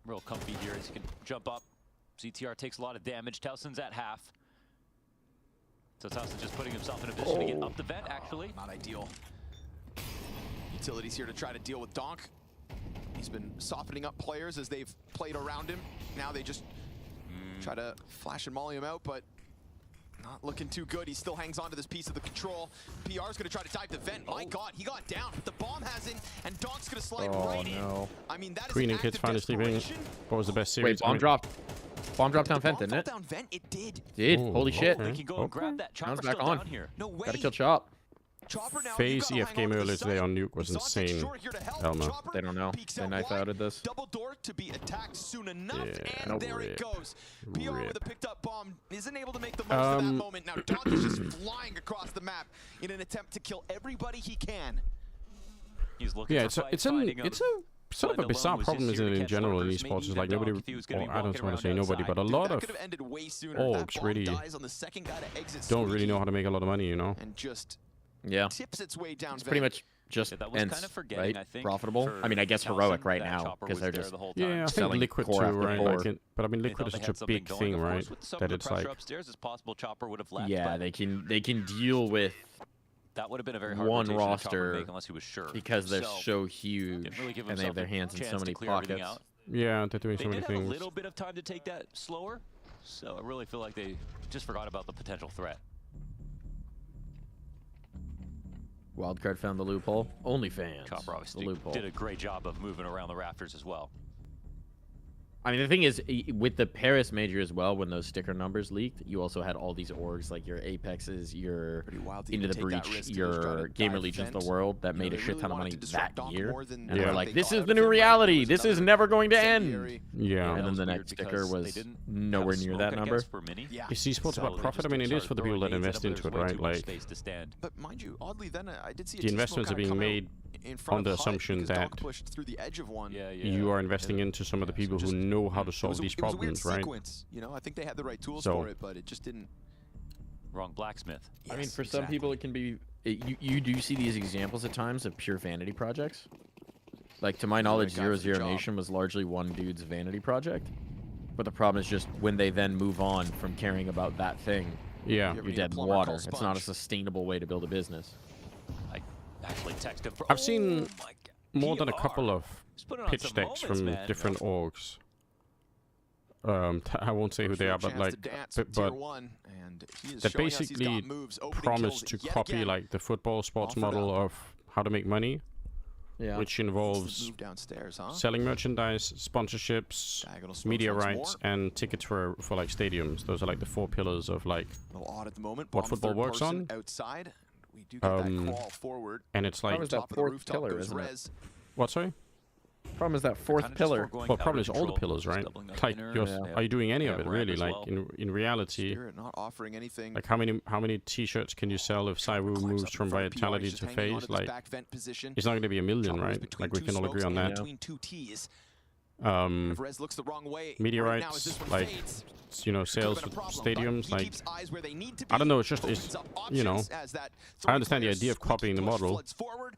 real comfy here as he can jump up. CTR takes a lot of damage. Towson's at half. So Towson's just putting himself in a position to get up the vent, actually. Not ideal. Utilities here to try to deal with Donk. He's been softening up players as they've played around him. Now they just try to flash and molly him out, but not looking too good. He still hangs on to this piece of the control. PR's gonna try to dive the vent. My God, he got down. The bomb has in, and Donk's gonna slide right in. I mean, that Queen is and Kids finally sleeping. What was the best series? Wait, bomb dropped. Bomb dropped down vent, didn't it? Down vent, it did. Ooh, holy shit. They can go and grab that. Chopper's back still on. down here. No way. Gotta kill Chop. FaZe EF game earlier today on Nuke was insane. Elma. They don't know. They knife outed this. Double door to be attacked soon enough, Yeah, and there it rip. goes. PR with a picked up bomb isn't able to make the most of that moment. Now Donk is just flying across the map in an attempt to kill everybody he can. He's looking Yeah, it's a sort of a bizarre problem, isn't it, in general in esports? Is like nobody, or I don't want to say nobody, but a lot of orgs really don't really know how to make a lot of money, you know? And just tips its way down. It's pretty much just that was ends, kind of forgetting, right? I think, Profitable. I mean, I guess heroic right now because they're just Yeah, I think selling Liquid too, core after right? core. Like but I mean, Liquid is such a big thing, right? That it's like, upstairs, it's possible Chopper would have left. Yeah, but they can deal with that would have been a very hard one rotation for Chopper to roster make unless he was sure. because they're so huge and they have their hands in so many pockets. yeah, they're doing so many They did have a things. little bit of time to take that slower, so I really feel like they just forgot about the potential threat. Wildcard found the loophole. OnlyFans. Chopper The obviously loophole. did a great job of moving around the rafters as well. I mean, the thing is, with the Paris major as well, when those sticker numbers leaked, you also had all these orgs like your Apexes, your Into the Breach, your Gamer Legions of the World that made a shit ton of money that year. And they were like, this is the new reality. This is never going to end. Yeah. And then the next sticker was nowhere near that number. Is esports about profit? I mean, it is for the people that invest into it, right? Like, But mind you, oddly, then I did see a the T-Smoke investments are kinda being come out made in front on the of HUD assumption because that Doc pushed through the edge of one. you are investing into some of the people who know how to solve these It was a weird problems, right? sequence, you know, I think they had the right tools So- for it, but it just didn't. Wrong blacksmith. I mean, for some people, it can be... You do see these examples at times of pure vanity projects. Like, to my knowledge, guy for the 0 job. Nation was largely one dude's vanity project. But the problem is just when they then move on from caring about that thing, Yeah. you're dead in water. It's not a sustainable way to build a business. I actually texted. I've seen more than a PR. couple of put it on pitch some decks moments, from man. different orgs. I won't say who they are, but like, but that basically promise to copy like the football sports model of how to make money, which involves Move downstairs, huh? selling merchandise, sponsorships, media once rights, and tickets for like stadiums. Those are like the 4 pillars of like A little odd at the moment. what Bomb football third works person on. outside. We do get that crawl forward. And it's like How is that Top of the fourth rooftop pillar, goes isn't it? Rez. what? Sorry. Problem is that fourth pillar. Well, problem is all the pillars, right? Like, are you doing any of it really? Like in reality, Spirit not offering anything. like how many T-shirts can you sell if Saiwu moves from Vitality to FaZe? Like, it's not going to be a million, right? Like we can all agree on that. Between two T's. Um, If Rez looks the wrong way, media right now, as rights, this one like fades, sales could've with been a problem, but stadiums, he like keeps eyes where they need to I don't be, know. It's just opens up you know, options as that I understand the three-player idea of squeaky copying the push model, floods forward,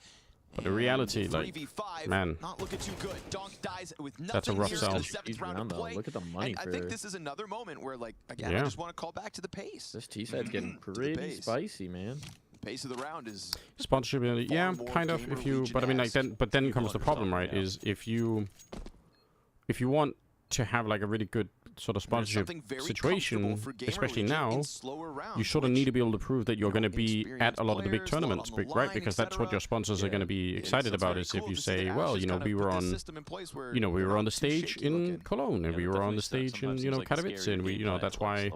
but the reality, like, 3v5, man, not looking too good. Donk dies with that's a nothing rough here sell. in the 7th round of play. Look at the money And I think this is another moment where, like, again, I Yeah. just want to call back to the pace. This T-side's getting To the pretty pace. spicy, man. The pace of the round is Sponsorship, yeah, kind of. If you, but I mean, like then comes the problem, right? Is if you want to have like a really good sort of sponsorship situation, especially now, you sort of need to be able to prove that you're going to be at a lot of the big tournaments, right? Because that's what your sponsors are going to be excited about. Is if you say, well, you know, we were on, we were on the stage in Cologne, and we were on the stage in, you know, Katowice, and we, you know, that's why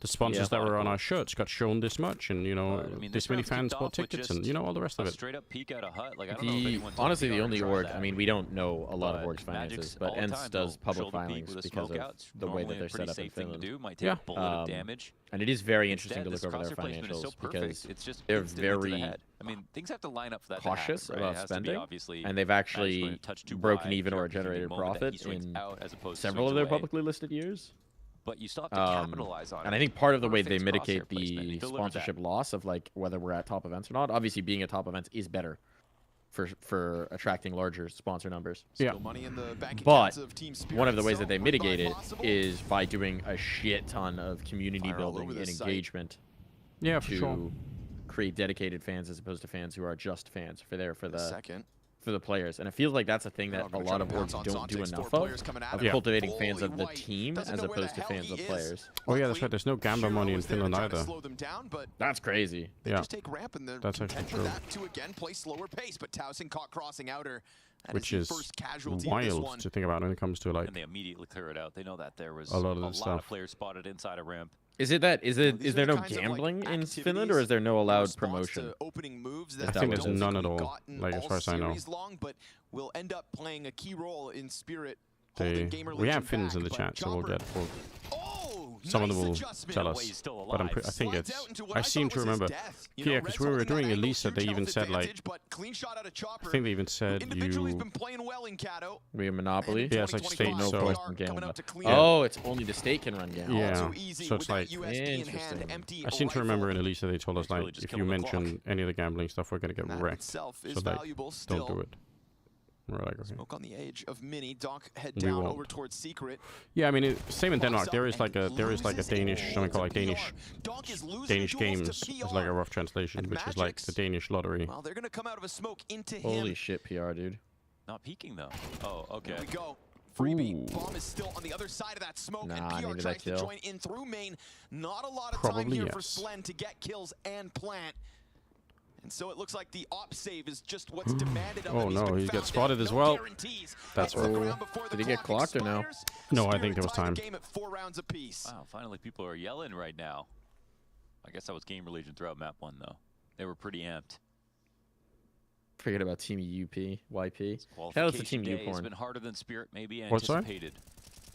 the sponsors that were on our shirts got shown this much, and you know, this many fans bought tickets, and you know, all the rest of it. Straight up peek out of HUD. Like I don't know if anyone's Honestly, the PR only tried org, that. I mean, we don't know a lot of But org's finances, Magic's but all the ENCE time, does they'll public shoulder peek filings with a because smoke of out. the way that Normally a they're pretty set up in safe thing to Finland. do. Might take a bullet of damage. And it is very interesting Instead, to this look over their crosshair placement is so financials perfect. because It's just they're instantly to the very head. I mean, things have to line up for that cautious to happen, right? about It has to be spending, obviously and they've Magic's actually going to touch too broken wide, even or Sharky can be generated the moment that he profit swings in out as opposed to several of swings their away. publicly listed years. But you still have to capitalize on it. And I think part of the way they Perfect mitigate crosshair placement. He the delivered sponsorship loss of like whether we're at top events or not, obviously being at top events is better for attracting larger sponsor numbers. Yeah. But one of the ways that they mitigate it is by doing a shit ton of community building and engagement. Yeah, for to sure. create dedicated fans as opposed to fans who are just fans for the second. for the players. And it feels like that's a thing that a lot of orgs don't do enough of cultivating fans of the team as opposed to fans of players. Oh yeah, that's right. There's no gamba money in Finland either. That's crazy. They Yeah, just take ramp and they're that's actually content true. with that to again play slower pace, but Towson caught crossing outer. That Which the is first casualty of this wild one. to think about when it comes to like And they immediately clear it out. They know that there was a lot of the stuff. players spotted inside a ramp. Is it that? Is there no gambling in Finland, or is there no allowed promotion? Opening moves I that think there's don't none at typically all, gotten like as all far as I know. series long, but will end up playing a key role in Spirit. We have Finns in the chat, so we'll get. Some of them will tell us, but I think it's. I seem to remember. Yeah, because we were doing Elisa, they even said like. I think they even said you. We have Monopoly. Yeah, it's like state, no so. place can gamble. Yeah. Oh, it's only the state can run gamble. Yeah, so it's like. Interesting. I seem to remember in Elisa they told us like, if you mention any of the gambling stuff, we're gonna get wrecked. itself So is like, valuable don't still. do it. We're like, okay. Smoke on the edge of Mini. Donk head We down won't. over towards Secret. Yeah, I mean, same in Denmark. There is like a Danish, something called like Danish games. It's like a rough translation, which is like the Danish lottery. Well, they're gonna come out of a smoke into him. Holy shit, PR, dude. Not peeking though. Oh, okay. Here we go. Freebie. Bomb is still on the other side of that smoke, Nah, and I PR needed tries that to kill. join in through main. Not a lot of time Probably here for yes. Splen to get kills and plant. And so it looks like the op save is just what's demanded of him. Oh no, he gets spotted as well. That's right. Did he get clocked or no? No, I think there was time. Wow, finally people are yelling right now. I guess that was Gamer Legion throughout map 1 though. They were pretty amped. Forget about Team YP. That was the Team It's U-Porn. been harder than Spirit maybe What's that? anticipated.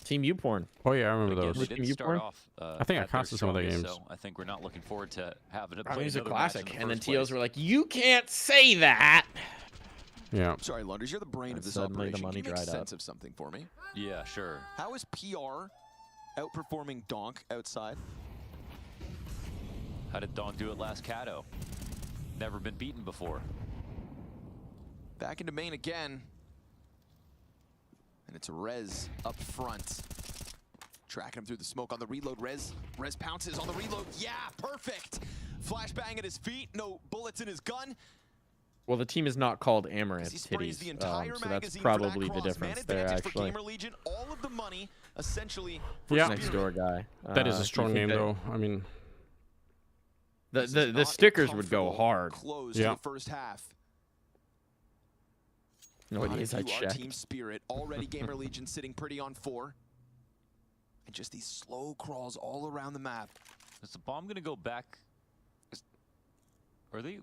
Team U-Porn. Oh yeah, I remember Again, those. they didn't start off, I think I at their casted some of their strongest, games. So I think we're not looking forward to having to I play mean, it's a another match in classic. the And then first TOs place. were like, you can't say that. Yeah. Sorry, Lunders, you're the brain And of this suddenly the operation. money Can you make dried sense up. of something for me? Yeah, sure. How is PR outperforming Donk outside? How did Donk do it last Kato? Never been beaten before. Back into main again. And it's Rez up front. Tracking him through the smoke on the reload. Rez pounces on the reload. Yeah, perfect. Flashbang at his feet. No bullets in his gun. Well, the team is not called Amaranth Sprays the Titties, entire so that's magazine for that probably the cross. difference Man there, advantage for actually. Gamer Legion. All of the money, essentially, for Yeah. Next door guy. That is do a you strong think name, that- though. I mean, The stickers would go hard. Close to the first half. No, it is. I You are checked. Team Spirit. Already Gamer Legion sitting pretty on 4. And just these slow crawls all around the map. Is the bomb gonna go back? Are they?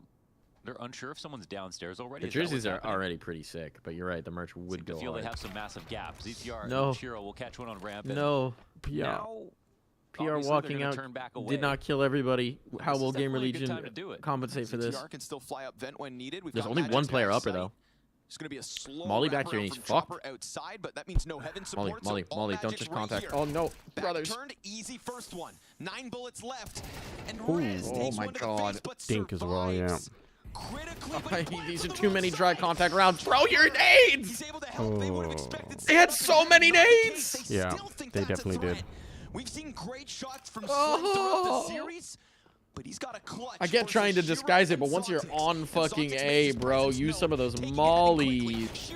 They're unsure if someone's downstairs already. The Is that what's jerseys are happening? already pretty sick, but you're right. The merch would I go feel hard. they have some massive gaps. ETR No. and Shiro will catch one on ramp. and No. Now, PR obviously, they're walking gonna out turn back away. did not kill everybody. How This will is Gamer definitely a good Legion time to do it. compensate for this? ETR can still fly up vent when needed. We've There's got only Magic's one player got upper, sight. though. It's going to be a slow Molly back here, wraparound and he's from fucked. Chopper outside, but that means no heaven Molly, support. Molly, so all Molly, don't Magic's just right contact. here. Oh no, Back brothers. turned, easy first one. 9 bullets left. And Ooh, Rez oh takes my one to the god. face, but Dink as well, yeah. These are too many dry contact rounds. Throw your nades! Oh. They had so many nades! Yeah, they definitely did. We've seen great shots from Slim throughout the series, but he's got a clutch. I get trying to disguise it, but once you're on fucking A, bro, use some of those mollies.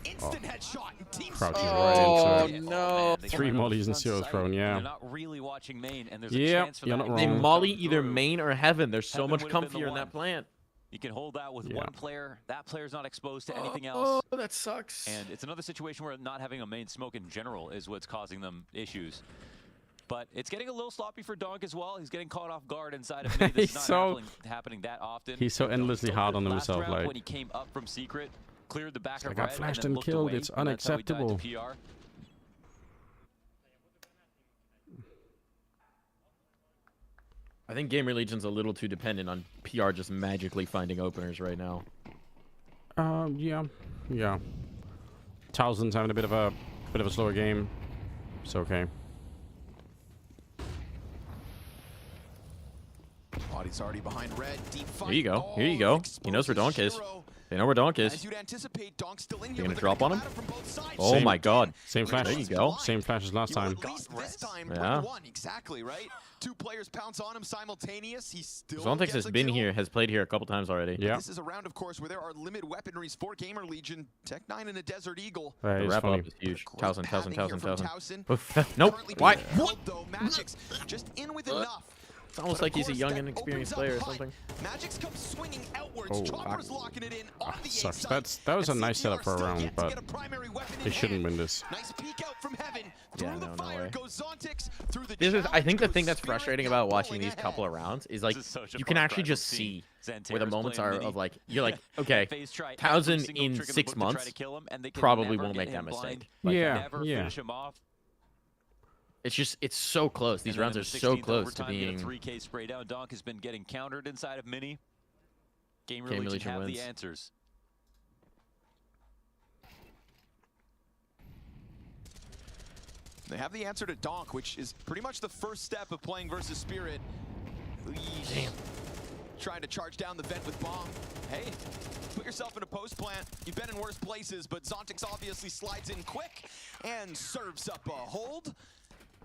Instant headshot. Crouches Oh, right into it. no. 3 mollies and zero thrown, They're yeah. not really watching main, and there's a Yeah, chance for you're that. not They wrong. molly either main or heaven. They're so Heaven much would have been the comfier in one. that plant. You can hold that with Yeah. one player. That player's not exposed to anything else. Oh, that sucks. And it's another situation where not having a main smoke in general is what's causing them issues. But it's getting a little sloppy for Donk as well. He's getting caught off guard inside of me. This He's is not so- happening that often. He's so endlessly hard on Last himself, round like. when he came up from secret, cleared the back I of got red, flashed and, then and looked killed. away, It's and that's how he died to unacceptable. PR. I think Gamer Legion's a little too dependent on PR just magically finding openers right now. Yeah. Towson's having a bit of a slower game. It's okay. Body's already behind red. Deep fight. Here you go. Here you go. He knows where Donk is. They know where Donk is. As you'd anticipate, Donk's still in here. You're gonna but drop they're on him? gonna come at from both sides. Oh my god. Same flash. There you go. Same flash as last time. At least this time, Yeah. one exactly right. 2 players pounce on him simultaneous. He still Zontex gets has a been kill. here, has played here a couple times already. Yeah. This is a round, of course, where there are limited weaponries for Gamer Legion. Tech 9 and a Desert Eagle. That The is wrap funny. up is huge. Great Towson. pathing here from Towson. Nope. Currently Why? being held, though. Magic's just in with enough. It's almost But like of he's a course, young that and inexperienced opens player or up something. Magic's come swinging outwards. Oh, Chopper's locking it in on the A Sucks. side. That was a And nice setup CTR for a still round, yet to but get a primary weapon in they shouldn't hand. win this. Nice peek out from heaven. Yeah, Through the no fire way. goes Zontix. Through the This is, I think, the challenge thing goes that's Spirit, frustrating now about watching pulling these couple of ahead. rounds is like This is such a you can far actually cry just from see seeing where the Xanterra's moments playing are mini. of like you're like okay, Phase try every Towson single in trick in the 6 book to try months to kill him, and they can probably never won't get make that him mistake. blind. Like, Yeah, Never yeah. finish him off. it's so close. These And then rounds in are the so 16th close to overtime, get being. a 3K spray down. Donk has been getting countered inside of mini. Gamer Gamer Legion Legion have wins. the answers. They have the answer to Donk, which is pretty much the first step of playing versus Spirit. Damn. Trying to charge down the vent with bomb. Hey, put yourself in a post plant. You've been in worse places, but Zontix obviously slides in quick and serves up a hold.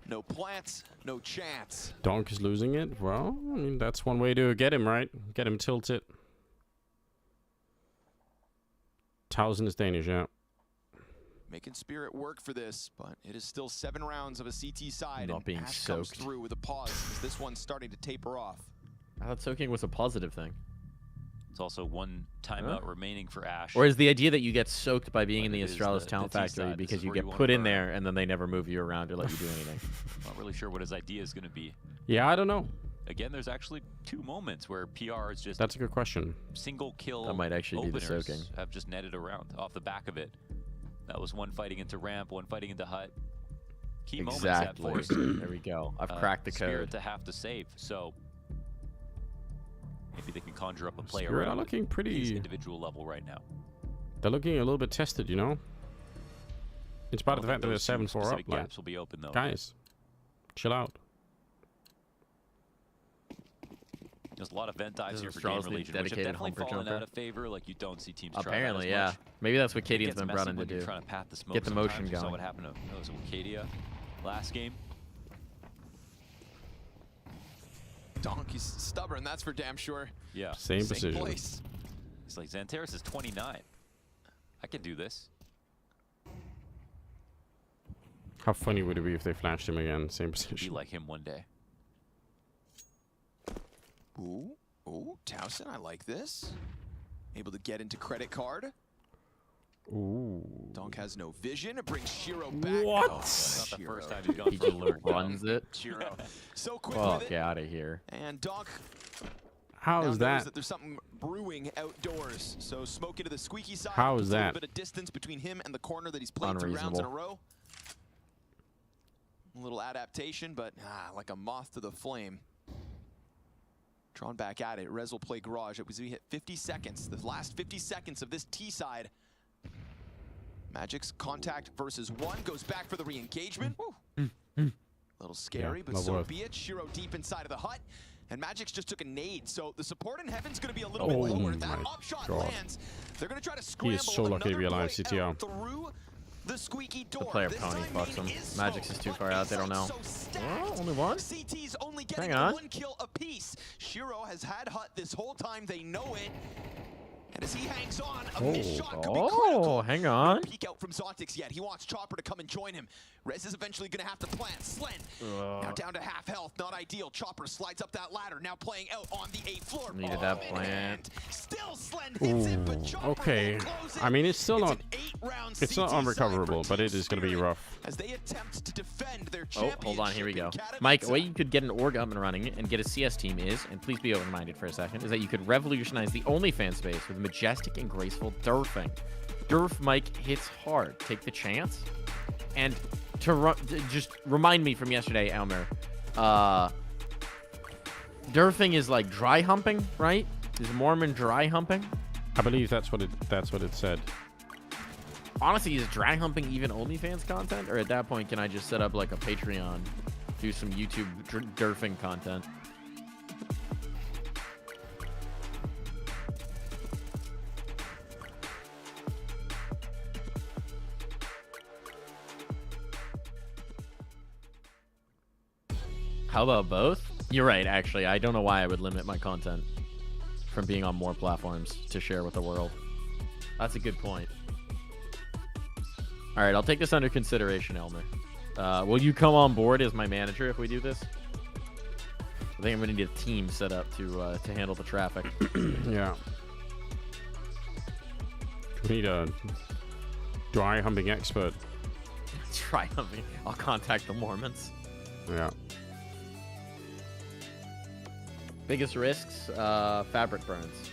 No plants, no chance. Donk is losing it. Well, I mean, that's one way to get him, right? Get him tilted. Towson is Danish, yeah. Making Spirit work for this, but it is still 7 rounds of a CT side. Not and being Ash comes soaked. through with a pause as this one's starting to taper off. I thought soaking was a positive thing. It's also one timeout remaining for Ash. Or is the idea that you get soaked by being in the But it is Astralis the Talent Factory T-side. This because is you where get you wanna put in burn. there and then they never move you around or let you do anything? Not really sure what his idea is going to be. Yeah, I don't know. Again, there's actually 2 moments where PR is just That's a good question. single kill. That might actually be the openers soaking. have just netted around off the back of it. That was one fighting into ramp, one fighting into hut. Key moments that Exactly. forced There we go. I've cracked the Spirit code. to have to save. So maybe they can conjure up a player Spirit are around looking his pretty. individual level right now. They're looking a little bit tested, you know. In spite of the I fact that think they're those two 7-4 up, specific like, gaps will be open though. guys, chill out. There's a lot of vent dives This here is for Gamer Astralis's Legion, which have dedicated definitely humper fallen jumper. out of favor. Like you don't see teams try that Apparently, as yeah. much. Maybe that's what It Cadian's gets been messy brought in to when you're do. trying to pat the smoke Get the sometimes. motion We saw going. what happened to that was with Cadia last game. Donkey's stubborn, that's for damn sure. Yeah. Same position. Place. It's like Xantares is 29. I can do this. How funny would it be if they flashed him again? Same Be position. like him one day. Ooh, ooh, Towson, I like this. Able to get into credit card. Ooh. Donk has no vision. It brings Shiro back. What? Oh, Not the Shiro. first time he's gone He for just alert. runs it. Shiro. So quick Oh, with it. get out of here. And Donk How now is knows that? there's something brewing outdoors. So smoke into the squeaky side. How is Puts a that? little bit of distance between him and the corner that he's played 3 rounds in a Unreasonable. row. A little adaptation, but like a moth to the flame. Drawn back at it. Rez will play garage. It was we hit 50 seconds. The last 50 seconds of this T side. Magic's contact versus 1 goes back for the re-engagement. A little scary, Yeah, but not so worth. be it. Shiro deep inside of the hut. And Magic's just took a nade, so the support in heaven's going to be a little bit Oh lower. If my that upshot God. lands, they're going to try to He scramble is so lucky to be another alive, play CTO. out through the squeaky door. The player This pony time fucks main him. is Magic's smoked, is too but far out, they don't Insight's know. so stacked. Oh, only one? CT's only getting Hang on. 1 kill apiece. Shiro has had hut this whole time. They know it. And as he hangs on, a missed shot could be critical. Hang on. No peek out from Zontix yet. He wants Chopper to come and join him. Rez is eventually going to have to plant. Slend now down to half health. Not ideal. Chopper slides up that ladder. Now playing out on the 8th floor. Needed that plant. Still Slend hits it, but Chopper Okay. won't close it. I mean, it's still not. an 8-round It's not CT side unrecoverable, for but it Team is going to be Spirit rough. as they attempt to defend their Oh, championship. hold on, here we in go. Katowice. Mike, a way you could get an org up and running and get a CS team is, and please be open-minded for a second, is that you could revolutionize the OnlyFans space with majestic and graceful derfing. Derf Mike hits hard. Take the chance. And to just remind me from yesterday, Elmer, derfing is like dry humping, right? Is Mormon dry humping? I believe that's what it said. Honestly, is dry humping even OnlyFans content? Or at that point, can I just set up like a Patreon, do some YouTube derfing content? How about both? You're right, actually. I don't know why I would limit my content from being on more platforms to share with the world. That's a good point. All right, I'll take this under consideration, Elmer. Will you come on board as my manager if we do this? I think I'm going to need a team set up to handle the traffic. Yeah. We need a dry humping expert. Dry humping. I'll contact the Mormons. Yeah. Biggest risks, fabric burns.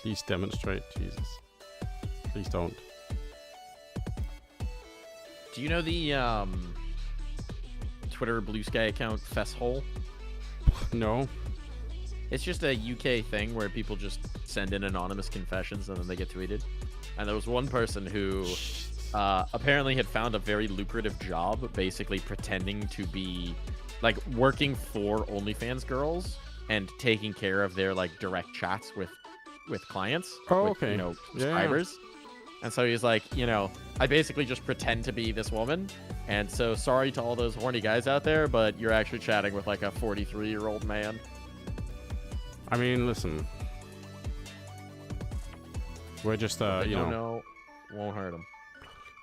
Please demonstrate, Jesus. Please don't. Do you know the Twitter Blue Sky account Fesshole? No. It's just a UK thing where people just send in anonymous confessions and then they get tweeted. And there was one person who apparently had found a very lucrative job, basically pretending to be like working for OnlyFans girls and taking care of their like direct chats with clients. Oh, with, okay. You know, Yeah. subscribers. And so he's like, you know, I basically just pretend to be this woman. And so sorry to all those horny guys out there, but you're actually chatting with like a 43-year-old man. I mean, listen. We're just, you know. No, won't hurt him.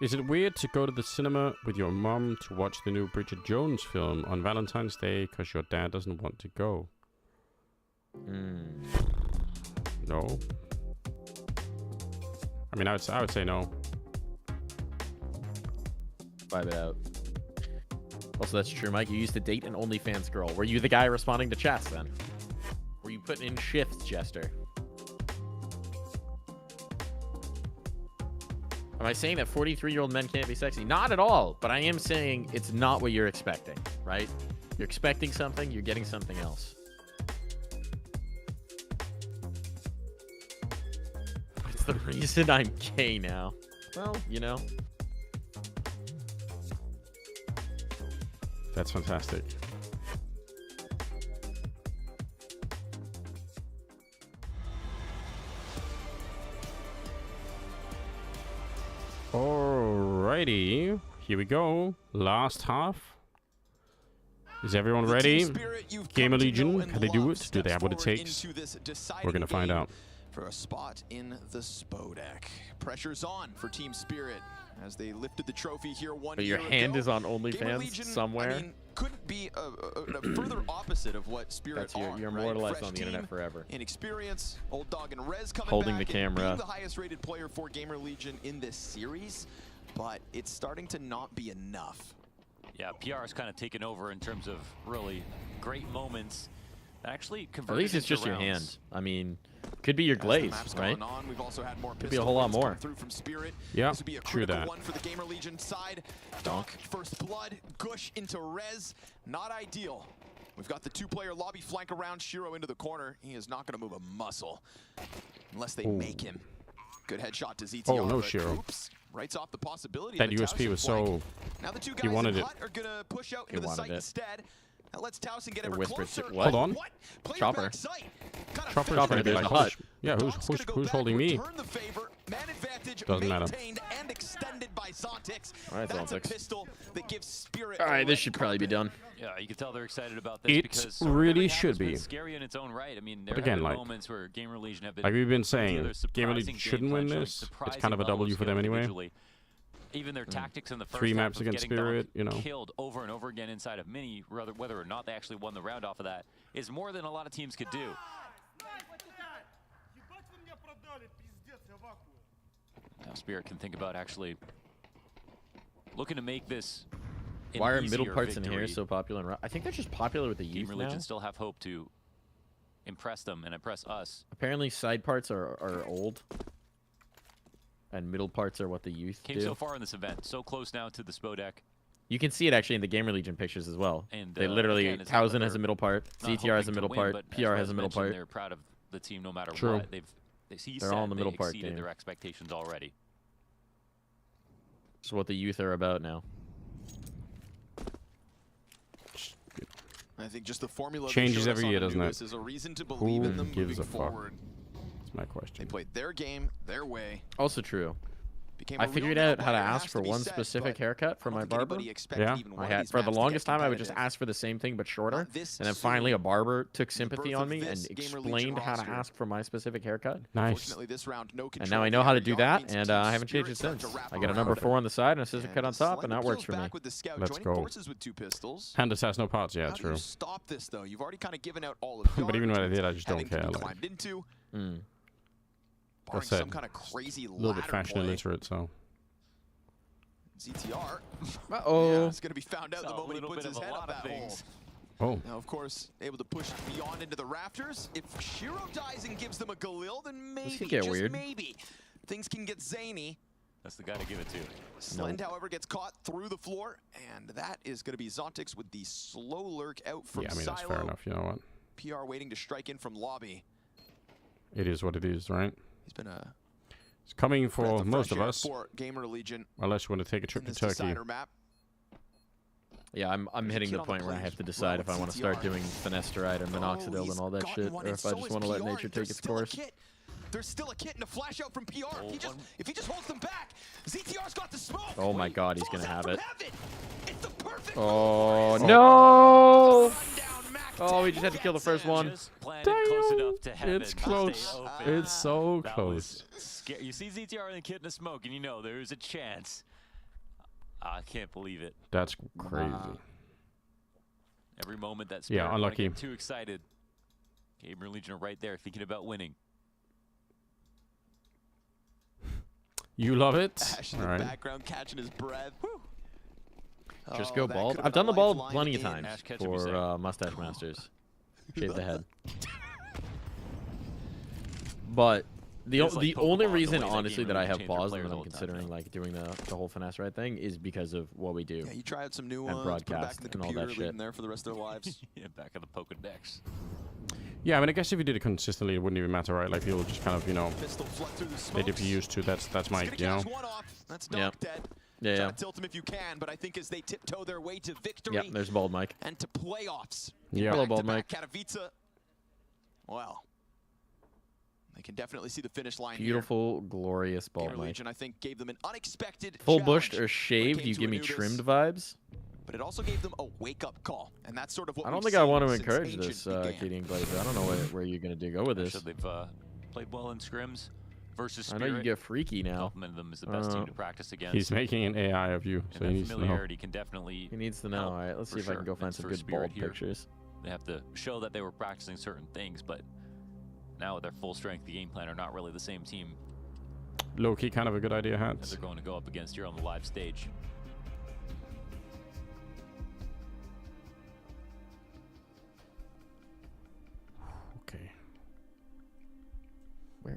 Is it weird to go to the cinema with your mom to watch the new Bridget Jones film on Valentine's Day because your dad doesn't want to go? No. I mean, I would say no. Vibe it out. Also, that's true, Mike. You used to date an OnlyFans girl. Were you the guy responding to chats then? Were you putting in shifts, Jester? Am I saying that 43-year-old men can't be sexy? Not at all. But I am saying it's not what you're expecting, right? You're expecting something, you're getting something else. It's the reason I'm gay now. Well, you know. That's fantastic. Alrighty, here we go. Last half. Is everyone ready? Gamer Legion, can they do it? Do they have what it takes? We're gonna find out. For a spot in the Spodek. Pressure's on for Team Spirit as they lifted the trophy here one But year your hand ago. is on OnlyFans somewhere. I mean, couldn't be a further opposite of what Spirit That's you're immortalized on the internet forever. Inexperience, Old Dog and Rez coming Holding back the camera. and being the highest rated player for Gamer Legion in this series, but it's starting to not be enough. Yeah, PR has kind of taken over in terms of really great moments. Actually, At least it's just your hand. I mean, could be your glaze, right? We've also had more could be a whole lot more. through from Spirit. Yeah, This would be a true critical that. one for the Gamer Legion side. Donk, first blood, Gush into Rez. Not ideal. We've got the two-player lobby flank around Shiro into the corner. He is not going to move a muscle unless they make him. Good headshot to ZTR. Oh, no, but Shiro. Oops, writes off the possibility. That of a USP Towson was flank. so... Now the two He guys wanted in it. Hut are going to push out He into the wanted site it. instead. Now let's Towson get Or ever whisper closer. Hold on. Plays Chopper. back sight. Kinda Chopper's fell gonna be back. like, Hut. yeah, who's holding me? Return the favor. Man advantage Doesn't matter. maintained and extended by Zontix. All right, That's a Zontix. pistol that gives Spirit. All right, a this red should probably be carpet. done. Yeah, you can tell they're excited about this It because really every should habit's been be. scary in its own right. I mean, But there again, have been like- moments where Gamer Legion have been Like we've been either saying, Gamer surprising Legion shouldn't win gameplay, this. showing It's kind of a surprising W for them levels anyway. individually. Even their tactics in the first 3 half maps of against getting Spirit, Donk you know. killed over and over again inside of Mini, whether or not they actually won the round off of that, is more than a lot of teams could do. Now Spirit can think about actually looking to make this an Why are middle easier parts in here victory. so popular? I think they're just popular with the youth Gamer now. Legion still have hope to impress them and impress us. Apparently, side parts are old, and middle parts are what the youth Came do. so far in this event, so close now to the Spodek. You can see it actually in the Gamer Legion pictures as well. And they literally, again, it's not that Towson has a they're middle part, not CTR has a hoping to middle win, part, but as PR has Rez a middle mentioned, part. They're proud of the team no matter True. what. They're all in the middle part exceeded game. their expectations already. It's what the youth are about now. I think just the formula they Changes showed us every on year, doesn't Anubis it? is a reason to believe in them Who gives moving a fuck? forward. That's my question. They played their game, their way. Also true. Became I a real figured nail out how to biter, ask has for to be one said, specific but haircut for I my don't think barber. anybody expected Yeah. even one I of had these for the maps to longest get time I would just competitive. ask for the same thing but shorter, Not this and then soon. finally a barber took The sympathy birth on of me this and Gamer Legion explained how to roster. ask for my specific haircut. Nice. Fortunately, this round, no And control now I of know the how to area do yard that, means and Team I haven't changed it Spirit start since. to wrap I get a around number it. 4 on the side and a scissor And cut on top, and that Slender works kills for me. back with the scout, Let's joining go. forces with 2 pistols. Handus has no parts, yeah, How do true. you stop this though? You've already kind of given out all of But even when I yards, did, I just don't having to care. be Like, climbed into, Mm. barring That's it. some kind of crazy a little bit ladder fashion play. illiterate, so. ZTR. Uh-oh. Yeah, it's going to be found out It's the a moment he little puts bit his of a head lot up of that hole. things. Oh. Now, of course, able to push beyond into the rafters. If Shiro dies and gives them a Galil, then maybe, could get just weird. maybe, things can get zany. That's the guy to give it to. Slend, however, gets caught through the floor, and that is going to be Zontix with the slow lurk out from Yeah, I mean, that's Silo. fair enough. You know what? PR waiting to strike in from lobby. It is what it is, right? He's been a It's coming breath for of most fresh of air us, for Gamer Legion unless you want to take a trip in to this Turkey. decider map. Yeah, I'm There's a hitting kid the on the point where I plate have to as decide well if I with want to start CTR. doing finasteride and minoxidil he's and all that gotten shit, one, or and if I so just is want to let PR. nature take There's its still a course. kit. There's still a kit and a flash out from PR. If he just holds them back, ZTR's got the smoke. Oh my god, he's gonna have it. It's the perfect Oh no! Oh, we just had to kill the first one. Just planted close enough to have It's it close. stay open. It's so That close. was scary. You see ZTR and the kid in the smoke, and you know there's a chance. I can't believe it. That's crazy. Every moment that Spirit unlucky. Get too excited. Gamer Legion are right there thinking about winning. You love it? Ash in the background catching his breath. Just Oh, go that bald. could've I've been done the a bald lifeline plenty of in. times Ash, catch him, you say. for Mustache Masters. Shave the head. But the It's like the Pokemon, only the reason, way that honestly, game that I really have changed their paused players and I'm all the time considering now. like doing the whole finesse right thing is because of what we do. Yeah, you try out some new and ones, put it back broadcast in the and all computer, that leave shit. them there for the rest of their lives. Yeah, back of the Pokedex. Yeah, I mean, I guess if you did it consistently, it wouldn't even matter, right? Like, people just kind of, you know, Pistol flood through the they did smokes. be used to. That's my, you know. One off. That's Yeah. Doc dead. Yeah, Try yeah. to tilt him if you can, but I think as they tiptoe their way to victory Yep, there's bald Mike. and to playoffs. Yeah. Hello, bald Mike. Katowice. Well, they can definitely see the finish line Beautiful, glorious here. bald Gamer Mike. Legion, I think, gave them an unexpected Full challenge bushed when or it shaved, came you to give me Anubis, trimmed vibes. But it also gave them a wake-up call, and that's sort of what I don't we've think I want to seen since encourage Ancient this, began. Katie and Glazer. I don't know where you're going to go with this. They've played well in scrims versus I Spirit. know you get freaky now. Complimented them as the best team to practice against. He's making an AI of you, so and he that needs to know. familiarity can definitely He needs to know. help All right, let's for see if I can sure. go find And some for good Spirit bald here, pictures. They have to show that they were practicing certain things, but now with their full strength, the game plan are not really the same team Low-key, kind of a good idea, that Hats. they're going to go up against here on the live stage. Okay.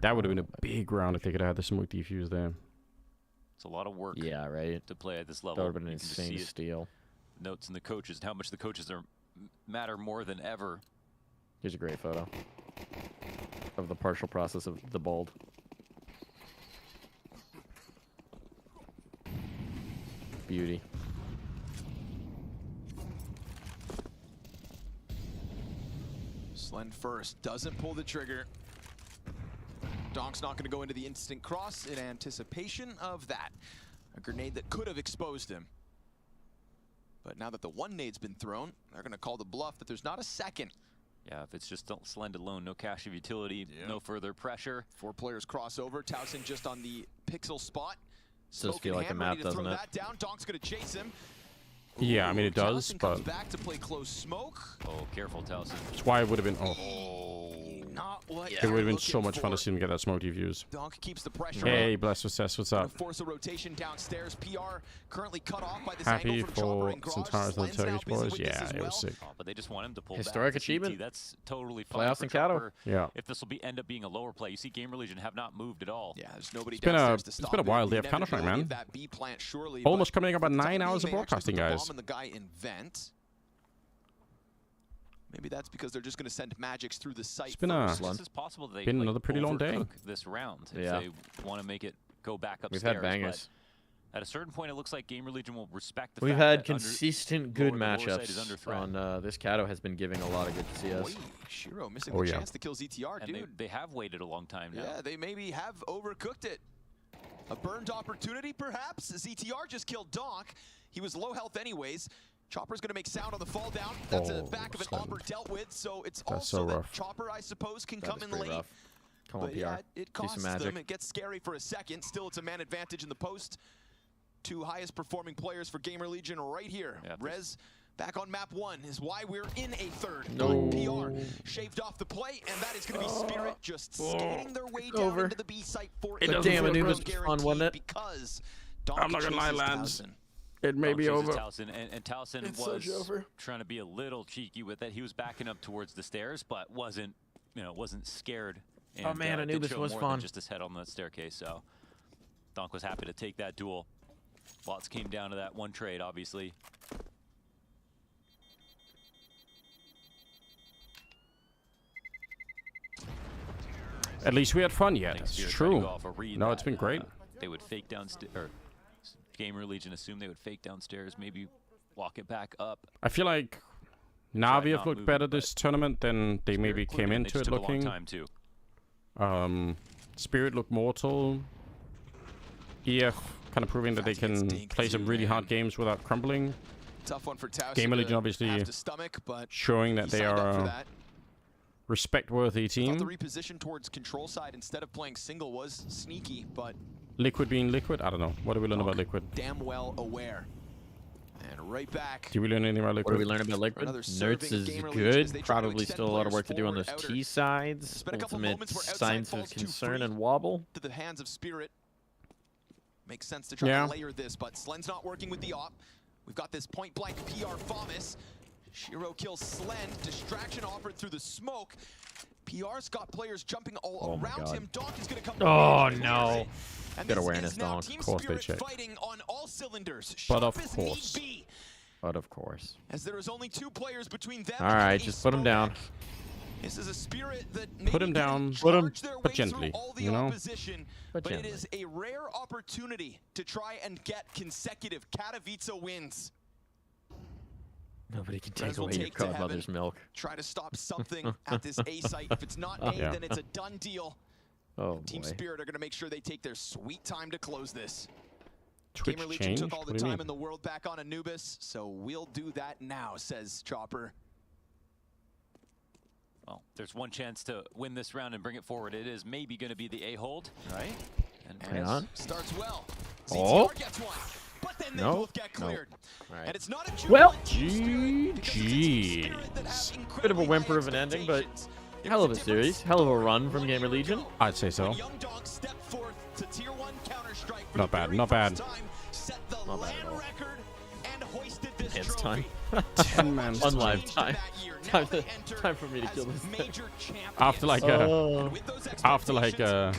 That would have been a big round if they could have had the smoke defuse there. It's a lot of work. Yeah, right. To play at this level. That would have been an You can just insane see it. steal. Notes in the coaches, how much the coaches are matter more than ever. Here's a great photo of the partial process of the bald. Beauty. Slend first, doesn't pull the trigger. Donk's not going to go into the instant cross in anticipation of that. A grenade that could have exposed him. But now that the one nade's been thrown, they're going to call the bluff that there's not a second. Yeah, if it's just Slend alone, no cache of utility, no further pressure. 4 players cross over. Towson just on the pixel spot. Does feel like a map, doesn't it? That down. Donk's going to chase him. Yeah, I mean, it does, Towson but comes back to play close smoke. Oh, careful, Towson. that's why it would have been. Oh. Not what It would have been so much fun to see him get that smoke defuse. Donk keeps the pressure Hey, up. Bless Success, what's up? Force a rotation downstairs. PR currently cut off by this Happy angle from Chopper for and Garage. Centaurus and the Slend's now Turkish busy boys? with this Yeah, as it well. was sick. Oh, but they just want him to pull Historic back to achievement. CT. That's totally fine Playoffs for in Kato. Chopper. Yeah. If this will end up being a lower play, you see Gamer Legion have not moved at all. Yeah, there's nobody It's been a downstairs to it's stop been a it. wild day of Inevitability Counter-Strike, man. of that B plant, surely, Almost but coming up about for the time 9 hours of being, they actually broadcasting, put the guys. bomb and the guy in vent. Maybe that's because they're just going to send magics through the site. It's been a first. This is possible that they been another pretty long day. overcook this round if Yeah. they want to make it go back upstairs. We've had bangers. But at a certain point, it looks like Gamer Legion will respect the We've fact had that consistent good lower side is under matchups threat. on this Kato has been giving a lot of good CS. Boy, Shiro missing Oh, the yeah. chance to kill ZTR, And dude. they have waited a long time now. Yeah, they maybe have overcooked it. A burned opportunity, perhaps. ZTR just killed Donk. He was low health anyways. Chopper's going to make sound on the fall down. That's a Oh, back of an Slend. Auber dealt with, so it's That's also so that rough. Chopper, I suppose, can That come is in pretty late. rough. Come on, But PR. yeah, it Do costs some magic. them. It gets scary for a second. Still, it's a man advantage in the post. 2 highest performing players for Gamer Legion right here. Yeah, Rez back on map 1 is why we're in a third. No. PR shaved off the play, and that is going to be Spirit just skating their way It's down over. into the B site for It a doesn't damn, feel Anubis good. was fun, wasn't it? because I'm not gonna lie, chases lads. Towson. It may be Chases over. Towson, and Towson It's such was over. trying to be a little cheeky with it. He was backing up towards the stairs, but wasn't scared. And, Oh, man, did Anubis show was more fun. than just his head on the staircase. So Donk was happy to take that duel. Lots came down to that one trade, obviously. At least we had fun yet. Thanks, It's Spirit trying to true. go off a read No, that, it's been great. They would fake downstairs, or Gamer Legion assumed they would fake downstairs, maybe walk it back up. I feel like Navi not have looked moving, better but this tournament than they maybe Spirit came they into just it took a long looking. time too. Spirit looked mortal. EF kind of proving that they can play some really hard games without crumbling. Tough one for Towson. Gamer Legion to obviously have to stomach, but showing that he they signed up are for a that. respect-worthy Thought the team. reposition towards control side instead of playing single was sneaky, but Liquid being Liquid? I don't know. What do we learn about Liquid? Damn well aware. And right back. Do we learn anything about Liquid? What do we learn about Liquid? Nerds is good. Probably still a lot of work to do on those T sides. Ultimate signs of concern and wobble. To the hands of Spirit. Makes sense to try to layer this, but Slen's not working with the op. We've got this point blank PR Famas. Shiro kills Slen. Distraction offered through the smoke. PR's got players jumping all around him. Donk is going to come. Oh no! And Good awareness, Donk. Team Of course they Spirit check. fighting on all cylinders. But of Sharp as course. need be, But of course. as there is only 2 players between them. All right, just put him down. This is a Spirit that Put him down. But gently. You know. opposition, but it is a rare opportunity to try and get consecutive Katowice wins. Nobody can take away your godmother's milk. Try to stop something at this A site. If it's not A, then it's a done deal. Oh, Team boy. Spirit are going to make sure they take their sweet time to close this. Twitch Gamer Legion change? took all the What do you time mean? in the world back on Anubis, so we'll do that now, says Chopper. Well, there's one chance to win this round and bring it forward. It is maybe going to be the A-hold. Right. And Hang on. Starts well. Oh. CTR gets one, but then they No. both get cleared. Right. And it's not a Well, GG's. Bit of a whimper of an ending, but hell of a series. Hell of a run from Gamer Legion. I'd say so. Young Dog stepped forth to Tier 1 Counter-Strike for Not the bad, very not bad. first time, set the Not bad land at all. record and hoisted this It's trophy. time. 10 man. Unlive time. Time for me to kill this thing. After like Oh. after like a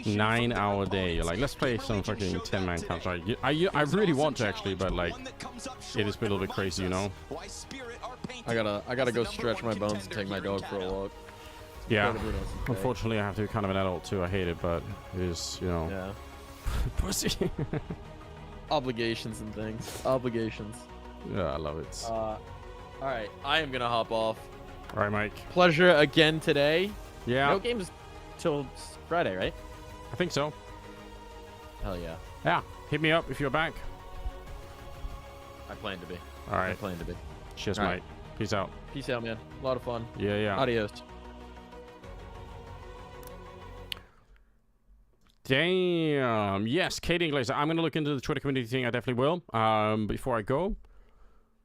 9-hour day, you're like, let's play some fucking 10-man counter. I really want to actually, but like, it is a little bit crazy, you know. I gotta go stretch my bones and take my dog for a walk. Yeah. Gotta do it on some day. Unfortunately, I have to be kind of an adult too. I hate it, but it is, you know, Yeah. pussy. Obligations and things. Obligations. Yeah, I love it. All right, I am gonna hop off. All right, Mike. Pleasure again today. Yeah. No games till Friday, right? I think so. Hell yeah. Yeah. Hit me up if you're back. I plan to be. All right. I plan to be. Cheers, All right. mate. Peace out. Peace out, man. A lot of fun. Yeah, yeah. Adios. Damn. Yes, Katie Glazer. I'm going to look into the Twitter community thing. I definitely will. Before I go,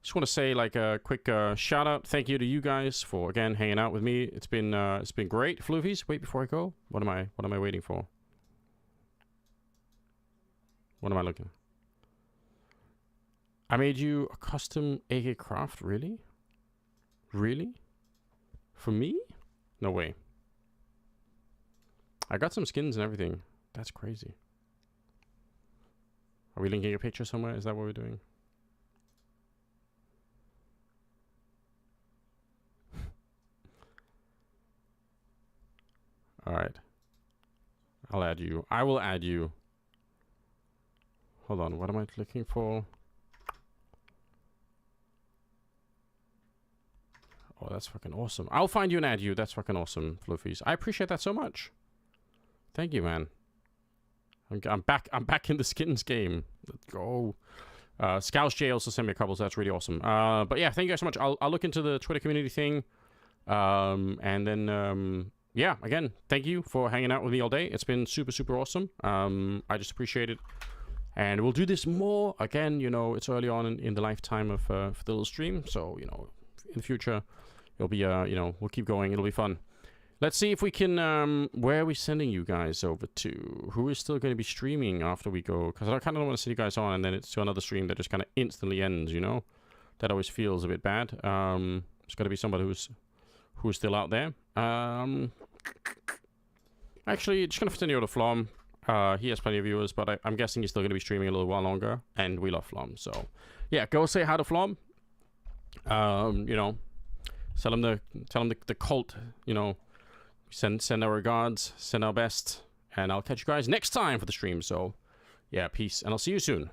just want to say like a quick shout out. Thank you to you guys for again hanging out with me. It's been great. Floofies. Wait, before I go, what am I waiting for? What am I looking? I made you a custom AK craft. Really? Really? For me? No way. I got some skins and everything. That's crazy. Are we linking a picture somewhere? Is that what we're doing? All right. I'll add you. I will add you. Hold on. What am I looking for? Oh, that's fucking awesome. I'll find you and add you. That's fucking awesome, Fluffies. I appreciate that so much. Thank you, man. I'm back. I'm back in the skins game. Let's go. Scouse J also sent me a couple, so that's really awesome. But yeah, thank you guys so much. I'll look into the Twitter community thing. And then, yeah, again, thank you for hanging out with me all day. It's been super, super awesome. I just appreciate it. And we'll do this more. Again, you know, it's early on in the lifetime of the little stream. So, you know, in the future, it'll be, you know, we'll keep going. It'll be fun. Let's see if we can, where are we sending you guys over to? Who is still going to be streaming after we go? Because I kind of don't want to send you guys on and then it's to another stream that just kind of instantly ends, you know? That always feels a bit bad. It's got to be somebody who's still out there. Actually, just going to send you to Flom. He has plenty of viewers, but I'm guessing he's still going to be streaming a little while longer. And we love Flom, so... Yeah, go say hi to Flom. You know, tell him the cult, you know... Send our regards, send our best, and I'll catch you guys next time for the stream. So, yeah, peace, and I'll see you soon.